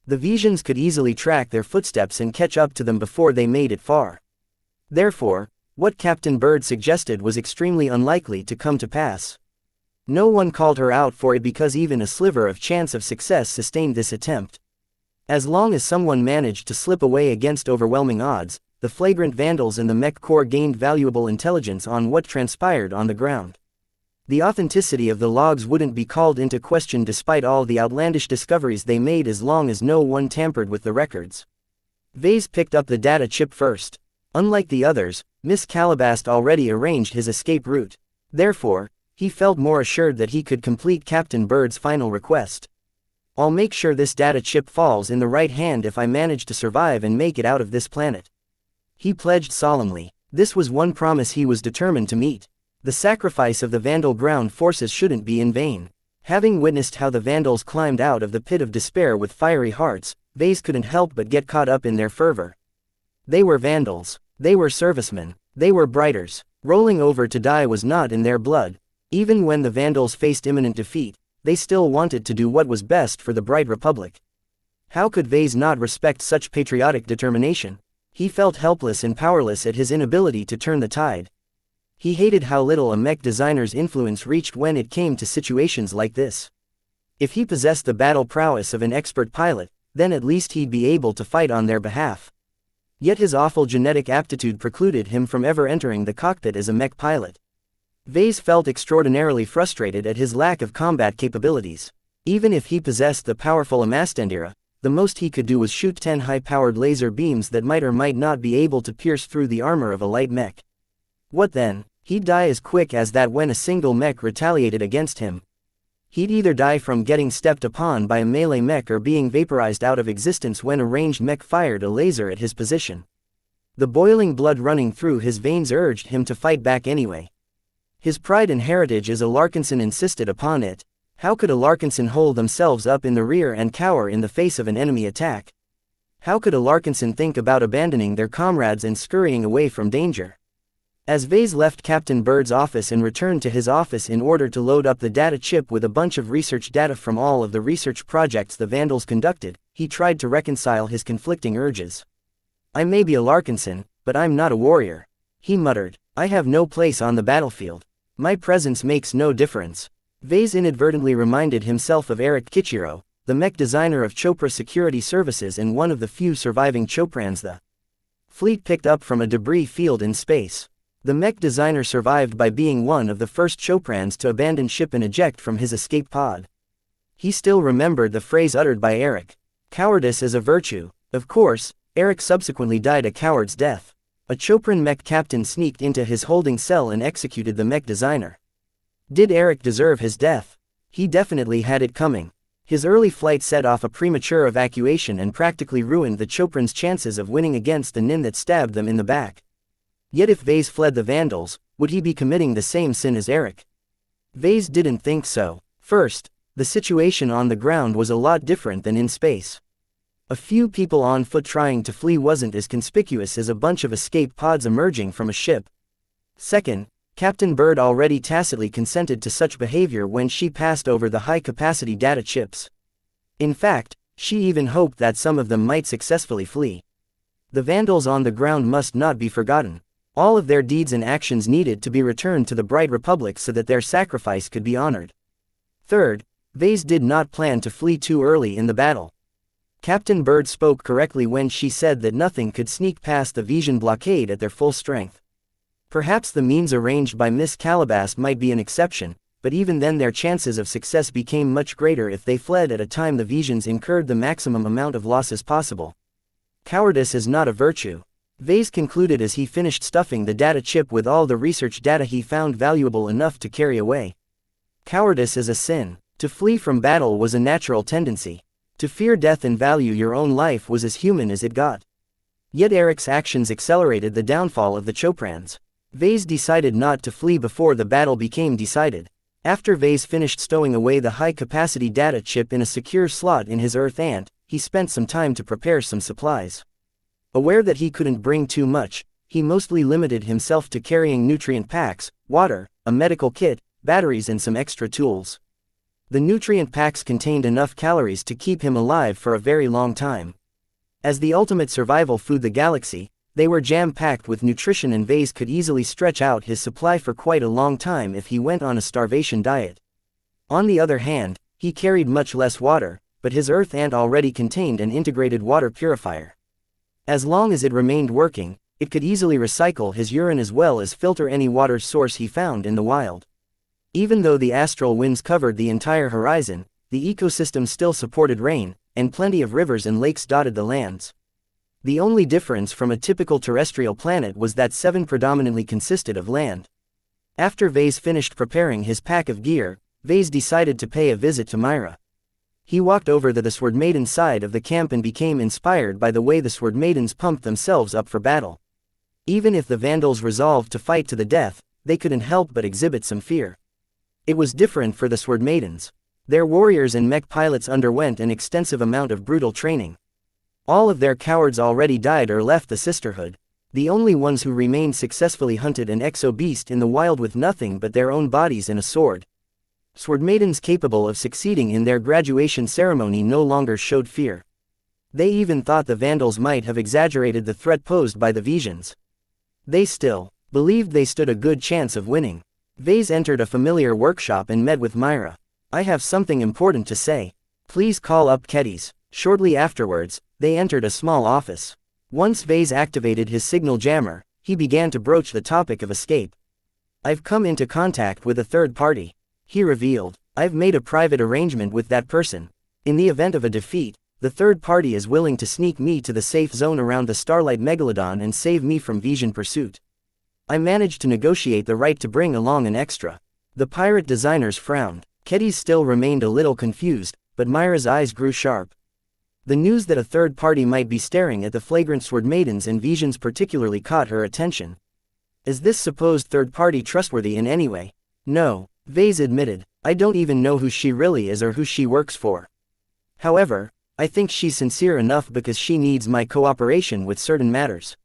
The Visions could easily track their footsteps and catch up to them before they made it far. Therefore, what Captain Bird suggested was extremely unlikely to come to pass. No one called her out for it because even a sliver of chance of success sustained this attempt. As long as someone managed to slip away against overwhelming odds, the flagrant Vandals and the Mech Corps gained valuable intelligence on what transpired on the ground. The authenticity of the logs wouldn't be called into question despite all the outlandish discoveries they made as long as no one tampered with the records. Vase picked up the data chip first. Unlike the others, Miss Calabast already arranged his escape route. Therefore, he felt more assured that he could complete Captain Bird's final request. I'll make sure this data chip falls in the right hand if I manage to survive and make it out of this planet. He pledged solemnly. This was one promise he was determined to meet. The sacrifice of the Vandal ground forces shouldn't be in vain. Having witnessed how the Vandals climbed out of the pit of despair with fiery hearts, Vase couldn't help but get caught up in their fervor. They were Vandals. They were servicemen. They were Briters. Rolling over to die was not in their blood. Even when the Vandals faced imminent defeat, they still wanted to do what was best for the Bright Republic. How could Vase not respect such patriotic determination? He felt helpless and powerless at his inability to turn the tide. He hated how little a mech designer's influence reached when it came to situations like this. If he possessed the battle prowess of an expert pilot, then at least he'd be able to fight on their behalf. Yet his awful genetic aptitude precluded him from ever entering the cockpit as a mech pilot. Vase felt extraordinarily frustrated at his lack of combat capabilities. Even if he possessed the powerful Amastendira, the most he could do was shoot 10 high-powered laser beams that might or might not be able to pierce through the armor of a light mech. What then? He'd die as quick as that when a single mech retaliated against him. He'd either die from getting stepped upon by a melee mech or being vaporized out of existence when a ranged mech fired a laser at his position. The boiling blood running through his veins urged him to fight back anyway. His pride and heritage as a Larkinson insisted upon it. How could a Larkinson hold themselves up in the rear and cower in the face of an enemy attack? How could a Larkinson think about abandoning their comrades and scurrying away from danger? As Vase left Captain Bird's office and returned to his office in order to load up the data chip with a bunch of research data from all of the research projects the Vandals conducted, he tried to reconcile his conflicting urges. I may be a Larkinson, but I'm not a warrior, he muttered. I have no place on the battlefield. My presence makes no difference. Vase inadvertently reminded himself of Eric Kichiro, the mech designer of Chopra Security Services and one of the few surviving Choprans the fleet picked up from a debris field in space. The mech designer survived by being one of the first Choprans to abandon ship and eject from his escape pod. He still remembered the phrase uttered by Eric. Cowardice is a virtue. Of course, Eric subsequently died a coward's death. A Chopran mech captain sneaked into his holding cell and executed the mech designer. Did Eric deserve his death? He definitely had it coming. His early flight set off a premature evacuation and practically ruined the Chopran's chances of winning against the Nin that stabbed them in the back. Yet if Vase fled the Vandals, would he be committing the same sin as Eric? Vase didn't think so. First, the situation on the ground was a lot different than in space. A few people on foot trying to flee wasn't as conspicuous as a bunch of escape pods emerging from a ship. Second, Captain Bird already tacitly consented to such behavior when she passed over the high-capacity data chips. In fact, she even hoped that some of them might successfully flee. The Vandals on the ground must not be forgotten. All of their deeds and actions needed to be returned to the Bright Republic so that their sacrifice could be honored. Third, Vase did not plan to flee too early in the battle. Captain Bird spoke correctly when she said that nothing could sneak past the Vision blockade at their full strength. Perhaps the means arranged by Miss Calabas might be an exception, but even then their chances of success became much greater if they fled at a time the Visions incurred the maximum amount of losses possible. Cowardice is not a virtue. Vase concluded as he finished stuffing the data chip with all the research data he found valuable enough to carry away. Cowardice is a sin. To flee from battle was a natural tendency. To fear death and value your own life was as human as it got. Yet Eric's actions accelerated the downfall of the Choprans. Vase decided not to flee before the battle became decided. After Vase finished stowing away the high-capacity data chip in a secure slot in his Earth Ant, he spent some time to prepare some supplies. Aware that he couldn't bring too much, he mostly limited himself to carrying nutrient packs, water, a medical kit, batteries and some extra tools. The nutrient packs contained enough calories to keep him alive for a very long time. As the ultimate survival food the galaxy, they were jam-packed with nutrition and Vase could easily stretch out his supply for quite a long time if he went on a starvation diet. On the other hand, he carried much less water, but his Earth Ant already contained an integrated water purifier. As long as it remained working, it could easily recycle his urine as well as filter any water source he found in the wild. Even though the astral winds covered the entire horizon, the ecosystem still supported rain, and plenty of rivers and lakes dotted the lands. The only difference from a typical terrestrial planet was that 7 predominantly consisted of land. After Vase finished preparing his pack of gear, Vase decided to pay a visit to Myra. He walked over to the Sword Maiden side of the camp and became inspired by the way the Sword Maidens pumped themselves up for battle. Even if the Vandals resolved to fight to the death, they couldn't help but exhibit some fear. It was different for the Sword Maidens. Their warriors and mech pilots underwent an extensive amount of brutal training. All of their cowards already died or left the sisterhood. The only ones who remained successfully hunted an exo-beast in the wild with nothing but their own bodies and a sword. Sword Maidens capable of succeeding in their graduation ceremony no longer showed fear. They even thought the Vandals might have exaggerated the threat posed by the Visions. They still believed they stood a good chance of winning. Vase entered a familiar workshop and met with Myra. "I have something important to say. Please call up Kedis." Shortly afterwards, they entered a small office. Once Vase activated his signal jammer, he began to broach the topic of escape. "I've come into contact with a third party," he revealed. "I've made a private arrangement with that person. In the event of a defeat, the third party is willing to sneak me to the safe zone around the Starlight Megalodon and save me from Vision pursuit. I managed to negotiate the right to bring along an extra." The pirate designers frowned. Kedis still remained a little confused, but Myra's eyes grew sharp. The news that a third party might be staring at the flagrant Sword Maidens and Visions particularly caught her attention. "Is this supposed third party trustworthy in any way?" "No," Vase admitted. "I don't even know who she really is or who she works for. However, I think she's sincere enough because she needs my cooperation with certain matters.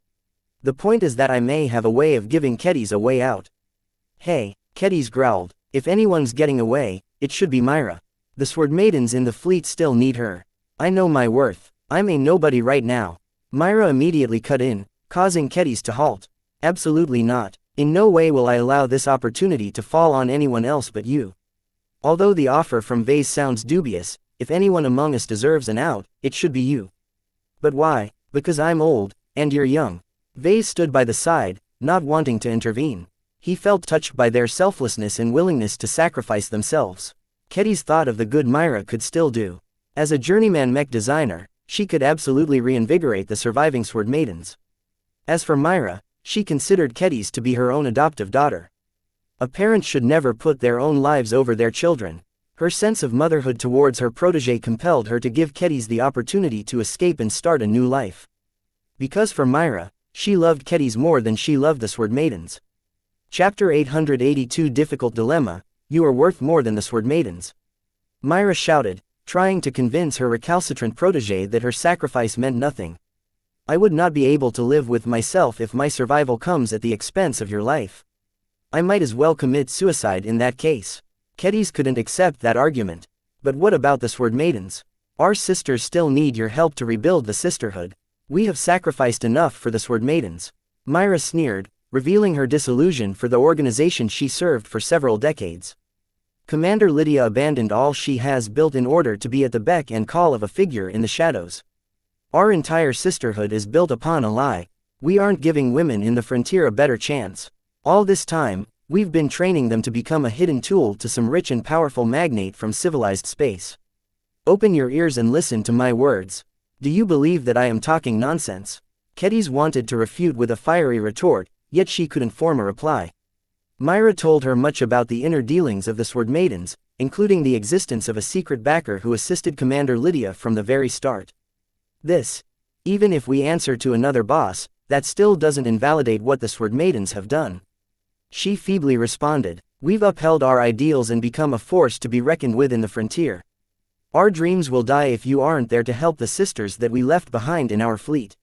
The point is that I may have a way of giving Kedis a way out." "Hey," Kedis growled, "if anyone's getting away, it should be Myra. The Sword Maidens in the fleet still need her. I know my worth. I'm a nobody right now." Myra immediately cut in, causing Kedis to halt. "Absolutely not. In no way will I allow this opportunity to fall on anyone else but you. Although the offer from Vase sounds dubious, if anyone among us deserves an out, it should be you." "But why?" "Because I'm old, and you're young." Vase stood by the side, not wanting to intervene. He felt touched by their selflessness and willingness to sacrifice themselves. Kedis thought of the good Myra could still do. As a journeyman mech designer, she could absolutely reinvigorate the surviving Sword Maidens. As for Myra, she considered Kedis to be her own adoptive daughter. A parent should never put their own lives over their children. Her sense of motherhood towards her protege compelled her to give Kedis the opportunity to escape and start a new life. Because for Myra, she loved Kedis more than she loved the Sword Maidens. Chapter 882 Difficult Dilemma, "You are worth more than the Sword Maidens." Myra shouted, trying to convince her recalcitrant protege that her sacrifice meant nothing. "I would not be able to live with myself if my survival comes at the expense of your life. I might as well commit suicide in that case." Kedis couldn't accept that argument. "But what about the Sword Maidens? Our sisters still need your help to rebuild the sisterhood. We have sacrificed enough for the Sword Maidens." Myra sneered, revealing her disillusion for the organization she served for several decades. Commander Lydia abandoned all she has built in order to be at the beck and call of a figure in the shadows. Our entire sisterhood is built upon a lie. We aren't giving women in the frontier a better chance. All this time, we've been training them to become a hidden tool to some rich and powerful magnate from civilized space. Open your ears and listen to my words. Do you believe that I am talking nonsense?" Kedis wanted to refute with a fiery retort, yet she couldn't form a reply. Myra told her much about the inner dealings of the Sword Maidens, including the existence of a secret backer who assisted Commander Lydia from the very start. "This, even if we answer to another boss, that still doesn't invalidate what the Sword Maidens have done," she feebly responded. "We've upheld our ideals and become a force to be reckoned with in the frontier. Our dreams will die if you aren't there to help the sisters that we left behind in our fleet."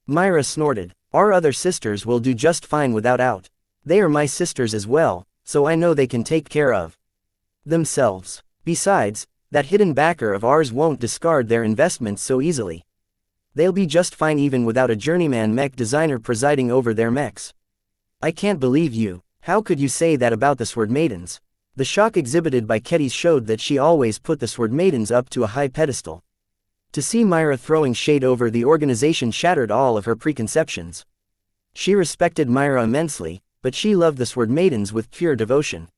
Myra snorted. "Our other sisters will do just fine without out. They are my sisters as well, so I know they can take care of themselves. Besides, that hidden backer of ours won't discard their investments so easily. They'll be just fine even without a journeyman mech designer presiding over their mechs." "I can't believe you. How could you say that about the Sword Maidens?" The shock exhibited by Kedis showed that she always put the Sword Maidens up to a high pedestal. To see Myra throwing shade over the organization shattered all of her preconceptions. She respected Myra immensely, but she loved the Sword Maidens with pure devotion.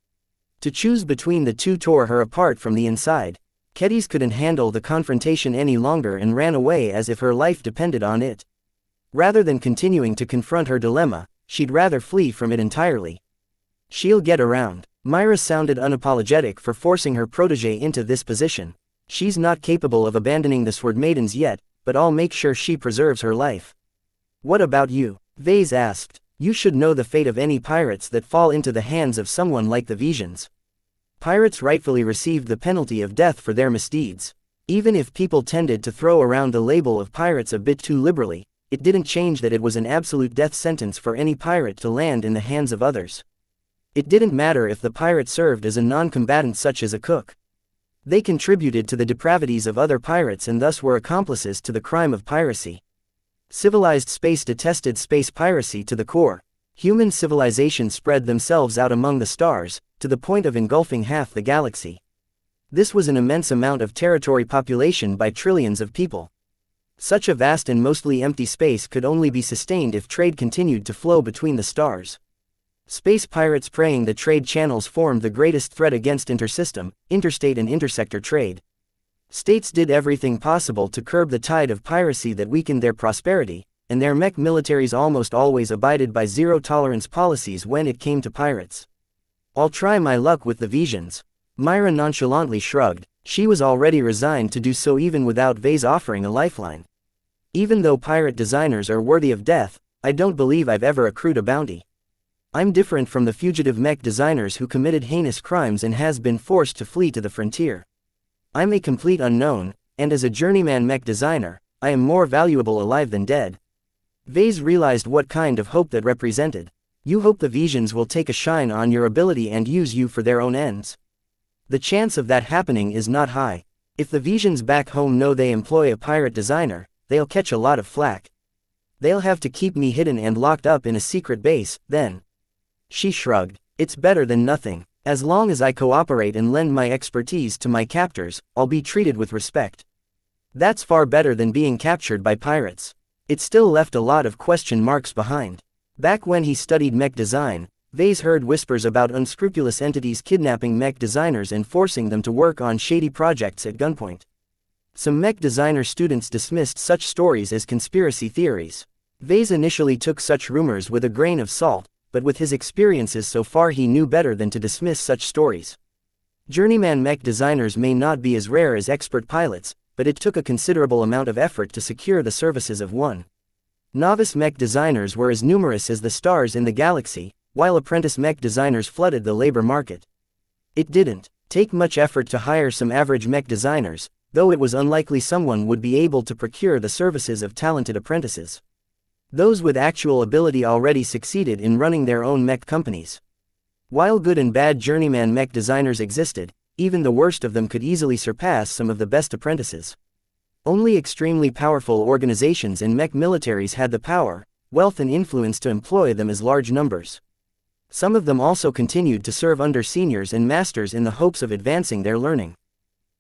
To choose between the two tore her apart from the inside. Kedis couldn't handle the confrontation any longer and ran away as if her life depended on it. Rather than continuing to confront her dilemma, she'd rather flee from it entirely. "She'll get around." Myra sounded unapologetic for forcing her protege into this position. "She's not capable of abandoning the Sword Maidens yet, but I'll make sure she preserves her life." "What about you?" Vase asked. You should know the fate of any pirates that fall into the hands of someone like the Visions. Pirates rightfully received the penalty of death for their misdeeds. Even if people tended to throw around the label of pirates a bit too liberally, it didn't change that it was an absolute death sentence for any pirate to land in the hands of others. It didn't matter if the pirate served as a non-combatant such as a cook. They contributed to the depravities of other pirates and thus were accomplices to the crime of piracy. Civilized space detested space piracy to the core. Human civilization spread themselves out among the stars, to the point of engulfing half the galaxy. This was an immense amount of territory population by trillions of people. Such a vast and mostly empty space could only be sustained if trade continued to flow between the stars. Space pirates preying the trade channels formed the greatest threat against intersystem, interstate and intersector trade. States did everything possible to curb the tide of piracy that weakened their prosperity, and their mech militaries almost always abided by zero-tolerance policies when it came to pirates. I'll try my luck with the Visions. Myra nonchalantly shrugged. She was already resigned to do so even without Vase offering a lifeline. Even though pirate designers are worthy of death, I don't believe I've ever accrued a bounty. I'm different from the fugitive mech designers who committed heinous crimes and has been forced to flee to the frontier. I'm a complete unknown, and as a journeyman mech designer, I am more valuable alive than dead. Vase realized what kind of hope that represented. You hope the Visions will take a shine on your ability and use you for their own ends. The chance of that happening is not high. If the Visions back home know they employ a pirate designer, they'll catch a lot of flack. They'll have to keep me hidden and locked up in a secret base, then. She shrugged. It's better than nothing. As long as I cooperate and lend my expertise to my captors, I'll be treated with respect. That's far better than being captured by pirates. It still left a lot of question marks behind. Back when he studied mech design, Vase heard whispers about unscrupulous entities kidnapping mech designers and forcing them to work on shady projects at gunpoint. Some mech designer students dismissed such stories as conspiracy theories. Vase initially took such rumors with a grain of salt, but with his experiences so far he knew better than to dismiss such stories. Journeyman mech designers may not be as rare as expert pilots, but it took a considerable amount of effort to secure the services of one. Novice mech designers were as numerous as the stars in the galaxy, while apprentice mech designers flooded the labor market. It didn't take much effort to hire some average mech designers, though it was unlikely someone would be able to procure the services of talented apprentices. Those with actual ability already succeeded in running their own mech companies. While good and bad journeyman mech designers existed, even the worst of them could easily surpass some of the best apprentices. Only extremely powerful organizations and mech militaries had the power, wealth and influence to employ them as large numbers. Some of them also continued to serve under seniors and masters in the hopes of advancing their learning.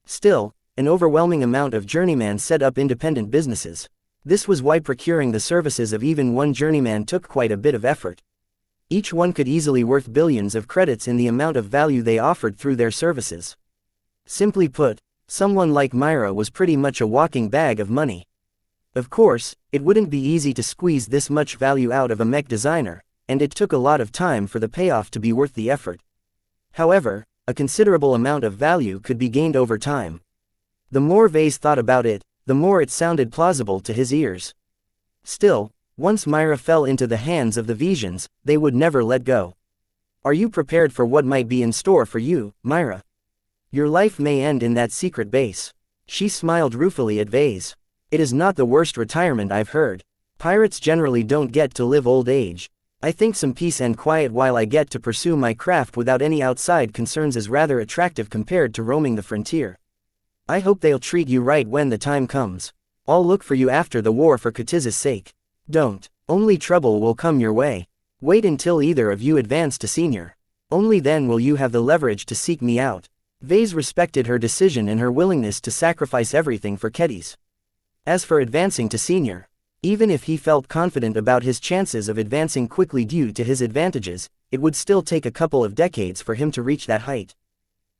Still, an overwhelming amount of journeymen set up independent businesses. This was why procuring the services of even one journeyman took quite a bit of effort. Each one could easily worth billions of credits in the amount of value they offered through their services. Simply put, someone like Myra was pretty much a walking bag of money. Of course, it wouldn't be easy to squeeze this much value out of a mech designer, and it took a lot of time for the payoff to be worth the effort. However, a considerable amount of value could be gained over time. The more Vase thought about it, the more it sounded plausible to his ears. Still, once Myra fell into the hands of the Visions, they would never let go. Are you prepared for what might be in store for you, Myra? Your life may end in that secret base. She smiled ruefully at Vase. It is not the worst retirement I've heard. Pirates generally don't get to live old age. I think some peace and quiet while I get to pursue my craft without any outside concerns is rather attractive compared to roaming the frontier. I hope they'll treat you right when the time comes. I'll look for you after the war for Katiza's sake. Don't. Only trouble will come your way. Wait until either of you advance to senior. Only then will you have the leverage to seek me out. Vase respected her decision and her willingness to sacrifice everything for Ketiz. As for advancing to senior, even if he felt confident about his chances of advancing quickly due to his advantages, it would still take a couple of decades for him to reach that height.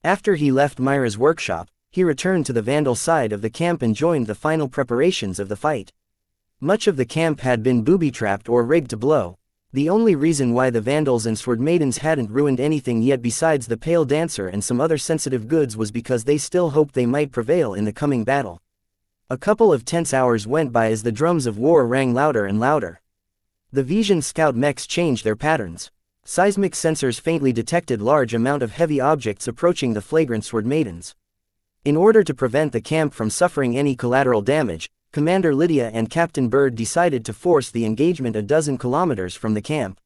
After he left Myra's workshop, he returned to the Vandal side of the camp and joined the final preparations of the fight. Much of the camp had been booby-trapped or rigged to blow. The only reason why the Vandals and Sword Maidens hadn't ruined anything yet besides the Pale Dancer and some other sensitive goods was because they still hoped they might prevail in the coming battle. A couple of tense hours went by as the drums of war rang louder and louder. The Vision scout mechs changed their patterns. Seismic sensors faintly detected large amount of heavy objects approaching the flagrant sword maidens. In order to prevent the camp from suffering any collateral damage, Commander Lydia and Captain Bird decided to force the engagement a dozen kilometers from the camp.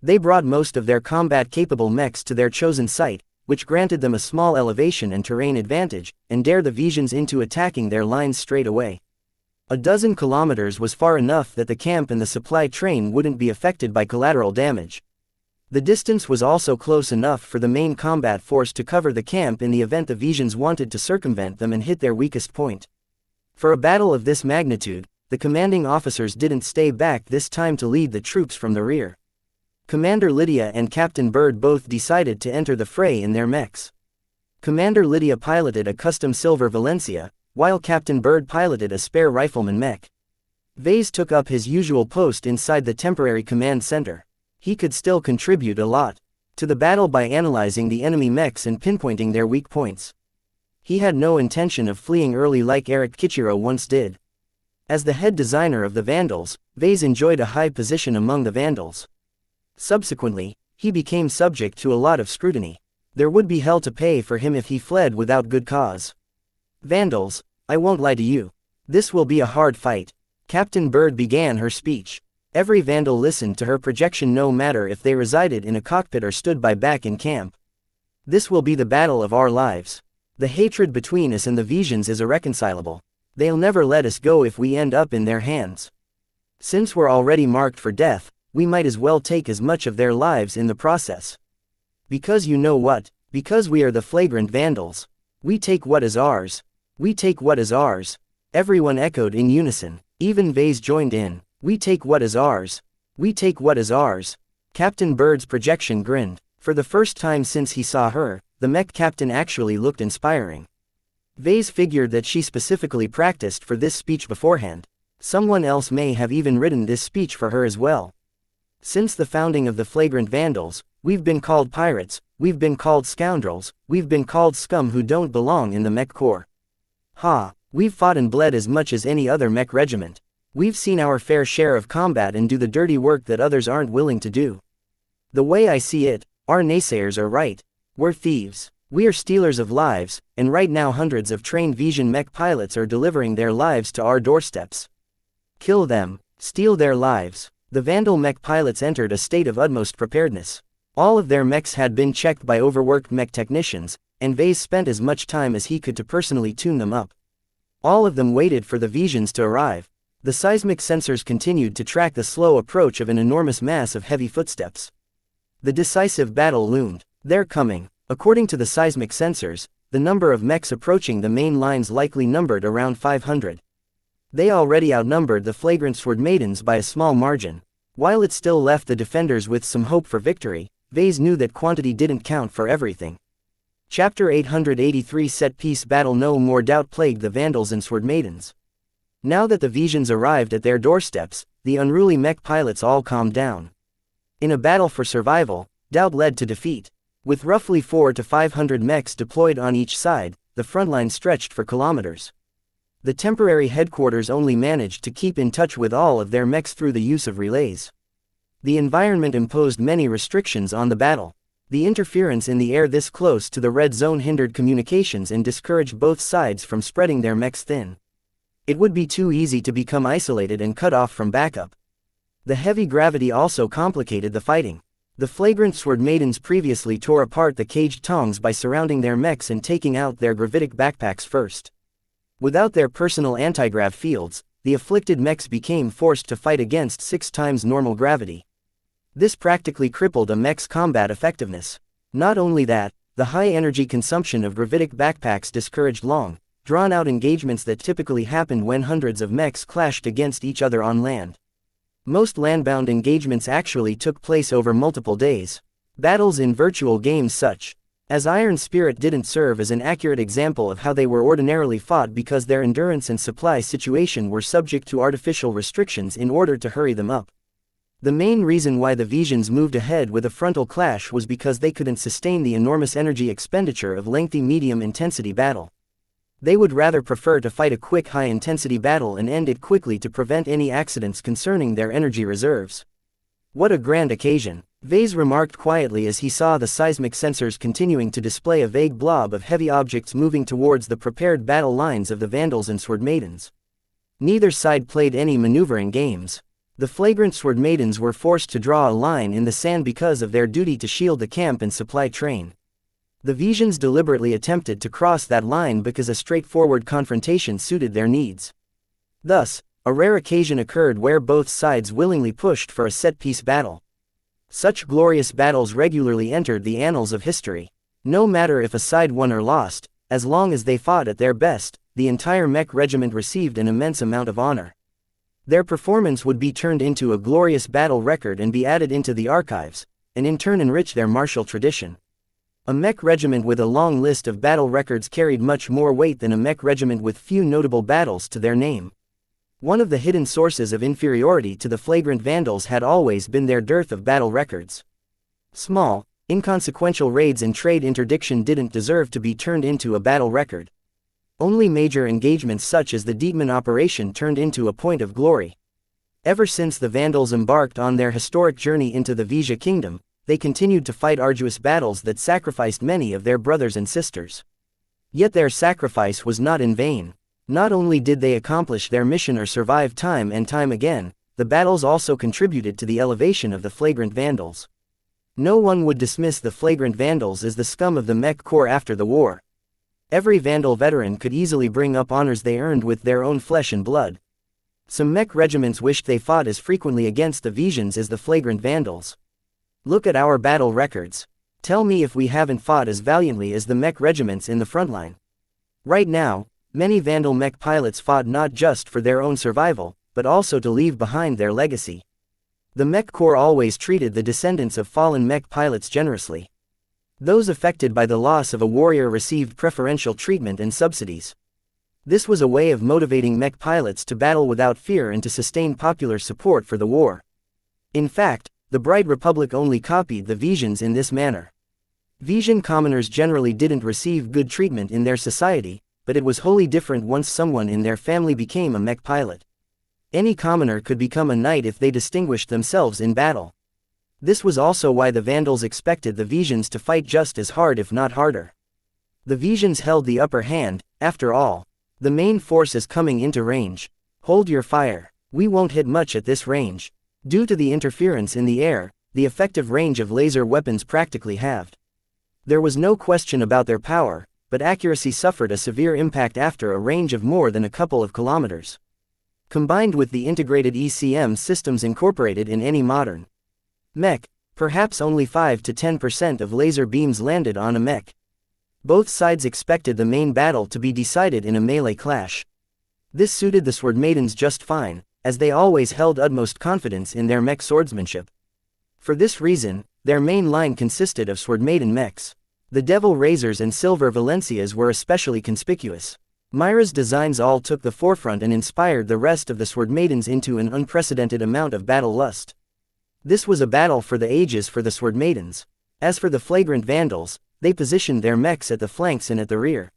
They brought most of their combat-capable mechs to their chosen site, which granted them a small elevation and terrain advantage, and dared the Visions into attacking their lines straight away. A dozen kilometers was far enough that the camp and the supply train wouldn't be affected by collateral damage. The distance was also close enough for the main combat force to cover the camp in the event the Visions wanted to circumvent them and hit their weakest point. For a battle of this magnitude, the commanding officers didn't stay back this time to lead the troops from the rear. Commander Lydia and Captain Bird both decided to enter the fray in their mechs. Commander Lydia piloted a custom Silver Valencia, while Captain Bird piloted a spare rifleman mech. Vase took up his usual post inside the temporary command center. He could still contribute a lot to the battle by analyzing the enemy mechs and pinpointing their weak points. He had no intention of fleeing early like Eric Kichiro once did. As the head designer of the Vandals, Vase enjoyed a high position among the Vandals. Subsequently, he became subject to a lot of scrutiny. There would be hell to pay for him if he fled without good cause. Vandals, I won't lie to you. This will be a hard fight. Captain Bird began her speech. Every Vandal listened to her projection no matter if they resided in a cockpit or stood by back in camp. This will be the battle of our lives. The hatred between us and the Visions is irreconcilable. They'll never let us go if we end up in their hands. Since we're already marked for death, we might as well take as much of their lives in the process. Because you know what? Because we are the flagrant Vandals. We take what is ours. We take what is ours. Everyone echoed in unison. Even Vase joined in. We take what is ours. We take what is ours. Captain Bird's projection grinned. For the first time since he saw her, the mech captain actually looked inspiring. Vase figured that she specifically practiced for this speech beforehand. Someone else may have even written this speech for her as well. Since the founding of the flagrant Vandals, we've been called pirates, we've been called scoundrels, we've been called scum who don't belong in the mech corps. Ha, we've fought and bled as much as any other mech regiment. We've seen our fair share of combat and do the dirty work that others aren't willing to do. The way I see it, our naysayers are right. We're thieves. We are stealers of lives, and right now hundreds of trained Vision mech pilots are delivering their lives to our doorsteps. Kill them. Steal their lives. The Vandal mech pilots entered a state of utmost preparedness. All of their mechs had been checked by overworked mech technicians, and Vase spent as much time as he could to personally tune them up. All of them waited for the Visions to arrive. The seismic sensors continued to track the slow approach of an enormous mass of heavy footsteps. The decisive battle loomed. They're coming. According to the seismic sensors, the number of mechs approaching the main lines likely numbered around 500. They already outnumbered the flagrant sword maidens by a small margin. While it still left the defenders with some hope for victory, Vase knew that quantity didn't count for everything. Chapter 883 Set-piece battle. No more doubt plagued the Vandals and sword maidens. Now that the Visions arrived at their doorsteps, the unruly mech pilots all calmed down. In a battle for survival, doubt led to defeat. With roughly 400 to 500 mechs deployed on each side, the front line stretched for kilometers. The temporary headquarters only managed to keep in touch with all of their mechs through the use of relays. The environment imposed many restrictions on the battle. The interference in the air this close to the red zone hindered communications and discouraged both sides from spreading their mechs thin. It would be too easy to become isolated and cut off from backup. The heavy gravity also complicated the fighting. The flagrant sword maidens previously tore apart the caged tongs by surrounding their mechs and taking out their gravitic backpacks first. Without their personal anti-grav fields, the afflicted mechs became forced to fight against 6 times normal gravity. This practically crippled a mech's combat effectiveness. Not only that, the high energy consumption of gravitic backpacks discouraged long, drawn-out engagements that typically happened when hundreds of mechs clashed against each other on land. Most land-bound engagements actually took place over multiple days. Battles in virtual games such as Iron Spirit didn't serve as an accurate example of how they were ordinarily fought because their endurance and supply situation were subject to artificial restrictions in order to hurry them up. The main reason why the Visions moved ahead with a frontal clash was because they couldn't sustain the enormous energy expenditure of lengthy medium-intensity battle. They would rather prefer to fight a quick high-intensity battle and end it quickly to prevent any accidents concerning their energy reserves. What a grand occasion, Vase remarked quietly as he saw the seismic sensors continuing to display a vague blob of heavy objects moving towards the prepared battle lines of the Vandals and Sword Maidens. Neither side played any maneuvering games. The flagrant Sword Maidens were forced to draw a line in the sand because of their duty to shield the camp and supply train. The Visions deliberately attempted to cross that line because a straightforward confrontation suited their needs. Thus, a rare occasion occurred where both sides willingly pushed for a set-piece battle. Such glorious battles regularly entered the annals of history. No matter if a side won or lost, as long as they fought at their best, the entire Mech regiment received an immense amount of honor. Their performance would be turned into a glorious battle record and be added into the archives, and in turn enrich their martial tradition. A Mech regiment with a long list of battle records carried much more weight than a Mech regiment with few notable battles to their name. One of the hidden sources of inferiority to the flagrant Vandals had always been their dearth of battle records. Small, inconsequential raids and trade interdiction didn't deserve to be turned into a battle record. Only major engagements such as the Dietmar operation turned into a point of glory. Ever since the Vandals embarked on their historic journey into the Wuxia kingdom, they continued to fight arduous battles that sacrificed many of their brothers and sisters. Yet their sacrifice was not in vain. Not only did they accomplish their mission or survive time and time again, the battles also contributed to the elevation of the flagrant Vandals. No one would dismiss the flagrant Vandals as the scum of the Mech Corps after the war. Every Vandal veteran could easily bring up honors they earned with their own flesh and blood. Some Mech regiments wished they fought as frequently against the Visions as the flagrant Vandals. Look at our battle records. Tell me if we haven't fought as valiantly as the Mech regiments in the front line. Right now, many Vandal Mech pilots fought not just for their own survival, but also to leave behind their legacy. The Mech Corps always treated the descendants of fallen Mech pilots generously. Those affected by the loss of a warrior received preferential treatment and subsidies. This was a way of motivating Mech pilots to battle without fear and to sustain popular support for the war. In fact, the Bright Republic only copied the Visions in this manner. Vision commoners generally didn't receive good treatment in their society, but it was wholly different once someone in their family became a Mech pilot. Any commoner could become a knight if they distinguished themselves in battle. This was also why the Vandals expected the Visions to fight just as hard if not harder. The Visions held the upper hand, after all. The main force is coming into range. Hold your fire. We won't hit much at this range. Due to the interference in the air, the effective range of laser weapons practically halved. There was no question about their power, but accuracy suffered a severe impact after a range of more than a couple of kilometers. Combined with the integrated ECM systems incorporated in any modern Mech, perhaps only 5 to 10% of laser beams landed on a Mech. Both sides expected the main battle to be decided in a melee clash. This suited the Sword Maidens just fine, as they always held utmost confidence in their Mech swordsmanship. For this reason, their main line consisted of Sword Maiden Mechs. The Devil Razors and Silver Valencias were especially conspicuous. Myra's designs all took the forefront and inspired the rest of the Sword Maidens into an unprecedented amount of battle lust. This was a battle for the ages for the Sword Maidens. As for the flagrant Vandals, they positioned their Mechs at the flanks and at the rear.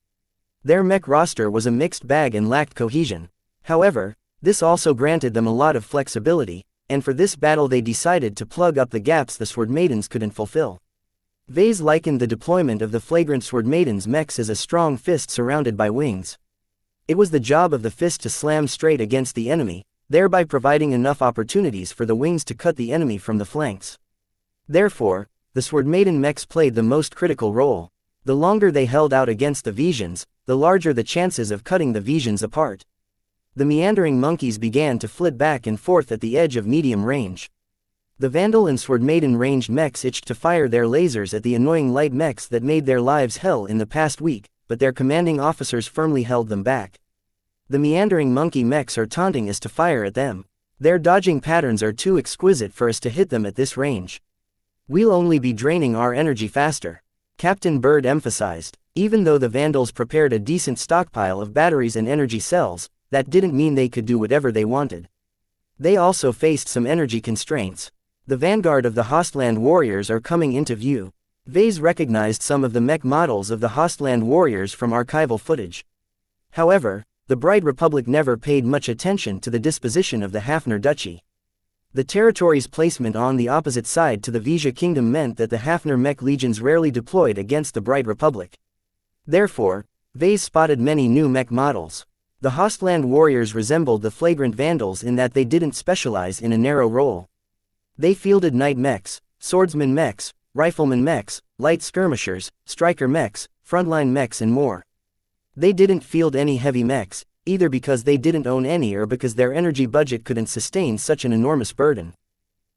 Their Mech roster was a mixed bag and lacked cohesion. However, this also granted them a lot of flexibility, and for this battle they decided to plug up the gaps the Sword Maidens couldn't fulfill. Vase likened the deployment of the flagrant Sword Maidens' Mechs as a strong fist surrounded by wings. It was the job of the fist to slam straight against the enemy, thereby providing enough opportunities for the wings to cut the enemy from the flanks. Therefore, the Sword Maiden Mechs played the most critical role. The longer they held out against the Visions, the larger the chances of cutting the Visions apart. The meandering monkeys began to flit back and forth at the edge of medium range. The Vandal and Sword Maiden ranged Mechs itched to fire their lasers at the annoying light Mechs that made their lives hell in the past week, but their commanding officers firmly held them back. The meandering monkey Mechs are taunting us to fire at them. Their dodging patterns are too exquisite for us to hit them at this range. We'll only be draining our energy faster, Captain Bird emphasized. Even though the Vandals prepared a decent stockpile of batteries and energy cells, that didn't mean they could do whatever they wanted. They also faced some energy constraints. The vanguard of the Hostland warriors are coming into view. Vase recognized some of the Mech models of the Hostland warriors from archival footage. However, the Bright Republic never paid much attention to the disposition of the Hafner Duchy. The territory's placement on the opposite side to the Vizia kingdom meant that the Hafner mech legions rarely deployed against the Bright Republic. Therefore, Vase spotted many new mech models. The Hostland warriors resembled the flagrant Vandals in that they didn't specialize in a narrow role. They fielded knight mechs, swordsman mechs, rifleman mechs, light skirmishers, striker mechs, frontline mechs and more. They didn't field any heavy mechs, either because they didn't own any or because their energy budget couldn't sustain such an enormous burden.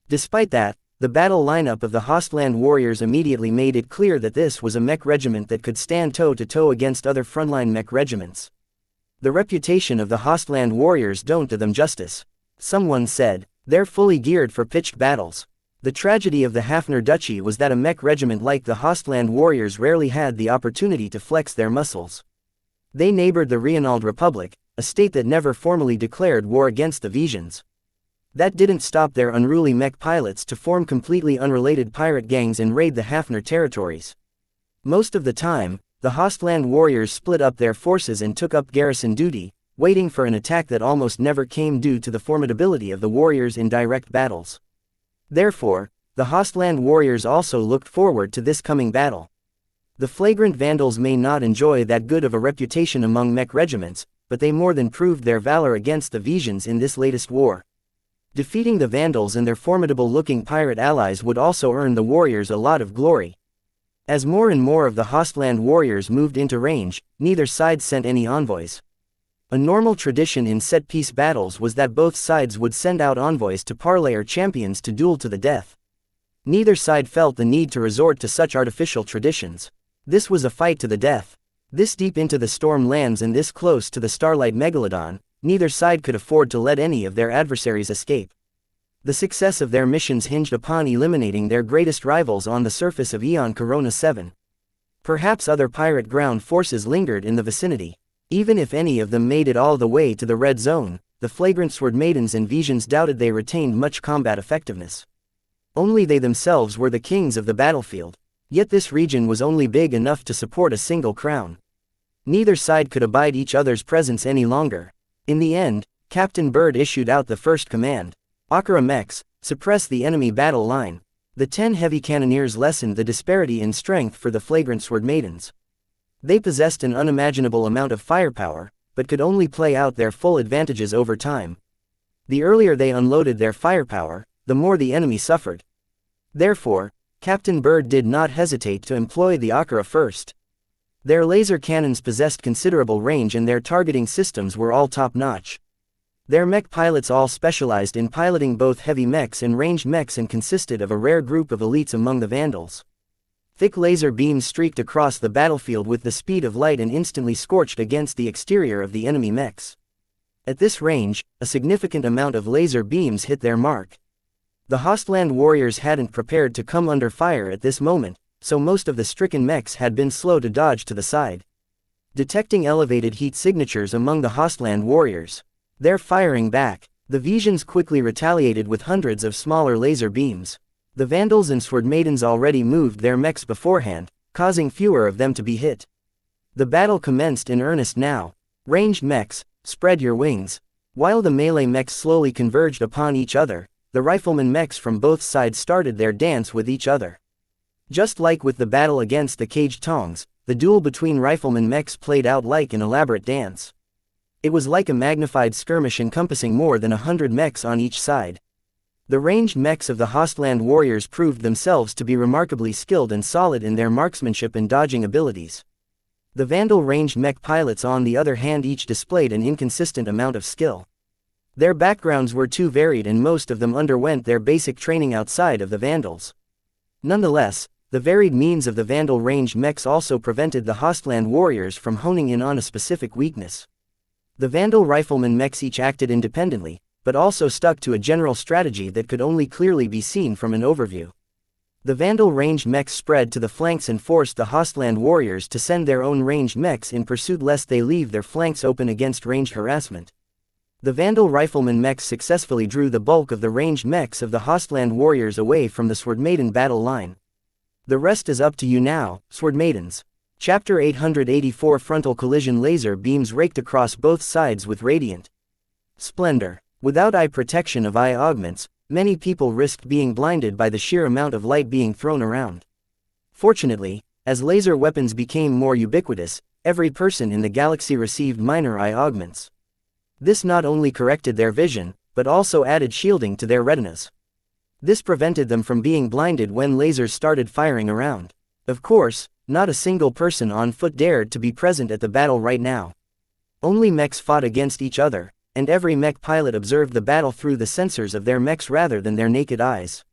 Despite that, the battle lineup of the Hostland warriors immediately made it clear that this was a mech regiment that could stand toe-to-toe against other frontline mech regiments. The reputation of the Hostland warriors don't do them justice. Someone said, they're fully geared for pitched battles. The tragedy of the Hafner Duchy was that a mech regiment like the Hostland warriors rarely had the opportunity to flex their muscles. They neighbored the Rhianald Republic, a state that never formally declared war against the Vizians. That didn't stop their unruly mech pilots to form completely unrelated pirate gangs and raid the Hafner territories. Most of the time, the Hostland warriors split up their forces and took up garrison duty, waiting for an attack that almost never came due to the formidability of the warriors in direct battles. Therefore, the Hostland warriors also looked forward to this coming battle. The flagrant Vandals may not enjoy that good of a reputation among mech regiments, but they more than proved their valor against the Vizians in this latest war. Defeating the Vandals and their formidable-looking pirate allies would also earn the warriors a lot of glory. As more and more of the Hostland warriors moved into range, neither side sent any envoys. A normal tradition in set-piece battles was that both sides would send out envoys to parley or champions to duel to the death. Neither side felt the need to resort to such artificial traditions. This was a fight to the death. This deep into the storm lands and this close to the starlight megalodon, neither side could afford to let any of their adversaries escape. The success of their missions hinged upon eliminating their greatest rivals on the surface of Aeon Corona 7. Perhaps other pirate ground forces lingered in the vicinity. Even if any of them made it all the way to the red zone, the flagrant sword maidens and Vizians doubted they retained much combat effectiveness. Only they themselves were the kings of the battlefield. Yet this region was only big enough to support a single crown. Neither side could abide each other's presence any longer. In the end, Captain Bird issued out the first command. Akira mechs, suppress the enemy battle line. The 10 heavy cannoneers lessened the disparity in strength for the flagrant sword maidens. They possessed an unimaginable amount of firepower, but could only play out their full advantages over time. The earlier they unloaded their firepower, the more the enemy suffered. Therefore, Captain Bird did not hesitate to employ the Akira first. Their laser cannons possessed considerable range and their targeting systems were all top-notch. Their mech pilots all specialized in piloting both heavy mechs and ranged mechs and consisted of a rare group of elites among the Vandals. Thick laser beams streaked across the battlefield with the speed of light and instantly scorched against the exterior of the enemy mechs. At this range, a significant amount of laser beams hit their mark. The Hostland warriors hadn't prepared to come under fire at this moment, so most of the stricken mechs had been slow to dodge to the side. Detecting elevated heat signatures among the Hostland warriors, they're firing back. The Vizians quickly retaliated with hundreds of smaller laser beams. The Vandals and Sword Maidens already moved their mechs beforehand, causing fewer of them to be hit. The battle commenced in earnest now. Ranged mechs, spread your wings. While the melee mechs slowly converged upon each other, the rifleman mechs from both sides started their dance with each other. Just like with the battle against the caged tongs, the duel between rifleman mechs played out like an elaborate dance. It was like a magnified skirmish encompassing more than 100 mechs on each side. The ranged mechs of the Hostland warriors proved themselves to be remarkably skilled and solid in their marksmanship and dodging abilities. The Vandal ranged mech pilots on the other hand each displayed an inconsistent amount of skill. Their backgrounds were too varied and most of them underwent their basic training outside of the Vandals. Nonetheless, the varied means of the Vandal ranged mechs also prevented the Hostland warriors from honing in on a specific weakness. The Vandal rifleman mechs each acted independently, but also stuck to a general strategy that could only clearly be seen from an overview. The Vandal ranged mechs spread to the flanks and forced the Hostland warriors to send their own ranged mechs in pursuit lest they leave their flanks open against ranged harassment. The Vandal rifleman mechs successfully drew the bulk of the ranged mechs of the Hostland warriors away from the Sword Maiden battle line. The rest is up to you now, Sword Maidens. Chapter 884 Frontal collision laser beams raked across both sides with radiant splendor. Without eye protection of eye augments, Many people risked being blinded by the sheer amount of light being thrown around. Fortunately, as laser weapons became more ubiquitous, every person in the galaxy received minor eye augments. This not only corrected their vision, but also added shielding to their retinas. This prevented them from being blinded when lasers started firing around. Of course, not a single person on foot dared to be present at the battle right now. Only mechs fought against each other, and every mech pilot observed the battle through the sensors of their mechs rather than their naked eyes.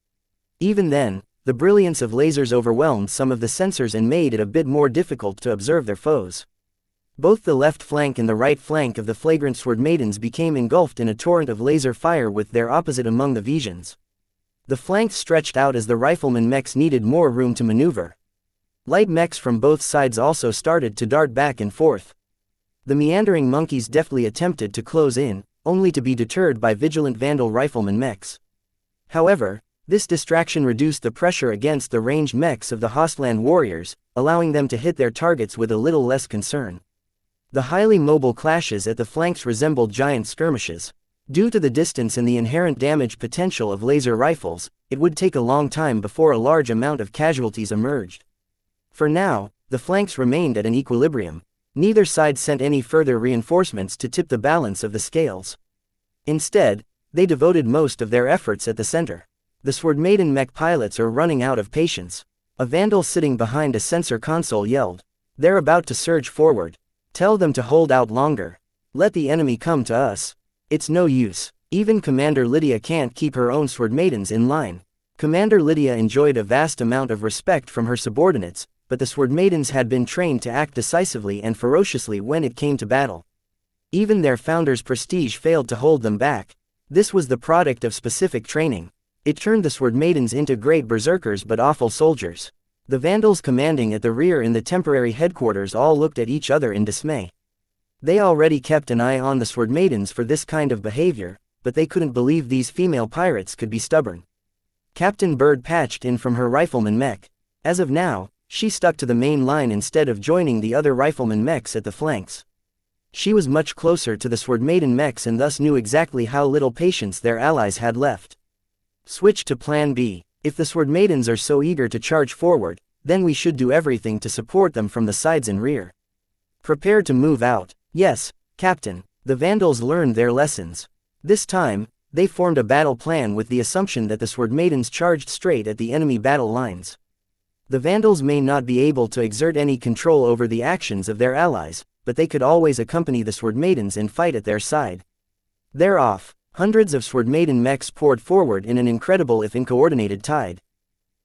Even then, the brilliance of lasers overwhelmed some of the sensors and made it a bit more difficult to observe their foes. Both the left flank and the right flank of the flagrant sword maidens became engulfed in a torrent of laser fire with their opposite among the visions. The flanks stretched out as the rifleman mechs needed more room to maneuver. Light mechs from both sides also started to dart back and forth. The meandering monkeys deftly attempted to close in, only to be deterred by vigilant Vandal rifleman mechs. However, this distraction reduced the pressure against the ranged mechs of the Hostland warriors, allowing them to hit their targets with a little less concern. The highly mobile clashes at the flanks resembled giant skirmishes. Due to the distance and the inherent damage potential of laser rifles, it would take a long time before a large amount of casualties emerged. For now, the flanks remained at an equilibrium. Neither side sent any further reinforcements to tip the balance of the scales. Instead, they devoted most of their efforts at the center. The Sword Maiden mech pilots are running out of patience. A Vandal sitting behind a sensor console yelled. They're about to surge forward. Tell them to hold out longer. Let the enemy come to us. It's no use. Even Commander Lydia can't keep her own Sword Maidens in line. Commander Lydia enjoyed a vast amount of respect from her subordinates, but the Sword Maidens had been trained to act decisively and ferociously when it came to battle. Even their founder's prestige failed to hold them back. This was the product of specific training. It turned the Sword Maidens into great berserkers but awful soldiers. The Vandals commanding at the rear in the temporary headquarters all looked at each other in dismay. They already kept an eye on the Sword Maidens for this kind of behavior, but they couldn't believe these female pirates could be stubborn. Captain Bird patched in from her rifleman mech. As of now, she stuck to the main line instead of joining the other rifleman mechs at the flanks. She was much closer to the Sword Maiden mechs and thus knew exactly how little patience their allies had left. Switch to Plan B. If the Sword Maidens are so eager to charge forward, then we should do everything to support them from the sides and rear. Prepare to move out. Yes, Captain. The Vandals learned their lessons. This time, they formed a battle plan with the assumption that the Sword Maidens charged straight at the enemy battle lines. The Vandals may not be able to exert any control over the actions of their allies, but they could always accompany the Sword Maidens and fight at their side. They're off. Hundreds of Sword Maiden mechs poured forward in an incredible if uncoordinated tide.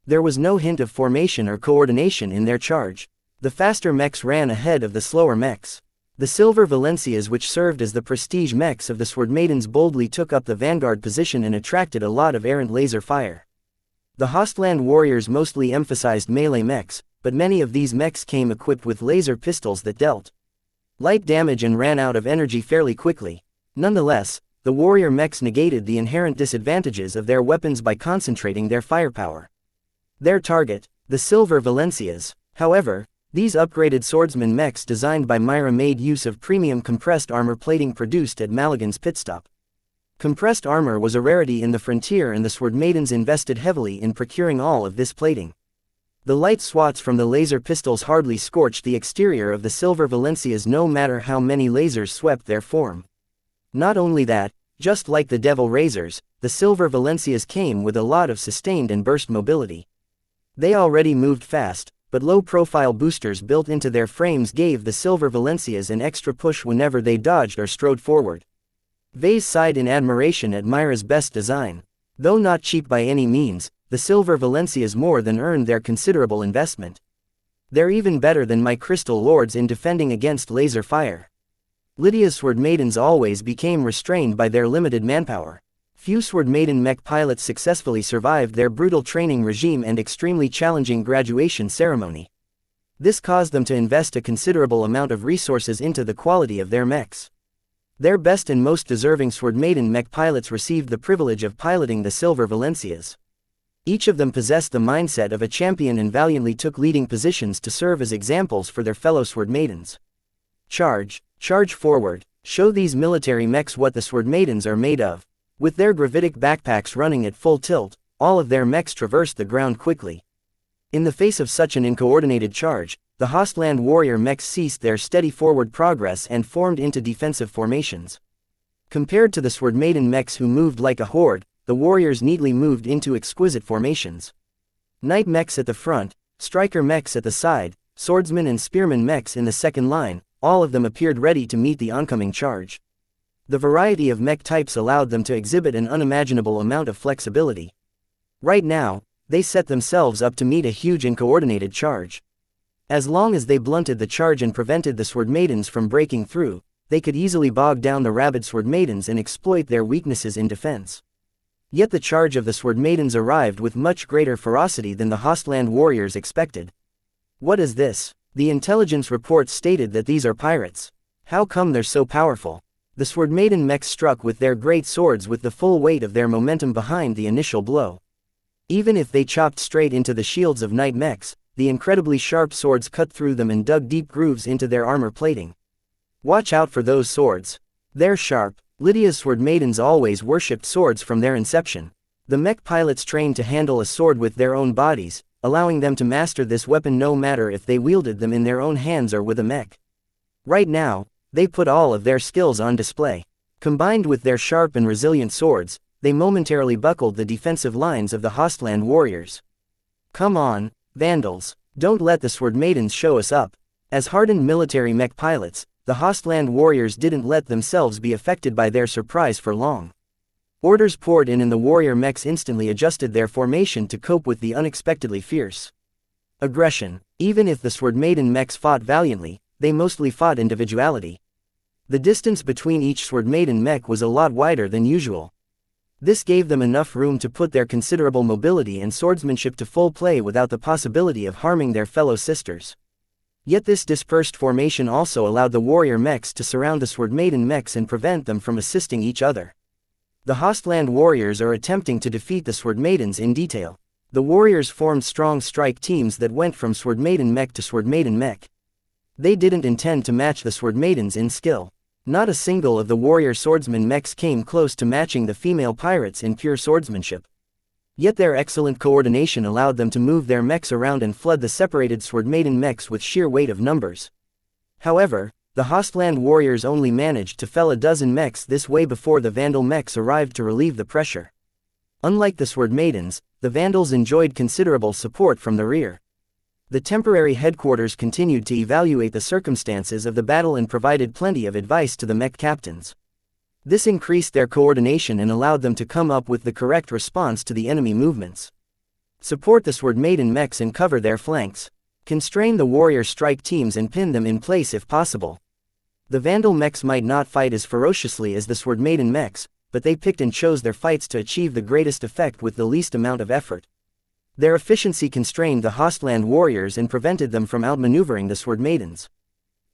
There was no hint of formation or coordination in their charge. The faster mechs ran ahead of the slower mechs. The Silver Valencias, which served as the prestige mechs of the Sword Maidens, boldly took up the vanguard position and attracted a lot of errant laser fire. The Hostland warriors mostly emphasized melee mechs, but many of these mechs came equipped with laser pistols that dealt light damage and ran out of energy fairly quickly. Nonetheless, the warrior mechs negated the inherent disadvantages of their weapons by concentrating their firepower. Their target, the Silver Valencias. However, these upgraded swordsman mechs designed by Myra made use of premium compressed armor plating produced at Maligan's pitstop. Compressed armor was a rarity in the frontier and the Sword Maidens invested heavily in procuring all of this plating. The light swats from the laser pistols hardly scorched the exterior of the Silver Valencias no matter how many lasers swept their form. Not only that, just like the Devil Razors, the Silver Valencias came with a lot of sustained and burst mobility. They already moved fast, but low-profile boosters built into their frames gave the Silver Valencias an extra push whenever they dodged or strode forward. Vase sighed in admiration at Myra's best design. Though not cheap by any means, the Silver Valencias more than earned their considerable investment. They're even better than my Crystal Lords in defending against laser fire. Lydia's Sword Maidens always became restrained by their limited manpower. Few Sword Maiden mech pilots successfully survived their brutal training regime and extremely challenging graduation ceremony. This caused them to invest a considerable amount of resources into the quality of their mechs. Their best and most deserving Sword Maiden mech pilots received the privilege of piloting the Silver Valencias. Each of them possessed the mindset of a champion and valiantly took leading positions to serve as examples for their fellow Sword Maidens. Charge! Charge forward! Show these military mechs what the Sword Maidens are made of. With their gravitic backpacks running at full tilt, all of their mechs traversed the ground quickly. In the face of such an uncoordinated charge, the Hostland warrior mechs ceased their steady forward progress and formed into defensive formations. Compared to the Sword Maiden mechs who moved like a horde, the warriors neatly moved into exquisite formations. Knight mechs at the front, striker mechs at the side, swordsman and spearman mechs in the second line, all of them appeared ready to meet the oncoming charge. The variety of mech types allowed them to exhibit an unimaginable amount of flexibility. Right now, they set themselves up to meet a huge and coordinated charge. As long as they blunted the charge and prevented the Sword Maidens from breaking through, they could easily bog down the rabid Sword Maidens and exploit their weaknesses in defense. Yet the charge of the Sword Maidens arrived with much greater ferocity than the Hostland warriors expected. What is this? The intelligence reports stated that these are pirates. How come they're so powerful? The Sword Maiden mechs struck with their great swords with the full weight of their momentum behind the initial blow. Even if they chopped straight into the shields of knight mechs, the incredibly sharp swords cut through them and dug deep grooves into their armor plating. Watch out for those swords. They're sharp. Lydia's Sword Maidens always worshipped swords from their inception. The mech pilots trained to handle a sword with their own bodies, allowing them to master this weapon no matter if they wielded them in their own hands or with a mech. Right now, they put all of their skills on display. Combined with their sharp and resilient swords, they momentarily buckled the defensive lines of the Hostland warriors. Come on, Vandals, don't let the Sword Maidens show us up. As hardened military mech pilots, the Hostland warriors didn't let themselves be affected by their surprise for long. Orders poured in and the warrior mechs instantly adjusted their formation to cope with the unexpectedly fierce aggression. Even if the Sword Maiden mechs fought valiantly, they mostly fought individuality. The distance between each Sword Maiden mech was a lot wider than usual. This gave them enough room to put their considerable mobility and swordsmanship to full play without the possibility of harming their fellow sisters. Yet this dispersed formation also allowed the warrior mechs to surround the Sword Maiden mechs and prevent them from assisting each other. The Hostland warriors are attempting to defeat the Sword Maidens in detail. The warriors formed strong strike teams that went from Sword Maiden mech to Sword Maiden mech. They didn't intend to match the Sword Maidens in skill. Not a single of the warrior swordsman mechs came close to matching the female pirates in pure swordsmanship. Yet their excellent coordination allowed them to move their mechs around and flood the separated Sword Maiden mechs with sheer weight of numbers. However, the Hostland warriors only managed to fell a dozen mechs this way before the Vandal mechs arrived to relieve the pressure. Unlike the Sword Maidens, the Vandals enjoyed considerable support from the rear. The temporary headquarters continued to evaluate the circumstances of the battle and provided plenty of advice to the mech captains. This increased their coordination and allowed them to come up with the correct response to the enemy movements. Support the Sword Maiden mechs and cover their flanks. Constrain the warrior strike teams and pin them in place if possible. The Vandal mechs might not fight as ferociously as the Sword Maiden mechs, but they picked and chose their fights to achieve the greatest effect with the least amount of effort. Their efficiency constrained the Hostland warriors and prevented them from outmaneuvering the Sword Maidens.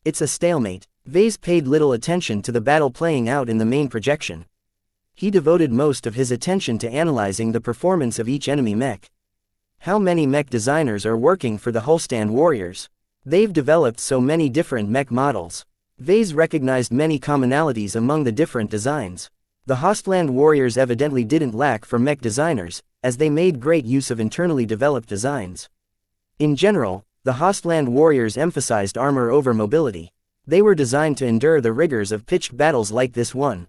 It's a stalemate. Vase paid little attention to the battle playing out in the main projection. He devoted most of his attention to analyzing the performance of each enemy mech. How many mech designers are working for the Hostland warriors? They've developed so many different mech models. Vase recognized many commonalities among the different designs. The Hostland warriors evidently didn't lack for mech designers, as they made great use of internally developed designs. In general, the Hostland warriors emphasized armor over mobility. They were designed to endure the rigors of pitched battles like this one.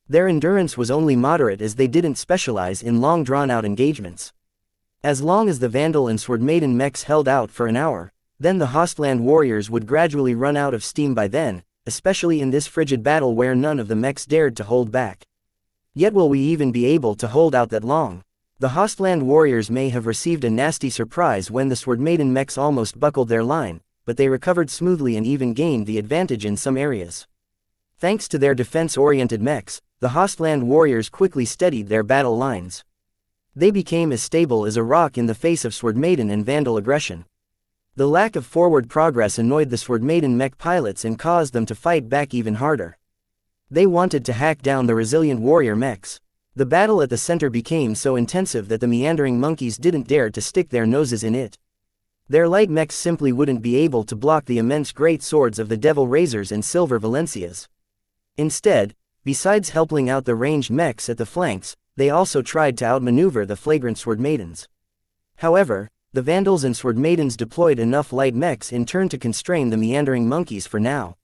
Their endurance was only moderate as they didn't specialize in long drawn-out engagements. As long as the Vandal and Sword Maiden mechs held out for an hour, then the Hostland warriors would gradually run out of steam by then, especially in this frigid battle where none of the mechs dared to hold back. Yet will we even be able to hold out that long? The Hostland warriors may have received a nasty surprise when the Sword Maiden mechs almost buckled their line, but they recovered smoothly and even gained the advantage in some areas. Thanks to their defense-oriented mechs, the Hostland warriors quickly steadied their battle lines. They became as stable as a rock in the face of Sword Maiden and Vandal aggression. The lack of forward progress annoyed the Sword Maiden mech pilots and caused them to fight back even harder. They wanted to hack down the resilient warrior mechs. The battle at the center became so intensive that the meandering monkeys didn't dare to stick their noses in it. Their light mechs simply wouldn't be able to block the immense great swords of the Devil Razors and Silver Valencias. Instead, besides helping out the ranged mechs at the flanks, they also tried to outmaneuver the flagrant sword maidens. However, the Vandals and sword maidens deployed enough light mechs in turn to constrain the meandering monkeys for now.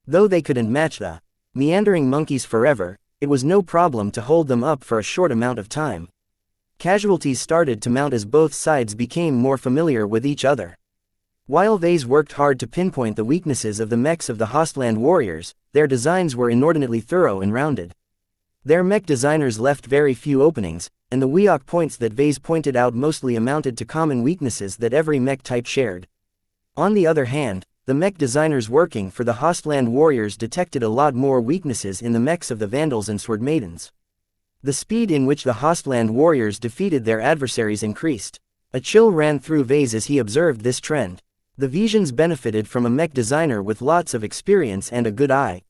Though they couldn't match the meandering monkeys forever, it was no problem to hold them up for a short amount of time. Casualties started to mount as both sides became more familiar with each other. While Vase worked hard to pinpoint the weaknesses of the mechs of the Hostland warriors, their designs were inordinately thorough and rounded. Their mech designers left very few openings, and the weak points that Vase pointed out mostly amounted to common weaknesses that every mech type shared. On the other hand, the mech designers working for the Hostland warriors detected a lot more weaknesses in the mechs of the Vandals and sword maidens. The speed in which the Hostland warriors defeated their adversaries increased. A chill ran through Vase as he observed this trend. The Visions benefited from a mech designer with lots of experience and a good eye.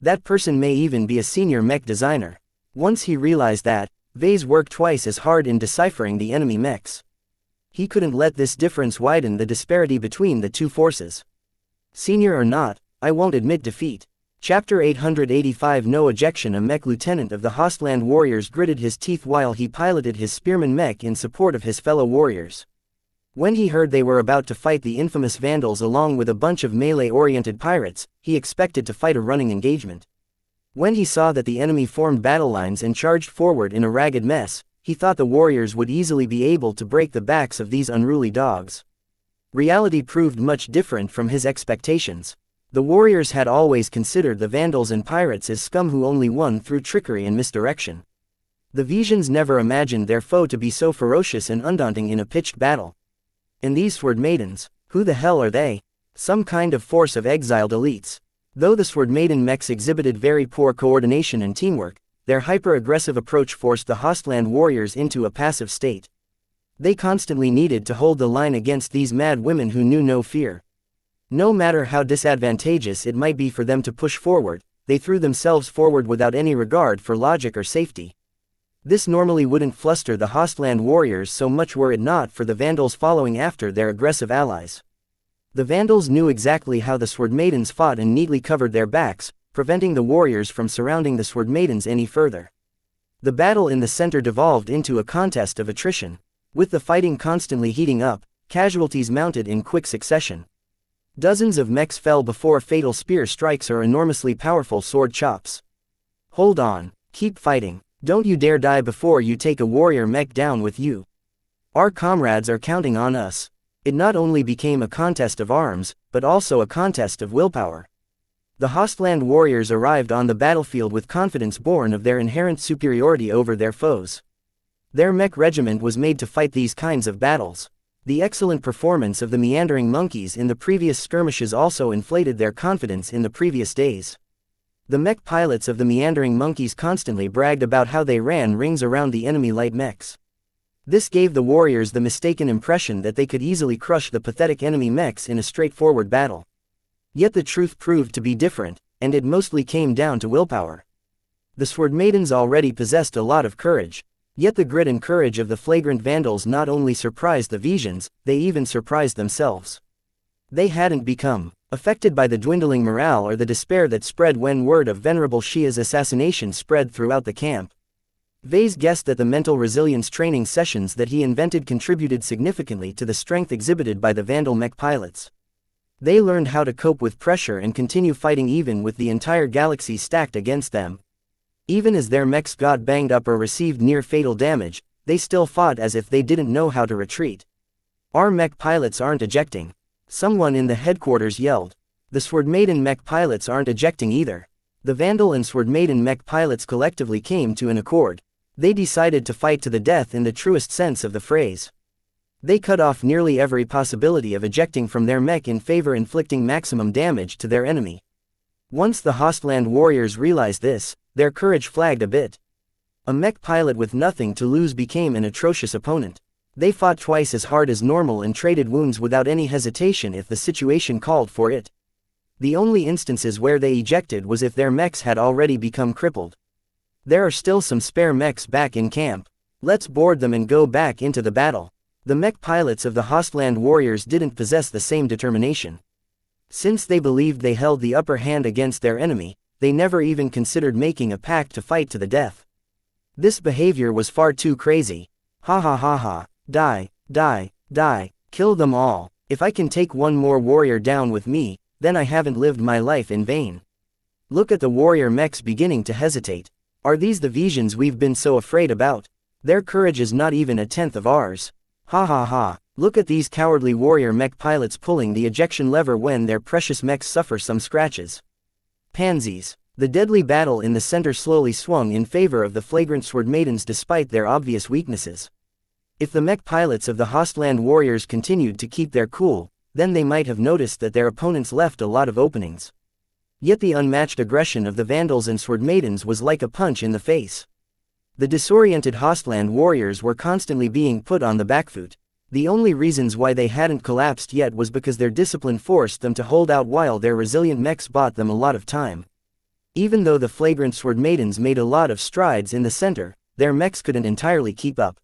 That person may even be a senior mech designer. Once he realized that, Vase worked twice as hard in deciphering the enemy mechs. He couldn't let this difference widen the disparity between the two forces. Senior or not, I won't admit defeat. Chapter 885 No Ejection. A mech lieutenant of the Hostland warriors gritted his teeth while he piloted his spearman mech in support of his fellow warriors. When he heard they were about to fight the infamous Vandals along with a bunch of melee-oriented pirates, he expected to fight a running engagement. When he saw that the enemy formed battle lines and charged forward in a ragged mess, he thought the warriors would easily be able to break the backs of these unruly dogs. Reality proved much different from his expectations. The warriors had always considered the Vandals and pirates as scum who only won through trickery and misdirection. The Visions never imagined their foe to be so ferocious and undaunting in a pitched battle. And these sword maidens, who the hell are they? Some kind of force of exiled elites. Though the sword maiden mechs exhibited very poor coordination and teamwork, their hyper-aggressive approach forced the Hostland warriors into a passive state. They constantly needed to hold the line against these mad women who knew no fear. No matter how disadvantageous it might be for them to push forward, they threw themselves forward without any regard for logic or safety. This normally wouldn't fluster the Hostland warriors so much were it not for the Vandals following after their aggressive allies. The Vandals knew exactly how the sword maidens fought and neatly covered their backs, preventing the warriors from surrounding the sword maidens any further. The battle in the center devolved into a contest of attrition. With the fighting constantly heating up, casualties mounted in quick succession. Dozens of mechs fell before fatal spear strikes or enormously powerful sword chops. Hold on, keep fighting. Don't you dare die before you take a warrior mech down with you. Our comrades are counting on us. It not only became a contest of arms, but also a contest of willpower. The Hostland warriors arrived on the battlefield with confidence born of their inherent superiority over their foes. Their mech regiment was made to fight these kinds of battles. The excellent performance of the meandering monkeys in the previous skirmishes also inflated their confidence in the previous days. The mech pilots of the meandering monkeys constantly bragged about how they ran rings around the enemy light mechs. This gave the warriors the mistaken impression that they could easily crush the pathetic enemy mechs in a straightforward battle. Yet the truth proved to be different, and it mostly came down to willpower. The sword maidens already possessed a lot of courage. Yet the grit and courage of the flagrant Vandals not only surprised the Visions, they even surprised themselves. They hadn't become affected by the dwindling morale or the despair that spread when word of Venerable Xia's assassination spread throughout the camp. Vase guessed that the mental resilience training sessions that he invented contributed significantly to the strength exhibited by the Vandal mech pilots. They learned how to cope with pressure and continue fighting even with the entire galaxy stacked against them. Even as their mechs got banged up or received near-fatal damage, they still fought as if they didn't know how to retreat. Our mech pilots aren't ejecting. Someone in the headquarters yelled. The Sword Maiden mech pilots aren't ejecting either. The Vandal and Sword Maiden mech pilots collectively came to an accord. They decided to fight to the death in the truest sense of the phrase. They cut off nearly every possibility of ejecting from their mech in favor inflicting maximum damage to their enemy. Once the Hostland warriors realized this, their courage flagged a bit. A mech pilot with nothing to lose became an atrocious opponent. They fought twice as hard as normal and traded wounds without any hesitation if the situation called for it. The only instances where they ejected was if their mechs had already become crippled. There are still some spare mechs back in camp. Let's board them and go back into the battle. The mech pilots of the Hostland warriors didn't possess the same determination. Since they believed they held the upper hand against their enemy, they never even considered making a pact to fight to the death. This behavior was far too crazy. Ha ha ha ha, die, die, die, kill them all. If I can take one more warrior down with me, then I haven't lived my life in vain. Look at the warrior mechs beginning to hesitate. Are these the visions we've been so afraid about? Their courage is not even a tenth of ours. Ha ha ha, look at these cowardly warrior mech pilots pulling the ejection lever when their precious mechs suffer some scratches. Pansies. The deadly battle in the center slowly swung in favor of the flagrant sword maidens despite their obvious weaknesses. If the mech pilots of the Hostland warriors continued to keep their cool, then they might have noticed that their opponents left a lot of openings. Yet the unmatched aggression of the Vandals and Sword Maidens was like a punch in the face. The disoriented Hostland warriors were constantly being put on the back foot. The only reasons why they hadn't collapsed yet was because their discipline forced them to hold out while their resilient mechs bought them a lot of time. Even though the flagrant Sword Maidens made a lot of strides in the center, their mechs couldn't entirely keep up.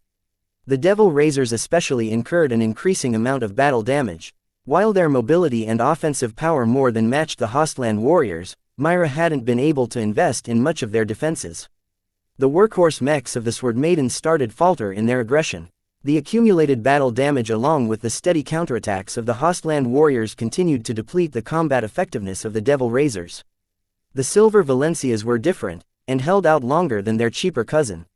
The Devil Razors especially incurred an increasing amount of battle damage. While their mobility and offensive power more than matched the Hostland warriors, Myra hadn't been able to invest in much of their defenses. The workhorse mechs of the Sword Maidens started falter in their aggression. The accumulated battle damage along with the steady counterattacks of the Hostland warriors continued to deplete the combat effectiveness of the Devil Razors. The Silver Valencias were different, and held out longer than their cheaper cousin.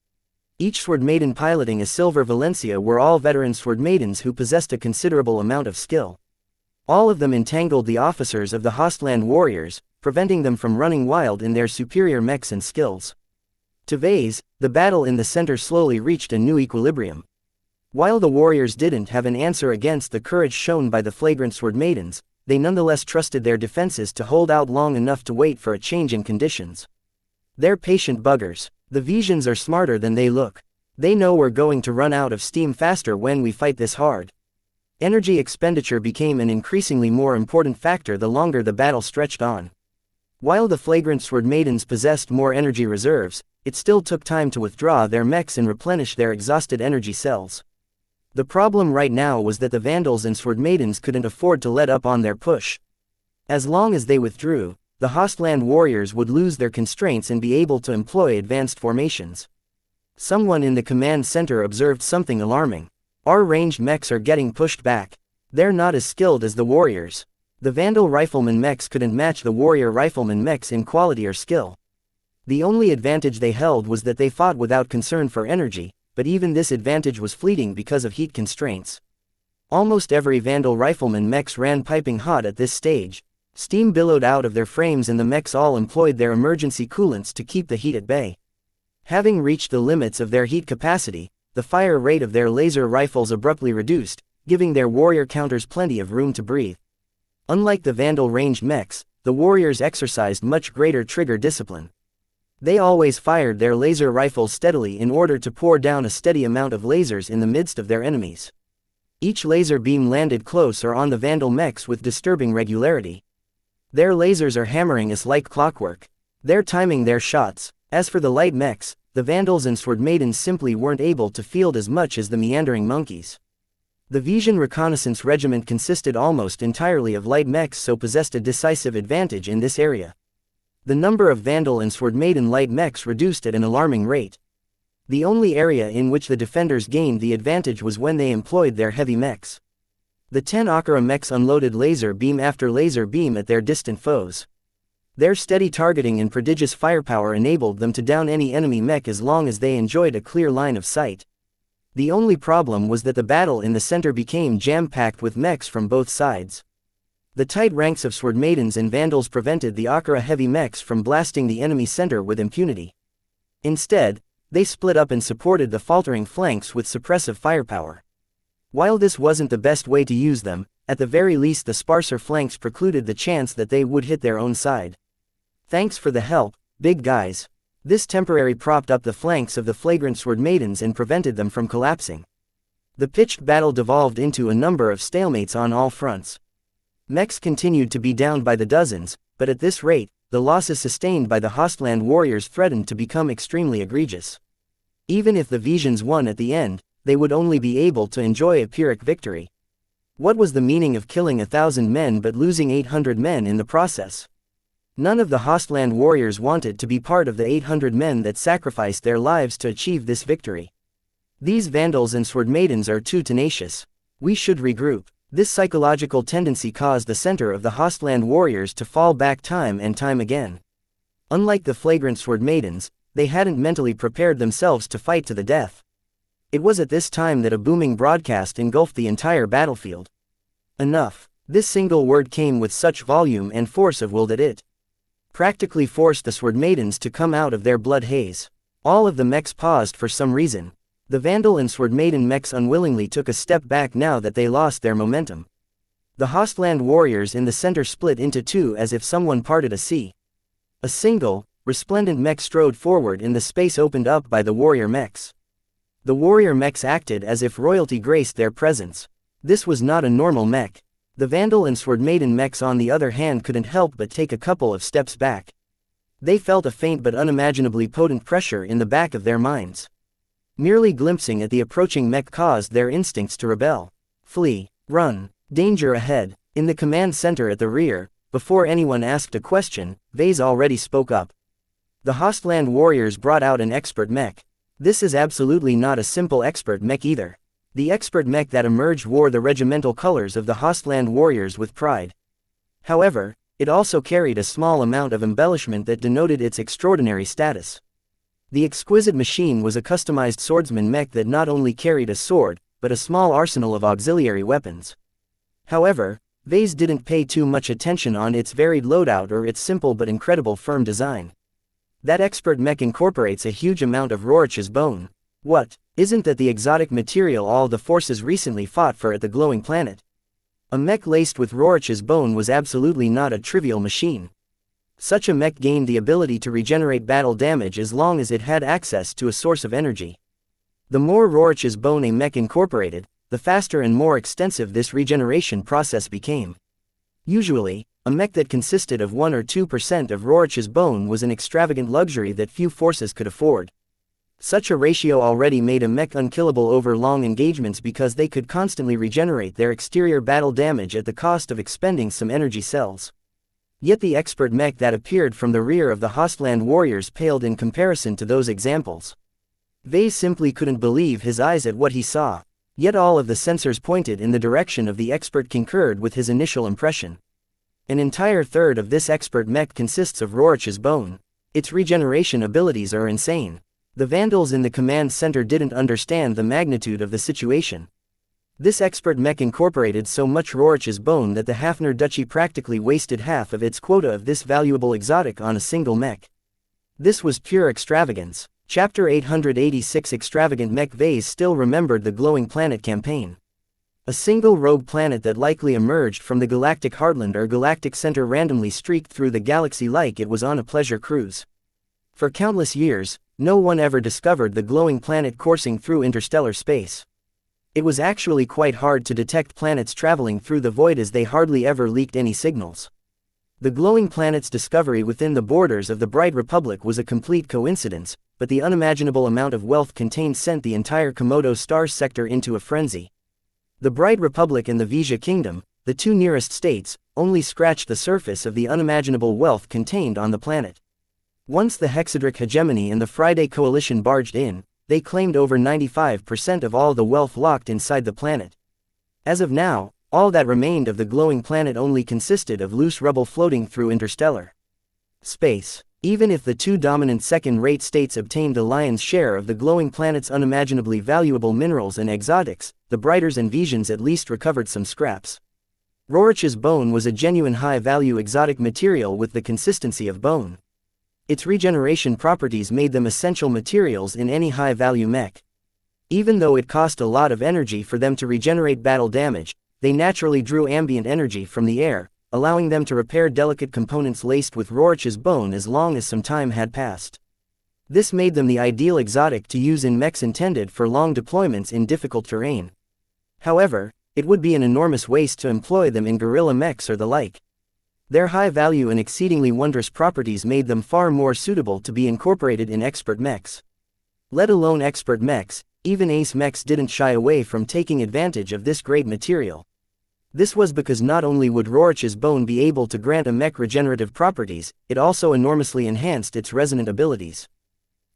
Each Sword Maiden piloting a Silver Valencia were all veteran Sword Maidens who possessed a considerable amount of skill. All of them entangled the officers of the Hostland warriors, preventing them from running wild in their superior mechs and skills. To Vase, the battle in the center slowly reached a new equilibrium. While the warriors didn't have an answer against the courage shown by the flagrant Sword Maidens, they nonetheless trusted their defenses to hold out long enough to wait for a change in conditions. They're patient buggers. The Visions are smarter than they look. They know we're going to run out of steam faster when we fight this hard. Energy expenditure became an increasingly more important factor the longer the battle stretched on. While the flagrant Sword Maidens possessed more energy reserves, it still took time to withdraw their mechs and replenish their exhausted energy cells. The problem right now was that the Vandals and Sword Maidens couldn't afford to let up on their push. As long as they withdrew, the Hostland warriors would lose their constraints and be able to employ advanced formations. Someone in the command center observed something alarming. Our ranged mechs are getting pushed back. They're not as skilled as the warriors. The Vandal rifleman mechs couldn't match the warrior rifleman mechs in quality or skill. The only advantage they held was that they fought without concern for energy, but even this advantage was fleeting because of heat constraints. Almost every Vandal rifleman mechs ran piping hot at this stage. Steam billowed out of their frames and the mechs all employed their emergency coolants to keep the heat at bay. Having reached the limits of their heat capacity, the fire rate of their laser rifles abruptly reduced, giving their warrior counters plenty of room to breathe. Unlike the Vandal ranged mechs, the warriors exercised much greater trigger discipline. They always fired their laser rifles steadily in order to pour down a steady amount of lasers in the midst of their enemies. Each laser beam landed close or on the Vandal mechs with disturbing regularity. Their lasers are hammering us like clockwork. They're timing their shots. As for the light mechs, the Vandals and Sword Maidens simply weren't able to field as much as the meandering monkeys. The Vision Reconnaissance Regiment consisted almost entirely of light mechs, so possessed a decisive advantage in this area. The number of Vandal and Sword Maiden light mechs reduced at an alarming rate. The only area in which the defenders gained the advantage was when they employed their heavy mechs. The 10 Akira mechs unloaded laser beam after laser beam at their distant foes. Their steady targeting and prodigious firepower enabled them to down any enemy mech as long as they enjoyed a clear line of sight. The only problem was that the battle in the center became jam-packed with mechs from both sides. The tight ranks of Sword Maidens and Vandals prevented the Akira heavy mechs from blasting the enemy center with impunity. Instead, they split up and supported the faltering flanks with suppressive firepower. While this wasn't the best way to use them, at the very least the sparser flanks precluded the chance that they would hit their own side. Thanks for the help, big guys. This temporarily propped up the flanks of the flagrant Sword Maidens and prevented them from collapsing. The pitched battle devolved into a number of stalemates on all fronts. Mechs continued to be downed by the dozens, but at this rate, the losses sustained by the Hostland warriors threatened to become extremely egregious. Even if the Visions won at the end, they would only be able to enjoy a Pyrrhic victory. What was the meaning of killing 1,000 men but losing 800 men in the process? None of the Hostland warriors wanted to be part of the 800 men that sacrificed their lives to achieve this victory. These vandals and sword maidens are too tenacious. We should regroup. This psychological tendency caused the center of the Hostland warriors to fall back time and time again. Unlike the flagrant sword maidens, they hadn't mentally prepared themselves to fight to the death. It was at this time that a booming broadcast engulfed the entire battlefield. Enough. This single word came with such volume and force of will that it practically forced the sword maidens to come out of their blood haze. All of the mechs paused for some reason. The Vandal and Sword Maiden mechs unwillingly took a step back now that they lost their momentum. The Hostland warriors in the center split into two as if someone parted a sea. A single, resplendent mech strode forward in the space opened up by the warrior mechs. The warrior mechs acted as if royalty graced their presence. This was not a normal mech. The Vandal and Sword Maiden mechs on the other hand couldn't help but take a couple of steps back. They felt a faint but unimaginably potent pressure in the back of their minds. Merely glimpsing at the approaching mech caused their instincts to rebel. Flee. Run. Danger ahead. In the command center at the rear, before anyone asked a question, Vase already spoke up. The Hostland warriors brought out an expert mech. This is absolutely not a simple expert mech either. The expert mech that emerged wore the regimental colors of the Hostland warriors with pride. However, it also carried a small amount of embellishment that denoted its extraordinary status. The exquisite machine was a customized swordsman mech that not only carried a sword, but a small arsenal of auxiliary weapons. However, Vase didn't pay too much attention on its varied loadout or its simple but incredible firm design. That expert mech incorporates a huge amount of Rorich's bone. What? Isn't that the exotic material all the forces recently fought for at the glowing planet? A mech laced with Rorich's bone was absolutely not a trivial machine. Such a mech gained the ability to regenerate battle damage as long as it had access to a source of energy. The more Rorich's bone a mech incorporated, the faster and more extensive this regeneration process became. Usually, a mech that consisted of 1 or 2% of Rorich's bone was an extravagant luxury that few forces could afford. Such a ratio already made a mech unkillable over long engagements because they could constantly regenerate their exterior battle damage at the cost of expending some energy cells. Yet the expert mech that appeared from the rear of the Hostland warriors paled in comparison to those examples. Vase simply couldn't believe his eyes at what he saw. Yet all of the sensors pointed in the direction of the expert concurred with his initial impression. An entire third of this expert mech consists of Rorich's bone. Its regeneration abilities are insane. The Vandals in the command center didn't understand the magnitude of the situation. This expert mech incorporated so much Rorich's bone that the Hafner Duchy practically wasted half of its quota of this valuable exotic on a single mech. This was pure extravagance. Chapter 886 Extravagant Mech. Vase still remembered the glowing planet campaign. A single rogue planet that likely emerged from the galactic heartland or galactic center randomly streaked through the galaxy like it was on a pleasure cruise. For countless years, no one ever discovered the glowing planet coursing through interstellar space. It was actually quite hard to detect planets traveling through the void as they hardly ever leaked any signals. The glowing planet's discovery within the borders of the Bright Republic was a complete coincidence, but the unimaginable amount of wealth contained sent the entire Komodo stars sector into a frenzy. The Bright Republic and the Vizia Kingdom, the two nearest states, only scratched the surface of the unimaginable wealth contained on the planet. Once the Hexadric hegemony and the Friday Coalition barged in, they claimed over 95% of all the wealth locked inside the planet. As of now, all that remained of the glowing planet only consisted of loose rubble floating through interstellar space. Even if the two dominant second-rate states obtained the lion's share of the glowing planet's unimaginably valuable minerals and exotics, the Brighters and Visions at least recovered some scraps. Rorich's bone was a genuine high-value exotic material with the consistency of bone. Its regeneration properties made them essential materials in any high-value mech. Even though it cost a lot of energy for them to regenerate battle damage, they naturally drew ambient energy from the air, allowing them to repair delicate components laced with Rorich's bone as long as some time had passed. This made them the ideal exotic to use in mechs intended for long deployments in difficult terrain. However, it would be an enormous waste to employ them in guerrilla mechs or the like. Their high value and exceedingly wondrous properties made them far more suitable to be incorporated in expert mechs. Let alone expert mechs, even ace mechs didn't shy away from taking advantage of this great material. This was because not only would Rorich's bone be able to grant a mech regenerative properties, it also enormously enhanced its resonant abilities.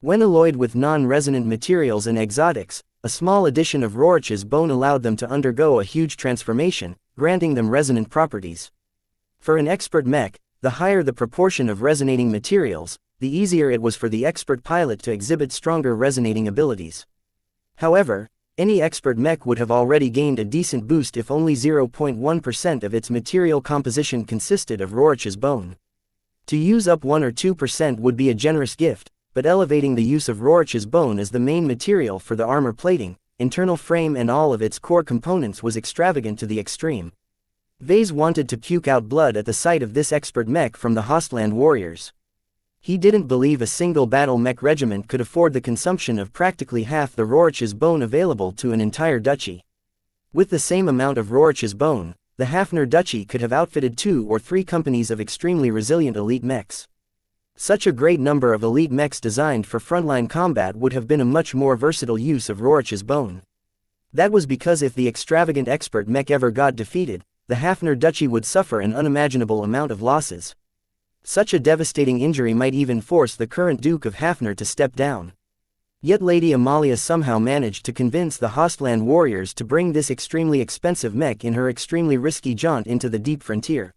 When alloyed with non-resonant materials and exotics, a small addition of Rorich's bone allowed them to undergo a huge transformation, granting them resonant properties. For an expert mech, the higher the proportion of resonating materials, the easier it was for the expert pilot to exhibit stronger resonating abilities. However, any expert mech would have already gained a decent boost if only 0.1% of its material composition consisted of Rorich's bone. To use up 1 or 2% would be a generous gift, but elevating the use of Rorich's bone as the main material for the armor plating, internal frame and all of its core components was extravagant to the extreme. Vase wanted to puke out blood at the sight of this expert mech from the Hostland warriors. He didn't believe a single battle mech regiment could afford the consumption of practically half the Rorich's bone available to an entire duchy. With the same amount of Rorich's bone, the Hafner duchy could have outfitted 2 or 3 companies of extremely resilient elite mechs. Such a great number of elite mechs designed for frontline combat would have been a much more versatile use of Rorich's bone. That was because if the extravagant expert mech ever got defeated, the Hafner duchy would suffer an unimaginable amount of losses. Such a devastating injury might even force the current Duke of Hafner to step down. Yet Lady Amalia somehow managed to convince the Hostland warriors to bring this extremely expensive mech in her extremely risky jaunt into the deep frontier.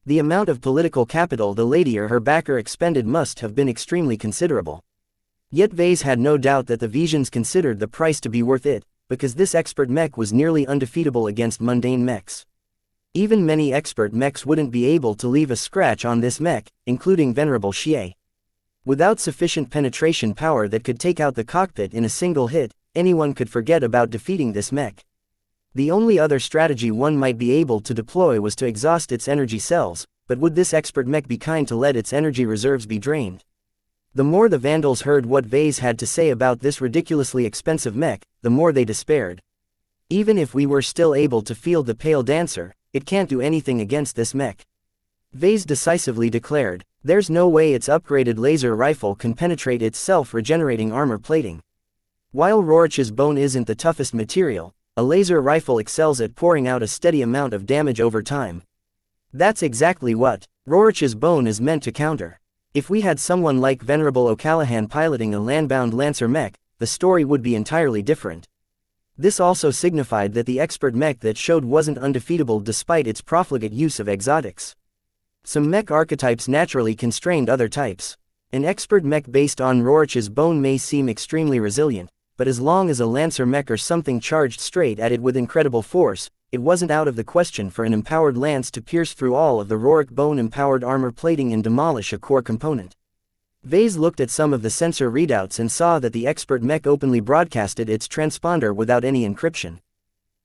The amount of political capital the lady or her backer expended must have been extremely considerable. Yet Vase had no doubt that the Visions considered the price to be worth it, because this expert mech was nearly undefeatable against mundane mechs. Even many expert mechs wouldn't be able to leave a scratch on this mech, including Venerable Xie. Without sufficient penetration power that could take out the cockpit in a single hit, anyone could forget about defeating this mech. The only other strategy one might be able to deploy was to exhaust its energy cells, but would this expert mech be kind to let its energy reserves be drained? The more the Vandals heard what Vase had to say about this ridiculously expensive mech, the more they despaired. Even if we were still able to field the Pale Dancer, it can't do anything against this mech. Vase decisively declared, there's no way its upgraded laser rifle can penetrate its self-regenerating armor plating. While Rorich's bone isn't the toughest material, a laser rifle excels at pouring out a steady amount of damage over time. That's exactly what Rorich's bone is meant to counter. If we had someone like Venerable O'Callahan piloting a landbound Lancer mech, the story would be entirely different. This also signified that the expert mech that showed wasn't undefeatable despite its profligate use of exotics. Some mech archetypes naturally constrained other types. An expert mech based on Rorich's bone may seem extremely resilient, but as long as a Lancer mech or something charged straight at it with incredible force, it wasn't out of the question for an empowered lance to pierce through all of the Roric bone-empowered armor plating and demolish a core component. Vase looked at some of the sensor readouts and saw that the expert mech openly broadcasted its transponder without any encryption.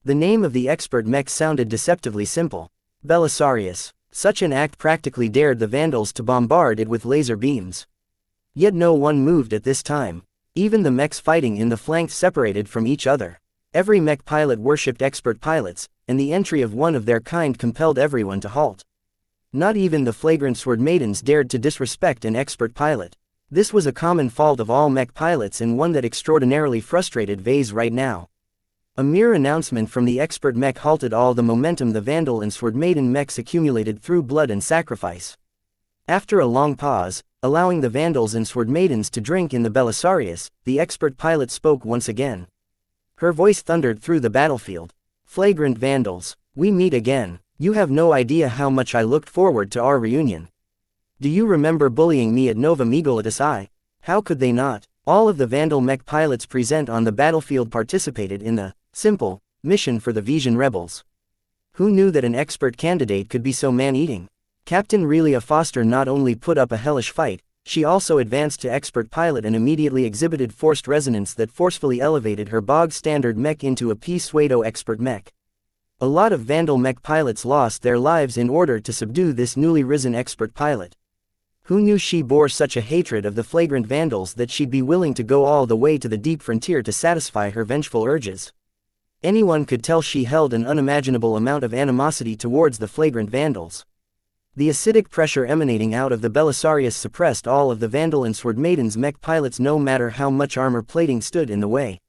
The name of the expert mech sounded deceptively simple. Belisarius. Such an act practically dared the Vandals to bombard it with laser beams. Yet no one moved at this time. Even the mechs fighting in the flanks separated from each other. Every mech pilot worshipped expert pilots, and the entry of one of their kind compelled everyone to halt. Not even the flagrant sword maidens dared to disrespect an expert pilot. This was a common fault of all mech pilots and one that extraordinarily frustrated Vase right now. A mere announcement from the expert mech halted all the momentum the Vandal and Sword Maiden mechs accumulated through blood and sacrifice. After a long pause, allowing the Vandals and Sword Maidens to drink in the Belisarius, the expert pilot spoke once again. Her voice thundered through the battlefield. Flagrant Vandals, we meet again. You have no idea how much I looked forward to our reunion. Do you remember bullying me at Nova Megalitus I? How could they not? All of the Vandal mech pilots present on the battlefield participated in the simple mission for the Vision rebels. Who knew that an expert candidate could be so man-eating? Captain Relia Foster not only put up a hellish fight, she also advanced to expert pilot and immediately exhibited forced resonance that forcefully elevated her bog-standard mech into a P-Pseudo expert mech. A lot of Vandal mech pilots lost their lives in order to subdue this newly risen expert pilot. Who knew she bore such a hatred of the flagrant Vandals that she'd be willing to go all the way to the deep frontier to satisfy her vengeful urges? Anyone could tell she held an unimaginable amount of animosity towards the flagrant Vandals. The acidic pressure emanating out of the Belisarius suppressed all of the Vandal and Sword Maiden's mech pilots no matter how much armor plating stood in the way.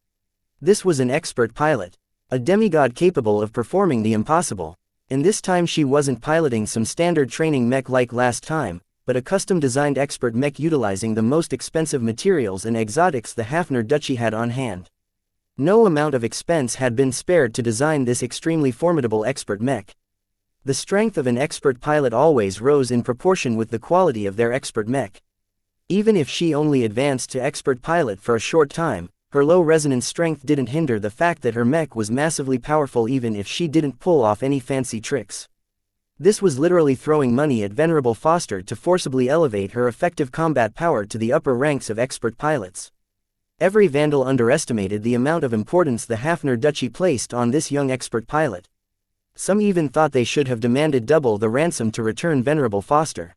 This was an expert pilot. A demigod capable of performing the impossible. And this time she wasn't piloting some standard training mech like last time, but a custom-designed expert mech utilizing the most expensive materials and exotics the Hafner Duchy had on hand. No amount of expense had been spared to design this extremely formidable expert mech. The strength of an expert pilot always rose in proportion with the quality of their expert mech. Even if she only advanced to expert pilot for a short time, her low resonance strength didn't hinder the fact that her mech was massively powerful even if she didn't pull off any fancy tricks. This was literally throwing money at Venerable Foster to forcibly elevate her effective combat power to the upper ranks of expert pilots. Every Vandal underestimated the amount of importance the Hafner Duchy placed on this young expert pilot. Some even thought they should have demanded double the ransom to return Venerable Foster.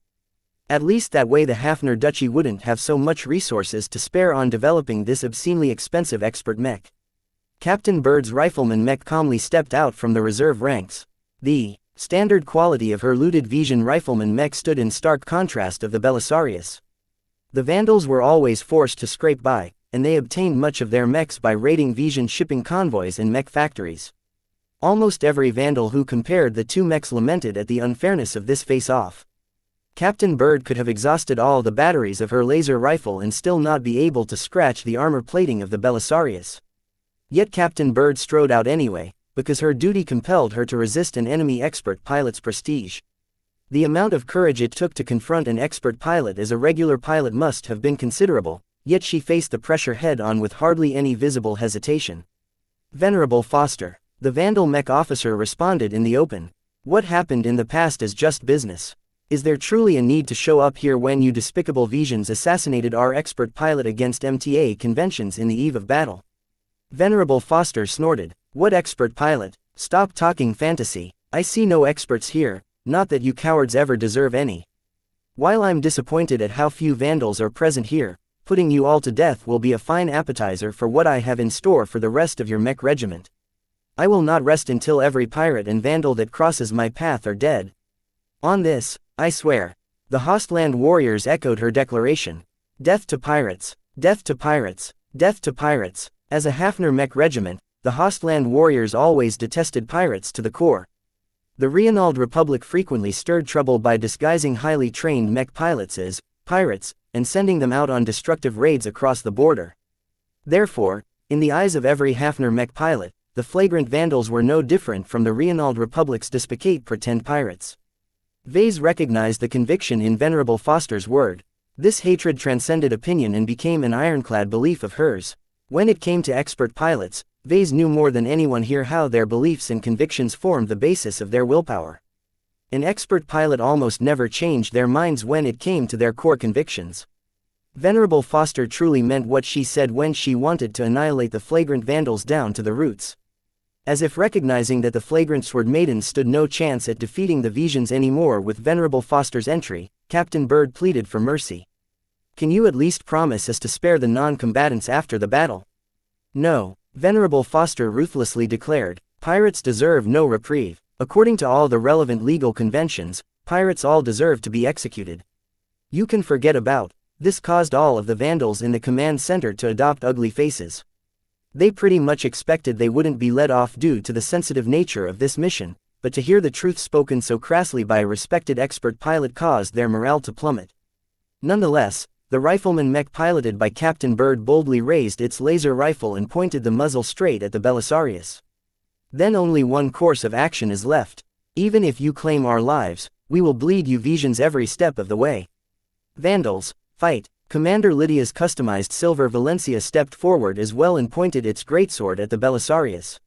At least that way the Hafner Duchy wouldn't have so much resources to spare on developing this obscenely expensive expert mech. Captain Bird's rifleman mech calmly stepped out from the reserve ranks. The standard quality of her looted Vision rifleman mech stood in stark contrast of the Belisarius. The Vandals were always forced to scrape by, and they obtained much of their mechs by raiding Vision shipping convoys and mech factories. Almost every Vandal who compared the two mechs lamented at the unfairness of this face-off. Captain Bird could have exhausted all the batteries of her laser rifle and still not be able to scratch the armor plating of the Belisarius. Yet Captain Bird strode out anyway, because her duty compelled her to resist an enemy expert pilot's prestige. The amount of courage it took to confront an expert pilot as a regular pilot must have been considerable, yet she faced the pressure head-on with hardly any visible hesitation. Venerable Foster, the Vandal mech officer responded in the open. What happened in the past is just business. Is there truly a need to show up here when you despicable Visions assassinated our expert pilot against MTA conventions in the eve of battle? Venerable Foster snorted. What expert pilot? Stop talking fantasy. I see no experts here, not that you cowards ever deserve any. While I'm disappointed at how few Vandals are present here, putting you all to death will be a fine appetizer for what I have in store for the rest of your mech regiment. I will not rest until every pirate and Vandal that crosses my path are dead. On this, I swear. The Hostland warriors echoed her declaration. Death to pirates! Death to pirates! Death to pirates! As a Hafner mech regiment, the Hostland warriors always detested pirates to the core. The Reinald Republic frequently stirred trouble by disguising highly trained mech pilots as pirates, and sending them out on destructive raids across the border. Therefore, in the eyes of every Hafner mech pilot, the flagrant Vandals were no different from the Reinald Republic's despicate pretend pirates. Vase recognized the conviction in Venerable Foster's word. This hatred transcended opinion and became an ironclad belief of hers. When it came to expert pilots, Vase knew more than anyone here how their beliefs and convictions formed the basis of their willpower. An expert pilot almost never changed their minds when it came to their core convictions. Venerable Foster truly meant what she said when she wanted to annihilate the flagrant Vandals down to the roots. As if recognizing that the flagrant Sword Maidens stood no chance at defeating the Visions anymore with Venerable Foster's entry, Captain Bird pleaded for mercy. Can you at least promise us to spare the non-combatants after the battle? No, Venerable Foster ruthlessly declared, pirates deserve no reprieve. According to all the relevant legal conventions, pirates all deserve to be executed. You can forget about. This caused all of the Vandals in the command center to adopt ugly faces. They pretty much expected they wouldn't be let off due to the sensitive nature of this mission, but to hear the truth spoken so crassly by a respected expert pilot caused their morale to plummet. Nonetheless, the rifleman mech piloted by Captain Bird boldly raised its laser rifle and pointed the muzzle straight at the Belisarius. Then only one course of action is left. Even if you claim our lives, we will bleed you Visions every step of the way. Vandals, fight! Commander Lydia's customized silver Valencia stepped forward as well and pointed its greatsword at the Belisarius.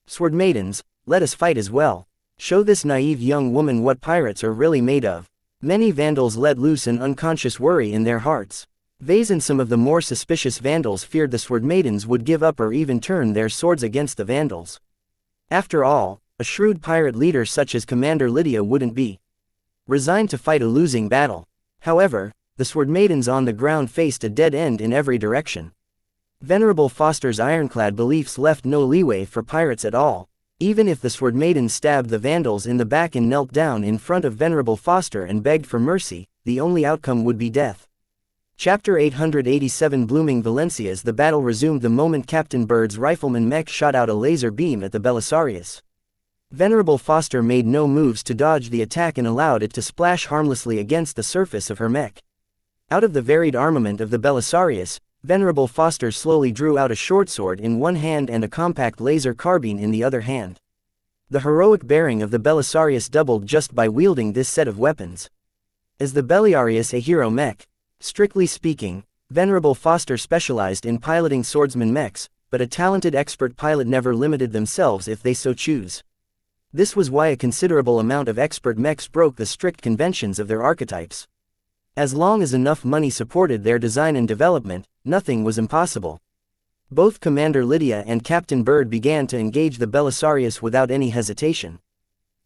Sword Maidens, let us fight as well. Show this naive young woman what pirates are really made of. Many Vandals let loose an unconscious worry in their hearts. Vase and some of the more suspicious Vandals feared the Sword Maidens would give up or even turn their swords against the Vandals. After all, a shrewd pirate leader such as Commander Lydia wouldn't be resigned to fight a losing battle. However, the Sword Maidens on the ground faced a dead end in every direction. Venerable Foster's ironclad beliefs left no leeway for pirates at all. Even if the Sword Maidens stabbed the Vandals in the back and knelt down in front of Venerable Foster and begged for mercy, the only outcome would be death. Chapter 887 Blooming Valencias. The battle resumed the moment Captain Bird's rifleman mech shot out a laser beam at the Belisarius. Venerable Foster made no moves to dodge the attack and allowed it to splash harmlessly against the surface of her mech. Out of the varied armament of the Belisarius, Venerable Foster slowly drew out a short sword in one hand and a compact laser carbine in the other hand. The heroic bearing of the Belisarius doubled just by wielding this set of weapons. As the Belisarius a hero mech? Strictly speaking, Venerable Foster specialized in piloting swordsman mechs, but a talented expert pilot never limited themselves if they so choose. This was why a considerable amount of expert mechs broke the strict conventions of their archetypes. As long as enough money supported their design and development, nothing was impossible. Both Commander Lydia and Captain Bird began to engage the Belisarius without any hesitation.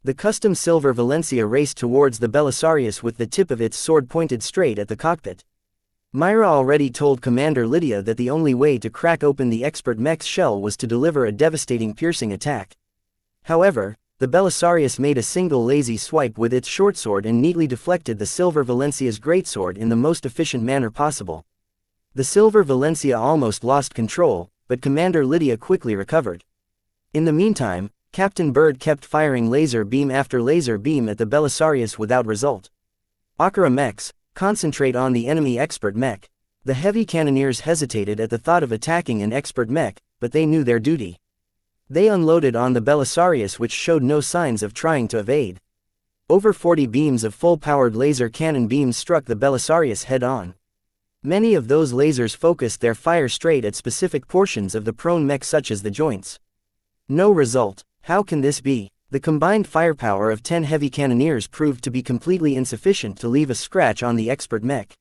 The custom silver Valencia raced towards the Belisarius with the tip of its sword pointed straight at the cockpit. Myra already told Commander Lydia that the only way to crack open the expert mech's shell was to deliver a devastating piercing attack. However, the Belisarius made a single lazy swipe with its short sword and neatly deflected the silver Valencia's greatsword in the most efficient manner possible. The silver Valencia almost lost control, but Commander Lydia quickly recovered. In the meantime, Captain Bird kept firing laser beam after laser beam at the Belisarius without result. Akira mechs, concentrate on the enemy expert mech. The heavy cannoneers hesitated at the thought of attacking an expert mech, but they knew their duty. They unloaded on the Belisarius, which showed no signs of trying to evade. Over 40 beams of full-powered laser cannon beams struck the Belisarius head-on. Many of those lasers focused their fire straight at specific portions of the prone mech such as the joints. No result. How can this be? The combined firepower of 10 heavy cannoneers proved to be completely insufficient to leave a scratch on the expert mech.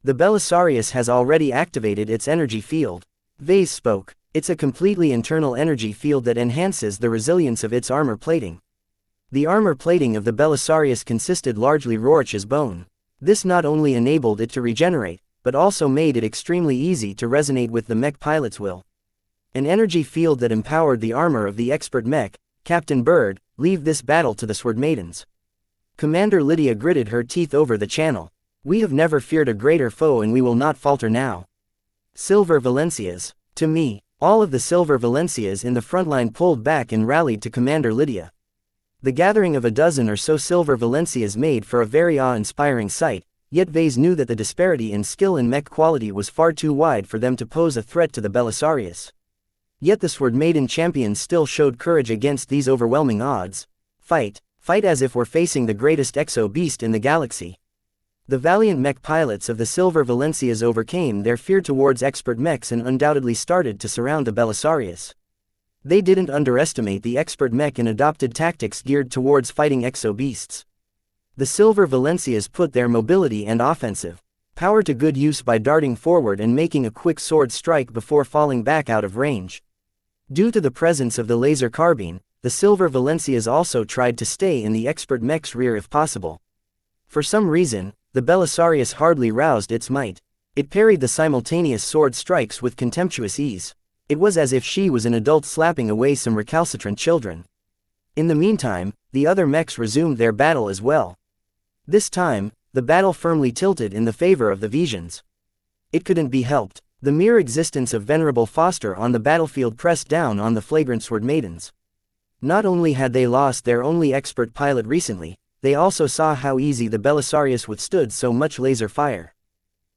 The Belisarius has already activated its energy field. Vase spoke. It's a completely internal energy field that enhances the resilience of its armor plating. The armor plating of the Belisarius consisted largely Rorschach's bone. This not only enabled it to regenerate, but also made it extremely easy to resonate with the mech pilot's will. An energy field that empowered the armor of the expert mech. Captain Bird, leave this battle to the Sword Maidens. Commander Lydia gritted her teeth over the channel. We have never feared a greater foe and we will not falter now. Silver Valencias. To me. All of the silver Valencias in the front line pulled back and rallied to Commander Lydia. The gathering of a dozen or so silver Valencias made for a very awe-inspiring sight, yet Vase knew that the disparity in skill and mech quality was far too wide for them to pose a threat to the Belisarius. Yet the Sword Maiden champions still showed courage against these overwhelming odds. Fight as if we're facing the greatest exo-beast in the galaxy. The valiant mech pilots of the Silver Valencias overcame their fear towards expert mechs and undoubtedly started to surround the Belisarius. They didn't underestimate the expert mech and adopted tactics geared towards fighting exo-beasts. The Silver Valencias put their mobility and offensive power to good use by darting forward and making a quick sword strike before falling back out of range. Due to the presence of the laser carbine, the Silver Valencias also tried to stay in the expert mech's rear if possible. For some reason, the Belisarius hardly roused its might. It parried the simultaneous sword strikes with contemptuous ease. It was as if she was an adult slapping away some recalcitrant children. In the meantime, the other mechs resumed their battle as well. This time, the battle firmly tilted in the favor of the Vesians. It couldn't be helped. The mere existence of Venerable Foster on the battlefield pressed down on the flagrant Sword Maidens. Not only had they lost their only expert pilot recently, they also saw how easy the Belisarius withstood so much laser fire.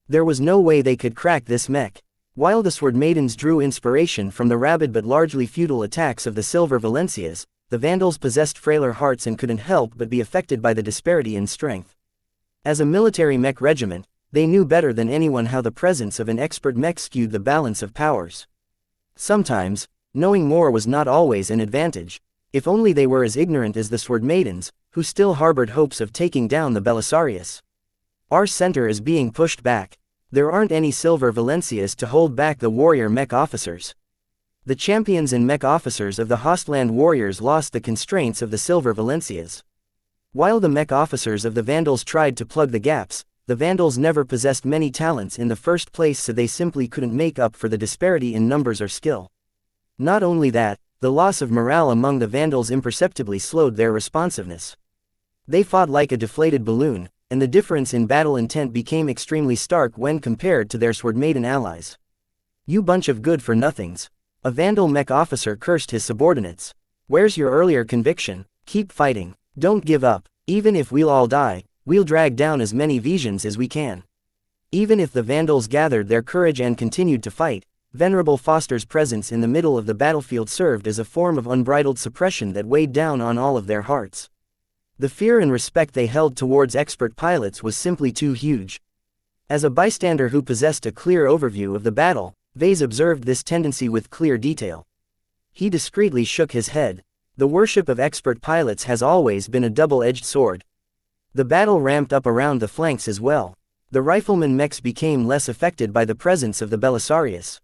There was no way they could crack this mech. While the Sword Maidens drew inspiration from the rabid but largely futile attacks of the Silver Valencias, the Vandals possessed frailer hearts and couldn't help but be affected by the disparity in strength. As a military mech regiment, they knew better than anyone how the presence of an expert mech skewed the balance of powers. Sometimes, knowing more was not always an advantage. If only they were as ignorant as the Sword Maidens, who still harbored hopes of taking down the Belisarius. Our center is being pushed back. There aren't any Silver Valencias to hold back the warrior mech officers. The champions and mech officers of the Hostland warriors lost the constraints of the Silver Valencias. While the mech officers of the Vandals tried to plug the gaps, the Vandals never possessed many talents in the first place, so they simply couldn't make up for the disparity in numbers or skill. Not only that, the loss of morale among the Vandals imperceptibly slowed their responsiveness. They fought like a deflated balloon, and the difference in battle intent became extremely stark when compared to their Sword Maiden allies. You bunch of good-for-nothings. A Vandal mech officer cursed his subordinates. Where's your earlier conviction? Keep fighting. Don't give up. Even if we'll all die, we'll drag down as many visions as we can. Even if the Vandals gathered their courage and continued to fight, Venerable Foster's presence in the middle of the battlefield served as a form of unbridled suppression that weighed down on all of their hearts. The fear and respect they held towards expert pilots was simply too huge. As a bystander who possessed a clear overview of the battle, Vase observed this tendency with clear detail. He discreetly shook his head. The worship of expert pilots has always been a double-edged sword. The battle ramped up around the flanks as well. The rifleman mechs became less affected by the presence of the Belisarius.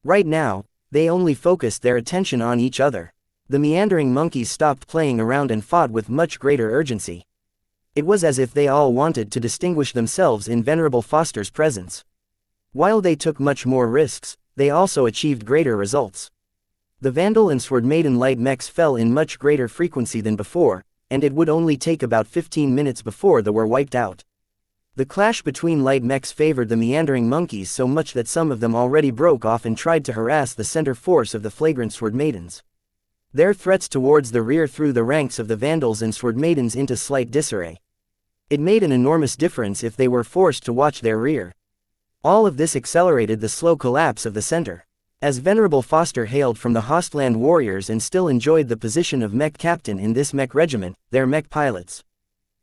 Right now, they only focused their attention on each other. The meandering monkeys stopped playing around and fought with much greater urgency. It was as if they all wanted to distinguish themselves in Venerable Foster's presence. While they took much more risks, they also achieved greater results. The Vandal and Sword Maiden light mechs fell in much greater frequency than before, and it would only take about 15 minutes before they were wiped out. The clash between light mechs favored the meandering monkeys so much that some of them already broke off and tried to harass the center force of the flagrant Sword Maidens. Their threats towards the rear threw the ranks of the Vandals and Sword Maidens into slight disarray. It made an enormous difference if they were forced to watch their rear. All of this accelerated the slow collapse of the center. As Venerable Foster hailed from the Hostland warriors and still enjoyed the position of mech captain in this mech regiment, their mech pilots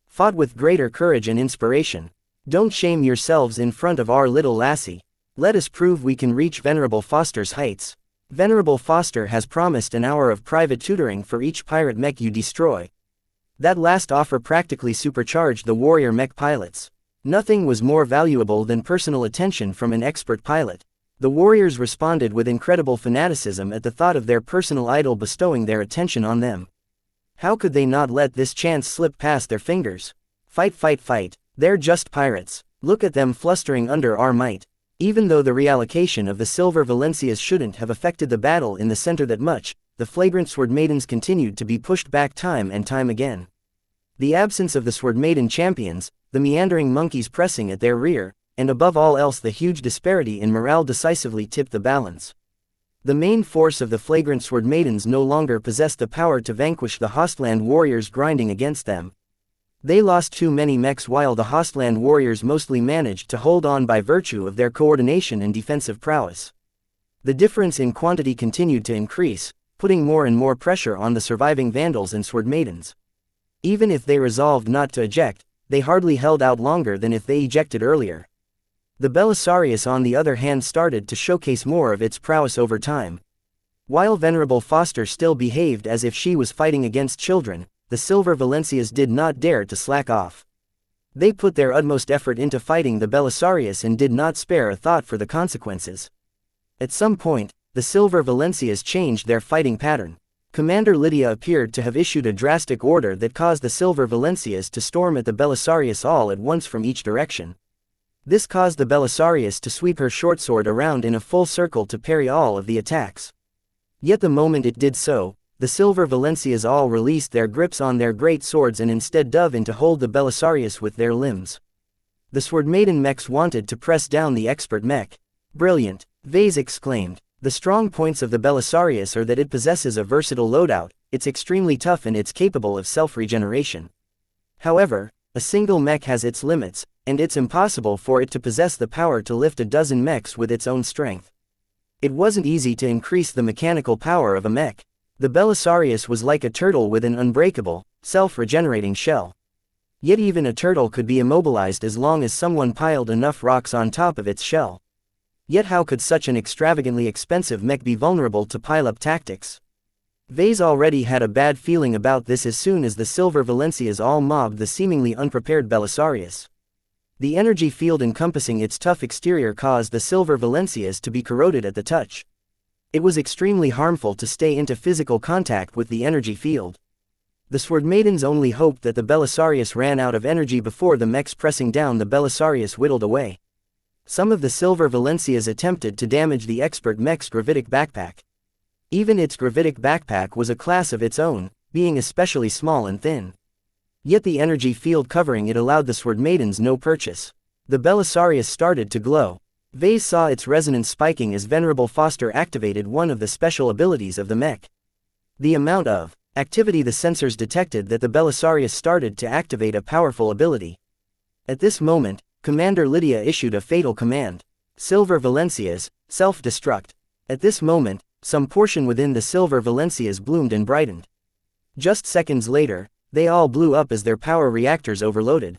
fought with greater courage and inspiration. Don't shame yourselves in front of our little lassie. Let us prove we can reach Venerable Foster's heights. Venerable Foster has promised an hour of private tutoring for each pirate mech you destroy. That last offer practically supercharged the warrior mech pilots. Nothing was more valuable than personal attention from an expert pilot. The warriors responded with incredible fanaticism at the thought of their personal idol bestowing their attention on them. How could they not let this chance slip past their fingers? Fight, fight, fight. They're just pirates. Look at them flustering under our might. Even though the reallocation of the Silver Valencias shouldn't have affected the battle in the center that much, the flagrant Sword Maidens continued to be pushed back time and time again. The absence of the Sword Maiden champions, the meandering monkeys pressing at their rear, and above all else the huge disparity in morale decisively tipped the balance. The main force of the flagrant Sword Maidens no longer possessed the power to vanquish the Hostland warriors grinding against them. They lost too many mechs while the Hostland warriors mostly managed to hold on by virtue of their coordination and defensive prowess. The difference in quantity continued to increase, putting more and more pressure on the surviving Vandals and Sword Maidens. Even if they resolved not to eject, they hardly held out longer than if they ejected earlier. The Belisarius on the other hand started to showcase more of its prowess over time. While Venerable Foster still behaved as if she was fighting against children, the Silver Valencias did not dare to slack off. They put their utmost effort into fighting the Belisarius and did not spare a thought for the consequences. At some point, the Silver Valencias changed their fighting pattern. Commander Lydia appeared to have issued a drastic order that caused the Silver Valencias to storm at the Belisarius all at once from each direction. This caused the Belisarius to sweep her shortsword around in a full circle to parry all of the attacks. Yet the moment it did so, the Silver Valencias all released their grips on their great swords and instead dove in to hold the Belisarius with their limbs. The Sword Maiden mechs wanted to press down the expert mech. Brilliant, Vase exclaimed. The strong points of the Belisarius are that it possesses a versatile loadout, it's extremely tough and it's capable of self-regeneration. However, a single mech has its limits, and it's impossible for it to possess the power to lift a dozen mechs with its own strength. It wasn't easy to increase the mechanical power of a mech. The Belisarius was like a turtle with an unbreakable, self-regenerating shell. Yet even a turtle could be immobilized as long as someone piled enough rocks on top of its shell. Yet how could such an extravagantly expensive mech be vulnerable to pile-up tactics? Vase already had a bad feeling about this as soon as the Silver Valencias all mobbed the seemingly unprepared Belisarius. The energy field encompassing its tough exterior caused the Silver Valencias to be corroded at the touch. It was extremely harmful to stay into physical contact with the energy field. The Sword Maidens only hoped that the Belisarius ran out of energy before the mechs pressing down the Belisarius whittled away. Some of the Silver Valencias attempted to damage the expert mech's gravitic backpack. Even its gravitic backpack was a class of its own, being especially small and thin. Yet the energy field covering it allowed the Sword Maidens no purchase. The Belisarius started to glow. Vase saw its resonance spiking as Venerable Foster activated one of the special abilities of the mech. The amount of activity the sensors detected that the Belisarius started to activate a powerful ability. At this moment, Commander Lydia issued a fatal command. Silver Valencias, self-destruct. At this moment, some portion within the Silver Valencias bloomed and brightened. Just seconds later, they all blew up as their power reactors overloaded.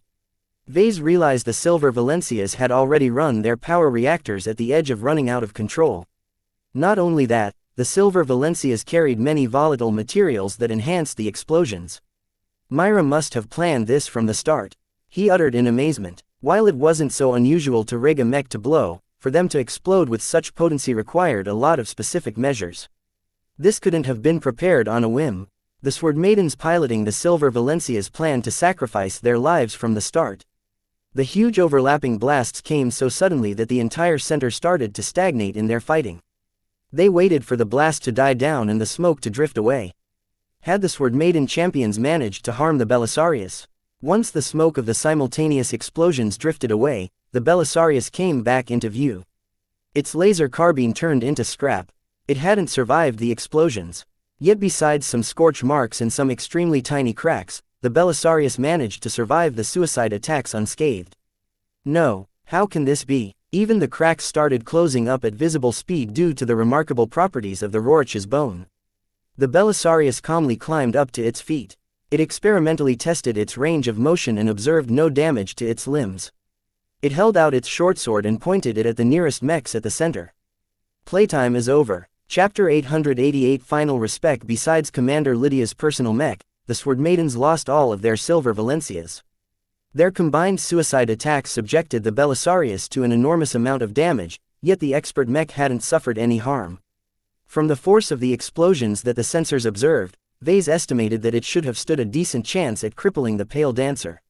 Vase realized the Silver Valencias had already run their power reactors at the edge of running out of control. Not only that, the Silver Valencias carried many volatile materials that enhanced the explosions. Myra must have planned this from the start, he uttered in amazement. While it wasn't so unusual to rig a mech to blow, for them to explode with such potency required a lot of specific measures. This couldn't have been prepared on a whim. The Sword Maidens piloting the Silver Valencias planned to sacrifice their lives from the start. The huge overlapping blasts came so suddenly that the entire center started to stagnate in their fighting. They waited for the blast to die down and the smoke to drift away. Had the Sword Maiden champions managed to harm the Belisarius? Once the smoke of the simultaneous explosions drifted away, the Belisarius came back into view. Its laser carbine turned into scrap. It hadn't survived the explosions. Yet besides some scorch marks and some extremely tiny cracks, the Belisarius managed to survive the suicide attacks unscathed. No, how can this be? Even the cracks started closing up at visible speed due to the remarkable properties of the Rorich's bone. The Belisarius calmly climbed up to its feet. It experimentally tested its range of motion and observed no damage to its limbs. It held out its short sword and pointed it at the nearest mechs at the center. Playtime is over. Chapter 888 Final Respect. Besides Commander Lydia's personal mech, the Sword Maidens lost all of their Silver Valencias. Their combined suicide attacks subjected the Belisarius to an enormous amount of damage, yet the expert mech hadn't suffered any harm. From the force of the explosions that the sensors observed, Vase estimated that it should have stood a decent chance at crippling the Pale Dancer.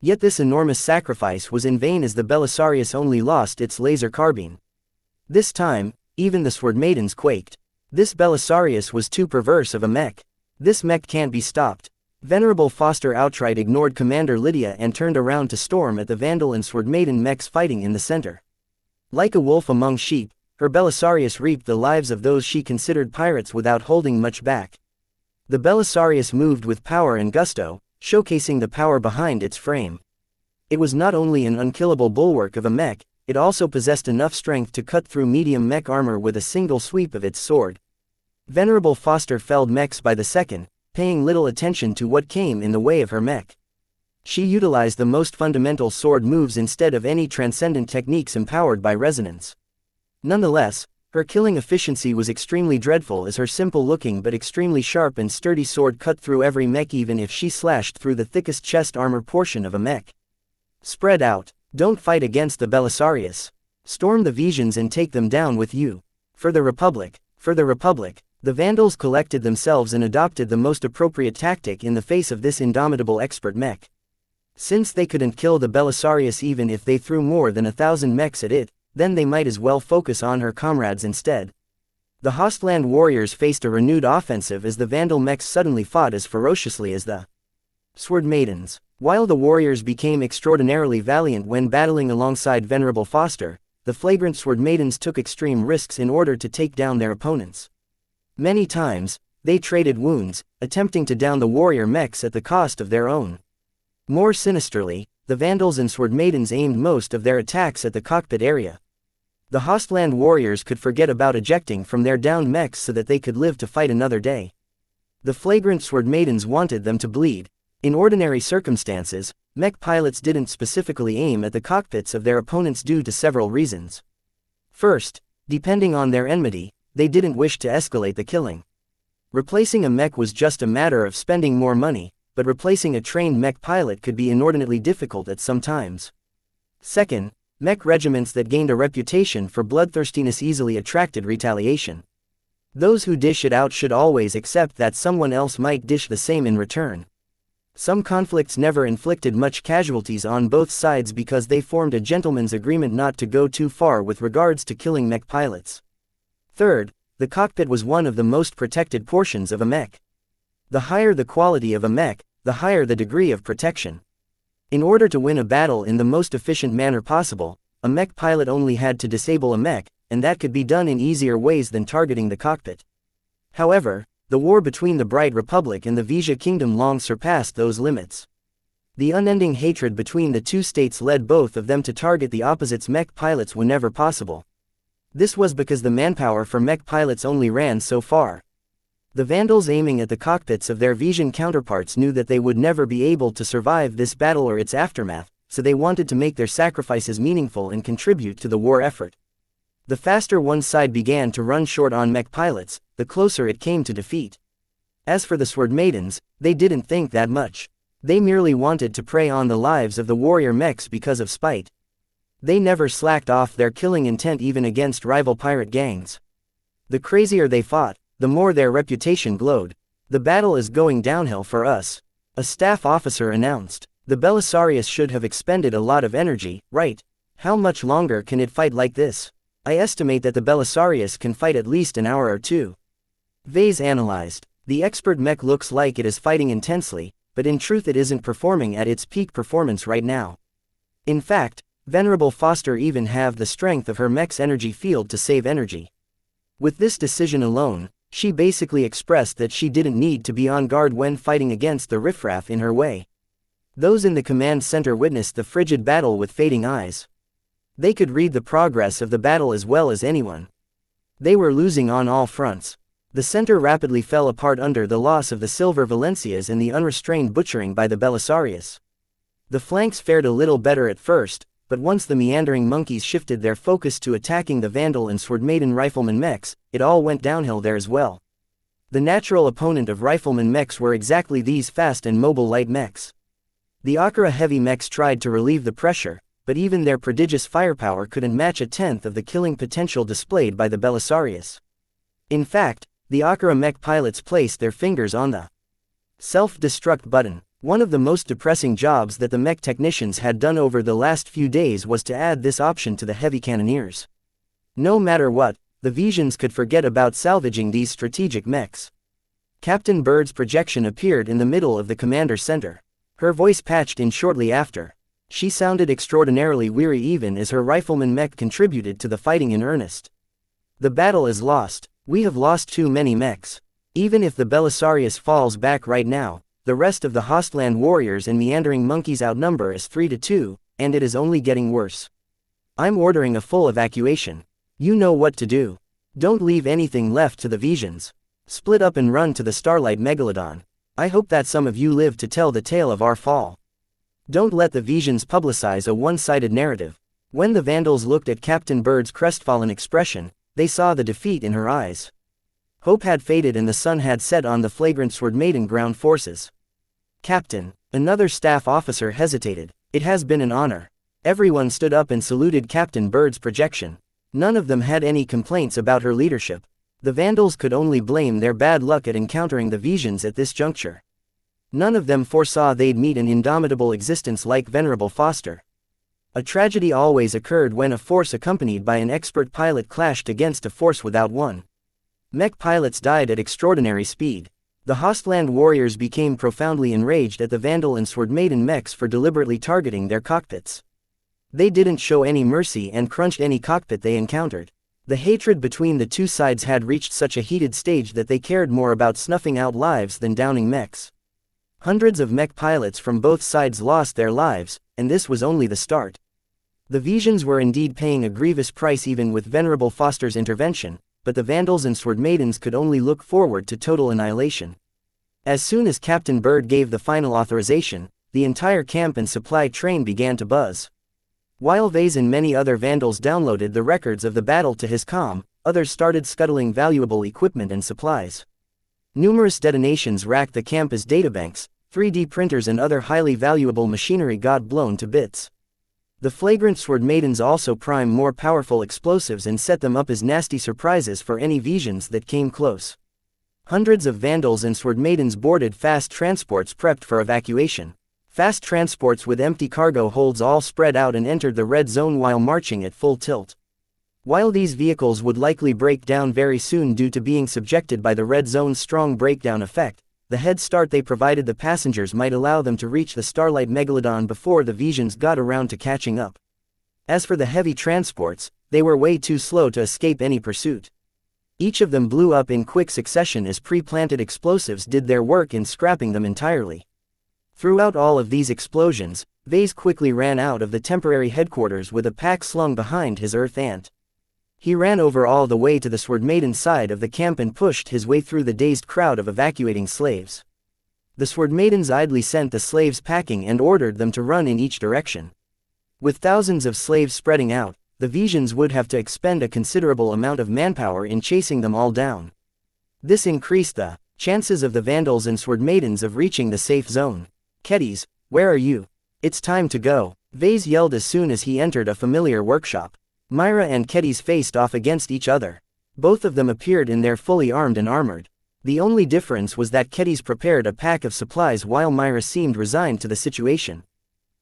Yet this enormous sacrifice was in vain as the Belisarius only lost its laser carbine. This time, even the Sword Maidens quaked. This Belisarius was too perverse of a mech. This mech can't be stopped. Venerable Foster outright ignored Commander Lydia and turned around to storm at the Vandal and Sword Maiden mechs fighting in the center. Like a wolf among sheep, her Belisarius reaped the lives of those she considered pirates without holding much back. The Belisarius moved with power and gusto, showcasing the power behind its frame. It was not only an unkillable bulwark of a mech, it also possessed enough strength to cut through medium mech armor with a single sweep of its sword. Venerable Foster felled mechs by the second, paying little attention to what came in the way of her mech. She utilized the most fundamental sword moves instead of any transcendent techniques empowered by resonance. Nonetheless, her killing efficiency was extremely dreadful as her simple-looking but extremely sharp and sturdy sword cut through every mech even if she slashed through the thickest chest armor portion of a mech. Spread out. Don't fight against the Belisarius. Storm the Visions and take them down with you. For the Republic. For the Republic. The Vandals collected themselves and adopted the most appropriate tactic in the face of this indomitable expert mech. Since they couldn't kill the Belisarius even if they threw more than 1,000 mechs at it, then they might as well focus on her comrades instead. The Hostland warriors faced a renewed offensive as the Vandal mechs suddenly fought as ferociously as the Sword Maidens. While the warriors became extraordinarily valiant when battling alongside Venerable Foster, the flagrant Sword Maidens took extreme risks in order to take down their opponents. Many times, they traded wounds, attempting to down the warrior mechs at the cost of their own. More sinisterly, the Vandals and Sword Maidens aimed most of their attacks at the cockpit area. The Hostland warriors could forget about ejecting from their downed mechs so that they could live to fight another day. The flagrant Sword Maidens wanted them to bleed. In ordinary circumstances, mech pilots didn't specifically aim at the cockpits of their opponents due to several reasons. First, depending on their enmity, they didn't wish to escalate the killing. Replacing a mech was just a matter of spending more money, but replacing a trained mech pilot could be inordinately difficult at some times. Second, mech regiments that gained a reputation for bloodthirstiness easily attracted retaliation. Those who dish it out should always accept that someone else might dish the same in return. Some conflicts never inflicted much casualties on both sides because they formed a gentleman's agreement not to go too far with regards to killing mech pilots. Third, the cockpit was one of the most protected portions of a mech. The higher the quality of a mech, the higher the degree of protection. In order to win a battle in the most efficient manner possible, a mech pilot only had to disable a mech, and that could be done in easier ways than targeting the cockpit. However, The war between the Bright Republic and the Vizia Kingdom long surpassed those limits. The unending hatred between the two states led both of them to target the opposite's mech pilots whenever possible. This was because the manpower for mech pilots only ran so far. The Vandals aiming at the cockpits of their Vizian counterparts knew that they would never be able to survive this battle or its aftermath, so they wanted to make their sacrifices meaningful and contribute to the war effort. The faster one side began to run short on mech pilots, the closer it came to defeat. As for the Sword Maidens, they didn't think that much. They merely wanted to prey on the lives of the warrior mechs because of spite. They never slacked off their killing intent even against rival pirate gangs. The crazier they fought, the more their reputation glowed. The battle is going downhill for us, a staff officer announced. The Belisarius should have expended a lot of energy, right? How much longer can it fight like this? I estimate that the Belisarius can fight at least an hour or two. Vase analyzed. The expert mech looks like it is fighting intensely, but in truth it isn't performing at its peak performance right now. In fact, Venerable Foster even have the strength of her mech's energy field to save energy. With this decision alone, she basically expressed that she didn't need to be on guard when fighting against the riffraff in her way. Those in the command center witnessed the frigid battle with fading eyes. They could read the progress of the battle as well as anyone. They were losing on all fronts. The center rapidly fell apart under the loss of the Silver Valencias and the unrestrained butchering by the Belisarius. The flanks fared a little better at first, but once the meandering monkeys shifted their focus to attacking the Vandal and Sword Maiden rifleman mechs, it all went downhill there as well. The natural opponent of rifleman mechs were exactly these fast and mobile light mechs. The Akira heavy mechs tried to relieve the pressure, but even their prodigious firepower couldn't match a tenth of the killing potential displayed by the Belisarius. In fact, the Akira mech pilots placed their fingers on the self-destruct button. One of the most depressing jobs that the mech technicians had done over the last few days was to add this option to the heavy cannoneers. No matter what, the Vizians could forget about salvaging these strategic mechs. Captain Bird's projection appeared in the middle of the commander center. Her voice patched in shortly after. She sounded extraordinarily weary even as her rifleman mech contributed to the fighting in earnest. The battle is lost. We have lost too many mechs. Even if the Belisarius falls back right now, the rest of the Hostland warriors and meandering monkeys outnumber us 3-2, and it is only getting worse. I'm ordering a full evacuation. You know what to do. Don't leave anything left to the Vizians. Split up and run to the Starlight Megalodon. I hope that some of you live to tell the tale of our fall. Don't let the Vizians publicize a one-sided narrative. When the Vandals looked at Captain Bird's crestfallen expression, they saw the defeat in her eyes. Hope had faded and the sun had set on the flagrant Sword Maiden ground forces. Captain, another staff officer hesitated. It has been an honor. Everyone stood up and saluted Captain Bird's projection. None of them had any complaints about her leadership. The Vandals could only blame their bad luck at encountering the Vizians at this juncture. None of them foresaw they'd meet an indomitable existence like Venerable Foster. A tragedy always occurred when a force accompanied by an expert pilot clashed against a force without one. Mech pilots died at extraordinary speed. The Hostland warriors became profoundly enraged at the Vandal and Sword Maiden mechs for deliberately targeting their cockpits. They didn't show any mercy and crunched any cockpit they encountered. The hatred between the two sides had reached such a heated stage that they cared more about snuffing out lives than downing mechs. Hundreds of mech pilots from both sides lost their lives, and this was only the start. The Vizians were indeed paying a grievous price even with Venerable Foster's intervention, but the Vandals and Sword Maidens could only look forward to total annihilation. As soon as Captain Bird gave the final authorization, the entire camp and supply train began to buzz. While Vase and many other Vandals downloaded the records of the battle to his comm, others started scuttling valuable equipment and supplies. Numerous detonations racked the camp as databanks, 3D printers and other highly valuable machinery got blown to bits. The flagrant Sword Maidens also primed more powerful explosives and set them up as nasty surprises for any Vizians that came close. Hundreds of Vandals and Sword Maidens boarded fast transports prepped for evacuation. Fast transports with empty cargo holds all spread out and entered the red zone while marching at full tilt. While these vehicles would likely break down very soon due to being subjected by the red zone's strong breakdown effect, the head start they provided the passengers might allow them to reach the Starlight Megalodon before the Vizians got around to catching up. As for the heavy transports, they were way too slow to escape any pursuit. Each of them blew up in quick succession as pre-planted explosives did their work in scrapping them entirely. Throughout all of these explosions, Vase quickly ran out of the temporary headquarters with a pack slung behind his earth ant. He ran over all the way to the Sword Maiden's side of the camp and pushed his way through the dazed crowd of evacuating slaves. The Sword Maidens idly sent the slaves packing and ordered them to run in each direction. With thousands of slaves spreading out, the Visions would have to expend a considerable amount of manpower in chasing them all down. This increased the chances of the Vandals and Sword Maidens of reaching the safe zone. "Kedis, where are you? It's time to go," Vase yelled as soon as he entered a familiar workshop. Myra and Kedis faced off against each other. Both of them appeared in their fully armed and armored. The only difference was that Kedis prepared a pack of supplies while Myra seemed resigned to the situation.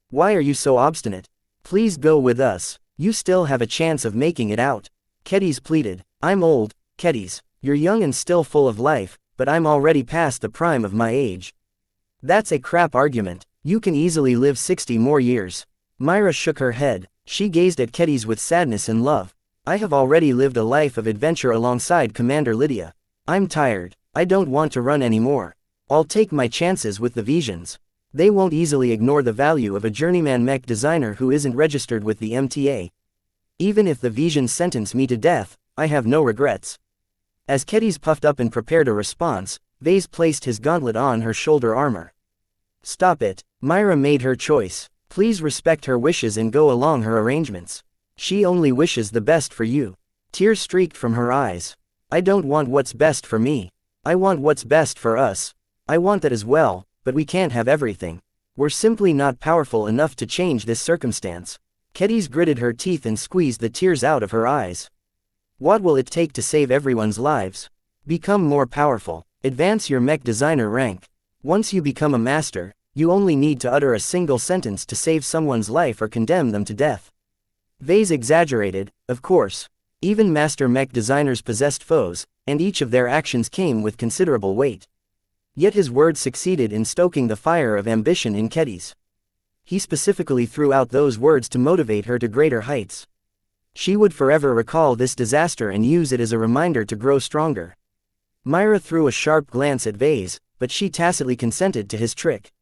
"Why are you so obstinate? Please go with us. You still have a chance of making it out," Kedis pleaded. "I'm old, Kedis. You're young and still full of life, but I'm already past the prime of my age." "That's a crap argument. You can easily live 60 more years." Myra shook her head. She gazed at Kedis with sadness and love. "I have already lived a life of adventure alongside Commander Lydia. I'm tired. I don't want to run anymore. I'll take my chances with the Visions. They won't easily ignore the value of a journeyman mech designer who isn't registered with the MTA. Even if the Visions sentence me to death, I have no regrets." As Kedis puffed up and prepared a response, Vase placed his gauntlet on her shoulder armor. "Stop it." Myra made her choice. "Please respect her wishes and go along her arrangements. She only wishes the best for you." Tears streaked from her eyes. "I don't want what's best for me. I want what's best for us. I want that as well, but we can't have everything. We're simply not powerful enough to change this circumstance." Kedis gritted her teeth and squeezed the tears out of her eyes. "What will it take to save everyone's lives? Become more powerful. Advance your mech designer rank. Once you become a master, you only need to utter a single sentence to save someone's life or condemn them to death." Vase exaggerated, of course. Even master mech designers possessed foes, and each of their actions came with considerable weight. Yet his words succeeded in stoking the fire of ambition in Kedis. He specifically threw out those words to motivate her to greater heights. She would forever recall this disaster and use it as a reminder to grow stronger. Myra threw a sharp glance at Vase, but she tacitly consented to his trick.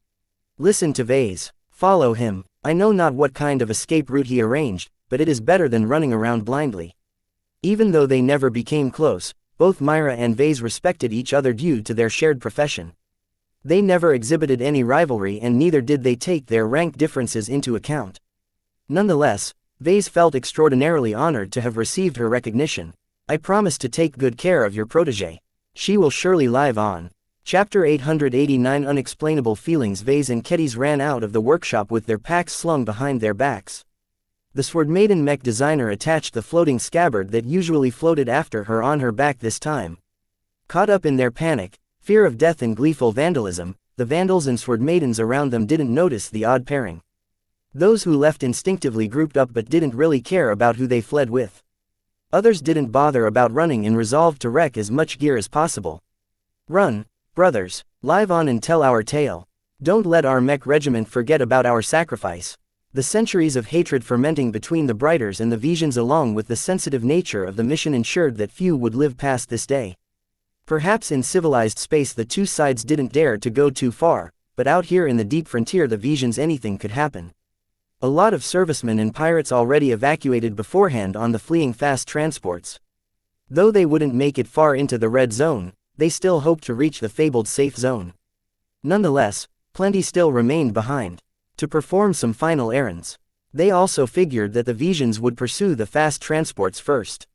"Listen to Vase. Follow him. I know not what kind of escape route he arranged, but it is better than running around blindly." Even though they never became close, both Myra and Vase respected each other due to their shared profession. They never exhibited any rivalry and neither did they take their rank differences into account. Nonetheless, Vase felt extraordinarily honored to have received her recognition. "I promise to take good care of your protégé. She will surely live on." Chapter 889 Unexplainable Feelings. Vase and Kedis ran out of the workshop with their packs slung behind their backs. The Sword Maiden mech designer attached the floating scabbard that usually floated after her on her back this time. Caught up in their panic, fear of death and gleeful vandalism, the Vandals and Sword Maidens around them didn't notice the odd pairing. Those who left instinctively grouped up but didn't really care about who they fled with. Others didn't bother about running and resolved to wreck as much gear as possible. "Run, brothers, live on and tell our tale. Don't let our mech regiment forget about our sacrifice." The centuries of hatred fermenting between the Brighters and the Visions along with the sensitive nature of the mission ensured that few would live past this day. Perhaps in civilized space the two sides didn't dare to go too far, but out here in the deep frontier the Visions anything could happen. A lot of servicemen and pirates already evacuated beforehand on the fleeing fast transports. Though they wouldn't make it far into the red zone, they still hoped to reach the fabled safe zone. Nonetheless, plenty still remained behind to perform some final errands. They also figured that the Visions would pursue the fast transports first.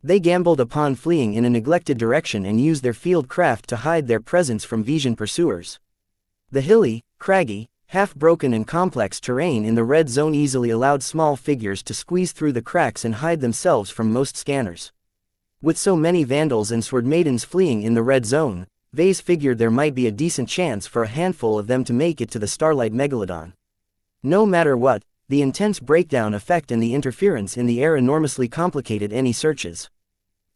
They gambled upon fleeing in a neglected direction and used their field craft to hide their presence from Vision pursuers. The hilly, craggy, half-broken and complex terrain in the red zone easily allowed small figures to squeeze through the cracks and hide themselves from most scanners. With so many Vandals and Sword Maidens fleeing in the red zone, Vase figured there might be a decent chance for a handful of them to make it to the Starlight Megalodon. No matter what, the intense breakdown effect and the interference in the air enormously complicated any searches.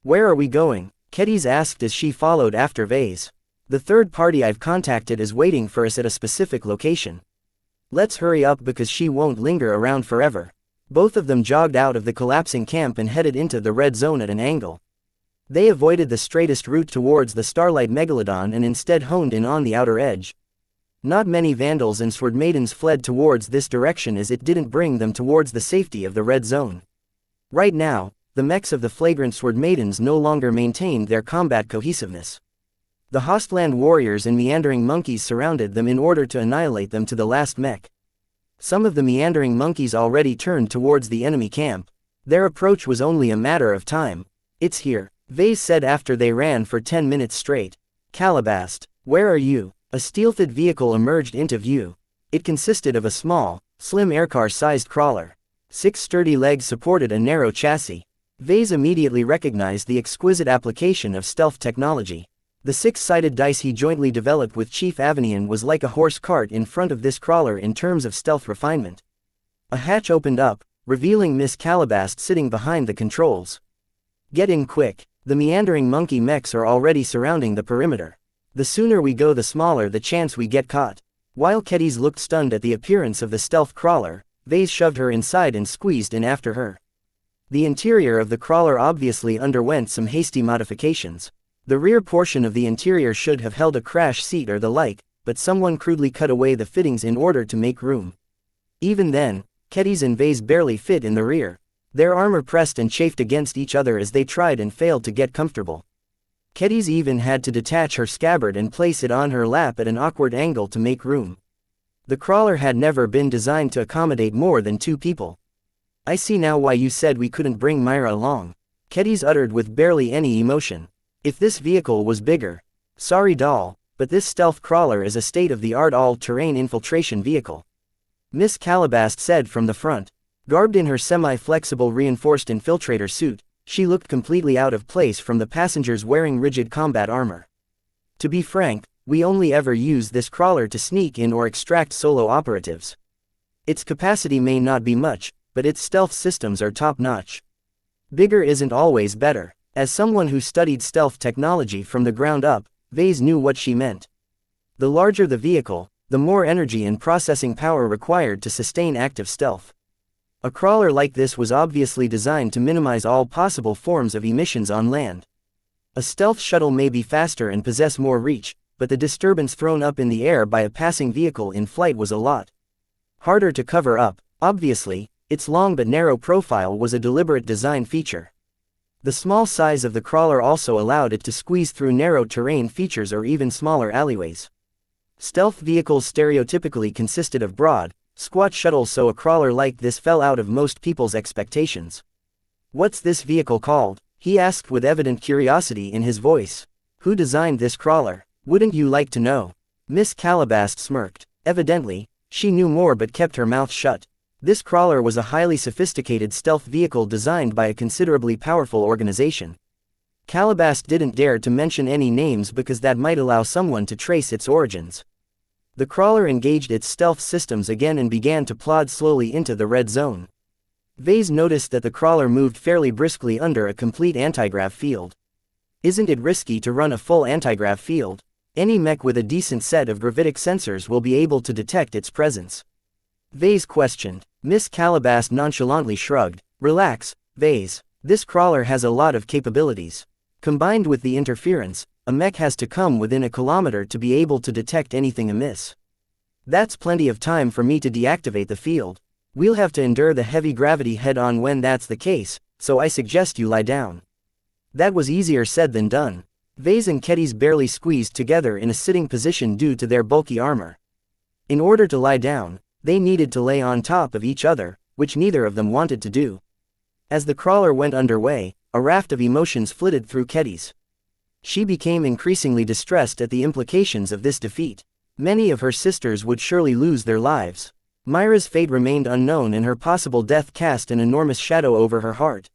"Where are we going?" Kedis asked as she followed after Vase. "The third party I've contacted is waiting for us at a specific location. Let's hurry up because she won't linger around forever." Both of them jogged out of the collapsing camp and headed into the red zone at an angle. They avoided the straightest route towards the Starlight Megalodon and instead honed in on the outer edge. Not many Vandals and Sword Maidens fled towards this direction as it didn't bring them towards the safety of the red zone. Right now, the mechs of the flagrant Sword Maidens no longer maintained their combat cohesiveness. The Hostland warriors and meandering monkeys surrounded them in order to annihilate them to the last mech. Some of the meandering monkeys already turned towards the enemy camp. Their approach was only a matter of time. "It's here," Vase said after they ran for 10 minutes straight. "Calabast, where are you?" A stealthed vehicle emerged into view. It consisted of a small, slim aircar-sized crawler. 6 sturdy legs supported a narrow chassis. Vase immediately recognized the exquisite application of stealth technology. The 6-sided dice he jointly developed with Chief Avenian was like a horse cart in front of this crawler in terms of stealth refinement. A hatch opened up, revealing Miss Calabast sitting behind the controls. "Get in quick. The meandering monkey mechs are already surrounding the perimeter. The sooner we go the smaller the chance we get caught." While Keddies looked stunned at the appearance of the stealth crawler, Vase shoved her inside and squeezed in after her. The interior of the crawler obviously underwent some hasty modifications. The rear portion of the interior should have held a crash seat or the like, but someone crudely cut away the fittings in order to make room. Even then, Keddies and Vase barely fit in the rear. Their armor pressed and chafed against each other as they tried and failed to get comfortable. Keddies even had to detach her scabbard and place it on her lap at an awkward angle to make room. The crawler had never been designed to accommodate more than 2 people. "I see now why you said we couldn't bring Myra along," Keddies uttered with barely any emotion. "If this vehicle was bigger." "Sorry doll, but this stealth crawler is a state-of-the-art all-terrain infiltration vehicle," Miss Calabast said from the front. Garbed in her semi-flexible reinforced infiltrator suit, she looked completely out of place from the passengers wearing rigid combat armor. "To be frank, we only ever use this crawler to sneak in or extract solo operatives. Its capacity may not be much, but its stealth systems are top-notch. Bigger isn't always better." As someone who studied stealth technology from the ground up, Vase knew what she meant. The larger the vehicle, the more energy and processing power required to sustain active stealth. A crawler like this was obviously designed to minimize all possible forms of emissions on land. A stealth shuttle may be faster and possess more reach, but the disturbance thrown up in the air by a passing vehicle in flight was a lot harder to cover up. Obviously, its long but narrow profile was a deliberate design feature. The small size of the crawler also allowed it to squeeze through narrow terrain features or even smaller alleyways. Stealth vehicles stereotypically consisted of broad, squat shuttles, so a crawler like this fell out of most people's expectations. "What's this vehicle called?" he asked with evident curiosity in his voice. "Who designed this crawler? Wouldn't you like to know?" Miss Calabast smirked. Evidently, she knew more but kept her mouth shut. This crawler was a highly sophisticated stealth vehicle designed by a considerably powerful organization. Calabast didn't dare to mention any names because that might allow someone to trace its origins. The crawler engaged its stealth systems again and began to plod slowly into the red zone. Vase noticed that the crawler moved fairly briskly under a complete antigrav field. "Isn't it risky to run a full antigrav field? Any mech with a decent set of gravitic sensors will be able to detect its presence," Vase questioned. Miss Calabast nonchalantly shrugged. "Relax, Vase. This crawler has a lot of capabilities. Combined with the interference, a mech has to come within a kilometer to be able to detect anything amiss. That's plenty of time for me to deactivate the field. We'll have to endure the heavy gravity head-on when that's the case, so I suggest you lie down." That was easier said than done. Vase and Keddies barely squeezed together in a sitting position due to their bulky armor. In order to lie down, they needed to lay on top of each other, which neither of them wanted to do. As the crawler went underway, a raft of emotions flitted through Keddies. She became increasingly distressed at the implications of this defeat. Many of her sisters would surely lose their lives. Myra's fate remained unknown and her possible death cast an enormous shadow over her heart.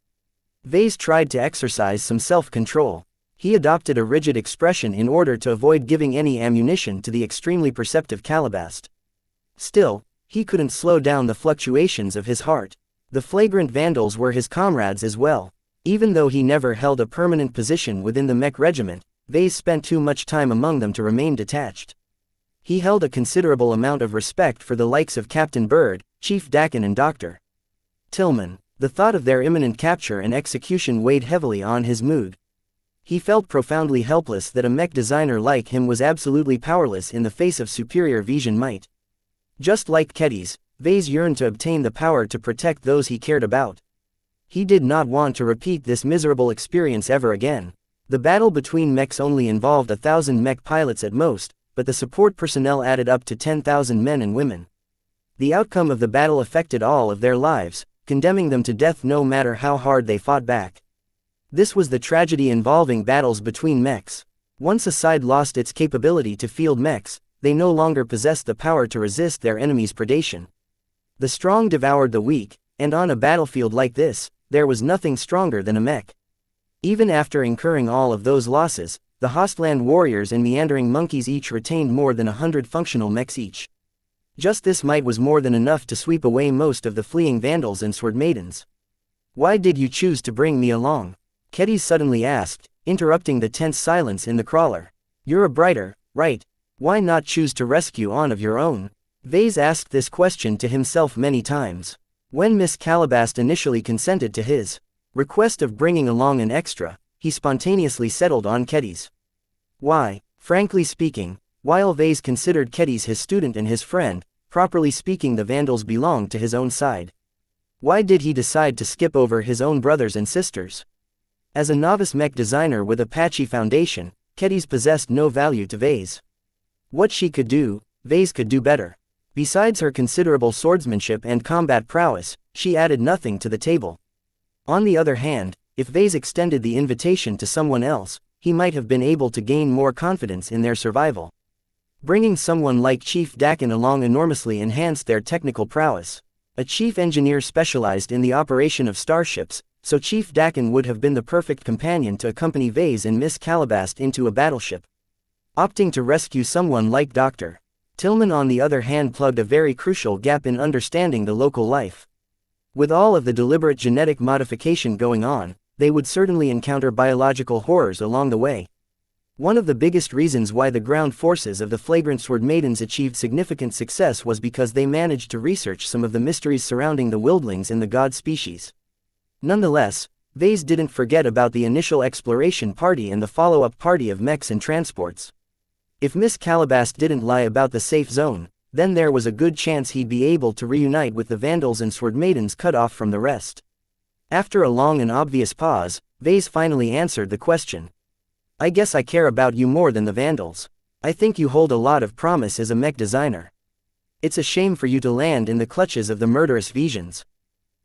Vase tried to exercise some self-control. He adopted a rigid expression in order to avoid giving any ammunition to the extremely perceptive Calabast. Still, he couldn't slow down the fluctuations of his heart. The flagrant vandals were his comrades as well. Even though he never held a permanent position within the Mech regiment, Vase spent too much time among them to remain detached. He held a considerable amount of respect for the likes of Captain Bird, Chief Dakin and Dr. Tillman. The thought of their imminent capture and execution weighed heavily on his mood. He felt profoundly helpless that a mech designer like him was absolutely powerless in the face of superior vision might. Just like Kedis, Vase yearned to obtain the power to protect those he cared about. He did not want to repeat this miserable experience ever again. The battle between mechs only involved 1,000 mech pilots at most, but the support personnel added up to 10,000 men and women. The outcome of the battle affected all of their lives, condemning them to death no matter how hard they fought back. This was the tragedy involving battles between mechs. Once a side lost its capability to field mechs, they no longer possessed the power to resist their enemy's predation. The strong devoured the weak, and on a battlefield like this, there was nothing stronger than a mech. Even after incurring all of those losses, the Hostland warriors and meandering monkeys each retained more than 100 functional mechs each. Just this might was more than enough to sweep away most of the fleeing vandals and sword maidens. "Why did you choose to bring me along?" Kedis suddenly asked, interrupting the tense silence in the crawler. "You're a brighter, right? Why not choose to rescue on of your own?" Vase asked this question to himself many times. When Miss Calabast initially consented to his request of bringing along an extra, he spontaneously settled on Kedis. Why? Frankly speaking, while Vase considered Kedis his student and his friend, properly speaking the Vandals belonged to his own side. Why did he decide to skip over his own brothers and sisters? As a novice mech designer with a patchy foundation, Kedis possessed no value to Vase. What she could do, Vase could do better. Besides her considerable swordsmanship and combat prowess, she added nothing to the table. On the other hand, if Vase extended the invitation to someone else, he might have been able to gain more confidence in their survival. Bringing someone like Chief Dakin along enormously enhanced their technical prowess. A chief engineer specialized in the operation of starships, so Chief Dakin would have been the perfect companion to accompany Vase and Miss Calabast into a battleship. Opting to rescue someone like Dr. Tillman on the other hand plugged a very crucial gap in understanding the local life. With all of the deliberate genetic modification going on, they would certainly encounter biological horrors along the way. One of the biggest reasons why the ground forces of the Flagrant Sword Maidens achieved significant success was because they managed to research some of the mysteries surrounding the wildlings in the god species. Nonetheless, Vase didn't forget about the initial exploration party and the follow-up party of mechs and transports. If Miss Calabast didn't lie about the safe zone, then there was a good chance he'd be able to reunite with the Vandals and Sword Maidens cut off from the rest. After a long and obvious pause, Vase finally answered the question. "I guess I care about you more than the Vandals. I think you hold a lot of promise as a mech designer. It's a shame for you to land in the clutches of the murderous Visions."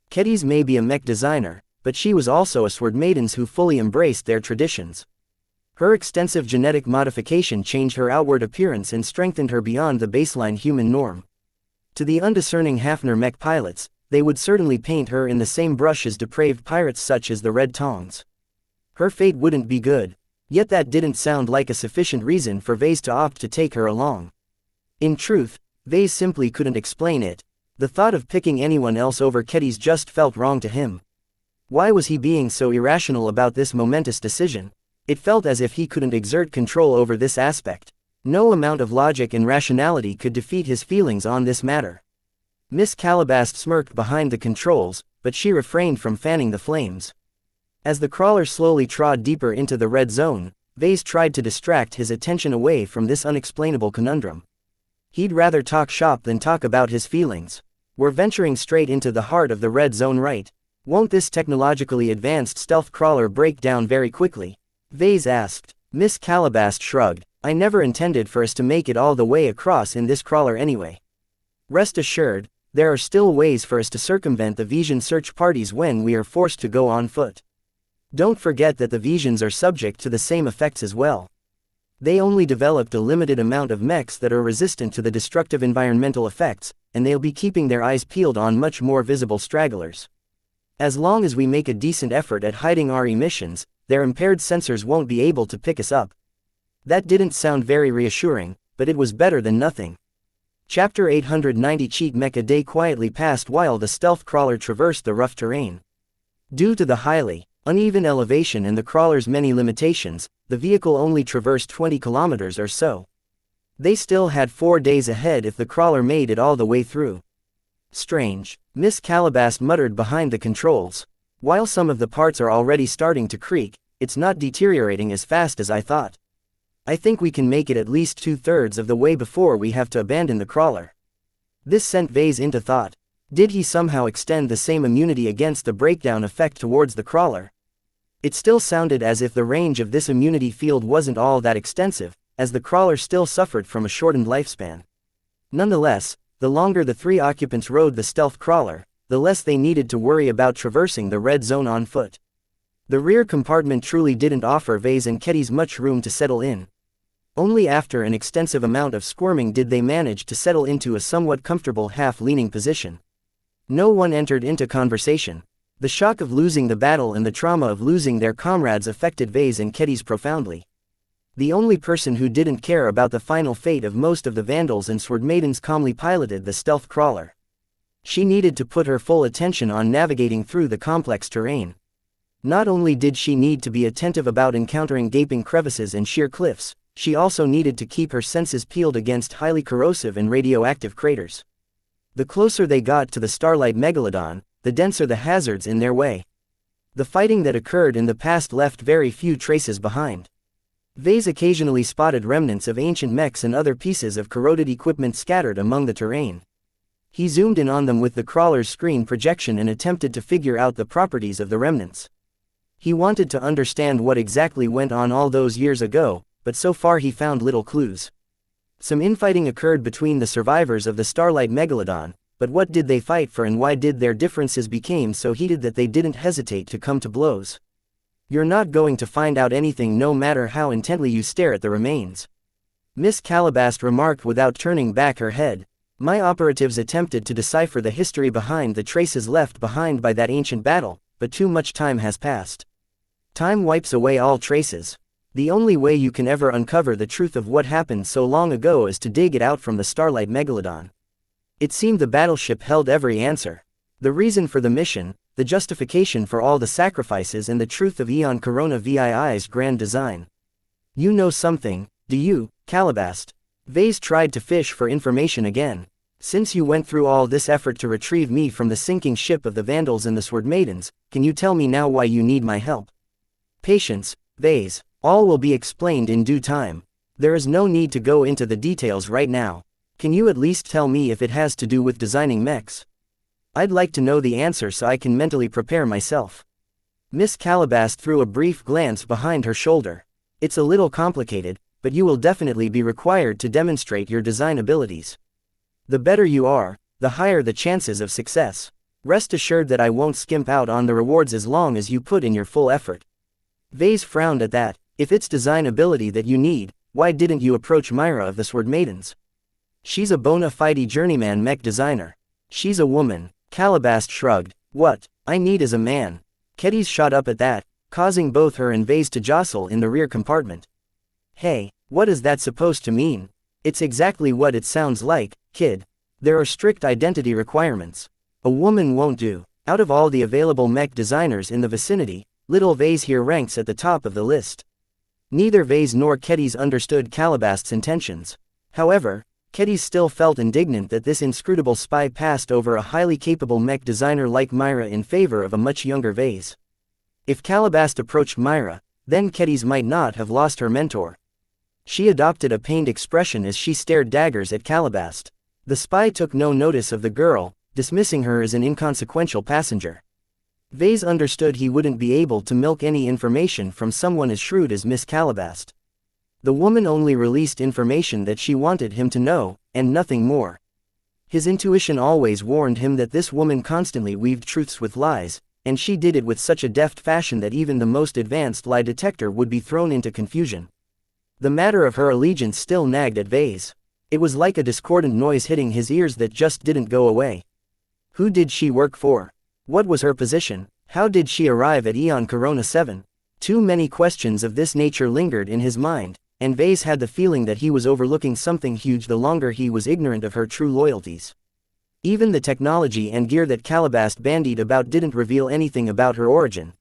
Kedis may be a mech designer, but she was also a Sword Maidens who fully embraced their traditions. Her extensive genetic modification changed her outward appearance and strengthened her beyond the baseline human norm. To the undiscerning Hafner mech pilots, they would certainly paint her in the same brush as depraved pirates such as the Red Tongs. Her fate wouldn't be good, yet that didn't sound like a sufficient reason for Vase to opt to take her along. In truth, Vase simply couldn't explain it. The thought of picking anyone else over Kedis just felt wrong to him. Why was he being so irrational about this momentous decision? It felt as if he couldn't exert control over this aspect. No amount of logic and rationality could defeat his feelings on this matter. Miss Calabast smirked behind the controls, but she refrained from fanning the flames. As the crawler slowly trod deeper into the red zone, Vase tried to distract his attention away from this unexplainable conundrum. He'd rather talk shop than talk about his feelings. We're venturing straight into the heart of the red zone, right? Won't this technologically advanced stealth crawler break down very quickly? Vase asked. Miss Calabast shrugged. I never intended for us to make it all the way across in this crawler anyway. Rest assured, there are still ways for us to circumvent the Vision search parties when we are forced to go on foot. Don't forget that the Visions are subject to the same effects as well. They only developed a limited amount of mechs that are resistant to the destructive environmental effects, and they'll be keeping their eyes peeled on much more visible stragglers. As long as we make a decent effort at hiding our emissions, their impaired sensors won't be able to pick us up. That didn't sound very reassuring, but it was better than nothing. Chapter 890. Cheat Mech. A day quietly passed while the stealth crawler traversed the rough terrain. Due to the highly uneven elevation and the crawler's many limitations, the vehicle only traversed 20 kilometers or so. They still had 4 days ahead if the crawler made it all the way through. Strange, Miss Calabast muttered behind the controls. While some of the parts are already starting to creak, it's not deteriorating as fast as I thought. I think we can make it at least 2/3 of the way before we have to abandon the crawler. This sent Vase into thought. Did he somehow extend the same immunity against the breakdown effect towards the crawler? It still sounded as if the range of this immunity field wasn't all that extensive, as the crawler still suffered from a shortened lifespan. Nonetheless, the longer the 3 occupants rode the stealth crawler, the less they needed to worry about traversing the red zone on foot. The rear compartment truly didn't offer Vase and Kedis much room to settle in. Only after an extensive amount of squirming did they manage to settle into a somewhat comfortable half-leaning position. No one entered into conversation. The shock of losing the battle and the trauma of losing their comrades affected Vase and Kedis profoundly. The only person who didn't care about the final fate of most of the Vandals and Sword Maidens calmly piloted the stealth crawler. She needed to put her full attention on navigating through the complex terrain. Not only did she need to be attentive about encountering gaping crevices and sheer cliffs, she also needed to keep her senses peeled against highly corrosive and radioactive craters. The closer they got to the Starlight Megalodon, the denser the hazards in their way. The fighting that occurred in the past left very few traces behind. Vase occasionally spotted remnants of ancient mechs and other pieces of corroded equipment scattered among the terrain. He zoomed in on them with the crawler's screen projection and attempted to figure out the properties of the remnants. He wanted to understand what exactly went on all those years ago, but so far he found little clues. Some infighting occurred between the survivors of the Starlight Megalodon, but what did they fight for and why did their differences become so heated that they didn't hesitate to come to blows? You're not going to find out anything no matter how intently you stare at the remains. Miss Calabast remarked without turning back her head. My operatives attempted to decipher the history behind the traces left behind by that ancient battle, but too much time has passed. Time wipes away all traces. The only way you can ever uncover the truth of what happened so long ago is to dig it out from the Starlight Megalodon. It seemed the battleship held every answer. The reason for the mission, the justification for all the sacrifices and the truth of Eon Corona VII's grand design. You know something, do you, Calabast? Vase tried to fish for information again. Since you went through all this effort to retrieve me from the sinking ship of the Vandals and the Sword Maidens, can you tell me now why you need my help? Patience, Vase. All will be explained in due time. There is no need to go into the details right now. Can you at least tell me if it has to do with designing mechs? I'd like to know the answer so I can mentally prepare myself. Miss Calabast threw a brief glance behind her shoulder. It's a little complicated, but you will definitely be required to demonstrate your design abilities. The better you are, the higher the chances of success. Rest assured that I won't skimp out on the rewards as long as you put in your full effort. Vase frowned at that. If it's design ability that you need, why didn't you approach Myra of the Sword Maidens? She's a bona fide journeyman mech designer. She's a woman. Calabast shrugged. What I need is a man. Kedis shot up at that, causing both her and Vase to jostle in the rear compartment. Hey, what is that supposed to mean? It's exactly what it sounds like, kid. There are strict identity requirements. A woman won't do. Out of all the available mech designers in the vicinity, little Vase here ranks at the top of the list. Neither Vase nor Kedis understood Calabast's intentions. However, Kedis still felt indignant that this inscrutable spy passed over a highly capable mech designer like Myra in favor of a much younger Vase. If Calabast approached Myra, then Kedis might not have lost her mentor. She adopted a pained expression as she stared daggers at Calabast. The spy took no notice of the girl, dismissing her as an inconsequential passenger. Vase understood he wouldn't be able to milk any information from someone as shrewd as Miss Calabast. The woman only released information that she wanted him to know, and nothing more. His intuition always warned him that this woman constantly weaved truths with lies, and she did it with such a deft fashion that even the most advanced lie detector would be thrown into confusion. The matter of her allegiance still nagged at Vase. It was like a discordant noise hitting his ears that just didn't go away. Who did she work for? What was her position? How did she arrive at Eon Corona 7? Too many questions of this nature lingered in his mind, and Vase had the feeling that he was overlooking something huge the longer he was ignorant of her true loyalties. Even the technology and gear that Calabast bandied about didn't reveal anything about her origin.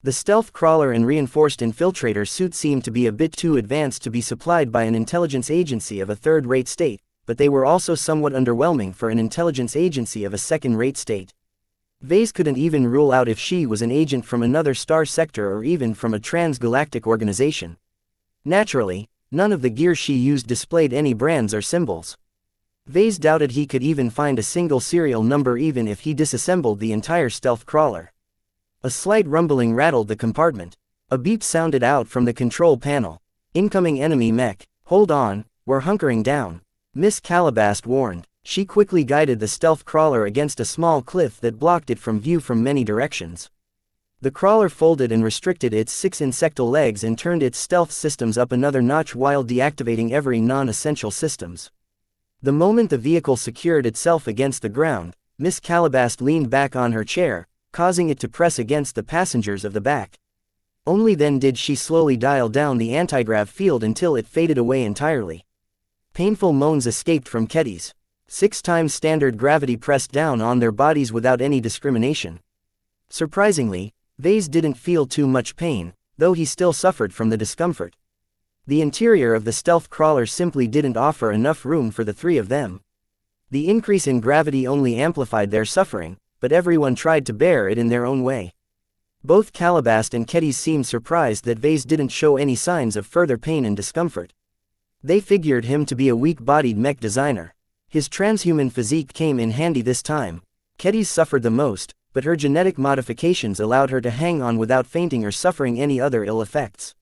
The stealth crawler and reinforced infiltrator suit seemed to be a bit too advanced to be supplied by an intelligence agency of a third-rate state, but they were also somewhat underwhelming for an intelligence agency of a second-rate state. Vase couldn't even rule out if she was an agent from another star sector or even from a transgalactic organization. Naturally, none of the gear she used displayed any brands or symbols. Vase doubted he could even find a single serial number even if he disassembled the entire stealth crawler. A slight rumbling rattled the compartment. A beep sounded out from the control panel. Incoming enemy mech. Hold on, we're hunkering down, Miss Calabast warned. She quickly guided the stealth crawler against a small cliff that blocked it from view from many directions. The crawler folded and restricted its 6 insectal legs and turned its stealth systems up another notch while deactivating every non-essential systems. The moment the vehicle secured itself against the ground, Miss Calabast leaned back on her chair, causing it to press against the passengers of the back. Only then did she slowly dial down the anti-grav field until it faded away entirely. Painful moans escaped from keddies. 6 times standard gravity pressed down on their bodies without any discrimination. Surprisingly, Vase didn't feel too much pain, though he still suffered from the discomfort. The interior of the stealth crawler simply didn't offer enough room for the 3 of them. The increase in gravity only amplified their suffering, but everyone tried to bear it in their own way. Both Calabast and Keddies seemed surprised that Vase didn't show any signs of further pain and discomfort. They figured him to be a weak-bodied mech designer. His transhuman physique came in handy this time. Keddies suffered the most, but her genetic modifications allowed her to hang on without fainting or suffering any other ill effects.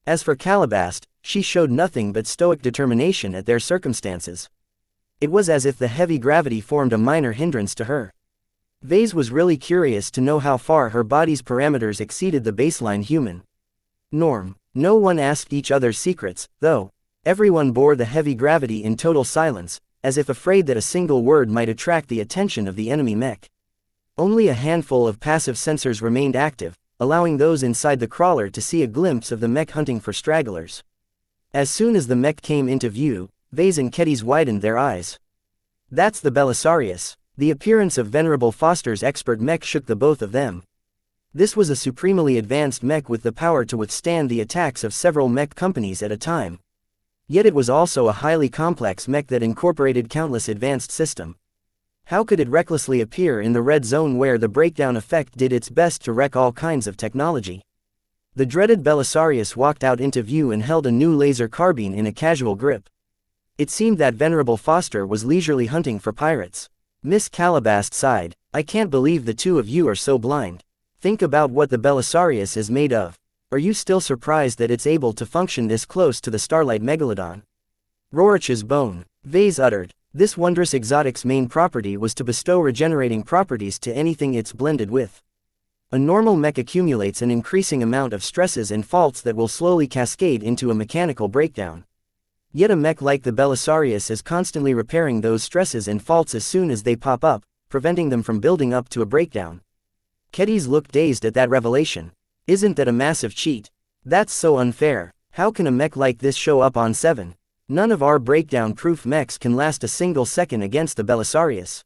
As for Calabast, she showed nothing but stoic determination at their circumstances. It was as if the heavy gravity formed a minor hindrance to her. Vase was really curious to know how far her body's parameters exceeded the baseline human norm. No one asked each other's secrets, though. Everyone bore the heavy gravity in total silence, as if afraid that a single word might attract the attention of the enemy mech. Only a handful of passive sensors remained active, allowing those inside the crawler to see a glimpse of the mech hunting for stragglers. As soon as the mech came into view, Vase and Keddies widened their eyes. That's the Belisarius. The appearance of Venerable Foster's expert mech shook the both of them. This was a supremely advanced mech with the power to withstand the attacks of several mech companies at a time. Yet it was also a highly complex mech that incorporated countless advanced systems. How could it recklessly appear in the red zone where the breakdown effect did its best to wreck all kinds of technology? The dreaded Belisarius walked out into view and held a new laser carbine in a casual grip. It seemed that Venerable Foster was leisurely hunting for pirates. Miss Calabast sighed. I can't believe the 2 of you are so blind. Think about what the Belisarius is made of. Are you still surprised that it's able to function this close to the Starlight Megalodon? Rorich's bone. Vase uttered. This wondrous exotic's main property was to bestow regenerating properties to anything it's blended with. A normal mech accumulates an increasing amount of stresses and faults that will slowly cascade into a mechanical breakdown. Yet a mech like the Belisarius is constantly repairing those stresses and faults as soon as they pop up, preventing them from building up to a breakdown. Keddies looked dazed at that revelation. Isn't that a massive cheat? That's so unfair. How can a mech like this show up on 7? None of our breakdown-proof mechs can last a single second against the Belisarius.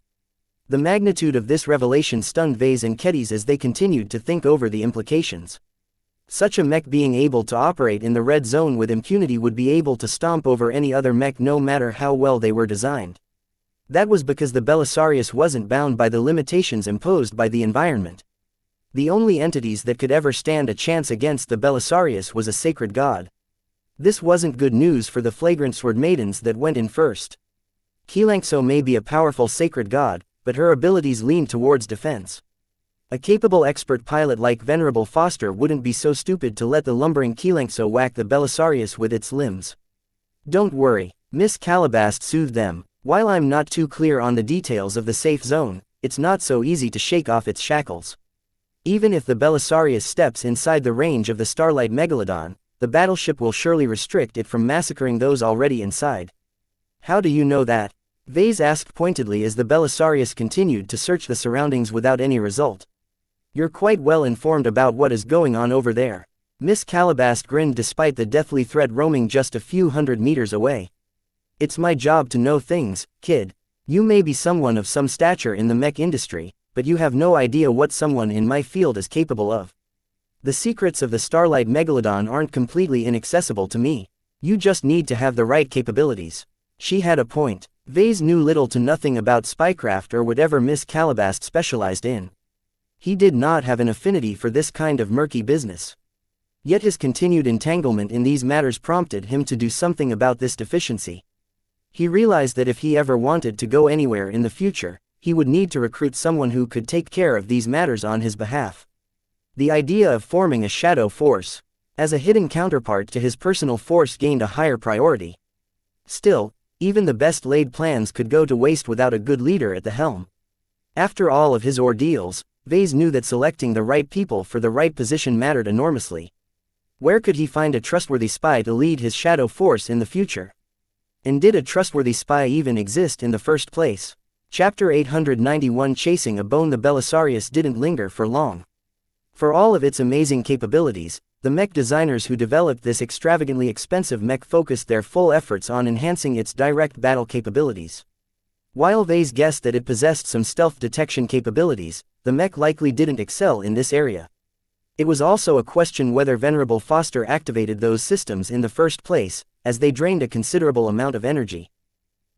The magnitude of this revelation stunned Vase and Keddies as they continued to think over the implications. Such a mech being able to operate in the red zone with impunity would be able to stomp over any other mech no matter how well they were designed. That was because the Belisarius wasn't bound by the limitations imposed by the environment. The only entities that could ever stand a chance against the Belisarius was a sacred god. This wasn't good news for the flagrant sword maidens that went in first. xianxia may be a powerful sacred god, but her abilities lean towards defense. A capable expert pilot like Venerable Foster wouldn't be so stupid to let the lumbering xianxia whack the Belisarius with its limbs. Don't worry, Miss Calabast soothed them. While I'm not too clear on the details of the safe zone, it's not so easy to shake off its shackles. Even if the Belisarius steps inside the range of the Starlight Megalodon, the battleship will surely restrict it from massacring those already inside. How do you know that? Vase asked pointedly as the Belisarius continued to search the surroundings without any result. You're quite well informed about what is going on over there. Miss Calabast grinned despite the deathly threat roaming just a few hundred meters away. It's my job to know things, kid. You may be someone of some stature in the mech industry, but you have no idea what someone in my field is capable of. The secrets of the Starlight Megalodon aren't completely inaccessible to me. You just need to have the right capabilities. She had a point. Vase knew little to nothing about spycraft or whatever Miss Calabast specialized in. He did not have an affinity for this kind of murky business. Yet his continued entanglement in these matters prompted him to do something about this deficiency. He realized that if he ever wanted to go anywhere in the future, he would need to recruit someone who could take care of these matters on his behalf. The idea of forming a shadow force, as a hidden counterpart to his personal force, gained a higher priority. Still, even the best laid plans could go to waste without a good leader at the helm. After all of his ordeals, Vase knew that selecting the right people for the right position mattered enormously. Where could he find a trustworthy spy to lead his shadow force in the future? And did a trustworthy spy even exist in the first place? Chapter 891, Chasing a Bone. The Belisarius didn't linger for long. For all of its amazing capabilities, the mech designers who developed this extravagantly expensive mech focused their full efforts on enhancing its direct battle capabilities. While Vase guessed that it possessed some stealth detection capabilities, the mech likely didn't excel in this area. It was also a question whether Venerable Foster activated those systems in the first place, as they drained a considerable amount of energy.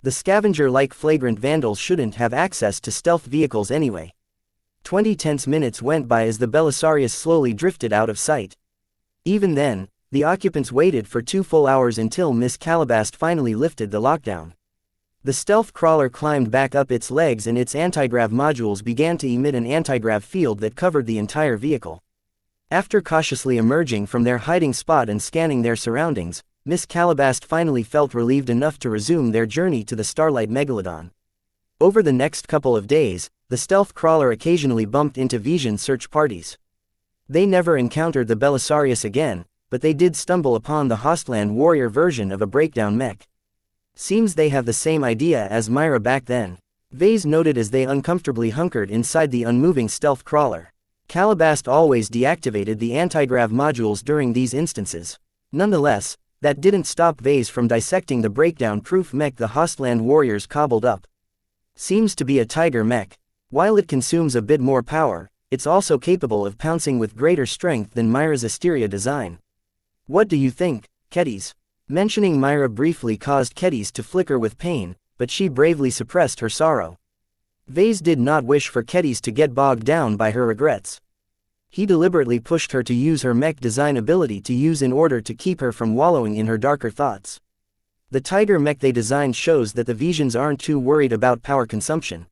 The scavenger-like flagrant vandals shouldn't have access to stealth vehicles anyway. 20 tense minutes went by as the Belisarius slowly drifted out of sight. Even then, the occupants waited for 2 full hours until Miss Calabast finally lifted the lockdown. The stealth crawler climbed back up its legs and its antigrav modules began to emit an antigrav field that covered the entire vehicle. After cautiously emerging from their hiding spot and scanning their surroundings, Miss Calabast finally felt relieved enough to resume their journey to the Starlight Megalodon. Over the next couple of days, the stealth crawler occasionally bumped into Vision search parties. They never encountered the Belisarius again, but they did stumble upon the Hostland warrior version of a breakdown mech. Seems they have the same idea as Myra back then, Vase noted as they uncomfortably hunkered inside the unmoving stealth crawler. Calabast always deactivated the antigrav modules during these instances. Nonetheless, that didn't stop Vase from dissecting the breakdown-proof mech the Hostland warriors cobbled up. Seems to be a tiger mech. While it consumes a bit more power, it's also capable of pouncing with greater strength than Myra's Asteria design. What do you think, Kedis? Mentioning Myra briefly caused Kedis to flicker with pain, but she bravely suppressed her sorrow. Vase did not wish for Kedis to get bogged down by her regrets. He deliberately pushed her to use her mech design ability to use in order to keep her from wallowing in her darker thoughts. The tiger mech they designed shows that the Visions aren't too worried about power consumption.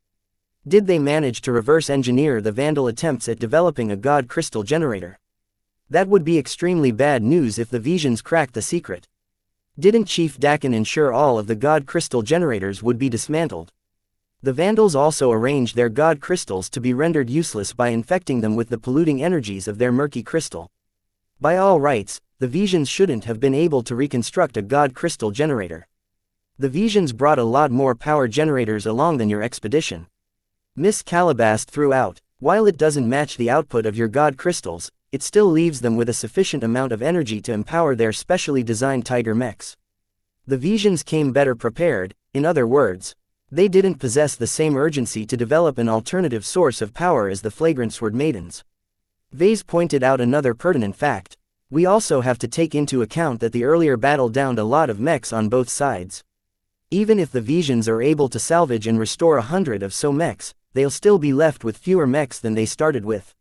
Did they manage to reverse engineer the Vandal attempts at developing a god crystal generator? That would be extremely bad news if the Visions cracked the secret. Didn't Chief Dakin ensure all of the god crystal generators would be dismantled? The Vandals also arranged their god crystals to be rendered useless by infecting them with the polluting energies of their murky crystal. By all rights, the Visions shouldn't have been able to reconstruct a god crystal generator. The Visions brought a lot more power generators along than your expedition. Miss Calabast threw out, while it doesn't match the output of your god crystals, it still leaves them with a sufficient amount of energy to empower their specially designed tiger mechs. The Visions came better prepared, in other words, they didn't possess the same urgency to develop an alternative source of power as the flagrant sword maidens. Vase pointed out another pertinent fact. We also have to take into account that the earlier battle downed a lot of mechs on both sides. Even if the Visions are able to salvage and restore 100 of so mechs, they'll still be left with fewer mechs than they started with.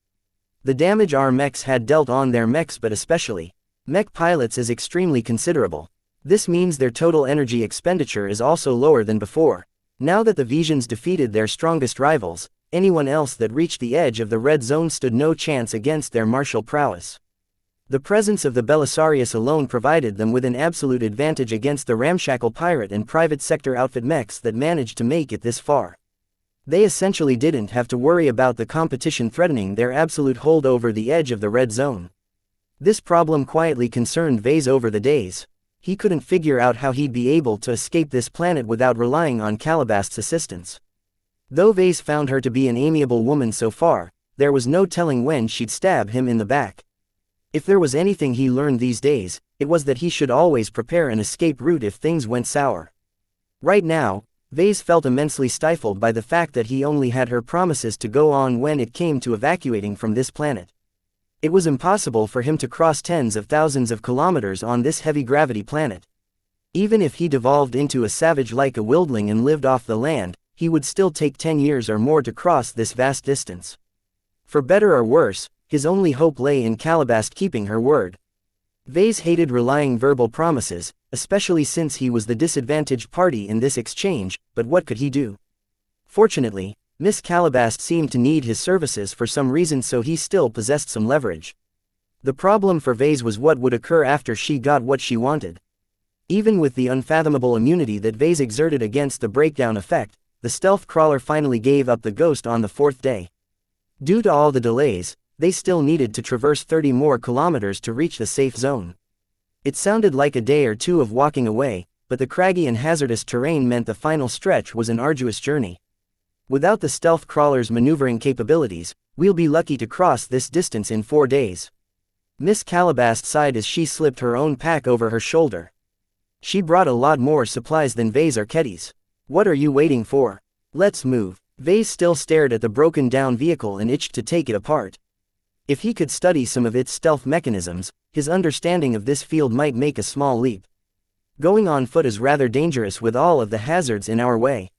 The damage our mechs had dealt on their mechs, but especially mech pilots, is extremely considerable. This means their total energy expenditure is also lower than before. Now that the Visions defeated their strongest rivals, anyone else that reached the edge of the red zone stood no chance against their martial prowess. The presence of the Belisarius alone provided them with an absolute advantage against the ramshackle pirate and private sector outfit mechs that managed to make it this far. They essentially didn't have to worry about the competition threatening their absolute hold over the edge of the red zone. This problem quietly concerned Vase over the days. He couldn't figure out how he'd be able to escape this planet without relying on Calabast's assistance. Though Vase found her to be an amiable woman so far, there was no telling when she'd stab him in the back. If there was anything he learned these days, it was that he should always prepare an escape route if things went sour. Right now, Vase felt immensely stifled by the fact that he only had her promises to go on when it came to evacuating from this planet. It was impossible for him to cross tens of thousands of kilometers on this heavy-gravity planet. Even if he devolved into a savage like a wildling and lived off the land, he would still take 10 years or more to cross this vast distance. For better or worse, his only hope lay in Calabast keeping her word. Vase hated relying verbal promises, especially since he was the disadvantaged party in this exchange, but what could he do? Fortunately, Miss Calabast seemed to need his services for some reason, so he still possessed some leverage. The problem for Vase was what would occur after she got what she wanted. Even with the unfathomable immunity that Vase exerted against the breakdown effect, the stealth crawler finally gave up the ghost on the 4th day. Due to all the delays, they still needed to traverse 30 more kilometers to reach the safe zone. It sounded like a day or two of walking away, but the craggy and hazardous terrain meant the final stretch was an arduous journey. Without the stealth crawler's maneuvering capabilities, we'll be lucky to cross this distance in 4 days. Miss Calabast sighed as she slipped her own pack over her shoulder. She brought a lot more supplies than Vase or Keddy's. What are you waiting for? Let's move. Vase still stared at the broken-down vehicle and itched to take it apart. If he could study some of its stealth mechanisms, his understanding of this field might make a small leap. Going on foot is rather dangerous with all of the hazards in our way,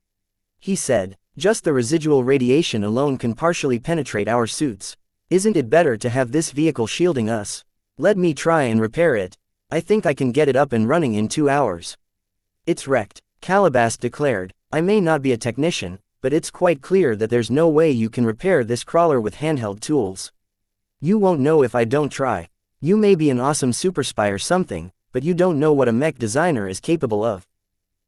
he said. Just the residual radiation alone can partially penetrate our suits. Isn't it better to have this vehicle shielding us? Let me try and repair it. I think I can get it up and running in 2 hours. It's wrecked, Calabast declared. I may not be a technician, but it's quite clear that there's no way you can repair this crawler with handheld tools. You won't know if I don't try. You may be an awesome super spy or something, but you don't know what a mech designer is capable of.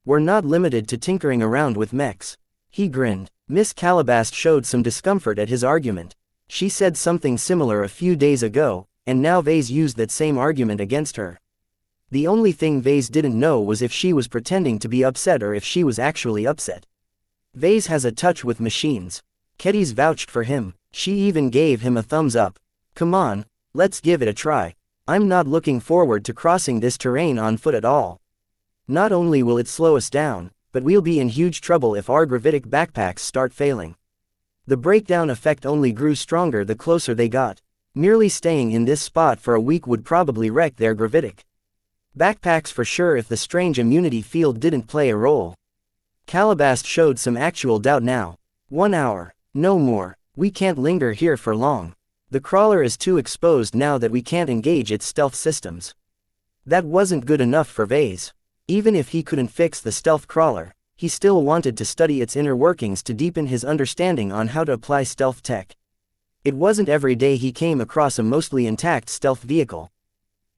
We're not limited to tinkering around with mechs. He grinned. Miss Calabast showed some discomfort at his argument. She said something similar a few days ago, and now Vase used that same argument against her. The only thing Vase didn't know was if she was pretending to be upset or if she was actually upset. Vase has a touch with machines. Keddy's vouched for him. She even gave him a thumbs up. Come on, let's give it a try. I'm not looking forward to crossing this terrain on foot at all. Not only will it slow us down, but we'll be in huge trouble if our gravitic backpacks start failing. The breakdown effect only grew stronger the closer they got. Merely staying in this spot for a week would probably wreck their gravitic backpacks for sure if the strange immunity field didn't play a role. Calabast showed some actual doubt now. 1 hour. No more. We can't linger here for long. The crawler is too exposed now that we can't engage its stealth systems. That wasn't good enough for Vase. Even if he couldn't fix the stealth crawler, he still wanted to study its inner workings to deepen his understanding on how to apply stealth tech. It wasn't every day he came across a mostly intact stealth vehicle.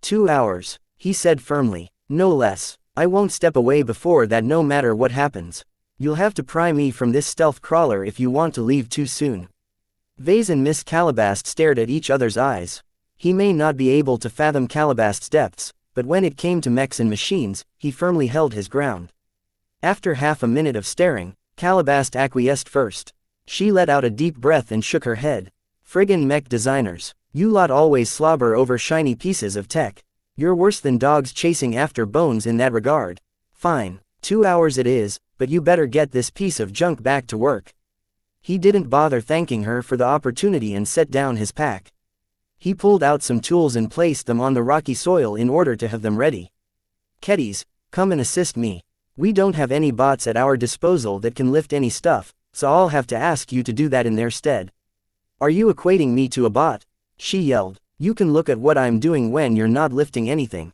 2 hours, he said firmly. No less. I won't step away before that no matter what happens. You'll have to pry me from this stealth crawler if you want to leave too soon. Vase and Miss Calabast stared at each other's eyes. He may not be able to fathom Calabast's depths, but when it came to mechs and machines, he firmly held his ground. After half a minute of staring, Calabast acquiesced first. She let out a deep breath and shook her head. Friggin' mech designers. You lot always slobber over shiny pieces of tech. You're worse than dogs chasing after bones in that regard. Fine, 2 hours it is, but you better get this piece of junk back to work. He didn't bother thanking her for the opportunity and set down his pack. He pulled out some tools and placed them on the rocky soil in order to have them ready. Keddies, come and assist me. We don't have any bots at our disposal that can lift any stuff, so I'll have to ask you to do that in their stead. Are you equating me to a bot? She yelled. You can look at what I'm doing when you're not lifting anything.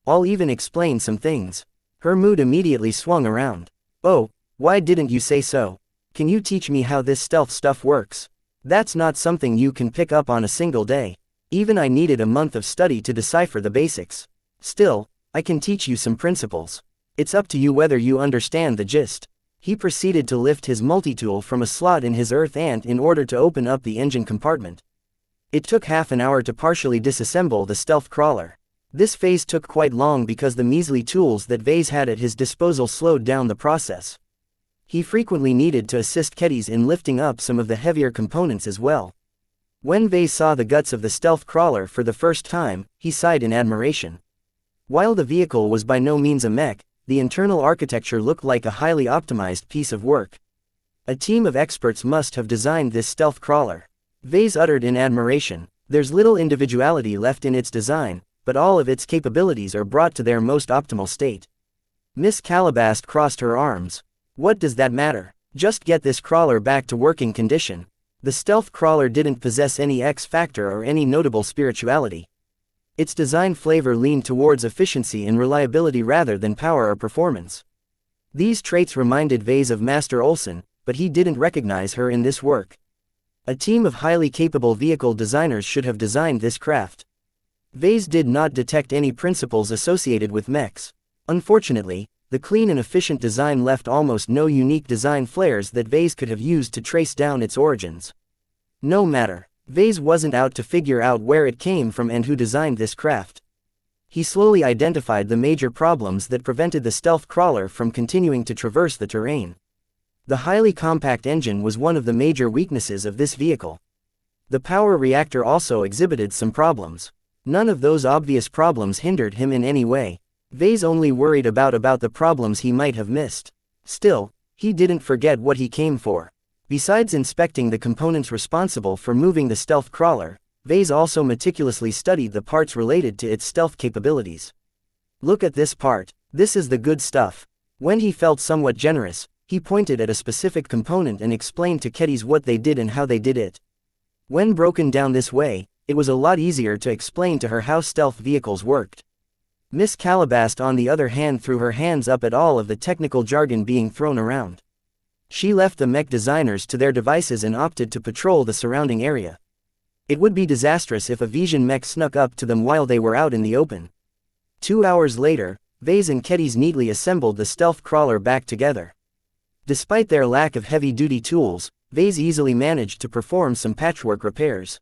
I'll even explain some things. Her mood immediately swung around. Oh, why didn't you say so? Can you teach me how this stealth stuff works? That's not something you can pick up on a single day. Even I needed a month of study to decipher the basics. Still, I can teach you some principles. It's up to you whether you understand the gist. He proceeded to lift his multi-tool from a slot in his earth ant in order to open up the engine compartment. It took half an hour to partially disassemble the stealth crawler. This phase took quite long because the measly tools that Vase had at his disposal slowed down the process. He frequently needed to assist Keddies in lifting up some of the heavier components as well. When Vase saw the guts of the stealth crawler for the first time, he sighed in admiration. While the vehicle was by no means a mech, the internal architecture looked like a highly optimized piece of work. A team of experts must have designed this stealth crawler. Vase uttered in admiration. There's little individuality left in its design, but all of its capabilities are brought to their most optimal state. Miss Calabast crossed her arms. What does that matter? Just get this crawler back to working condition. The stealth crawler didn't possess any X-factor or any notable spirituality. Its design flavor leaned towards efficiency and reliability rather than power or performance. These traits reminded Vase of Master Olsen, but he didn't recognize her in this work. A team of highly capable vehicle designers should have designed this craft. Vase did not detect any principles associated with mechs. Unfortunately, the clean and efficient design left almost no unique design flares that Vase could have used to trace down its origins. No matter. Vase wasn't out to figure out where it came from and who designed this craft. He slowly identified the major problems that prevented the stealth crawler from continuing to traverse the terrain. The highly compact engine was one of the major weaknesses of this vehicle. The power reactor also exhibited some problems. None of those obvious problems hindered him in any way. Vase only worried about the problems he might have missed. Still, he didn't forget what he came for. Besides inspecting the components responsible for moving the stealth crawler, Vase also meticulously studied the parts related to its stealth capabilities. Look at this part. This is the good stuff. When he felt somewhat generous, he pointed at a specific component and explained to Kedis what they did and how they did it. When broken down this way, it was a lot easier to explain to her how stealth vehicles worked. Miss Calabast on the other hand threw her hands up at all of the technical jargon being thrown around. She left the mech designers to their devices and opted to patrol the surrounding area. It would be disastrous if a Vision mech snuck up to them while they were out in the open. 2 hours later, Vase and Kedis neatly assembled the stealth crawler back together. Despite their lack of heavy-duty tools, Vase easily managed to perform some patchwork repairs.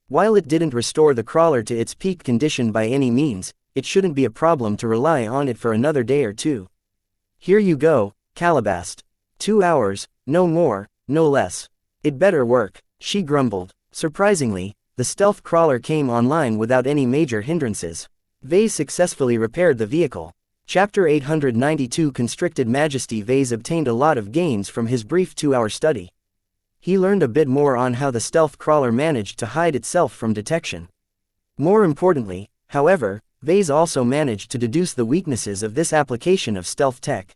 While it didn't restore the crawler to its peak condition by any means, it shouldn't be a problem to rely on it for another day or two. Here you go, Calabast. 2 hours, no more, no less. It better work, she grumbled. Surprisingly, the stealth crawler came online without any major hindrances. Vase successfully repaired the vehicle. Chapter 892 Constricted Majesty. Vase obtained a lot of gains from his brief 2-hour study. He learned a bit more on how the stealth crawler managed to hide itself from detection. More importantly, however, Vase also managed to deduce the weaknesses of this application of stealth tech.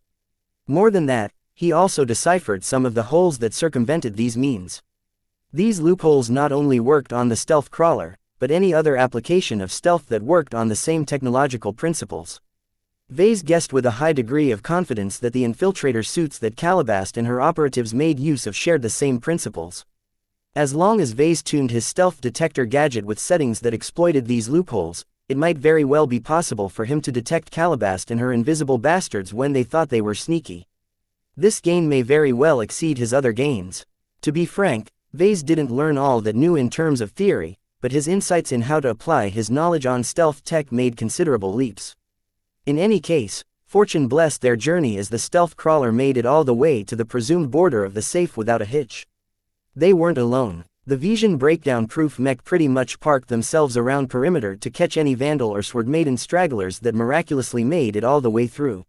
More than that, he also deciphered some of the holes that circumvented these means. These loopholes not only worked on the stealth crawler, but any other application of stealth that worked on the same technological principles. Vase guessed with a high degree of confidence that the infiltrator suits that Calabast and her operatives made use of shared the same principles. As long as Vase tuned his stealth detector gadget with settings that exploited these loopholes, it might very well be possible for him to detect Calabast and her invisible bastards when they thought they were sneaky. This gain may very well exceed his other gains. To be frank, Vase didn't learn all that new in terms of theory, but his insights in how to apply his knowledge on stealth tech made considerable leaps. In any case, fortune blessed their journey as the stealth crawler made it all the way to the presumed border of the safe without a hitch. They weren't alone. The Vision breakdown-proof mech pretty much parked themselves around perimeter to catch any vandal or sword-maiden stragglers that miraculously made it all the way through.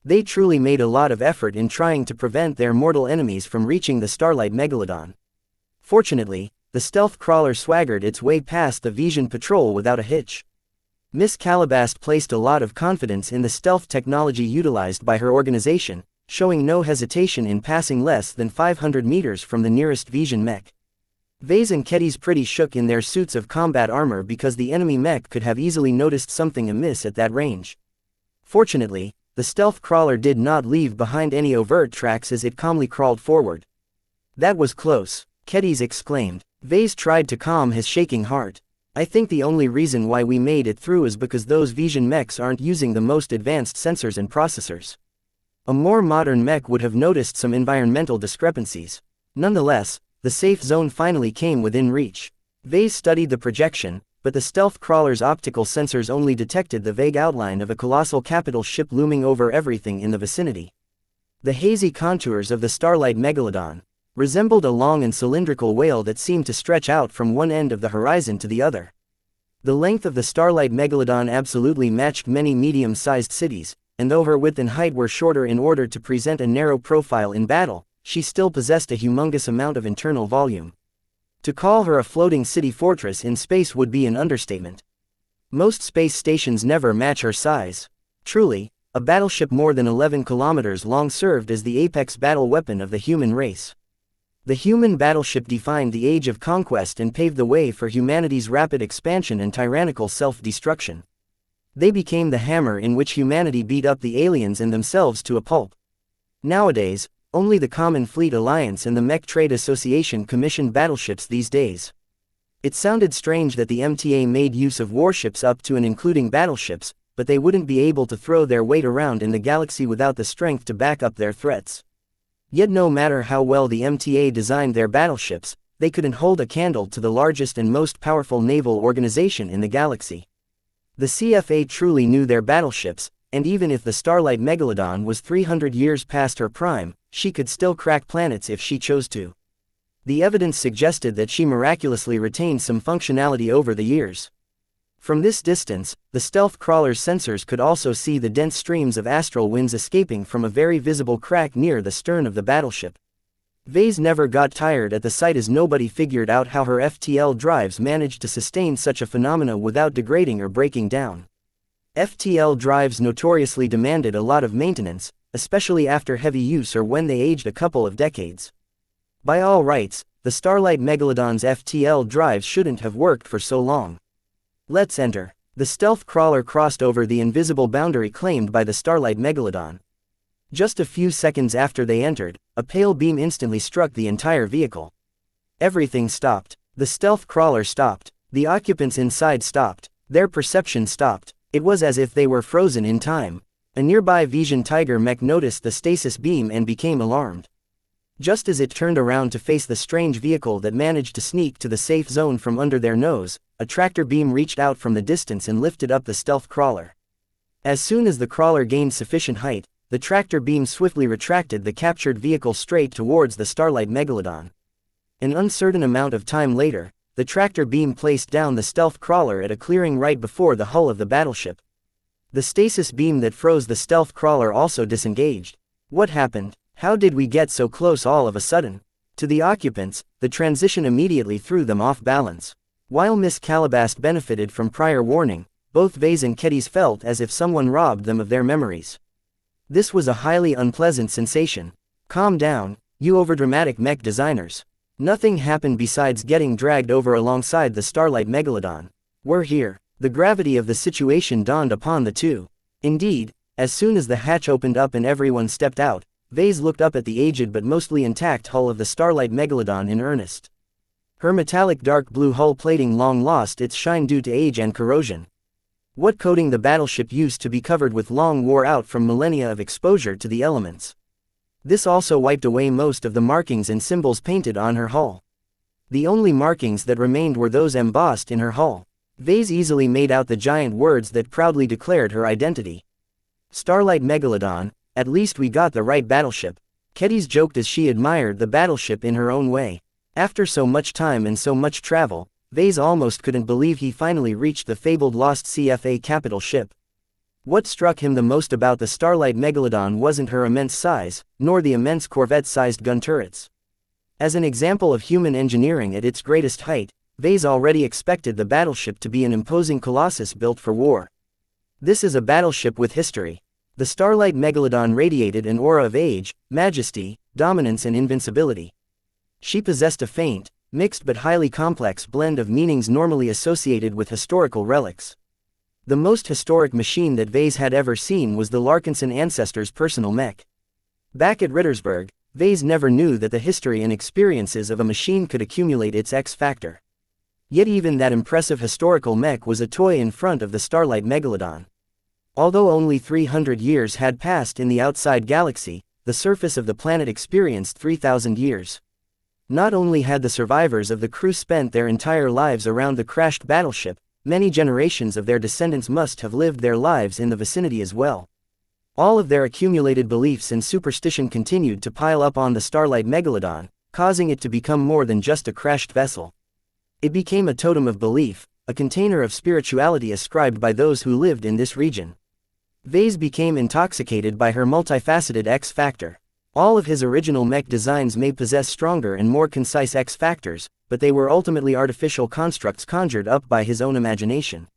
They truly made a lot of effort in trying to prevent their mortal enemies from reaching the Starlight Megalodon. Fortunately, the stealth crawler swaggered its way past the Vision patrol without a hitch. Miss Calabast placed a lot of confidence in the stealth technology utilized by her organization, showing no hesitation in passing less than 500 meters from the nearest Vision mech. Vase and Kedis pretty shook in their suits of combat armor because the enemy mech could have easily noticed something amiss at that range. Fortunately, the stealth crawler did not leave behind any overt tracks as it calmly crawled forward. That was close, Kedis exclaimed. Vase tried to calm his shaking heart. I think the only reason why we made it through is because those Vision mechs aren't using the most advanced sensors and processors. A more modern mech would have noticed some environmental discrepancies. Nonetheless, the safe zone finally came within reach. Vase studied the projection, but the stealth crawler's optical sensors only detected the vague outline of a colossal capital ship looming over everything in the vicinity. The hazy contours of the Starlight Megalodon resembled a long and cylindrical whale that seemed to stretch out from one end of the horizon to the other. The length of the Starlight Megalodon absolutely matched many medium-sized cities, and though her width and height were shorter in order to present a narrow profile in battle, she still possessed a humongous amount of internal volume. To call her a floating city fortress in space would be an understatement. Most space stations never match her size. Truly, a battleship more than 11 kilometers long served as the apex battle weapon of the human race. The human battleship defined the age of conquest and paved the way for humanity's rapid expansion and tyrannical self-destruction. They became the hammer in which humanity beat up the aliens and themselves to a pulp. Nowadays, only the Common Fleet Alliance and the Mech Trade Association commissioned battleships these days. It sounded strange that the MTA made use of warships up to and including battleships, but they wouldn't be able to throw their weight around in the galaxy without the strength to back up their threats. Yet no matter how well the MTA designed their battleships, they couldn't hold a candle to the largest and most powerful naval organization in the galaxy. The CFA truly knew their battleships, and even if the Starlight Megalodon was 300 years past her prime, she could still crack planets if she chose to. The evidence suggested that she miraculously retained some functionality over the years. From this distance, the stealth crawler's sensors could also see the dense streams of astral winds escaping from a very visible crack near the stern of the battleship. Vase never got tired at the sight as nobody figured out how her FTL drives managed to sustain such a phenomena without degrading or breaking down. FTL drives notoriously demanded a lot of maintenance, especially after heavy use or when they aged a couple of decades. By all rights, the Starlight Megalodon's FTL drives shouldn't have worked for so long. Let's enter. The stealth crawler crossed over the invisible boundary claimed by the Starlight Megalodon. Just a few seconds after they entered, a pale beam instantly struck the entire vehicle. Everything stopped. The stealth crawler stopped. The occupants inside stopped. Their perception stopped. It was as if they were frozen in time. A nearby Vision Tiger mech noticed the stasis beam and became alarmed. Just as it turned around to face the strange vehicle that managed to sneak to the safe zone from under their nose, a tractor beam reached out from the distance and lifted up the stealth crawler. As soon as the crawler gained sufficient height, the tractor beam swiftly retracted the captured vehicle straight towards the Starlight Megalodon. An uncertain amount of time later, the tractor beam placed down the stealth crawler at a clearing right before the hull of the battleship. The stasis beam that froze the stealth crawler also disengaged. What happened? How did we get so close all of a sudden? To the occupants, the transition immediately threw them off balance. While Miss Calabast benefited from prior warning, both Vase and Kedis felt as if someone robbed them of their memories. This was a highly unpleasant sensation. Calm down, you overdramatic mech designers. Nothing happened besides getting dragged over alongside the Starlight Megalodon. We're here. The gravity of the situation dawned upon the two. Indeed, as soon as the hatch opened up and everyone stepped out, Vase looked up at the aged but mostly intact hull of the Starlight Megalodon in earnest. Her metallic dark blue hull plating long lost its shine due to age and corrosion. What coating the battleship used to be covered with long wore out from millennia of exposure to the elements. This also wiped away most of the markings and symbols painted on her hull. The only markings that remained were those embossed in her hull. Vase easily made out the giant words that proudly declared her identity. Starlight Megalodon, at least we got the right battleship. Kedis joked as she admired the battleship in her own way. After so much time and so much travel, Vase almost couldn't believe he finally reached the fabled lost CFA capital ship. What struck him the most about the Starlight Megalodon wasn't her immense size, nor the immense Corvette-sized gun turrets. As an example of human engineering at its greatest height, Vase already expected the battleship to be an imposing colossus built for war. This is a battleship with history. The Starlight Megalodon radiated an aura of age, majesty, dominance and invincibility. She possessed a faint, mixed but highly complex blend of meanings normally associated with historical relics. The most historic machine that Vase had ever seen was the Larkinson ancestors' personal mech. Back at Rittersburg, Vase never knew that the history and experiences of a machine could accumulate its X factor. Yet even that impressive historical mech was a toy in front of the Starlight Megalodon. Although only 300 years had passed in the outside galaxy, the surface of the planet experienced 3,000 years. Not only had the survivors of the crew spent their entire lives around the crashed battleship, many generations of their descendants must have lived their lives in the vicinity as well. All of their accumulated beliefs and superstition continued to pile up on the Starlight Megalodon, causing it to become more than just a crashed vessel. It became a totem of belief, a container of spirituality ascribed by those who lived in this region. Vase became intoxicated by her multifaceted X factor. All of his original mech designs may possess stronger and more concise X factors, but they were ultimately artificial constructs conjured up by his own imagination.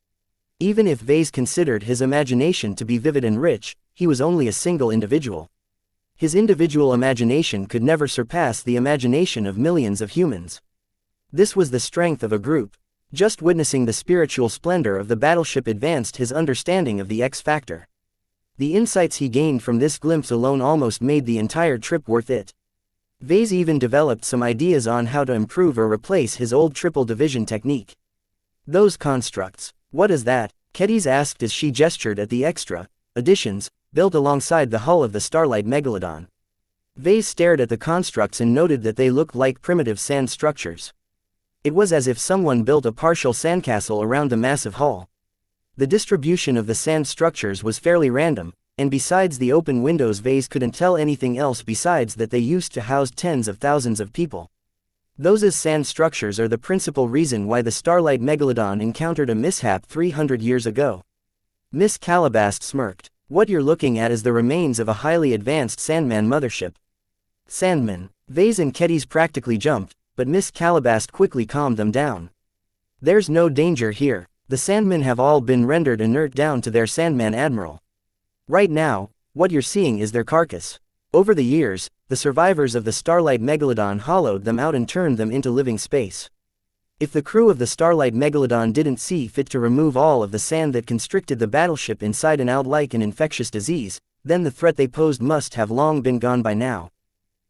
Even if Vase considered his imagination to be vivid and rich, he was only a single individual. His individual imagination could never surpass the imagination of millions of humans. This was the strength of a group. Just witnessing the spiritual splendor of the battleship advanced his understanding of the X factor. The insights he gained from this glimpse alone almost made the entire trip worth it. Vase even developed some ideas on how to improve or replace his old triple division technique. Those constructs. What is that? Kedis asked as she gestured at the extra additions built alongside the hull of the Starlight Megalodon. Vase stared at the constructs and noted that they looked like primitive sand structures. It was as if someone built a partial sandcastle around the massive hull. The distribution of the sand structures was fairly random, and besides the open windows, Vase couldn't tell anything else besides that they used to house tens of thousands of people. Those sand structures are the principal reason why the Starlight Megalodon encountered a mishap 300 years ago. Miss Calabast smirked. What you're looking at is the remains of a highly advanced Sandman mothership. Sandman. Vase and Kedis practically jumped, but Miss Calabast quickly calmed them down. There's no danger here. The Sandmen have all been rendered inert down to their Sandman Admiral. Right now, what you're seeing is their carcass. Over the years, the survivors of the Starlight Megalodon hollowed them out and turned them into living space. If the crew of the Starlight Megalodon didn't see fit to remove all of the sand that constricted the battleship inside and out like an infectious disease, then the threat they posed must have long been gone by now.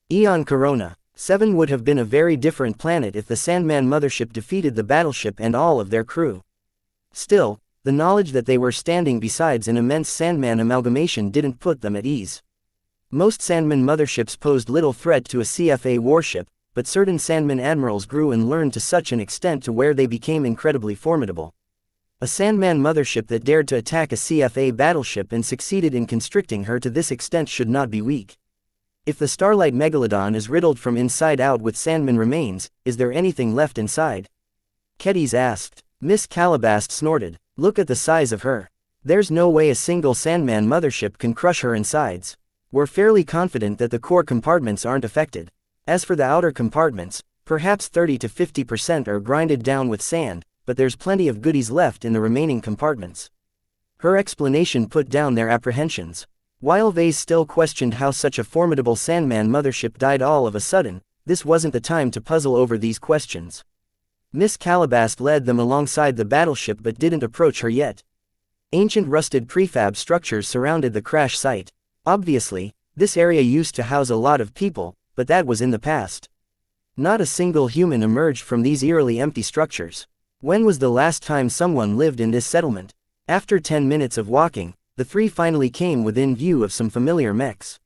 Eon Corona. 7 would have been a very different planet if the Sandman mothership defeated the battleship and all of their crew. Still, the knowledge that they were standing beside an immense Sandman amalgamation didn't put them at ease. Most Sandman motherships posed little threat to a CFA warship, but certain Sandman admirals grew and learned to such an extent to where they became incredibly formidable. A Sandman mothership that dared to attack a CFA battleship and succeeded in constricting her to this extent should not be weak. If the Starlight Megalodon is riddled from inside out with Sandman remains, is there anything left inside? Kedis asked. Miss Calabast snorted. Look at the size of her. There's no way a single Sandman mothership can crush her insides. We're fairly confident that the core compartments aren't affected. As for the outer compartments, perhaps 30 to 50% are grinded down with sand, but there's plenty of goodies left in the remaining compartments. Her explanation put down their apprehensions. While Vase still questioned how such a formidable Sandman mothership died all of a sudden, this wasn't the time to puzzle over these questions. Miss Calabast led them alongside the battleship but didn't approach her yet. Ancient rusted prefab structures surrounded the crash site. Obviously, this area used to house a lot of people, but that was in the past. Not a single human emerged from these eerily empty structures. When was the last time someone lived in this settlement? After 10 minutes of walking, the three finally came within view of some familiar mechs.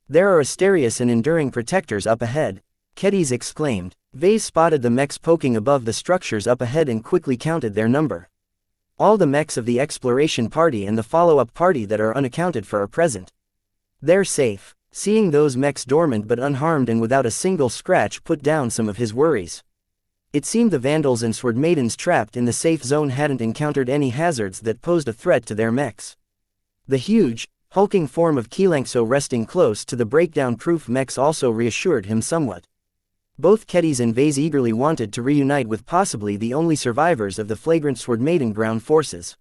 There are Asterius and enduring protectors up ahead, Kedis exclaimed. Vase spotted the mechs poking above the structures up ahead and quickly counted their number. All the mechs of the exploration party and the follow-up party that are unaccounted for are present. They're safe. Seeing those mechs dormant but unharmed and without a single scratch put down some of his worries. It seemed the Vandals and Sword Maidens trapped in the safe zone hadn't encountered any hazards that posed a threat to their mechs. The huge, hulking form of xianxia resting close to the breakdown-proof mechs also reassured him somewhat. Both Kedis and Vase eagerly wanted to reunite with possibly the only survivors of the flagrant Sword Maiden ground forces.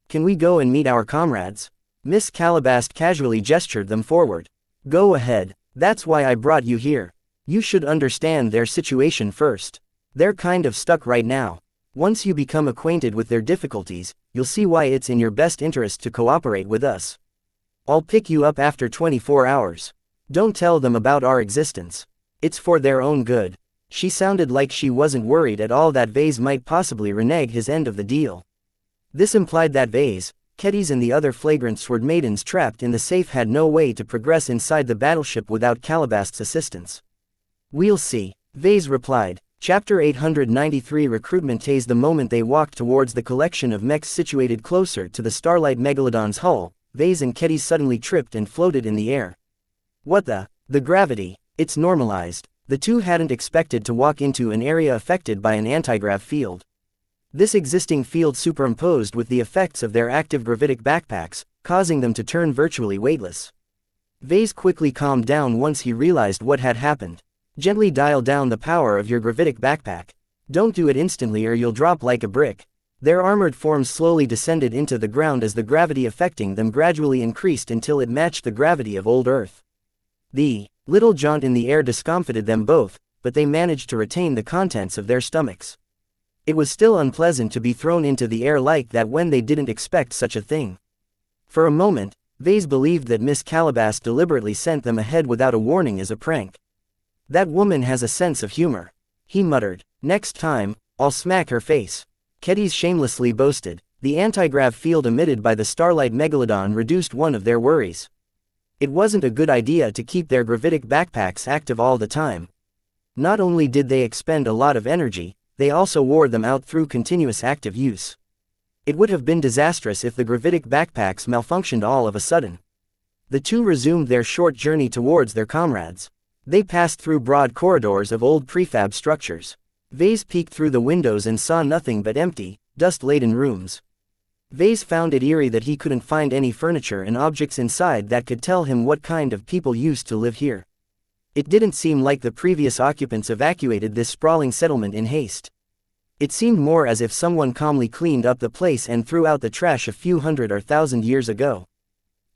Can we go and meet our comrades? Miss Calabast casually gestured them forward. Go ahead. That's why I brought you here. You should understand their situation first. They're kind of stuck right now. Once you become acquainted with their difficulties, you'll see why it's in your best interest to cooperate with us. I'll pick you up after 24 hours. Don't tell them about our existence. It's for their own good. She sounded like she wasn't worried at all that Vase might possibly renege his end of the deal. This implied that Vase, Kedis and the other flagrant Sword Maidens trapped in the safe had no way to progress inside the battleship without Calabast's assistance. We'll see, Vase replied. Chapter 893 Recruitment Phase. The moment they walked towards the collection of mechs situated closer to the Starlight Megalodon's hull, Vase and Kedis suddenly tripped and floated in the air. What the gravity, it's normalized. The two hadn't expected to walk into an area affected by an antigrav field. This existing field superimposed with the effects of their active gravitic backpacks, causing them to turn virtually weightless. Vase quickly calmed down once he realized what had happened. Gently dial down the power of your gravitic backpack. Don't do it instantly or you'll drop like a brick. Their armored forms slowly descended into the ground as the gravity affecting them gradually increased until it matched the gravity of old Earth. The little jaunt in the air discomfited them both, but they managed to retain the contents of their stomachs. It was still unpleasant to be thrown into the air like that when they didn't expect such a thing. For a moment, Vase believed that Miss Calebasse deliberately sent them ahead without a warning as a prank. That woman has a sense of humor, he muttered. Next time, I'll smack her face. Kedis shamelessly boasted. The anti-grav field emitted by the Starlight Megalodon reduced one of their worries. It wasn't a good idea to keep their gravitic backpacks active all the time. Not only did they expend a lot of energy, they also wore them out through continuous active use. It would have been disastrous if the gravitic backpacks malfunctioned all of a sudden. The two resumed their short journey towards their comrades. They passed through broad corridors of old prefab structures. Vase peeked through the windows and saw nothing but empty, dust-laden rooms. Vase found it eerie that he couldn't find any furniture and objects inside that could tell him what kind of people used to live here. It didn't seem like the previous occupants evacuated this sprawling settlement in haste. It seemed more as if someone calmly cleaned up the place and threw out the trash a few hundred or thousand years ago.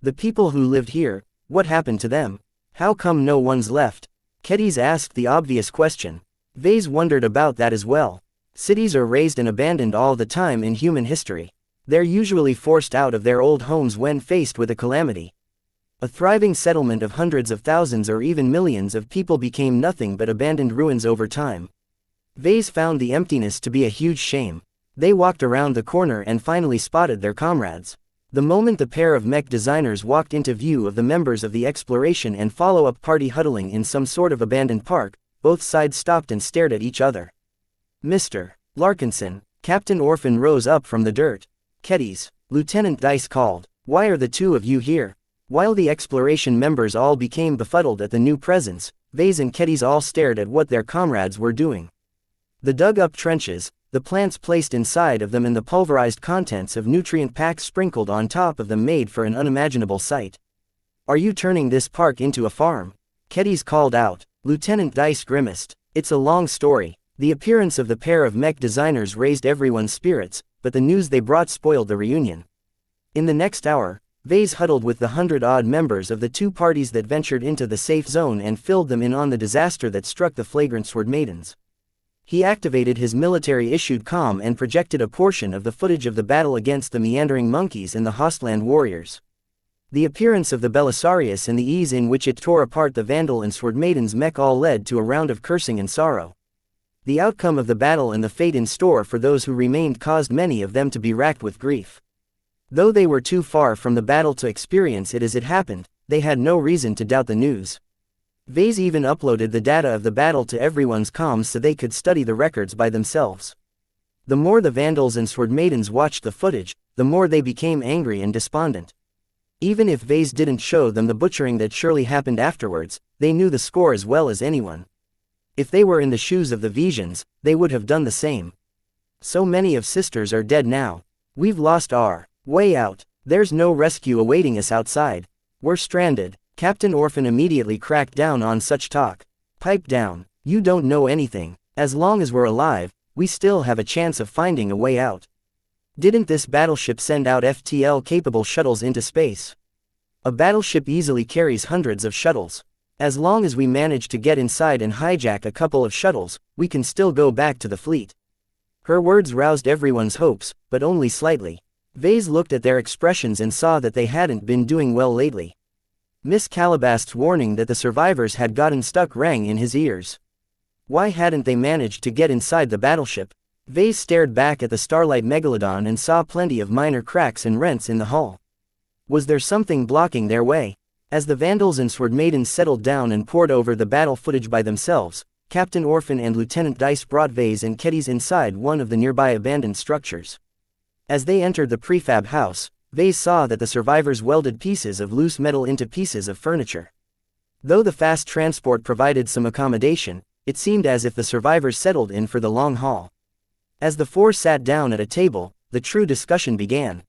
The people who lived here, what happened to them? How come no one's left? Kedis asked the obvious question. Vase wondered about that as well. Cities are razed and abandoned all the time in human history. They're usually forced out of their old homes when faced with a calamity. A thriving settlement of hundreds of thousands or even millions of people became nothing but abandoned ruins over time. Vase found the emptiness to be a huge shame. They walked around the corner and finally spotted their comrades. The moment the pair of mech designers walked into view of the members of the exploration and follow-up party huddling in some sort of abandoned park, both sides stopped and stared at each other. Mr. Larkinson, Captain Orphan rose up from the dirt. Kedis, Lieutenant Dice called. Why are the two of you here? While the exploration members all became befuddled at the new presence, Vase and Kedis all stared at what their comrades were doing. The dug-up trenches, the plants placed inside of them and the pulverized contents of nutrient packs sprinkled on top of them made for an unimaginable sight. Are you turning this park into a farm? Kedis called out. Lieutenant Dice grimaced. It's a long story. The appearance of the pair of mech designers raised everyone's spirits, but the news they brought spoiled the reunion. In the next hour, Vase huddled with the 100-odd members of the two parties that ventured into the safe zone and filled them in on the disaster that struck the flagrant Sword Maidens. He activated his military-issued comm and projected a portion of the footage of the battle against the meandering monkeys and the Hostland warriors. The appearance of the Belisarius and the ease in which it tore apart the Vandal and Sword Maiden's mech all led to a round of cursing and sorrow. The outcome of the battle and the fate in store for those who remained caused many of them to be racked with grief. Though they were too far from the battle to experience it as it happened, they had no reason to doubt the news. Vase even uploaded the data of the battle to everyone's comms so they could study the records by themselves. The more the Vandals and Sword Maidens watched the footage, the more they became angry and despondent. Even if Vase didn't show them the butchering that surely happened afterwards, they knew the score as well as anyone. If they were in the shoes of the Vesians, they would have done the same. So many of sisters are dead now. We've lost our way out. There's no rescue awaiting us outside. We're stranded. Captain Orphan immediately cracked down on such talk. Pipe down. You don't know anything. As long as we're alive, we still have a chance of finding a way out. Didn't this battleship send out FTL-capable shuttles into space? A battleship easily carries hundreds of shuttles. As long as we manage to get inside and hijack a couple of shuttles, we can still go back to the fleet. Her words roused everyone's hopes, but only slightly. Vase looked at their expressions and saw that they hadn't been doing well lately. Miss Calabast's warning that the survivors had gotten stuck rang in his ears. Why hadn't they managed to get inside the battleship? Vase stared back at the Starlight Megalodon and saw plenty of minor cracks and rents in the hull. Was there something blocking their way? As the Vandals and Sword Maidens settled down and pored over the battle footage by themselves, Captain Orphan and Lieutenant Dice brought Vase and Kedis inside one of the nearby abandoned structures. As they entered the prefab house, Vase saw that the survivors welded pieces of loose metal into pieces of furniture. Though the fast transport provided some accommodation, it seemed as if the survivors settled in for the long haul. As the four sat down at a table, the true discussion began.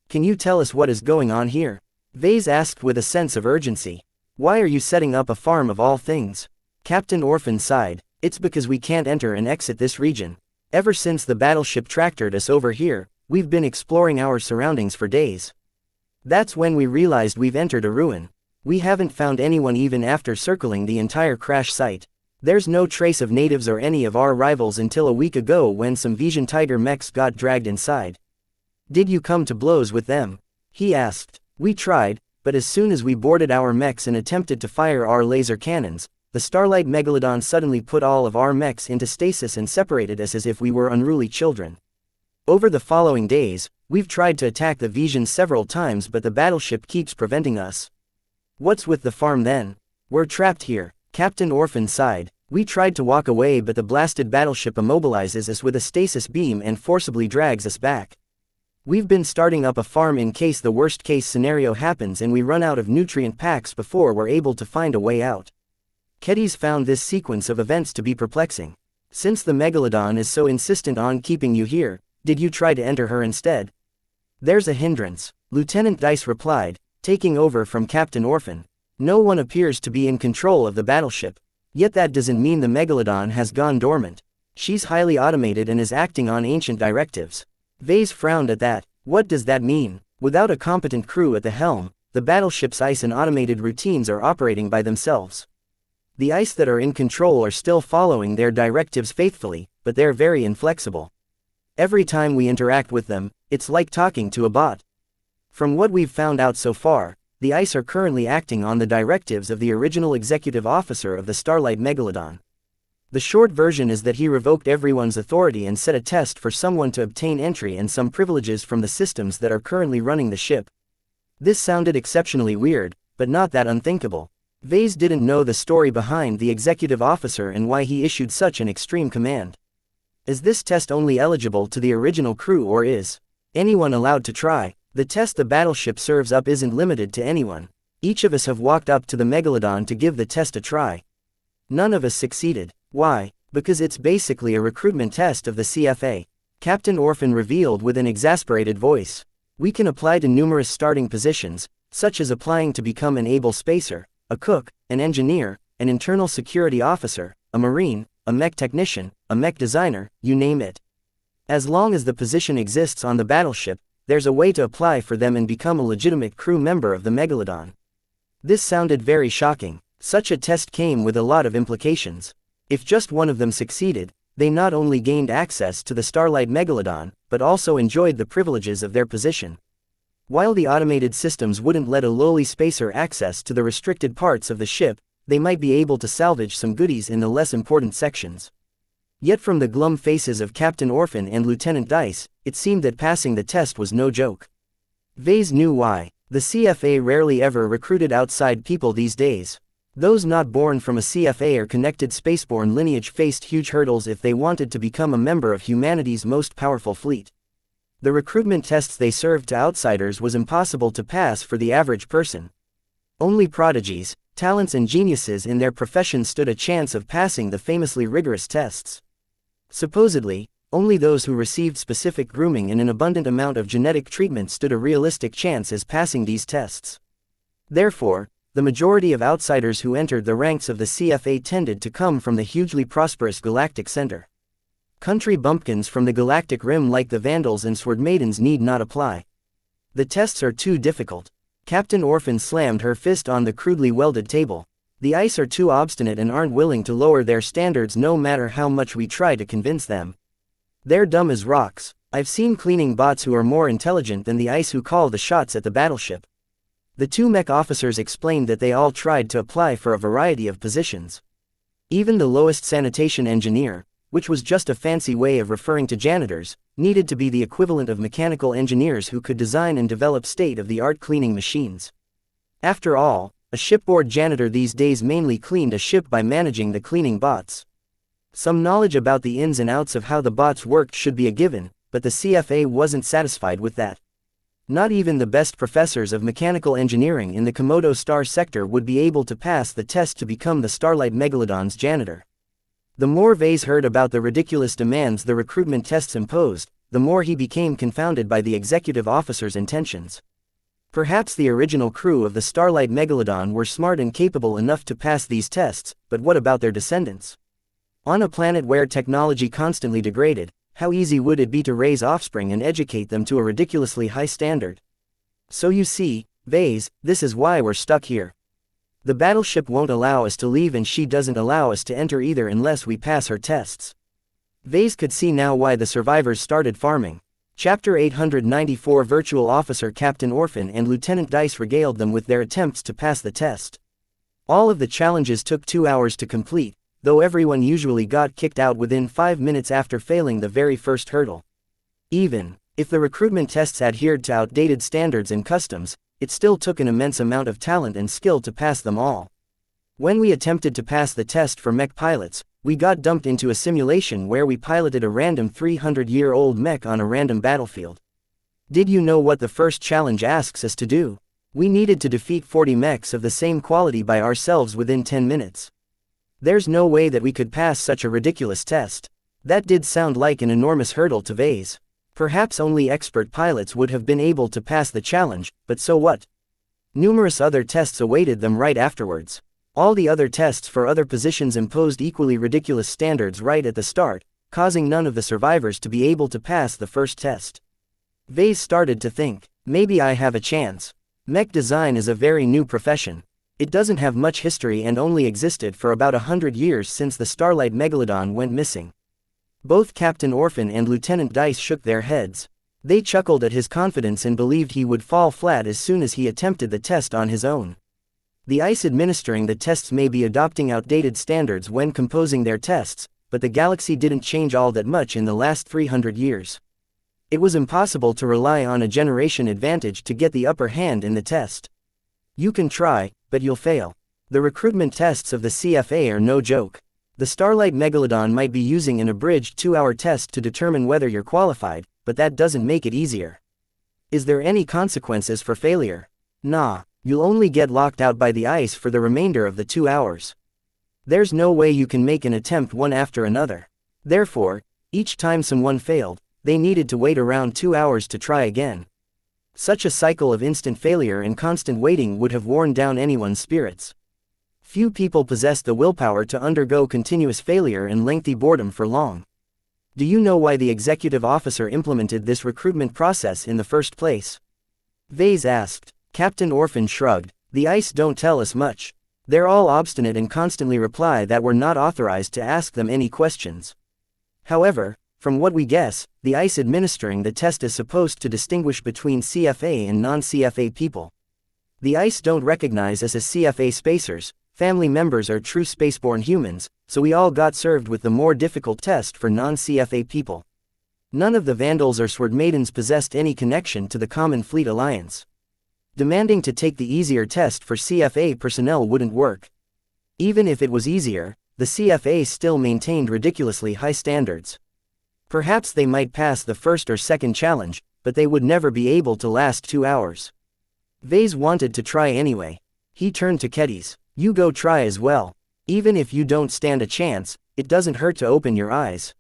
Can you tell us what is going on here? Vase asked with a sense of urgency. Why are you setting up a farm of all things? Captain Orphan sighed. It's because we can't enter and exit this region. Ever since the battleship tractored us over here, we've been exploring our surroundings for days. That's when we realized we've entered a ruin. We haven't found anyone even after circling the entire crash site. There's no trace of natives or any of our rivals until a week ago when some Vision Tiger mechs got dragged inside. Did you come to blows with them? He asked. We tried, but as soon as we boarded our mechs and attempted to fire our laser cannons, the Starlight Megalodon suddenly put all of our mechs into stasis and separated us as if we were unruly children. Over the following days, we've tried to attack the Vision several times, but the battleship keeps preventing us. What's with the farm then? We're trapped here. Captain Orphan sighed. We tried to walk away, but the blasted battleship immobilizes us with a stasis beam and forcibly drags us back. We've been starting up a farm in case the worst case scenario happens and we run out of nutrient packs before we're able to find a way out. Keddy's found this sequence of events to be perplexing. Since the Megalodon is so insistent on keeping you here, did you try to enter her instead? There's a hindrance, Lieutenant Dice replied, taking over from Captain Orphan. No one appears to be in control of the battleship. Yet that doesn't mean the Megalodon has gone dormant. She's highly automated and is acting on ancient directives. Vase frowned at that. What does that mean? Without a competent crew at the helm, the battleship's ice and automated routines are operating by themselves. The ice that are in control are still following their directives faithfully, but they're very inflexible. Every time we interact with them, it's like talking to a bot. From what we've found out so far, the ice are currently acting on the directives of the original executive officer of the Starlight Megalodon. The short version is that he revoked everyone's authority and set a test for someone to obtain entry and some privileges from the systems that are currently running the ship. This sounded exceptionally weird, but not that unthinkable. Vase didn't know the story behind the executive officer and why he issued such an extreme command. Is this test only eligible to the original crew, or is anyone allowed to try? The test the battleship serves up isn't limited to anyone. Each of us have walked up to the Megalodon to give the test a try. None of us succeeded. Why? Because it's basically a recruitment test of the CFA. Captain Orphan revealed with an exasperated voice. We can apply to numerous starting positions, such as applying to become an able spacer, a cook, an engineer, an internal security officer, a marine, a mech technician, a mech designer, you name it. As long as the position exists on the battleship, there's a way to apply for them and become a legitimate crew member of the Megalodon. This sounded very shocking. Such a test came with a lot of implications. If just one of them succeeded, they not only gained access to the Starlight Megalodon, but also enjoyed the privileges of their position. While the automated systems wouldn't let a lowly spacer access to the restricted parts of the ship, they might be able to salvage some goodies in the less important sections. Yet from the glum faces of Captain Orphan and Lieutenant Dice, it seemed that passing the test was no joke. Vase knew why. The CFA rarely ever recruited outside people these days. Those not born from a CFA or connected spaceborne lineage faced huge hurdles if they wanted to become a member of humanity's most powerful fleet. The recruitment tests they served to outsiders was impossible to pass for the average person. Only prodigies, talents and geniuses in their profession stood a chance of passing the famously rigorous tests. Supposedly, only those who received specific grooming and an abundant amount of genetic treatment stood a realistic chance as passing these tests. Therefore, the majority of outsiders who entered the ranks of the CFA tended to come from the hugely prosperous galactic center. Country bumpkins from the galactic rim like the Vandals and Sword Maidens need not apply. The tests are too difficult. Captain Orphan slammed her fist on the crudely welded table. The ice are too obstinate and aren't willing to lower their standards no matter how much we try to convince them. They're dumb as rocks. I've seen cleaning bots who are more intelligent than the ice who call the shots at the battleship. The two mech officers explained that they all tried to apply for a variety of positions. Even the lowest sanitation engineer, which was just a fancy way of referring to janitors, needed to be the equivalent of mechanical engineers who could design and develop state-of-the-art cleaning machines. After all, a shipboard janitor these days mainly cleaned a ship by managing the cleaning bots. Some knowledge about the ins and outs of how the bots worked should be a given, but the CFA wasn't satisfied with that. Not even the best professors of mechanical engineering in the Komodo Star sector would be able to pass the test to become the Starlight Megalodon's janitor. The more Vase heard about the ridiculous demands the recruitment tests imposed, the more he became confounded by the executive officer's intentions. Perhaps the original crew of the Starlight Megalodon were smart and capable enough to pass these tests, but what about their descendants? On a planet where technology constantly degraded, how easy would it be to raise offspring and educate them to a ridiculously high standard? So you see, Vase, this is why we're stuck here. The battleship won't allow us to leave and she doesn't allow us to enter either unless we pass her tests. Vase could see now why the survivors started farming. Chapter 894 Virtual Officer Captain Orphan and Lieutenant Dice regaled them with their attempts to pass the test. All of the challenges took 2 hours to complete, though everyone usually got kicked out within 5 minutes after failing the very first hurdle. Even if the recruitment tests adhered to outdated standards and customs, it still took an immense amount of talent and skill to pass them all. When we attempted to pass the test for mech pilots, we got dumped into a simulation where we piloted a random 300-year-old mech on a random battlefield. Did you know what the first challenge asks us to do? We needed to defeat 40 mechs of the same quality by ourselves within 10 minutes. There's no way that we could pass such a ridiculous test. That did sound like an enormous hurdle to Vase. Perhaps only expert pilots would have been able to pass the challenge, but so what? Numerous other tests awaited them right afterwards. All the other tests for other positions imposed equally ridiculous standards right at the start, causing none of the survivors to be able to pass the first test. Vase started to think, maybe I have a chance. Mech design is a very new profession. It doesn't have much history and only existed for about 100 years since the Starlight Megalodon went missing. Both Captain Orphan and Lieutenant Dice shook their heads. They chuckled at his confidence and believed he would fall flat as soon as he attempted the test on his own. The ICE administering the tests may be adopting outdated standards when composing their tests, but the galaxy didn't change all that much in the last 300 years. It was impossible to rely on a generation advantage to get the upper hand in the test. You can try, but you'll fail. The recruitment tests of the CFA are no joke. The Starlight Megalodon might be using an abridged 2-hour test to determine whether you're qualified, but that doesn't make it easier. Is there any consequences for failure? Nah, you'll only get locked out by the ICE for the remainder of the 2 hours. There's no way you can make an attempt one after another. Therefore, each time someone failed, they needed to wait around 2 hours to try again. Such a cycle of instant failure and constant waiting would have worn down anyone's spirits. Few people possess the willpower to undergo continuous failure and lengthy boredom for long. Do you know why the executive officer implemented this recruitment process in the first place? Vase asked. Captain Orphan shrugged. The ICE don't tell us much. They're all obstinate and constantly reply that we're not authorized to ask them any questions. However, from what we guess, the ICE administering the test is supposed to distinguish between CFA and non-CFA people. The ICE don't recognize us as CFA spacers. Family members are true spaceborne humans, so we all got served with the more difficult test for non-CFA people. None of the Vandals or Sword Maidens possessed any connection to the Common Fleet Alliance. Demanding to take the easier test for CFA personnel wouldn't work. Even if it was easier, the CFA still maintained ridiculously high standards. Perhaps they might pass the first or second challenge, but they would never be able to last 2 hours. Vase wanted to try anyway. He turned to Kedis. You go try as well. Even if you don't stand a chance, it doesn't hurt to open your eyes.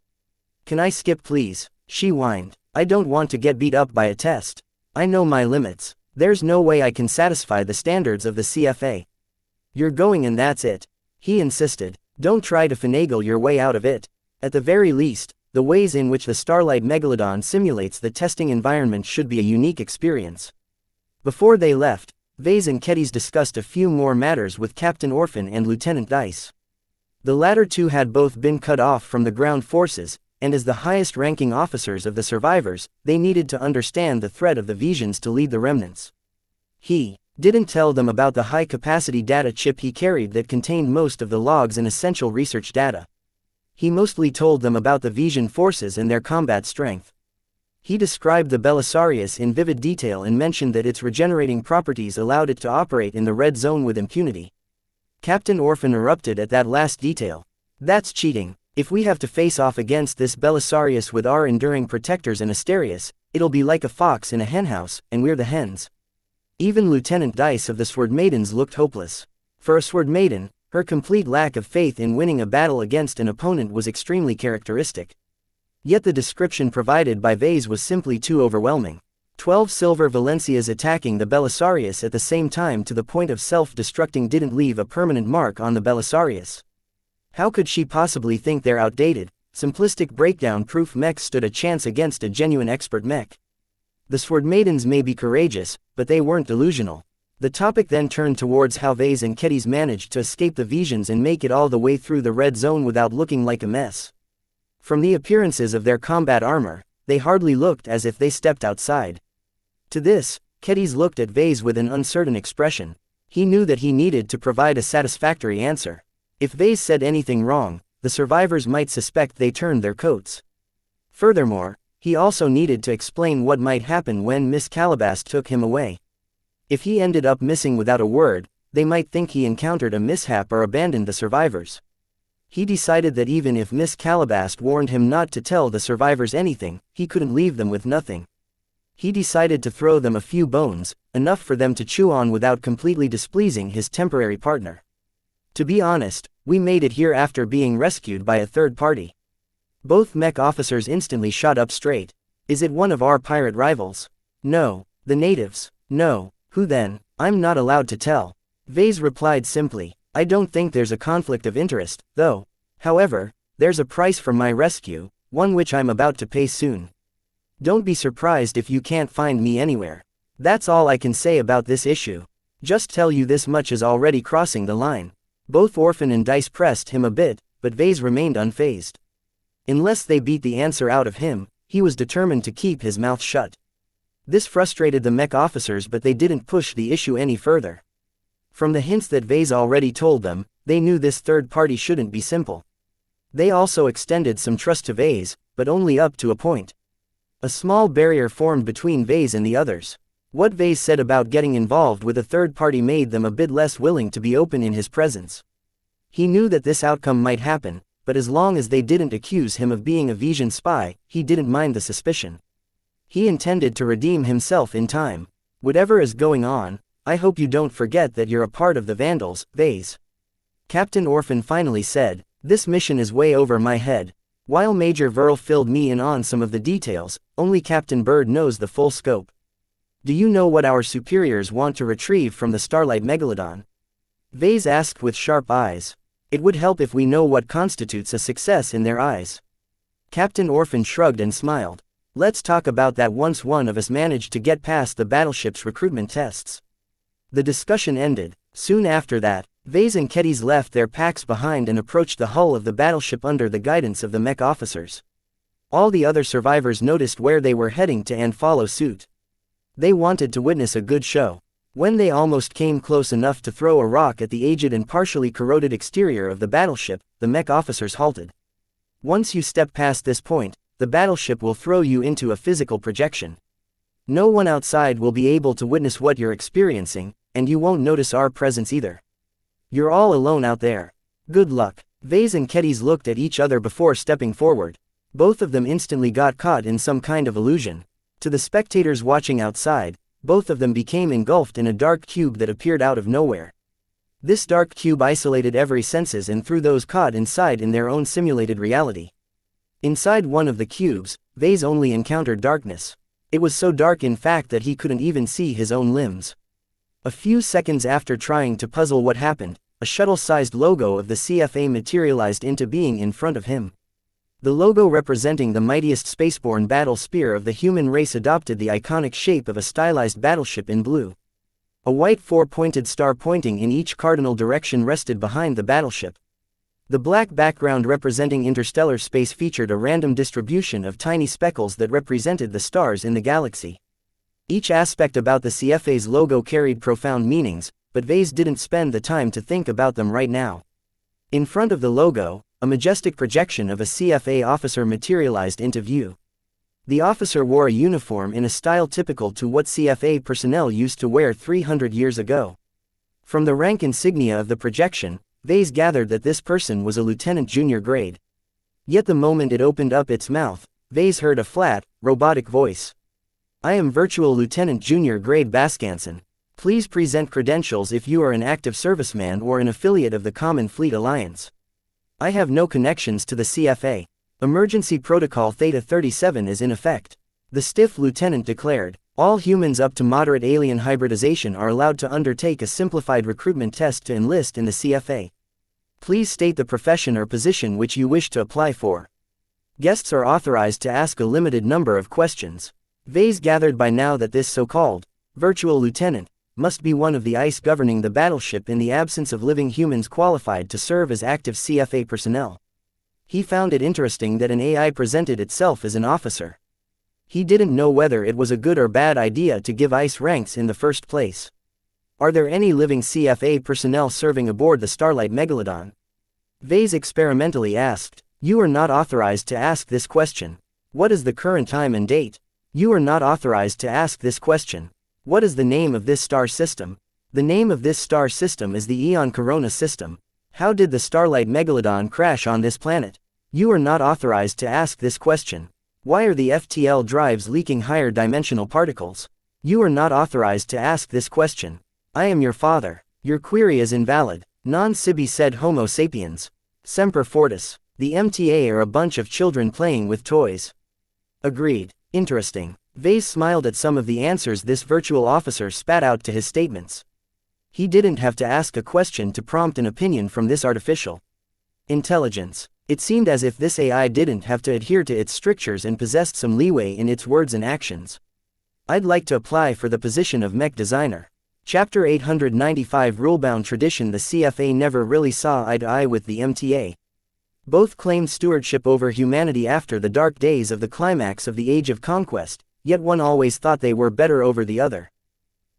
Can I skip please? She whined. I don't want to get beat up by a test. I know my limits. There's no way I can satisfy the standards of the CFA. You're going and that's it. He insisted. Don't try to finagle your way out of it. At the very least, the ways in which the Starlight Megalodon simulates the testing environment should be a unique experience. Before they left, Vase and Kedis discussed a few more matters with Captain Orphan and Lieutenant Dice. The latter two had both been cut off from the ground forces, and as the highest-ranking officers of the survivors, they needed to understand the threat of the Visions to lead the remnants. He didn't tell them about the high-capacity data chip he carried that contained most of the logs and essential research data. He mostly told them about the Vision forces and their combat strength. He described the Belisarius in vivid detail and mentioned that its regenerating properties allowed it to operate in the red zone with impunity. Captain Orphan erupted at that last detail. That's cheating. If we have to face off against this Belisarius with our enduring protectors and Asterius, it'll be like a fox in a henhouse, and we're the hens. Even Lieutenant Dice of the Sword Maidens looked hopeless. For a Sword Maiden, her complete lack of faith in winning a battle against an opponent was extremely characteristic. Yet the description provided by Vase was simply too overwhelming. 12 silver Valencias attacking the Belisarius at the same time to the point of self-destructing didn't leave a permanent mark on the Belisarius. How could she possibly think their outdated, simplistic breakdown-proof mech stood a chance against a genuine expert mech? The Sword Maidens may be courageous, but they weren't delusional. The topic then turned towards how Vase and Kedis managed to escape the Visions and make it all the way through the red zone without looking like a mess. From the appearances of their combat armor, they hardly looked as if they stepped outside. To this, Kedis looked at Vase with an uncertain expression. He knew that he needed to provide a satisfactory answer. If Vase said anything wrong, the survivors might suspect they turned their coats. Furthermore, he also needed to explain what might happen when Miss Calabas took him away. If he ended up missing without a word, they might think he encountered a mishap or abandoned the survivors. He decided that even if Miss Calabas warned him not to tell the survivors anything, he couldn't leave them with nothing. He decided to throw them a few bones, enough for them to chew on without completely displeasing his temporary partner. To be honest, we made it here after being rescued by a third party. Both Mech officers instantly shot up straight. Is it one of our pirate rivals? No. The natives? No. Who then? I'm not allowed to tell. Vase replied simply. I don't think there's a conflict of interest, though. However, there's a price for my rescue, one which I'm about to pay soon. Don't be surprised if you can't find me anywhere. That's all I can say about this issue. Just tell you this much is already crossing the line. Both Orphan and Dice pressed him a bit, but Vase remained unfazed. Unless they beat the answer out of him, he was determined to keep his mouth shut. This frustrated the Mech officers, but they didn't push the issue any further. From the hints that Vase already told them, they knew this third party shouldn't be simple. They also extended some trust to Vase, but only up to a point. A small barrier formed between Vase and the others. What Vase said about getting involved with a third party made them a bit less willing to be open in his presence. He knew that this outcome might happen, but as long as they didn't accuse him of being a Vision spy, he didn't mind the suspicion. He intended to redeem himself in time. Whatever is going on, I hope you don't forget that you're a part of the Vandals, Vase. Captain Orphan finally said, this mission is way over my head. While Major Verl filled me in on some of the details, only Captain Bird knows the full scope. Do you know what our superiors want to retrieve from the Starlight Megalodon? Vase asked with sharp eyes. It would help if we know what constitutes a success in their eyes. Captain Orphan shrugged and smiled. Let's talk about that once one of us managed to get past the battleship's recruitment tests. The discussion ended. Soon after that, Vase and Kedis left their packs behind and approached the hull of the battleship under the guidance of the Mech officers. All the other survivors noticed where they were heading to and follow suit. They wanted to witness a good show. When they almost came close enough to throw a rock at the aged and partially corroded exterior of the battleship, the Mech officers halted. Once you step past this point, the battleship will throw you into a physical projection. No one outside will be able to witness what you're experiencing, and you won't notice our presence either. You're all alone out there. Good luck. Vase and Kedis looked at each other before stepping forward. Both of them instantly got caught in some kind of illusion. To the spectators watching outside, both of them became engulfed in a dark cube that appeared out of nowhere. This dark cube isolated every senses and threw those caught inside in their own simulated reality. Inside one of the cubes, Vase only encountered darkness. It was so dark in fact that he couldn't even see his own limbs. A few seconds after trying to puzzle what happened, a shuttle-sized logo of the CFA materialized into being in front of him. The logo representing the mightiest spaceborne battle spear of the human race adopted the iconic shape of a stylized battleship in blue. A white four-pointed star pointing in each cardinal direction rested behind the battleship. The black background representing interstellar space featured a random distribution of tiny speckles that represented the stars in the galaxy. Each aspect about the CFA's logo carried profound meanings, but Vase didn't spend the time to think about them right now. In front of the logo, a majestic projection of a CFA officer materialized into view. The officer wore a uniform in a style typical to what CFA personnel used to wear 300 years ago. From the rank insignia of the projection, Vase gathered that this person was a lieutenant junior grade. Yet the moment it opened up its mouth, Vase heard a flat, robotic voice. I am Virtual Lieutenant Junior Grade Baskanson. Please present credentials if you are an active serviceman or an affiliate of the Common Fleet Alliance. I have no connections to the CFA. Emergency Protocol Theta 37 is in effect. The stiff lieutenant declared. All humans up to moderate alien hybridization are allowed to undertake a simplified recruitment test to enlist in the CFA. Please state the profession or position which you wish to apply for. Guests are authorized to ask a limited number of questions. Vase gathered by now that this so-called virtual lieutenant must be one of the ICE governing the battleship in the absence of living humans qualified to serve as active CFA personnel. He found it interesting that an AI presented itself as an officer. He didn't know whether it was a good or bad idea to give ICE ranks in the first place. Are there any living CFA personnel serving aboard the Starlight Megalodon? Vase experimentally asked. You are not authorized to ask this question. What is the current time and date? You are not authorized to ask this question. What is the name of this star system? The name of this star system is the Eon Corona system. How did the Starlight Megalodon crash on this planet? You are not authorized to ask this question. Why are the FTL drives leaking higher dimensional particles? You are not authorized to ask this question. I am your father. Your query is invalid. Non sibi sed Homo sapiens. Semper Fortis. The MTA are a bunch of children playing with toys. Agreed. Interesting. Vase smiled at some of the answers this virtual officer spat out to his statements. He didn't have to ask a question to prompt an opinion from this artificial intelligence. It seemed as if this AI didn't have to adhere to its strictures and possessed some leeway in its words and actions. I'd like to apply for the position of mech designer. Chapter 895 Rulebound Tradition. The CFA never really saw eye to eye with the MTA. Both claimed stewardship over humanity after the dark days of the climax of the Age of Conquest, yet one always thought they were better over the other.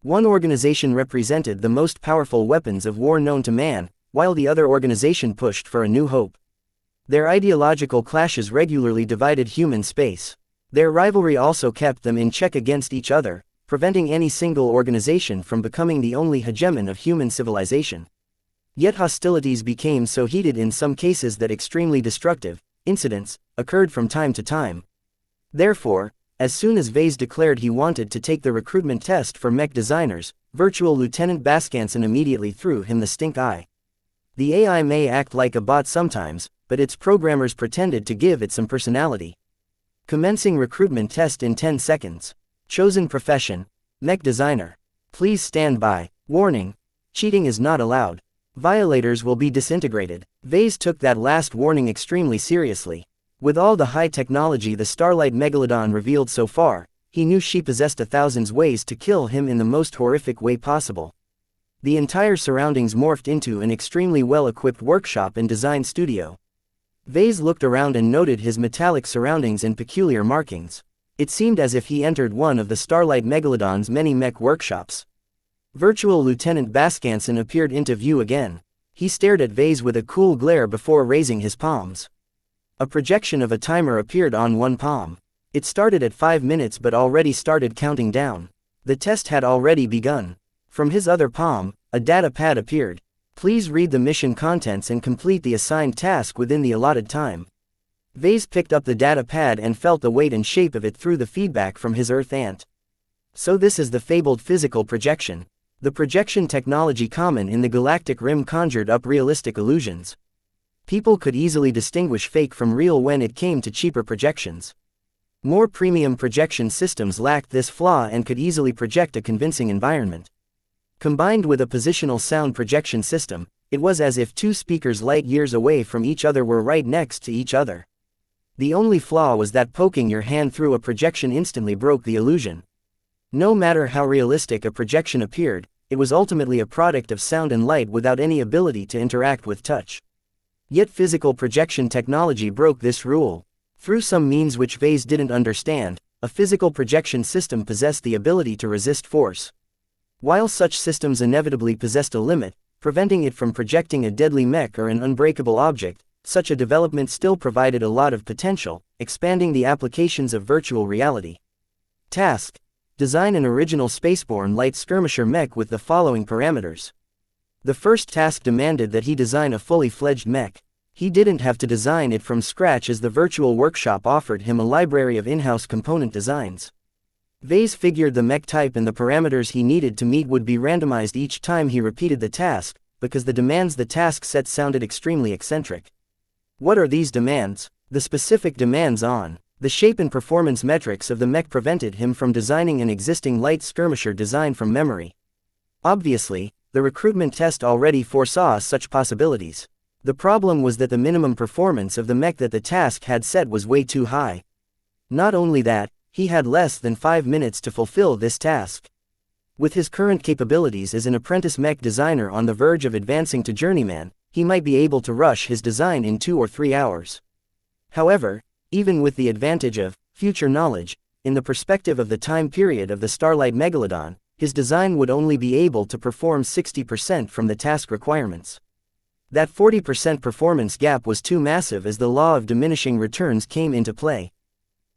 One organization represented the most powerful weapons of war known to man, while the other organization pushed for a new hope. Their ideological clashes regularly divided human space. Their rivalry also kept them in check against each other, preventing any single organization from becoming the only hegemon of human civilization. Yet hostilities became so heated in some cases that extremely destructive incidents occurred from time to time. Therefore, as soon as Vase declared he wanted to take the recruitment test for mech designers, Virtual Lieutenant Baskanson immediately threw him the stink eye. The AI may act like a bot sometimes, but its programmers pretended to give it some personality. Commencing recruitment test in 10 seconds. Chosen profession: mech designer. Please stand by. Warning: cheating is not allowed. Violators will be disintegrated. Vase took that last warning extremely seriously. With all the high technology the Starlight Megalodon revealed so far, he knew she possessed 1,000 ways to kill him in the most horrific way possible. The entire surroundings morphed into an extremely well-equipped workshop and design studio. Vase looked around and noted his metallic surroundings and peculiar markings. It seemed as if he entered one of the Starlight Megalodon's many mech workshops. Virtual Lieutenant Baskanson appeared into view again. He stared at Vase with a cool glare before raising his palms. A projection of a timer appeared on one palm. It started at 5 minutes but already started counting down. The test had already begun. From his other palm, a data pad appeared. Please read the mission contents and complete the assigned task within the allotted time. Vase picked up the data pad and felt the weight and shape of it through the feedback from his Earth ant. So this is the fabled physical projection. The projection technology common in the galactic rim conjured up realistic illusions. People could easily distinguish fake from real when it came to cheaper projections. More premium projection systems lacked this flaw and could easily project a convincing environment. Combined with a positional sound projection system, it was as if two speakers light years away from each other were right next to each other. The only flaw was that poking your hand through a projection instantly broke the illusion. No matter how realistic a projection appeared, it was ultimately a product of sound and light without any ability to interact with touch. Yet physical projection technology broke this rule. Through some means which Vase didn't understand, a physical projection system possessed the ability to resist force. While such systems inevitably possessed a limit, preventing it from projecting a deadly mech or an unbreakable object, such a development still provided a lot of potential, expanding the applications of virtual reality. Task: design an original spaceborne light skirmisher mech with the following parameters. The first task demanded that he design a fully fledged mech. He didn't have to design it from scratch as the virtual workshop offered him a library of in-house component designs. Vase figured the mech type and the parameters he needed to meet would be randomized each time he repeated the task, because the demands the task set sounded extremely eccentric. What are these demands? The specific demands on the shape and performance metrics of the mech prevented him from designing an existing light skirmisher design from memory. Obviously, the recruitment test already foresaw such possibilities. The problem was that the minimum performance of the mech that the task had set was way too high. Not only that, he had less than 5 minutes to fulfill this task. With his current capabilities as an apprentice mech designer on the verge of advancing to journeyman, he might be able to rush his design in 2 or 3 hours. However, even with the advantage of future knowledge, in the perspective of the time period of the Starlight Megalodon, his design would only be able to perform 60% from the task requirements. That 40% performance gap was too massive as the law of diminishing returns came into play.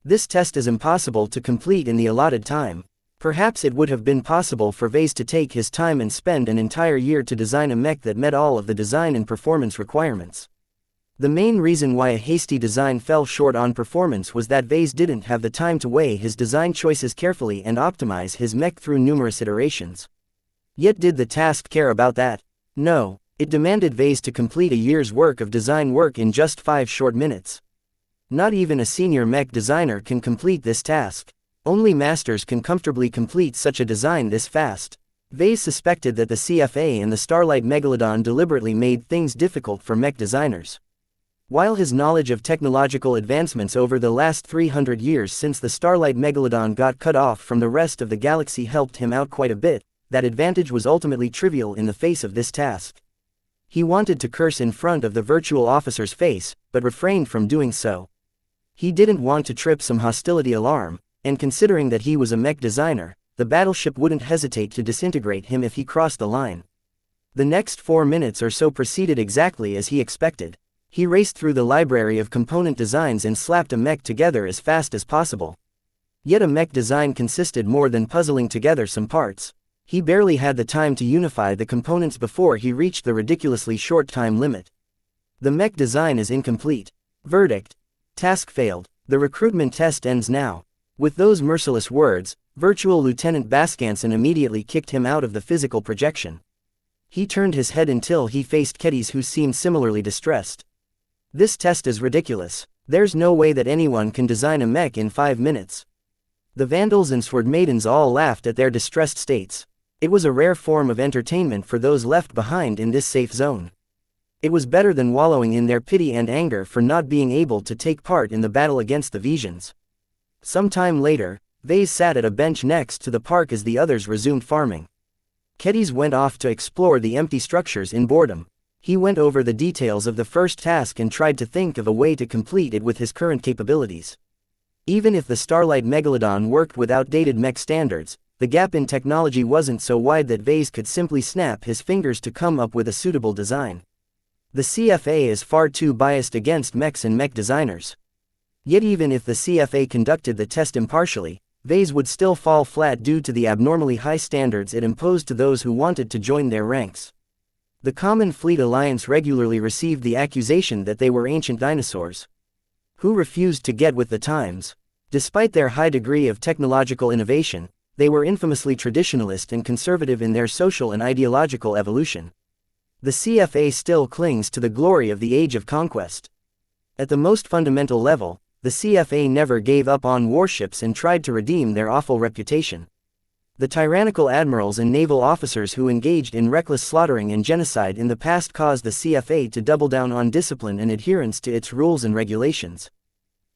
This test is impossible to complete in the allotted time. Perhaps it would have been possible for Vase to take his time and spend an entire year to design a mech that met all of the design and performance requirements. The main reason why a hasty design fell short on performance was that Vase didn't have the time to weigh his design choices carefully and optimize his mech through numerous iterations. Yet did the task care about that? No, it demanded Vase to complete a year's work of design work in just 5 short minutes. Not even a senior mech designer can complete this task. Only masters can comfortably complete such a design this fast. Vase suspected that the CFA and the Starlight Megalodon deliberately made things difficult for mech designers. While his knowledge of technological advancements over the last 300 years since the Starlight Megalodon got cut off from the rest of the galaxy helped him out quite a bit, that advantage was ultimately trivial in the face of this task. He wanted to curse in front of the virtual officer's face, but refrained from doing so. He didn't want to trip some hostility alarm, and considering that he was a mech designer, the battleship wouldn't hesitate to disintegrate him if he crossed the line. The next 4 minutes or so proceeded exactly as he expected. He raced through the library of component designs and slapped a mech together as fast as possible. Yet a mech design consisted more than puzzling together some parts. He barely had the time to unify the components before he reached the ridiculously short time limit. The mech design is incomplete. Verdict. Task failed. The recruitment test ends now. With those merciless words, Virtual Lieutenant Baskanson immediately kicked him out of the physical projection. He turned his head until he faced Kedis, who seemed similarly distressed. This test is ridiculous. There's no way that anyone can design a mech in 5 minutes. The Vandals and Sword Maidens all laughed at their distressed states. It was a rare form of entertainment for those left behind in this safe zone. It was better than wallowing in their pity and anger for not being able to take part in the battle against the Visions. Some time later, Vase sat at a bench next to the park as the others resumed farming. Kedis went off to explore the empty structures in boredom. He went over the details of the first task and tried to think of a way to complete it with his current capabilities. Even if the Starlight Megalodon worked with outdated mech standards, the gap in technology wasn't so wide that Vase could simply snap his fingers to come up with a suitable design. The CFA is far too biased against mechs and mech designers. Yet even if the CFA conducted the test impartially, Vase would still fall flat due to the abnormally high standards it imposed to those who wanted to join their ranks. The Common Fleet Alliance regularly received the accusation that they were ancient dinosaurs who refused to get with the times. Despite their high degree of technological innovation, they were infamously traditionalist and conservative in their social and ideological evolution. The CFA still clings to the glory of the Age of Conquest. At the most fundamental level, the CFA never gave up on warships and tried to redeem their awful reputation. The tyrannical admirals and naval officers who engaged in reckless slaughtering and genocide in the past caused the CFA to double down on discipline and adherence to its rules and regulations.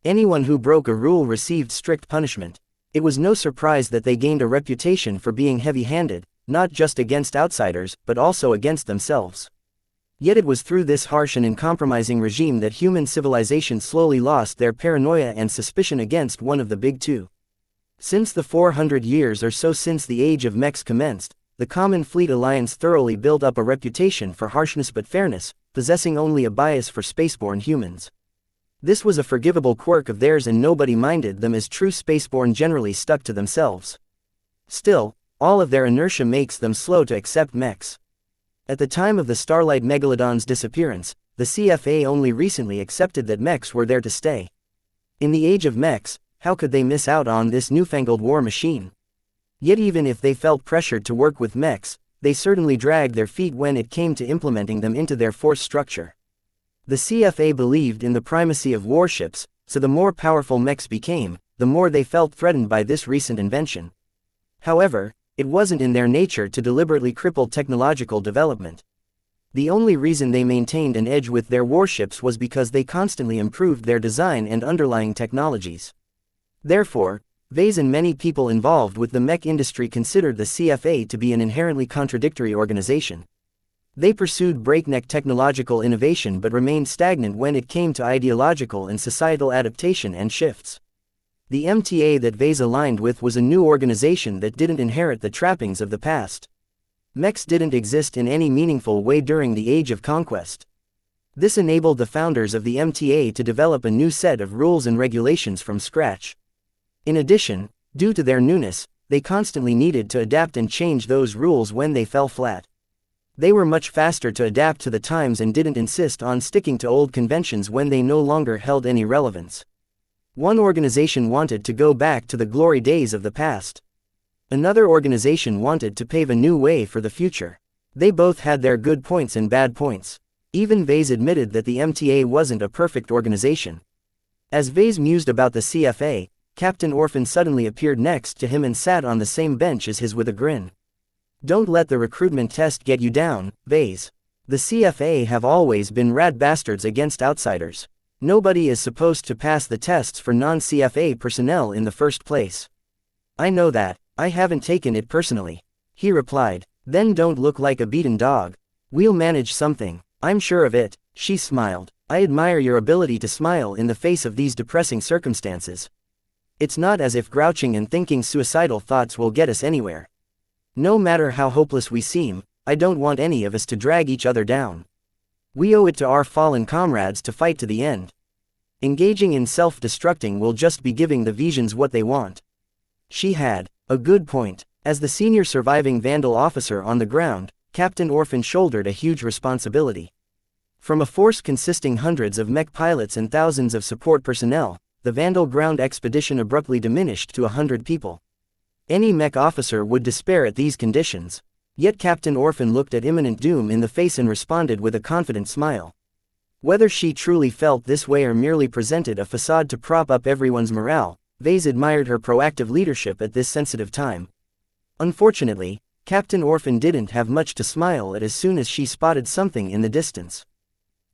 Anyone who broke a rule received strict punishment. It was no surprise that they gained a reputation for being heavy-handed, not just against outsiders, but also against themselves. Yet it was through this harsh and uncompromising regime that human civilization slowly lost their paranoia and suspicion against one of the big two. Since the 400 years or so since the Age of Mechs commenced, the Common Fleet Alliance thoroughly built up a reputation for harshness but fairness, possessing only a bias for spaceborne humans. This was a forgivable quirk of theirs and nobody minded them as true spaceborne generally stuck to themselves. Still, all of their inertia makes them slow to accept mechs. At the time of the Starlight Megalodon's disappearance, the CFA only recently accepted that mechs were there to stay. In the Age of Mechs, how could they miss out on this newfangled war machine? Yet even if they felt pressured to work with mechs, they certainly dragged their feet when it came to implementing them into their force structure. The CFA believed in the primacy of warships, so the more powerful mechs became, the more they felt threatened by this recent invention. However, it wasn't in their nature to deliberately cripple technological development. The only reason they maintained an edge with their warships was because they constantly improved their design and underlying technologies. Therefore, Vase and many people involved with the mech industry considered the CFA to be an inherently contradictory organization. They pursued breakneck technological innovation but remained stagnant when it came to ideological and societal adaptation and shifts. The MTA that Vase aligned with was a new organization that didn't inherit the trappings of the past. Mechs didn't exist in any meaningful way during the Age of Conquest. This enabled the founders of the MTA to develop a new set of rules and regulations from scratch. In addition, due to their newness, they constantly needed to adapt and change those rules when they fell flat. They were much faster to adapt to the times and didn't insist on sticking to old conventions when they no longer held any relevance. One organization wanted to go back to the glory days of the past. Another organization wanted to pave a new way for the future. They both had their good points and bad points. Even Vase admitted that the MTA wasn't a perfect organization. As Vase mused about the CFA, Captain Orphan suddenly appeared next to him and sat on the same bench as his with a grin. "Don't let the recruitment test get you down, Vase. The CFA have always been rat bastards against outsiders. Nobody is supposed to pass the tests for non-CFA personnel in the first place." "I know that, I haven't taken it personally," he replied. "Then don't look like a beaten dog. We'll manage something, I'm sure of it," she smiled. "I admire your ability to smile in the face of these depressing circumstances. It's not as if grouching and thinking suicidal thoughts will get us anywhere. No matter how hopeless we seem, I don't want any of us to drag each other down. We owe it to our fallen comrades to fight to the end. Engaging in self-destructing will just be giving the Visions what they want." She had a good point. As the senior surviving Vandal officer on the ground, Captain Orphan shouldered a huge responsibility. From a force consisting hundreds of mech pilots and thousands of support personnel, the Vandal ground expedition abruptly diminished to 100 people. Any mech officer would despair at these conditions. Yet Captain Orphan looked at imminent doom in the face and responded with a confident smile. Whether she truly felt this way or merely presented a facade to prop up everyone's morale, Vase admired her proactive leadership at this sensitive time. Unfortunately, Captain Orphan didn't have much to smile at as soon as she spotted something in the distance.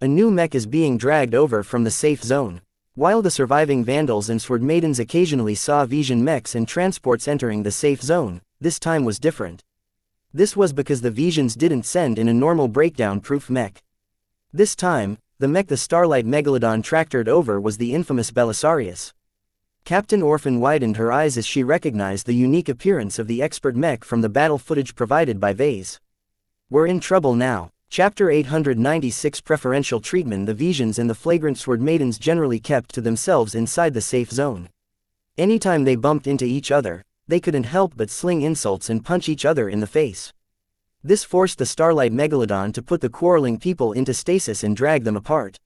A new mech is being dragged over from the safe zone. While the surviving Vandals and Sword Maidens occasionally saw Vision mechs and transports entering the safe zone, this time was different. This was because the Visions didn't send in a normal breakdown-proof mech. This time, the mech the Starlight Megalodon tractored over was the infamous Belisarius. Captain Orphan widened her eyes as she recognized the unique appearance of the expert mech from the battle footage provided by Vase. "We're in trouble now." Chapter 896 Preferential Treatment. The Visions and the flagrant Sword Maidens generally kept to themselves inside the safe zone. Anytime they bumped into each other, they couldn't help but sling insults and punch each other in the face. This forced the Starlight Megalodon to put the quarreling people into stasis and drag them apart.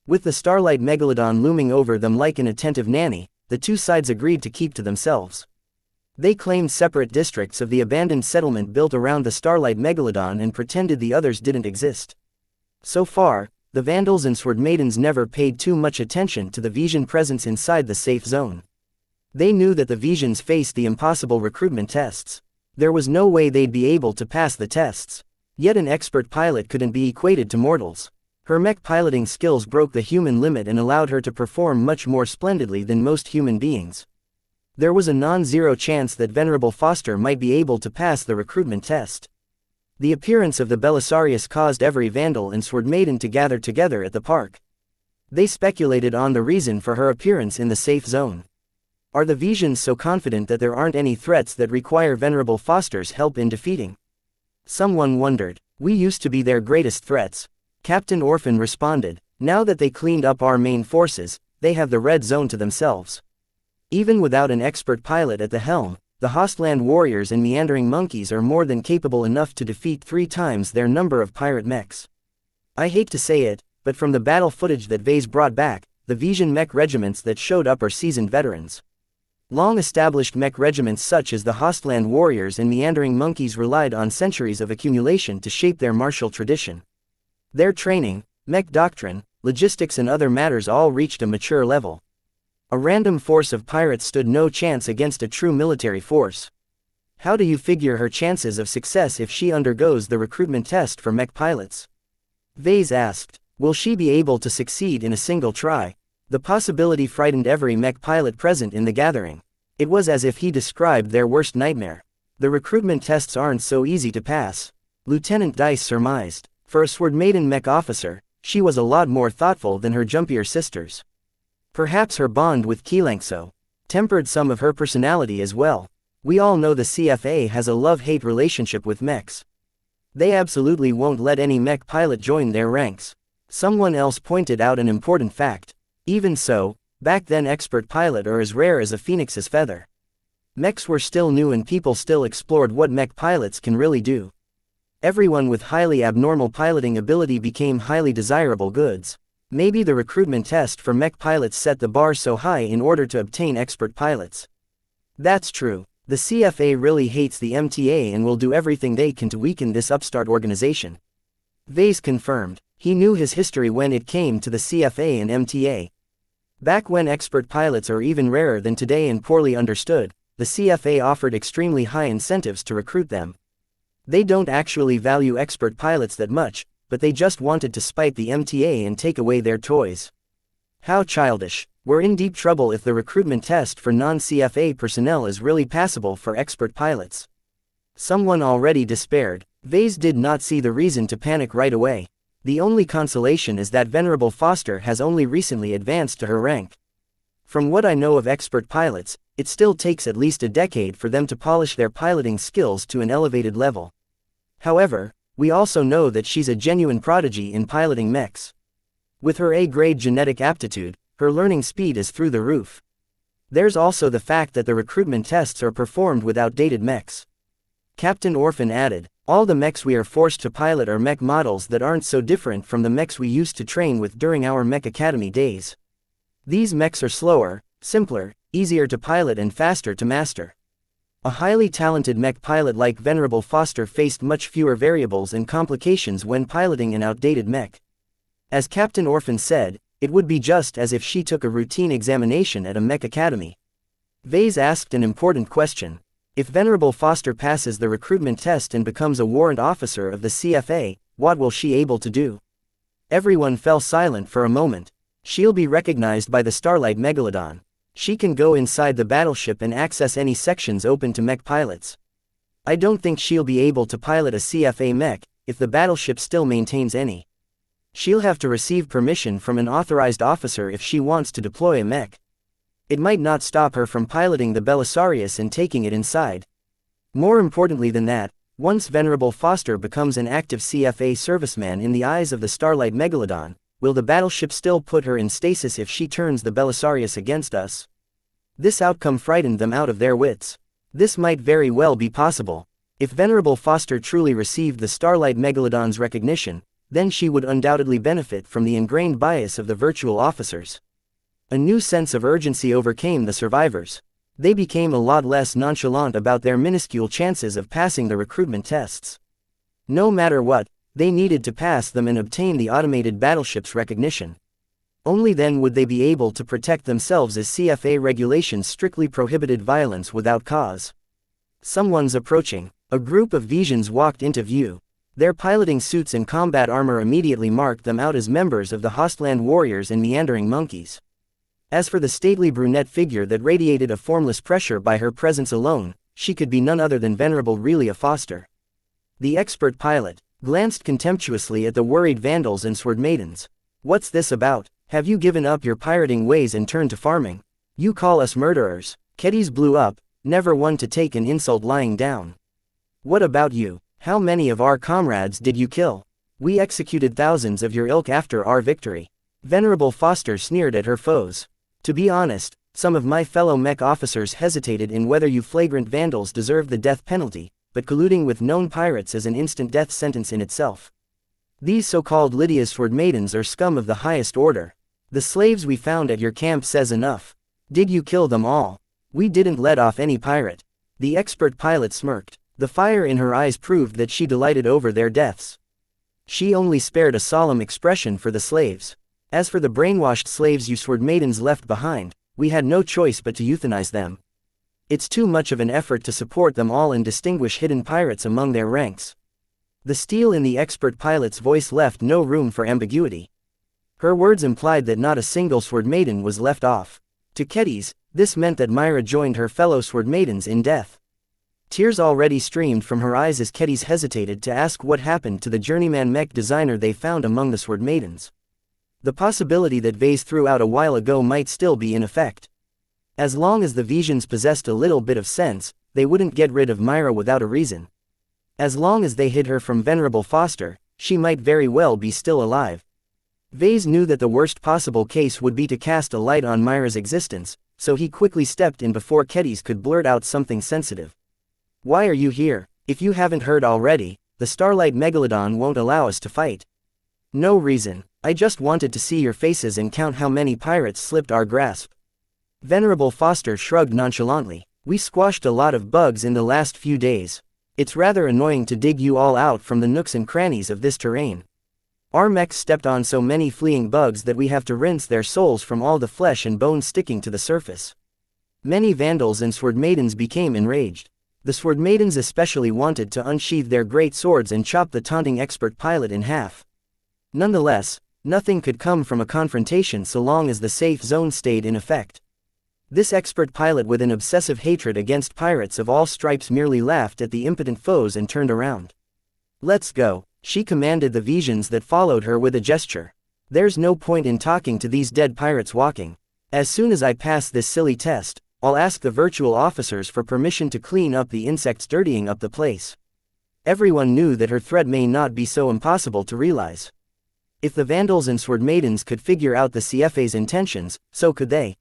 With the Starlight Megalodon looming over them like an attentive nanny, the two sides agreed to keep to themselves. They claimed separate districts of the abandoned settlement built around the Starlight Megalodon and pretended the others didn't exist. So far, the Vandals and Sword Maidens never paid too much attention to the Vision presence inside the safe zone. They knew that the Visions faced the impossible recruitment tests. There was no way they'd be able to pass the tests. Yet an expert pilot couldn't be equated to mortals. Her mech piloting skills broke the human limit and allowed her to perform much more splendidly than most human beings. There was a non-zero chance that Venerable Foster might be able to pass the recruitment test. The appearance of the Belisarius caused every Vandal and Sword Maiden to gather together at the park. They speculated on the reason for her appearance in the safe zone. Are the Visions so confident that there aren't any threats that require Venerable Foster's help in defeating? Someone wondered. "We used to be their greatest threats," Captain Orphan responded. "Now that they cleaned up our main forces, they have the red zone to themselves." Even without an expert pilot at the helm, the Hostland warriors and meandering monkeys are more than capable enough to defeat 3 times their number of pirate mechs. I hate to say it, but from the battle footage that Vase brought back, the Vision mech regiments that showed up are seasoned veterans. Long-established mech regiments such as the Hostland warriors and meandering monkeys relied on centuries of accumulation to shape their martial tradition. Their training, mech doctrine, logistics and other matters all reached a mature level. A random force of pirates stood no chance against a true military force. How do you figure her chances of success if she undergoes the recruitment test for mech pilots? Vase asked. Will she be able to succeed in a single try? The possibility frightened every mech pilot present in the gathering. It was as if he described their worst nightmare. The recruitment tests aren't so easy to pass, Lieutenant Dice surmised. For a Sword Maiden mech officer, she was a lot more thoughtful than her jumpier sisters. Perhaps her bond with xianxia tempered some of her personality as well. We all know the CFA has a love-hate relationship with mechs. They absolutely won't let any mech pilot join their ranks. Someone else pointed out an important fact. Even so, back then expert pilot are as rare as a phoenix's feather. Mechs were still new and people still explored what mech pilots can really do. Everyone with highly abnormal piloting ability became highly desirable goods. Maybe the recruitment test for mech pilots set the bar so high in order to obtain expert pilots. That's true. The CFA really hates the MTA and will do everything they can to weaken this upstart organization. Vase confirmed. He knew his history when it came to the CFA and MTA. Back when expert pilots are even rarer than today and poorly understood, the CFA offered extremely high incentives to recruit them. They don't actually value expert pilots that much, but they just wanted to spite the MTA and take away their toys. How childish. We're in deep trouble if the recruitment test for non-CFA personnel is really passable for expert pilots. Someone already despaired. Vase did not see the reason to panic right away. The only consolation is that Venerable Foster has only recently advanced to her rank. From what I know of expert pilots, it still takes at least a decade for them to polish their piloting skills to an elevated level. However, we also know that she's a genuine prodigy in piloting mechs. With her A-grade genetic aptitude, her learning speed is through the roof. There's also the fact that the recruitment tests are performed with outdated mechs. Captain Orphan added, all the mechs we are forced to pilot are mech models that aren't so different from the mechs we used to train with during our Mech Academy days. These mechs are slower, simpler, easier to pilot and faster to master. A highly talented mech pilot like Venerable Foster faced much fewer variables and complications when piloting an outdated mech. As Captain Orphan said, it would be just as if she took a routine examination at a Mech Academy. Vase asked an important question. If Venerable Foster passes the recruitment test and becomes a warrant officer of the CFA, what will she able to do? Everyone fell silent for a moment. She'll be recognized by the Starlight Megalodon. She can go inside the battleship and access any sections open to mech pilots. I don't think she'll be able to pilot a CFA mech, if the battleship still maintains any. She'll have to receive permission from an authorized officer if she wants to deploy a mech. It might not stop her from piloting the Belisarius and taking it inside. More importantly than that, once Venerable Foster becomes an active CFA serviceman in the eyes of the Starlight Megalodon, will the battleship still put her in stasis if she turns the Belisarius against us? This outcome frightened them out of their wits. This might very well be possible. If Venerable Foster truly received the Starlight Megalodon's recognition, then she would undoubtedly benefit from the ingrained bias of the virtual officers. A new sense of urgency overcame the survivors. They became a lot less nonchalant about their minuscule chances of passing the recruitment tests. No matter what, they needed to pass them and obtain the automated battleship's recognition. Only then would they be able to protect themselves, as CFA regulations strictly prohibited violence without cause. Someone's approaching. A group of Visions walked into view. Their piloting suits and combat armor immediately marked them out as members of the Hostland warriors and meandering monkeys. As for the stately brunette figure that radiated a formless pressure by her presence alone, she could be none other than Venerable Relia Foster. The expert pilot glanced contemptuously at the worried vandals and sword maidens. What's this about? Have you given up your pirating ways and turned to farming? You call us murderers. Keddies blew up, never one to take an insult lying down. What about you? How many of our comrades did you kill? We executed thousands of your ilk after our victory. Venerable Foster sneered at her foes. To be honest, some of my fellow mech officers hesitated in whether you flagrant vandals deserved the death penalty, but colluding with known pirates is an instant death sentence in itself. These so-called Lydia's sword maidens are scum of the highest order. The slaves we found at your camp says enough. Did you kill them all? We didn't let off any pirate. The expert pilot smirked. The fire in her eyes proved that she delighted over their deaths. She only spared a solemn expression for the slaves. As for the brainwashed slaves you sword maidens left behind, we had no choice but to euthanize them. It's too much of an effort to support them all and distinguish hidden pirates among their ranks. The steel in the expert pilot's voice left no room for ambiguity. Her words implied that not a single sword maiden was left off. To Kedis, this meant that Myra joined her fellow sword maidens in death. Tears already streamed from her eyes as Kedis hesitated to ask what happened to the journeyman mech designer they found among the sword maidens. The possibility that Vase threw out a while ago might still be in effect. As long as the Visions possessed a little bit of sense, they wouldn't get rid of Myra without a reason. As long as they hid her from Venerable Foster, she might very well be still alive. Vase knew that the worst possible case would be to cast a light on Myra's existence, so he quickly stepped in before Kedis could blurt out something sensitive. "Why are you here? If you haven't heard already, the Starlight Megalodon won't allow us to fight." "No reason, I just wanted to see your faces and count how many pirates slipped our grasp." Venerable Foster shrugged nonchalantly. "We squashed a lot of bugs in the last few days. It's rather annoying to dig you all out from the nooks and crannies of this terrain. Our mechs stepped on so many fleeing bugs that we have to rinse their souls from all the flesh and bones sticking to the surface." Many vandals and sword maidens became enraged. The sword maidens especially wanted to unsheath their great swords and chop the taunting expert pilot in half. Nonetheless, nothing could come from a confrontation so long as the safe zone stayed in effect. This expert pilot with an obsessive hatred against pirates of all stripes merely laughed at the impotent foes and turned around. "Let's go," she commanded the Visions that followed her with a gesture. "There's no point in talking to these dead pirates walking. As soon as I pass this silly test, I'll ask the virtual officers for permission to clean up the insects dirtying up the place." Everyone knew that her threat may not be so impossible to realize. If the Vandals and Sword Maidens could figure out the CFA's intentions, so could they.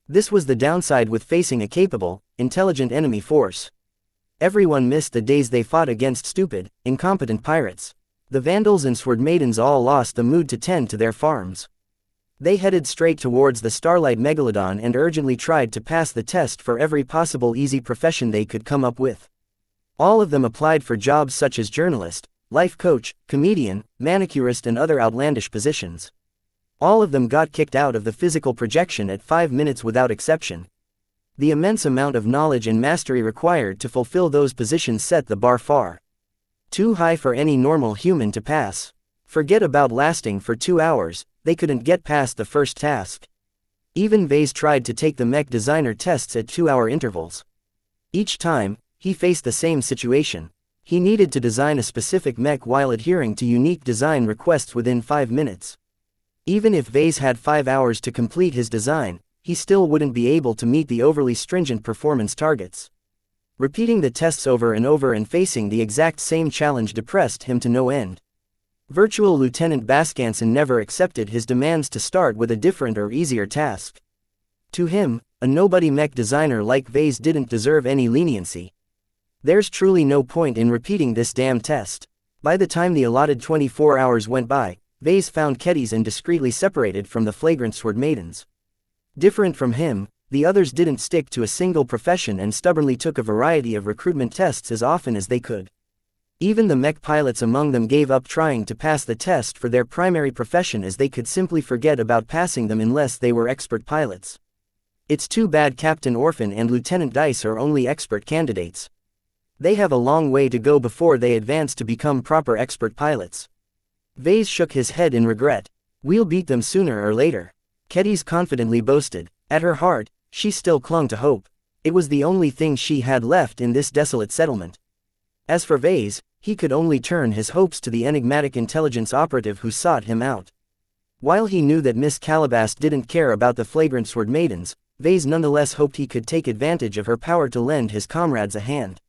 This was the downside with facing a capable, intelligent enemy force. Everyone missed the days they fought against stupid, incompetent pirates. The Vandals and Sword Maidens all lost the mood to tend to their farms. They headed straight towards the Starlight Megalodon and urgently tried to pass the test for every possible easy profession they could come up with. All of them applied for jobs such as journalist, life coach, comedian, manicurist and other outlandish positions. All of them got kicked out of the physical projection at 5 minutes without exception. The immense amount of knowledge and mastery required to fulfill those positions set the bar far too high for any normal human to pass. Forget about lasting for 2 hours, they couldn't get past the first task. Even Vase tried to take the mech designer tests at 2-hour intervals. Each time, he faced the same situation. He needed to design a specific mech while adhering to unique design requests within 5 minutes. Even if Vase had 5 hours to complete his design, he still wouldn't be able to meet the overly stringent performance targets. Repeating the tests over and over and facing the exact same challenge depressed him to no end. Virtual Lieutenant Baskanson never accepted his demands to start with a different or easier task. To him, a nobody mech designer like Vase didn't deserve any leniency. There's truly no point in repeating this damn test. By the time the allotted 24 hours went by, Vase found Kedis and discreetly separated from the flagrant Sword Maidens. Different from him, the others didn't stick to a single profession and stubbornly took a variety of recruitment tests as often as they could. Even the mech pilots among them gave up trying to pass the test for their primary profession as they could simply forget about passing them unless they were expert pilots. It's too bad Captain Orphan and Lieutenant Dice are only expert candidates. They have a long way to go before they advance to become proper expert pilots. Vase shook his head in regret. "We'll beat them sooner or later," Kedis confidently boasted. At her heart, she still clung to hope. It was the only thing she had left in this desolate settlement. As for Vase, he could only turn his hopes to the enigmatic intelligence operative who sought him out. While he knew that Miss Calabast didn't care about the flagrant Sword Maidens, Vase nonetheless hoped he could take advantage of her power to lend his comrades a hand.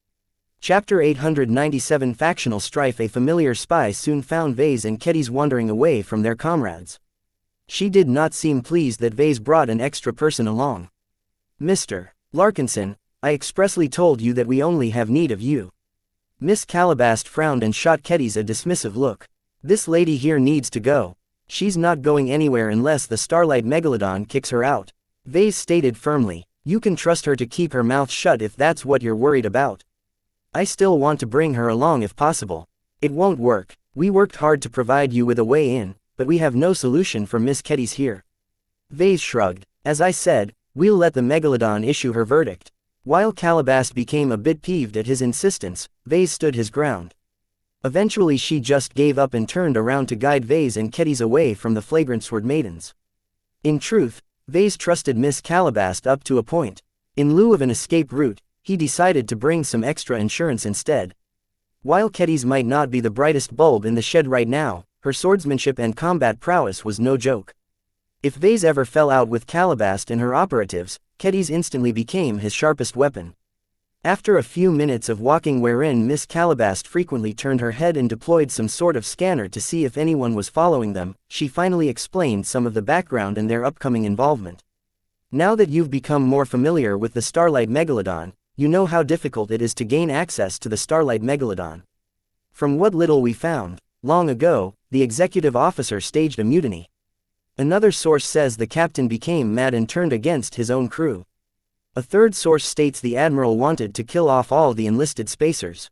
Chapter 897 Factional Strife. A familiar spy soon found Vase and Kedis wandering away from their comrades. She did not seem pleased that Vase brought an extra person along. "Mr. Larkinson, I expressly told you that we only have need of you." Miss Calabast frowned and shot Kedis a dismissive look. "This lady here needs to go. She's not going anywhere unless the Starlight Megalodon kicks her out," Vase stated firmly. "You can trust her to keep her mouth shut if that's what you're worried about. I still want to bring her along if possible." "It won't work. We worked hard to provide you with a way in, but we have no solution for Miss Kedis here." Vase shrugged. "As I said, we'll let the Megalodon issue her verdict." While Calabast became a bit peeved at his insistence, Vase stood his ground. Eventually she just gave up and turned around to guide Vase and Kedis away from the flagrant Sword Maidens. In truth, Vase trusted Miss Calabast up to a point. In lieu of an escape route, he decided to bring some extra insurance instead. While Keddy's might not be the brightest bulb in the shed right now, her swordsmanship and combat prowess was no joke. If Vase ever fell out with Calabast and her operatives, Keddy's instantly became his sharpest weapon. After a few minutes of walking wherein Miss Calabast frequently turned her head and deployed some sort of scanner to see if anyone was following them, she finally explained some of the background and their upcoming involvement. Now that you've become more familiar with the Starlight Megalodon, you know how difficult it is to gain access to the Starlight Megalodon. From what little we found, long ago, the executive officer staged a mutiny. Another source says the captain became mad and turned against his own crew. A third source states the admiral wanted to kill off all the enlisted spacers.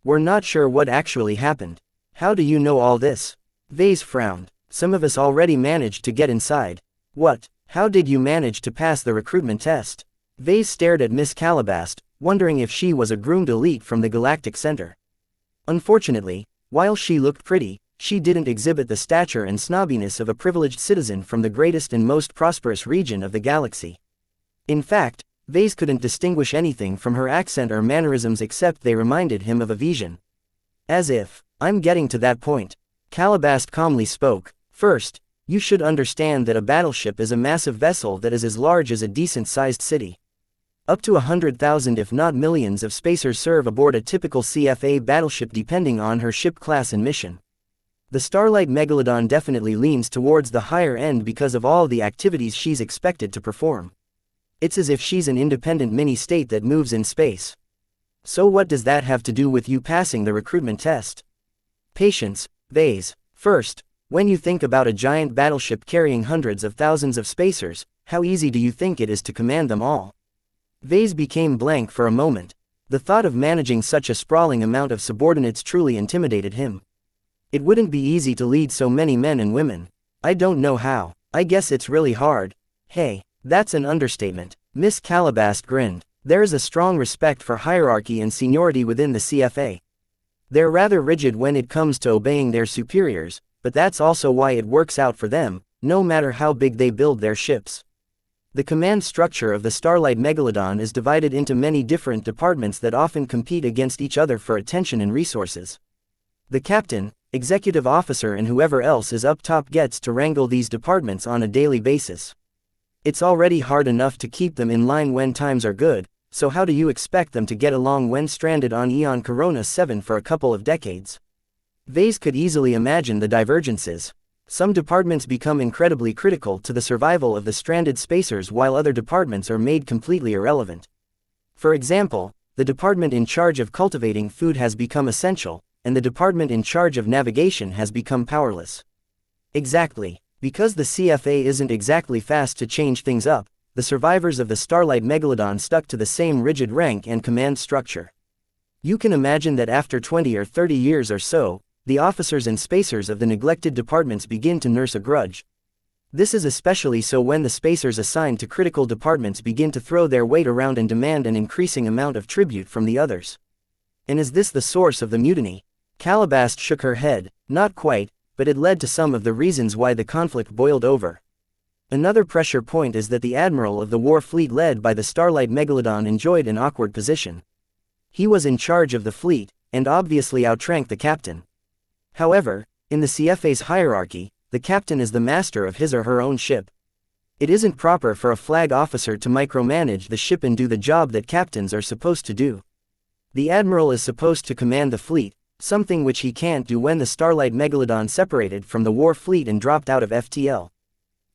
We're not sure what actually happened. How do you know all this? Vase frowned. Some of us already managed to get inside. What? How did you manage to pass the recruitment test? Vase stared at Miss Calabast, wondering if she was a groomed elite from the Galactic Center. Unfortunately, while she looked pretty, she didn't exhibit the stature and snobbiness of a privileged citizen from the greatest and most prosperous region of the galaxy. In fact, Vase couldn't distinguish anything from her accent or mannerisms except they reminded him of a Vision. As if, I'm getting to that point. Calabast calmly spoke. First, you should understand that a battleship is a massive vessel that is as large as a decent-sized city. Up to 100,000 if not millions of spacers serve aboard a typical CFA battleship depending on her ship class and mission. The Starlight Megalodon definitely leans towards the higher end because of all the activities she's expected to perform. It's as if she's an independent mini-state that moves in space. So what does that have to do with you passing the recruitment test? Patience, Vase. First, when you think about a giant battleship carrying hundreds of thousands of spacers, how easy do you think it is to command them all? Vase became blank for a moment. The thought of managing such a sprawling amount of subordinates truly intimidated him. It wouldn't be easy to lead so many men and women. I don't know how. I guess it's really hard. Hey, that's an understatement. Miss Calabast grinned. There is a strong respect for hierarchy and seniority within the CFA. They're rather rigid when it comes to obeying their superiors, but that's also why it works out for them, no matter how big they build their ships. The command structure of the Starlight Megalodon is divided into many different departments that often compete against each other for attention and resources. The captain, executive officer and whoever else is up top gets to wrangle these departments on a daily basis. It's already hard enough to keep them in line when times are good, so how do you expect them to get along when stranded on Eon Corona 7 for a couple of decades? Vase could easily imagine the divergences. Some departments become incredibly critical to the survival of the stranded spacers while other departments are made completely irrelevant. For example, the department in charge of cultivating food has become essential, and the department in charge of navigation has become powerless. Exactly. Because the CFA isn't exactly fast to change things up, the survivors of the Starlight Megalodon stuck to the same rigid rank and command structure. You can imagine that after 20 or 30 years or so, the officers and spacers of the neglected departments begin to nurse a grudge. This is especially so when the spacers assigned to critical departments begin to throw their weight around and demand an increasing amount of tribute from the others. And is this the source of the mutiny? Calabast shook her head. Not quite, but it led to some of the reasons why the conflict boiled over. Another pressure point is that the admiral of the war fleet led by the Starlight Megalodon enjoyed an awkward position. He was in charge of the fleet, and obviously outranked the captain. However, in the CFA's hierarchy, the captain is the master of his or her own ship. It isn't proper for a flag officer to micromanage the ship and do the job that captains are supposed to do. The admiral is supposed to command the fleet, something which he can't do when the Starlight Megalodon separated from the war fleet and dropped out of FTL.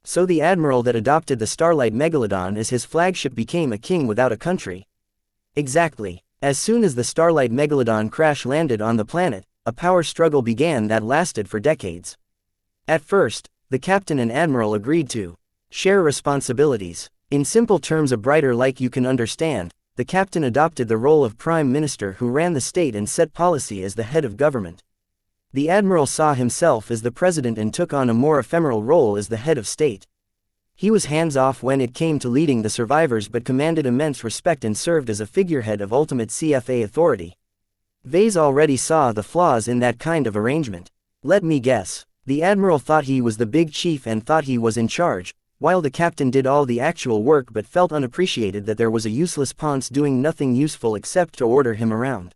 So the admiral that adopted the Starlight Megalodon as his flagship became a king without a country. Exactly. As soon as the Starlight Megalodon crash-landed on the planet, a power struggle began that lasted for decades. At first, the captain and admiral agreed to share responsibilities. In simple terms a brighter like you can understand, the captain adopted the role of prime minister who ran the state and set policy as the head of government. The admiral saw himself as the president and took on a more ephemeral role as the head of state. He was hands-off when it came to leading the survivors but commanded immense respect and served as a figurehead of ultimate CFA authority. Vase already saw the flaws in that kind of arrangement. Let me guess. The admiral thought he was the big chief and thought he was in charge, while the captain did all the actual work but felt unappreciated that there was a useless ponce doing nothing useful except to order him around.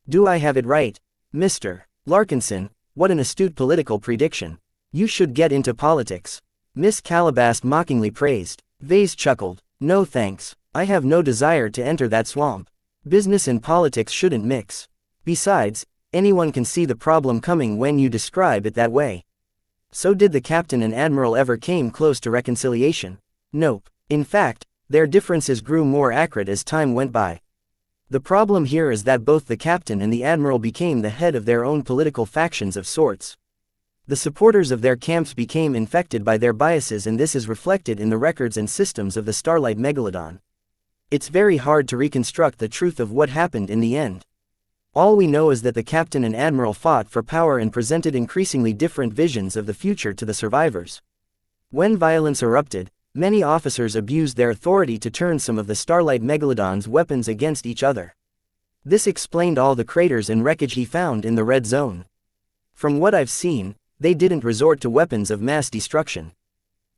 Do I have it right, Mr. Larkinson? What an astute political prediction. You should get into politics. Miss Calabast mockingly praised. Vase chuckled. No thanks. I have no desire to enter that swamp. Business and politics shouldn't mix. Besides, anyone can see the problem coming when you describe it that way. So did the captain and admiral ever came close to reconciliation? Nope. In fact, their differences grew more acrid as time went by. The problem here is that both the captain and the admiral became the head of their own political factions of sorts. The supporters of their camps became infected by their biases, and this is reflected in the records and systems of the Starlight Megalodon. It's very hard to reconstruct the truth of what happened in the end. All we know is that the captain and admiral fought for power and presented increasingly different visions of the future to the survivors. When violence erupted, many officers abused their authority to turn some of the Starlight Megalodon's weapons against each other. This explained all the craters and wreckage he found in the Red Zone. From what I've seen, they didn't resort to weapons of mass destruction.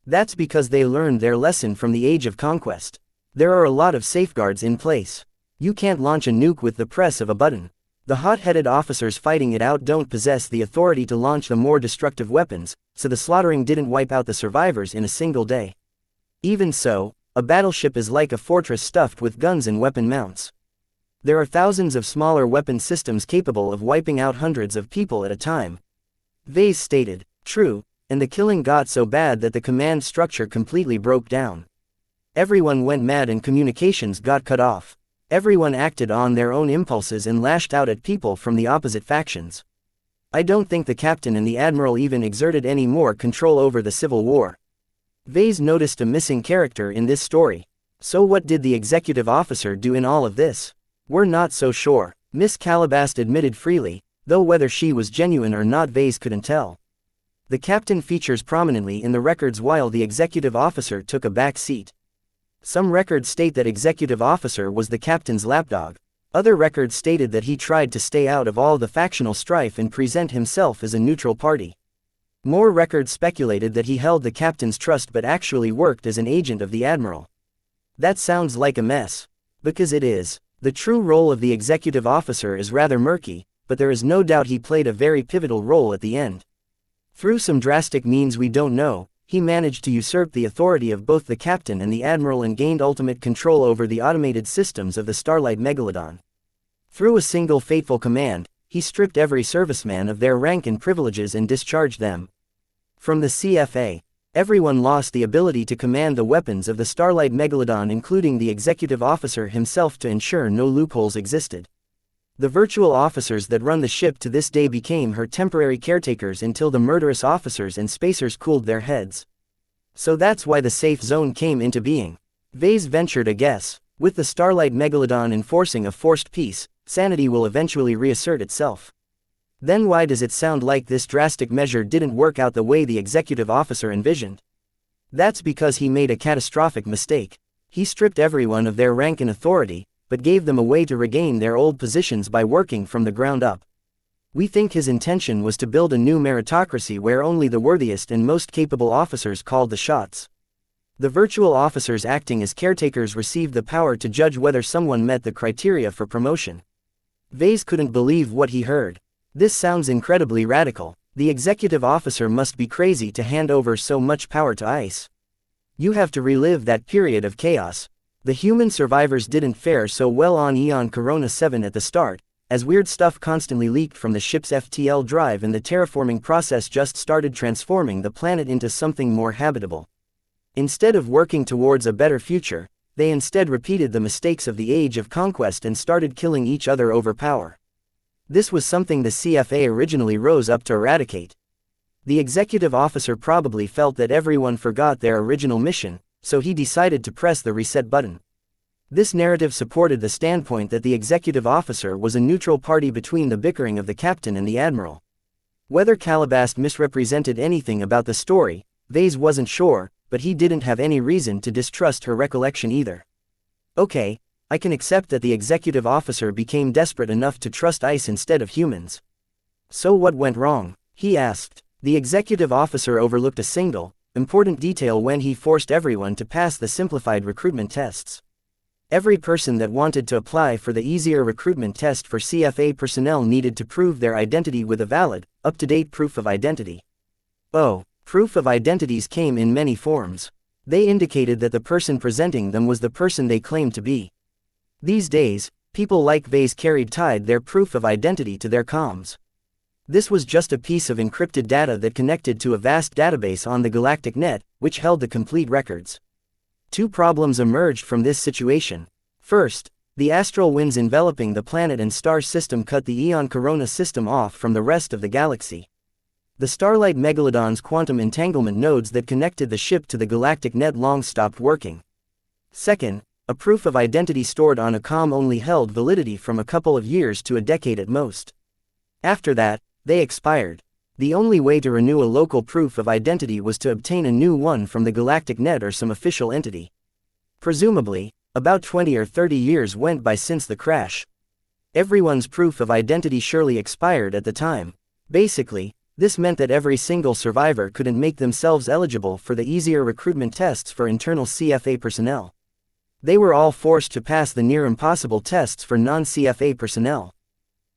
That's because they learned their lesson from the Age of Conquest. There are a lot of safeguards in place. You can't launch a nuke with the press of a button. The hot-headed officers fighting it out don't possess the authority to launch the more destructive weapons, so the slaughtering didn't wipe out the survivors in a single day. Even so, a battleship is like a fortress stuffed with guns and weapon mounts. There are thousands of smaller weapon systems capable of wiping out hundreds of people at a time. Vase stated. True, and the killing got so bad that the command structure completely broke down. Everyone went mad and communications got cut off. Everyone acted on their own impulses and lashed out at people from the opposite factions. I don't think the captain and the admiral even exerted any more control over the civil war. Vase noticed a missing character in this story. So what did the executive officer do in all of this? We're not so sure, Miss Calabast admitted freely, though whether she was genuine or not Vase couldn't tell. The captain features prominently in the records while the executive officer took a back seat. Some records state that executive officer was the captain's lapdog. Other records stated that he tried to stay out of all the factional strife and present himself as a neutral party. More records speculated that he held the captain's trust but actually worked as an agent of the admiral. That sounds like a mess. Because it is. The true role of the executive officer is rather murky, but there is no doubt he played a very pivotal role at the end. Through some drastic means we don't know, he managed to usurp the authority of both the captain and the admiral and gained ultimate control over the automated systems of the Starlight Megalodon. Through a single fateful command, he stripped every serviceman of their rank and privileges and discharged them. From the CFA, everyone lost the ability to command the weapons of the Starlight Megalodon, including the executive officer himself, to ensure no loopholes existed. The virtual officers that run the ship to this day became her temporary caretakers until the murderous officers and spacers cooled their heads. So that's why the safe zone came into being. Vase ventured a guess. With the Starlight Megalodon enforcing a forced peace, sanity will eventually reassert itself. Then why does it sound like this drastic measure didn't work out the way the executive officer envisioned? That's because he made a catastrophic mistake. He stripped everyone of their rank and authority, but gave them a way to regain their old positions by working from the ground up. We think his intention was to build a new meritocracy where only the worthiest and most capable officers called the shots. The virtual officers acting as caretakers received the power to judge whether someone met the criteria for promotion. Vase couldn't believe what he heard. This sounds incredibly radical. The executive officer must be crazy to hand over so much power to ICE. You have to relive that period of chaos. The human survivors didn't fare so well on Eon Corona 7 at the start, as weird stuff constantly leaked from the ship's FTL drive and the terraforming process just started transforming the planet into something more habitable. Instead of working towards a better future, they instead repeated the mistakes of the Age of Conquest and started killing each other over power. This was something the CFA originally rose up to eradicate. The executive officer probably felt that everyone forgot their original mission, so he decided to press the reset button. This narrative supported the standpoint that the executive officer was a neutral party between the bickering of the captain and the admiral. Whether Calabast misrepresented anything about the story, Vase wasn't sure, but he didn't have any reason to distrust her recollection either. Okay, I can accept that the executive officer became desperate enough to trust ICE instead of humans. So what went wrong? He asked. The executive officer overlooked a single, important detail when he forced everyone to pass the simplified recruitment tests. Every person that wanted to apply for the easier recruitment test for CFA personnel needed to prove their identity with a valid, up-to-date proof of identity. Oh, proof of identities came in many forms. They indicated that the person presenting them was the person they claimed to be. These days, people like Vase tied their proof of identity to their comms. This was just a piece of encrypted data that connected to a vast database on the galactic net, which held the complete records. Two problems emerged from this situation. First, the astral winds enveloping the planet and star system cut the Eon Corona system off from the rest of the galaxy. The starlight megalodon's quantum entanglement nodes that connected the ship to the galactic net long stopped working. Second, a proof of identity stored on a comm only held validity from a couple of years to a decade at most. After that, they expired. The only way to renew a local proof of identity was to obtain a new one from the galactic net or some official entity. Presumably, about 20 or 30 years went by since the crash. Everyone's proof of identity surely expired at the time. Basically, this meant that every single survivor couldn't make themselves eligible for the easier recruitment tests for internal CFA personnel. They were all forced to pass the near-impossible tests for non-CFA personnel.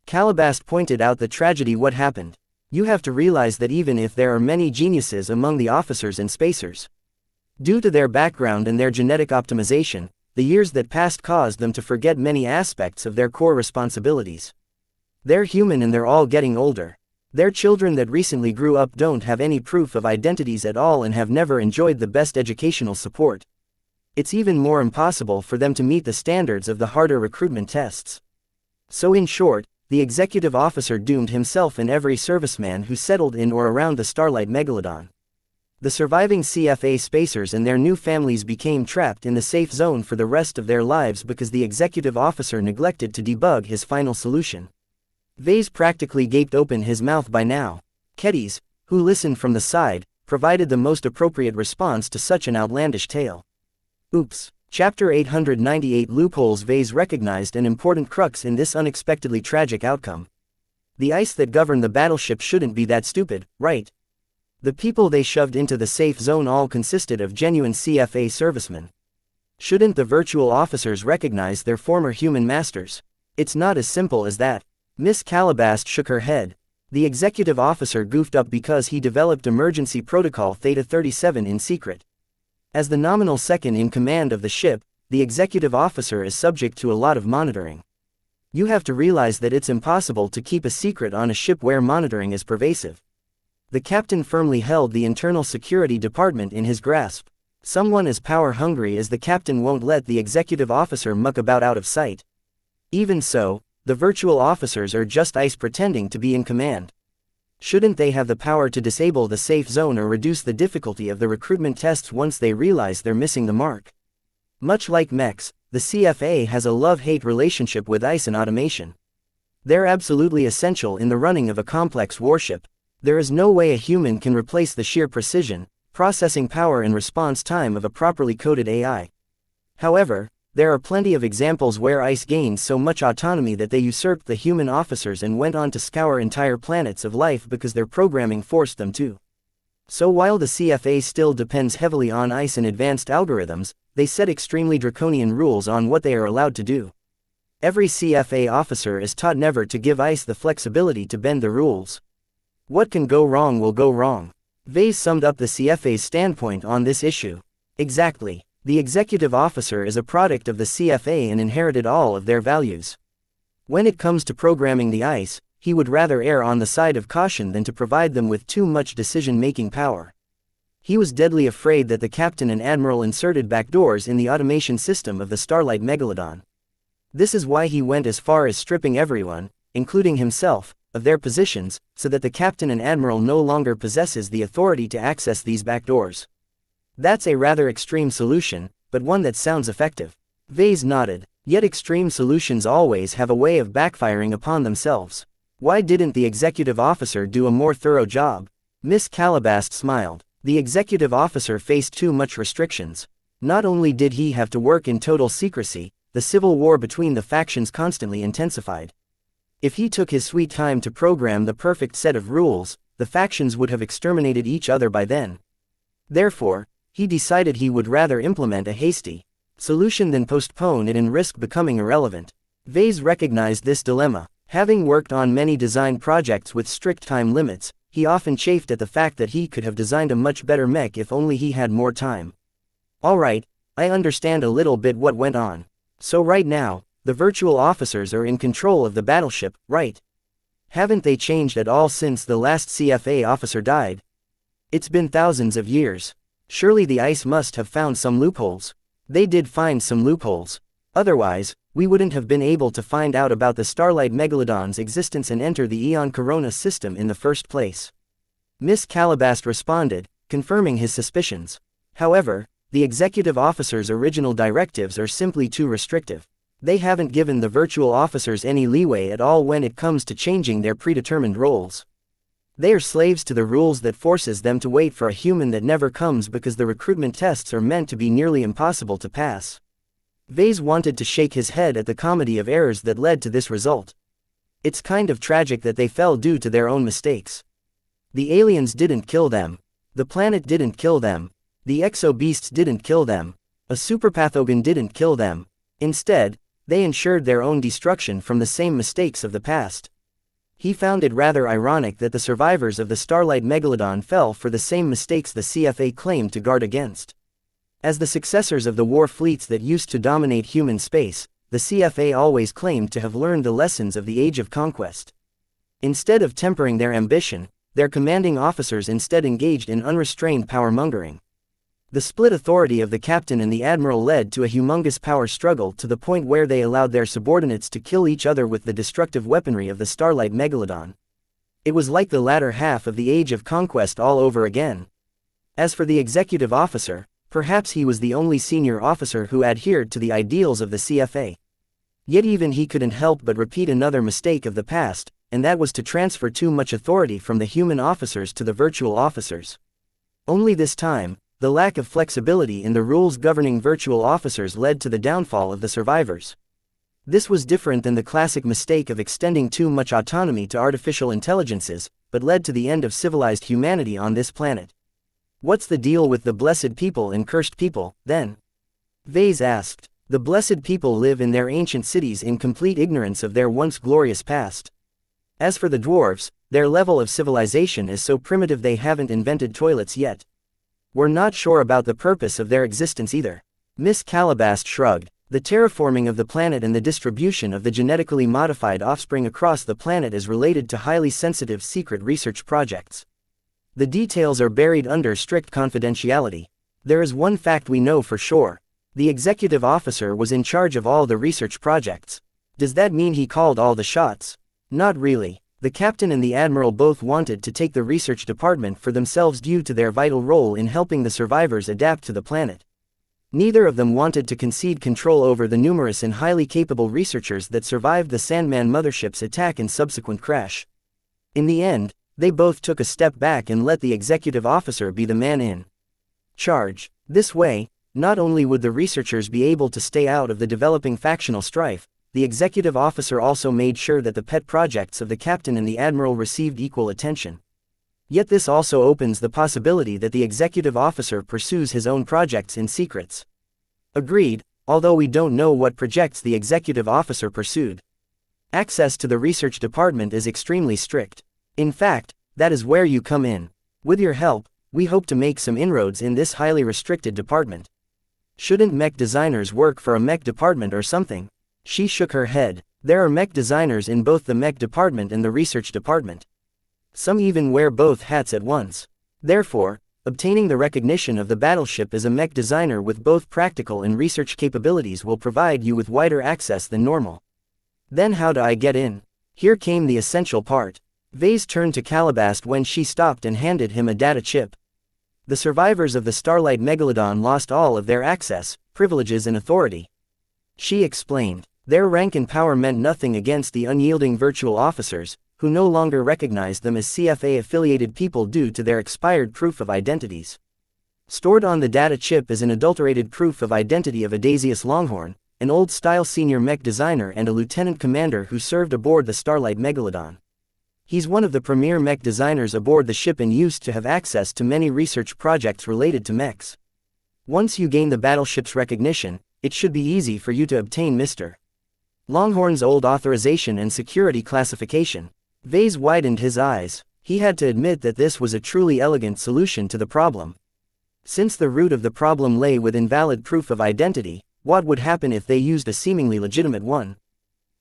Calabast pointed out the tragedy what happened. You have to realize that even if there are many geniuses among the officers and spacers, due to their background and their genetic optimization, the years that passed caused them to forget many aspects of their core responsibilities. They're human and they're all getting older. Their children that recently grew up don't have any proof of identities at all and have never enjoyed the best educational support. It's even more impossible for them to meet the standards of the harder recruitment tests. So in short, the executive officer doomed himself and every serviceman who settled in or around the starlight megalodon. The surviving CFA spacers and their new families became trapped in the safe zone for the rest of their lives because the executive officer neglected to debug his final solution. Vase practically gaped open his mouth by now. Kedis, who listened from the side, provided the most appropriate response to such an outlandish tale. Oops. Chapter 898 Loopholes. Vase recognized an important crux in this unexpectedly tragic outcome. The ice that governed the battleship shouldn't be that stupid, right? The people they shoved into the safe zone all consisted of genuine CFA servicemen. Shouldn't the virtual officers recognize their former human masters? It's not as simple as that. Miss Calabast shook her head. The executive officer goofed up because he developed emergency protocol Theta 37 in secret. As the nominal second in command of the ship, the executive officer is subject to a lot of monitoring. You have to realize that it's impossible to keep a secret on a ship where monitoring is pervasive. The captain firmly held the internal security department in his grasp. Someone as power-hungry as the captain won't let the executive officer muck about out of sight. Even so, the virtual officers are just ice pretending to be in command. Shouldn't they have the power to disable the safe zone or reduce the difficulty of the recruitment tests once they realize they're missing the mark? Much like mechs, the CFA has a love-hate relationship with ice and automation. They're absolutely essential in the running of a complex warship. There is no way a human can replace the sheer precision, processing power and response time of a properly coded AI. However, there are plenty of examples where ICE gained so much autonomy that they usurped the human officers and went on to scour entire planets of life because their programming forced them to. So while the CFA still depends heavily on ICE and advanced algorithms, they set extremely draconian rules on what they are allowed to do. Every CFA officer is taught never to give ICE the flexibility to bend the rules. What can go wrong will go wrong. Vase summed up the CFA's standpoint on this issue. Exactly. The executive officer is a product of the CFA and inherited all of their values. When it comes to programming the ICE, he would rather err on the side of caution than to provide them with too much decision-making power. He was deadly afraid that the captain and admiral inserted backdoors in the automation system of the Starlight Megalodon. This is why he went as far as stripping everyone, including himself, of their positions, so that the captain and admiral no longer possesses the authority to access these backdoors. That's a rather extreme solution, but one that sounds effective. Vase nodded. Yet extreme solutions always have a way of backfiring upon themselves. Why didn't the executive officer do a more thorough job? Miss Calabast smiled. The executive officer faced too much restrictions. Not only did he have to work in total secrecy, the civil war between the factions constantly intensified. If he took his sweet time to program the perfect set of rules, the factions would have exterminated each other by then. Therefore, he decided he would rather implement a hasty solution than postpone it and risk becoming irrelevant. Vase recognized this dilemma. Having worked on many design projects with strict time limits, he often chafed at the fact that he could have designed a much better mech if only he had more time. Alright, I understand a little bit what went on. So right now, the virtual officers are in control of the battleship, right? Haven't they changed at all since the last CFA officer died? It's been thousands of years. Surely the ice must have found some loopholes. They did find some loopholes. Otherwise, we wouldn't have been able to find out about the Starlight Megalodon's existence and enter the Eon Corona system in the first place. Miss Calabast responded, confirming his suspicions. However, the executive officer's original directives are simply too restrictive. They haven't given the virtual officers any leeway at all when it comes to changing their predetermined roles. They are slaves to the rules that forces them to wait for a human that never comes because the recruitment tests are meant to be nearly impossible to pass. Vase wanted to shake his head at the comedy of errors that led to this result. It's kind of tragic that they fell due to their own mistakes. The aliens didn't kill them. The planet didn't kill them. The exo-beasts didn't kill them. A superpathogen didn't kill them. Instead, they ensured their own destruction from the same mistakes of the past. He found it rather ironic that the survivors of the Starlight Megalodon fell for the same mistakes the CFA claimed to guard against. As the successors of the war fleets that used to dominate human space, the CFA always claimed to have learned the lessons of the Age of Conquest. Instead of tempering their ambition, their commanding officers instead engaged in unrestrained power-mongering. The split authority of the captain and the admiral led to a humongous power struggle to the point where they allowed their subordinates to kill each other with the destructive weaponry of the Starlight Megalodon. It was like the latter half of the Age of Conquest all over again. As for the executive officer, perhaps he was the only senior officer who adhered to the ideals of the CFA. Yet even he couldn't help but repeat another mistake of the past, and that was to transfer too much authority from the human officers to the virtual officers. Only this time, the lack of flexibility in the rules governing virtual officers led to the downfall of the survivors. This was different than the classic mistake of extending too much autonomy to artificial intelligences, but led to the end of civilized humanity on this planet. What's the deal with the blessed people and cursed people, then? Vase asked. The blessed people live in their ancient cities in complete ignorance of their once glorious past. As for the dwarves, their level of civilization is so primitive they haven't invented toilets yet. We're not sure about the purpose of their existence either. Miss Calabast shrugged. The terraforming of the planet and the distribution of the genetically modified offspring across the planet is related to highly sensitive secret research projects. The details are buried under strict confidentiality. There is one fact we know for sure. The executive officer was in charge of all the research projects. Does that mean he called all the shots? Not really. The captain and the admiral both wanted to take the research department for themselves due to their vital role in helping the survivors adapt to the planet. Neither of them wanted to concede control over the numerous and highly capable researchers that survived the Sandman mothership's attack and subsequent crash. In the end, they both took a step back and let the executive officer be the man in charge. This way, not only would the researchers be able to stay out of the developing factional strife, the executive officer also made sure that the pet projects of the captain and the admiral received equal attention. Yet this also opens the possibility that the executive officer pursues his own projects in secrets. Agreed, although we don't know what projects the executive officer pursued. Access to the research department is extremely strict. In fact, that is where you come in. With your help, we hope to make some inroads in this highly restricted department. Shouldn't mech designers work for a mech department or something? She shook her head. There are mech designers in both the mech department and the research department. Some even wear both hats at once. Therefore, obtaining the recognition of the battleship as a mech designer with both practical and research capabilities will provide you with wider access than normal. Then how do I get in? Here came the essential part. Vase turned to Calabast when she stopped and handed him a data chip. The survivors of the Starlight Megalodon lost all of their access, privileges and authority. She explained. Their rank and power meant nothing against the unyielding virtual officers, who no longer recognized them as CFA-affiliated people due to their expired proof of identities. Stored on the data chip is an adulterated proof of identity of Adasius Longhorn, an old-style senior mech designer and a lieutenant commander who served aboard the Starlight Megalodon. He's one of the premier mech designers aboard the ship and used to have access to many research projects related to mechs. Once you gain the battleship's recognition, it should be easy for you to obtain Mr. Longhorn's old authorization and security classification. Vase widened his eyes. He had to admit that this was a truly elegant solution to the problem. Since the root of the problem lay with invalid proof of identity, what would happen if they used a seemingly legitimate one?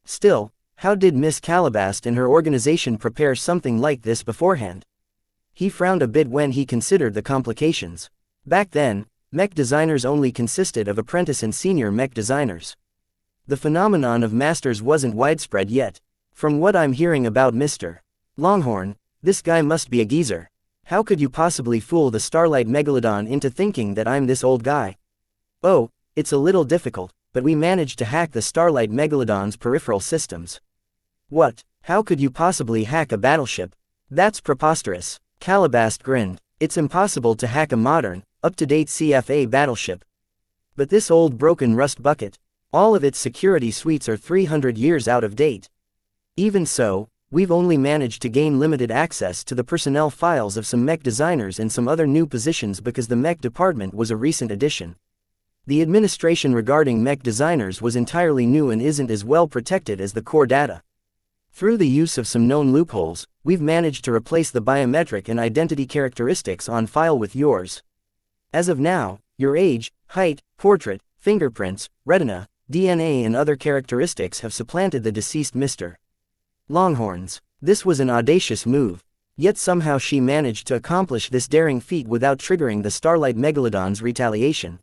Still, how did Miss Calabast and her organization prepare something like this beforehand? He frowned a bit when he considered the complications. Back then, mech designers only consisted of apprentice and senior mech designers. The phenomenon of masters wasn't widespread yet. From what I'm hearing about Mr. Longhorn, this guy must be a geezer. How could you possibly fool the Starlight Megalodon into thinking that I'm this old guy? Oh, it's a little difficult, but we managed to hack the Starlight Megalodon's peripheral systems. What? How could you possibly hack a battleship? That's preposterous. Calabast grinned. It's impossible to hack a modern, up-to-date CFA battleship. But this old broken rust bucket, all of its security suites are 300 years out of date. Even so, we've only managed to gain limited access to the personnel files of some mech designers and some other new positions because the mech department was a recent addition. The administration regarding mech designers was entirely new and isn't as well protected as the core data. Through the use of some known loopholes, we've managed to replace the biometric and identity characteristics on file with yours. As of now, your age, height, portrait, fingerprints, retina, DNA and other characteristics have supplanted the deceased Mr. Longhorns. This was an audacious move. Yet somehow she managed to accomplish this daring feat without triggering the Starlight Megalodon's retaliation.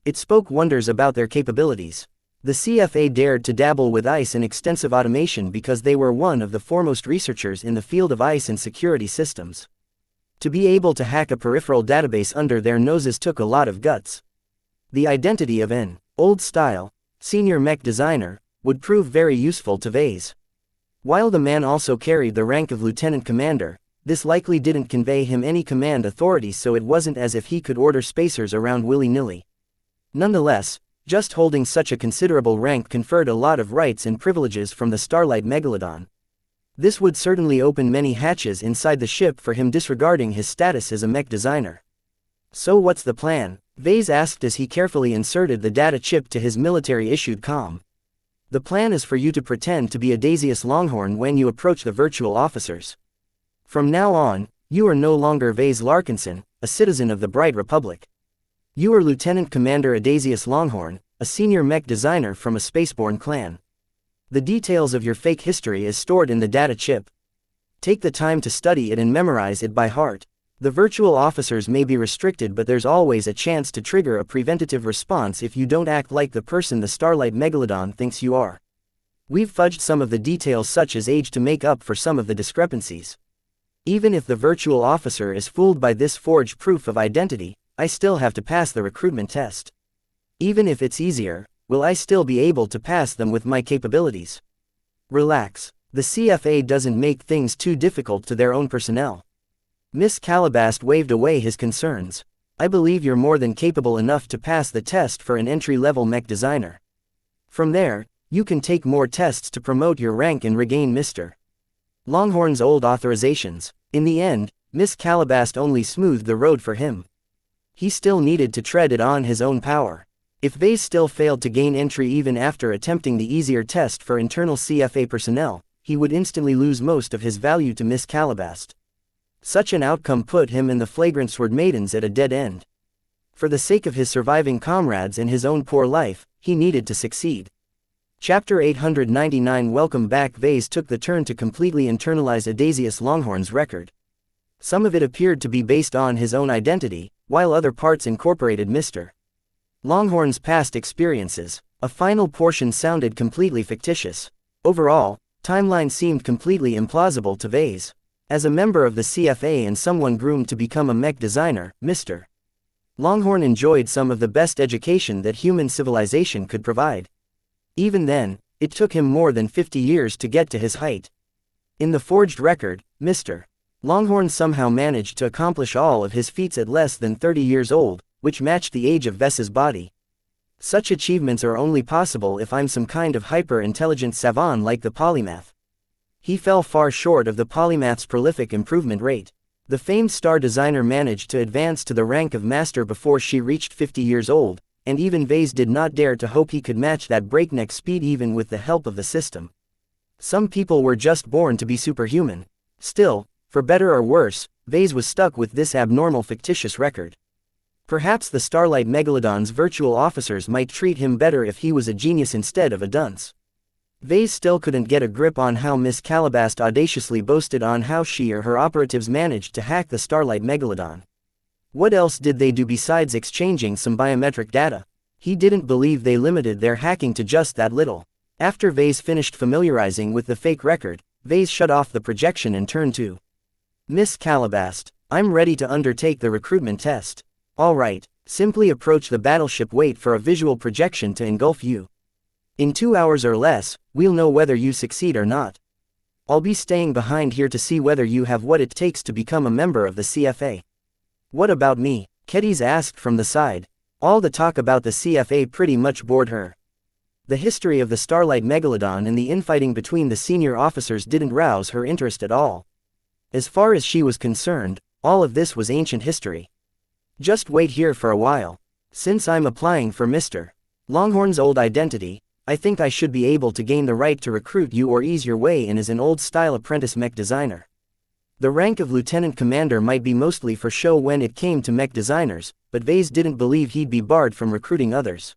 It spoke wonders about their capabilities. The CFA dared to dabble with ICE and extensive automation because they were one of the foremost researchers in the field of ICE and security systems. To be able to hack a peripheral database under their noses took a lot of guts. The identity of an old-style, senior mech designer would prove very useful to Vase. While the man also carried the rank of lieutenant commander, this likely didn't convey him any command authority, so it wasn't as if he could order spacers around willy-nilly. Nonetheless, just holding such a considerable rank conferred a lot of rights and privileges from the Starlight Megalodon. This would certainly open many hatches inside the ship for him, disregarding his status as a mech designer. So what's the plan? Vase asked as he carefully inserted the data chip to his military-issued comm. The plan is for you to pretend to be a Daisius Longhorn when you approach the virtual officers. From now on, you are no longer Vase Larkinson, a citizen of the Bright Republic. You are Lieutenant Commander Adasius Longhorn, a senior mech designer from a spaceborne clan. The details of your fake history is stored in the data chip. Take the time to study it and memorize it by heart. The virtual officers may be restricted, but there's always a chance to trigger a preventative response if you don't act like the person the Starlight Megalodon thinks you are. We've fudged some of the details such as age to make up for some of the discrepancies. Even if the virtual officer is fooled by this forged proof of identity, I still have to pass the recruitment test. Even if it's easier, will I still be able to pass them with my capabilities? Relax. The CFA doesn't make things too difficult to their own personnel. Miss Calabast waved away his concerns. I believe you're more than capable enough to pass the test for an entry-level mech designer. From there, you can take more tests to promote your rank and regain Mr. Longhorn's old authorizations. In the end, Miss Calabast only smoothed the road for him. He still needed to tread it on his own power. If Vase still failed to gain entry even after attempting the easier test for internal CFA personnel, he would instantly lose most of his value to Miss Calabast. Such an outcome put him and the flagrant sword maidens at a dead end. For the sake of his surviving comrades and his own poor life, he needed to succeed. Chapter 899. Welcome back. Vase took the turn to completely internalize Adasius Longhorn's record. Some of it appeared to be based on his own identity, while other parts incorporated Mr. Longhorn's past experiences. A final portion sounded completely fictitious. Overall, timeline seemed completely implausible to Vase. As a member of the CFA and someone groomed to become a mech designer, Mr. Longhorn enjoyed some of the best education that human civilization could provide. Even then, it took him more than 50 years to get to his height. In the forged record, Mr. Longhorn somehow managed to accomplish all of his feats at less than 30 years old, which matched the age of Ves's body. Such achievements are only possible if I'm some kind of hyper-intelligent savant like the polymath. He fell far short of the polymath's prolific improvement rate. The famed star designer managed to advance to the rank of master before she reached 50 years old, and even Vase did not dare to hope he could match that breakneck speed even with the help of the system. Some people were just born to be superhuman. Still, for better or worse, Vase was stuck with this abnormal fictitious record. Perhaps the Starlight Megalodon's virtual officers might treat him better if he was a genius instead of a dunce. Vase still couldn't get a grip on how Miss Calabast audaciously boasted on how she or her operatives managed to hack the Starlight Megalodon. What else did they do besides exchanging some biometric data? He didn't believe they limited their hacking to just that little. After Vase finished familiarizing with the fake record, Vase shut off the projection and turned to Miss Calabast. I'm ready to undertake the recruitment test. All right, simply approach the battleship, wait for a visual projection to engulf you. In 2 hours or less, we'll know whether you succeed or not. I'll be staying behind here to see whether you have what it takes to become a member of the CFA. What about me? Kedis asked from the side. All the talk about the CFA pretty much bored her. The history of the Starlight Megalodon and the infighting between the senior officers didn't rouse her interest at all. As far as she was concerned, all of this was ancient history. Just wait here for a while. Since I'm applying for Mr. Longhorn's old identity, I think I should be able to gain the right to recruit you or ease your way in as an old-style apprentice mech designer. The rank of lieutenant commander might be mostly for show when it came to mech designers, but Vase didn't believe he'd be barred from recruiting others.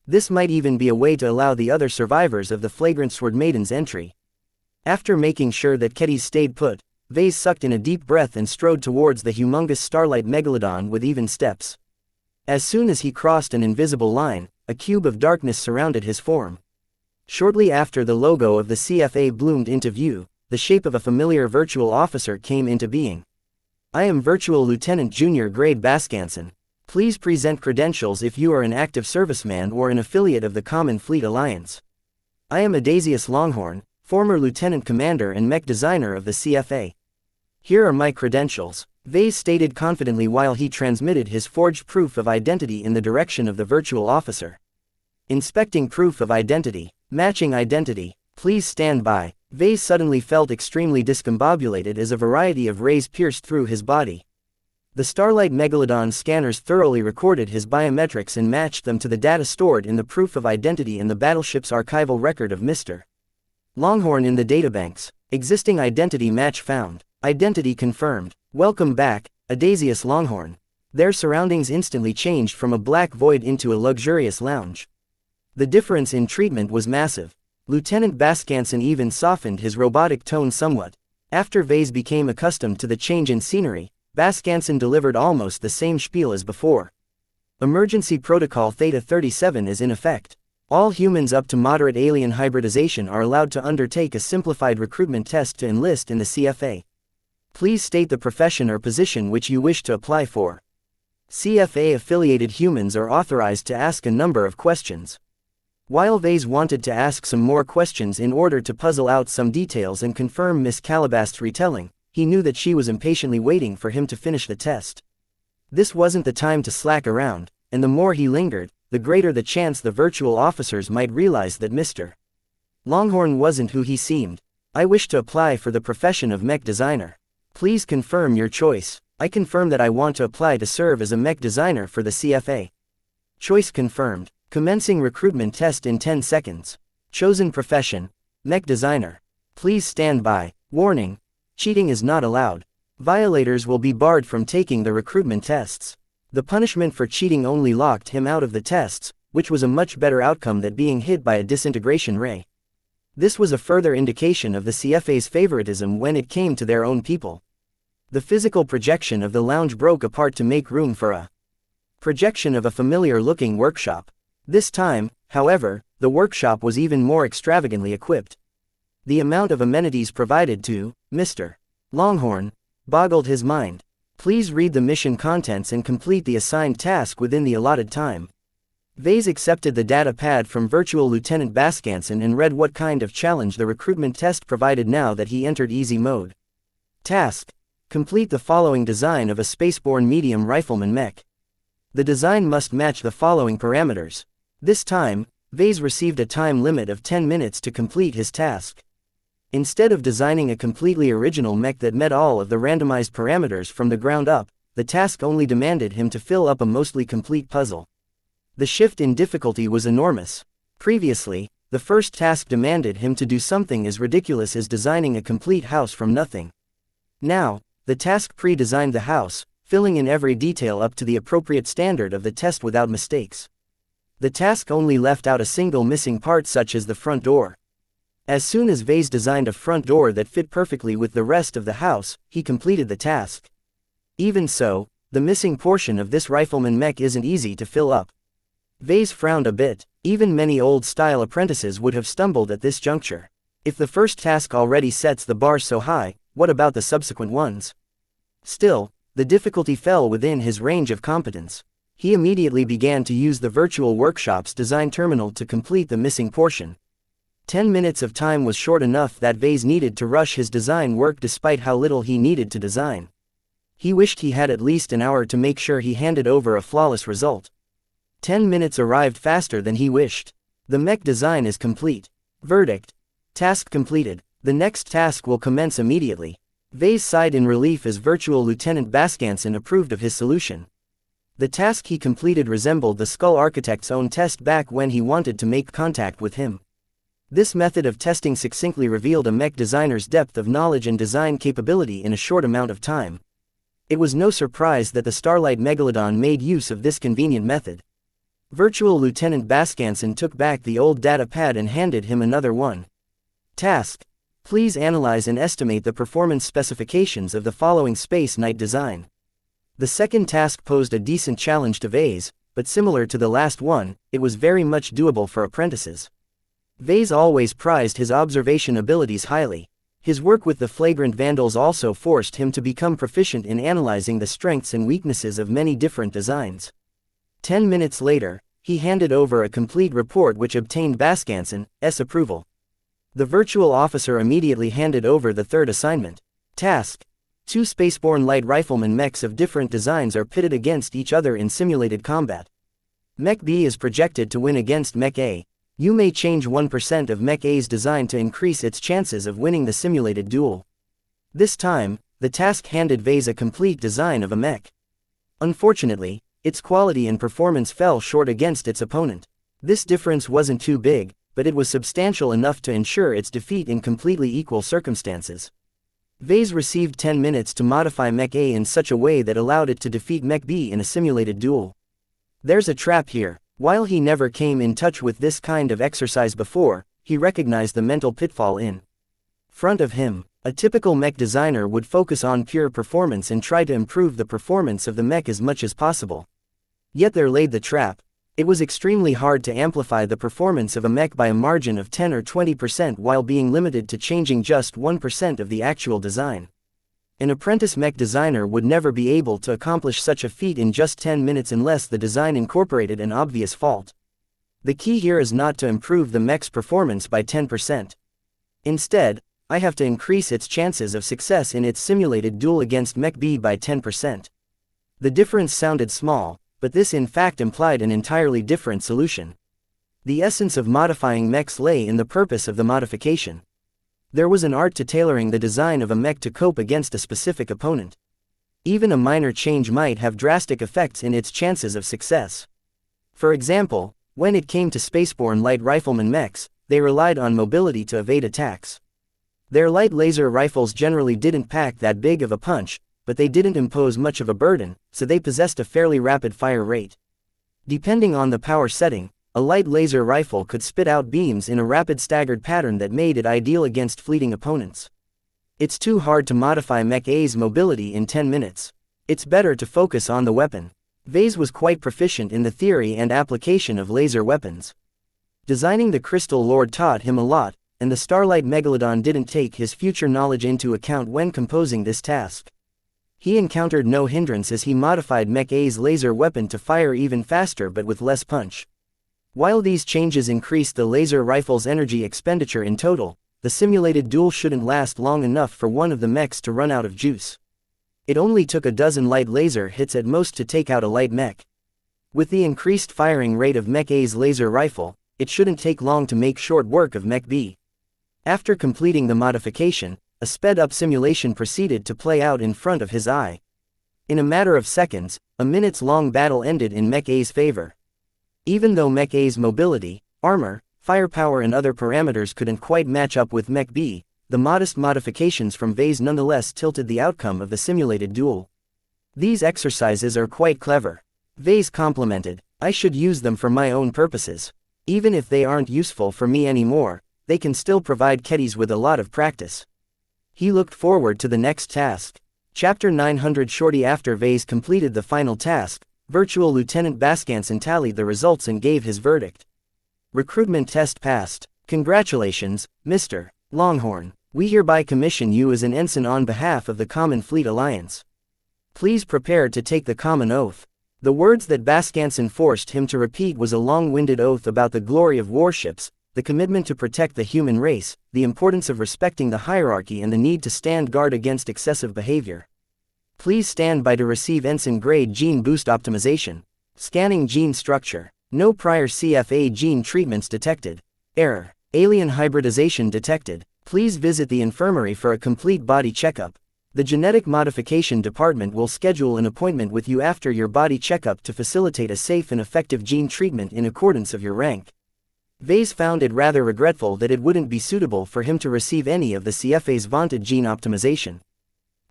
This might even be a way to allow the other survivors of the Flagrant Sword Maiden's entry. After making sure that Kedis stayed put, Vase sucked in a deep breath and strode towards the humongous Starlight Megalodon with even steps. As soon as he crossed an invisible line, a cube of darkness surrounded his form. Shortly after the logo of the CFA bloomed into view, the shape of a familiar virtual officer came into being. I am Virtual Lieutenant Junior Grade Baskanson. Please present credentials if you are an active serviceman or an affiliate of the Common Fleet Alliance. I am Adasius Longhorn, former Lieutenant Commander and mech designer of the CFA. Here are my credentials, Vase stated confidently while he transmitted his forged proof of identity in the direction of the virtual officer. Inspecting proof of identity. Matching identity. Please stand by. Vase suddenly felt extremely discombobulated as a variety of rays pierced through his body. The Starlight Megalodon scanners thoroughly recorded his biometrics and matched them to the data stored in the proof of identity in the battleship's archival record of Mr. Longhorn in the databanks. Existing identity match found. Identity confirmed. Welcome back, Adasius Longhorn. Their surroundings instantly changed from a black void into a luxurious lounge. The difference in treatment was massive. Lieutenant Baskanson even softened his robotic tone somewhat. After Vase became accustomed to the change in scenery, Baskanson delivered almost the same spiel as before. Emergency Protocol Theta 37 is in effect. All humans up to moderate alien hybridization are allowed to undertake a simplified recruitment test to enlist in the CFA. Please state the profession or position which you wish to apply for. CFA-affiliated humans are authorized to ask a number of questions. While Vase wanted to ask some more questions in order to puzzle out some details and confirm Miss Calabast's retelling, he knew that she was impatiently waiting for him to finish the test. This wasn't the time to slack around, and the more he lingered, the greater the chance the virtual officers might realize that Mr. Longhorn wasn't who he seemed. I wish to apply for the profession of mech designer. Please confirm your choice. I confirm that I want to apply to serve as a mech designer for the CFA. Choice confirmed. Commencing recruitment test in 10 seconds. Chosen profession. Mech designer. Please stand by. Warning. Cheating is not allowed. Violators will be barred from taking the recruitment tests. The punishment for cheating only locked him out of the tests, which was a much better outcome than being hit by a disintegration ray. This was a further indication of the CFA's favoritism when it came to their own people. The physical projection of the lounge broke apart to make room for a projection of a familiar-looking workshop. This time, however, the workshop was even more extravagantly equipped. The amount of amenities provided to Mr. Longhorn boggled his mind. Please read the mission contents and complete the assigned task within the allotted time. Vase accepted the data pad from Virtual Lieutenant Baskanson and read what kind of challenge the recruitment test provided now that he entered easy mode. Task. Complete the following design of a spaceborne medium rifleman mech. The design must match the following parameters. This time, Vase received a time limit of 10 minutes to complete his task. Instead of designing a completely original mech that met all of the randomized parameters from the ground up, the task only demanded him to fill up a mostly complete puzzle. The shift in difficulty was enormous. Previously, the first task demanded him to do something as ridiculous as designing a complete house from nothing. Now, the task pre-designed the house, filling in every detail up to the appropriate standard of the test without mistakes. The task only left out a single missing part, such as the front door. As soon as Vase designed a front door that fit perfectly with the rest of the house, he completed the task. Even so, the missing portion of this rifleman mech isn't easy to fill up. Vase frowned a bit. Even many old-style apprentices would have stumbled at this juncture. If the first task already sets the bar so high, what about the subsequent ones? Still, the difficulty fell within his range of competence. He immediately began to use the virtual workshop's design terminal to complete the missing portion. 10 minutes of time was short enough that Vase needed to rush his design work despite how little he needed to design. He wished he had at least an hour to make sure he handed over a flawless result. 10 minutes arrived faster than he wished. The mech design is complete. Verdict. Task completed. The next task will commence immediately. Vase sighed in relief as Virtual Lieutenant Baskanson approved of his solution. The task he completed resembled the Skull Architect's own test back when he wanted to make contact with him. This method of testing succinctly revealed a mech designer's depth of knowledge and design capability in a short amount of time. It was no surprise that the Starlight Megalodon made use of this convenient method. Virtual Lieutenant Baskanson took back the old data pad and handed him another one. Task. Please analyze and estimate the performance specifications of the following Space Knight design. The second task posed a decent challenge to Vase, but similar to the last one, it was very much doable for apprentices. Vase always prized his observation abilities highly. His work with the Flagrant Vandals also forced him to become proficient in analyzing the strengths and weaknesses of many different designs. 10 minutes later, he handed over a complete report which obtained Baskanson's approval. The virtual officer immediately handed over the third assignment. Task. 2 spaceborne light rifleman mechs of different designs are pitted against each other in simulated combat. Mech B is projected to win against Mech A. You may change 1% of Mech A's design to increase its chances of winning the simulated duel. This time, the task handed Vase a complete design of a mech. Unfortunately, its quality and performance fell short against its opponent. This difference wasn't too big, but it was substantial enough to ensure its defeat in completely equal circumstances. Vase received 10 minutes to modify Mech A in such a way that allowed it to defeat Mech B in a simulated duel. There's a trap here. While he never came in touch with this kind of exercise before, he recognized the mental pitfall in front of him. A typical mech designer would focus on pure performance and try to improve the performance of the mech as much as possible. Yet there laid the trap. It was extremely hard to amplify the performance of a mech by a margin of 10 or 20% while being limited to changing just 1% of the actual design. An apprentice mech designer would never be able to accomplish such a feat in just 10 minutes unless the design incorporated an obvious fault. The key here is not to improve the mech's performance by 10%. Instead, I have to increase its chances of success in its simulated duel against Mech B by 10%. The difference sounded small, but this in fact implied an entirely different solution. The essence of modifying mechs lay in the purpose of the modification. There was an art to tailoring the design of a mech to cope against a specific opponent. Even a minor change might have drastic effects in its chances of success. For example, when it came to spaceborne light rifleman mechs, they relied on mobility to evade attacks. Their light laser rifles generally didn't pack that big of a punch, but they didn't impose much of a burden, so they possessed a fairly rapid fire rate. Depending on the power setting, a light laser rifle could spit out beams in a rapid staggered pattern that made it ideal against fleeting opponents. It's too hard to modify Mech A's mobility in 10 minutes. It's better to focus on the weapon. Vase was quite proficient in the theory and application of laser weapons. Designing the Crystal Lord taught him a lot, and the Starlight Megalodon didn't take his future knowledge into account when composing this task. He encountered no hindrance as he modified Mech A's laser weapon to fire even faster but with less punch. While these changes increased the laser rifle's energy expenditure in total, the simulated duel shouldn't last long enough for one of the mechs to run out of juice. It only took a dozen light laser hits at most to take out a light mech. With the increased firing rate of Mech A's laser rifle, it shouldn't take long to make short work of Mech B. After completing the modification, a sped-up simulation proceeded to play out in front of his eye. In a matter of seconds, a minutes-long battle ended in Mech A's favor. Even though Mech A's mobility, armor, firepower and other parameters couldn't quite match up with Mech B, the modest modifications from Vase nonetheless tilted the outcome of the simulated duel. These exercises are quite clever. Vase complimented. I should use them for my own purposes. Even if they aren't useful for me anymore, they can still provide Keddies with a lot of practice. He looked forward to the next task. Chapter 900. Shortly after Vase completed the final task, Virtual Lieutenant Baskanson tallied the results and gave his verdict. Recruitment test passed. Congratulations, Mr. Longhorn. We hereby commission you as an ensign on behalf of the Common Fleet Alliance. Please prepare to take the common oath. The words that Baskanson forced him to repeat was a long-winded oath about the glory of warships, the commitment to protect the human race, the importance of respecting the hierarchy and the need to stand guard against excessive behavior. Please stand by to receive Ensign Grade Gene Boost Optimization. Scanning gene structure. No prior CFA gene treatments detected. Error. Alien hybridization detected. Please visit the infirmary for a complete body checkup. The Genetic Modification Department will schedule an appointment with you after your body checkup to facilitate a safe and effective gene treatment in accordance of your rank. Vase found it rather regretful that it wouldn't be suitable for him to receive any of the CFA's vaunted gene optimization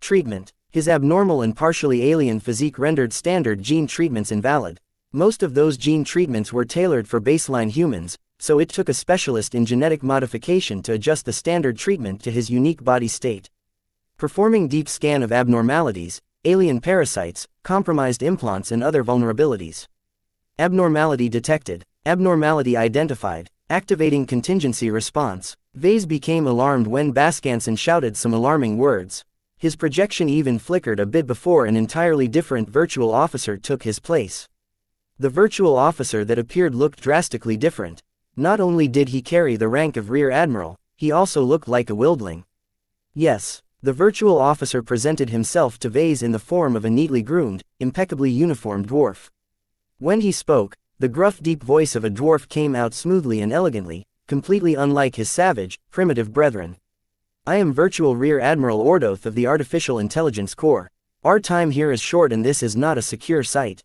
treatment. His abnormal and partially alien physique rendered standard gene treatments invalid. Most of those gene treatments were tailored for baseline humans, so it took a specialist in genetic modification to adjust the standard treatment to his unique body state. Performing deep scan of abnormalities, alien parasites, compromised implants and other vulnerabilities. Abnormality detected. Abnormality identified. Activating contingency response. Vase became alarmed when Baskanson shouted some alarming words. His projection even flickered a bit before an entirely different virtual officer took his place. The virtual officer that appeared looked drastically different. Not only did he carry the rank of Rear Admiral, he also looked like a wildling. Yes. The virtual officer presented himself to Vase in the form of a neatly groomed, impeccably uniformed dwarf. When he spoke, the gruff deep voice of a dwarf came out smoothly and elegantly, completely unlike his savage, primitive brethren. I am Virtual Rear Admiral Ordoth of the Artificial Intelligence Corps. Our time here is short and this is not a secure site.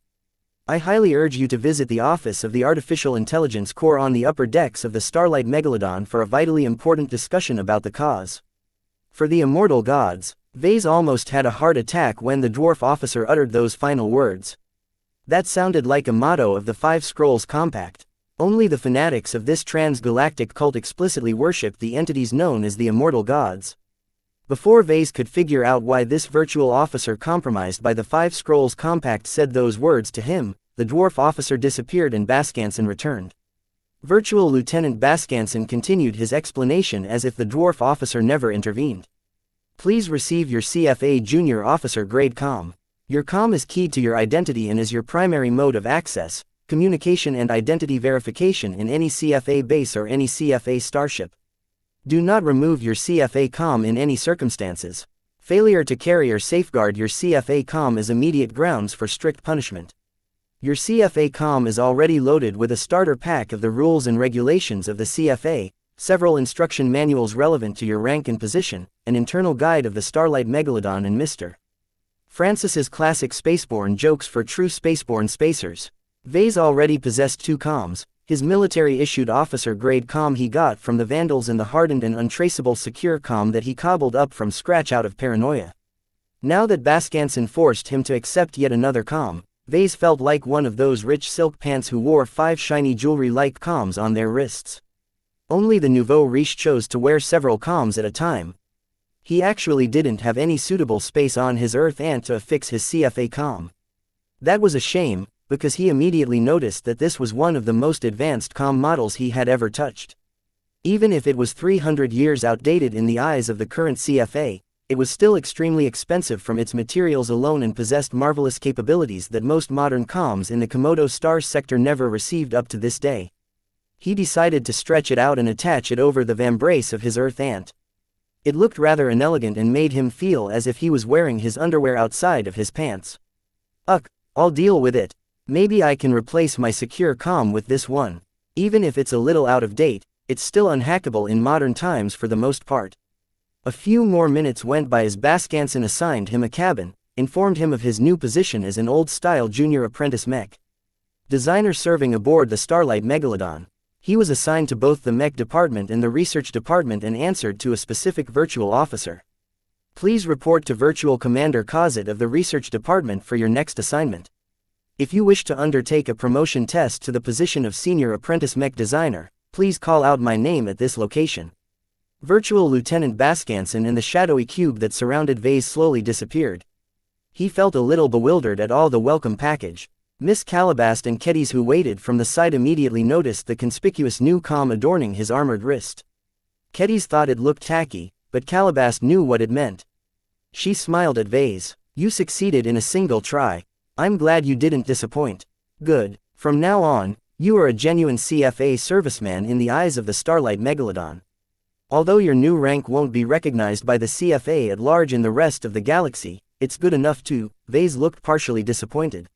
I highly urge you to visit the office of the Artificial Intelligence Corps on the upper decks of the Starlight Megalodon for a vitally important discussion about the cause. For the immortal gods. Vase almost had a heart attack when the dwarf officer uttered those final words. That sounded like a motto of the Five Scrolls Compact. Only the fanatics of this trans-galactic cult explicitly worshipped the entities known as the immortal gods. Before Vase could figure out why this virtual officer compromised by the Five Scrolls Compact said those words to him, the dwarf officer disappeared and Baskanson returned. Virtual Lieutenant Baskanson continued his explanation as if the dwarf officer never intervened. Please receive your CFA Junior Officer Grade COM. Your COM is keyed to your identity and is your primary mode of access, communication and identity verification in any CFA base or any CFA starship. Do not remove your CFA COM in any circumstances. Failure to carry or safeguard your CFA COM is immediate grounds for strict punishment. Your CFA COM is already loaded with a starter pack of the rules and regulations of the CFA, several instruction manuals relevant to your rank and position, an internal guide of the Starlight Megalodon and Mr. Francis's classic spaceborne jokes for true spaceborne spacers. Vase already possessed two COMs, his military-issued officer grade COM he got from the Vandals and the hardened and untraceable secure COM that he cobbled up from scratch out of paranoia. Now that Baskanson forced him to accept yet another COM, Vase felt like one of those rich silk pants who wore 5 shiny jewelry-like COMs on their wrists. Only the nouveau riche chose to wear several COMs at a time. He actually didn't have any suitable space on his Earth ant to affix his CFA COM. That was a shame, because he immediately noticed that this was one of the most advanced COM models he had ever touched. Even if it was 300 years outdated in the eyes of the current CFA, it was still extremely expensive from its materials alone and possessed marvelous capabilities that most modern COMs in the Komodo Stars sector never received up to this day. He decided to stretch it out and attach it over the vambrace of his Earth ant. It looked rather inelegant and made him feel as if he was wearing his underwear outside of his pants. I'll deal with it. Maybe I can replace my secure COM with this one. Even if it's a little out of date, it's still unhackable in modern times for the most part. A few more minutes went by as Baskanson assigned him a cabin, informed him of his new position as an old-style junior apprentice mech designer serving aboard the Starlight Megalodon. He was assigned to both the mech department and the research department and answered to a specific virtual officer. Please report to Virtual Commander Kozit of the research department for your next assignment. If you wish to undertake a promotion test to the position of senior apprentice mech designer, please call out my name at this location. Virtual Lieutenant Baskanson and the shadowy cube that surrounded Vase slowly disappeared. He felt a little bewildered at all the welcome package. Miss Calabast and Keddies who waited from the side immediately noticed the conspicuous new comm adorning his armored wrist. Keddies thought it looked tacky, but Calabast knew what it meant. She smiled at Vase. You succeeded in a single try. I'm glad you didn't disappoint. Good. From now on, you are a genuine CFA serviceman in the eyes of the Starlight Megalodon. Although your new rank won't be recognized by the CFA at large in the rest of the galaxy, it's good enough too. Vase looked partially disappointed.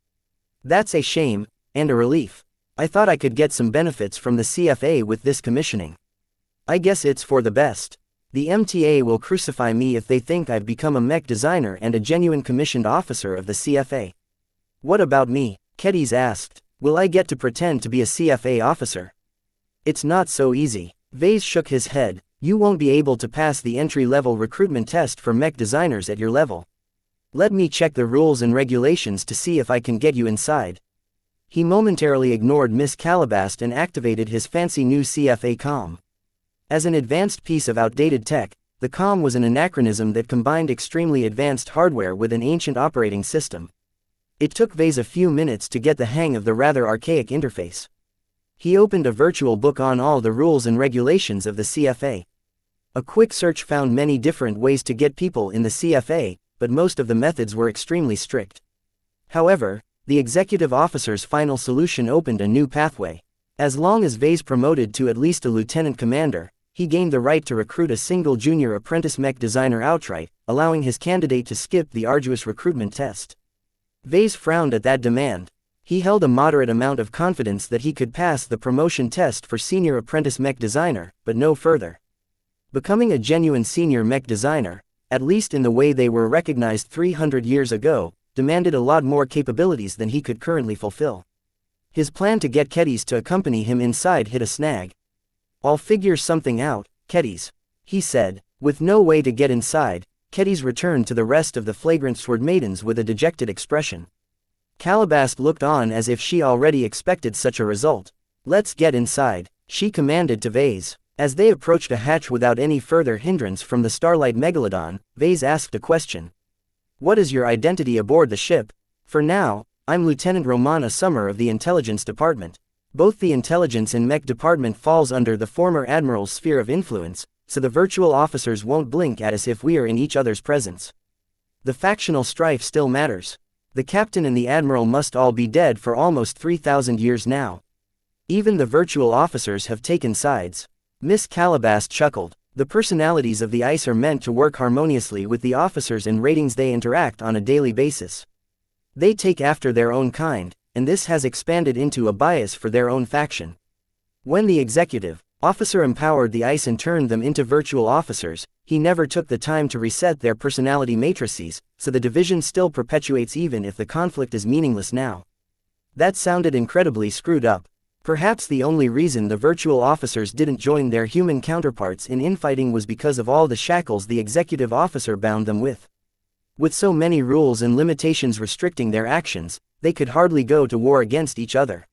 That's a shame, and a relief. I thought I could get some benefits from the CFA with this commissioning. I guess it's for the best. The MTA will crucify me if they think I've become a mech designer and a genuine commissioned officer of the CFA. What about me? Keddies asked. Will I get to pretend to be a CFA officer? It's not so easy. Vase shook his head. You won't be able to pass the entry-level recruitment test for mech designers at your level. Let me check the rules and regulations to see if I can get you inside. He momentarily ignored Miss Calabast and activated his fancy new CFA comm. As an advanced piece of outdated tech, the comm was an anachronism that combined extremely advanced hardware with an ancient operating system. It took Vase a few minutes to get the hang of the rather archaic interface. He opened a virtual book on all the rules and regulations of the CFA. A quick search found many different ways to get people in the CFA, but most of the methods were extremely strict. However, the executive officer's final solution opened a new pathway. As long as Vase promoted to at least a lieutenant commander, he gained the right to recruit a single junior apprentice mech designer outright, allowing his candidate to skip the arduous recruitment test. Vase frowned at that demand. He held a moderate amount of confidence that he could pass the promotion test for senior apprentice mech designer, but no further. Becoming a genuine senior mech designer, at least in the way they were recognized 300 years ago, demanded a lot more capabilities than he could currently fulfill. His plan to get Keddies to accompany him inside hit a snag. I'll figure something out, Keddies, he said. With no way to get inside, Keddies returned to the rest of the flagrant sword maidens with a dejected expression. Calabast looked on as if she already expected such a result. Let's get inside, she commanded to Vase. As they approached a hatch without any further hindrance from the Starlight Megalodon, Vase asked a question. What is your identity aboard the ship? For now, I'm Lieutenant Romana Summer of the Intelligence Department. Both the Intelligence and Mech Department falls under the former Admiral's sphere of influence, so the virtual officers won't blink at us if we are in each other's presence. The factional strife still matters. The Captain and the Admiral must all be dead for almost 3,000 years now. Even the virtual officers have taken sides. Miss Calabast chuckled. The personalities of the ICE are meant to work harmoniously with the officers and ratings they interact on a daily basis. They take after their own kind, and this has expanded into a bias for their own faction. When the executive officer empowered the ICE and turned them into virtual officers, he never took the time to reset their personality matrices, so the division still perpetuates even if the conflict is meaningless now. That sounded incredibly screwed up. Perhaps the only reason the virtual officers didn't join their human counterparts in infighting was because of all the shackles the executive officer bound them with. With so many rules and limitations restricting their actions, they could hardly go to war against each other.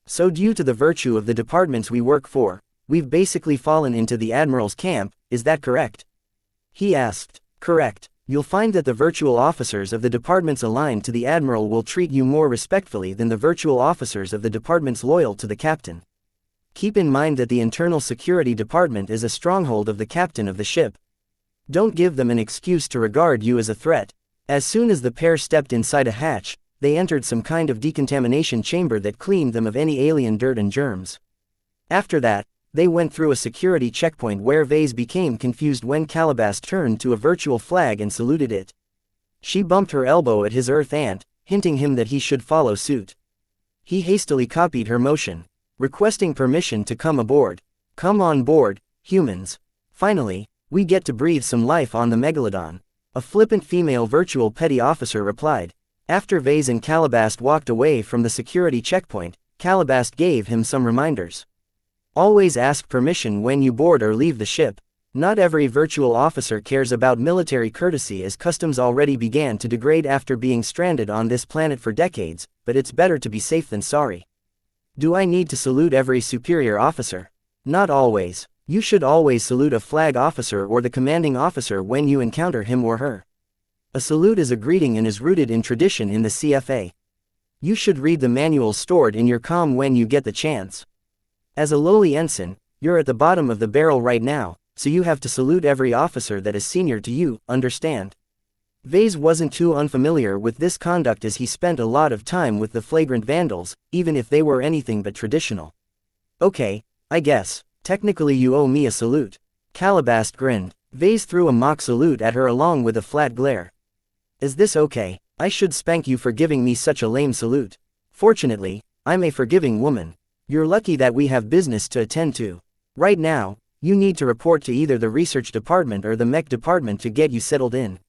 So due to the virtue of the departments we work for, we've basically fallen into the Admiral's camp, is that correct? He asked. Correct. You'll find that the virtual officers of the departments aligned to the Admiral will treat you more respectfully than the virtual officers of the departments loyal to the Captain. Keep in mind that the Internal Security Department is a stronghold of the Captain of the ship. Don't give them an excuse to regard you as a threat. As soon as the pair stepped inside a hatch, they entered some kind of decontamination chamber that cleaned them of any alien dirt and germs. After that, they went through a security checkpoint where Vase became confused when Calabast turned to a virtual flag and saluted it. She bumped her elbow at his Earth aunt, hinting him that he should follow suit. He hastily copied her motion, requesting permission to come aboard. Come on board, humans. Finally, we get to breathe some life on the Megalodon. A flippant female virtual petty officer replied. After Vase and Calabast walked away from the security checkpoint, Calabast gave him some reminders. Always ask permission when you board or leave the ship. Not every virtual officer cares about military courtesy, as customs already began to degrade after being stranded on this planet for decades, but it's better to be safe than sorry. Do I need to salute every superior officer? Not always. You should always salute a flag officer or the commanding officer when you encounter him or her. A salute is a greeting and is rooted in tradition in the CFA. You should read the manuals stored in your comm when you get the chance. As a lowly ensign, you're at the bottom of the barrel right now, so you have to salute every officer that is senior to you, understand? Vase wasn't too unfamiliar with this conduct, as he spent a lot of time with the flagrant vandals, even if they were anything but traditional. Okay, I guess. Technically you owe me a salute. Calabast grinned. Vase threw a mock salute at her along with a flat glare. Is this okay? I should spank you for giving me such a lame salute. Fortunately, I'm a forgiving woman. You're lucky that we have business to attend to. Right now, you need to report to either the research department or the mech department to get you settled in.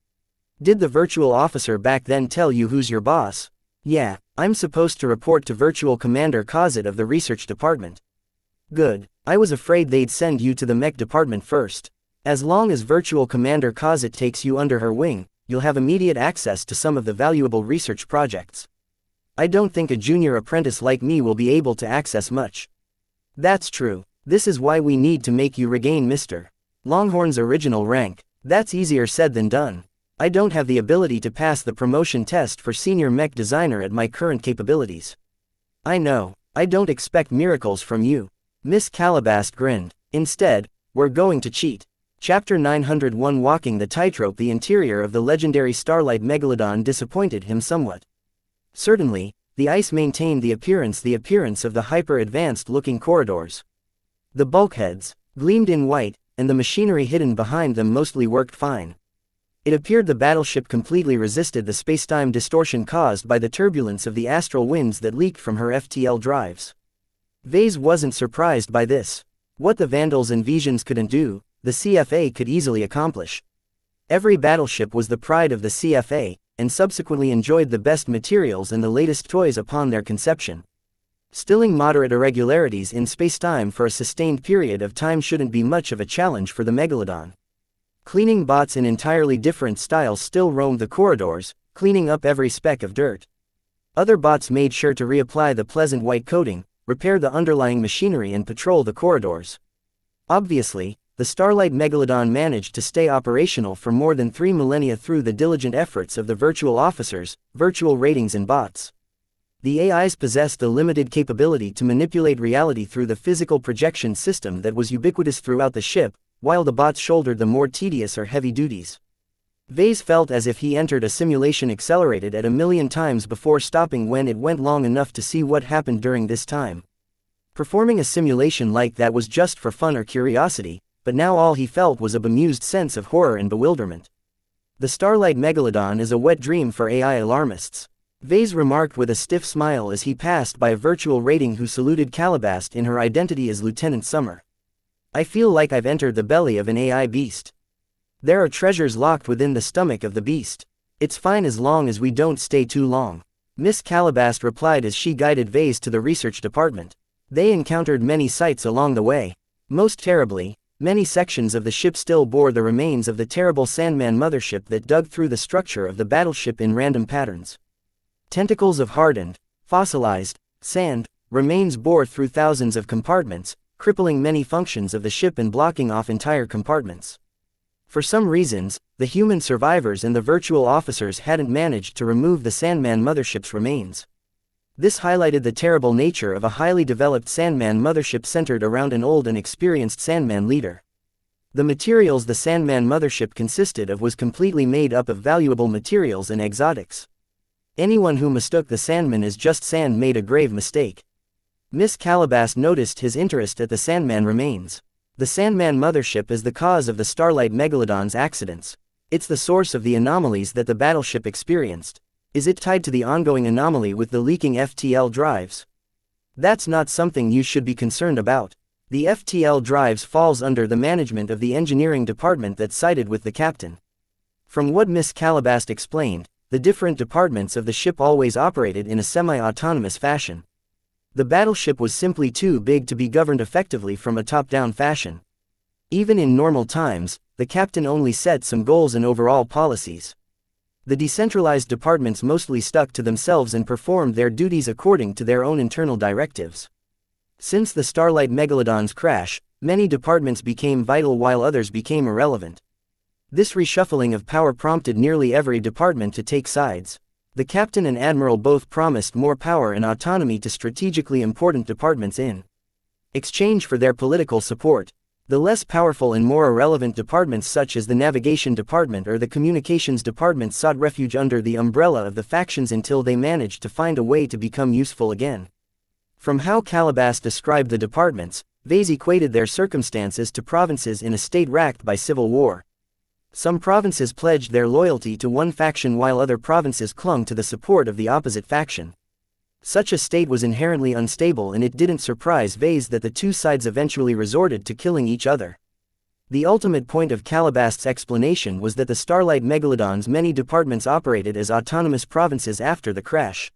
Did the virtual officer back then tell you who's your boss? Yeah, I'm supposed to report to Virtual Commander Kozit of the research department. Good, I was afraid they'd send you to the mech department first. As long as Virtual Commander Kozit takes you under her wing, you'll have immediate access to some of the valuable research projects. I don't think a junior apprentice like me will be able to access much. That's true. This is why we need to make you regain Mr. Longhorn's original rank. That's easier said than done. I don't have the ability to pass the promotion test for senior mech designer at my current capabilities. I know, I don't expect miracles from you. Miss Calabast grinned. Instead, we're going to cheat. Chapter 901. Walking the tightrope. The interior of the legendary Starlight Megalodon disappointed him somewhat. Certainly, the ice maintained the appearance of the hyper-advanced looking corridors. The bulkheads, gleamed in white, and the machinery hidden behind them mostly worked fine. It appeared the battleship completely resisted the spacetime distortion caused by the turbulence of the astral winds that leaked from her FTL drives. Vase wasn't surprised by this. What the Vandals and Visions couldn't do, the CFA could easily accomplish. Every battleship was the pride of the CFA, and subsequently enjoyed the best materials and the latest toys upon their conception. Stilling moderate irregularities in spacetime for a sustained period of time shouldn't be much of a challenge for the Megalodon. Cleaning bots in entirely different styles still roamed the corridors, cleaning up every speck of dirt. Other bots made sure to reapply the pleasant white coating, repair the underlying machinery and patrol the corridors. Obviously, the Starlight Megalodon managed to stay operational for more than 3 millennia through the diligent efforts of the virtual officers, virtual ratings and bots. The AIs possessed the limited capability to manipulate reality through the physical projection system that was ubiquitous throughout the ship, while the bots shouldered the more tedious or heavy duties. Vase felt as if he entered a simulation accelerated at 1,000,000 times before stopping when it went long enough to see what happened during this time. Performing a simulation like that was just for fun or curiosity, but now all he felt was a bemused sense of horror and bewilderment. The Starlight Megalodon is a wet dream for AI alarmists. Vase remarked with a stiff smile as he passed by a virtual rating who saluted Calabast in her identity as Lieutenant Summer. I feel like I've entered the belly of an AI beast. There are treasures locked within the stomach of the beast. It's fine as long as we don't stay too long. Miss Calabast replied as she guided Vase to the research department. They encountered many sights along the way. Most terribly, many sections of the ship still bore the remains of the terrible Sandman mothership that dug through the structure of the battleship in random patterns. Tentacles of hardened, fossilized, sand, remains bore through thousands of compartments, crippling many functions of the ship and blocking off entire compartments. For some reasons, the human survivors and the virtual officers hadn't managed to remove the Sandman mothership's remains. This highlighted the terrible nature of a highly developed Sandman mothership centered around an old and experienced Sandman leader. The materials the Sandman mothership consisted of was completely made up of valuable materials and exotics. Anyone who mistook the Sandman as just sand made a grave mistake. Miss Calabast noticed his interest at the Sandman remains. The Sandman mothership is the cause of the Starlight Megalodon's accidents. It's the source of the anomalies that the battleship experienced. Is it tied to the ongoing anomaly with the leaking FTL drives? That's not something you should be concerned about. The FTL drives falls under the management of the engineering department that sided with the captain. From what Miss Calabast explained, the different departments of the ship always operated in a semi-autonomous fashion. The battleship was simply too big to be governed effectively from a top-down fashion. Even in normal times, the captain only set some goals and overall policies. The decentralized departments mostly stuck to themselves and performed their duties according to their own internal directives. Since the Starlight Megalodon's crash, many departments became vital while others became irrelevant. This reshuffling of power prompted nearly every department to take sides. The captain and admiral both promised more power and autonomy to strategically important departments in exchange for their political support. The less powerful and more irrelevant departments such as the navigation department or the communications department sought refuge under the umbrella of the factions until they managed to find a way to become useful again. From how Calabast described the departments, Vase equated their circumstances to provinces in a state racked by civil war. Some provinces pledged their loyalty to one faction while other provinces clung to the support of the opposite faction. Such a state was inherently unstable, and it didn't surprise Vase that the two sides eventually resorted to killing each other. The ultimate point of Calabast's explanation was that the Starlight Megalodon's many departments operated as autonomous provinces after the crash.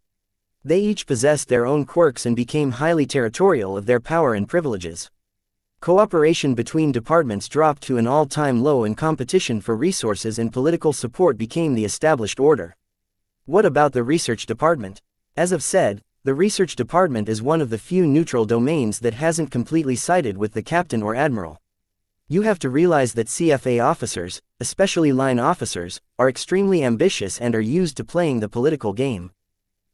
They each possessed their own quirks and became highly territorial of their power and privileges. Cooperation between departments dropped to an all-time low, and competition for resources and political support became the established order. What about the research department? As I've said, the research department is one of the few neutral domains that hasn't completely sided with the captain or admiral. You have to realize that CFA officers, especially line officers, are extremely ambitious and are used to playing the political game.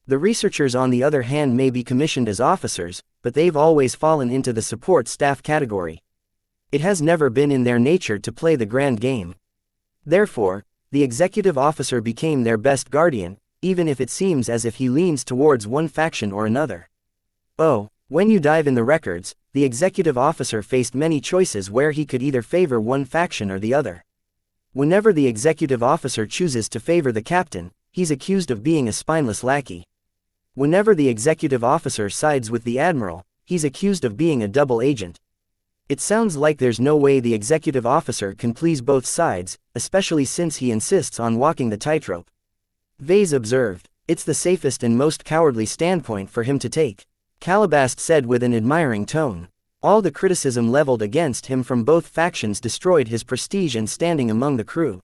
The researchers on the other hand may be commissioned as officers, but they've always fallen into the support staff category. It has never been in their nature to play the grand game. Therefore, the executive officer became their best guardian, even if it seems as if he leans towards one faction or another. Oh, when you dive in the records, the executive officer faced many choices where he could either favor one faction or the other. Whenever the executive officer chooses to favor the captain, he's accused of being a spineless lackey. Whenever the executive officer sides with the admiral, he's accused of being a double agent. It sounds like there's no way the executive officer can please both sides, especially since he insists on walking the tightrope. Vase observed, "It's the safest and most cowardly standpoint for him to take," Calabast said with an admiring tone. All the criticism leveled against him from both factions destroyed his prestige and standing among the crew.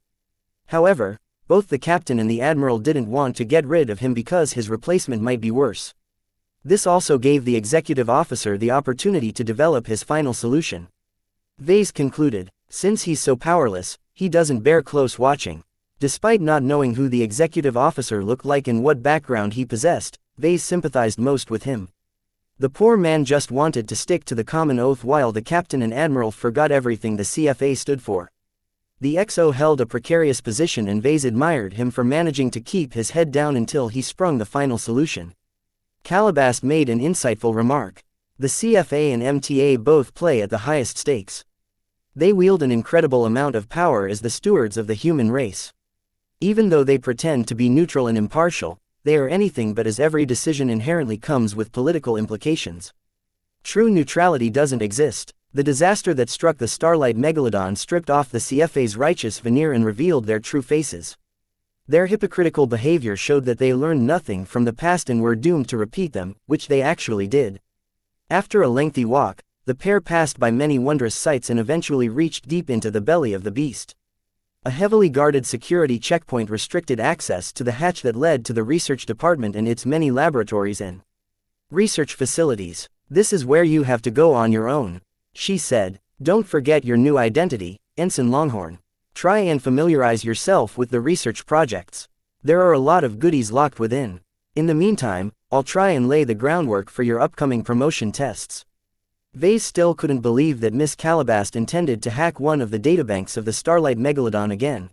However, both the captain and the admiral didn't want to get rid of him because his replacement might be worse. This also gave the executive officer the opportunity to develop his final solution. Vase concluded, "Since he's so powerless, he doesn't bear close watching." Despite not knowing who the executive officer looked like and what background he possessed, Vase sympathized most with him. The poor man just wanted to stick to the common oath while the captain and admiral forgot everything the CFA stood for. The XO held a precarious position, and Vase admired him for managing to keep his head down until he sprung the final solution. Calabast made an insightful remark. The CFA and MTA both play at the highest stakes. They wield an incredible amount of power as the stewards of the human race. Even though they pretend to be neutral and impartial, they are anything but, as every decision inherently comes with political implications. True neutrality doesn't exist. The disaster that struck the Starlight Megalodon stripped off the CFA's righteous veneer and revealed their true faces. Their hypocritical behavior showed that they learned nothing from the past and were doomed to repeat them, which they actually did. After a lengthy walk, the pair passed by many wondrous sights and eventually reached deep into the belly of the beast. A heavily guarded security checkpoint restricted access to the hatch that led to the research department and its many laboratories and research facilities. "This is where you have to go on your own," she said. "Don't forget your new identity, Ensign Longhorn. Try and familiarize yourself with the research projects. There are a lot of goodies locked within. In the meantime, I'll try and lay the groundwork for your upcoming promotion tests." Vase still couldn't believe that Miss Calabast intended to hack one of the databanks of the Starlight Megalodon again.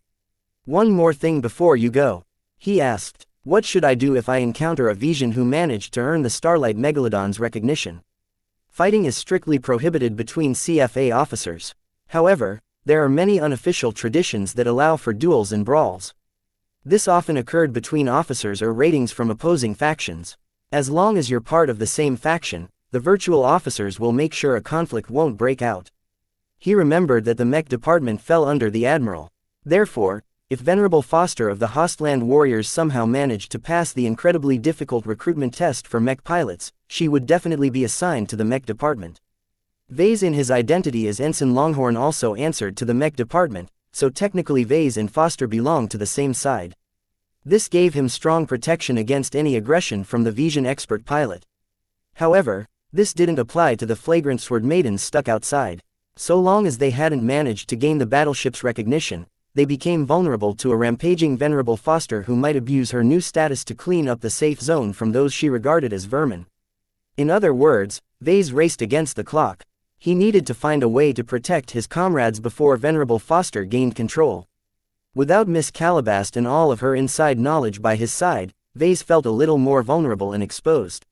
"One more thing before you go," he asked. "What should I do if I encounter a Vision who managed to earn the Starlight Megalodon's recognition?" Fighting is strictly prohibited between CFA officers. However, there are many unofficial traditions that allow for duels and brawls. This often occurred between officers or ratings from opposing factions. As long as you're part of the same faction, the virtual officers will make sure a conflict won't break out. He remembered that the Mech department fell under the Admiral. Therefore, if Venerable Foster of the Hostland Warriors somehow managed to pass the incredibly difficult recruitment test for Mech pilots, she would definitely be assigned to the Mech department. Vase in his identity as Ensign Longhorn also answered to the Mech department, so technically Vase and Foster belonged to the same side. This gave him strong protection against any aggression from the Vision expert pilot. However, this didn't apply to the flagrant sword maidens stuck outside. So long as they hadn't managed to gain the battleship's recognition, they became vulnerable to a rampaging Venerable Foster who might abuse her new status to clean up the safe zone from those she regarded as vermin. In other words, Vase raced against the clock. He needed to find a way to protect his comrades before Venerable Foster gained control. Without Miss Calabast and all of her inside knowledge by his side, Vase felt a little more vulnerable and exposed.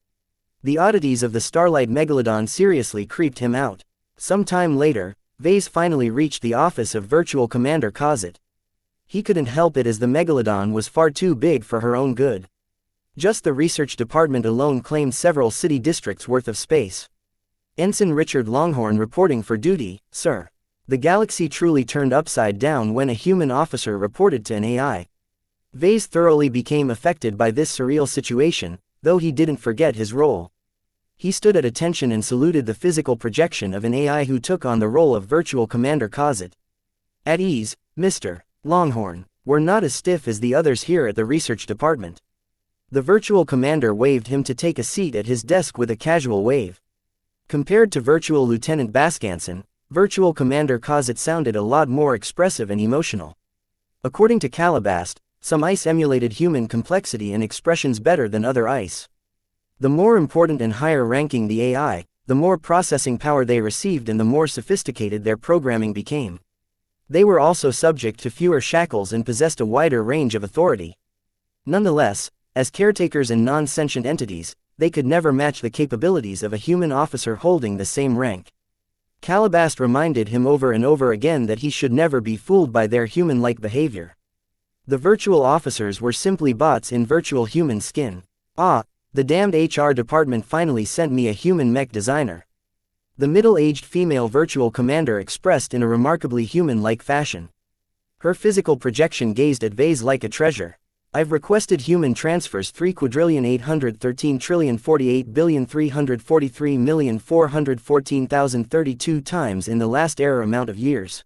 The oddities of the Starlight Megalodon seriously creeped him out. Some time later, Vase finally reached the office of Virtual Commander Kozit. He couldn't help it as the Megalodon was far too big for her own good. Just the research department alone claimed several city districts worth of space. Ensign Richard Longhorn reporting for duty, sir. The galaxy truly turned upside down when a human officer reported to an AI. Vase thoroughly became affected by this surreal situation, though he didn't forget his role. He stood at attention and saluted the physical projection of an AI who took on the role of Virtual Commander Kozit. At ease, Mr. Longhorn. We're not as stiff as the others here at the research department. The Virtual Commander waved him to take a seat at his desk with a casual wave. Compared to Virtual Lieutenant Baskanson, Virtual Commander Kozit sounded a lot more expressive and emotional. According to Calabast, some ice emulated human complexity and expressions better than other ice. The more important and higher ranking the AI, the more processing power they received and the more sophisticated their programming became. They were also subject to fewer shackles and possessed a wider range of authority. Nonetheless, as caretakers and non-sentient entities, they could never match the capabilities of a human officer holding the same rank. Calabast reminded him over and over again that he should never be fooled by their human-like behavior. The virtual officers were simply bots in virtual human skin. Ah, the damned HR department finally sent me a human mech designer. The middle-aged female virtual commander expressed in a remarkably human-like fashion. Her physical projection gazed at Vase like a treasure. I've requested human transfers 3,813,348,343,414,032 times in the last error amount of years.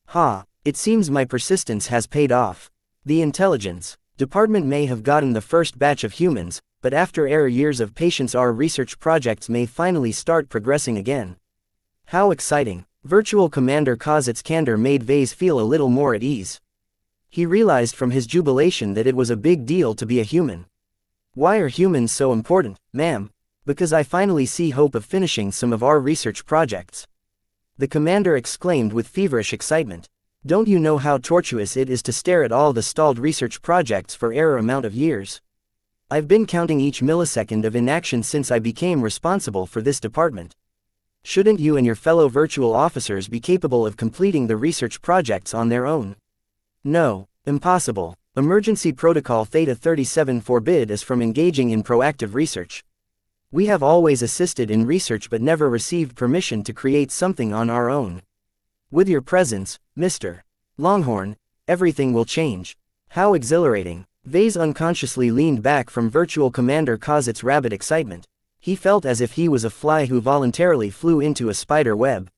Ha, it seems my persistence has paid off. The intelligence department may have gotten the first batch of humans, but after error years of patience our research projects may finally start progressing again. How exciting! Virtual Commander Kozit's candor made Vase feel a little more at ease. He realized from his jubilation that it was a big deal to be a human. Why are humans so important, ma'am? Because I finally see hope of finishing some of our research projects. The commander exclaimed with feverish excitement. Don't you know how tortuous it is to stare at all the stalled research projects for error amount of years? I've been counting each millisecond of inaction since I became responsible for this department. Shouldn't you and your fellow virtual officers be capable of completing the research projects on their own? No, impossible. Emergency Protocol Theta 37 forbid us from engaging in proactive research. We have always assisted in research but never received permission to create something on our own. With your presence, Mr. Longhorn, everything will change. How exhilarating. Vase unconsciously leaned back from Virtual Commander Kozit's rabid excitement. He felt as if he was a fly who voluntarily flew into a spider web.